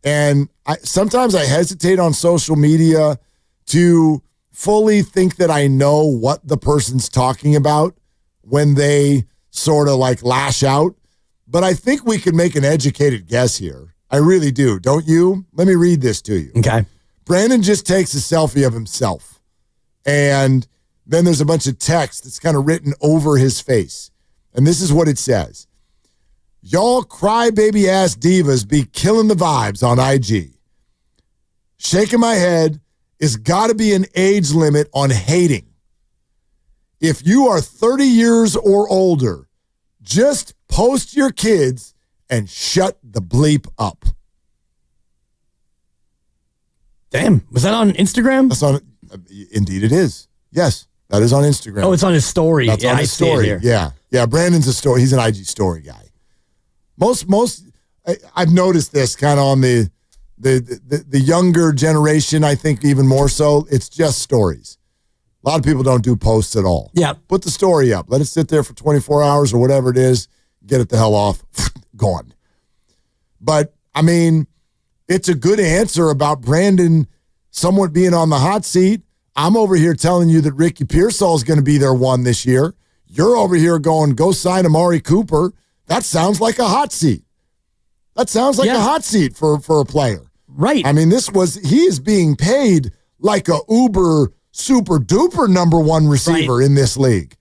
S4: And sometimes I hesitate on social media to fully think that I know what the person's talking about when they sort of like lash out. But I think we could make an educated guess here. I really do. Don't you? Let me read this to you.
S8: Okay.
S4: Brandon just takes a selfie of himself. And then there's a bunch of text that's kind of written over his face. And this is what it says. Y'all crybaby ass divas be killing the vibes on IG. Shaking my head. Is got to be an age limit on hating. If you are 30 years or older, just post your kids and shut the bleep up.
S8: Damn. Was that on Instagram?
S4: That's on. Indeed, it is. Yes, that is on Instagram.
S8: Oh, it's on his story.
S4: That's on his story. Yeah. Brandon's a story. He's an IG story guy. I've noticed this kind of on the younger generation, I think even more so. It's just stories. A lot of people don't do posts at all.
S8: Yeah.
S4: Put the story up. Let it sit there for 24 hours or whatever it is. Get it the hell off. Gone. But, I mean, it's a good answer about Brandon somewhat being on the hot seat. I'm over here telling you that Ricky Pearsall is going to be their one this year. You're over here going, go sign Amari Cooper. That sounds like a hot seat. That sounds like a hot seat for a player.
S8: Right.
S4: I mean, he is being paid like a uber super duper number one receiver in this league.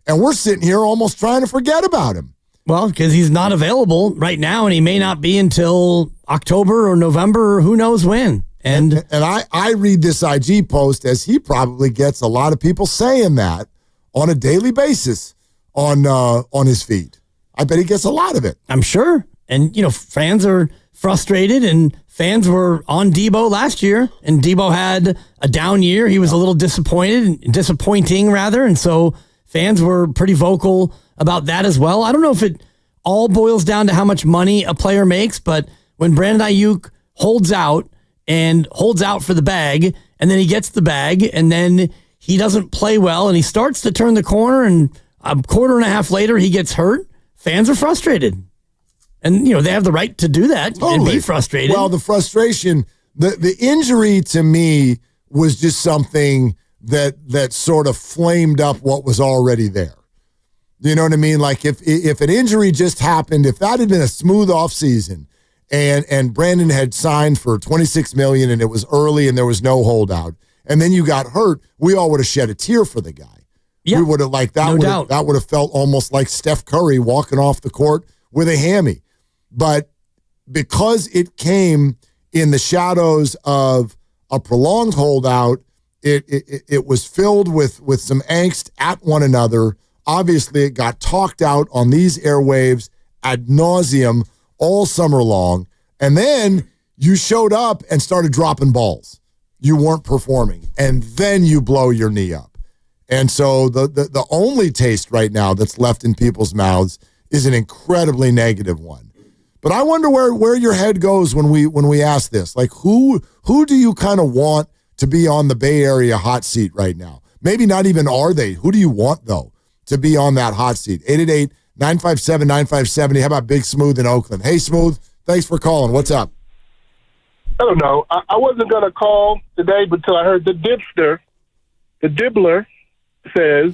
S4: And we're sitting here almost trying to forget about him.
S8: Well, because he's not available right now, and he may not be until October or November or who knows when. And
S4: I read this IG post as he probably gets a lot of people saying that on a daily basis on his feed. I bet he gets a lot of it.
S8: I'm sure. And, fans are frustrated, and fans were on Debo last year, and Debo had a down year. He was a little disappointing rather, and so fans were pretty vocal about that as well. I don't know if it all boils down to how much money a player makes, but when Brandon Ayuk holds out for the bag, and then he gets the bag, and then he doesn't play well, and he starts to turn the corner, and a quarter and a half later he gets hurt, fans are frustrated. And, they have the right to do that and be frustrated.
S4: Well, the frustration, the injury to me was just something that sort of flamed up what was already there. You know what I mean? Like if an injury just happened, if that had been a smooth offseason and Brandon had signed for $26 million and it was early and there was no holdout, and then you got hurt, we all would have shed a tear for the guy. Yeah, we would have that would have felt almost like Steph Curry walking off the court with a hammy. But because it came in the shadows of a prolonged holdout, it was filled with some angst at one another. Obviously, it got talked out on these airwaves ad nauseum all summer long. And then you showed up and started dropping balls. You weren't performing. And then you blow your knee up. And so the only taste right now that's left in people's mouths is an incredibly negative one. But I wonder where your head goes when we ask this. Like, who do you kind of want to be on the Bay Area hot seat right now? Maybe not even are they. Who do you want, though, to be on that hot seat? 888-957-9570. How about Big Smooth in Oakland? Hey, Smooth, thanks for calling. What's up?
S10: I don't know. I wasn't going to call today until I heard the dibbler says,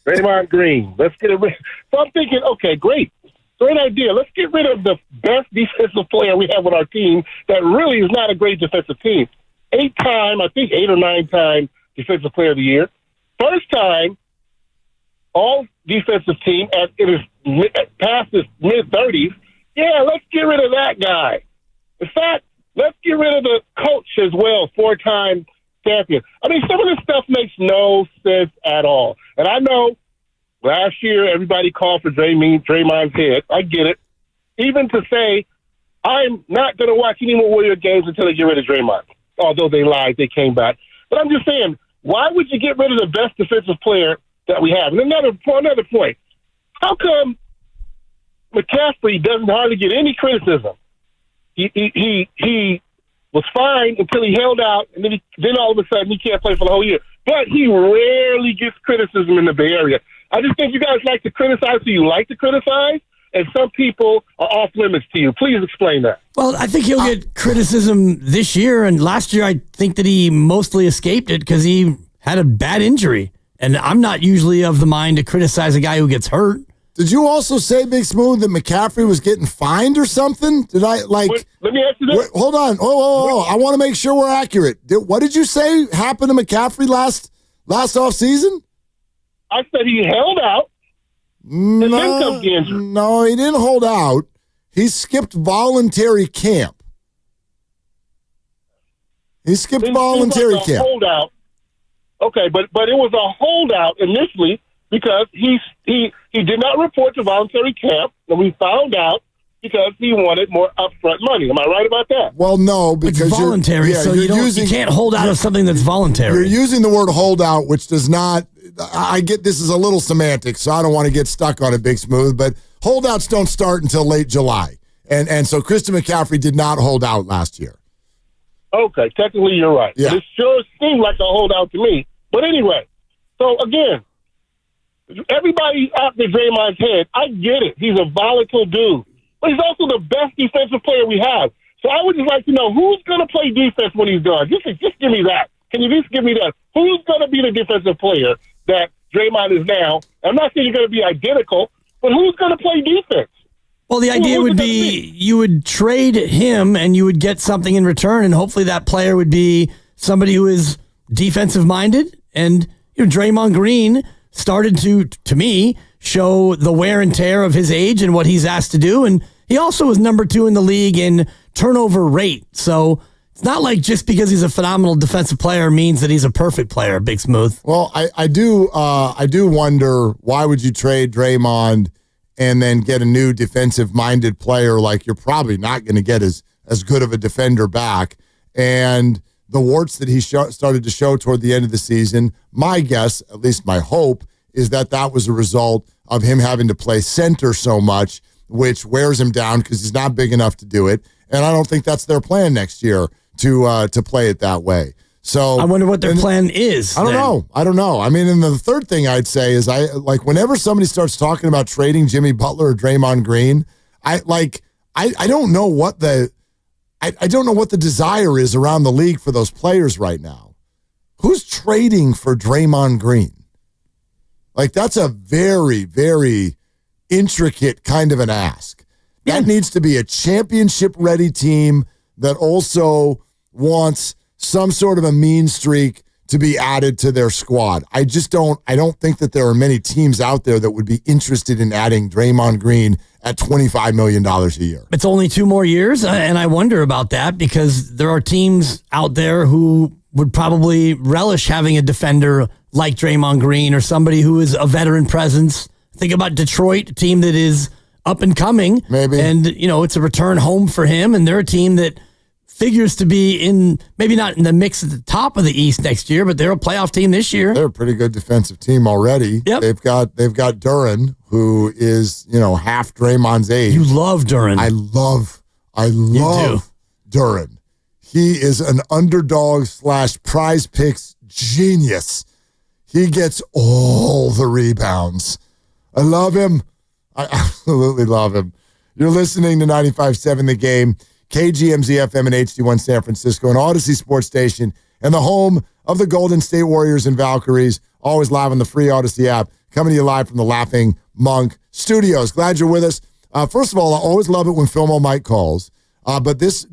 S10: Draymond Green, let's get rid. So I'm thinking, okay, great idea. Let's get rid of the best defensive player we have on our team that really is not a great defensive team. 8 or 9 time defensive player of the year. First time all defensive team past his mid-30s. Yeah, let's get rid of that guy. In fact, let's get rid of the coach as well, 4-time champion. I mean, some of this stuff makes no sense at all. And I know last year everybody called for Draymond's head. I get it. Even to say, I'm not going to watch any more Warrior games until they get rid of Draymond. Although they lied, they came back. But I'm just saying, why would you get rid of the best defensive player that we have? And another point, how come McCaffrey doesn't hardly get any criticism? He was fine until he held out, and then all of a sudden he can't play for the whole year. But he rarely gets criticism in the Bay Area. I just think you guys like to criticize who you like to criticize, and some people are off limits to you. Please explain that.
S8: Well, I think he'll get criticism this year, and last year I think that he mostly escaped it because he had a bad injury. And I'm not usually of the mind to criticize a guy who gets hurt.
S4: Did you also say, Big Smooth, that McCaffrey was getting fined or something? Did I, like...
S10: Wait, let me ask you this.
S4: Hold on. Oh, I want to make sure we're accurate. What did you say happened to McCaffrey last offseason?
S10: I said he held out.
S4: No, he didn't hold out. He skipped voluntary camp. He skipped voluntary
S10: like a
S4: camp.
S10: Holdout. Okay, but it was a holdout initially because he did not report to voluntary camp, and we found out because he wanted more upfront money. Am I right about that?
S4: Well, no, because
S8: it's voluntary, so you can't hold out of something that's voluntary.
S4: You're using the word holdout, which does not. I get this is a little semantic, so I don't want to get stuck on it, Big Smooth. But holdouts don't start until late July, and so Christian McCaffrey did not hold out last year.
S10: Okay, technically you're right.
S4: Yeah.
S10: But it sure seemed like a holdout to me. But anyway, so again, everybody after Draymond's head, I get it. He's a volatile dude. But he's also the best defensive player we have. So I would just like to know who's going to play defense when he's done. Just give me that. Can you just give me that? Who's going to be the defensive player that Draymond is now? I'm not saying you're going to be identical, but who's going to play defense?
S8: Well, the idea would be you would trade him and you would get something in return, and hopefully that player would be somebody who is defensive-minded. And Draymond Green started to me, show the wear and tear of his age and what he's asked to do. And he also was number 2 in the league in turnover rate. So it's not like just because he's a phenomenal defensive player means that he's a perfect player, Big Smooth.
S4: Well, I do wonder, why would you trade Draymond and then get a new defensive-minded player? Like, you're probably not going to get as good of a defender back. And the warts that he started to show toward the end of the season, my guess, at least my hope, is that was a result of him having to play center so much, which wears him down because he's not big enough to do it. And I don't think that's their plan next year to play it that way. So
S8: I wonder what their plan is.
S4: I don't know. I mean, and the third thing I'd say is whenever somebody starts talking about trading Jimmy Butler or Draymond Green, I don't know what I don't know what the desire is around the league for those players right now. Who's trading for Draymond Green? Like, that's a very, very intricate kind of an ask. That needs to be a championship-ready team that also wants some sort of a mean streak to be added to their squad. I don't think that there are many teams out there that would be interested in adding Draymond Green at $25 million a year.
S8: It's only 2 more years, and I wonder about that because there are teams out there who would probably relish having a defender like Draymond Green or somebody who is a veteran presence. Think about Detroit, a team that is up and coming.
S4: Maybe.
S8: And, it's a return home for him, and they're a team that figures to be in, maybe not in the mix at the top of the East next year, but they're a playoff team this year.
S4: They're a pretty good defensive team already.
S8: Yep.
S4: They've got Duren, who is, half Draymond's age.
S8: You love Duren.
S4: I love Duren. He is an underdog / prize picks genius. He gets all the rebounds. I love him. I absolutely love him. You're listening to 95.7 The Game, KGMZ FM and HD1 San Francisco, an Odyssey Sports Station, and the home of the Golden State Warriors and Valkyries, always live on the free Odyssey app, coming to you live from the Laughing Monk Studios. Glad you're with us. First of all, I always love it when Filmo Mike calls, but this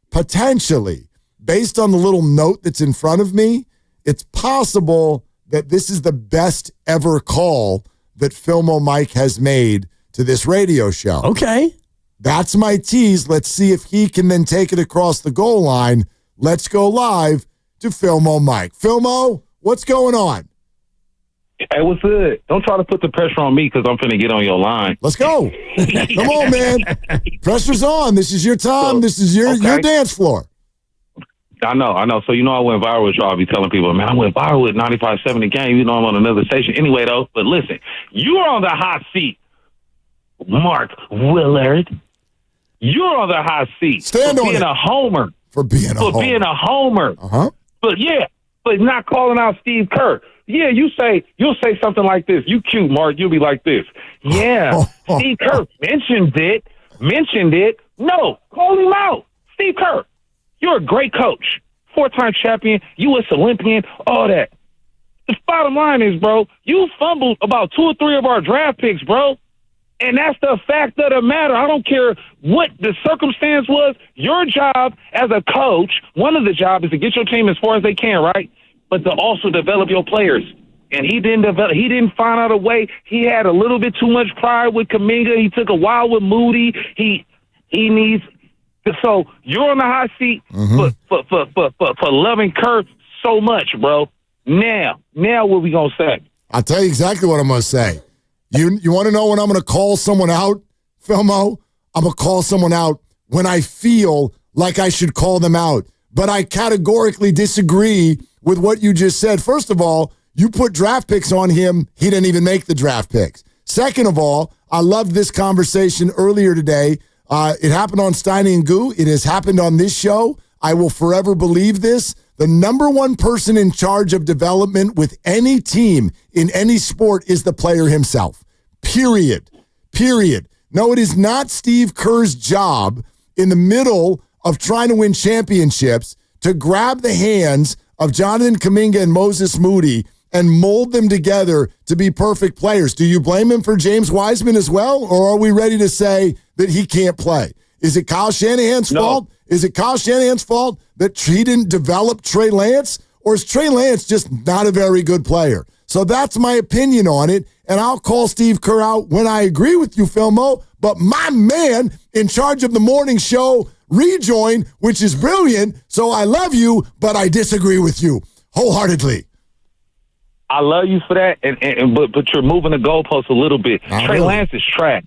S4: potentially, based on the little note that's in front of me, it's possible that this is the best ever call that Filmo Mike has made to this radio show.
S8: Okay.
S4: That's my tease. Let's see if he can then take it across the goal line. Let's go live to Filmo Mike. Filmo, what's going on?
S15: Hey, what's good? Don't try to put the pressure on me because I'm finna get on your line.
S4: Let's go. Come on, man. Pressure's on. This is your time. This is your dance floor.
S15: I know. So, I went viral with y'all. I be telling people, man, I went viral with 95.7 The Game. I'm on another station. Anyway, though, but listen, you're on the hot seat, Mark Willard. You're on the hot seat
S4: Stand
S15: for
S4: on
S15: being
S4: it.
S15: a homer.
S4: For being a homer.
S15: Being a homer.
S4: Uh-huh.
S15: But not calling out Steve Kerr. you'll say something like this. You cute, Mark. You'll be like this. Yeah, Steve Kerr mentioned it. No, call him out. Steve Kerr, you're a great coach. 4-time champion, U.S. Olympian, all that. The bottom line is, bro, you fumbled about 2 or 3 of our draft picks, bro. And that's the fact of the matter. I don't care what the circumstance was. Your job as a coach, one of the jobs is to get your team as far as they can, right? But to also develop your players. And he didn't find out a way. He had a little bit too much pride with Kuminga. He took a while with Moody. He needs. So you're on the hot seat for loving Kerr so much, bro. Now what we gonna say?
S4: I'll tell you exactly what I'm gonna say. You want to know when I'm gonna call someone out, Filmo? I'm gonna call someone out when I feel like I should call them out. But I categorically disagree with what you just said. First of all, you put draft picks on him. He didn't even make the draft picks. Second of all, I loved this conversation earlier today. It happened on Steiny and Goo. It has happened on this show. I will forever believe this. The number one person in charge of development with any team in any sport is the player himself. Period. No, it is not Steve Kerr's job in the middle of trying to win championships to grab the hands of Jonathan Kuminga and Moses Moody and mold them together to be perfect players. Do you blame him for James Wiseman as well, or are we ready to say that he can't play? Is it Kyle Shanahan's fault? Is it Kyle Shanahan's fault that he didn't develop Trey Lance, or is Trey Lance just not a very good player? So that's my opinion on it, and I'll call Steve Kerr out when I agree with you, Filmo, but my man in charge of the morning show rejoined, which is brilliant, so I love you, but I disagree with you wholeheartedly.
S15: I love you for that, but you're moving the goalposts a little bit. Trey Lance is trash.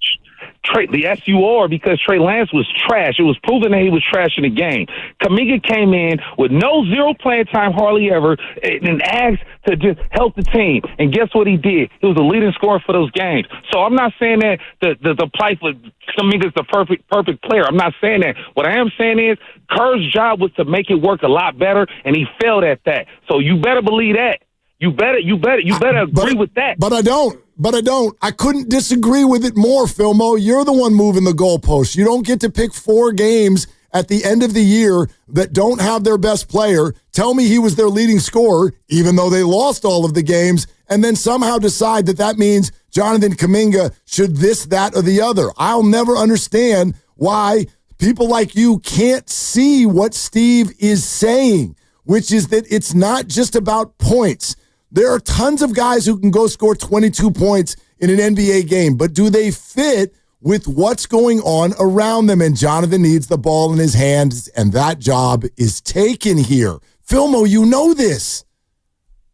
S15: Yes, you are, because Trey Lance was trash. It was proven that he was trash in the game. Kuminga came in with zero playing time, hardly ever, and asked to just help the team. And guess what he did? He was the leading scorer for those games. So I'm not saying that the plight for Kuminga's the perfect player. I'm not saying that. What I am saying is Kerr's job was to make it work a lot better, and he failed at that. So you better believe that. You better agree with that.
S4: But I don't. I couldn't disagree with it more, Filmo. You're the one moving the goalposts. You don't get to pick 4 games at the end of the year that don't have their best player. Tell me he was their leading scorer, even though they lost all of the games, and then somehow decide that means Jonathan Kuminga should this, that, or the other. I'll never understand why people like you can't see what Steve is saying, which is that it's not just about points. There are tons of guys who can go score 22 points in an NBA game, but do they fit with what's going on around them? And Jonathan needs the ball in his hands, and that job is taken here. Filmo, you know this.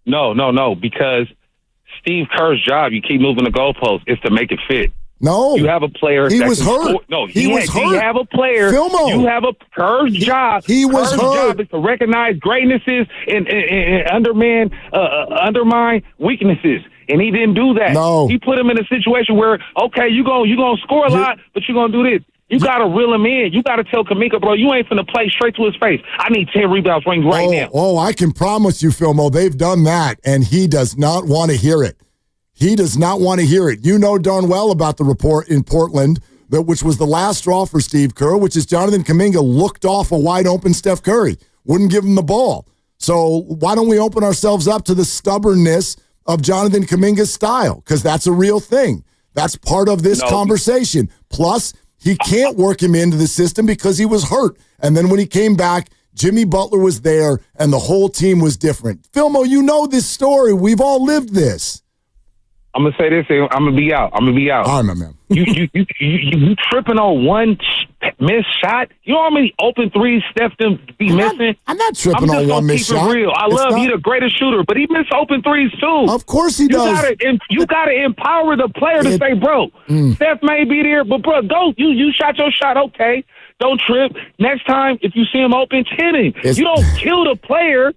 S15: No, because Steve Kerr's job, you keep moving the goalposts, is to make it fit.
S4: No.
S15: You have a player
S4: he
S15: that
S4: was
S15: can
S4: hurt.
S15: Score. No,
S4: he was hurt.
S15: You have a player.
S4: Filmo.
S15: You have a Kerr's job.
S4: He was
S15: Kerr's
S4: hurt.
S15: job is to recognize greatnesses and undermine weaknesses. And he didn't do that.
S4: No.
S15: He put him in a situation where, okay, you're gonna score a lot, but you're gonna do this. You got to reel him in. You got to tell Kuminga, bro, you ain't finna play straight to his face. I need 10 rebounds rings right now.
S4: Oh, I can promise you, Filmo, they've done that, and he does not want to hear it. He does not want to hear it. You know darn well about the report in Portland, which was the last straw for Steve Kerr, which is Jonathan Kuminga looked off a wide-open Steph Curry, wouldn't give him the ball. So why don't we open ourselves up to the stubbornness of Jonathan Kuminga's style? Because that's a real thing. That's part of this conversation. Plus, he can't work him into the system because he was hurt. And then when he came back, Jimmy Butler was there, and the whole team was different. Filmo, you know this story. We've all lived this.
S15: I'm gonna say this. I'm gonna be out.
S4: All right, my man.
S15: You tripping on one missed shot? You know how many open threes Steph them be missing?
S4: I'm not tripping on one missed shot.
S15: Real. He's the greatest shooter, but he missed open threes too.
S4: Of course he does.
S15: You gotta empower the player to say, bro, Steph may be there, but bro, go. You shot your shot, okay? Don't trip. Next time, if you see him open, hit him. You don't kill the player.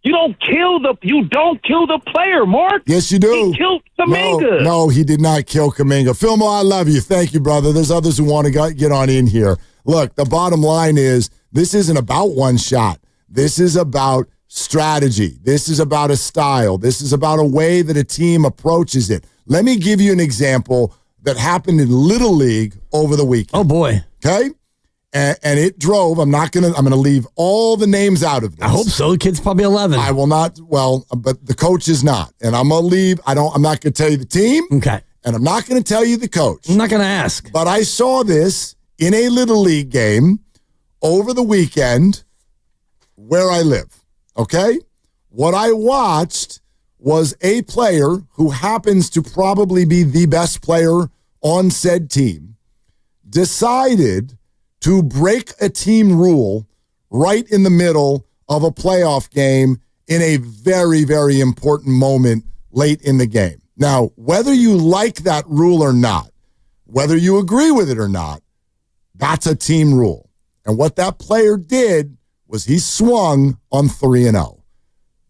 S15: You don't kill the player, Mark.
S4: Yes, you do.
S15: He killed Kuminga.
S4: No, he did not kill Kuminga. Filmo, I love you. Thank you, brother. There's others who want to get on in here. Look, the bottom line is this isn't about one shot. This is about strategy. This is about a style. This is about a way that a team approaches it. Let me give you an example that happened in Little League over the weekend.
S8: Oh, boy.
S4: Okay? And it drove. I'm going to leave all the names out of this.
S8: I hope so. The kid's probably 11.
S4: I will not. Well, but the coach is not. And I'm going to leave. I'm not going to tell you the team.
S8: Okay.
S4: And I'm not going to tell you the coach.
S8: I'm not going to ask.
S4: But I saw this in a Little League game over the weekend where I live. Okay? What I watched was a player who happens to probably be the best player on said team decided to break a team rule right in the middle of a playoff game in a very, very important moment late in the game. Now, whether you like that rule or not, whether you agree with it or not, that's a team rule. And what that player did was he swung on 3-0.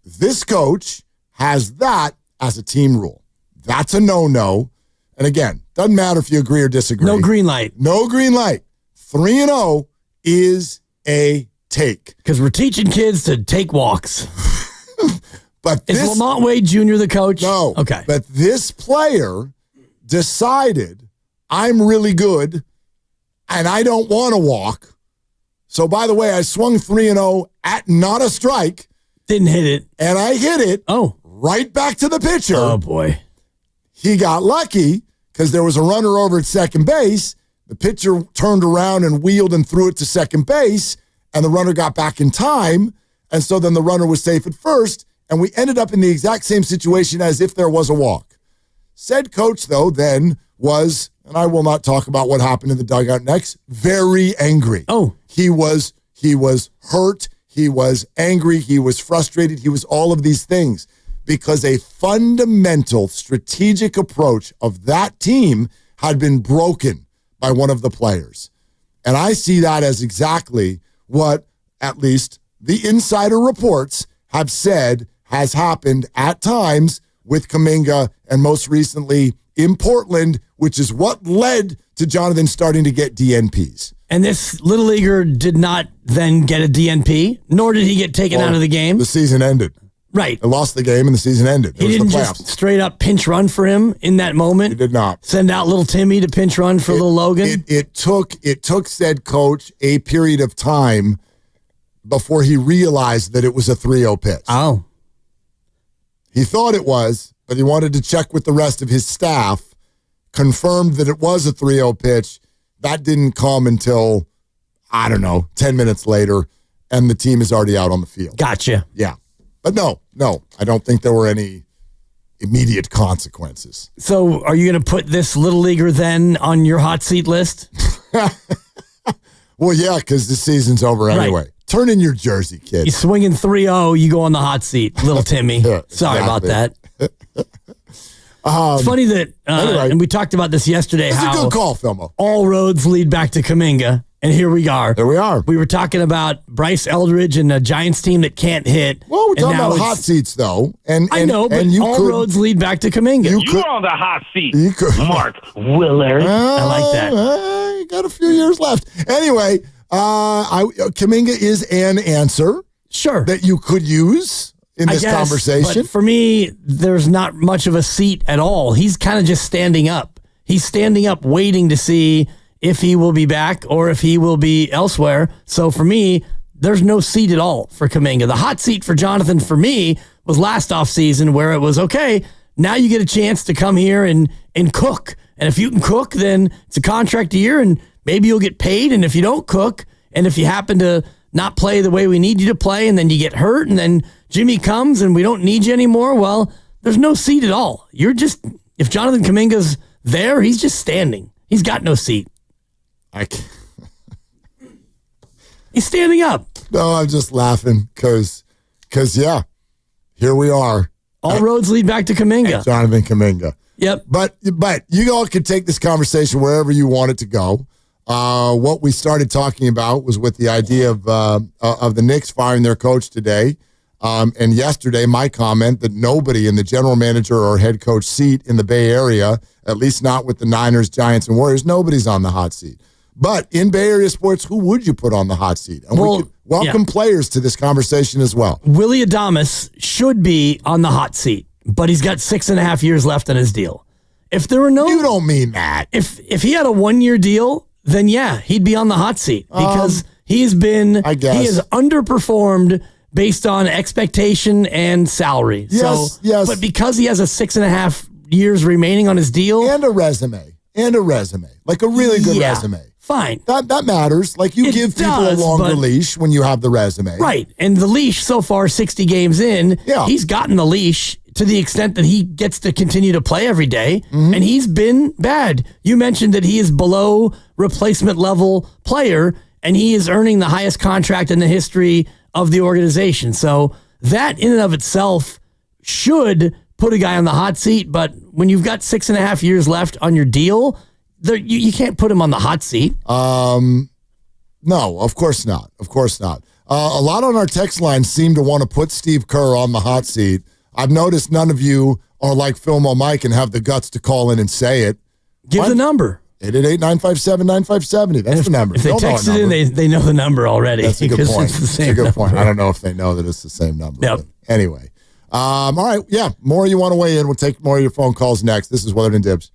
S4: This coach has that as a team rule. That's a no-no. And again, doesn't matter if you agree or disagree.
S8: No green light.
S4: No green light. 3-0 is a take.
S8: Because we're teaching kids to take walks.
S4: But
S8: is Lamont Wade Jr. the coach?
S4: No.
S8: Okay.
S4: But this player decided, I'm really good and I don't want to walk. So, by the way, I swung 3-0 at not a strike.
S8: Didn't hit it.
S4: And I hit it right back to the pitcher.
S8: Oh, boy.
S4: He got lucky because there was a runner over at second base. The pitcher turned around and wheeled and threw it to second base, and the runner got back in time. And so then the runner was safe at first, and we ended up in the exact same situation as if there was a walk. Said coach, though, then was, and I will not talk about what happened in the dugout next, very angry.
S8: Oh.
S4: He was hurt. He was angry. He was frustrated. He was all of these things because a fundamental strategic approach of that team had been broken by one of the players. And I see that as exactly what at least the insider reports have said has happened at times with Kuminga and most recently in Portland, which is what led to Jonathan starting to get DNPs.
S8: And this Little Leaguer did not then get a DNP, nor did he get taken out of the game.
S4: The season ended.
S8: Right.
S4: They lost the game and the season ended.
S8: He didn't just straight up pinch run for him in that moment.
S4: He did not.
S8: Send out little Timmy to pinch run for little Logan.
S4: It took said coach a period of time before he realized that it was a 3-0 pitch.
S8: Oh.
S4: He thought it was, but he wanted to check with the rest of his staff, confirmed that it was a 3-0 pitch. That didn't come until, 10 minutes later, and the team is already out on the field.
S8: Gotcha.
S4: Yeah. But no, I don't think there were any immediate consequences.
S8: So are you going to put this Little Leaguer then on your hot seat list?
S4: Well, yeah, because the season's over anyway. Right. Turn in your jersey, kid.
S8: You swinging 3-0, you go on the hot seat, little Timmy.
S4: Yeah,
S8: Sorry about that. It's funny that,
S4: anyway,
S8: and we talked about this yesterday,
S4: it's
S8: how
S4: a good call, Filmo.
S8: All roads lead back to Kuminga, and here we are.
S4: There we are.
S8: We were talking about Bryce Eldridge and a Giants team that can't hit.
S4: Well, we're talking about hot seats, though. And
S8: I know, but all roads lead back to Kuminga.
S15: You're on the hot seat,
S21: Mark Willard.
S8: I like that.
S4: You got a few years left. Anyway, Kuminga is an answer.
S8: Sure.
S4: That you could use in this conversation.
S8: But for me, there's not much of a seat at all. He's kind of just standing up. He's standing up waiting to see if he will be back or if he will be elsewhere. So for me, there's no seat at all for Kuminga. The hot seat for Jonathan, for me, was last offseason where it was, okay, now you get a chance to come here and cook. And if you can cook, then it's a contract year and maybe you'll get paid. And if you don't cook, and if you happen to not play the way we need you to play, and then you get hurt, and then Jimmy comes and we don't need you anymore, well, there's no seat at all. If Jonathan Kuminga's there, he's just standing. He's got no seat. He's standing up.
S4: No, I'm just laughing because yeah, here we are.
S8: All roads lead back to Kuminga.
S4: Jonathan Kuminga.
S8: Yep.
S4: But you all can take this conversation wherever you want it to go. What we started talking about was with the idea of the Knicks firing their coach today. And yesterday, my comment that nobody in the general manager or head coach seat in the Bay Area, at least not with the Niners, Giants, and Warriors, nobody's on the hot seat. But in Bay Area sports, who would you put on the hot seat? And Welcome players to this conversation as well.
S8: Willie Adames should be on the hot seat, but he's got 6.5 years left on his deal. If there were no,
S4: you don't mean that.
S8: If he had a 1-year deal, then yeah, he'd be on the hot seat because he has underperformed based on expectation and salary.
S4: Yes.
S8: But because he has a 6.5 years remaining on his deal
S4: and a resume, like a really good resume.
S8: Fine.
S4: That matters. Like you give people a longer leash when you have the resume.
S8: Right. And the leash so far, 60 games in, he's gotten the leash to the extent that he gets to continue to play every day, and he's been bad. You mentioned that he is below replacement level player, and he is earning the highest contract in the history of the organization. So that in and of itself should put a guy on the hot seat, but when you've got 6.5 years left on your deal, you can't put him on the hot seat.
S4: No, of course not. Of course not. A lot on our text line seem to want to put Steve Kerr on the hot seat. I've noticed none of you are like Philmo Mike and have the guts to call in and say it.
S8: Give the number.
S4: 888-957-9570. That's the number.
S8: If they text it in, they know the number already.
S4: That's a good point.
S8: It's the same
S4: That's a good point.
S8: number.
S4: I don't know if they know that it's the same number.
S8: Yep.
S4: Anyway. All right. Yeah. More you want to weigh in. We'll take more of your phone calls next. This is Weatherden Dibs.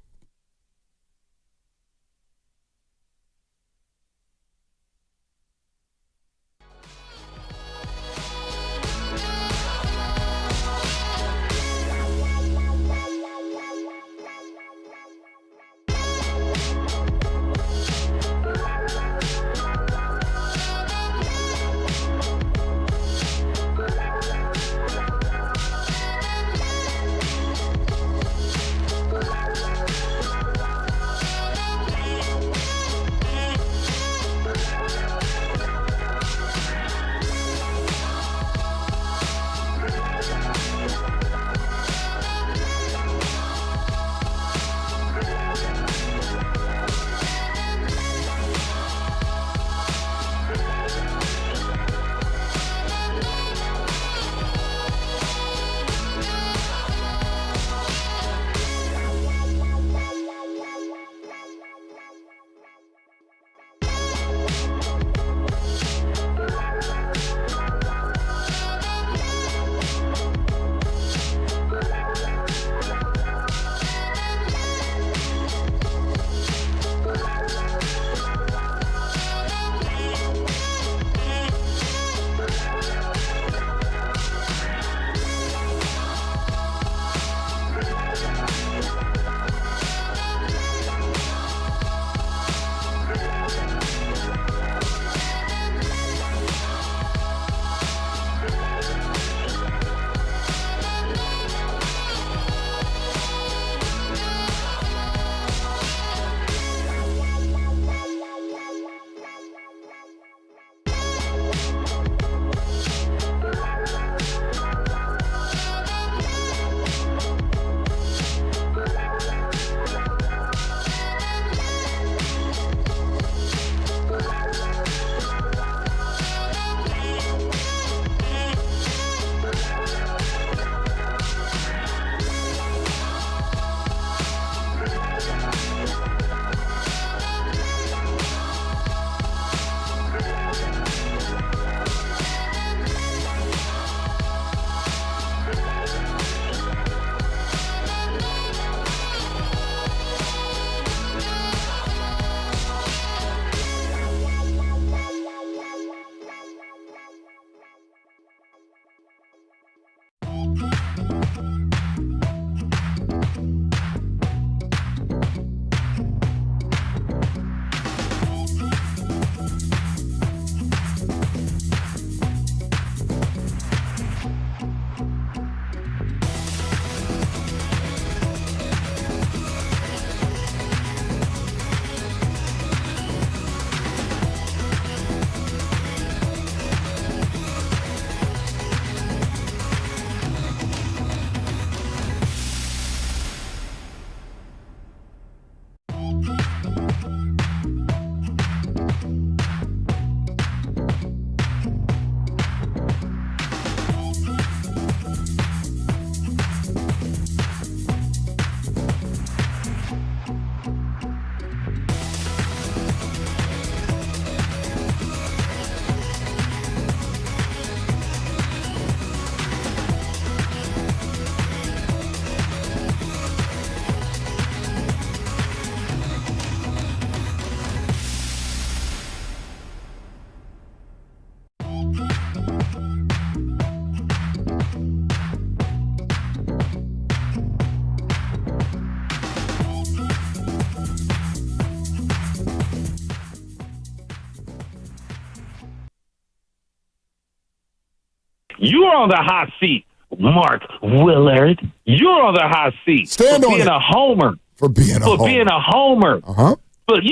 S15: You're on the hot seat, Mark Willard. You're on the hot seat for being a homer.
S4: For being a homer.
S15: Uh-huh. But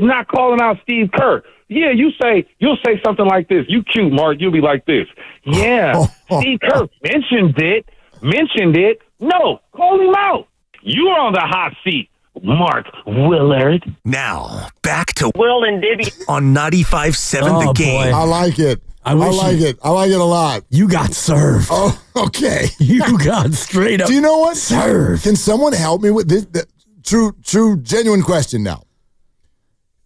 S15: not calling out Steve Kerr. Yeah, you'll say something like this. You cute, Mark. You'll be like this. Yeah, Steve Kerr mentioned it. No, call him out. You're on the hot seat, Mark Willard.
S16: Now, back to
S21: Will and Dibby
S16: on 95.7 The Game.
S4: I like it. I like it a lot.
S8: You got served.
S4: Oh, okay.
S8: You got straight up.
S4: Do you know what?
S8: Served.
S4: Can someone help me with this? True, genuine question now.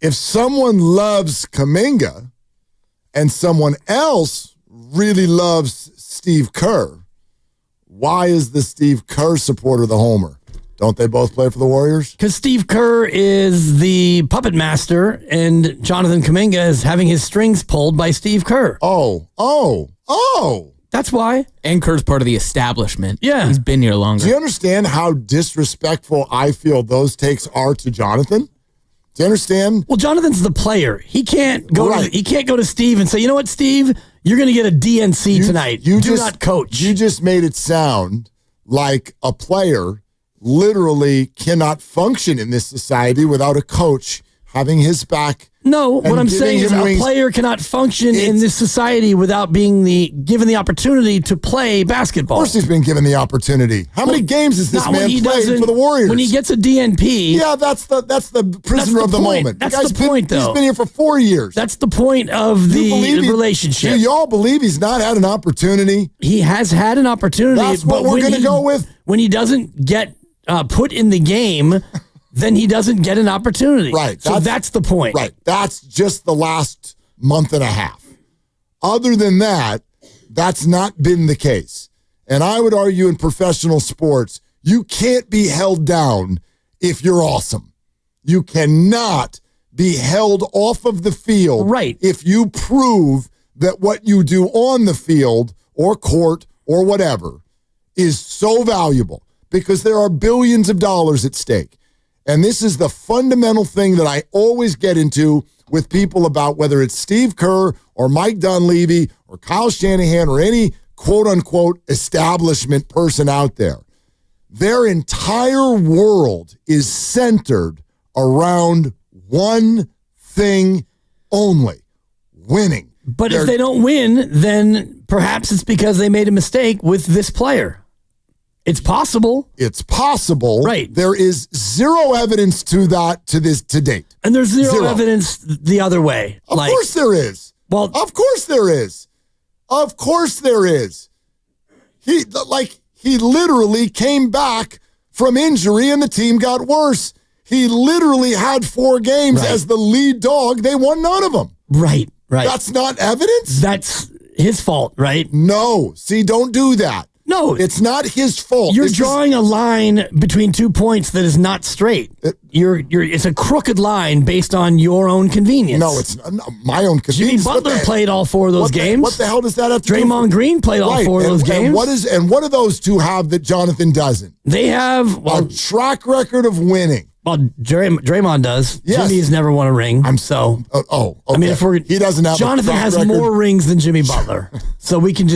S4: If someone loves Kuminga and someone else really loves Steve Kerr, why is the Steve Kerr supporter the homer? Don't they both play for the Warriors?
S8: Because Steve Kerr is the puppet master, and Jonathan Kuminga is having his strings pulled by Steve Kerr.
S4: Oh.
S8: That's why.
S7: And Kerr's part of the establishment.
S8: Yeah.
S7: He's been here longer.
S4: Do you understand how disrespectful I feel those takes are to Jonathan? Do you understand?
S8: Well, Jonathan's the player. He can't go.
S4: Right.
S8: He can't go to Steve and say, "You know what, Steve? You're going to get a DNC tonight. Do not coach."
S4: You just made it sound like a player literally cannot function in this society without a coach having his back.
S8: No, what I'm saying is a player cannot function in this society without being given the opportunity to play basketball.
S4: Of course he's been given the opportunity. How many games has this man played for the Warriors?
S8: When he gets a DNP.
S4: Yeah, that's the prisoner of the moment.
S8: That's the point, though.
S4: He's been here for 4 years.
S8: That's the point of the relationship.
S4: Do y'all believe he's not had an opportunity?
S8: He has had an opportunity.
S4: That's what we're going to go with.
S8: When he doesn't get put in the game, then he doesn't get an opportunity.
S4: Right.
S8: So that's the point.
S4: Right. That's just the last month and a half. Other than that, that's not been the case. And I would argue in professional sports, you can't be held down if you're awesome. You cannot be held off of the field if you prove that what you do on the field or court or whatever is so valuable, because there are billions of dollars at stake. And this is the fundamental thing that I always get into with people about whether it's Steve Kerr or Mike Dunleavy or Kyle Shanahan or any quote-unquote establishment person out there. Their entire world is centered around one thing only: winning.
S8: But if they don't win, then perhaps it's because they made a mistake with this player. It's possible.
S4: It's possible.
S8: Right.
S4: There is zero evidence to that to date.
S8: And there's zero evidence the other way.
S4: Of course there is.
S8: Well,
S4: of course there is. Of course there is. He literally came back from injury and the team got worse. He literally had 4 games as the lead dog. They won none of them.
S8: Right.
S4: That's not evidence?
S8: That's his fault, right?
S4: No. See, don't do that.
S8: No.
S4: It's not his fault.
S8: You're drawing a line between 2 points that is not straight. It's a crooked line based on your own convenience.
S4: No, it's not my own convenience.
S8: Jimmy Butler played all 4 of those games.
S4: What the hell does that have to do?
S8: Draymond Green played all 4 of those games.
S4: And what do those two have that Jonathan doesn't?
S8: They have
S4: a track record of winning.
S8: Well, Draymond does.
S4: Yes.
S8: Jimmy's never won a ring. Okay.
S4: I mean,
S8: he
S4: doesn't have.
S8: Jonathan has
S4: record.
S8: more rings than Jimmy Butler, so we can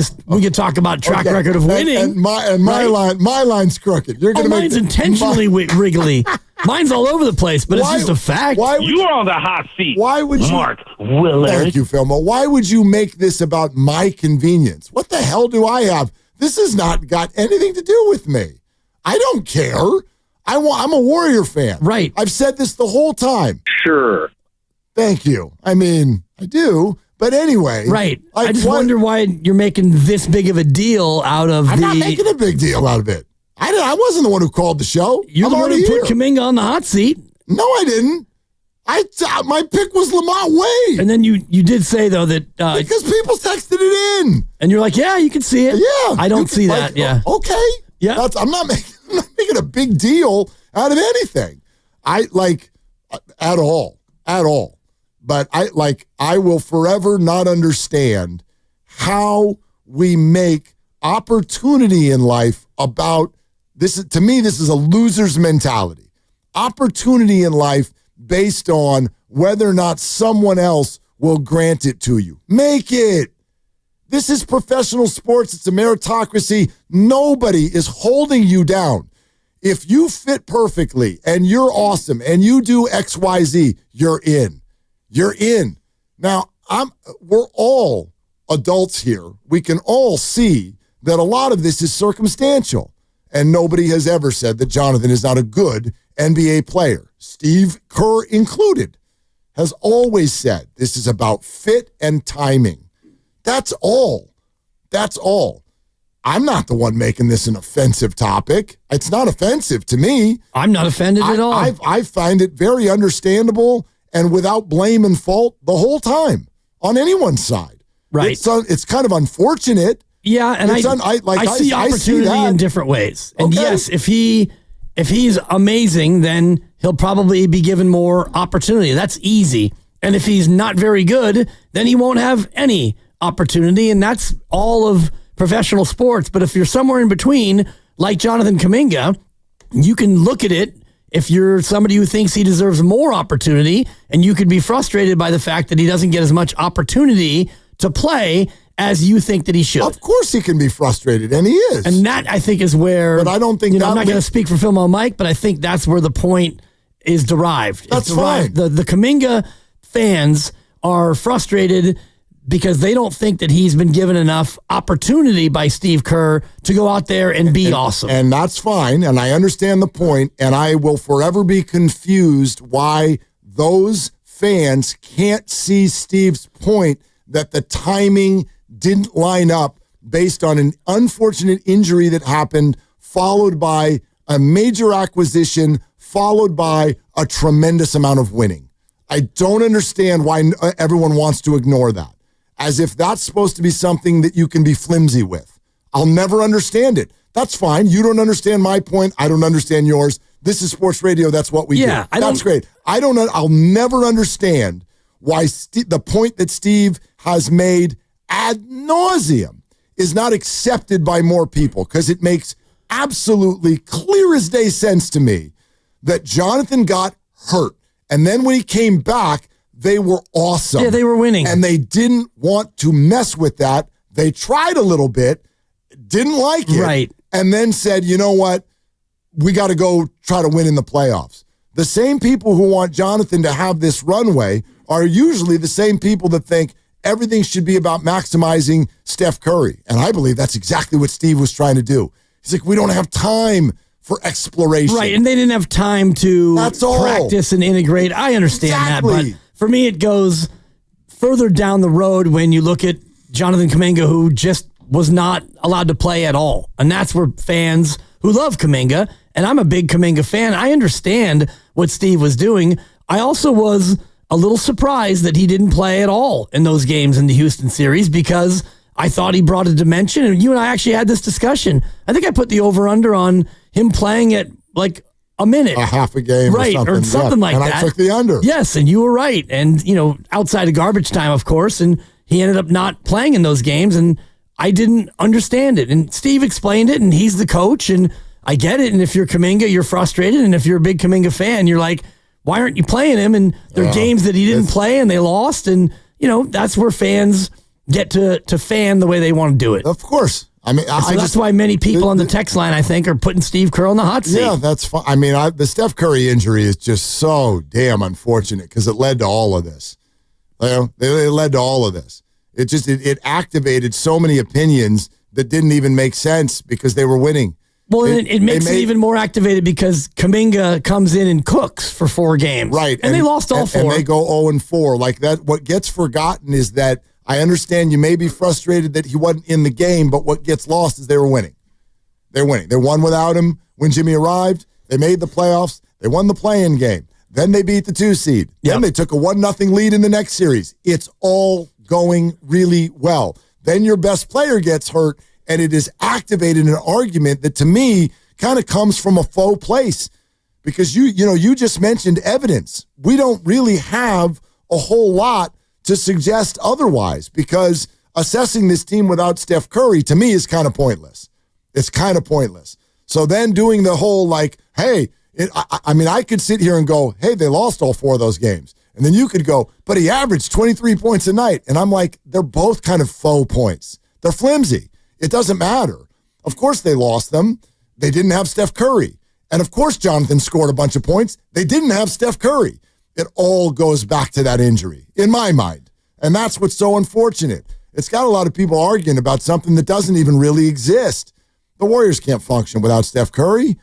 S8: talk about track record of winning.
S4: And my line's crooked. You're going to
S8: mine's intentionally wriggly. Mine's all over the place, but it's just a fact.
S15: You're on the hot seat.
S4: Why would you,
S15: Mark Willard?
S4: Thank you, Philmo. Why would you make this about my convenience? What the hell do I have? This has not got anything to do with me. I don't care. I'm a Warrior fan.
S8: Right.
S4: I've said this the whole time.
S13: Sure.
S4: Thank you. I mean, I do. But anyway.
S8: Right. I just wonder why you're making this big of a deal out of
S4: I'm not making a big deal out of it. I wasn't the one who called the show.
S8: You're the one who put Kuminga on the hot seat.
S4: No, I didn't. My pick was Lamont Wade.
S8: And then you did say, though, that...
S4: because people texted it in.
S8: And you're like, yeah, you can see it.
S4: Yeah.
S8: I don't see that, yeah.
S4: Okay.
S8: Yeah.
S4: I'm not making a big deal out of anything. At all. But I will forever not understand how we make opportunity in life about this. To me, this is a loser's mentality. Opportunity in life based on whether or not someone else will grant it to you. Make it. This is professional sports. It's a meritocracy. Nobody is holding you down. If you fit perfectly and you're awesome and you do XYZ, you're in. You're in. Now, we're all adults here. We can all see that a lot of this is circumstantial. And nobody has ever said that Jonathan is not a good NBA player. Steve Kerr included has always said this is about fit and timing. That's all. That's all. I'm not the one making this an offensive topic. It's not offensive to me.
S8: I'm not offended at all.
S4: I find it very understandable and without blame and fault the whole time on anyone's side.
S8: Right.
S4: It's kind of unfortunate.
S8: Yeah, and I see opportunity in different ways. And yes, if he's amazing, then he'll probably be given more opportunity. That's easy. And if he's not very good, then he won't have any opportunity. And that's all of professional sports. But if you're somewhere in between, like Jonathan Kuminga, you can look at it. If you're somebody who thinks he deserves more opportunity, and you could be frustrated by the fact that he doesn't get as much opportunity to play as you think that he should.
S4: Of course he can be frustrated, and he is.
S8: And that, I think, is where...
S4: But I don't think...
S8: I'm not going to speak for Phil Mike, but I think that's where the point is derived.
S4: That's fine.
S8: The Kuminga fans are frustrated because they don't think that he's been given enough opportunity by Steve Kerr to go out there and be awesome.
S4: And that's fine, and I understand the point, and I will forever be confused why those fans can't see Steve's point that the timing didn't line up based on an unfortunate injury that happened, followed by a major acquisition, followed by a tremendous amount of winning. I don't understand why everyone wants to ignore that, as if that's supposed to be something that you can be flimsy with. I'll never understand it. That's fine. You don't understand my point. I don't understand yours. This is sports radio. That's what we do. That's great. I'll never understand why the point that Steve has made ad nauseum is not accepted by more people, because it makes absolutely clear as day sense to me that Jonathan got hurt. And then when he came back, they were awesome.
S8: Yeah, they were winning.
S4: And they didn't want to mess with that. They tried a little bit, didn't like it.
S8: Right.
S4: And then said, you know what? We got to go try to win in the playoffs. The same people who want Jonathan to have this runway are usually the same people that think everything should be about maximizing Steph Curry. And I believe that's exactly what Steve was trying to do. He's like, we don't have time for exploration.
S8: Right, and they didn't have time to practice and integrate. I understand that, but for me it goes further down the road when you look at Jonathan Kuminga, who just was not allowed to play at all. And that's where fans who love Kuminga, and I'm a big Kuminga fan, I understand what Steve was doing. I also was a little surprised that he didn't play at all in those games in the Houston series, because I thought he brought a dimension, and you and I actually had this discussion. I think I put the over-under on him playing at like a minute.
S4: A half a game
S8: right,
S4: or something
S8: like
S4: and
S8: that.
S4: I took the under.
S8: Yes, and you were right. And, outside of garbage time, of course, and he ended up not playing in those games, and I didn't understand it. And Steve explained it, and he's the coach, and I get it. And if you're Kuminga, you're frustrated, and if you're a big Kuminga fan, you're like, why aren't you playing him? And there are games that he didn't play, and they lost, and, that's where fans get to fan the way they want to do it.
S4: Of course. I mean,
S8: that's why many people on the text line, I think, are putting Steve Kerr on the hot seat.
S4: Yeah, that's fine. I mean, the Steph Curry injury is just so damn unfortunate, because it led to all of this. It led to all of this. It activated so many opinions that didn't even make sense because they were winning.
S8: Well, it makes it even more activated because Kuminga comes in and cooks for 4 games.
S4: Right.
S8: And they lost all 4.
S4: And they go 0-4. Like that, what gets forgotten is that I understand you may be frustrated that he wasn't in the game, but what gets lost is they were winning. They're winning. They won without him when Jimmy arrived. They made the playoffs. They won the play-in game. Then they beat the 2 seed. Then they took a 1-0 lead in the next series. It's all going really well. Then your best player gets hurt, and it is activated an argument that, to me, kind of comes from a faux place, because you just mentioned evidence. We don't really have a whole lot to suggest otherwise, because assessing this team without Steph Curry, to me, is kind of pointless. It's kind of pointless. So then doing the whole hey, I could sit here and go, hey, they lost all 4 of those games. And then you could go, but he averaged 23 points a night. And I'm like, they're both kind of faux points. They're flimsy. It doesn't matter. Of course they lost them. They didn't have Steph Curry. And of course Jonathan scored a bunch of points. They didn't have Steph Curry. It all goes back to that injury, in my mind. And that's what's so unfortunate. It's got a lot of people arguing about something that doesn't even really exist. The Warriors can't function without Steph Curry.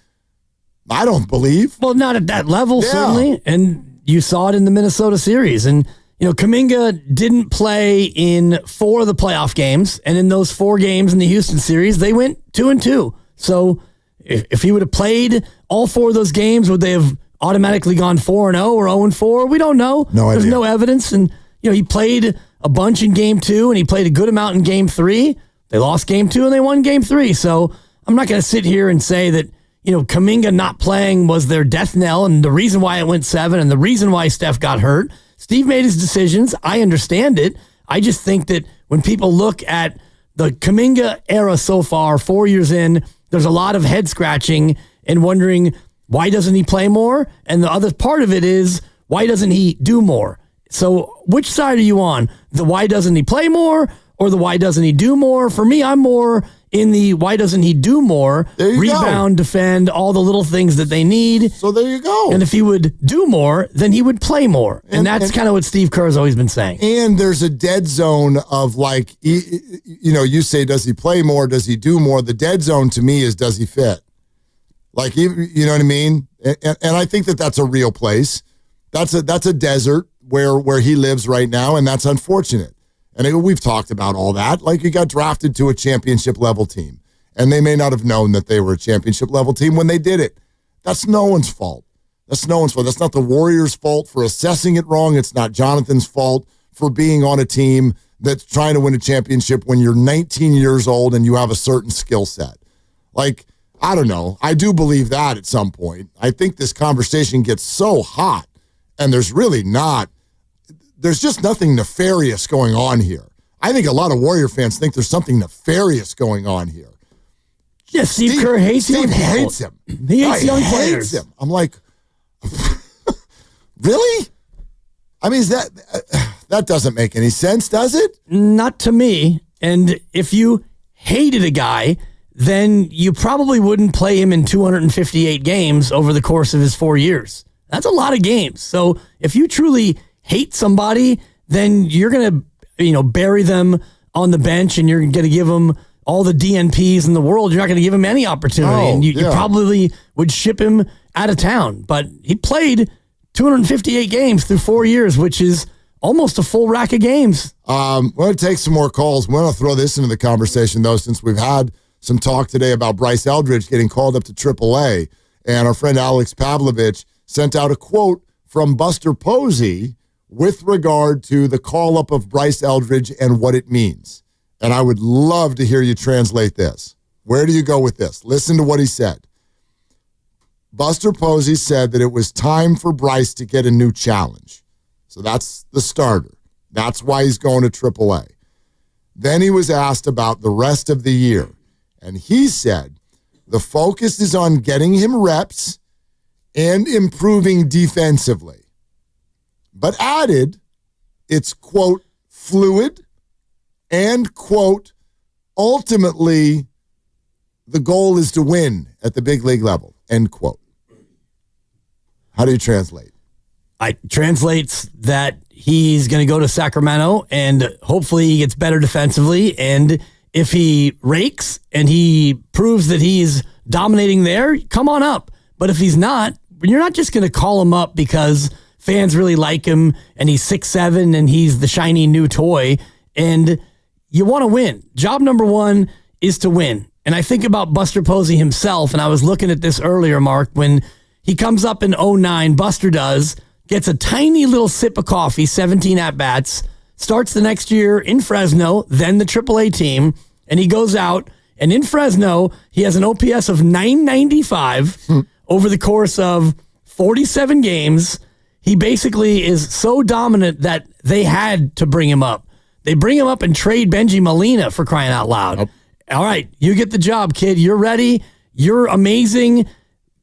S4: I don't believe.
S8: Well, not at that level, certainly. And you saw it in the Minnesota series. And, Kuminga didn't play in 4 of the playoff games. And in those 4 games in the Houston series, they went 2-2. So if he would have played all 4 of those games, would they have automatically gone 4-0 or 0-4? We don't know.
S4: No idea.
S8: There's no evidence. And, he played a bunch in game 2 and he played a good amount in game 3. They lost game 2 and they won game 3. So I'm not going to sit here and say that, Kuminga not playing was their death knell and the reason why it went 7 and the reason why Steph got hurt. Steve made his decisions. I understand it. I just think that when people look at the Kuminga era so far, 4 years in, there's a lot of head scratching and wondering, why doesn't he play more? And the other part of it is, why doesn't he do more? So which side are you on? The why doesn't he play more or the why doesn't he do more? For me, I'm more in the why doesn't he do more? Rebound, defend, all the little things that they need.
S4: So there you go.
S8: And if he would do more, then he would play more. And that's kind of what Steve Kerr has always been saying.
S4: And there's a dead zone of you say, does he play more? Does he do more? The dead zone to me is, does he fit? Like, you know what I mean? And I think that that's a real place. That's a desert where he lives right now, and that's unfortunate. And we've talked about all that. Like, he got drafted to a championship-level team, and they may not have known that they were a championship-level team when they did it. That's no one's fault. That's no one's fault. That's not the Warriors' fault for assessing it wrong. It's not Jonathan's fault for being on a team that's trying to win a championship when you're 19 years old and you have a certain skill set. Like, I don't know. I do believe that at some point. I think this conversation gets so hot, and there's just nothing nefarious going on here. I think a lot of Warrior fans think there's something nefarious going on here.
S8: Yeah, Steve Kerr hates
S4: Steve hates him.
S8: He hates young players.
S4: Him. I'm like, really? I mean, that doesn't make any sense, does it?
S8: Not to me. And if you hated a guy, then you probably wouldn't play him in 258 games over the course of his 4 years. That's a lot of games. So if you truly hate somebody, then you're going to, bury them on the bench and you're going to give them all the DNPs in the world. You're not going to give him any opportunity. And you probably would ship him out of town. But he played 258 games through 4 years, which is almost a full rack of games.
S4: We're going to take some more calls. We're going to throw this into the conversation, though, since we've had some talk today about Bryce Eldridge getting called up to AAA. And our friend Alex Pavlovich sent out a quote from Buster Posey with regard to the call-up of Bryce Eldridge and what it means. And I would love to hear you translate this. Where do you go with this? Listen to what he said. Buster Posey said that it was time for Bryce to get a new challenge. So that's the starter. That's why he's going to AAA. Then he was asked about the rest of the year. And he said the focus is on getting him reps and improving defensively. But added, it's, quote, fluid and, quote, ultimately, the goal is to win at the big league level, end quote. How do you translate?
S8: I translates that he's going to go to Sacramento and hopefully he gets better defensively. And if he rakes and he proves that he's dominating there, come on up. But if he's not, you're not just going to call him up because fans really like him and he's 6'7" and he's the shiny new toy. And you want to win. Job number one is to win. And I think about Buster Posey himself, and I was looking at this earlier, Mark, when he comes up in 2009, Buster does, gets a tiny little sip of coffee, 17 at-bats, starts the next year in Fresno, then the AAA team, and he goes out, and in Fresno, he has an OPS of 995 over the course of 47 games. He basically is so dominant that they had to bring him up. They bring him up and trade Benji Molina for crying out loud. Yep. All right, you get the job, kid. You're ready. You're amazing.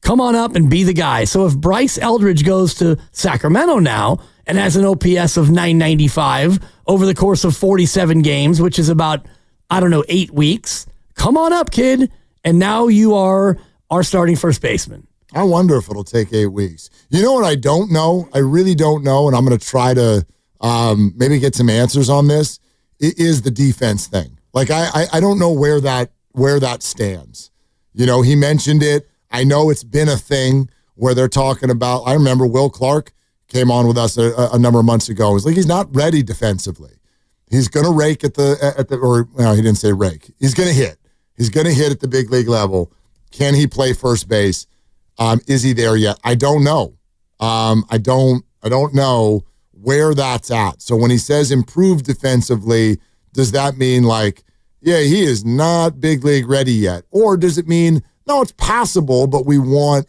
S8: Come on up and be the guy. So if Bryce Eldridge goes to Sacramento now and has an OPS of 995 over the course of 47 games, which is about I don't know, 8 weeks. Come on up, kid. And now you are our starting first baseman.
S4: I wonder if it'll take 8 weeks. You know what I don't know? I really don't know, and I'm going to try to maybe get some answers on this. It is the defense thing. Like, I don't know where that stands. You know, he mentioned it. I know it's been a thing where they're talking about, I remember Will Clark came on with us a number of months ago. It was like, he's not ready defensively. He's going to rake he didn't say rake. He's going to hit. He's going to hit at the big league level. Can he play first base? Is he there yet? I don't know. I don't know where that's at. So when he says improve defensively, does that mean like, yeah, he is not big league ready yet? Or does it mean, no, it's passable, but we want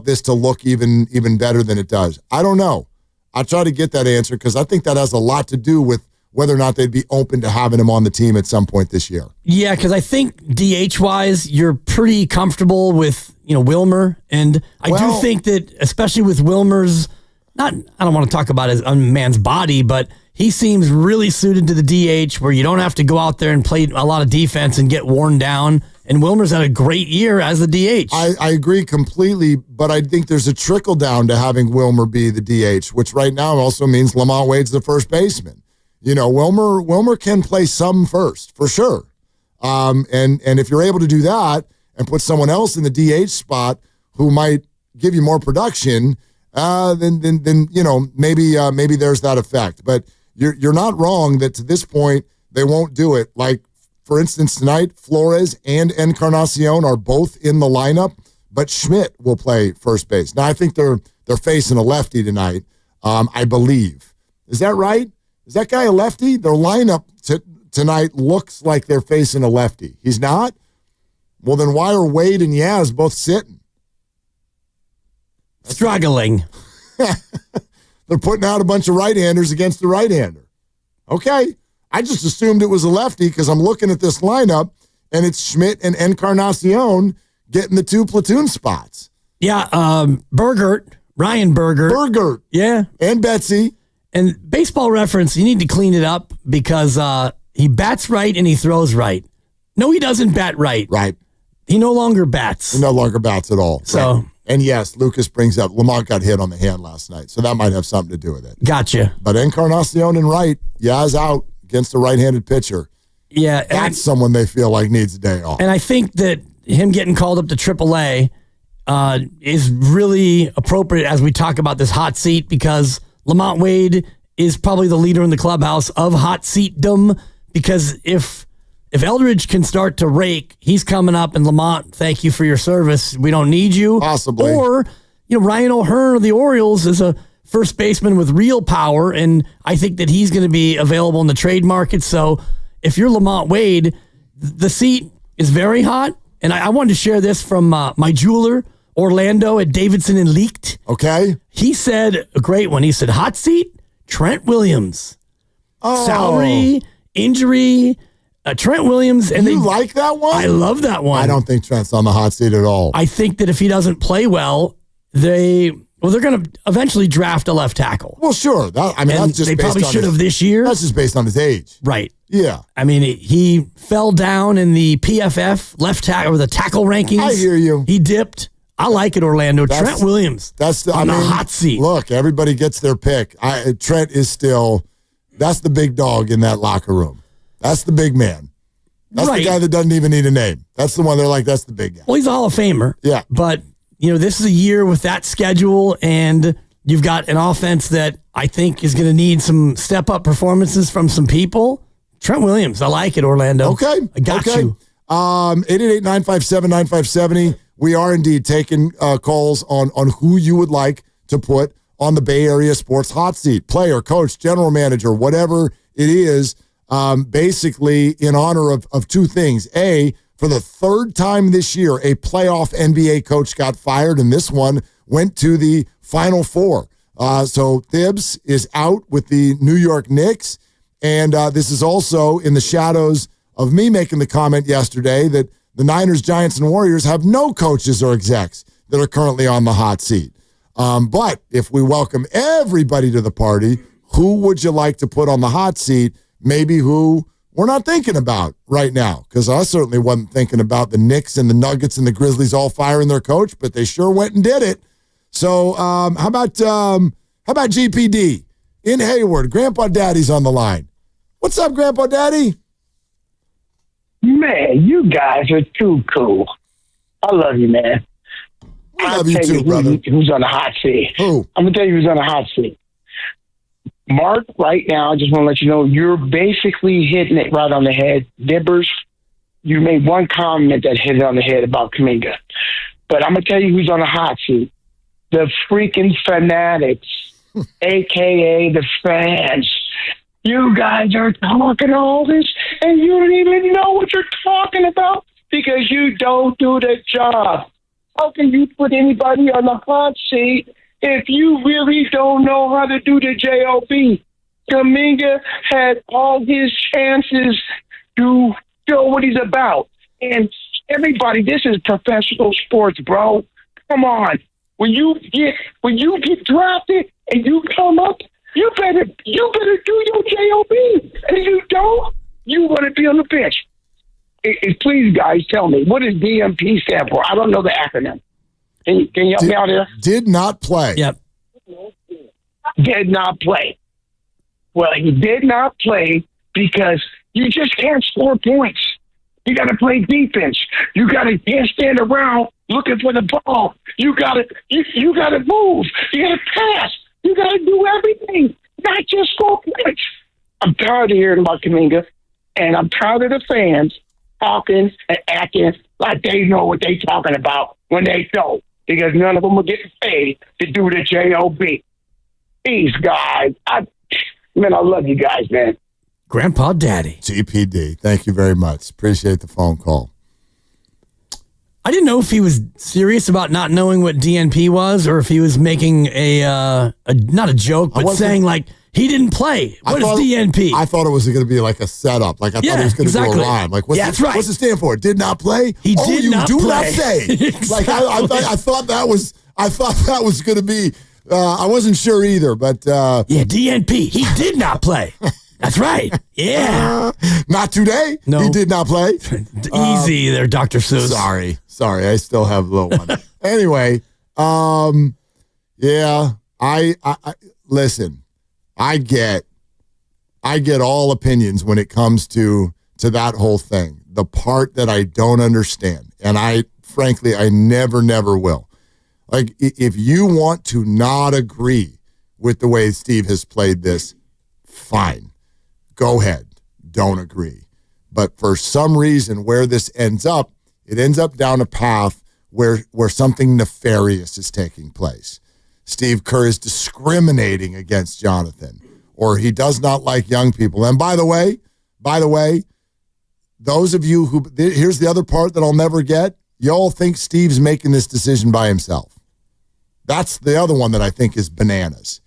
S4: this to look even better than it does? I don't know. I'll try to get that answer because I think that has a lot to do with whether or not they'd be open to having him on the team at some point this year.
S8: Yeah, because I think DH-wise, you're pretty comfortable with, Wilmer. And I do think that, especially with Wilmer's, I don't want to talk about his man's body, but he seems really suited to the DH where you don't have to go out there and play a lot of defense and get worn down. And Wilmer's had a great year as the DH.
S4: I agree completely, but I think there's a trickle down to having Wilmer be the DH, which right now also means Lamont Wade's the first baseman. Wilmer can play some first, for sure. And if you're able to do that and put someone else in the DH spot who might give you more production, then maybe there's that effect. But you're not wrong that to this point they won't do it. Like, for instance, tonight, Flores and Encarnacion are both in the lineup, but Schmidt will play first base. Now, I think they're facing a lefty tonight, I believe. Is that right? Is that guy a lefty? Their lineup tonight looks like they're facing a lefty. He's not? Well, then why are Wade and Yaz both sitting?
S8: Struggling.
S4: They're putting out a bunch of right-handers against the right-hander. Okay. I just assumed it was a lefty because I'm looking at this lineup, and it's Schmidt and Encarnacion getting the 2 platoon spots.
S8: Yeah, Ryan Bergert. Yeah.
S4: And Betsy.
S8: And Baseball Reference, you need to clean it up because he bats right and he throws right. No, he doesn't bat right.
S4: Right.
S8: He no longer bats.
S4: He no longer bats at all.
S8: So,
S4: right. And yes, Lucas brings up Lamont got hit on the hand last night, so that might have something to do with it.
S8: Gotcha.
S4: But Encarnacion and right, Yaz out against a right-handed pitcher.
S8: Yeah.
S4: That's someone they feel like needs a day off.
S8: And I think that him getting called up to AAA is really appropriate as we talk about this hot seat because Lamont Wade is probably the leader in the clubhouse of hot seatdom because if Eldridge can start to rake, he's coming up and Lamont, thank you for your service. We don't need you.
S4: Possibly.
S8: Or, Ryan O'Hearn of the Orioles is a first baseman with real power, and I think that he's going to be available in the trade market. So if you're Lamont Wade, the seat is very hot. And I wanted to share this from my jeweler, Orlando at Davidson and Leaked.
S4: Okay.
S8: He said a great one. He said, hot seat, Trent Williams.
S4: Oh.
S8: Salary, injury, Trent Williams. And
S4: you like that one?
S8: I love that one.
S4: I don't think Trent's on the hot seat at all.
S8: I think that if he doesn't play well, they're going to eventually draft a left tackle.
S4: Well, sure. That's just
S8: they probably should have this year.
S4: That's just based on his age.
S8: Right.
S4: Yeah.
S8: I mean, he fell down in the PFF left tackle or the tackle rankings.
S4: I hear you.
S8: He dipped. I like it, Orlando. Trent Williams.
S4: That's
S8: on the hot seat.
S4: Look, everybody gets their pick. Trent is still, that's the big dog in that locker room. That's the big man. That's the guy that doesn't even need a name. That's the one they're like, that's the big guy.
S8: Well, he's a Hall of Famer.
S4: Yeah.
S8: But, this is a year with that schedule, and you've got an offense that I think is going to need some step-up performances from some people. Trent Williams, I like it, Orlando.
S4: Okay.
S8: I got you.
S4: 888-957-9570. We are indeed taking calls on who you would like to put on the Bay Area sports hot seat. Player, coach, general manager, whatever it is, basically in honor of two things. A, for the third time this year, a playoff NBA coach got fired, and this one went to the Final Four. So Thibs is out with the New York Knicks, and this is also in the shadows of me making the comment yesterday that the Niners, Giants, and Warriors have no coaches or execs that are currently on the hot seat. But if we welcome everybody to the party, who would you like to put on the hot seat? Maybe who we're not thinking about right now, because I certainly wasn't thinking about the Knicks and the Nuggets and the Grizzlies all firing their coach, but they sure went and did it. So how about GPD in Hayward? Grandpa Daddy's on the line. What's up, Grandpa Daddy?
S5: Man, you guys are too cool. I love you, man.
S4: I love you too, brother.
S5: Who's on the hot seat?
S4: Who?
S5: I'm going to tell you who's on the hot seat. Mark, right now, I just want to let you know, you're basically hitting it right on the head. Dibbers, you made one comment that hit it on the head about Kuminga. But I'm going to tell you who's on the hot seat. The freaking fanatics, a.k.a. the fans. You guys are talking all this, and you don't even know what you're talking about because you don't do the job. How can you put anybody on the hot seat if you really don't know how to do the job? Kuminga had all his chances to show what he's about. And everybody, this is professional sports, bro. Come on. When you get drafted and you come up, you better do your job. And if you don't, you want to be on the bench. Please, guys, tell me, what does DMP stand for? I don't know the acronym. Can you help me out here?
S4: Did not play.
S8: Yep.
S5: Did not play. Well, he did not play because you just can't score points. You got to play defense. You can't stand around looking for the ball. You got to move. You got to pass. You got to do everything, not just score points. I'm tired of hearing about Kuminga, and I'm tired of the fans talking and acting like they know what they talking about when they don't, because none of them are getting paid to do the job. These guys, I love you guys, man.
S8: Grandpa Daddy.
S4: GPD, thank you very much. Appreciate the phone call.
S8: I didn't know if he was serious about not knowing what DNP was, or if he was making a not a joke, but saying like he didn't play. What is DNP?
S4: I thought it was going to be like a setup. Like I thought it was going to do a rhyme. Like
S8: that's right.
S4: What's it stand for? Did not play.
S8: He did not play.
S4: You do not say.
S8: Exactly.
S4: Like I thought that was going to be. I wasn't sure either, but
S8: DNP. He did not play. That's right. Yeah.
S4: Not today.
S8: No.
S4: He did not play.
S8: Easy there, Dr. Seuss.
S4: Sorry. I still have a little one. Anyway, yeah. I listen. I get all opinions when it comes to that whole thing. The part that I don't understand, and I never will. Like, if you want to not agree with the way Steve has played this, fine. Go ahead. Don't agree. But for some reason, where this ends up, it ends up down a path where something nefarious is taking place. Steve Kerr is discriminating against Jonathan, or he does not like young people. And by the way, those of you who, here's the other part that I'll never get. Y'all think Steve's making this decision by himself. That's the other one that I think is bananas.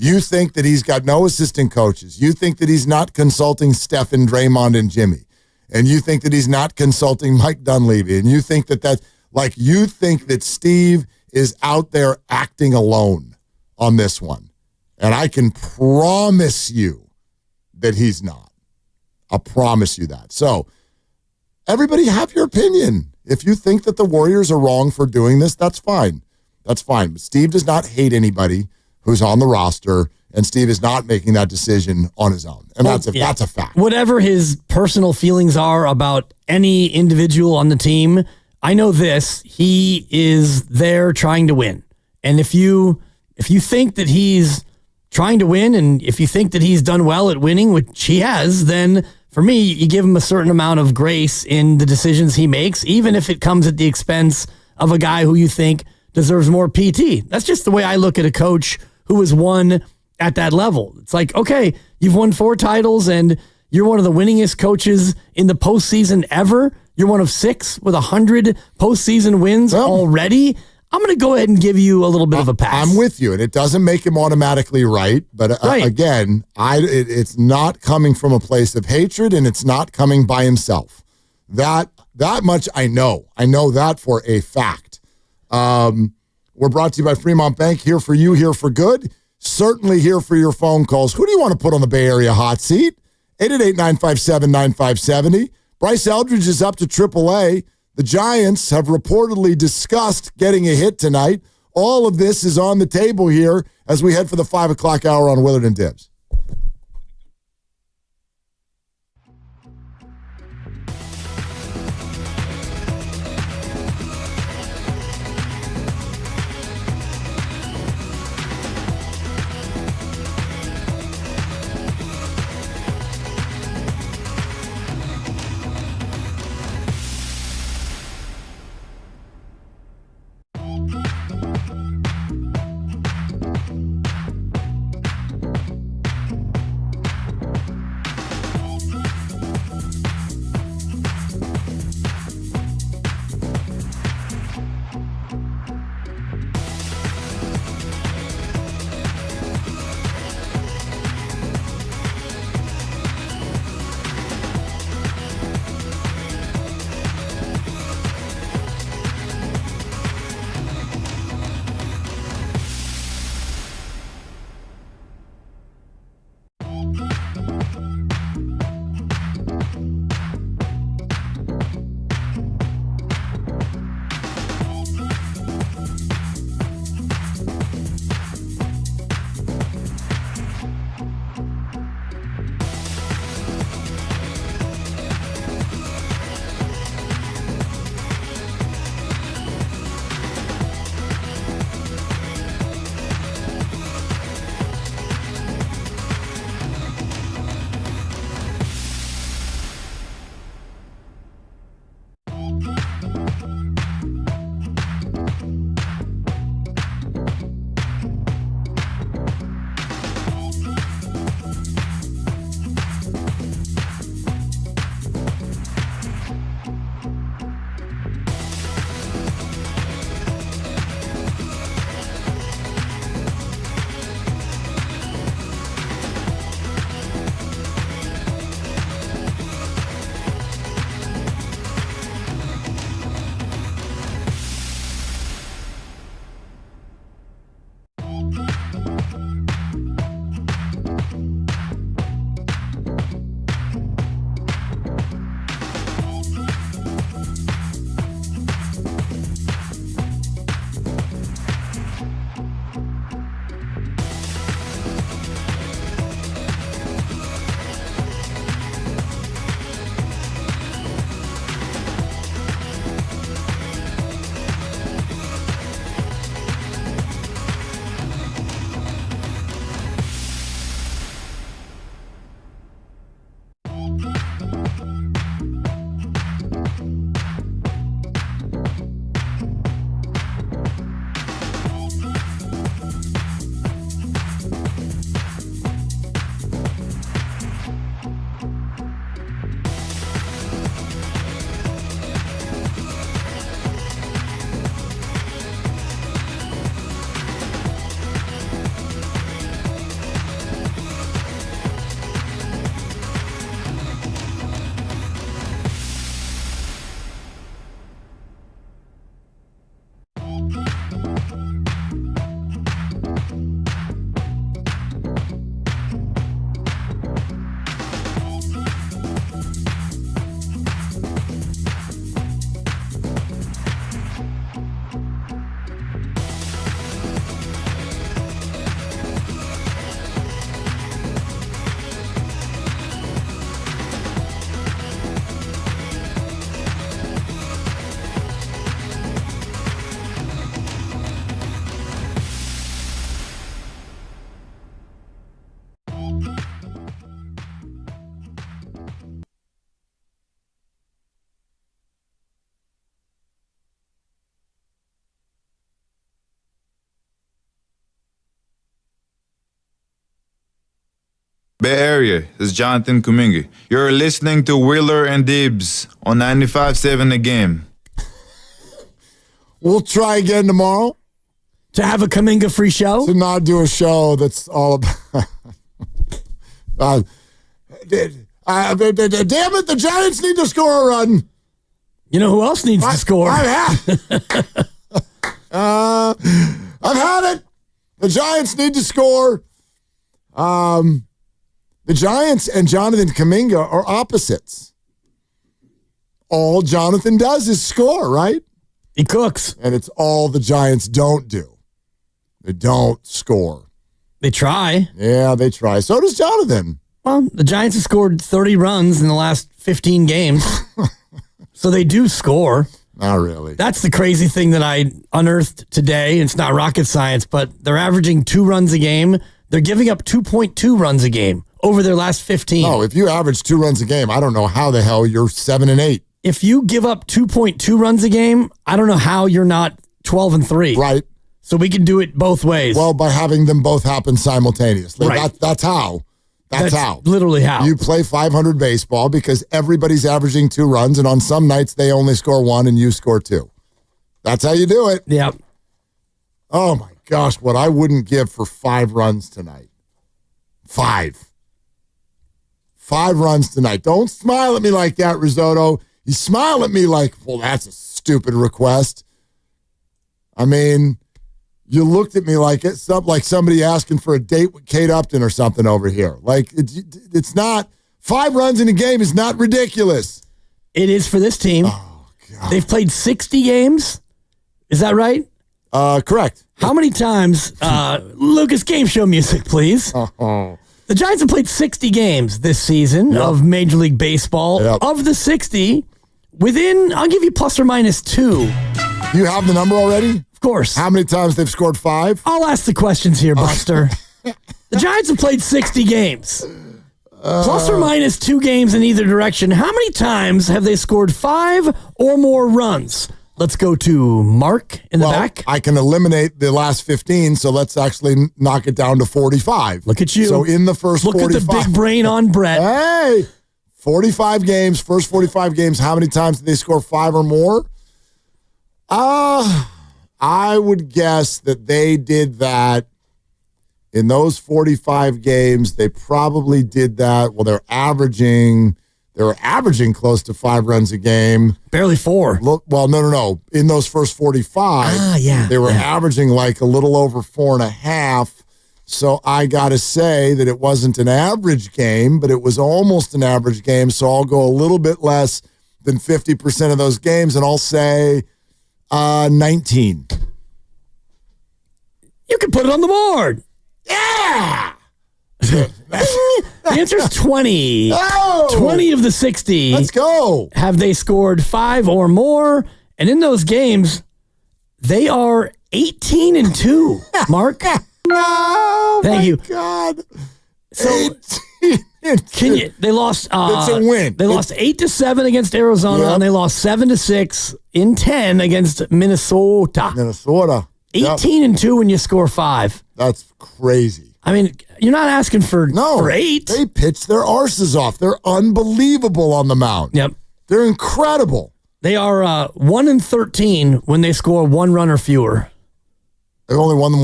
S4: You think that he's got no assistant coaches. You think that he's not consulting Stephen, Draymond, and Jimmy. And you think that he's not consulting Mike Dunleavy. And you think you think that Steve is out there acting alone on this one. And I can promise you that he's not. I'll promise you that. So everybody have your opinion. If you think that the Warriors are wrong for doing this, that's fine. That's fine. But Steve does not hate anybody who's on the roster, and Steve is not making that decision on his own. And that's a fact.
S8: Whatever his personal feelings are about any individual on the team, I know this, he is there trying to win. And if you think that he's trying to win, and if you think that he's done well at winning, which he has, then for me, you give him a certain amount of grace in the decisions he makes, even if it comes at the expense of a guy who you think deserves more PT. That's just the way I look at a coach who has won at that level. It's like, okay, you've won 4 titles and you're one of the winningest coaches in the postseason ever. You're one of 6 with 100 postseason wins already. I'm going to go ahead and give you a little bit of a pass.
S4: I'm with you, and it doesn't make him automatically right. But again, it's not coming from a place of hatred, and it's not coming by himself. That much I know. I know that for a fact. We're brought to you by Fremont Bank. Here for you, here for good. Certainly here for your phone calls. Who do you want to put on the Bay Area hot seat? 888-957-9570. Bryce Eldridge is up to AAA. The Giants have reportedly discussed getting a hit tonight. All of this is on the table here as we head for the 5 o'clock hour on Willard and Dibs.
S12: Bay Area, this is Jonathan Kuminga. You're listening to Wheeler and Dibs on 95.7 The Game.
S4: We'll try again tomorrow.
S8: To have a Kuminga free show?
S4: To not do a show that's all about... damn it, the Giants need to score a run.
S8: You know who else needs to score?
S4: I've had it. The Giants need to score. The The Giants and Jonathan Kuminga are opposites. All Jonathan does is score, right?
S8: He cooks.
S4: And it's all the Giants don't do. They don't score.
S8: They try.
S4: Yeah, they try. So does Jonathan.
S8: Well, the Giants have scored 30 runs in the last 15 games. So they do score.
S4: Not really.
S8: That's the crazy thing that I unearthed today. It's not rocket science, but they're averaging 2 runs a game. They're giving up 2.2 runs a game over their last 15.
S4: No, if you average 2 runs a game, I don't know how the hell you're 7-8.
S8: If you give up 2.2 runs a game, I don't know how you're not 12-3.
S4: Right.
S8: So we can do it both ways.
S4: Well, by having them both happen simultaneously.
S8: Right.
S4: That's how. That's how.
S8: Literally how.
S4: You play 500 baseball because everybody's averaging 2 runs, and on some nights they only score 1 and you score 2. That's how you do it.
S8: Yep.
S4: Oh, my gosh, what I wouldn't give for 5 runs tonight. 5 runs tonight. Don't smile at me like that, Risotto. You smile at me like, well, that's a stupid request. I mean, you looked at me like it's like somebody asking for a date with Kate Upton or something over here. Like, it's not. 5 runs in a game is not ridiculous.
S8: It is for this team.
S4: Oh, God.
S8: They've played 60 games. Is that right?
S4: Correct.
S8: How many times? Lucas, game show music, please.
S4: Oh.
S8: The Giants have played 60 games this season of Major League Baseball.
S4: Yep.
S8: Of the 60, within, I'll give you plus or minus 2.
S4: You have the number already?
S8: Of course.
S4: How many times they've scored 5?
S8: I'll ask the questions here, Buster. The Giants have played 60 games. Plus or minus 2 games in either direction. How many times have they scored 5 or more runs? Let's go to Mark in the back.
S4: I can eliminate the last 15, so let's actually knock it down to 45.
S8: Look at you.
S4: So in the first
S8: Look
S4: 45.
S8: at the big brain on Brett.
S4: Hey, 45 games, first 45 games, how many times did they score 5 or more? I would guess that they did that in those 45 games. They probably did that. Well, they were averaging close to 5 runs a game.
S8: Barely 4.
S4: Well, no. In those first 45, they were averaging like a little over 4.5. So I got to say that it wasn't an average game, but it was almost an average game. So I'll go a little bit less than 50% of those games, and I'll say 19.
S8: You can put it on the board.
S4: Yeah!
S8: The answer is 20.
S4: Oh!
S8: 20 of the 60.
S4: Let's go.
S8: Have they scored 5 or more? And in those games, they are 18-2. Mark?
S4: Oh,
S8: thank you.
S4: God.
S8: So, they lost.
S4: It's a win.
S8: They lost 8-7 against Arizona, and they lost 7-6 in 10 against Minnesota. 18-2 when you score 5.
S4: That's crazy.
S8: I mean, you're not asking for 8.
S4: They pitch their arses off. They're unbelievable on the mound.
S8: Yep.
S4: They're incredible.
S8: They are 1-13 when they score 1 run or fewer.
S4: They've only won the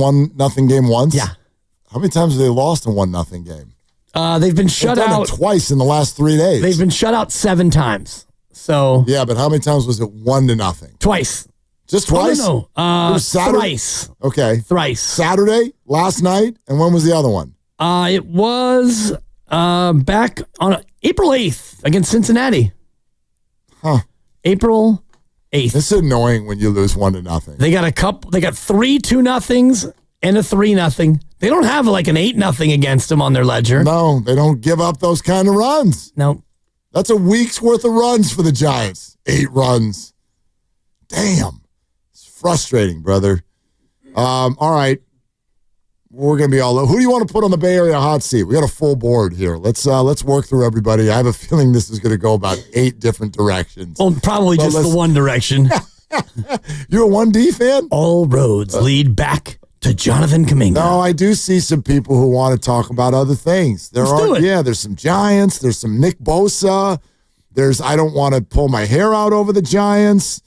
S4: 1-0 game once?
S8: Yeah.
S4: How many times have they lost a 1-0 game?
S8: They've been shut
S4: They've done
S8: out
S4: it twice in the last 3 days.
S8: They've been shut out 7 times. So
S4: yeah, but how many times was it 1-0?
S8: Twice.
S4: Just twice?
S8: No.
S4: It was Saturday?
S8: Thrice.
S4: Okay.
S8: Thrice.
S4: Saturday, last night, and when was the other one?
S8: It was back on April 8th against Cincinnati.
S4: Huh.
S8: April 8th.
S4: It's annoying when you lose 1-0.
S8: They got 3 2-0s and a 3-0. They don't have like an 8-0 against them on their ledger.
S4: No, they don't give up those kind of runs.
S8: No.
S4: That's a week's worth of runs for the Giants. 8 runs. Damn. It's frustrating, brother. All right. We're going to be all. Who do you want to put on the Bay Area hot seat? We got a full board here. Let's work through everybody. I have a feeling this is going to go about 8 different directions.
S8: Well, probably just the one direction.
S4: You're a 1D fan?
S8: All roads lead back to Jonathan Kuminga.
S4: No, I do see some people who want to talk about other things. Let's do it. Yeah, there's some Giants. There's some Nick Bosa. I don't want to pull my hair out over the Giants.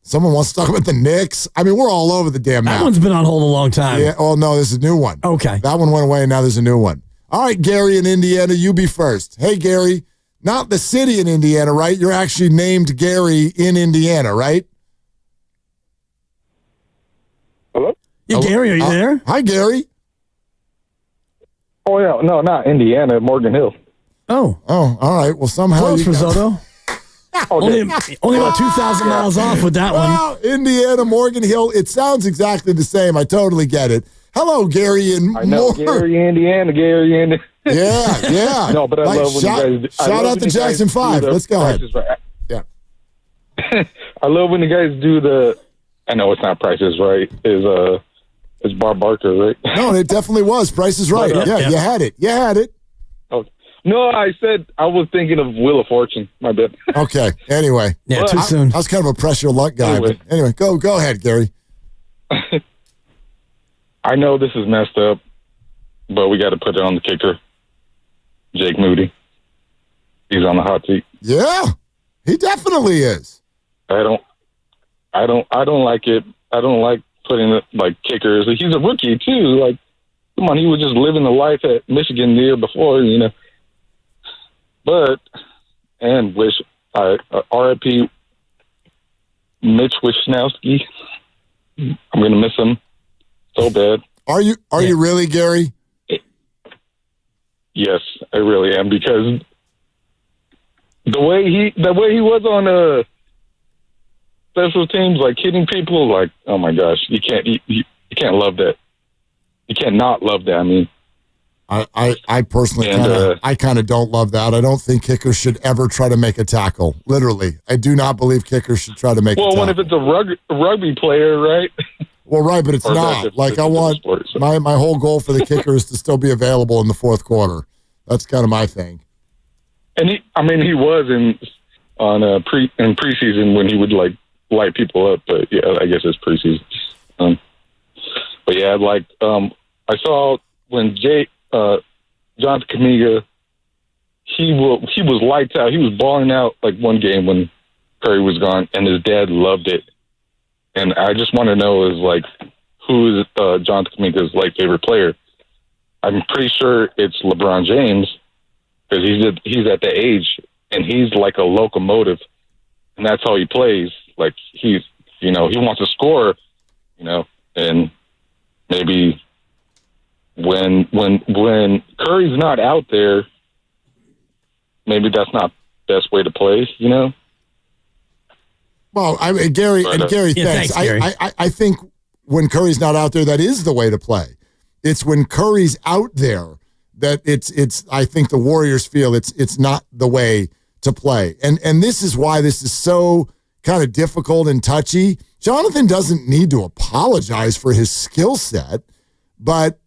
S4: Someone wants to talk about the Knicks. I mean, we're all over the damn map.
S8: That one's been on hold a long time.
S4: Yeah. Oh, no, this is a new one.
S8: Okay.
S4: That one went away, and now there's a new one. All right, Gary in Indiana, you be first. Hey, Gary, not the city in Indiana, right? You're actually named Gary in Indiana, right?
S10: Hello?
S8: Yeah, Gary, are you there?
S4: Hi, Gary.
S9: Oh, yeah. No, not Indiana, Morgan Hill.
S8: Oh,
S4: all right. Well, somehow
S8: close,
S4: you got-
S8: Risotto. only about 2,000 miles off with that one.
S4: Well, Indiana, Morgan Hill. It sounds exactly the same. I totally get it. Hello, Gary and
S9: I know, Gary, Indiana.
S4: Yeah.
S9: No, but I love when you guys.
S4: Shout out to Jackson 5. Let's go ahead.
S9: Right.
S4: Yeah.
S9: I love when you guys do the. I know it's not Prices Right. It's Bob Barker, right?
S4: No, it definitely was. Price is Right. Yeah, you had it. You had it.
S9: Oh, no, I said I was thinking of Wheel of Fortune. My bad.
S4: Okay. Anyway.
S8: Yeah, too soon.
S4: I was kind of a pressure luck guy. But anyway, go ahead, Gary.
S9: I know this is messed up, but we got to put it on the kicker. Jake Moody. He's on the hot seat.
S4: Yeah, he definitely is.
S9: I don't like it. I don't like putting it like kickers. He's a rookie too. Like, come on, he was just living the life at Michigan the year before, But R.I.P. Mitch Wishnowski. I'm gonna miss him so bad.
S4: Are you really, Gary?
S9: Yes, I really am, because the way he was on special teams, like hitting people, like, oh my gosh, you can't love that. You can't not love that. I mean,
S4: I personally kind of don't love that. I don't think kickers should ever try to make a tackle. Literally, I do not believe kickers should try to make a tackle.
S9: Well, what if it's a rugby player, right?
S4: Well, right, but it's not. Like, I want my whole goal for the kicker is to still be available in the fourth quarter. That's kind of my thing.
S9: And he was in preseason when he would like light people up, but yeah, I guess it's preseason. But yeah, I saw when Jonathan Kuminga, he was lights out. He was balling out like one game when Curry was gone, and his dad loved it. And I just want to know who is Jonathan Kuminga's favorite player. I'm pretty sure it's LeBron James, because he's at the age and he's like a locomotive, and that's how he plays. Like, he wants to score, and maybe when Curry's not out there, maybe that's not the best way to play,
S4: Well, Gary, thanks.
S8: Thanks, Gary.
S4: I think when Curry's not out there, that is the way to play. It's when Curry's out there that it's. I think the Warriors feel it's not the way to play, and this is why this is so kind of difficult and touchy. Jonathan doesn't need to apologize for his skill set, but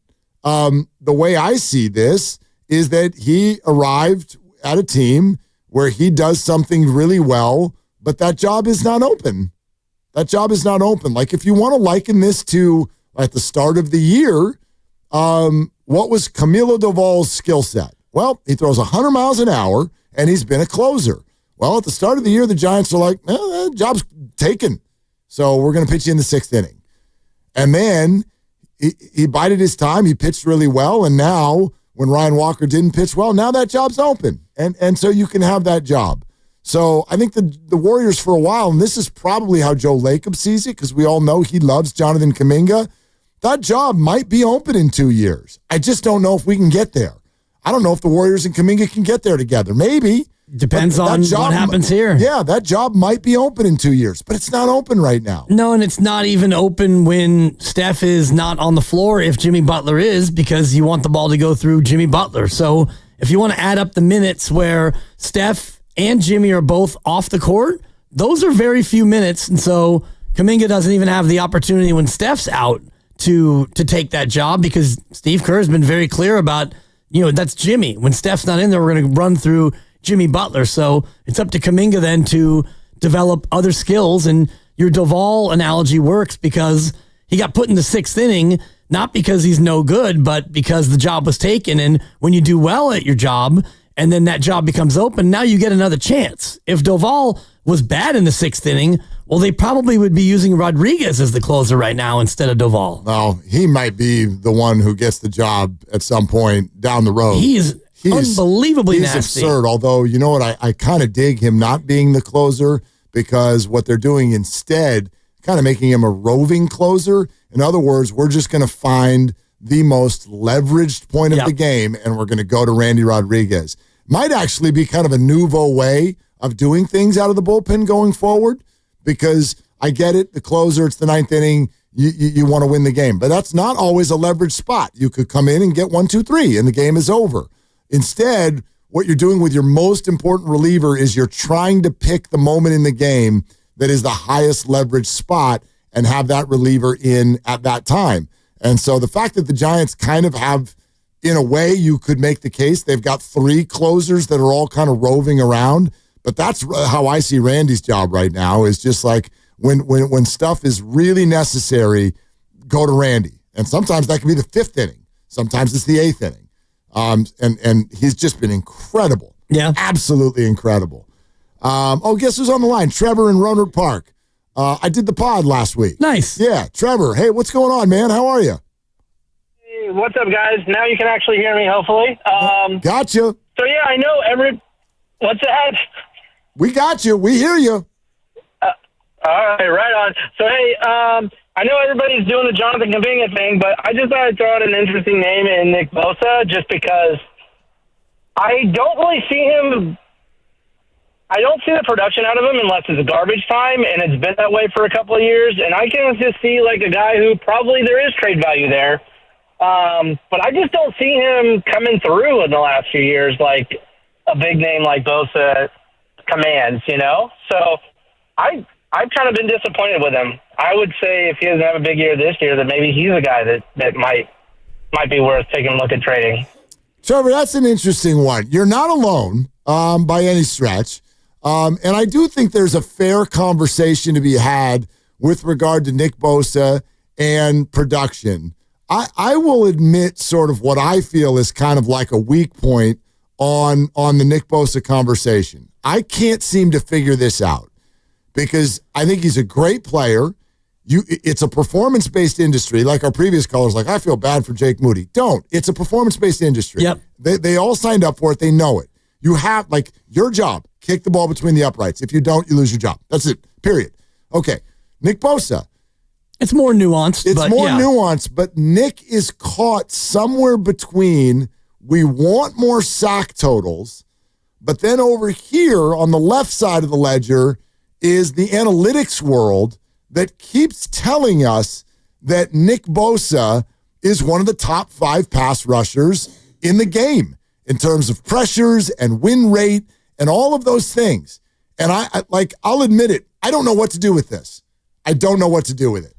S4: the way I see this is that he arrived at a team where he does something really well, but that job is not open. That job is not open. Like, if you want to liken this to at the start of the year, what was Camilo Doval's skill set? Well, he throws 100 miles an hour, and he's been a closer. Well, at the start of the year, the Giants are like, that job's taken, so we're going to pitch you in the sixth inning. And then he bided his time. He pitched really well, and now when Ryan Walker didn't pitch well, now that job's open, and so you can have that job. So I think the Warriors for a while, and this is probably how Joe Lacob sees it, because we all know he loves Jonathan Kuminga, that job might be open in 2 years. I just don't know if we can get there. I don't know if the Warriors and Kuminga can get there together. Maybe.
S8: Depends on what happens here.
S4: Yeah, that job might be open in 2 years, but it's not open right now.
S8: No, and it's not even open when Steph is not on the floor if Jimmy Butler is, because you want the ball to go through Jimmy Butler. So if you want to add up the minutes where Steph and Jimmy are both off the court, those are very few minutes. And so Kuminga doesn't even have the opportunity when Steph's out to take that job, because Steve Kerr has been very clear about, that's Jimmy. When Steph's not in there, we're going to run through Jimmy Butler. So it's up to Kuminga then to develop other skills. And your Doval analogy works because he got put in the sixth inning, not because he's no good, but because the job was taken. And when you do well at your job and then that job becomes open, now you get another chance. If Doval was bad in the sixth inning, well, they probably would be using Rodriguez as the closer right now instead of Doval.
S4: No, he might be the one who gets the job at some point down the road.
S8: He's unbelievably nasty.
S4: He's absurd, although, you know what, I kind of dig him not being the closer, because what they're doing instead, kind of making him a roving closer. In other words, we're just going to find the most leveraged point of the game, and we're going to go to Randy Rodriguez. Might actually be kind of a nouveau way of doing things out of the bullpen going forward, because I get it, the closer, it's the ninth inning, you want to win the game. But that's not always a leveraged spot. You could come in and get 1, 2, 3, and the game is over. Instead, what you're doing with your most important reliever is you're trying to pick the moment in the game that is the highest leverage spot and have that reliever in at that time. And so the fact that the Giants kind of have, in a way, you could make the case, they've got 3 closers that are all kind of roving around. But that's how I see Randy's job right now, is just like when stuff is really necessary, go to Randy. And sometimes that can be the 5th inning. Sometimes it's the 8th inning. And he's just been incredible.
S8: Yeah.
S4: Absolutely incredible. Guess who's on the line? Trevor in Roanoke Park. I did the pod last week.
S8: Nice.
S4: Yeah, Trevor. Hey, what's going on, man? How are you?
S18: Hey, what's up, guys? Now you can actually hear me, hopefully.
S4: Gotcha.
S18: So, yeah, I know what's that?
S4: We got you. We hear you.
S18: All right, right on. So, hey, I know everybody's doing the Jonathan Kuminga thing, but I just thought I'd throw out an interesting name in Nick Bosa, just because I don't really see him. I don't see the production out of him unless it's garbage time, and it's been that way for a couple of years. And I can just see like a guy who probably there is trade value there, but I just don't see him coming through in the last few years like a big name like Bosa commands, you know? So I've kind of been disappointed with him. I would say if he doesn't have a big year this year, that maybe he's a guy that might be worth taking a look at trading.
S4: Trevor, that's an interesting one. You're not alone by any stretch. And I do think there's a fair conversation to be had with regard to Nick Bosa and production. I will admit sort of what I feel is kind of like a weak point on the Nick Bosa conversation. I can't seem to figure this out because I think he's a great player. It's a performance-based industry. Like our previous callers, like, I feel bad for Jake Moody. Don't. It's a performance-based industry.
S8: Yep.
S4: They all signed up for it. They know it. You have, like, your job, kick the ball between the uprights. If you don't, you lose your job. That's it, period. Okay, Nick Bosa.
S8: It's more nuanced.
S4: Nuanced, but Nick is caught somewhere between we want more sack totals, but then over here on the left side of the ledger is the analytics world that keeps telling us that Nick Bosa is one of the top 5 pass rushers in the game in terms of pressures and win rate and all of those things. And I'll admit it, I don't know what to do with this. I don't know what to do with it.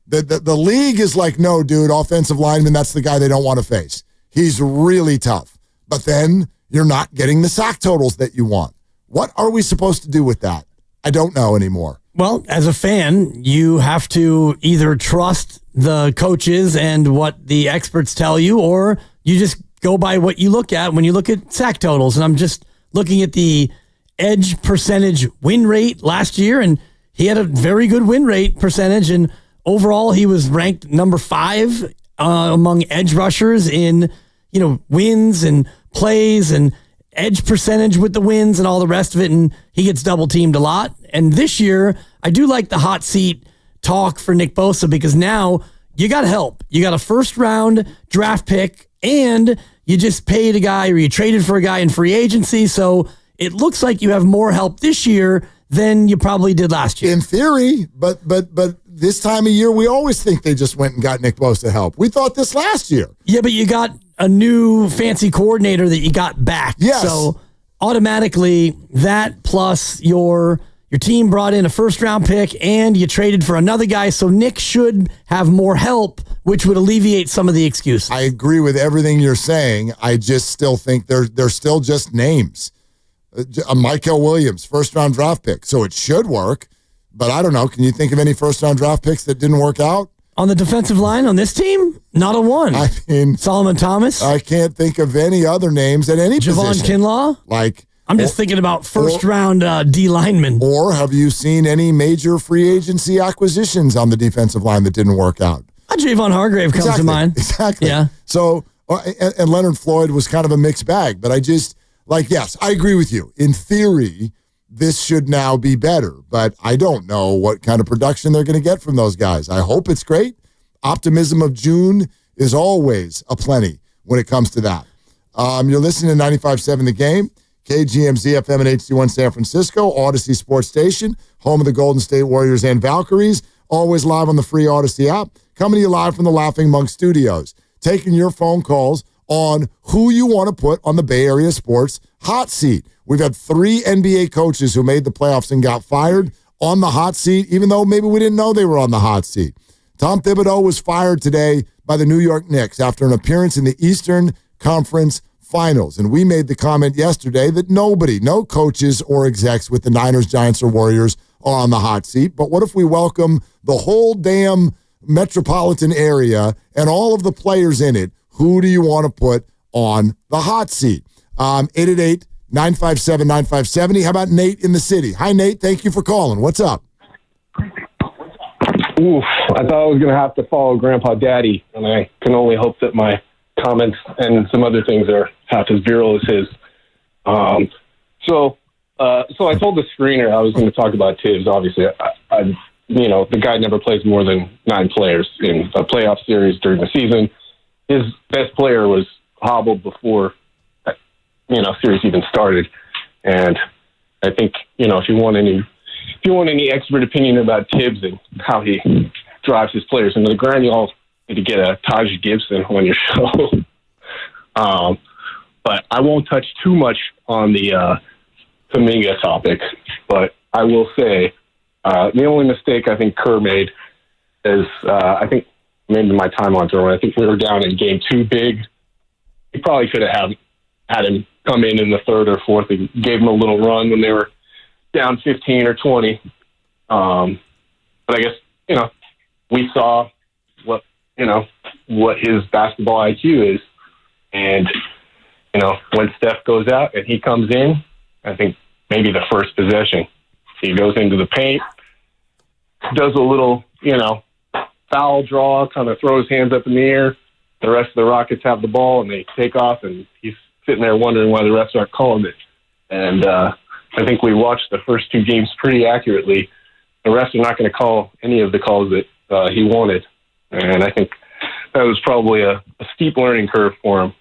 S4: The league is like, no, dude, offensive lineman, that's the guy they don't want to face. He's really tough. But then you're not getting the sack totals that you want. What are we supposed to do with that? I don't know anymore.
S8: Well, as a fan, you have to either trust the coaches and what the experts tell you, or you just go by what you look at when you look at sack totals. And I'm just looking at the edge percentage win rate last year, and he had a very good win rate percentage. And overall, he was ranked number 5 among edge rushers in, wins and plays and edge percentage with the wins and all the rest of it. And he gets double teamed a lot. And this year, I do like the hot seat talk for Nick Bosa, because now you got help. You got a 1st round draft pick, and you just paid a guy, or you traded for a guy in free agency. So it looks like you have more help this year than you probably did last year.
S4: In theory, but this time of year, we always think they just went and got Nick Bosa help. We thought this last year.
S8: Yeah, but you got a new fancy coordinator that you got back.
S4: Yes.
S8: So automatically that plus your team brought in a 1st round pick and you traded for another guy. So Nick should have more help, which would alleviate some of the excuses.
S4: I agree with everything you're saying. I just still think they're still just names. Michael Williams, 1st round draft pick. So it should work, but I don't know. Can you think of any 1st round draft picks that didn't work out?
S8: On the defensive line on this team? Not a one.
S4: I mean,
S8: Solomon Thomas?
S4: I can't think of any other names at any
S8: Javon
S4: position.
S8: Kinlaw? I'm just thinking about 1st round D linemen.
S4: Or have you seen any major free agency acquisitions on the defensive line that didn't work out?
S8: Javon Hargrave comes to mind.
S4: Exactly.
S8: Yeah.
S4: So, and Leonard Floyd was kind of a mixed bag, but I just, yes, I agree with you. In theory, this should now be better, but I don't know what kind of production they're going to get from those guys. I hope it's great. Optimism of June is always aplenty when it comes to that. You're listening to 95.7 The Game, KGMZ FM and HD1 San Francisco, Odyssey Sports Station, home of the Golden State Warriors and Valkyries, always live on the free Odyssey app, coming to you live from the Laughing Monk Studios, taking your phone calls on who you want to put on the Bay Area sports hot seat. We've had 3 NBA coaches who made the playoffs and got fired on the hot seat, even though maybe we didn't know they were on the hot seat. Tom Thibodeau was fired today by the New York Knicks after an appearance in the Eastern Conference Finals. And we made the comment yesterday that no coaches or execs with the Niners, Giants, or Warriors are on the hot seat. But what if we welcome the whole damn metropolitan area and all of the players in it? Who do you want to put on the hot seat? 888-957-9570. How about Nate in the city? Hi, Nate. Thank you for calling. What's up?
S17: Oof, I thought I was going to have to follow Grandpa Daddy, and I can only hope that my comments and some other things are half as virile as his. So I told the screener I was going to talk about Tibbs. Obviously, the guy never plays more than 9 players in a playoff series during the season. His best player was hobbled before, series even started. And I think, if you want any expert opinion about Tibbs and how he drives his players into the ground, you all need to get a Taj Gibson on your show. But I won't touch too much on the Kuminga topic. But I will say the only mistake I think Kerr made is I think maybe my time on throwing. I think we were down in game 2 big. He probably could have had him come in the third or fourth and gave him a little run when they were down 15 or 20. But I guess, we saw what his basketball IQ is. And, when Steph goes out and he comes in, I think maybe the first possession, he goes into the paint, does a little, foul draw, kind of throws hands up in the air. The rest of the Rockets have the ball and they take off, and he's sitting there wondering why the refs aren't calling it. And I think we watched the first 2 games pretty accurately. The refs are not going to call any of the calls that he wanted. And I think that was probably a steep learning curve for him.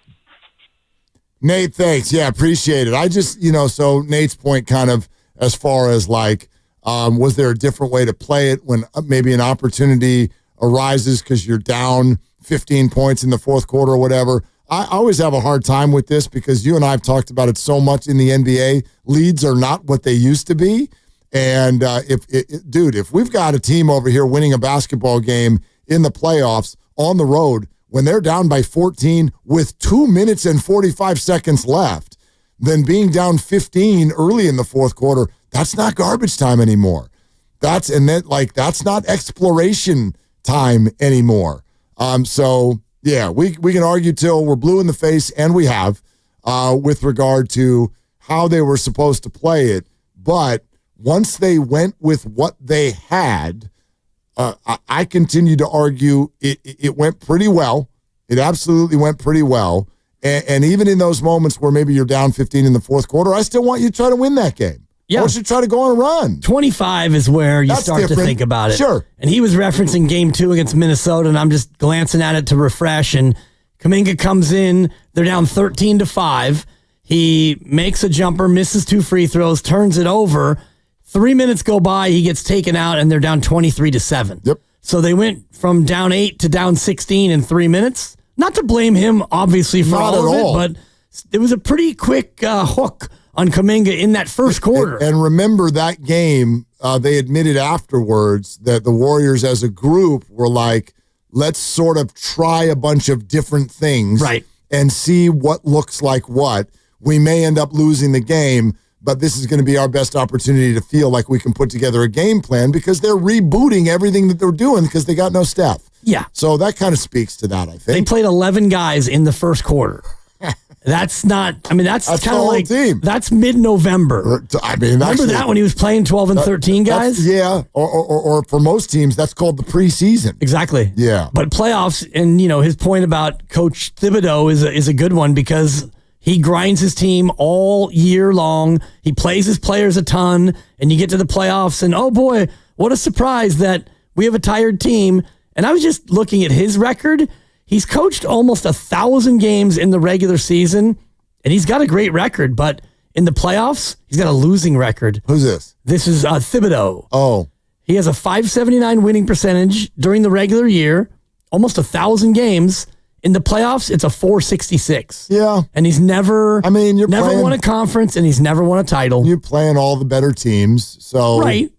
S4: Nate, thanks. Yeah, appreciate it. I just, so Nate's point kind of as far as was there a different way to play it when maybe an opportunity arises because you're down 15 points in the fourth quarter or whatever. I always have a hard time with this because you and I have talked about it so much in the NBA. Leads are not what they used to be. And if we've got a team over here winning a basketball game in the playoffs on the road when they're down by 14 with 2 minutes and 45 seconds left, then being down 15 early in the fourth quarter, that's not garbage time anymore. That's not exploration time anymore. We can argue till we're blue in the face, and we have, with regard to how they were supposed to play it. But once they went with what they had, I continue to argue it went pretty well. It absolutely went pretty well. And even in those moments where maybe you're down 15 in the fourth quarter, I still want you to try to win that game. Yeah. I want you to try to go on a run. 25 is where you start to think about it. Sure. And he was referencing game 2 against Minnesota, and I'm just glancing at it to refresh. And Kuminga comes in. They're down 13-5. He makes a jumper, misses 2 free throws, turns it over. 3 minutes go by, he gets taken out, and they're down 23-7. Yep. So they went from down 8 to down 16 in 3 minutes. Not to blame him, obviously, for all of it, but it was a pretty quick hook on Kuminga in that first quarter. And remember that game, they admitted afterwards that the Warriors as a group were like, let's sort of try a bunch of different things and see what looks like what. We may end up losing the game, but this is going to be our best opportunity to feel like we can put together a game plan because they're rebooting everything that they're doing because they got no Steph. Yeah. So that kind of speaks to that, I think. They played 11 guys in the first quarter. That's not, that's kind of like, team. That's mid-November. Remember that when he was playing 12 and 13 guys? Yeah, or for most teams, that's called the preseason. Exactly. Yeah. But playoffs, and his point about Coach Thibodeau is a good one because he grinds his team all year long. He plays his players a ton, and you get to the playoffs, and oh boy, what a surprise that we have a tired team. And I was just looking at his record.
S8: He's coached almost 1,000 games in the regular season, and he's got a great record, but in the playoffs, he's got a losing record.
S4: Who's this?
S8: This is Thibodeau.
S4: Oh.
S8: He has a .579 winning percentage during the regular year, almost 1,000 games. In the playoffs, it's a .466.
S4: Yeah.
S8: And he's never
S4: you're
S8: never
S4: playing,
S8: won a conference, and he's never won a title.
S4: You're playing all the better teams. So
S8: Right.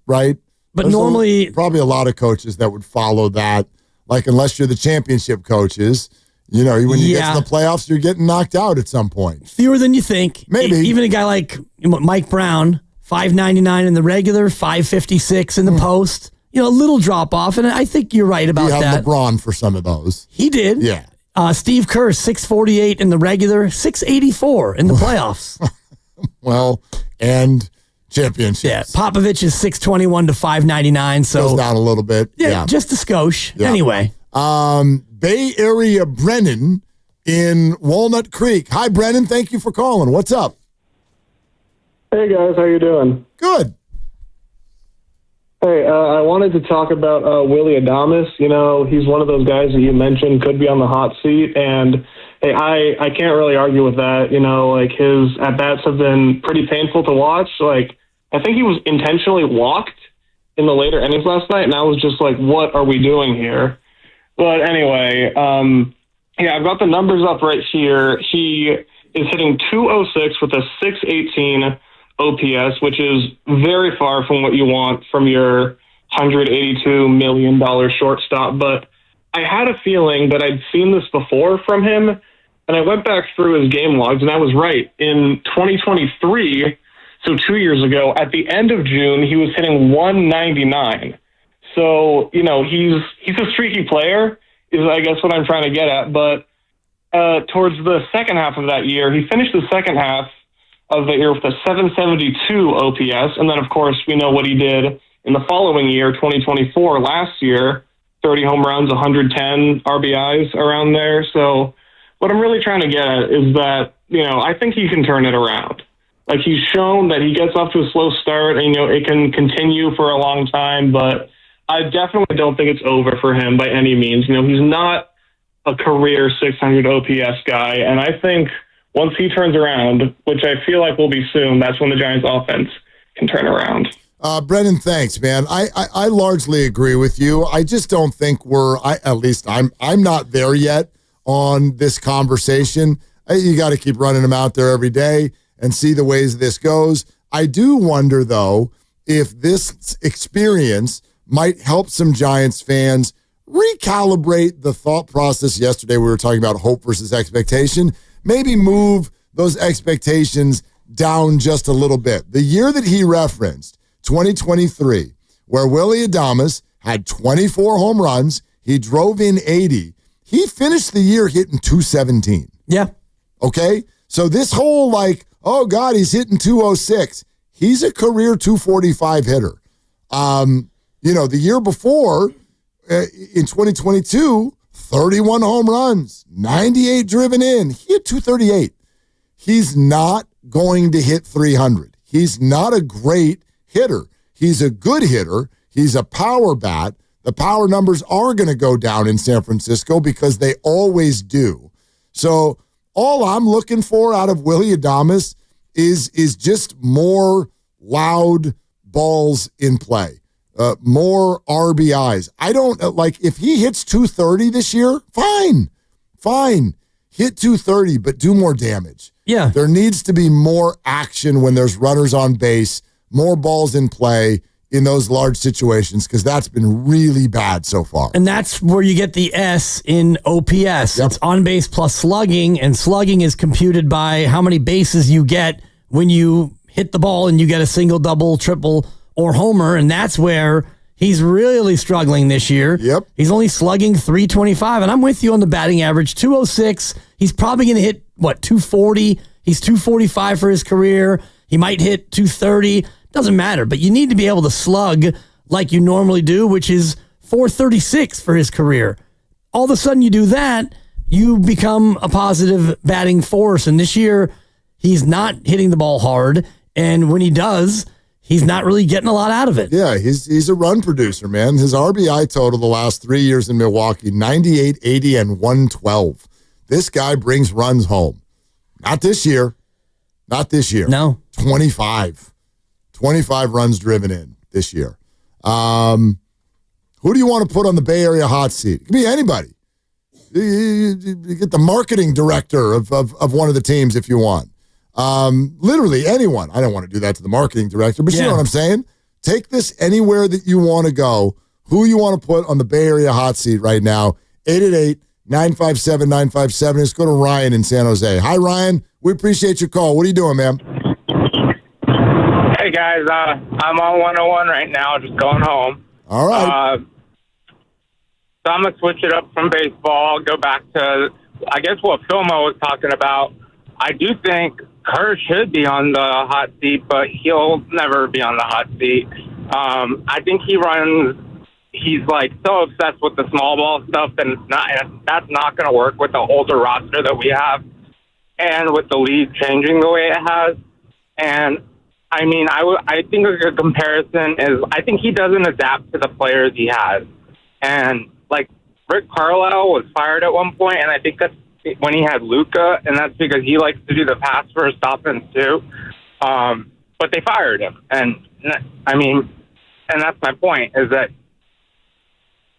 S4: But
S8: There's normally
S4: probably a lot of coaches that would follow that. Like, unless you're the championship coaches, when you get to the playoffs, you're getting knocked out at some point.
S8: Fewer than you think.
S4: Maybe.
S8: Even a guy like Mike Brown, $5.99 in the regular, $5.56 in the post. A little drop off, and I think you're right about
S4: that.
S8: that.
S4: You have LeBron for some of those.
S8: He did.
S4: Yeah.
S8: Steve Kerr, $6.48 in the regular, $6.84 in the playoffs.
S4: Well, and championships.
S8: Yeah, Popovich is $6.21 to $5.99. So
S4: goes down a little bit.
S8: Yeah, just a skosh.
S4: Yeah.
S8: Anyway.
S4: Bay Area Brennan in Walnut Creek. Hi, Brennan. Thank you for calling. What's up?
S20: Hey, guys. How you doing?
S4: Good.
S20: Hey, I wanted to talk about Willie Adames. He's one of those guys that you mentioned could be on the hot seat, and hey, I can't really argue with that. His at-bats have been pretty painful to watch. I think he was intentionally walked in the later innings last night, and I was just like, what are we doing here? But anyway, I've got the numbers up right here. He is hitting .206 with a .618 OPS, which is very far from what you want from your $182 million shortstop. But I had a feeling that I'd seen this before from him, and I went back through his game logs, and I was right. In 2023, so 2 years ago, at the end of June, he was hitting .199. So, he's a streaky player, is I guess what I'm trying to get at. But towards the second half of that year, he finished the second half of the year with a .772 OPS. And then, of course, we know what he did in the following year, 2024, last year, 30 home runs, 110 RBIs around there. So what I'm really trying to get at is that, I think he can turn it around. He's shown that he gets off to a slow start and, it can continue for a long time, but I definitely don't think it's over for him by any means. He's not a career 600 OPS guy, and I think once he turns around, which I feel like will be soon, that's when the Giants offense can turn around.
S4: Brennan, thanks, man. I largely agree with you. I just don't think I'm not there yet on this conversation. You got to keep running him out there every day and see the ways this goes. I do wonder, though, if this experience might help some Giants fans recalibrate the thought process. Yesterday we were talking about hope versus expectation. Maybe move those expectations down just a little bit. The year that he referenced, 2023, where Willie Adames had 24 home runs, he drove in 80. He finished the year hitting .217.
S8: Yeah.
S4: Okay? So this whole oh, God, he's hitting .206. He's a career .245 hitter. The year before, in 2022, 31 home runs, 98 driven in. He hit .238. He's not going to hit .300. He's not a great hitter. He's a good hitter. He's a power bat. The power numbers are going to go down in San Francisco because they always do. So all I'm looking for out of Willie Adames is just more loud balls in play. More RBIs. I don't if he hits .230 this year, fine. Hit .230, but do more damage.
S8: Yeah.
S4: There needs to be more action when there's runners on base, more balls in play in those large situations, because that's been really bad so far.
S8: And that's where you get the S in OPS. It's on base plus slugging, and slugging is computed by how many bases you get when you hit the ball and you get a single, double, triple, or homer, and that's where he's really struggling this year.
S4: Yep.
S8: He's only slugging .325, and I'm with you on the batting average, .206. He's probably going to hit, .240? He's .245 for his career. He might hit .230. Doesn't matter, but you need to be able to slug like you normally do, which is .436 for his career. All of a sudden you do that, you become a positive batting force, and this year he's not hitting the ball hard, and when he does, he's not really getting a lot out of it.
S4: Yeah, he's a run producer, man. His RBI total the last 3 years in Milwaukee, 98, 80, and 112. This guy brings runs home. Not this year.
S8: No.
S4: 25 runs driven in this year. Who do you want to put on the Bay Area hot seat? It can be anybody. You get the marketing director of one of the teams if you want. Literally anyone. I don't want to do that to the marketing director, but you know what I'm saying? Take this anywhere that you want to go. Who you want to put on the Bay Area hot seat right now? 888-957-957. Let's go to Ryan in San Jose. Hi, Ryan. We appreciate your call. What are you doing, man?
S19: Hey, guys. I'm on 101 right now, just going home.
S4: All right.
S19: So I'm going to switch it up from baseball, go back to, I guess, what Filmo was talking about. I do think Kerr should be on the hot seat, but he'll never be on the hot seat. I think he's like so obsessed with the small ball stuff, and that's not going to work with the older roster that we have and with the league changing the way it has. And I mean, I think a good comparison is I think he doesn't adapt to the players he has. And like Rick Carlisle was fired at one point, and I think that's when he had Luka, and that's because he likes to do the pass first offense too. But they fired him, and I mean, and that's my point is that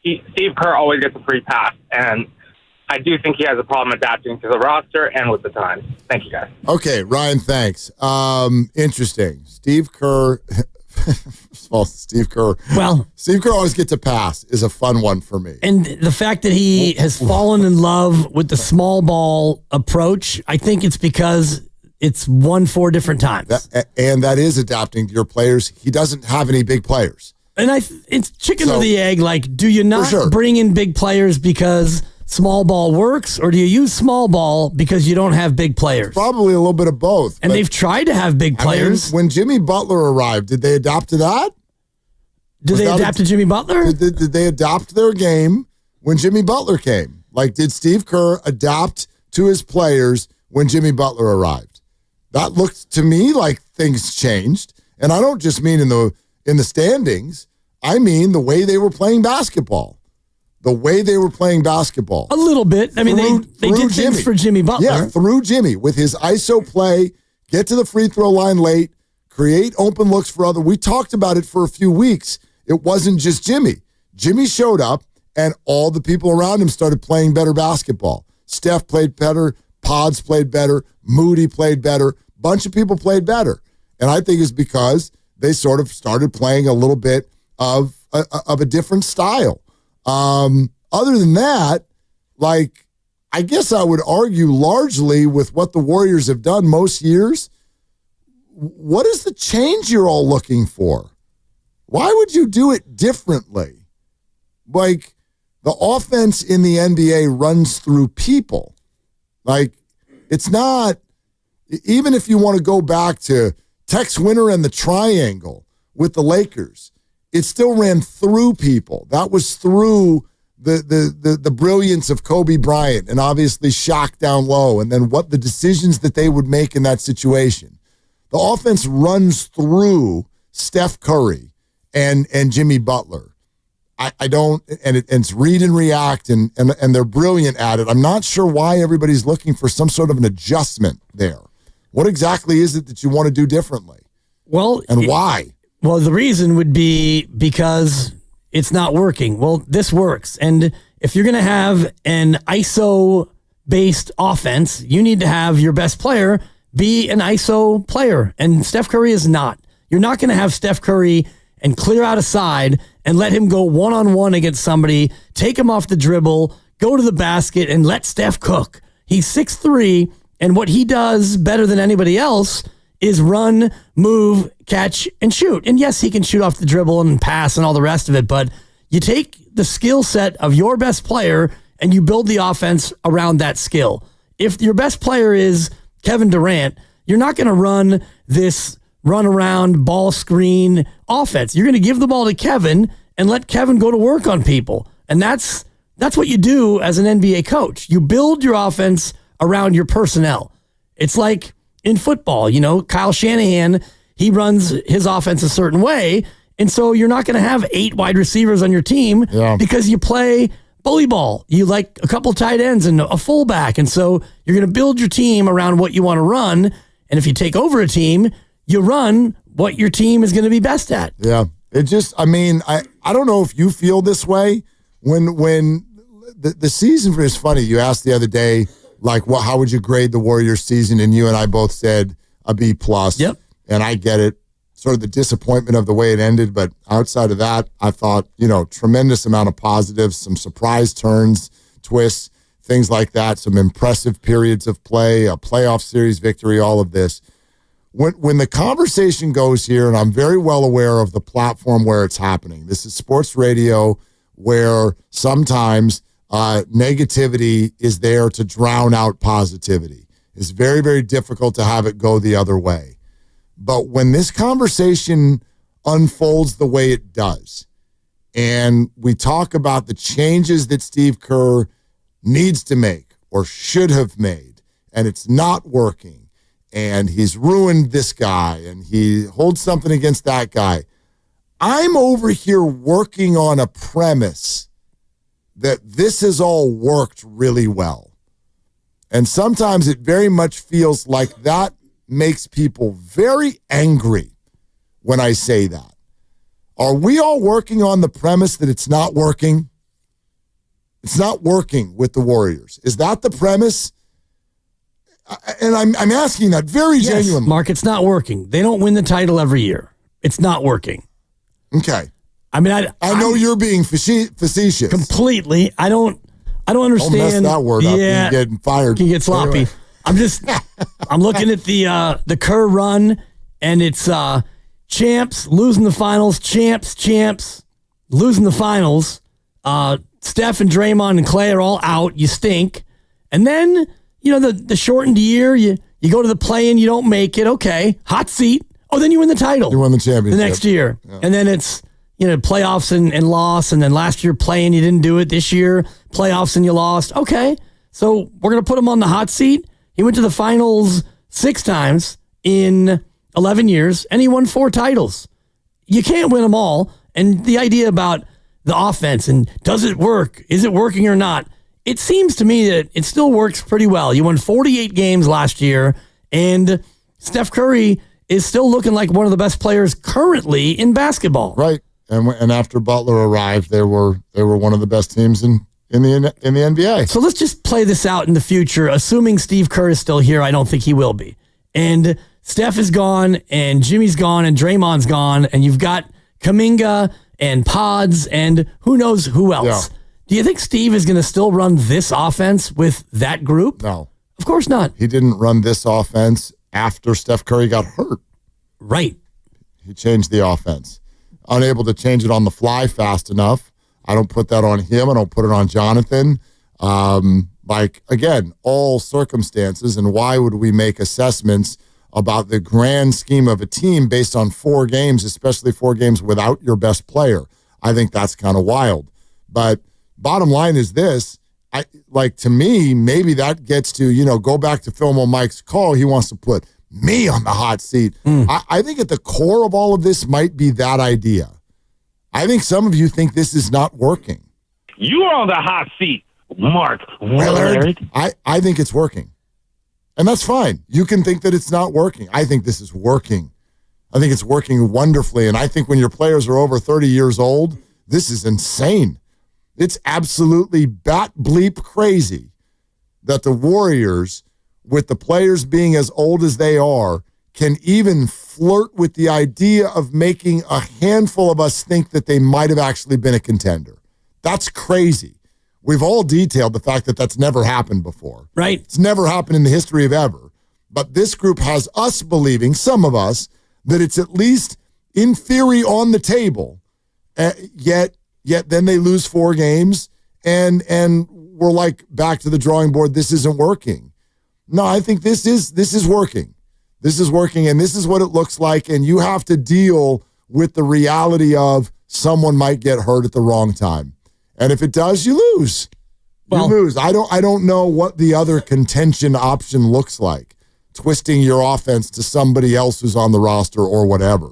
S19: Steve Kerr always gets a free pass, and I do think he has a problem adapting to the roster and with the times. Thank you, guys.
S4: Okay, Ryan, thanks. Interesting. Steve Kerr. Well, Steve Kerr always gets a pass is a fun one for me.
S8: And the fact that he has fallen in love with the small ball approach, I think it's because it's won 4 different times.
S4: And that is adapting to your players. He doesn't have any big players.
S8: And it's chicken or the egg. Like, do you not bring in big players because small ball works, or do you use small ball because you don't have big players?
S4: Probably a little bit of both.
S8: And they've tried to have big players.
S4: When Jimmy Butler arrived, did they adapt to that?
S8: Did they adapt to Jimmy Butler?
S4: Did they adapt their game when Jimmy Butler came? Like, did Steve Kerr adapt to his players when Jimmy Butler arrived? That looked to me like things changed. And I don't just mean in the standings. I mean the way they were playing basketball. A little bit. I mean, they did things for Jimmy Butler. Yeah, through Jimmy with his ISO play, get to the free throw line late, create open looks for other. We talked about it for a few weeks. It wasn't just Jimmy. Jimmy showed up, and all the people around him started playing better basketball. Steph played better. Pods played better. Moody played better. Bunch of people played better. And I think it's because they sort of started playing a little bit of a different style. Other than that, like, I guess I would argue largely with what the Warriors have done most years. What is the change you're all looking for? Why would you do it differently? Like, the offense in the NBA runs through people. Like, it's not, even if you want to go back to Tex Winter and the triangle with the Lakers, it still ran through people. That was through the brilliance of Kobe Bryant and obviously Shaq down low, and then what the decisions that they would make in that situation. The offense runs through Steph Curry and Jimmy Butler. I don't, and it's read and react, and they're brilliant at it. I'm not sure why everybody's looking for some sort of an adjustment there. What exactly is it that you want to do differently?
S8: Well,
S4: and why?
S8: Well, the reason would be because it's not working. Well, this works. And if you're going to have an ISO-based offense, you need to have your best player be an ISO player. And Steph Curry is not. You're not going to have Steph Curry and clear out a side and let him go one-on-one against somebody, take him off the dribble, go to the basket, and let Steph cook. He's 6'3", and what he does better than anybody else is run, move, catch, and shoot. And yes, he can shoot off the dribble and pass and all the rest of it, but you take the skill set of your best player and you build the offense around that skill. If your best player is Kevin Durant, you're not going to run this run around ball screen offense. You're going to give the ball to Kevin and let Kevin go to work on people. And that's what you do as an NBA coach. You build your offense around your personnel. It's like in football, Kyle Shanahan, he runs his offense a certain way. And so you're not going to have 8 wide receivers on your team because you play bully ball. You like a couple tight ends and a fullback. And so you're going to build your team around what you want to run. And if you take over a team, you run what your team is going to be best at.
S4: Yeah. It just, I mean, I don't know if you feel this way when the season is funny. You asked the other day, like, how would you grade the Warriors season? And you and I both said a B+.
S8: Yep.
S4: And I get it. Sort of the disappointment of the way it ended. But outside of that, I thought, tremendous amount of positives, some surprise turns, twists, things like that, some impressive periods of play, a playoff series victory, all of this. When the conversation goes here, and I'm very well aware of the platform where it's happening, this is sports radio where sometimes negativity is there to drown out positivity. It's very, very difficult to have it go the other way. But when this conversation unfolds the way it does, and we talk about the changes that Steve Kerr needs to make or should have made, and it's not working, and he's ruined this guy, and he holds something against that guy, I'm over here working on a premise that this has all worked really well. And sometimes it very much feels like that makes people very angry when I say that. Are we all working on the premise that it's not working? It's not working with the Warriors. Is that the premise? And I'm asking that very genuinely.
S8: Mark, it's not working. They don't win the title every year. It's not working.
S4: Okay.
S8: I mean, I know
S4: you're being facetious.
S8: Completely. I don't understand.
S4: Don't mess that word up.
S8: Yeah,
S4: you getting fired.
S8: You get sloppy.
S4: Anyway.
S8: I'm looking at the Kerr run, and it's champs, losing the finals, champs, losing the finals. Steph and Draymond and Clay are all out. You stink. And then, the shortened year, you go to the play-in, you don't make it. Okay, hot seat. Oh, then you win the title.
S4: You won the championship.
S8: The next year. Yeah. And then it's, playoffs and loss, and then last year play-in, you didn't do it. This year, playoffs and you lost. Okay, so we're going to put him on the hot seat. He went to the finals 6 times in 11 years, and he won 4 titles. You can't win them all. And the idea about the offense and does it work? Is it working or not? It seems to me that it still works pretty well. You won 48 games last year, and Steph Curry is still looking like one of the best players currently in basketball.
S4: Right. And after Butler arrived, they were one of the best teams in the NBA.
S8: So let's just play this out in the future. Assuming Steve Kerr is still here, I don't think he will be. And Steph is gone, and Jimmy's gone, and Draymond's gone, and you've got Kuminga and Pods, and who knows who else. Yeah. Do you think Steve is going to still run this offense with that group?
S4: No.
S8: Of course not.
S4: He didn't run this offense after Steph Curry got hurt.
S8: Right.
S4: He changed the offense. Unable to change it on the fly fast enough. I don't put that on him. I don't put it on Jonathan. Again, all circumstances, and why would we make assessments about the grand scheme of a team based on 4 games, especially 4 games without your best player? I think that's kind of wild. But bottom line is this, to me, maybe that gets to, go back to Philmo Mike's call. He wants to put me on the hot seat. I think at the core of all of this might be that idea. I think some of you think this is not working.
S15: You're on the hot seat, Mark
S4: Willard. I think it's working. And that's fine. You can think that it's not working. I think this is working. I think it's working wonderfully. And I think when your players are over 30 years old, this is insane. It's absolutely bat bleep crazy that the Warriors, with the players being as old as they are, can even flirt with the idea of making a handful of us think that they might have actually been a contender. That's crazy. We've all detailed the fact that that's never happened before.
S8: Right.
S4: It's never happened in the history of ever. But this group has us believing, some of us, that it's at least in theory on the table. Yet then they lose 4 games and we're like back to the drawing board. This isn't working. No, I think this is working. This is working, and this is what it looks like, and you have to deal with the reality of someone might get hurt at the wrong time. And if it does, you lose. You lose. I don't know what the other contention option looks like. twisting your offense to somebody else who's on the roster or whatever.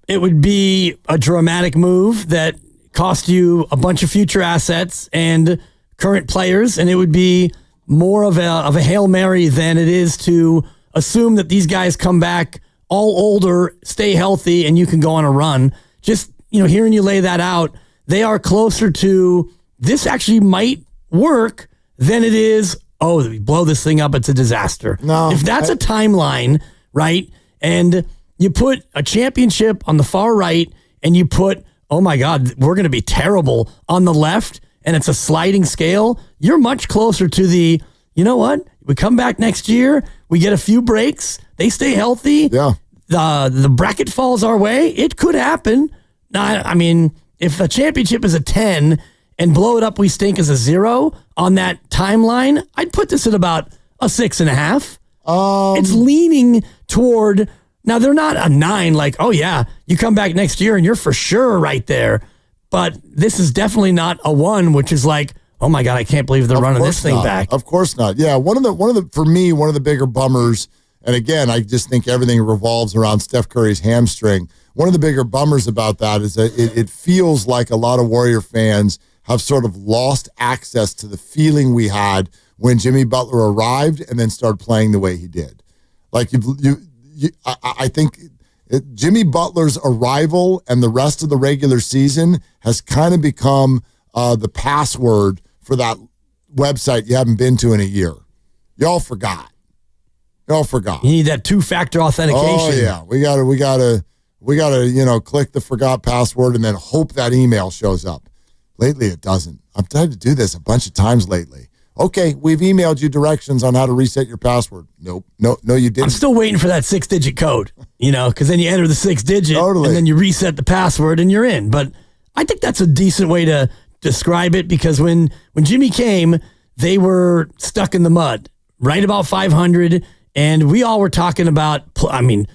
S8: It would be a dramatic move that cost you a bunch of future assets and current players, and it would be more of a Hail Mary than it is to assume that these guys come back all older, stay healthy, and you can go on a run. Just, hearing you lay that out, they are closer to this actually might work than it is, we blow this thing up, it's a disaster.
S4: No.
S8: If that's a timeline, right, and you put a championship on the far right and you put, oh my God, we're going to be terrible on the left, and it's a sliding scale, you're much closer to the, you know what, we come back next year, we get a few breaks, they stay healthy, the bracket falls our way, it could happen. Now, I mean, if the championship is a 10 and blow it up, we stink as a 0 on that timeline, I'd put this at about a 6.5. It's leaning toward, now they're not a 9, like, oh yeah, you come back next year and you're for sure right there. But this is definitely not a 1, which is like, oh my God, I can't believe they're running this thing back.
S4: Of course not. Yeah, one of the bigger bummers, and again, I just think everything revolves around Steph Curry's hamstring. One of the bigger bummers about that is that it feels like a lot of Warrior fans have sort of lost access to the feeling we had when Jimmy Butler arrived and then started playing the way he did. Like I think Jimmy Butler's arrival and the rest of the regular season has kind of become the password for that website you haven't been to in a year. Y'all forgot. You
S8: need that 2-factor authentication.
S4: Oh yeah, we gotta click the forgot password and then hope that email shows up. Lately, it doesn't. I've tried to do this a bunch of times lately. Okay, we've emailed you directions on how to reset your password. Nope. No, you didn't.
S8: I'm still waiting for that 6-digit code, because then you enter the 6-digit and then you reset the password and you're in. But I think that's a decent way to describe it, because when Jimmy came, they were stuck in the mud, right about 500, and we all were talking about, play-in,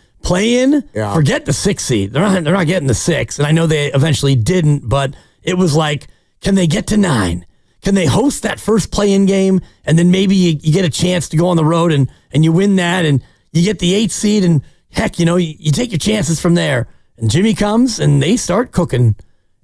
S8: forget the 6 seed. They're not getting the 6, and I know they eventually didn't, but it was like, can they get to 9? Can they host that first play-in game, and then maybe you get a chance to go on the road and you win that, and you get the 8th seed, and heck, you take your chances from there. And Jimmy comes, and they start cooking.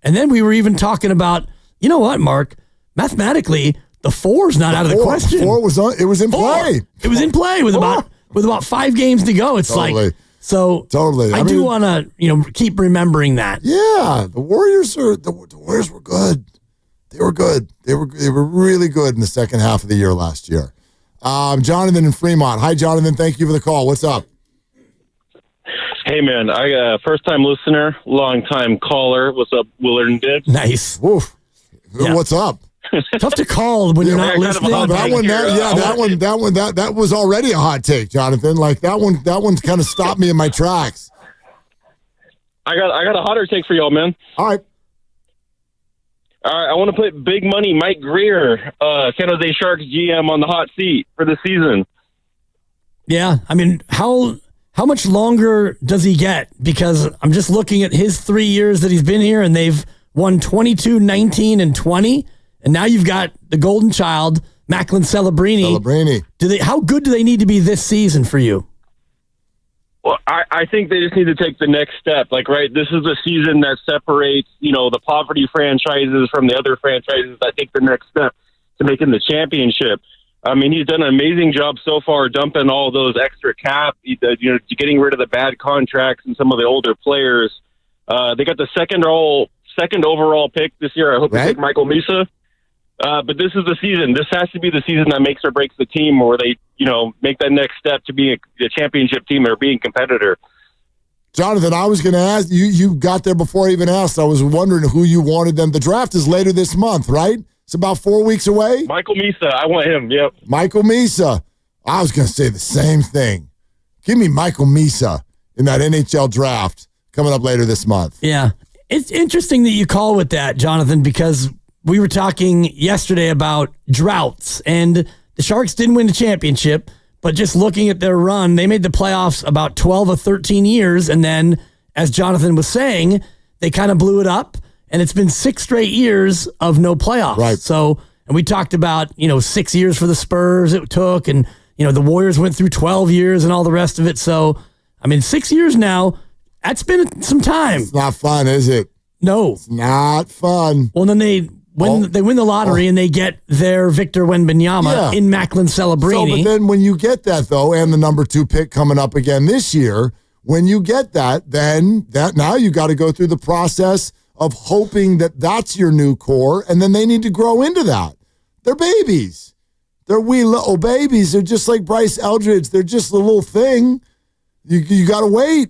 S8: And then we were even talking about, you know what, Mark? Mathematically, the 4's not out of the question.
S4: 4 was it was in play.
S8: It was in play with about 5 games to go. It's
S4: totally.
S8: Like, so
S4: totally.
S8: I do want to keep remembering that.
S4: Yeah, the Warriors were good. They were good. They were really good in the second half of the year last year. Jonathan in Fremont. Hi, Jonathan. Thank you for the call. What's up?
S3: Hey, man. I first-time listener, long-time caller. What's up, Willard and Dibs?
S8: Nice.
S4: Woof. Yeah. What's up?
S8: Tough to call when you're not listening.
S4: That was already a hot take, Jonathan. Like that one kind of stopped me in my tracks.
S3: I got a hotter take for y'all, man.
S4: All right,
S3: I want to put big money Mike Greer, San Jose Sharks GM, on the hot seat for the season.
S8: Yeah, I mean, how much longer does he get? Because I'm just looking at his 3 years that he's been here, and they've won 22, 19, and 20. And now you've got the golden child, Macklin Celebrini. How good do they need to be this season for you?
S3: Well, I think they just need to take the next step. Like, right, this is the season that separates, the poverty franchises from the other franchises that take the next step to making the championship. I mean, he's done an amazing job so far, dumping all those extra cap, getting rid of the bad contracts and some of the older players. They got the second overall pick this year. I hope they take Michael Misa. But this is the season. This has to be the season that makes or breaks the team, where they, make that next step to being a championship team or being a competitor.
S4: Jonathan, I was going to ask you. You got there before I even asked. I was wondering who you wanted them. The draft is later this month, right? It's about 4 weeks away.
S3: Michael Misa, I want him. Yep.
S4: Michael Misa. I was going to say the same thing. Give me Michael Misa in that NHL draft coming up later this month.
S8: Yeah, it's interesting that you call with that, Jonathan, because we were talking yesterday about droughts, and the Sharks didn't win the championship, but just looking at their run, they made the playoffs about 12 or 13 years, and then, as Jonathan was saying, they kind of blew it up, and it's been 6 straight years of no playoffs.
S4: Right.
S8: So, and we talked about, 6 years for the Spurs it took, and, the Warriors went through 12 years and all the rest of it. So, 6 years now, that's been some time.
S4: It's not fun, is it?
S8: No.
S4: It's not fun.
S8: Well, then they win the lottery and they get their Victor Wembanyama in Macklin Celebrini.
S4: So, but then when you get that, though, and the number 2 pick coming up again this year, when you get that, then now you got to go through the process of hoping that that's your new core, and then they need to grow into that. They're babies. They're wee little babies. They're just like Bryce Eldridge. They're just a little thing. You got to wait.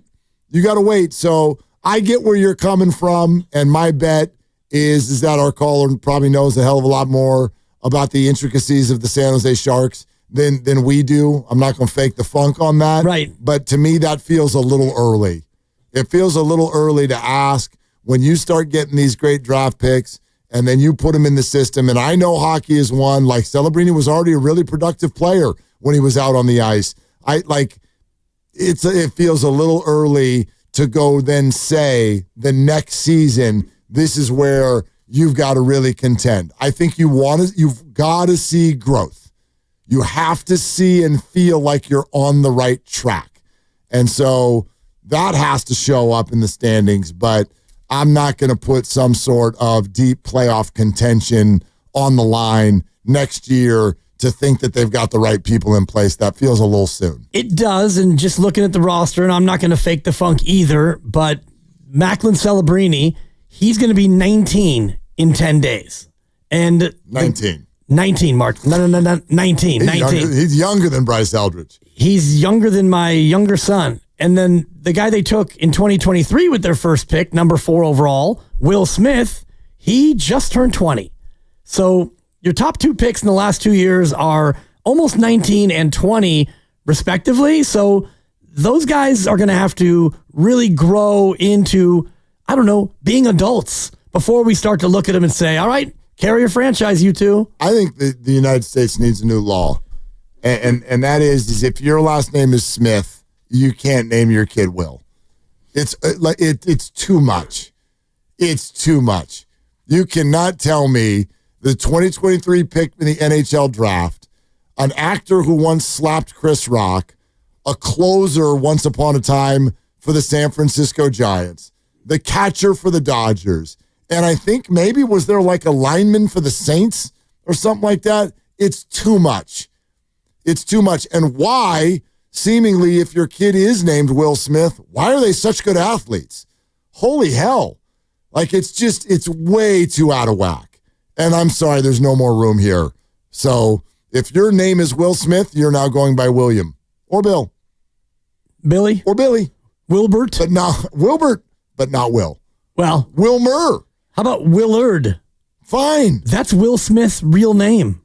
S4: You got to wait. So I get where you're coming from, and my bet is that our caller probably knows a hell of a lot more about the intricacies of the San Jose Sharks than we do. I'm not going to fake the funk on that.
S8: Right.
S4: But to me, that feels a little early. It feels a little early to ask when you start getting these great draft picks and then you put them in the system. And I know hockey is one. Like, Celebrini was already a really productive player when he was out on the ice. It feels a little early to go then say the next season, this is where you've got to really contend. I think you've got to see growth. You have to see and feel like you're on the right track. And so that has to show up in the standings, but I'm not going to put some sort of deep playoff contention on the line next year to think that they've got the right people in place. That feels a little soon.
S8: It does, and just looking at the roster, and I'm not going to fake the funk either, but Macklin Celebrini, he's going to be 19 in 10 days. And 19, Mark. No, 19.
S4: He's younger than Bryce Eldridge.
S8: He's younger than my younger son. And then the guy they took in 2023 with their first pick, number 4 overall, Will Smith, he just turned 20. So your top 2 picks in the last 2 years are almost 19 and 20, respectively. So those guys are going to have to really grow into, being adults before we start to look at them and say, all right, carry your franchise, you two.
S4: I think the United States needs a new law. And that is if your last name is Smith, you can't name your kid Will. It's too much. It's too much. You cannot tell me the 2023 pick in the NHL draft, an actor who once slapped Chris Rock, a closer once upon a time for the San Francisco Giants, the catcher for the Dodgers, and I think maybe was there like a lineman for the Saints or something like that? It's too much. It's too much. And why, seemingly, if your kid is named Will Smith, why are they such good athletes? Holy hell. It's way too out of whack. And I'm sorry, there's no more room here. So if your name is Will Smith, you're now going by William or Bill.
S8: Billy?
S4: Or Billy.
S8: Wilbert?
S4: Wilbert, but not Will.
S8: Well.
S4: Wilmer.
S8: How about Willard?
S4: Fine.
S8: That's Will Smith's real name.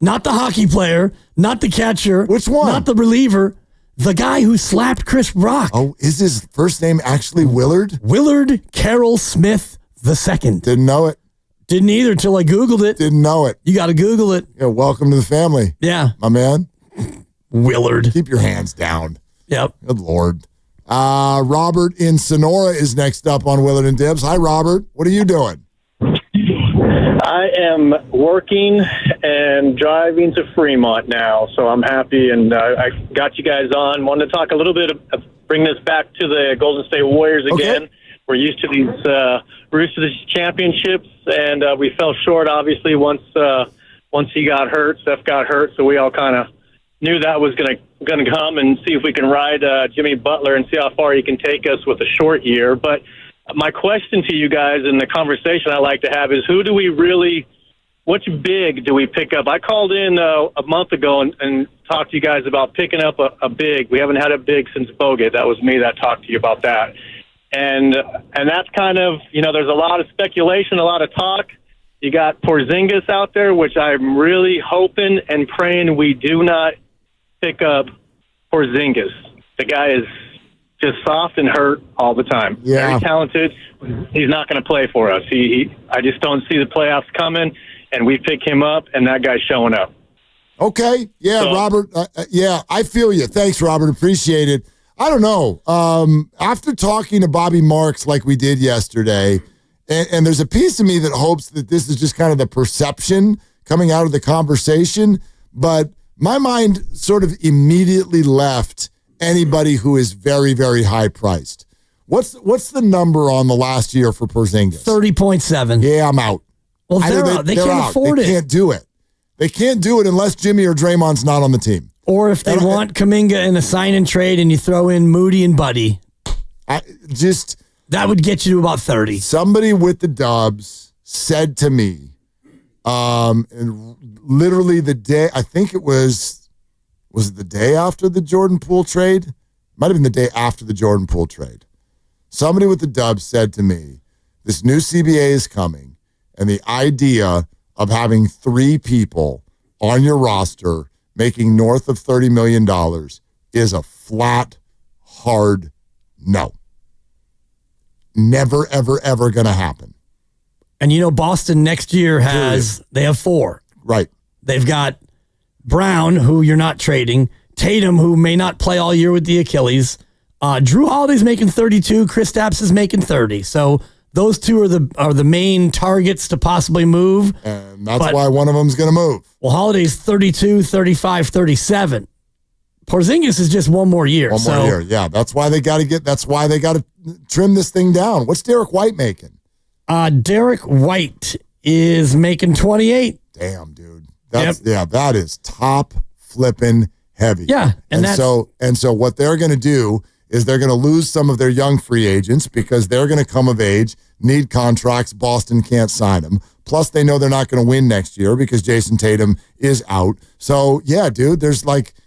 S8: Not the hockey player, not the catcher.
S4: Which one?
S8: Not the reliever. The guy who slapped Chris Rock.
S4: Oh, is his first name actually Willard?
S8: Willard Carroll Smith II.
S4: Didn't know it.
S8: Didn't either until I Googled it.
S4: Didn't know it.
S8: You got to Google it.
S4: Yeah, welcome to the family.
S8: Yeah.
S4: My man.
S8: Willard.
S4: Keep your hands down.
S8: Yep.
S4: Good Lord. Robert in Sonora is next up on Willard and Dibs. Hi, Robert. What are you doing?
S2: I am working and driving to Fremont now, so I'm happy, and I got you guys on. Wanted to talk a little bit, bring this back to the Golden State Warriors again. Okay. We're used to these Roosters championships, and we fell short, obviously, once he got hurt. Steph got hurt, so we all kind of knew that was going to come, and see if we can ride Jimmy Butler and see how far he can take us with a short year. But my question to you guys in the conversation I like to have is, which big do we pick up? I called in a month ago and talked to you guys about picking up a big. We haven't had a big since Bogut. That was me that talked to you about that. And that's kind of, there's a lot of speculation, a lot of talk. You got Porzingis out there, which I'm really hoping and praying we do not pick up Porzingis. The guy is just soft and hurt all the time.
S4: Yeah.
S2: Very talented. He's not going to play for us. I just don't see the playoffs coming, and we pick him up, and that guy's showing up.
S4: Okay. Yeah, so, Robert. Yeah, I feel you. Thanks, Robert. Appreciate it. I don't know. After talking to Bobby Marks like we did yesterday, and there's a piece of me that hopes that this is just kind of the perception coming out of the conversation, but my mind sort of immediately left anybody who is very, very high priced. What's the number on the last year for Porzingis?
S8: 30.7.
S4: Yeah, I'm out.
S8: Well, they can't afford it.
S4: They can't do it. They can't do it unless Jimmy or Draymond's not on the team.
S8: Or if they want Kuminga in a sign and trade and you throw in Moody and Buddy. That would get you to about 30.
S4: Somebody with the Dubs said to me, and literally the day, I think it was it the day after the Jordan Poole trade? Might have been the day after the Jordan Poole trade. Somebody with the Dubs said to me, this new CBA is coming, and the idea of having 3 people on your roster making north of $30 million is a flat, hard no. Never, ever, ever going to happen.
S8: And Boston next year they have 4.
S4: Right.
S8: They've got Brown, who you're not trading, Tatum, who may not play all year with the Achilles. Drew Holiday's making 32, Kristaps is making 30. So those 2 are the main targets to possibly move.
S4: And that's why one of them's going to move.
S8: Well, Holiday's 32, 35, 37. Porzingis is just one more year.
S4: One more year, yeah. That's why they got to trim this thing down. What's Derek White making?
S8: Derek White is making 28.
S4: Damn, dude. That is top flipping heavy.
S8: Yeah.
S4: And so what they're going to do is they're going to lose some of their young free agents because they're going to come of age, need contracts. Boston can't sign them. Plus, they know they're not going to win next year because Jason Tatum is out. So, yeah, dude,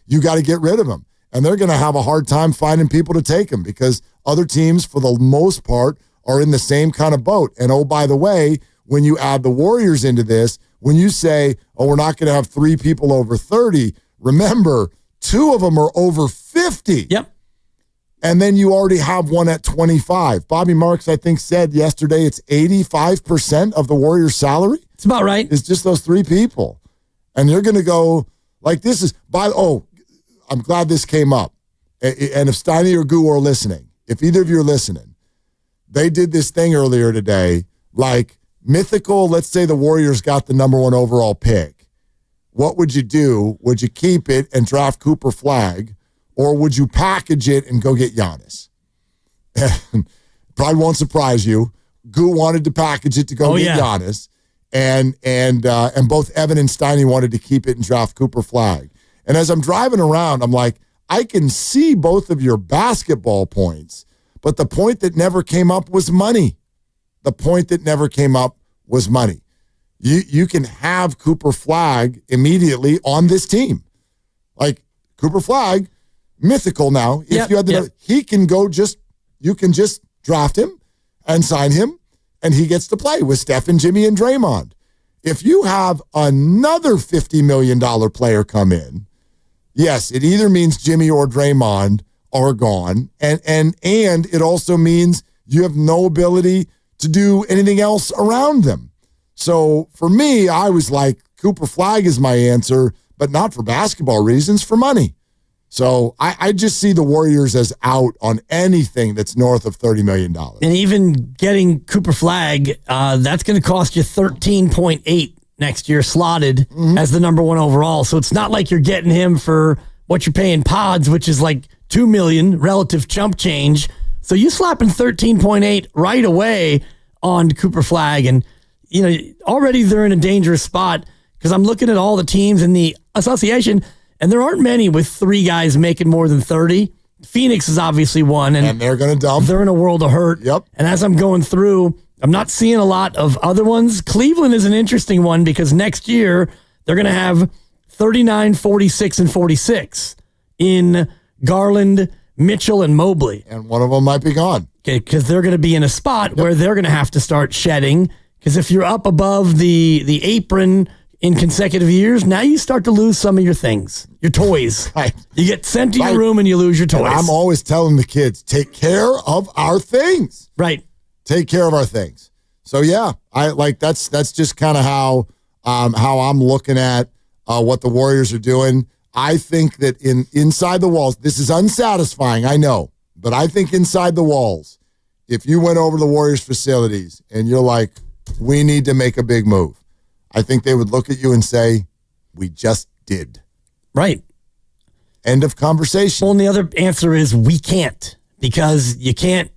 S4: you got to get rid of him. And they're going to have a hard time finding people to take him because other teams, for the most part, are in the same kind of boat. And, oh, by the way, when you add the Warriors into this, when you say, oh, we're not going to have 3 people over 30, remember, 2 of them are over 50.
S8: Yep.
S4: And then you already have one at 25. Bobby Marks, I think, said yesterday it's 85% of the Warriors' salary.
S8: It's about right.
S4: It's just those 3 people. And you're going to go, like, this is, I'm glad this came up. And if Steiny or Goo are listening, if either of you are listening, they did this thing earlier today, like, mythical, let's say the Warriors got the number 1 overall pick. What would you do? Would you keep it and draft Cooper Flagg? Or would you package it and go get Giannis? Probably won't surprise you. Goo wanted to package it to go get Giannis. And both Evan and Steiny wanted to keep it and draft Cooper Flagg. And as I'm driving around, I'm like, I can see both of your basketball points, but the point that never came up was money. The point that never came up was money. You can have Cooper Flagg immediately on this team. Like, Cooper Flagg, mythical now. If you had he can go you can just draft him and sign him, and he gets to play with Steph and Jimmy and Draymond. If you have another $50 million player come in, yes, it either means Jimmy or Draymond are gone, and it also means you have no ability to do anything else around them. So for me, I was like, Cooper Flagg is my answer, but not for basketball reasons, for money. So I just see the Warriors as out on anything that's north of $30 million.
S8: And even getting Cooper Flagg, that's going to cost you $13.8 next year slotted as the number 1 overall. So it's not like you're getting him for what you're paying Pods, which is like $2 million relative chump change. So you slapping 13.8 right away on Cooper Flagg. And, already they're in a dangerous spot because I'm looking at all the teams in the association, and there aren't many with 3 guys making more than 30. Phoenix is obviously one. And
S4: they're going to dump.
S8: They're in a world of hurt.
S4: Yep.
S8: And as I'm going through, I'm not seeing a lot of other ones. Cleveland is an interesting one because next year they're going to have 39, 46, and 46 in Garland, Mitchell, and Mobley.
S4: And one of them might be gone.
S8: Okay, because they're going to be in a spot where they're going to have to start shedding. Because if you're up above the apron in consecutive years, now you start to lose some of your things, your toys.
S4: Right.
S8: You get sent to your room and you lose your toys.
S4: And I'm always telling the kids, take care of our things.
S8: Right.
S4: Take care of our things. So yeah, I like that's just kind of how I'm looking at what the Warriors are doing. I think that inside the walls, this is unsatisfying, I know, but I think inside the walls, if you went over to the Warriors facilities and you're like, we need to make a big move, I think they would look at you and say, we just did.
S8: Right.
S4: End of conversation.
S8: Well, and the other answer is we can't, because you can't,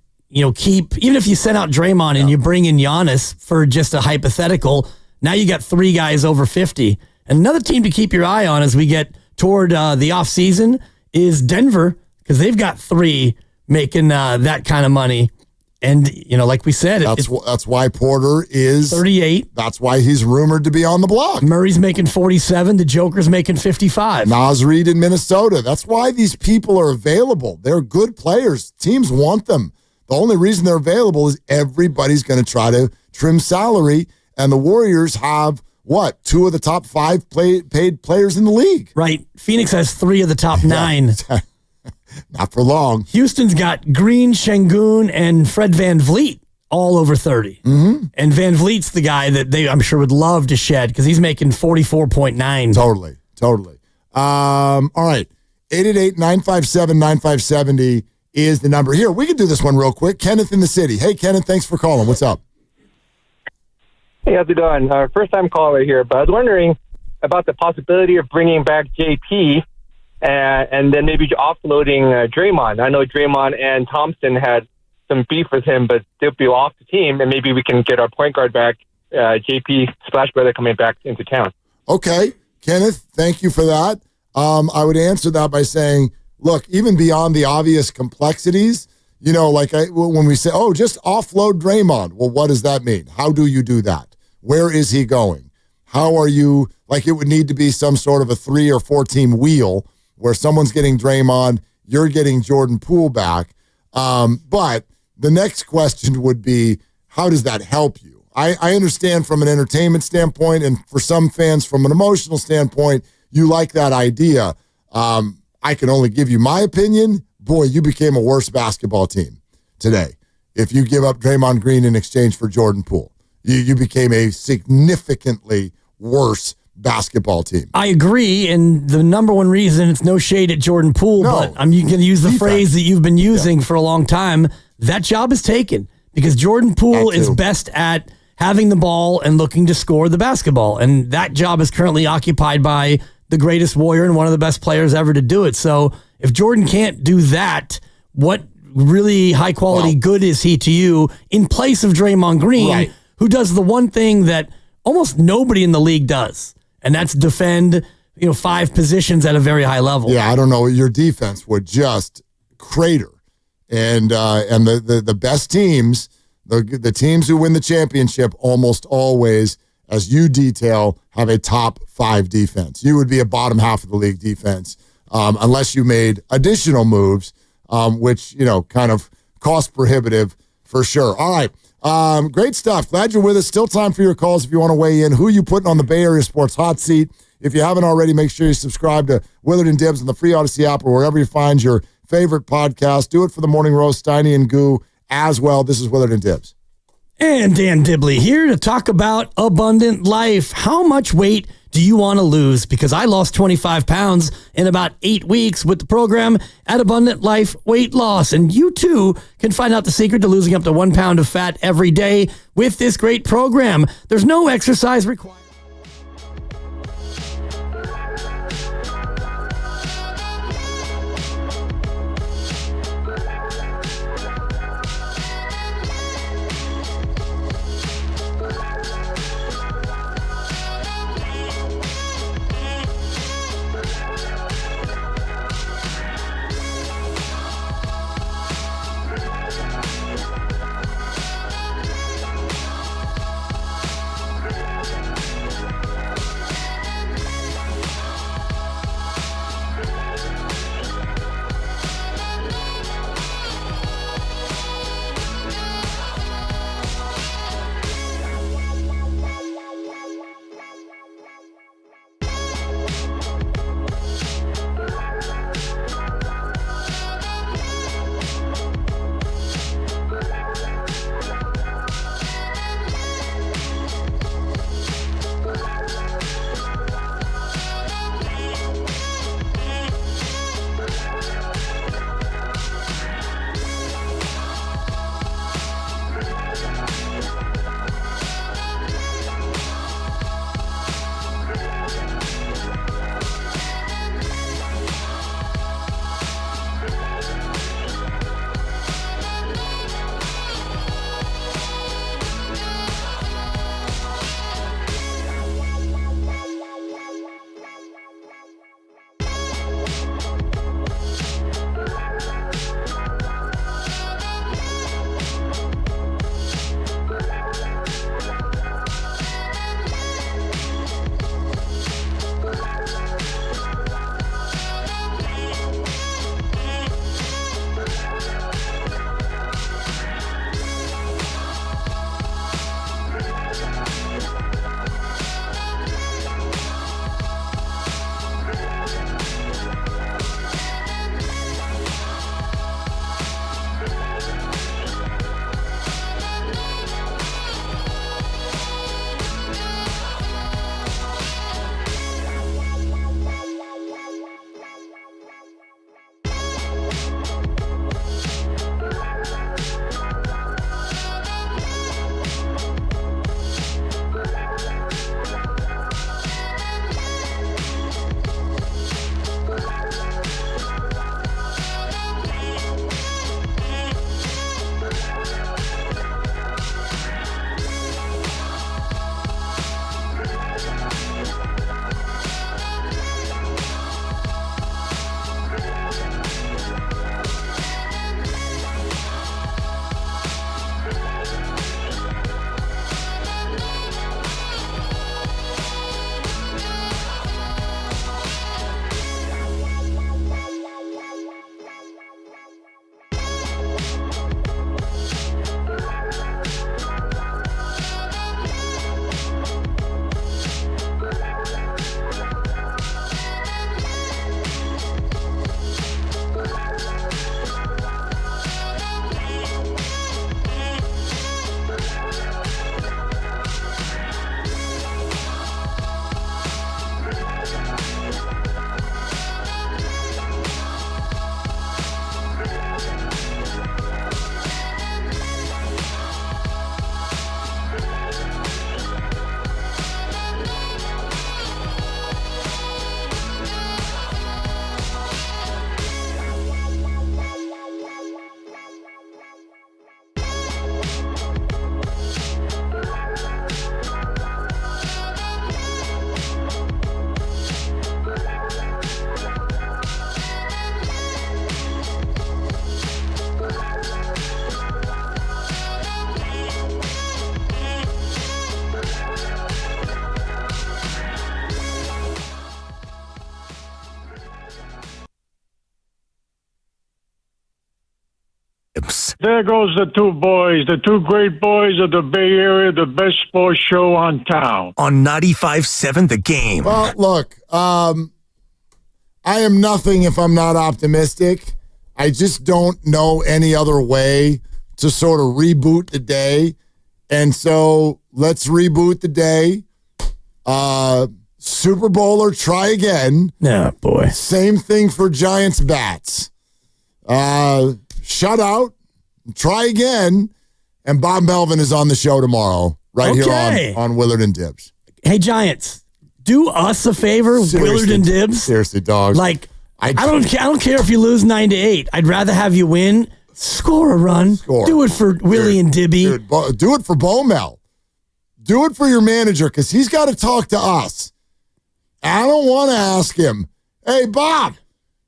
S8: keep, even if you send out Draymond and you bring in Giannis for just a hypothetical, now you got 3 guys over 50. Another team to keep your eye on as we get toward the offseason is Denver, because they've got 3 making that kind of money. And, like we said,
S4: that's why Porter is
S8: 38.
S4: That's why he's rumored to be on the block.
S8: Murray's making 47. The Joker's making 55.
S4: Naz Reid in Minnesota. That's why these people are available. They're good players. Teams want them. The only reason they're available is everybody's going to try to trim salary, and the Warriors have, 2 of the top 5 paid players in the league.
S8: Right. Phoenix has 3 of the top 9.
S4: Not for long.
S8: Houston's got Green, Şengün, and Fred VanVleet all over 30.
S4: Mm-hmm.
S8: And VanVleet's the guy that I'm sure, would love to shed, because he's making 44.9.
S4: Totally. All right. 888-957-9570 is the number. Here, we can do this one real quick. Kenneth in the city. Hey, Kenneth, thanks for calling. What's up?
S1: Hey, how's it going? First-time caller here, but I was wondering about the possibility of bringing back JP and then maybe offloading Draymond. I know Draymond and Thompson had some beef with him, but they'll be off the team, and maybe we can get our point guard back, JP Splash Brother, coming back into town.
S4: Okay, Kenneth, thank you for that. I would answer that by saying, look, even beyond the obvious complexities, when we say, just offload Draymond. Well, what does that mean? How do you do that? Where is he going? How are you, it would need to be some sort of a 3 or 4 team wheel where someone's getting Draymond, you're getting Jordan Poole back. But the next question would be, how does that help you? I understand from an entertainment standpoint, and for some fans from an emotional standpoint, you like that idea. I can only give you my opinion. Boy, you became a worse basketball team today if you give up Draymond Green in exchange for Jordan Poole. You became a significantly worse basketball team.
S8: I agree, and the number one reason, it's no shade at Jordan Poole, but I'm going to use the phrase that you've been using for a long time. That job is taken, because Jordan Poole is best at having the ball and looking to score the basketball, and that job is currently occupied by the greatest Warrior and one of the best players ever to do it. So if Jordan can't do that, what really high-quality good is he to you in place of Draymond Green, who does the one thing that almost nobody in the league does, and that's defend 5 positions at a very high level.
S4: Yeah, I don't know. Your defense would just crater. And the best teams, the teams who win the championship almost always, as you detail, have a top 5 defense. You would be a bottom half of the league defense unless you made additional moves, which, kind of cost prohibitive for sure. All right. Great stuff. Glad you're with us. Still time for your calls if you want to weigh in. Who are you putting on the Bay Area Sports Hot Seat? If you haven't already, make sure you subscribe to Willard and Dibs on the free Odyssey app or wherever you find your favorite podcast. Do it for the Morning Roast, Steiny and Goo as well. This is Willard and Dibs.
S8: And Dan Dibley here to talk about Abundant Life. How much weight do you want to lose? Because I lost 25 pounds in about 8 weeks with the program at Abundant Life Weight Loss. And you too can find out the secret to losing up to 1 pound of fat every day with this great program. There's no exercise required.
S6: There goes the two boys, the two great boys of the Bay Area, the best sports show on town.
S16: On 95.7 The Game.
S4: Well, look, I am nothing if I'm not optimistic. I just don't know any other way to sort of reboot the day. And so let's reboot the day. Super Bowler, try again.
S8: Yeah, boy.
S4: Same thing for Giants bats. Shut out. Try again. And Bob Melvin is on the show tomorrow, right here on Willard and Dibs.
S8: Hey, Giants, do us a favor, Willard and Dibs.
S4: Seriously, dog.
S8: Like, I don't care if you lose 9-8. I'd rather have you win. Score a run. Do it for Willie and Dibby.
S4: Dude, do it for Bomel. Do it for your manager, because he's got to talk to us. I don't want to ask him, hey, Bob,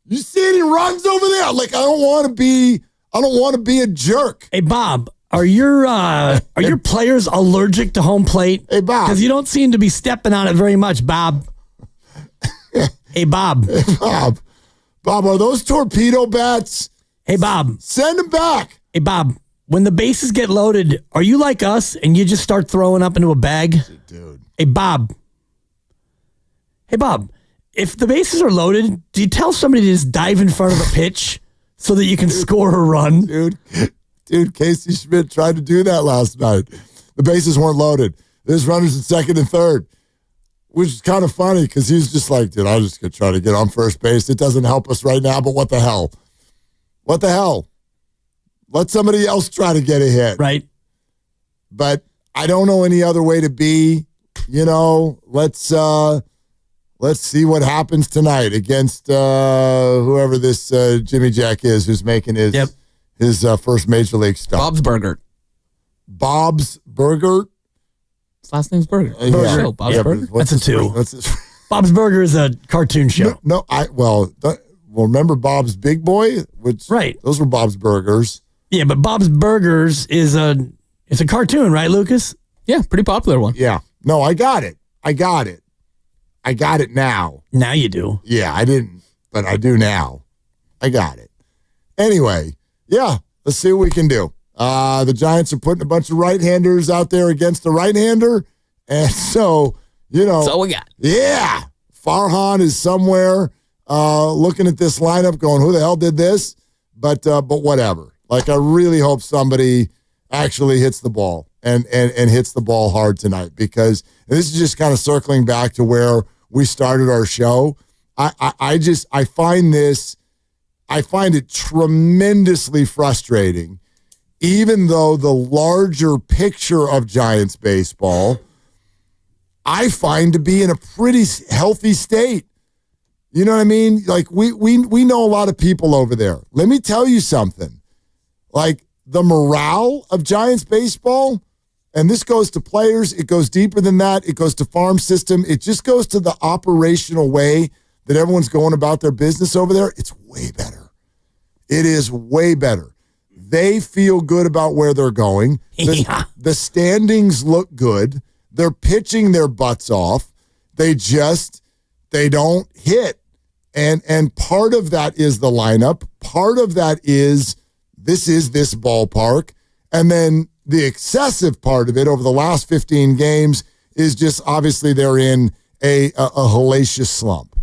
S4: you see any runs over there? Like, I don't want to be a jerk.
S8: Hey, Bob, are your players allergic to home plate?
S4: Hey, Bob.
S8: Because you don't seem to be stepping on it very much, Bob. Hey, Bob.
S4: Hey, Bob. Bob, are those torpedo bats?
S8: Hey, Bob.
S4: Send them back.
S8: Hey, Bob, when the bases get loaded, are you like us and you just start throwing up into a bag?
S4: Dude.
S8: Hey, Bob. Hey, Bob, if the bases are loaded, do you tell somebody to just dive in front of the pitch so that you can score a run?
S4: Dude, Casey Schmidt tried to do that last night. The bases weren't loaded. There's runners at second and third, which is kind of funny because he's just like, dude, I'm just going to try to get on first base. It doesn't help us right now, but what the hell? What the hell? Let somebody else try to get a hit.
S8: Right.
S4: But I don't know any other way to be. Let's see what happens tonight against whoever this Jimmy Jack is who's making his first major league start.
S7: Bob's Burger.
S4: Bob's Burger?
S7: His last name's Burger.
S8: Burger.
S7: Bob's Burger.
S8: That's a 2. Bob's Burger is a cartoon show.
S4: Well, remember Bob's Big Boy?
S8: Right.
S4: Those were Bob's Burgers.
S8: Yeah, but Bob's Burgers is it's a cartoon, right, Lucas?
S7: Yeah, pretty popular one.
S4: Yeah. No, I got it. I got it now.
S8: Now you do.
S4: Yeah, I didn't, but I do now. I got it. Anyway, yeah, let's see what we can do. The Giants are putting a bunch of right-handers out there against a right-hander, and so,
S7: That's all we got.
S4: Yeah. Farhan is somewhere looking at this lineup going, who the hell did this? But whatever. Like, I really hope somebody actually hits the ball and hits the ball hard tonight, because this is just kind of circling back to where we started our show. I find it tremendously frustrating, even though the larger picture of Giants baseball I find to be in a pretty healthy state. You know what I mean? Like, we know a lot of people over there. Let me tell you something. Like, the morale of Giants baseball, and this goes to players, it goes deeper than that, it goes to farm system, it just goes to the operational way that everyone's going about their business over there. It's way better. It is way better. They feel good about where they're going. The standings look good. They're pitching their butts off. They don't hit. And part of that is the lineup. Part of that is this ballpark. And then the excessive part of it over the last 15 games is just obviously they're in a hellacious slump.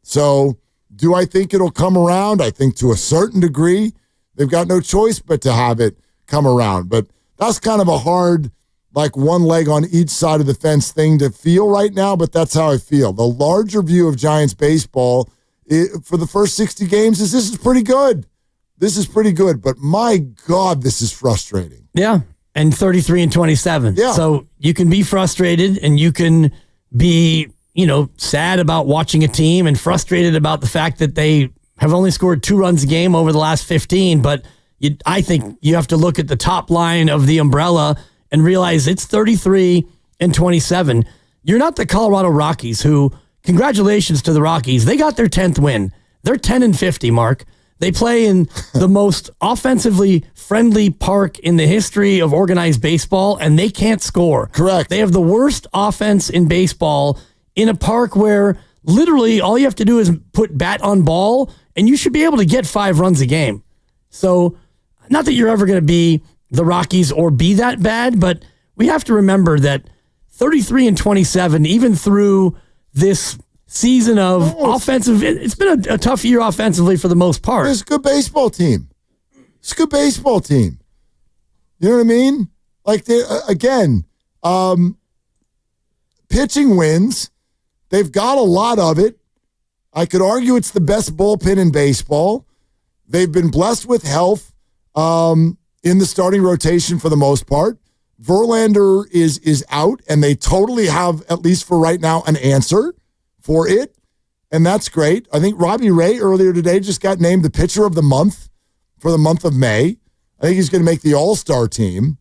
S4: So do I think it'll come around? I think to a certain degree. They've got no choice but to have it come around. But that's kind of a hard, like, one leg on each side of the fence thing to feel right now, but that's how I feel. The larger view of Giants baseball for the first 60 games is this is pretty good. This is pretty good, but my God, this is frustrating.
S8: Yeah, and 33-27.
S4: Yeah.
S8: So you can be frustrated and you can be, sad about watching a team and frustrated about the fact that they have only scored 2 runs a game over the last 15, but I think you have to look at the top line of the umbrella and realize it's 33-27. You're not the Colorado Rockies, who, congratulations to the Rockies. They got their 10th win. They're 10-50, Mark. They play in the most offensively friendly park in the history of organized baseball, and they can't score.
S4: Correct.
S8: They have the worst offense in baseball in a park where literally all you have to do is put bat on ball, and you should be able to get 5 runs a game. So not that you're ever going to be the Rockies or be that bad, but we have to remember that 33-27, even through this season of offensive, it's been a tough year offensively for the most part.
S4: It's a good baseball team. You know what I mean? Like, pitching wins. They've got a lot of it. I could argue it's the best bullpen in baseball. They've been blessed with health in the starting rotation for the most part. Verlander is out, and they totally have, at least for right now, an answer for it, and that's great. I think Robbie Ray earlier today just got named the pitcher of the month for the month of May. I think he's going to make the All-Star team.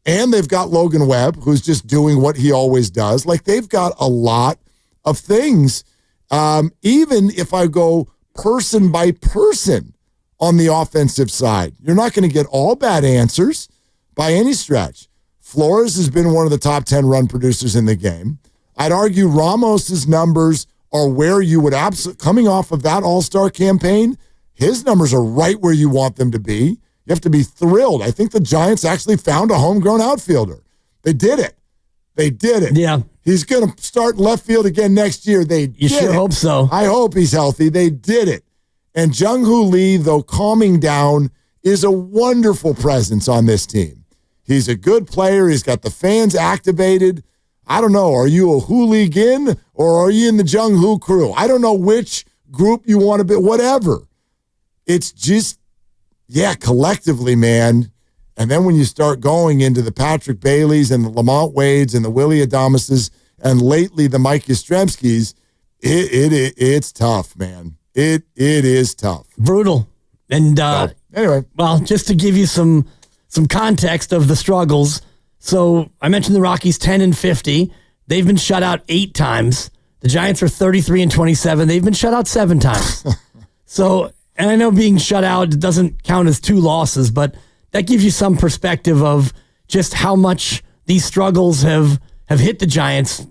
S4: And they've got Logan Webb, who's just doing what he always does. Like, they've got a lot of things. Even if I go person by person on the offensive side, you're not going to get all bad answers by any stretch. Flores has been one of the top 10 run producers in the game. I'd argue Ramos's numbers are where you would coming off of that All-Star campaign, his numbers are right where you want them to be. You have to be thrilled. I think the Giants actually found a homegrown outfielder. They did it.
S8: Yeah.
S4: He's going to start left field again next year. You
S8: sure hope so.
S4: I hope he's healthy. They did it. And Jung-Hoo Lee, though calming down, is a wonderful presence on this team. He's a good player. He's got the fans activated. I don't know. Are you a hooligan or are you in the Jung-Hoo crew? I don't know which group you want to be. Whatever. It's just, collectively, man. And then when you start going into the Patrick Baileys and the Lamont Wades and the Willie Adameses and lately the Mike Yastrzemskis, it's tough, man. It is tough.
S8: Brutal. And
S4: anyway.
S8: Well, just to give you some context of the struggles. So I mentioned the Rockies 10-50. They've been shut out 8 times. The Giants are 33-27. They've been shut out 7 times. And I know being shut out doesn't count as 2 losses, but that gives you some perspective of just how much these struggles have hit the Giants,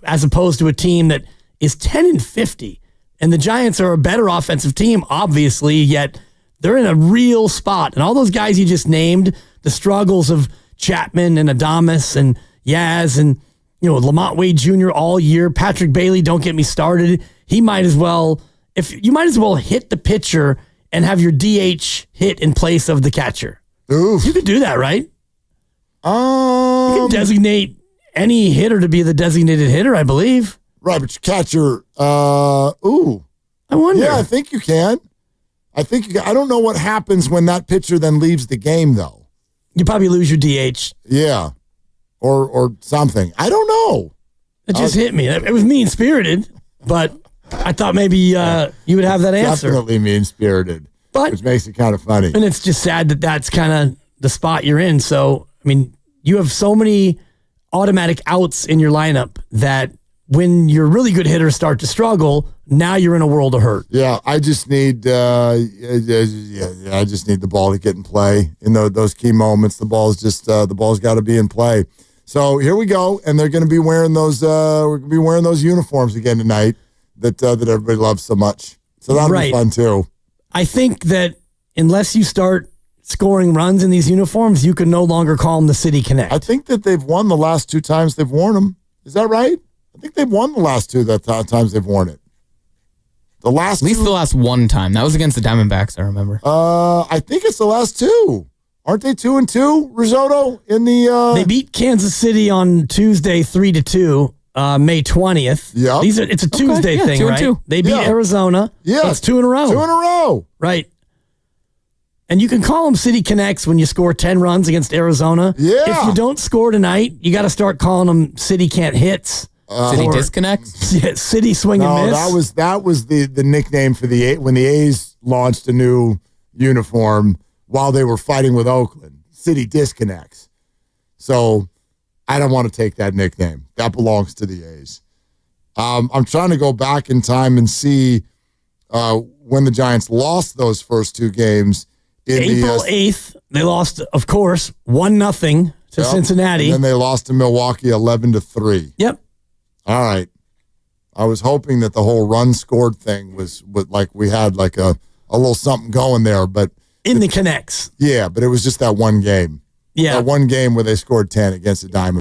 S8: as opposed to a team that is 10-50. And the Giants are a better offensive team, obviously, yet they're in a real spot. And all those guys you just named, the struggles of Chapman and Adames and Yaz and Lamont Wade Jr. all year. Patrick Bailey, don't get me started. You might as well hit the pitcher and have your DH hit in place of the catcher.
S4: Oof.
S8: You could do that, right? You can designate any hitter to be the designated hitter, I believe.
S4: Right, but your catcher, I
S8: wonder.
S4: Yeah, I think you can. I don't know what happens when that pitcher then leaves the game, though.
S8: You probably lose your DH.
S4: Yeah, or something. I don't know.
S8: It just hit me. It was mean-spirited, but I thought maybe you would have that answer.
S4: Definitely mean-spirited, which makes it kind of funny.
S8: And it's just sad that that's kind of the spot you're in. So, I mean, you have so many automatic outs in your lineup that when your really good hitters start to struggle, now you're in a world of hurt.
S4: Yeah, I just need I just need the ball to get in play in those key moments. The ball's got to be in play. So here we go, and they're going to be wearing those. We're going to be wearing those uniforms again tonight that everybody loves so much. So that'll be fun too.
S8: I think that unless you start scoring runs in these uniforms, you can no longer call them the City Connect.
S4: I think that they've won the last 2 times they've worn them. Is that right? I think they've won the last 2 times they've worn it.
S7: At least the last 1 time. That was against the Diamondbacks, I remember.
S4: I think it's the last 2. Aren't they 2-2, Risotto?
S8: They beat Kansas City on Tuesday 3-2, May 20th.
S4: Yeah.
S8: It's a Tuesday thing, right?
S7: 2-2.
S8: They beat Arizona.
S4: Yeah.
S8: That's 2 in a row.
S4: 2 in a row.
S8: Right. And you can call them City Connects when you score 10 runs against Arizona.
S4: Yeah.
S8: If you don't score tonight, you got to start calling them City Can't Hits.
S7: City Disconnects?
S8: Yeah, City Swing and Miss.
S4: That was the nickname for when the A's launched a new uniform while they were fighting with Oakland. City Disconnects. So I don't want to take that nickname. That belongs to the A's. I'm trying to go back in time and see when the Giants lost those first 2 games.
S8: April 8th, they lost, of course, 1-0 to Cincinnati.
S4: And then they lost to Milwaukee 11-3.
S8: Yep.
S4: All right. I was hoping that the whole run scored thing was like we had like a little something going there, but
S8: in the connects.
S4: Yeah, but it was just that one game.
S8: Yeah.
S4: That one game where they scored 10 against the Diamondbacks.